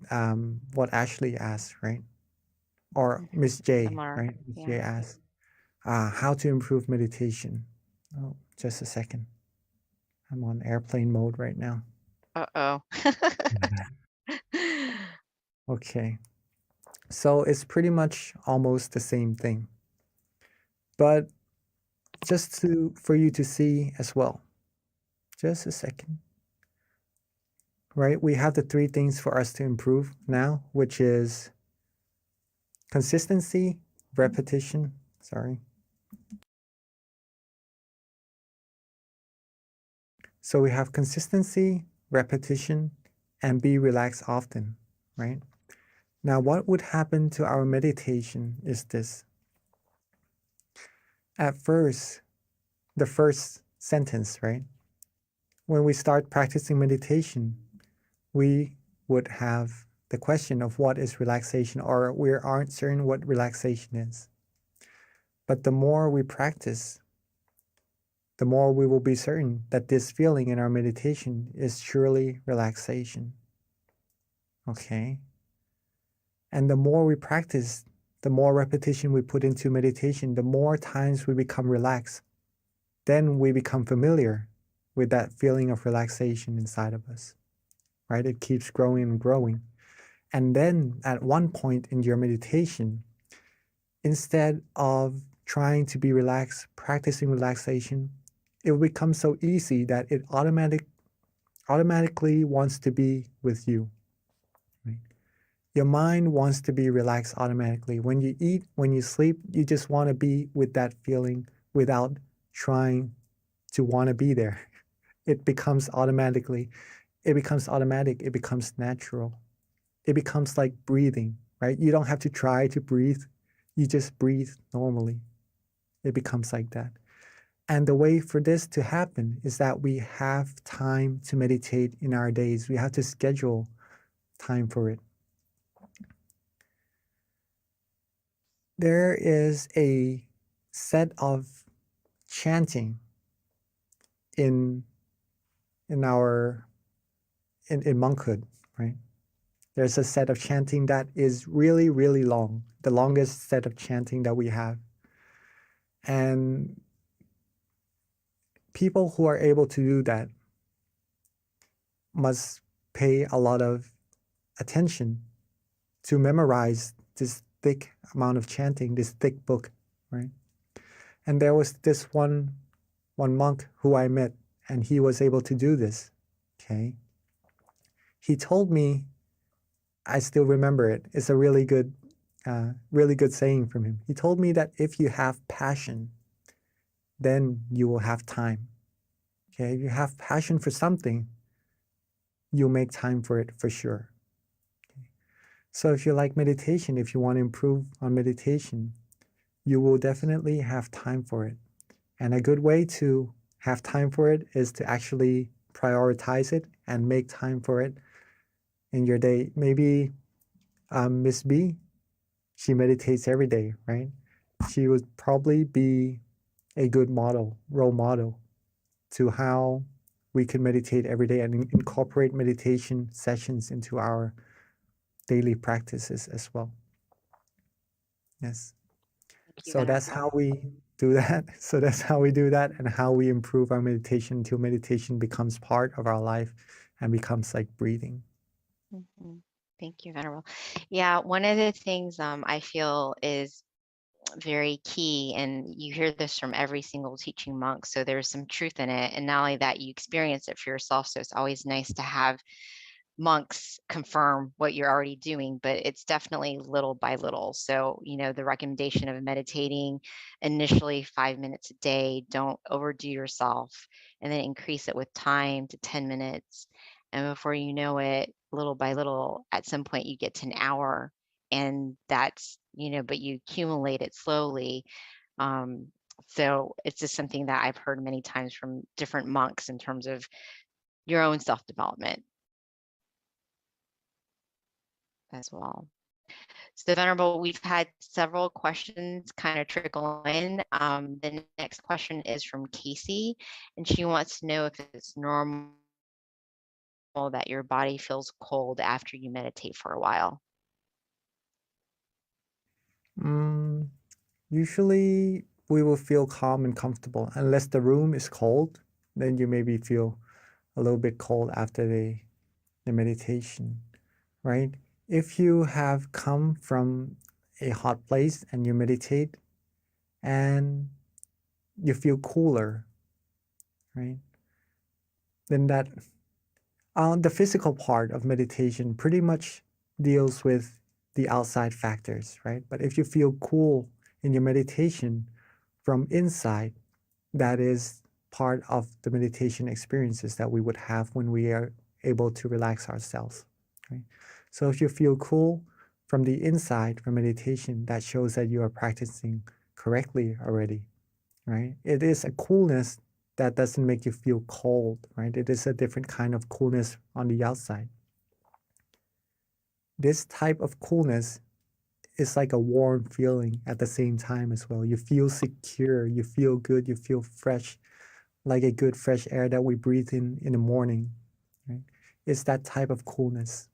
what Ashley asked, right? Or Miss J, Similar, right? Miss J yeah. asked, how to improve meditation. Oh, just a second. I'm on airplane mode right now. Uh-oh. Okay. So it's pretty much almost the same thing. But just for you to see as well. Just a second. Right? We have the 3 things for us to improve now, which is consistency, repetition, sorry. So we have consistency, repetition, and be relaxed often, right? Now, what would happen to our meditation is this. At first, the first sentence, right? When we start practicing meditation, we would have the question of what is relaxation, or we aren't certain what relaxation is. But the more we practice, the more we will be certain that this feeling in our meditation is truly relaxation. Okay? And the more we practice, the more repetition we put into meditation, the more times we become relaxed. Then we become familiar with that feeling of relaxation inside of us, right? It keeps growing and growing. And then at one point in your meditation, instead of trying to be relaxed, practicing relaxation, it will become so easy that it automatically wants to be with you. Right? Your mind wants to be relaxed automatically. When you eat, when you sleep, you just want to be with that feeling without trying to want to be there. It becomes automatic, it becomes natural. It becomes like breathing, right? You don't have to try to breathe. You just breathe normally. It becomes like that. And the way for this to happen is that we have time to meditate in our days. We have to schedule time for it. There is a set of chanting in monkhood, right? There's a set of chanting that is really, really long, the longest set of chanting that we have. And people who are able to do that must pay a lot of attention to memorize this thick amount of chanting, this thick book, right? And there was this one monk who I met, and he was able to do this, okay? He told me, I still remember it, it's a really good saying from him. He told me that if you have passion, then you will have time, okay? If you have passion for something, you'll make time for it for sure. Okay? So if you like meditation, if you want to improve on meditation, you will definitely have time for it. And a good way to have time for it is to actually prioritize it and make time for it in your day. Maybe Miss B, she meditates every day, right? She would probably be a good role model to how we can meditate every day and incorporate meditation sessions into our daily practices as well. Yes. So that's how we do that. So that's how we do that and how we improve our meditation until meditation becomes part of our life and becomes like breathing. Mhm. Thank you, Venerable. Yeah, one of the things I feel is very key, and you hear this from every single teaching monk, so there's some truth in it. And not only that, you experience it for yourself, so it's always nice to have monks confirm what you're already doing, but it's definitely little by little. So, the recommendation of meditating initially 5 minutes a day, don't overdo yourself, and then increase it with time to 10 minutes. And before you know it, little by little, at some point you get to an hour, and that's, but you accumulate it slowly. So it's just something that I've heard many times from different monks in terms of your own self-development as well. So Venerable, we've had several questions kind of trickle in. The next question is from Casey, and she wants to know if it's normal that your body feels cold after you meditate for a while. Usually we will feel calm and comfortable unless the room is cold. Then you maybe feel a little bit cold after the meditation, right? If you have come from a hot place and you meditate and you feel cooler, right? Then that the physical part of meditation pretty much deals with the outside factors, right? But if you feel cool in your meditation from inside, that is part of the meditation experiences that we would have when we are able to relax ourselves, right? So if you feel cool from the inside from meditation, that shows that you are practicing correctly already, right? It is a coolness that doesn't make you feel cold, right? It is a different kind of coolness on the outside. This type of coolness is like a warm feeling at the same time as well. You feel secure, you feel good, you feel fresh, like a good fresh air that we breathe in the morning, right? It's that type of coolness.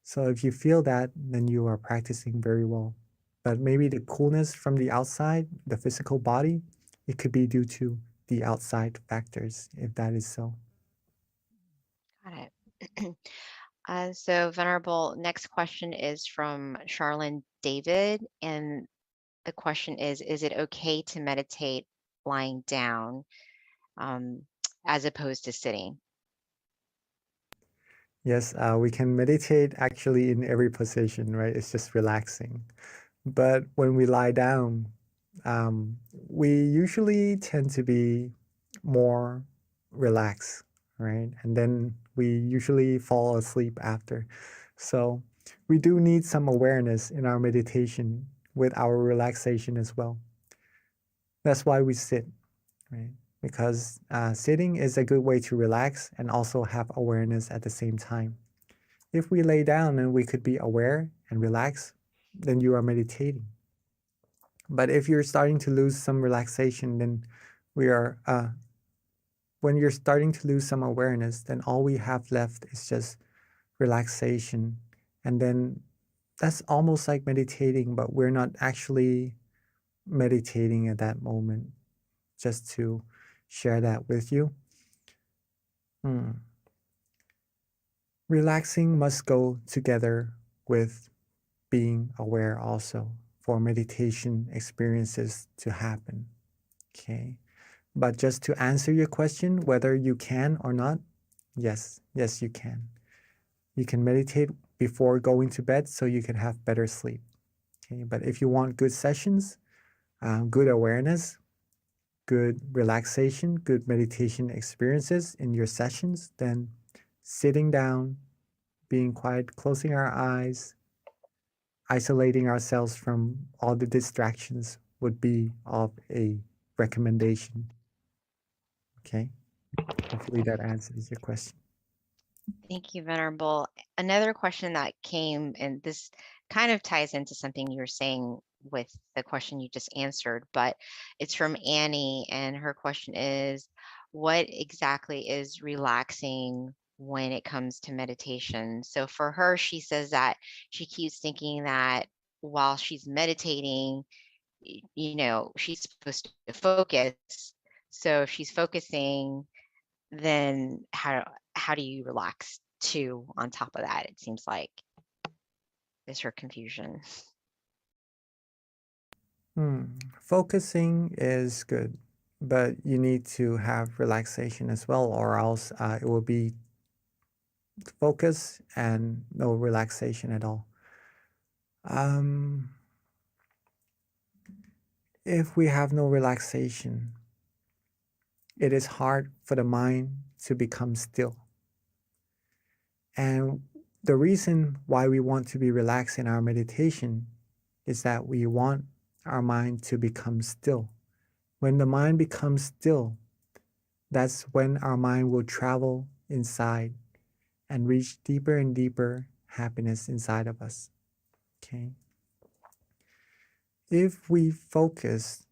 So if you feel that, then you are practicing very well. But maybe the coolness from the outside, the physical body, it could be due to the outside factors, if that is so. Got it. So Venerable, next question is from Charlene David, and the question is it okay to meditate lying down as opposed to sitting? Yes, we can meditate actually in every position, right? It's just relaxing. But when we lie down, we usually tend to be more relaxed, right? And then we usually fall asleep after. So we do need some awareness in our meditation with our relaxation as well. That's why we sit, right? Because sitting is a good way to relax and also have awareness at the same time. If we lay down and we could be aware and relax, then you are meditating. But if you're starting to lose some relaxation, then when you're starting to lose some awareness, then all we have left is just relaxation. And then that's almost like meditating, but we're not actually meditating at that moment. Just to share that with you. Relaxing must go together with being aware also for meditation experiences to happen. Okay. But just to answer your question, whether you can or not, yes, you can. You can meditate before going to bed so you can have better sleep. Okay. But if you want good sessions, good awareness, good relaxation, good meditation experiences in your sessions, then sitting down, being quiet, closing our eyes, isolating ourselves from all the distractions would be of a recommendation. Okay. Hopefully that answers your question. Thank you, Venerable. Another question that came, and this kind of ties into something you were saying with the question you just answered, but it's from Annie, and her question is, what exactly is relaxing when it comes to meditation? So for her, she says that she keeps thinking that while she's meditating, you know, she's supposed to focus. So if she's focusing, then how do you relax too on top of that? It seems like is her confusion. Focusing is good, but you need to have relaxation as well, or else it will be focus and no relaxation at all. If we have no relaxation, it is hard for the mind to become still. And the reason why we want to be relaxed in our meditation is that we want our mind to become still. When the mind becomes still, that's when our mind will travel inside and reach deeper and deeper happiness inside of us. Okay? If we focus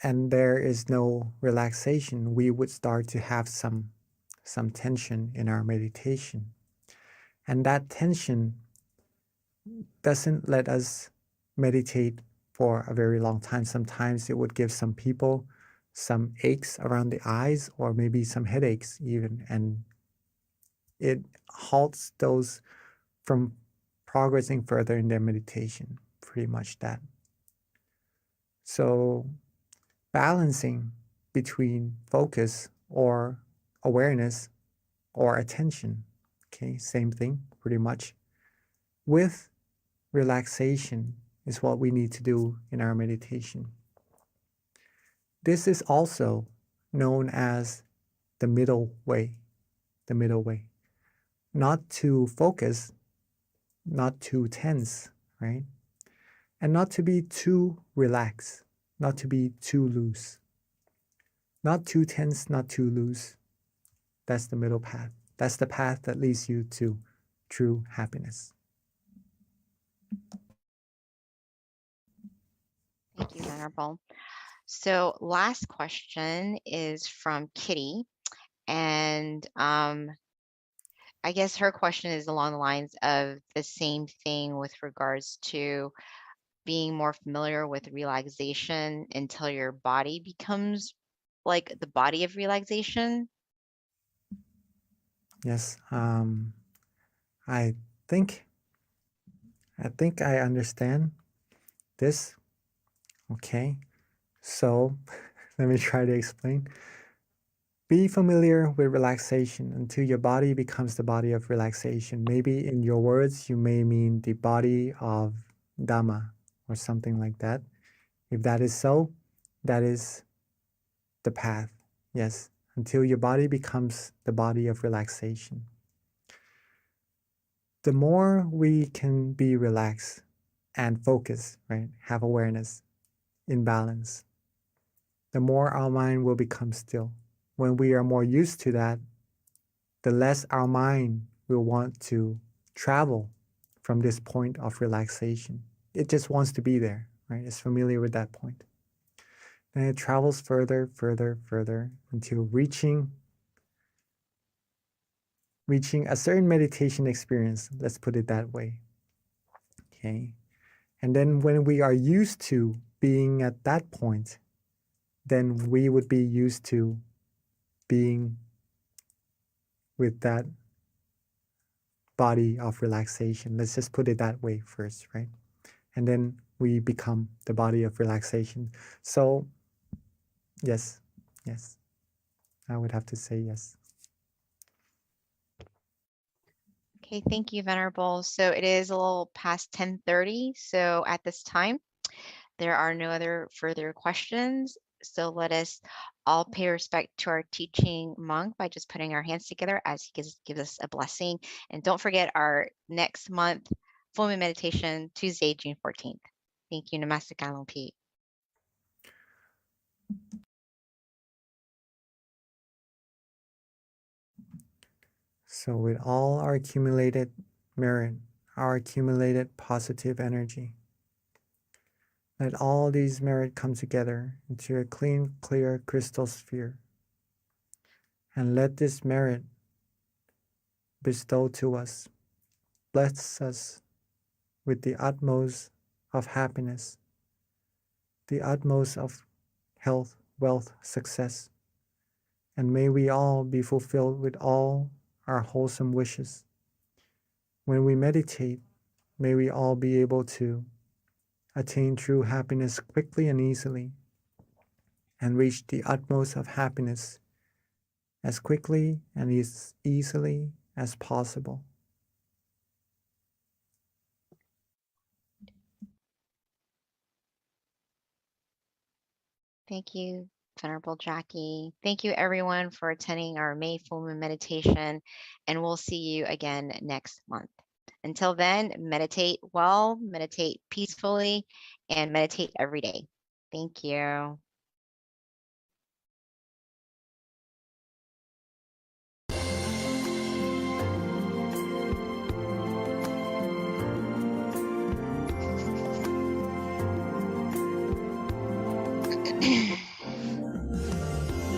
and there is no relaxation, we would start to have some tension in our meditation. And that tension doesn't let us meditate for a very long time. Sometimes it would give some people some aches around the eyes or maybe some headaches even, and it halts those from progressing further in their meditation, pretty much that. So balancing between focus or awareness or attention, okay, same thing pretty much, with relaxation is what we need to do in our meditation. This is also known as the middle way, not to focus, not too tense, right? And not to be too relaxed, not to be too loose. Not too tense, not too loose. That's the middle path. That's the path that leads you to true happiness. Thank you, Venerable. So last question is from Kitty. And I guess her question is along the lines of the same thing with regards to being more familiar with relaxation until your body becomes like the body of relaxation. Yes, I think I understand this. Okay, so let me try to explain. Be familiar with relaxation until your body becomes the body of relaxation. Maybe in your words, you may mean the body of Dhamma or something like that. If that is so, that is the path. Yes, until your body becomes the body of relaxation. The more we can be relaxed and focus, right, have awareness in balance, the more our mind will become still. When we are more used to that, the less our mind will want to travel from this point of relaxation. It just wants to be there, right? It's familiar with that point. And it travels further, further, further until reaching a certain meditation experience. Let's put it that way. Okay. And then when we are used to being at that point, then we would be used to being with that body of relaxation. Let's just put it that way first, right? And then we become the body of relaxation. So, yes, I would have to say yes. Okay, thank you, Venerable. So it is a little past 10:30. So at this time, there are no other further questions. So let us all pay respect to our teaching monk by just putting our hands together as he gives us a blessing. And don't forget our next month full moon meditation, Tuesday, June 14th. Thank you. Namaste Kalompi. So with all our accumulated merit, our accumulated positive energy, let all these merit come together into a clean, clear crystal sphere. And let this merit bestow to us, bless us with the utmost of happiness, the utmost of health, wealth, success, and may we all be fulfilled with all our wholesome wishes. When we meditate, may we all be able to attain true happiness quickly and easily, and reach the utmost of happiness as quickly and as easily as possible. Thank you, Venerable Jackie. Thank you, everyone, for attending our May full moon meditation, and we'll see you again next month. Until then, meditate well, meditate peacefully, and meditate every day. Thank you.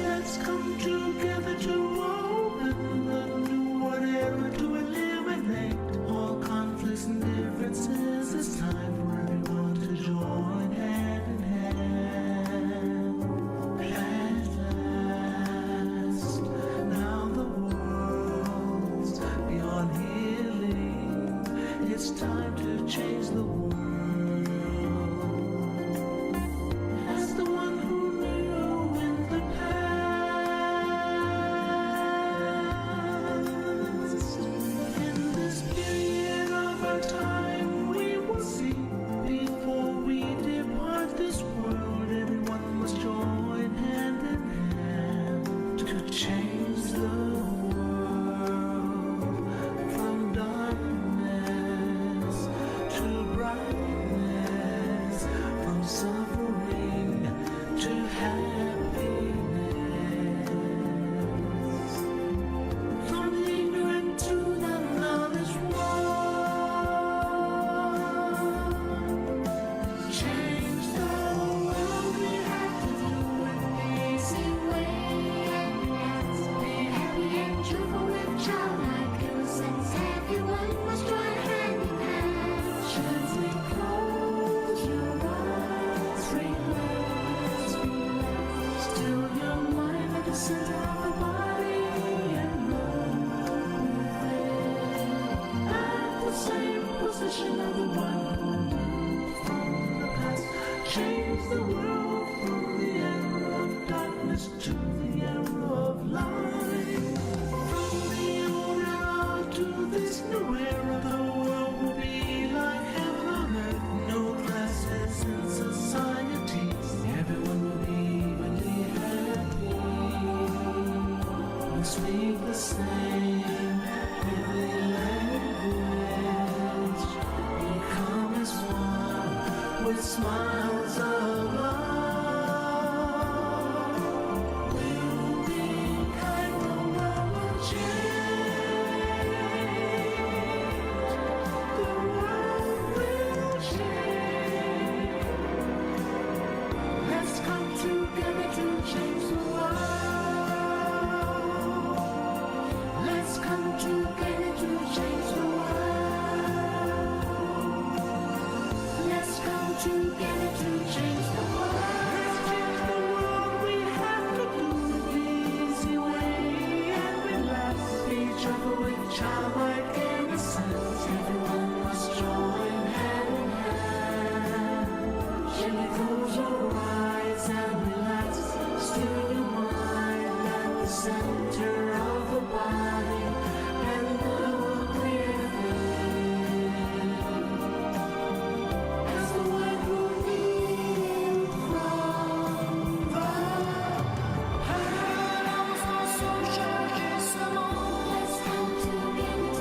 Let's come together to open the new whatever to eliminate all conflicts and differences. It's time for everyone to join hand in hand. At last, now the world's beyond healing. It's time to change the world. As the one who knew in the past, in this period of our time, we will see before we depart this world. Everyone must join hand in hand to change the world from darkness to brightness, from suffering to happiness, from the ignorant to the knowledge one. Change the world, we have to do it the easy way. Be happy and joyful with childlike innocence. Everyone must join hand in hand. Gently close your eyes, relax, relax. Still your mind at the center of the body and move at the same position of the one who knew from the past. Change the world from the era of darkness to the era of light. From the old era to this new era, the world will be like heaven on earth. No classes in society. Everyone will be evenly happy. We speak the same heavenly language. Become as one with smiles of love. We'll be kind, the world will change. The world will change. Let's come together to change the world. Let's come together to change the world. Let's come together to change the world. Let's change the world. We have to do it the easy way and relax. Each other with childlike innocence. Everyone must join hand in hand. Gently close your eyes and relax. Still your mind at the center of the body and look clearly. As the one who knew from the past, our social is alone. Let's come together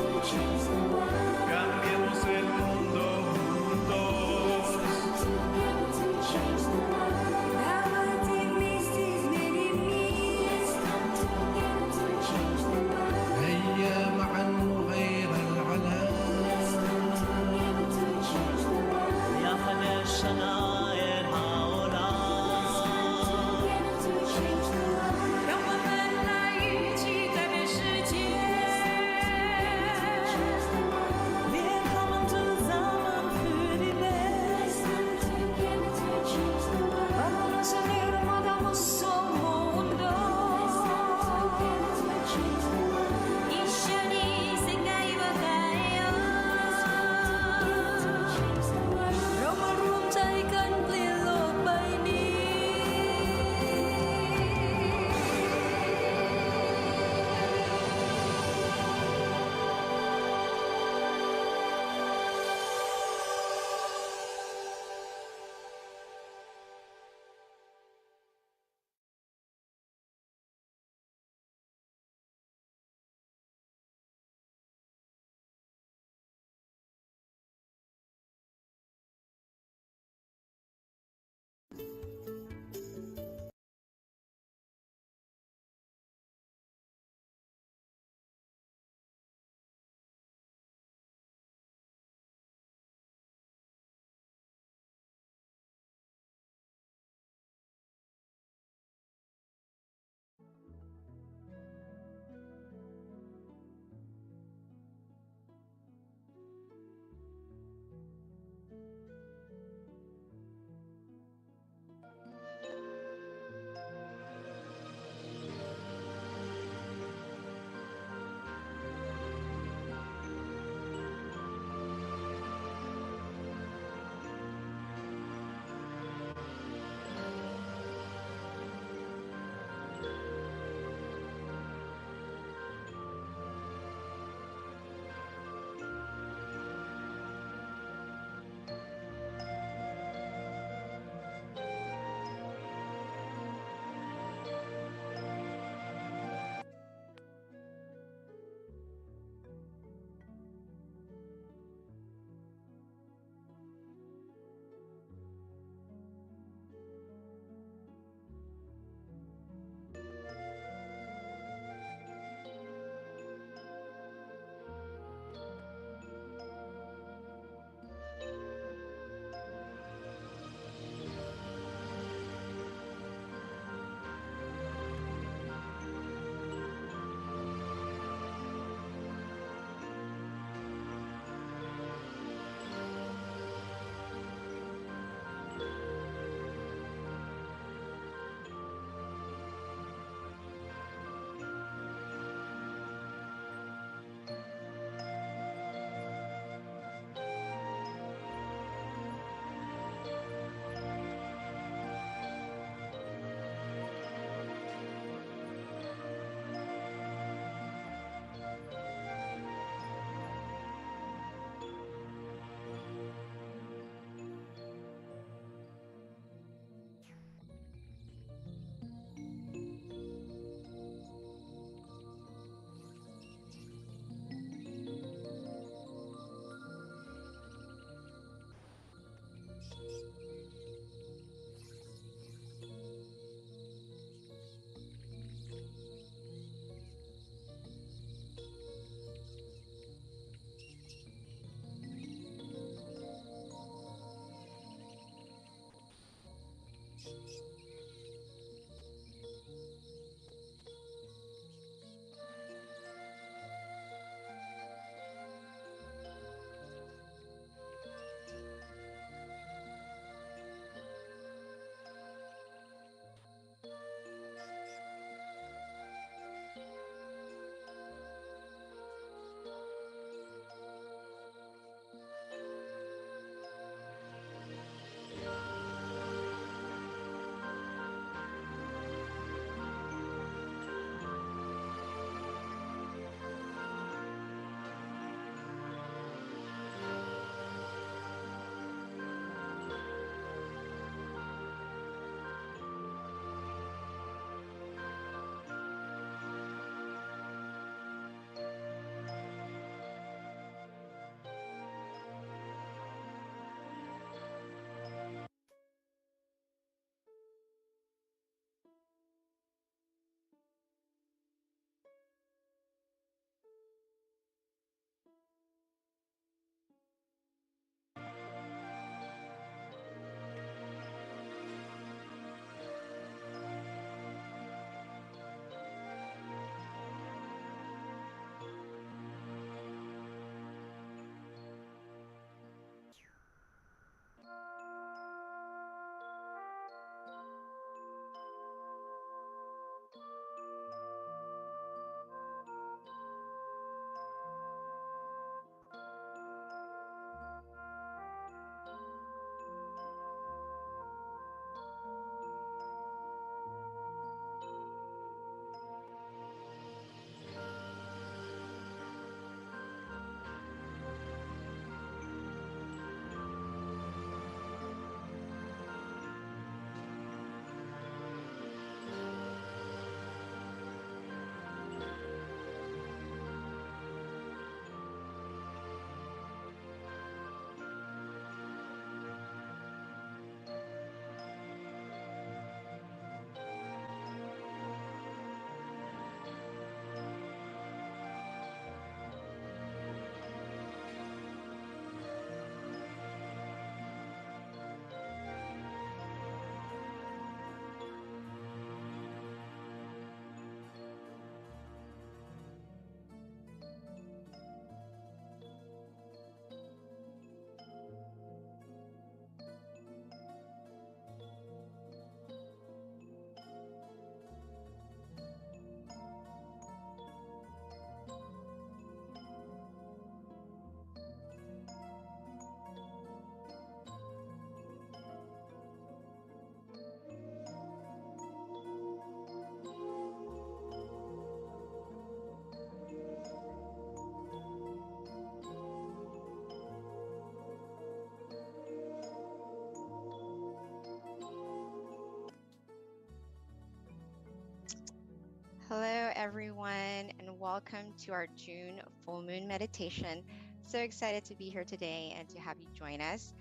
Hello, everyone, and welcome to our June full moon meditation. So excited to be here today and to have you join us.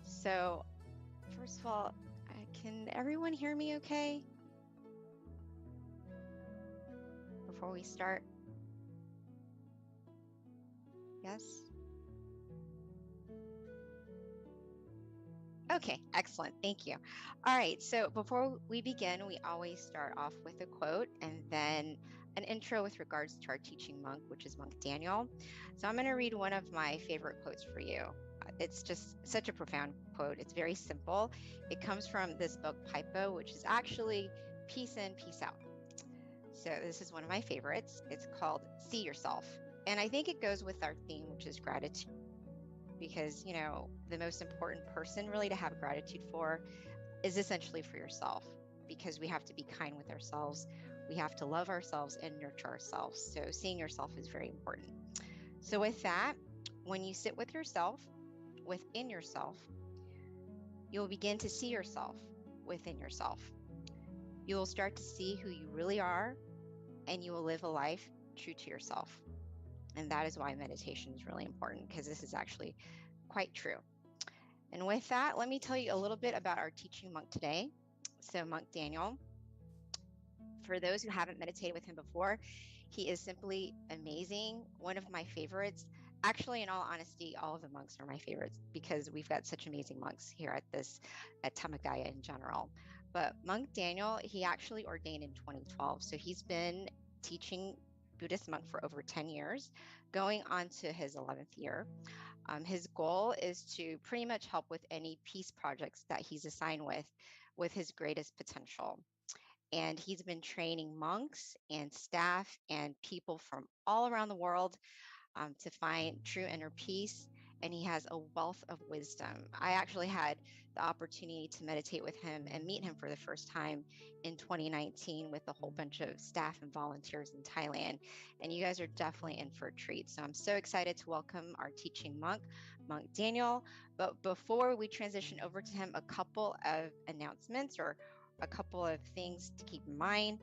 So, first of all, can everyone hear me okay? Before we start? Yes? Okay, excellent. Thank you. All right, so before we begin, we always start off with a quote and then an intro with regards to our teaching monk, which is Monk Daniel. So I'm going to read one of my favorite quotes for you. It's just such a profound quote. It's very simple. It comes from this book, Paipo, which is actually Peace In, Peace Out. So this is one of my favorites. It's called See Yourself. And I think it goes with our theme, which is gratitude. Because, you know, the most important person really to have gratitude for is essentially for yourself, because we have to be kind with ourselves. We have to love ourselves and nurture ourselves. So seeing yourself is very important. So with that, when you sit with yourself, within yourself, you'll begin to see yourself within yourself. You will start to see who you really are, and you will live a life true to yourself. And that is why meditation is really important, because this is actually quite true. And with that, let me tell you a little bit about our teaching monk today. So Monk Daniel, for those who haven't meditated with him before, he is simply amazing. One of my favorites. Actually, in all honesty, all of the monks are my favorites because we've got such amazing monks here at Dhammakaya in general. But Monk Daniel, he actually ordained in 2012. So he's been teaching Buddhist monk for over 10 years, going on to his 11th year. His goal is to pretty much help with any peace projects that he's assigned with his greatest potential. And he's been training monks and staff and people from all around the world to find true inner peace. And he has a wealth of wisdom. I actually had the opportunity to meditate with him and meet him for the first time in 2019 with a whole bunch of staff and volunteers in Thailand. And you guys are definitely in for a treat. So I'm so excited to welcome our teaching monk, Monk Daniel. But before we transition over to him, a couple of announcements or a couple of things to keep in mind.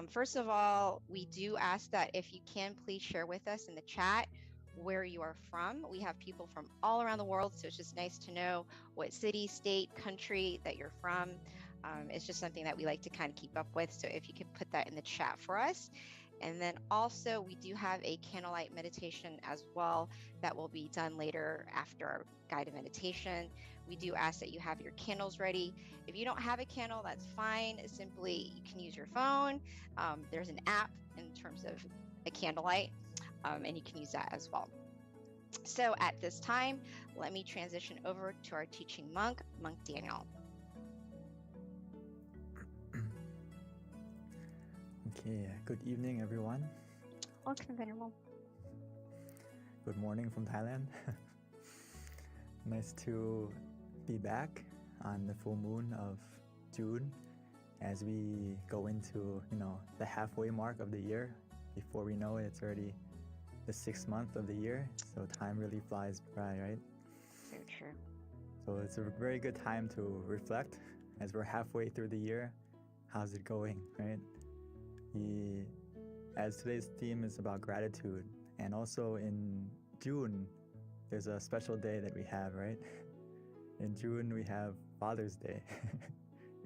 First of all, we do ask that if you can, please share with us in the chat where you are from. We have people from all around the world, so it's just nice to know what city, state, country that you're from. It's just something that we like to kind of keep up with. So if you could put that in the chat for us. And then also we do have a candlelight meditation as well that will be done later after our guided meditation. We do ask that you have your candles ready. If you don't have a candle, that's fine. Simply, you can use your phone. There's an app in terms of a candlelight, and you can use that as well. So at this time, let me transition over to our teaching monk, Monk Daniel. Okay, good evening, everyone. Welcome, Venerable. Good morning from Thailand. Nice to be back on the full moon of June as we go into, the halfway mark of the year. Before we know it, it's already the 6th month of the year. So time really flies by, right? So true. So it's a very good time to reflect as we're halfway through the year. How's it going, right? As today's theme is about gratitude, and also in June, there's a special day that we have, right? In June, we have Father's Day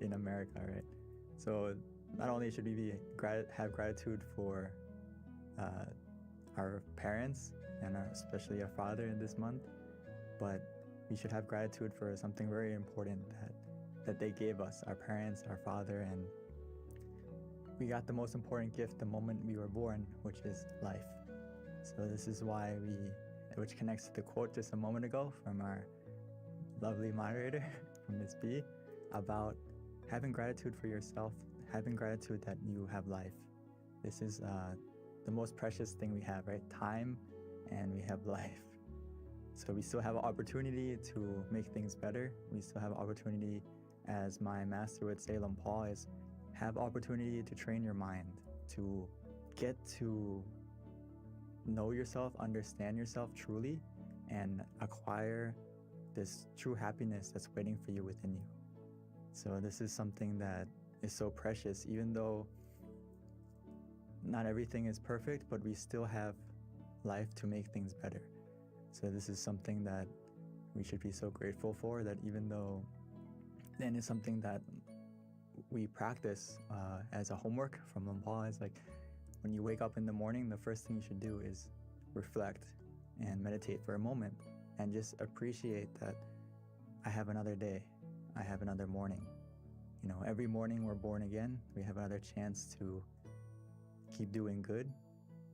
in America, right? So not only should we have gratitude for our parents and especially our father in this month, but we should have gratitude for something very important that they gave us, our parents, our father, and we got the most important gift the moment we were born, which is life. So this is why which connects to the quote just a moment ago from our lovely moderator, from Ms. B, about having gratitude for yourself, having gratitude that you have life. This is the most precious thing we have, right? Time, and we have life. So we still have an opportunity to make things better. We still have an opportunity, as my master would say, Lom Paul, is have opportunity to train your mind, to get to know yourself, understand yourself truly, and acquire this true happiness that's waiting for you within you. So this is something that is so precious, even though not everything is perfect, but we still have life to make things better. So this is something that we should be so grateful for, that even though then it's something that we practice as a homework from Lampal. Is like when you wake up in the morning, the first thing you should do is reflect and meditate for a moment and just appreciate that I have another day, I have another morning. You know, every morning we're born again, we have another chance to keep doing good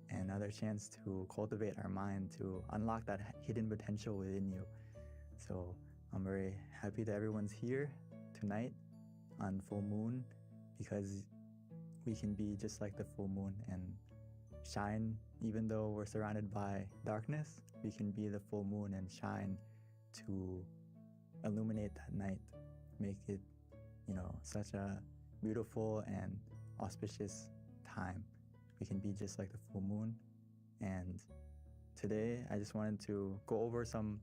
and another chance to cultivate our mind, to unlock that hidden potential within you. So I'm very happy that everyone's here tonight on full moon, because we can be just like the full moon and shine. Even though we're surrounded by darkness, we can be the full moon and shine to illuminate that night, make it, you know, such a beautiful and auspicious time. We can be just like the full moon. And today I just wanted to go over some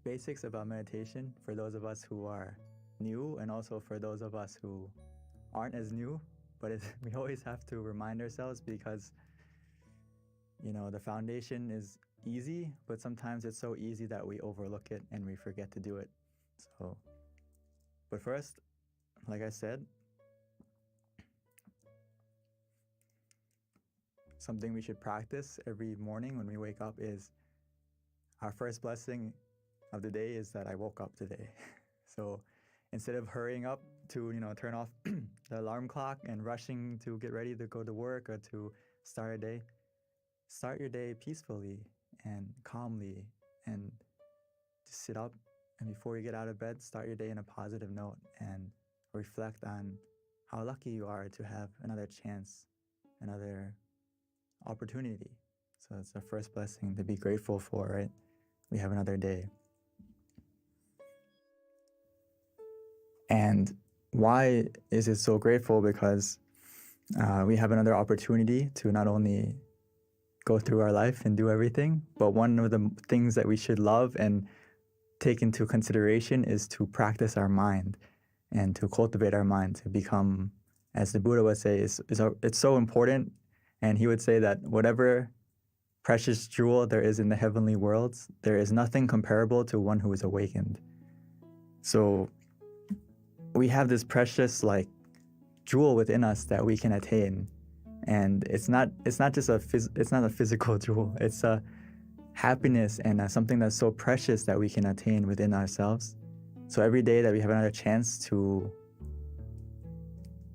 basics about meditation for those of us who are new, and also for those of us who aren't as new. But we always have to remind ourselves, because you know, the foundation is easy, but sometimes it's so easy that we overlook it and we forget to do it. So, but first, like I said, something we should practice every morning when we wake up is our first blessing of the day is that I woke up today. So instead of hurrying up to, you know, turn off the alarm clock and rushing to get ready to go to work or to start a day, start your day peacefully and calmly, and just sit up, and before you get out of bed, start your day in a positive note and reflect on how lucky you are to have another chance, another opportunity. So it's the first blessing to be grateful for, right? We have another day. And why is it so grateful? Because we have another opportunity to not only go through our life and do everything, but one of the things that we should love and take into consideration is to practice our mind and to cultivate our mind to become, as the Buddha would say, it's so important. And he would say that whatever precious jewel there is in the heavenly worlds, there is nothing comparable to one who is awakened. So we have this precious like jewel within us that we can attain, and it's not just a physical jewel. It's a happiness and something that's so precious that we can attain within ourselves. So every day that we have another chance to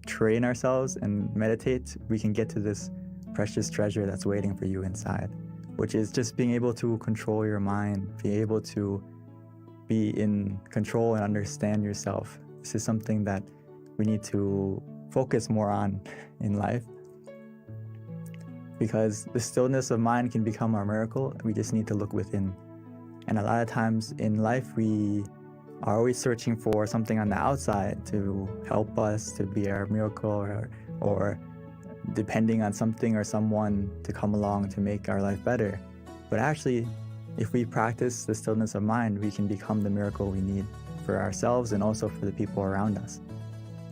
train ourselves and meditate, we can get to this precious treasure that's waiting for you inside, which is just being able to control your mind, be able to be in control and understand yourself. This is something that we need to focus more on in life, because the stillness of mind can become our miracle. We just need to look within. And a lot of times in life, we are always searching for something on the outside to help us to be our miracle, or depending on something or someone to come along to make our life better. But actually, if we practice the stillness of mind, we can become the miracle we need for ourselves and also for the people around us.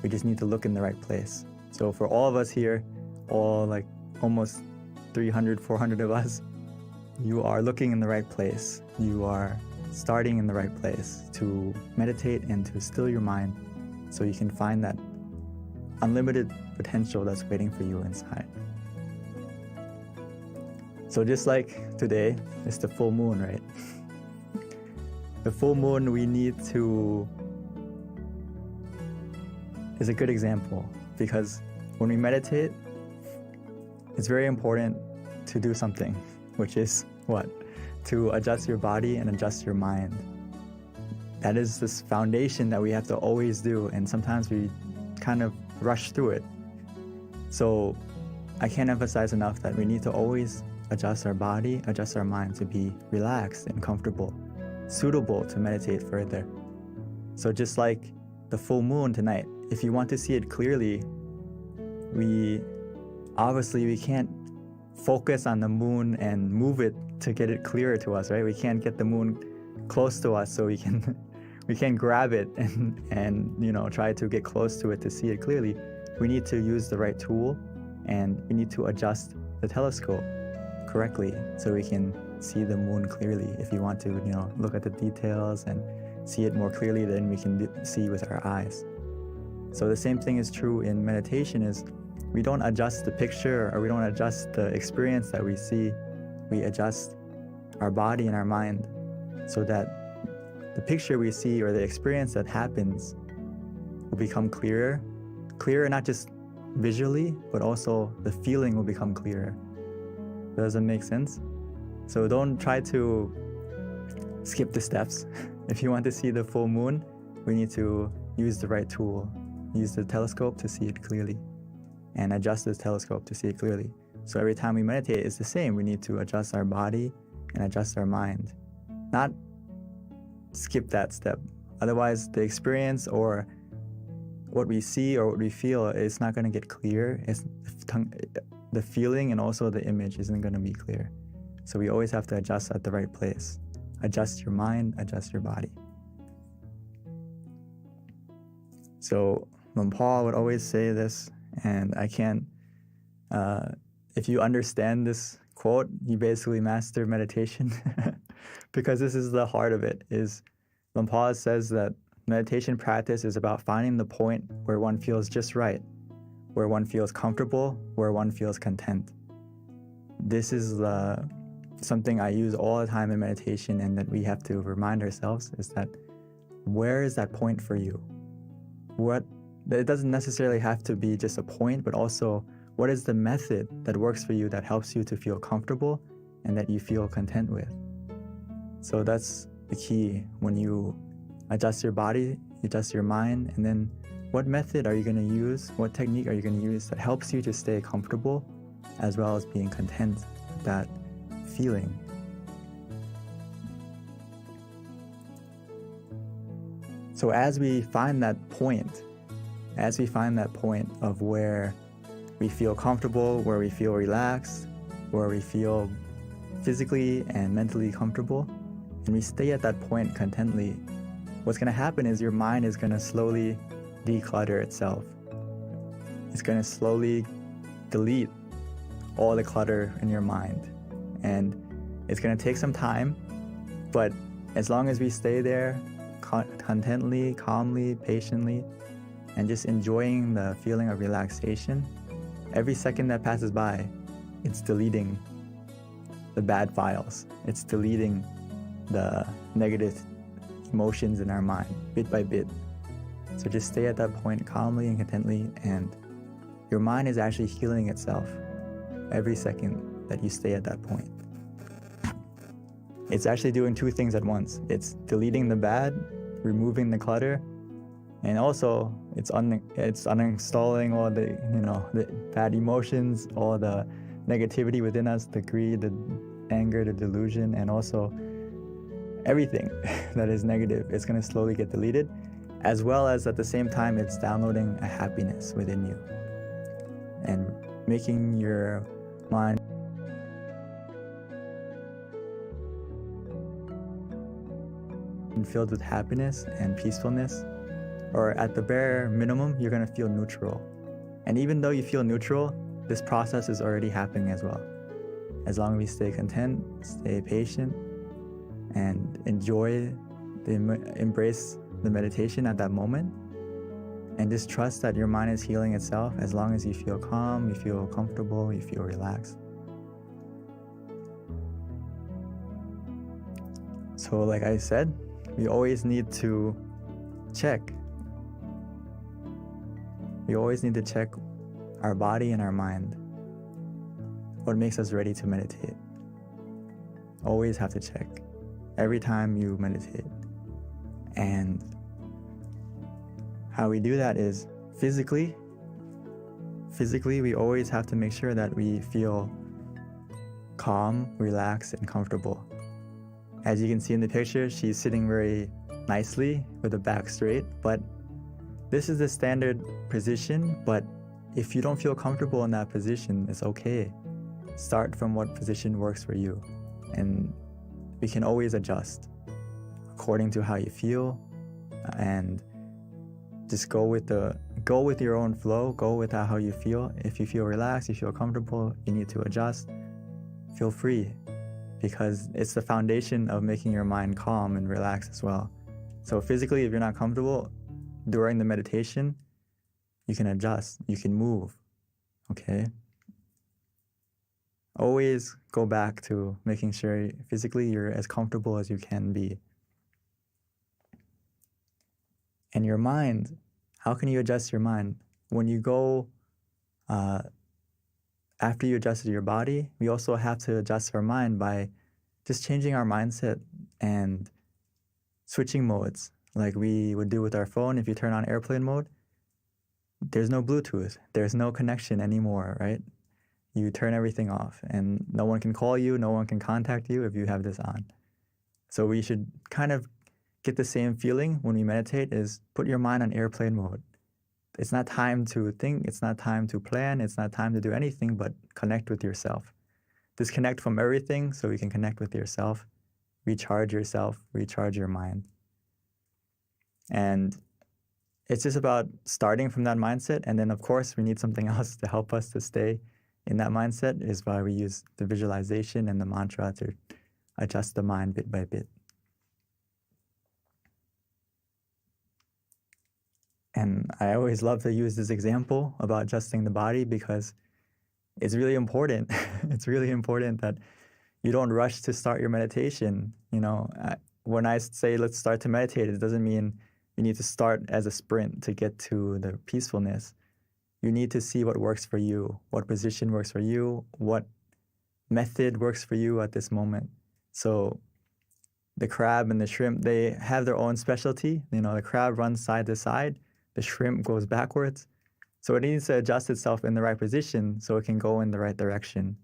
We just need to look in the right place. So for all of us here, all like almost 300, 400 of us, you are looking in the right place. You are starting in the right place to meditate and to still your mind so you can find that unlimited potential that's waiting for you inside. So just like today, it's the full moon, right? The full moon is a good example, because when we meditate, it's very important to do something, which is what? To adjust your body and adjust your mind. That is this foundation that we have to always do, and sometimes we kind of rush through it. So I can't emphasize enough that we need to always adjust our body, adjust our mind to be relaxed and comfortable, suitable to meditate further. So just like the full moon tonight, if you want to see it clearly, we can't focus on the moon and move it to get it clearer to us, right? We can't get the moon close to us so we can grab it and try to get close to it to see it clearly. We need to use the right tool and we need to adjust the telescope correctly so we can see the moon clearly. If you want to, look at the details and see it more clearly, then we can see with our eyes. So the same thing is true in meditation, is we don't adjust the picture or we don't adjust the experience that we see. We adjust our body and our mind so that the picture we see or the experience that happens will become clearer not just visually, but also the feeling will become clearer. Does that make sense? So don't try to skip the steps. If you want to see the full moon, we need to use the right tool. Use the telescope to see it clearly and adjust the telescope to see it clearly. So every time we meditate, it's the same. We need to adjust our body and adjust our mind, not skip that step. Otherwise, the experience or what we see or what we feel is not going to get clear. The feeling and also the image isn't going to be clear. So we always have to adjust at the right place. Adjust your mind, adjust your body. So Luang Por would always say this, and I can't, if you understand this quote, you basically master meditation because this is the heart of it. Is Luang Por says that meditation practice is about finding the point where one feels just right, where one feels comfortable, where one feels content. This is something I use all the time in meditation, and that we have to remind ourselves is that where is that point for you? It doesn't necessarily have to be just a point, but also what is the method that works for you that helps you to feel comfortable and that you feel content with. So that's the key. When you adjust your body, you adjust your mind, and then what method are you going to use? What technique are you going to use that helps you to stay comfortable as well as being content with that feeling? So as we find that point of where we feel comfortable, where we feel relaxed, where we feel physically and mentally comfortable, and we stay at that point contently, what's going to happen is your mind is going to slowly declutter itself. It's going to slowly delete all the clutter in your mind. And it's going to take some time, but as long as we stay there contently, calmly, patiently, and just enjoying the feeling of relaxation, every second that passes by, it's deleting the bad files. It's deleting the negative emotions in our mind, bit by bit. So just stay at that point calmly and contently, and your mind is actually healing itself every second that you stay at that point. It's actually doing two things at once. It's deleting the bad, removing the clutter, and also it's uninstalling all the bad emotions, all the negativity within us, the greed, the anger, the delusion, and also everything that is negative. It's going to slowly get deleted, as well as at the same time it's downloading a happiness within you and making your mind filled with happiness and peacefulness, or at the bare minimum, you're going to feel neutral. And even though you feel neutral, this process is already happening as well. As long as we stay content, stay patient, and embrace the meditation at that moment, and just trust that your mind is healing itself as long as you feel calm, you feel comfortable, you feel relaxed. So like I said, we always need to check. We always need to check our body and our mind. What makes us ready to meditate? Always have to check every time you meditate. And how we do that is physically, we always have to make sure that we feel calm, relaxed, and comfortable. As you can see in the picture, she's sitting very nicely with the back straight, but this is the standard position. But if you don't feel comfortable in that position, it's okay. Start from what position works for you, and we can always adjust according to how you feel, and just go with the go with your own flow, go with how you feel. If you feel relaxed, you feel comfortable, you need to adjust, feel free, because it's the foundation of making your mind calm and relaxed as well. So physically, if you're not comfortable during the meditation, you can adjust, you can move, okay? Always go back to making sure physically you're as comfortable as you can be. And your mind, how can you adjust your mind? When you go, after you adjusted your body, we also have to adjust our mind by just changing our mindset and switching modes, like we would do with our phone. If you turn on airplane mode, there's no Bluetooth, there's no connection anymore, right? You turn everything off and no one can call you, no one can contact you if you have this on. So we should kind of get the same feeling when we meditate, is put your mind on airplane mode. It's not time to think, it's not time to plan, it's not time to do anything but connect with yourself. Disconnect from everything so you can connect with yourself, recharge yourself, recharge your mind. And it's just about starting from that mindset. And then of course we need something else to help us to stay in that mindset, is why we use the visualization and the mantra to adjust the mind bit by bit. And I always love to use this example about adjusting the body because it's really important. It's really important that you don't rush to start your meditation. You know, when I say let's start to meditate, it doesn't mean you need to start as a sprint to get to the peacefulness. You need to see what works for you, what position works for you, what method works for you at this moment. So the crab and the shrimp, they have their own specialty. You know, the crab runs side to side, the shrimp goes backwards. So it needs to adjust itself in the right position so it can go in the right direction.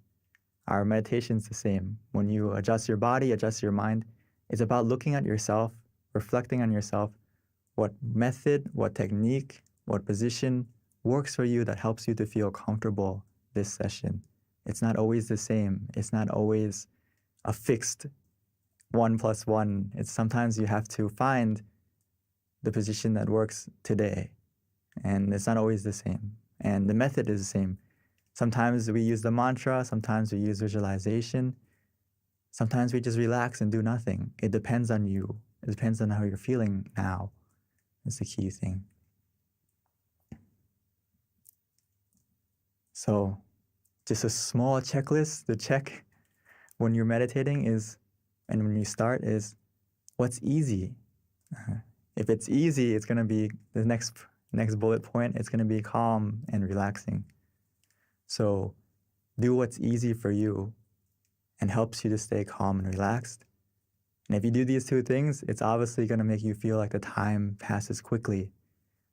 Our meditation's the same. When you adjust your body, adjust your mind, it's about looking at yourself, reflecting on yourself, what method, what technique, what position works for you that helps you to feel comfortable this session. It's not always the same. It's not always a fixed 1 + 1. It's sometimes you have to find the position that works today. And it's not always the same. And the method is the same. Sometimes we use the mantra, sometimes we use visualization. Sometimes we just relax and do nothing. It depends on you. It depends on how you're feeling now. That's the key thing. So just a small checklist to check when you're meditating is, and when you start, is what's easy. If it's easy, it's going to be the next bullet point. It's going to be calm and relaxing. So do what's easy for you and helps you to stay calm and relaxed. And if you do these two things, it's obviously going to make you feel like the time passes quickly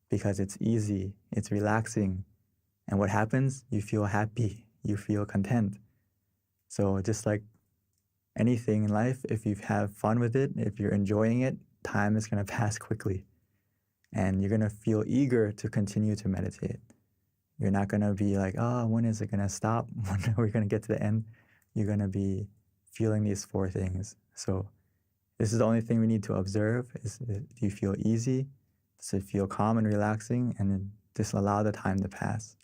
because it's easy, it's relaxing. And what happens? You feel happy, you feel content. So just like anything in life, if you have fun with it, if you're enjoying it, time is going to pass quickly. And you're going to feel eager to continue to meditate. You're not going to be like, oh, when is it going to stop? When are we going to get to the end? You're going to be feeling these 4 things. So this is the only thing we need to observe is, do you feel easy? Does it feel calm and relaxing? And then just allow the time to pass.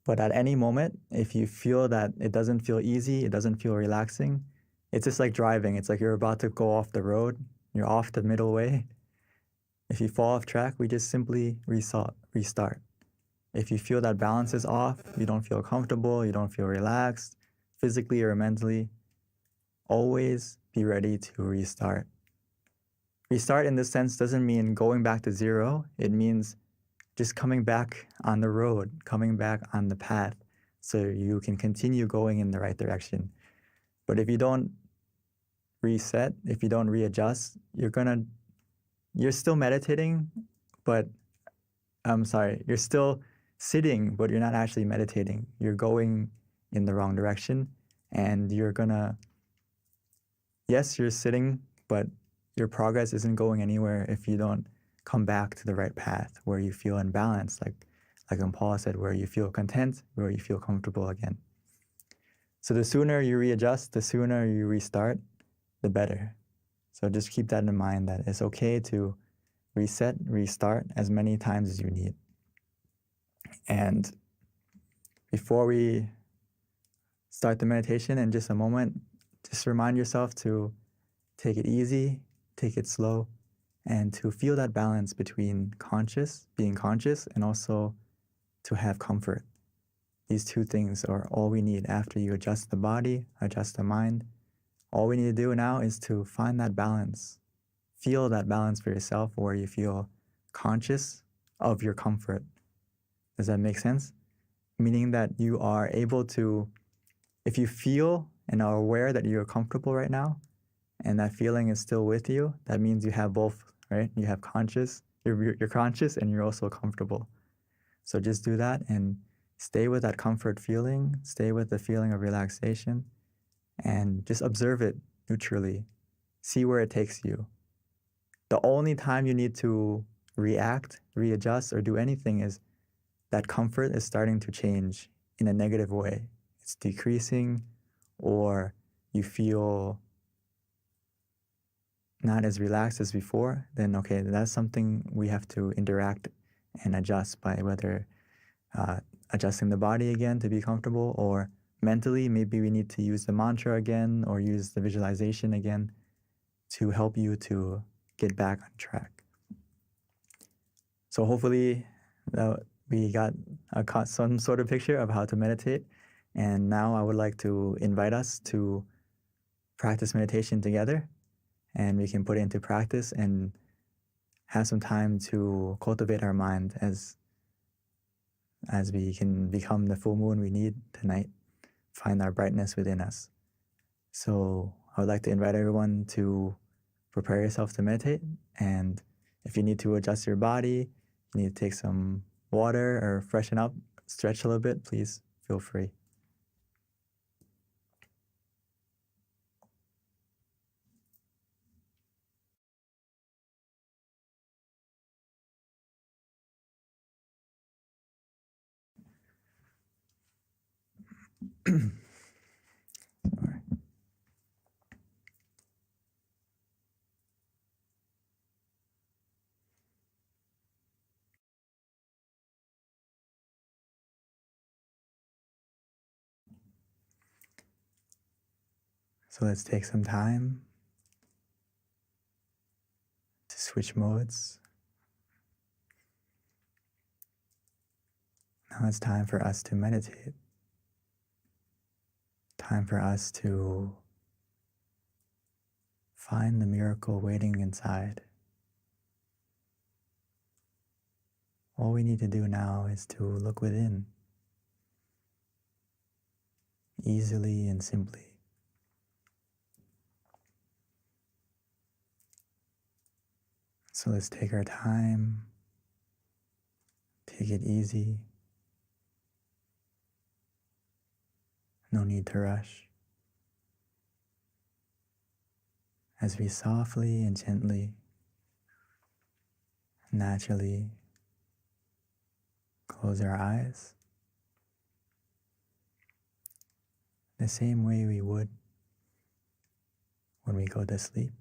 But at any moment, if you feel that it doesn't feel easy, it doesn't feel relaxing, it's just like driving. It's like you're about to go off the road. You're off the middle way. If you fall off track, we just simply restart. If you feel that balance is off, you don't feel comfortable, you don't feel relaxed, physically or mentally, always be ready to restart. Restart in this sense doesn't mean going back to zero. It means just coming back on the road, coming back on the path so you can continue going in the right direction. But if you don't reset, if you don't readjust, you're still meditating, but you're still sitting, but you're not actually meditating. You're going in the wrong direction and yes, you're sitting, but your progress isn't going anywhere if you don't come back to the right path where you feel in balance, like Paula said, where you feel content, where you feel comfortable again. So the sooner you readjust, the sooner you restart, the better. So just keep that in mind, that it's okay to reset, restart as many times as you need. And before we start the meditation in just a moment, just remind yourself to take it easy, take it slow, and to feel that balance between being conscious, and also to have comfort. These two things are all we need after you adjust the body, adjust the mind. All we need to do now is to find that balance. Feel that balance for yourself where you feel conscious of your comfort. Does that make sense? Meaning that you are able to, if you feel and are aware that you're comfortable right now, and that feeling is still with you, that means you have both, right? You have you're conscious and you're also comfortable. So just do that and stay with that comfort feeling, stay with the feeling of relaxation, and just observe it neutrally. See where it takes you. The only time you need to react, readjust, or do anything is that comfort is starting to change in a negative way. It's decreasing, or you feel not as relaxed as before, then okay, that's something we have to interact and adjust by whether adjusting the body again to be comfortable, or mentally, maybe we need to use the mantra again or use the visualization again to help you to get back on track. So hopefully we got some sort of picture of how to meditate. And now I would like to invite us to practice meditation together, and we can put it into practice and have some time to cultivate our mind as we can become the full moon we need tonight, find our brightness within us. So I would like to invite everyone to prepare yourself to meditate. And if you need to adjust your body, you need to take some water or freshen up, stretch a little bit, please feel free. So let's take some time to switch modes. Now it's time for us to meditate. Time for us to find the miracle waiting inside. All we need to do now is to look within, easily and simply. So let's take our time, take it easy. No need to rush. As we softly and gently, naturally close our eyes, the same way we would when we go to sleep.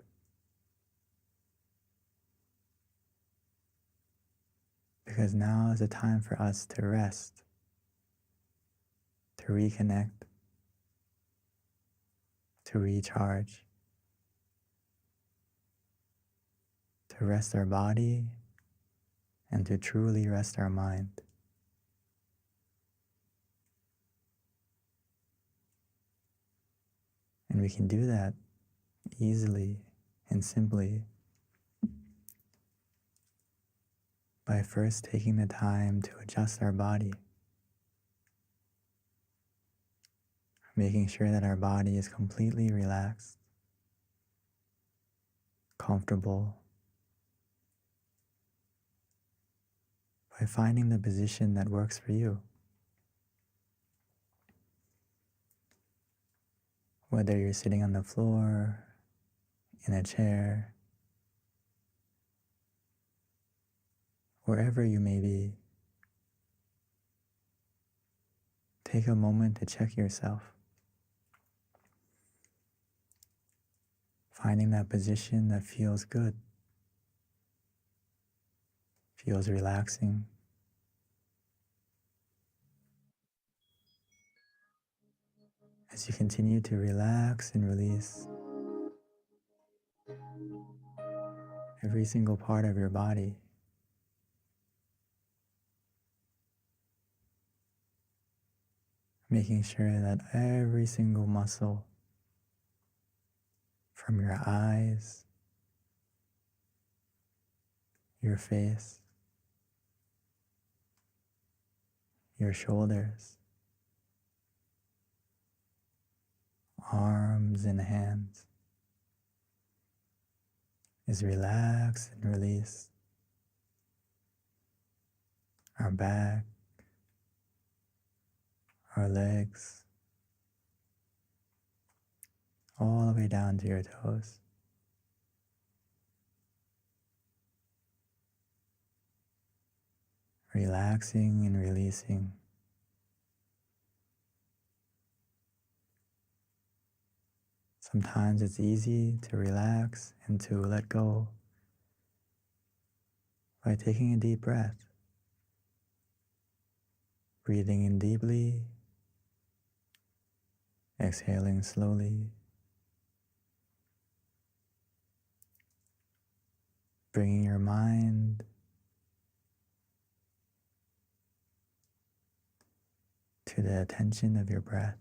Because now is the time for us to rest, to reconnect, to recharge, to rest our body, and to truly rest our mind. And we can do that easily and simply by first taking the time to adjust our body, making sure that our body is completely relaxed, comfortable, by finding the position that works for you. Whether you're sitting on the floor, in a chair, wherever you may be, take a moment to check yourself. Finding that position that feels good. feels relaxing. As you continue to relax and release every single part of your body, making sure that every single muscle from your eyes, your face, your shoulders, arms and hands is relaxed and released. Our back, our legs, all the way down to your toes. Relaxing and releasing. Sometimes it's easy to relax and to let go by taking a deep breath, breathing in deeply, exhaling slowly, bringing your mind to the attention of your breath,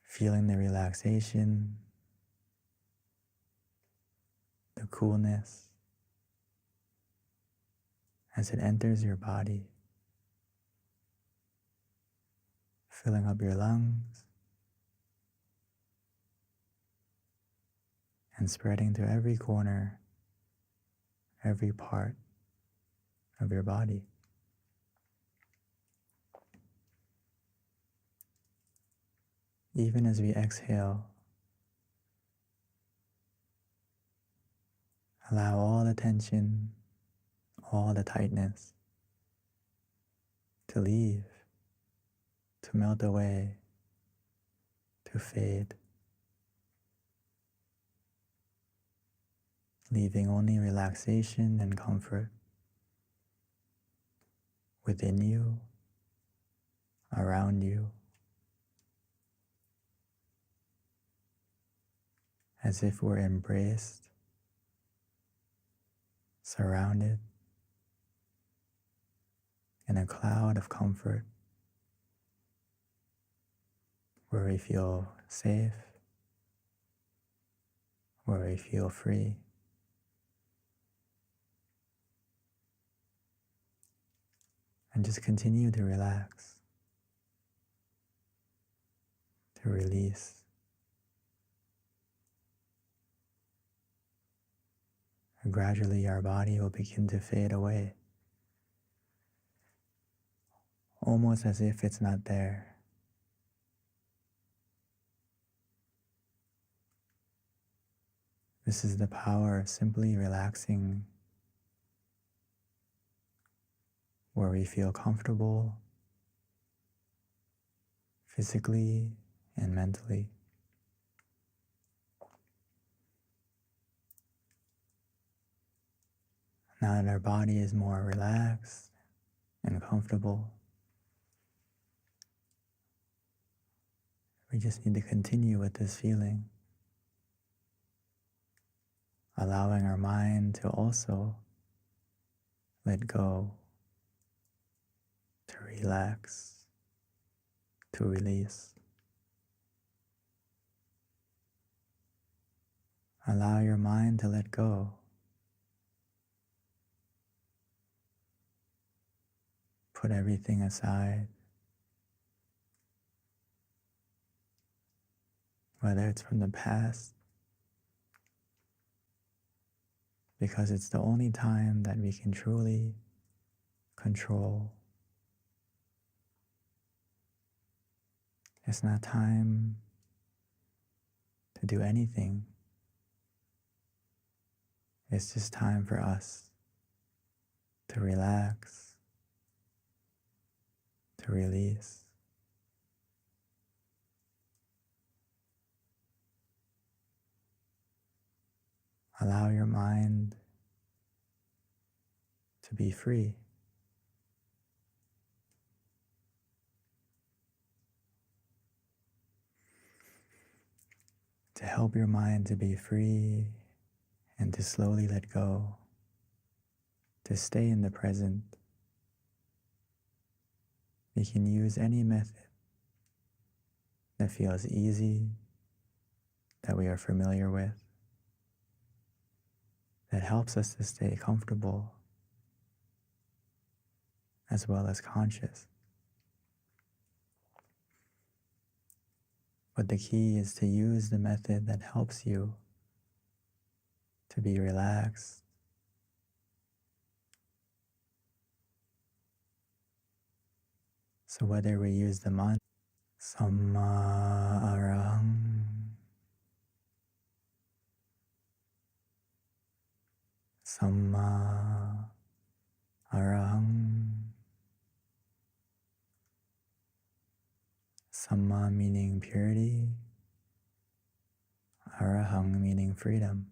feeling the relaxation, the coolness as it enters your body, filling up your lungs and spreading to every corner, every part of your body. Even as we exhale, allow all the tension, all the tightness to leave, to melt away, to fade, leaving only relaxation and comfort within you, around you, as if we're embraced, surrounded in a cloud of comfort where we feel safe, where we feel free. And just continue to relax, to release. And gradually our body will begin to fade away, almost as if it's not there. This is the power of simply relaxing, where we feel comfortable physically and mentally. Now that our body is more relaxed and comfortable, we just need to continue with this feeling, allowing our mind to also let go, to relax, to release. Allow your mind to let go. Put everything aside, whether it's from the past, because it's the only time that we can truly control. It's not time to do anything. It's just time for us to relax, to release. Allow your mind to be free. To help your mind to be free and to slowly let go, to stay in the present, we can use any method that feels easy, that we are familiar with, that helps us to stay comfortable as well as conscious. But the key is to use the method that helps you to be relaxed, so whether we use the mantra Samma Arahang, Samma Arahang, Samma meaning purity, Arahang meaning freedom.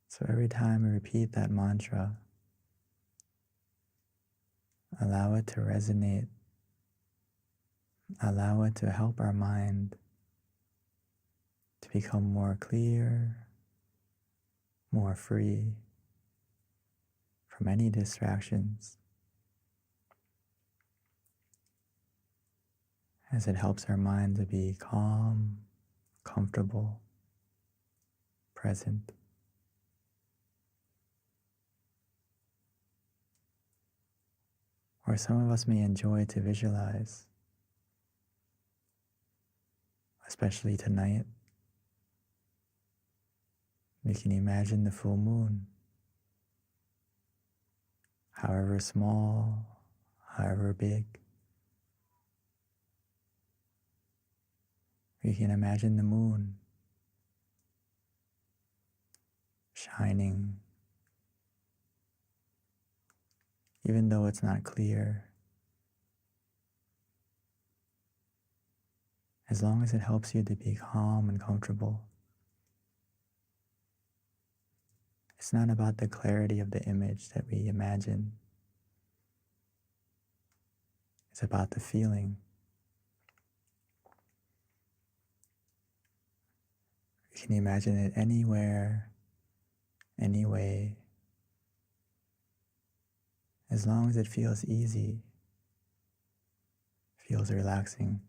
So every time we repeat that mantra, allow it to resonate, allow it to help our mind to become more clear, more free from any distractions, as it helps our mind to be calm, comfortable, present. Or some of us may enjoy to visualize, especially tonight. We can imagine the full moon, however small, however big. We can imagine the moon shining, even though it's not clear, as long as it helps you to be calm and comfortable. It's not about the clarity of the image that we imagine. It's about the feeling. You can imagine it anywhere, any way, as long as it feels easy, feels relaxing.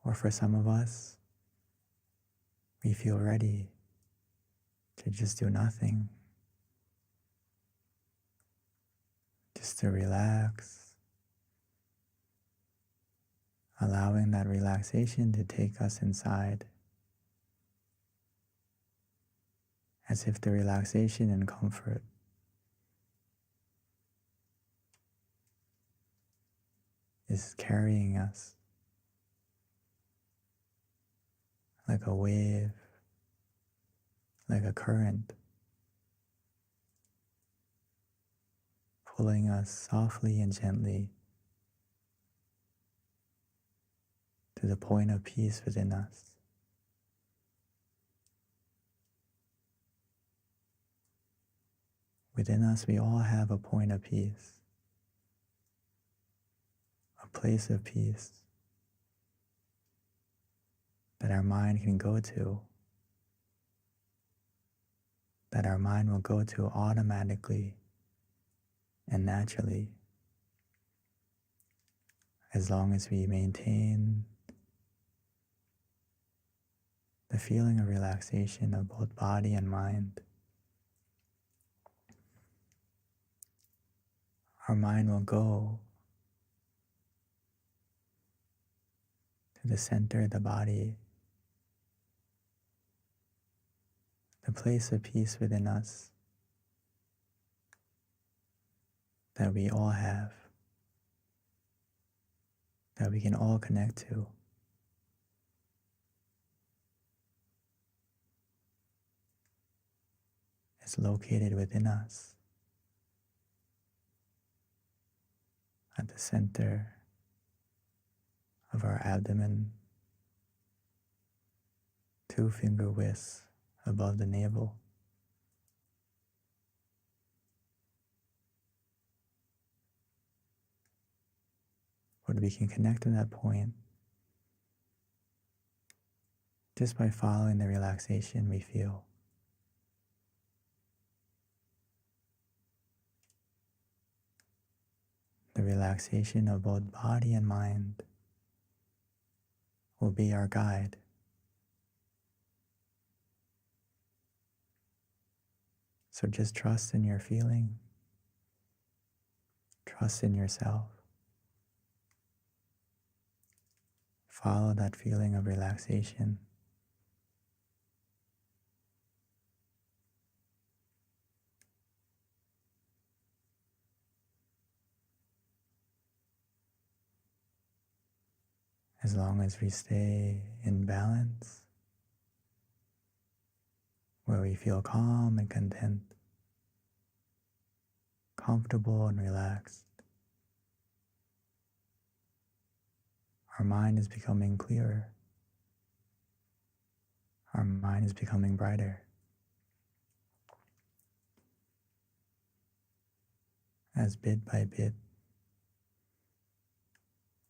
Or for some of us, we feel ready to just do nothing, just to relax, allowing that relaxation to take us inside, as if the relaxation and comfort is carrying us like a wave, like a current, pulling us softly and gently to the point of peace within us. Within us, we all have a point of peace, a place of peace that our mind can go to, that our mind will go to automatically and naturally, as long as we maintain the feeling of relaxation of both body and mind. Our mind will go to the center of the body, the place of peace within us that we all have, that we can all connect to. It's located within us. at the center of our abdomen, 2 finger widths above the navel. But we can connect to that point just by following the relaxation we feel. The relaxation of both body and mind will be our guide. So just trust in your feeling, trust in yourself. Follow that feeling of relaxation. As long as we stay in balance, where we feel calm and content, comfortable and relaxed, our mind is becoming clearer. Our mind is becoming brighter. As bit by bit,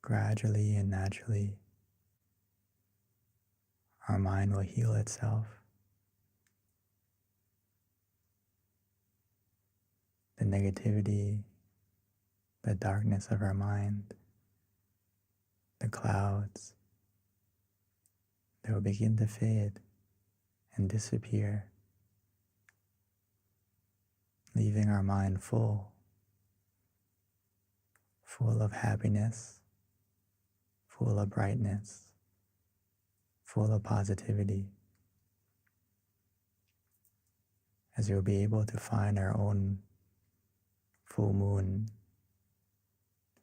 gradually and naturally, our mind will heal itself. The negativity, the darkness of our mind, the clouds, they will begin to fade and disappear, leaving our mind full of happiness, full of brightness, full of positivity, as we'll be able to find our own full moon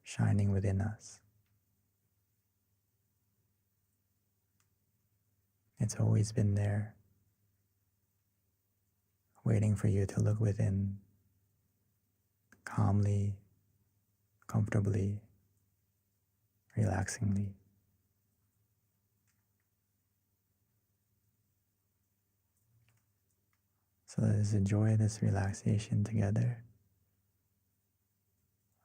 shining within us. It's always been there, waiting for you to look within, calmly, comfortably, relaxingly. So let us enjoy this relaxation together,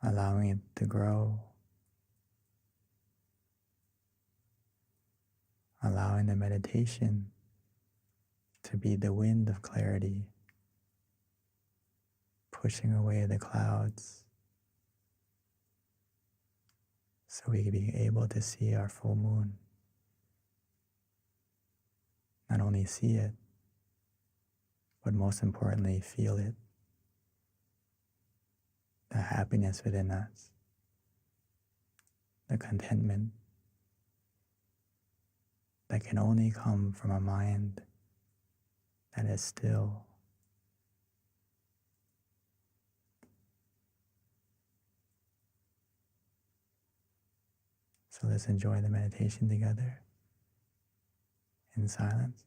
allowing it to grow, allowing the meditation to be the wind of clarity, pushing away the clouds so we can be able to see our full moon. Not only see it, but most importantly, feel it. The happiness within us, the contentment that can only come from a mind that is still. So let's enjoy the meditation together in silence.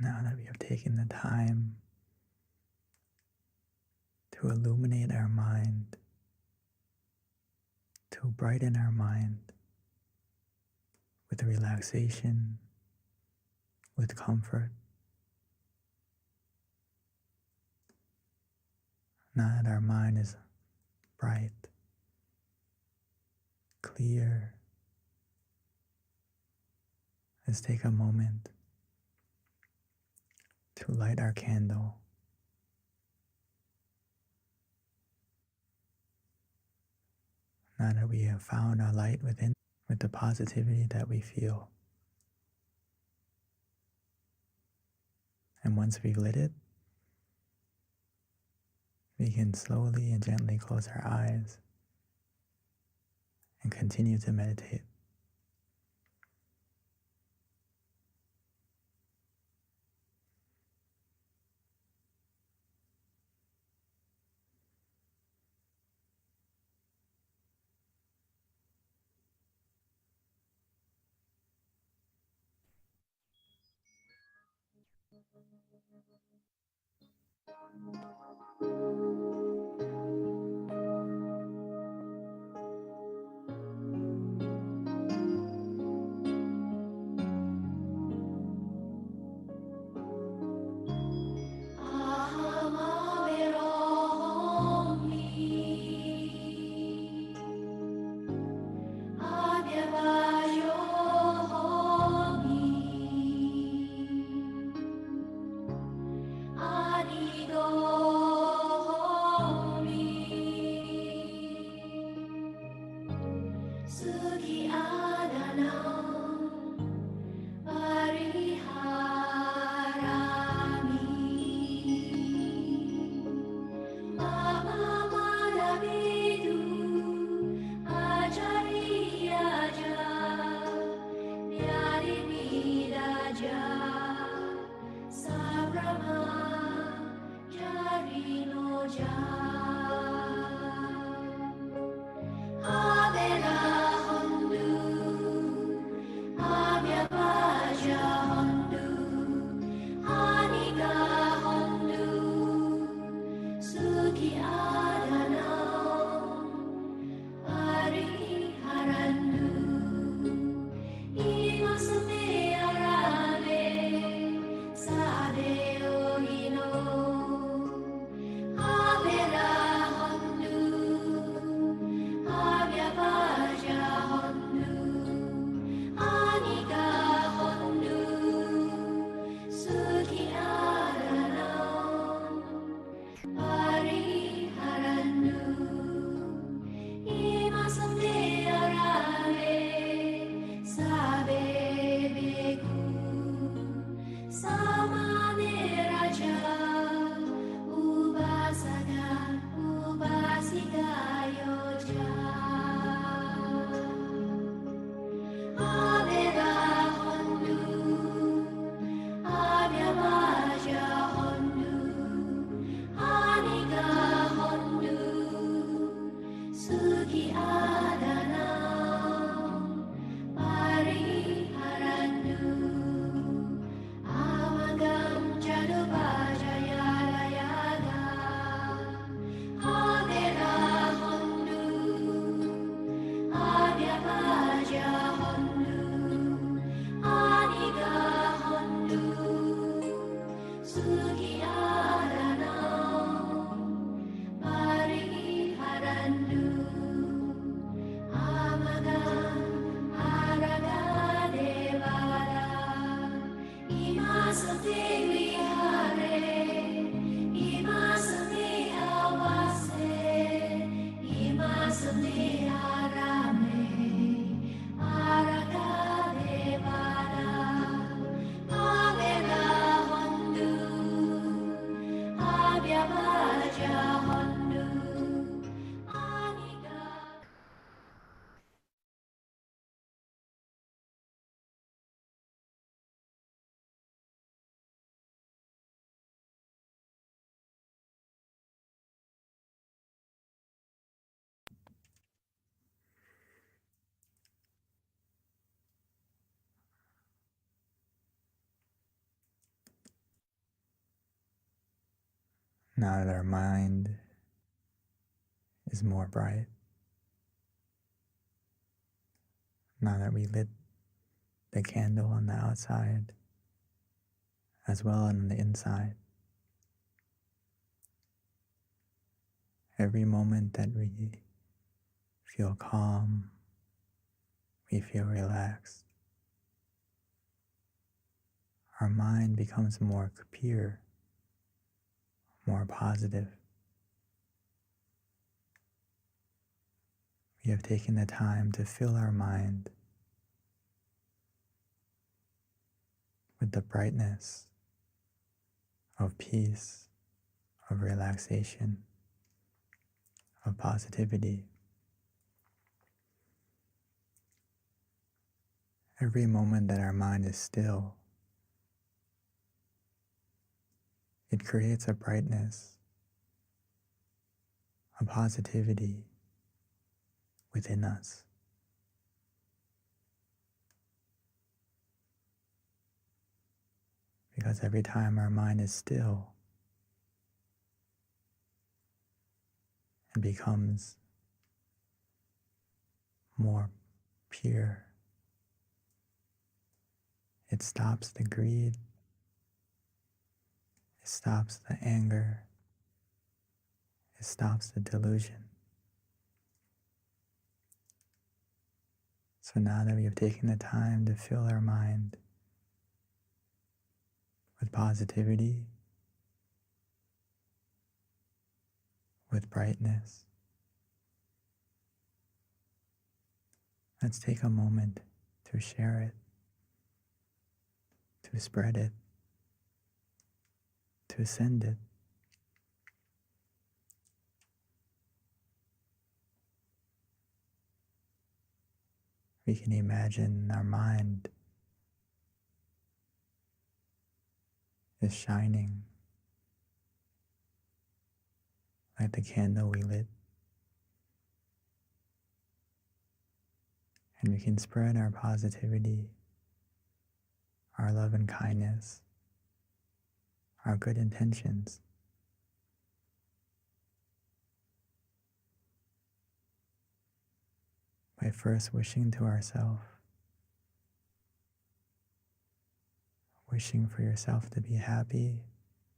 Now that we have taken the time to illuminate our mind, to brighten our mind with relaxation, with comfort. Now that our mind is bright, clear, let's take a moment to light our candle. Now that we have found our light within, with the positivity that we feel. And once we've lit it, we can slowly and gently close our eyes and continue to meditate. Arigato. Now that our mind is more bright, now that we lit the candle on the outside as well on the inside, every moment that we feel calm, we feel relaxed, our mind becomes more clear, more positive. We have taken the time to fill our mind with the brightness of peace, of relaxation, of positivity. Every moment that our mind is still, it creates a brightness, a positivity within us. Because every time our mind is still, it becomes more pure. It stops the greed, it stops the anger, it stops the delusion. So now that we have taken the time to fill our mind with positivity, with brightness, let's take a moment to share it, to spread it, to send it. We can imagine our mind is shining like the candle we lit. And we can spread our positivity, our love and kindness, our good intentions by first wishing to ourselves, wishing for yourself to be happy,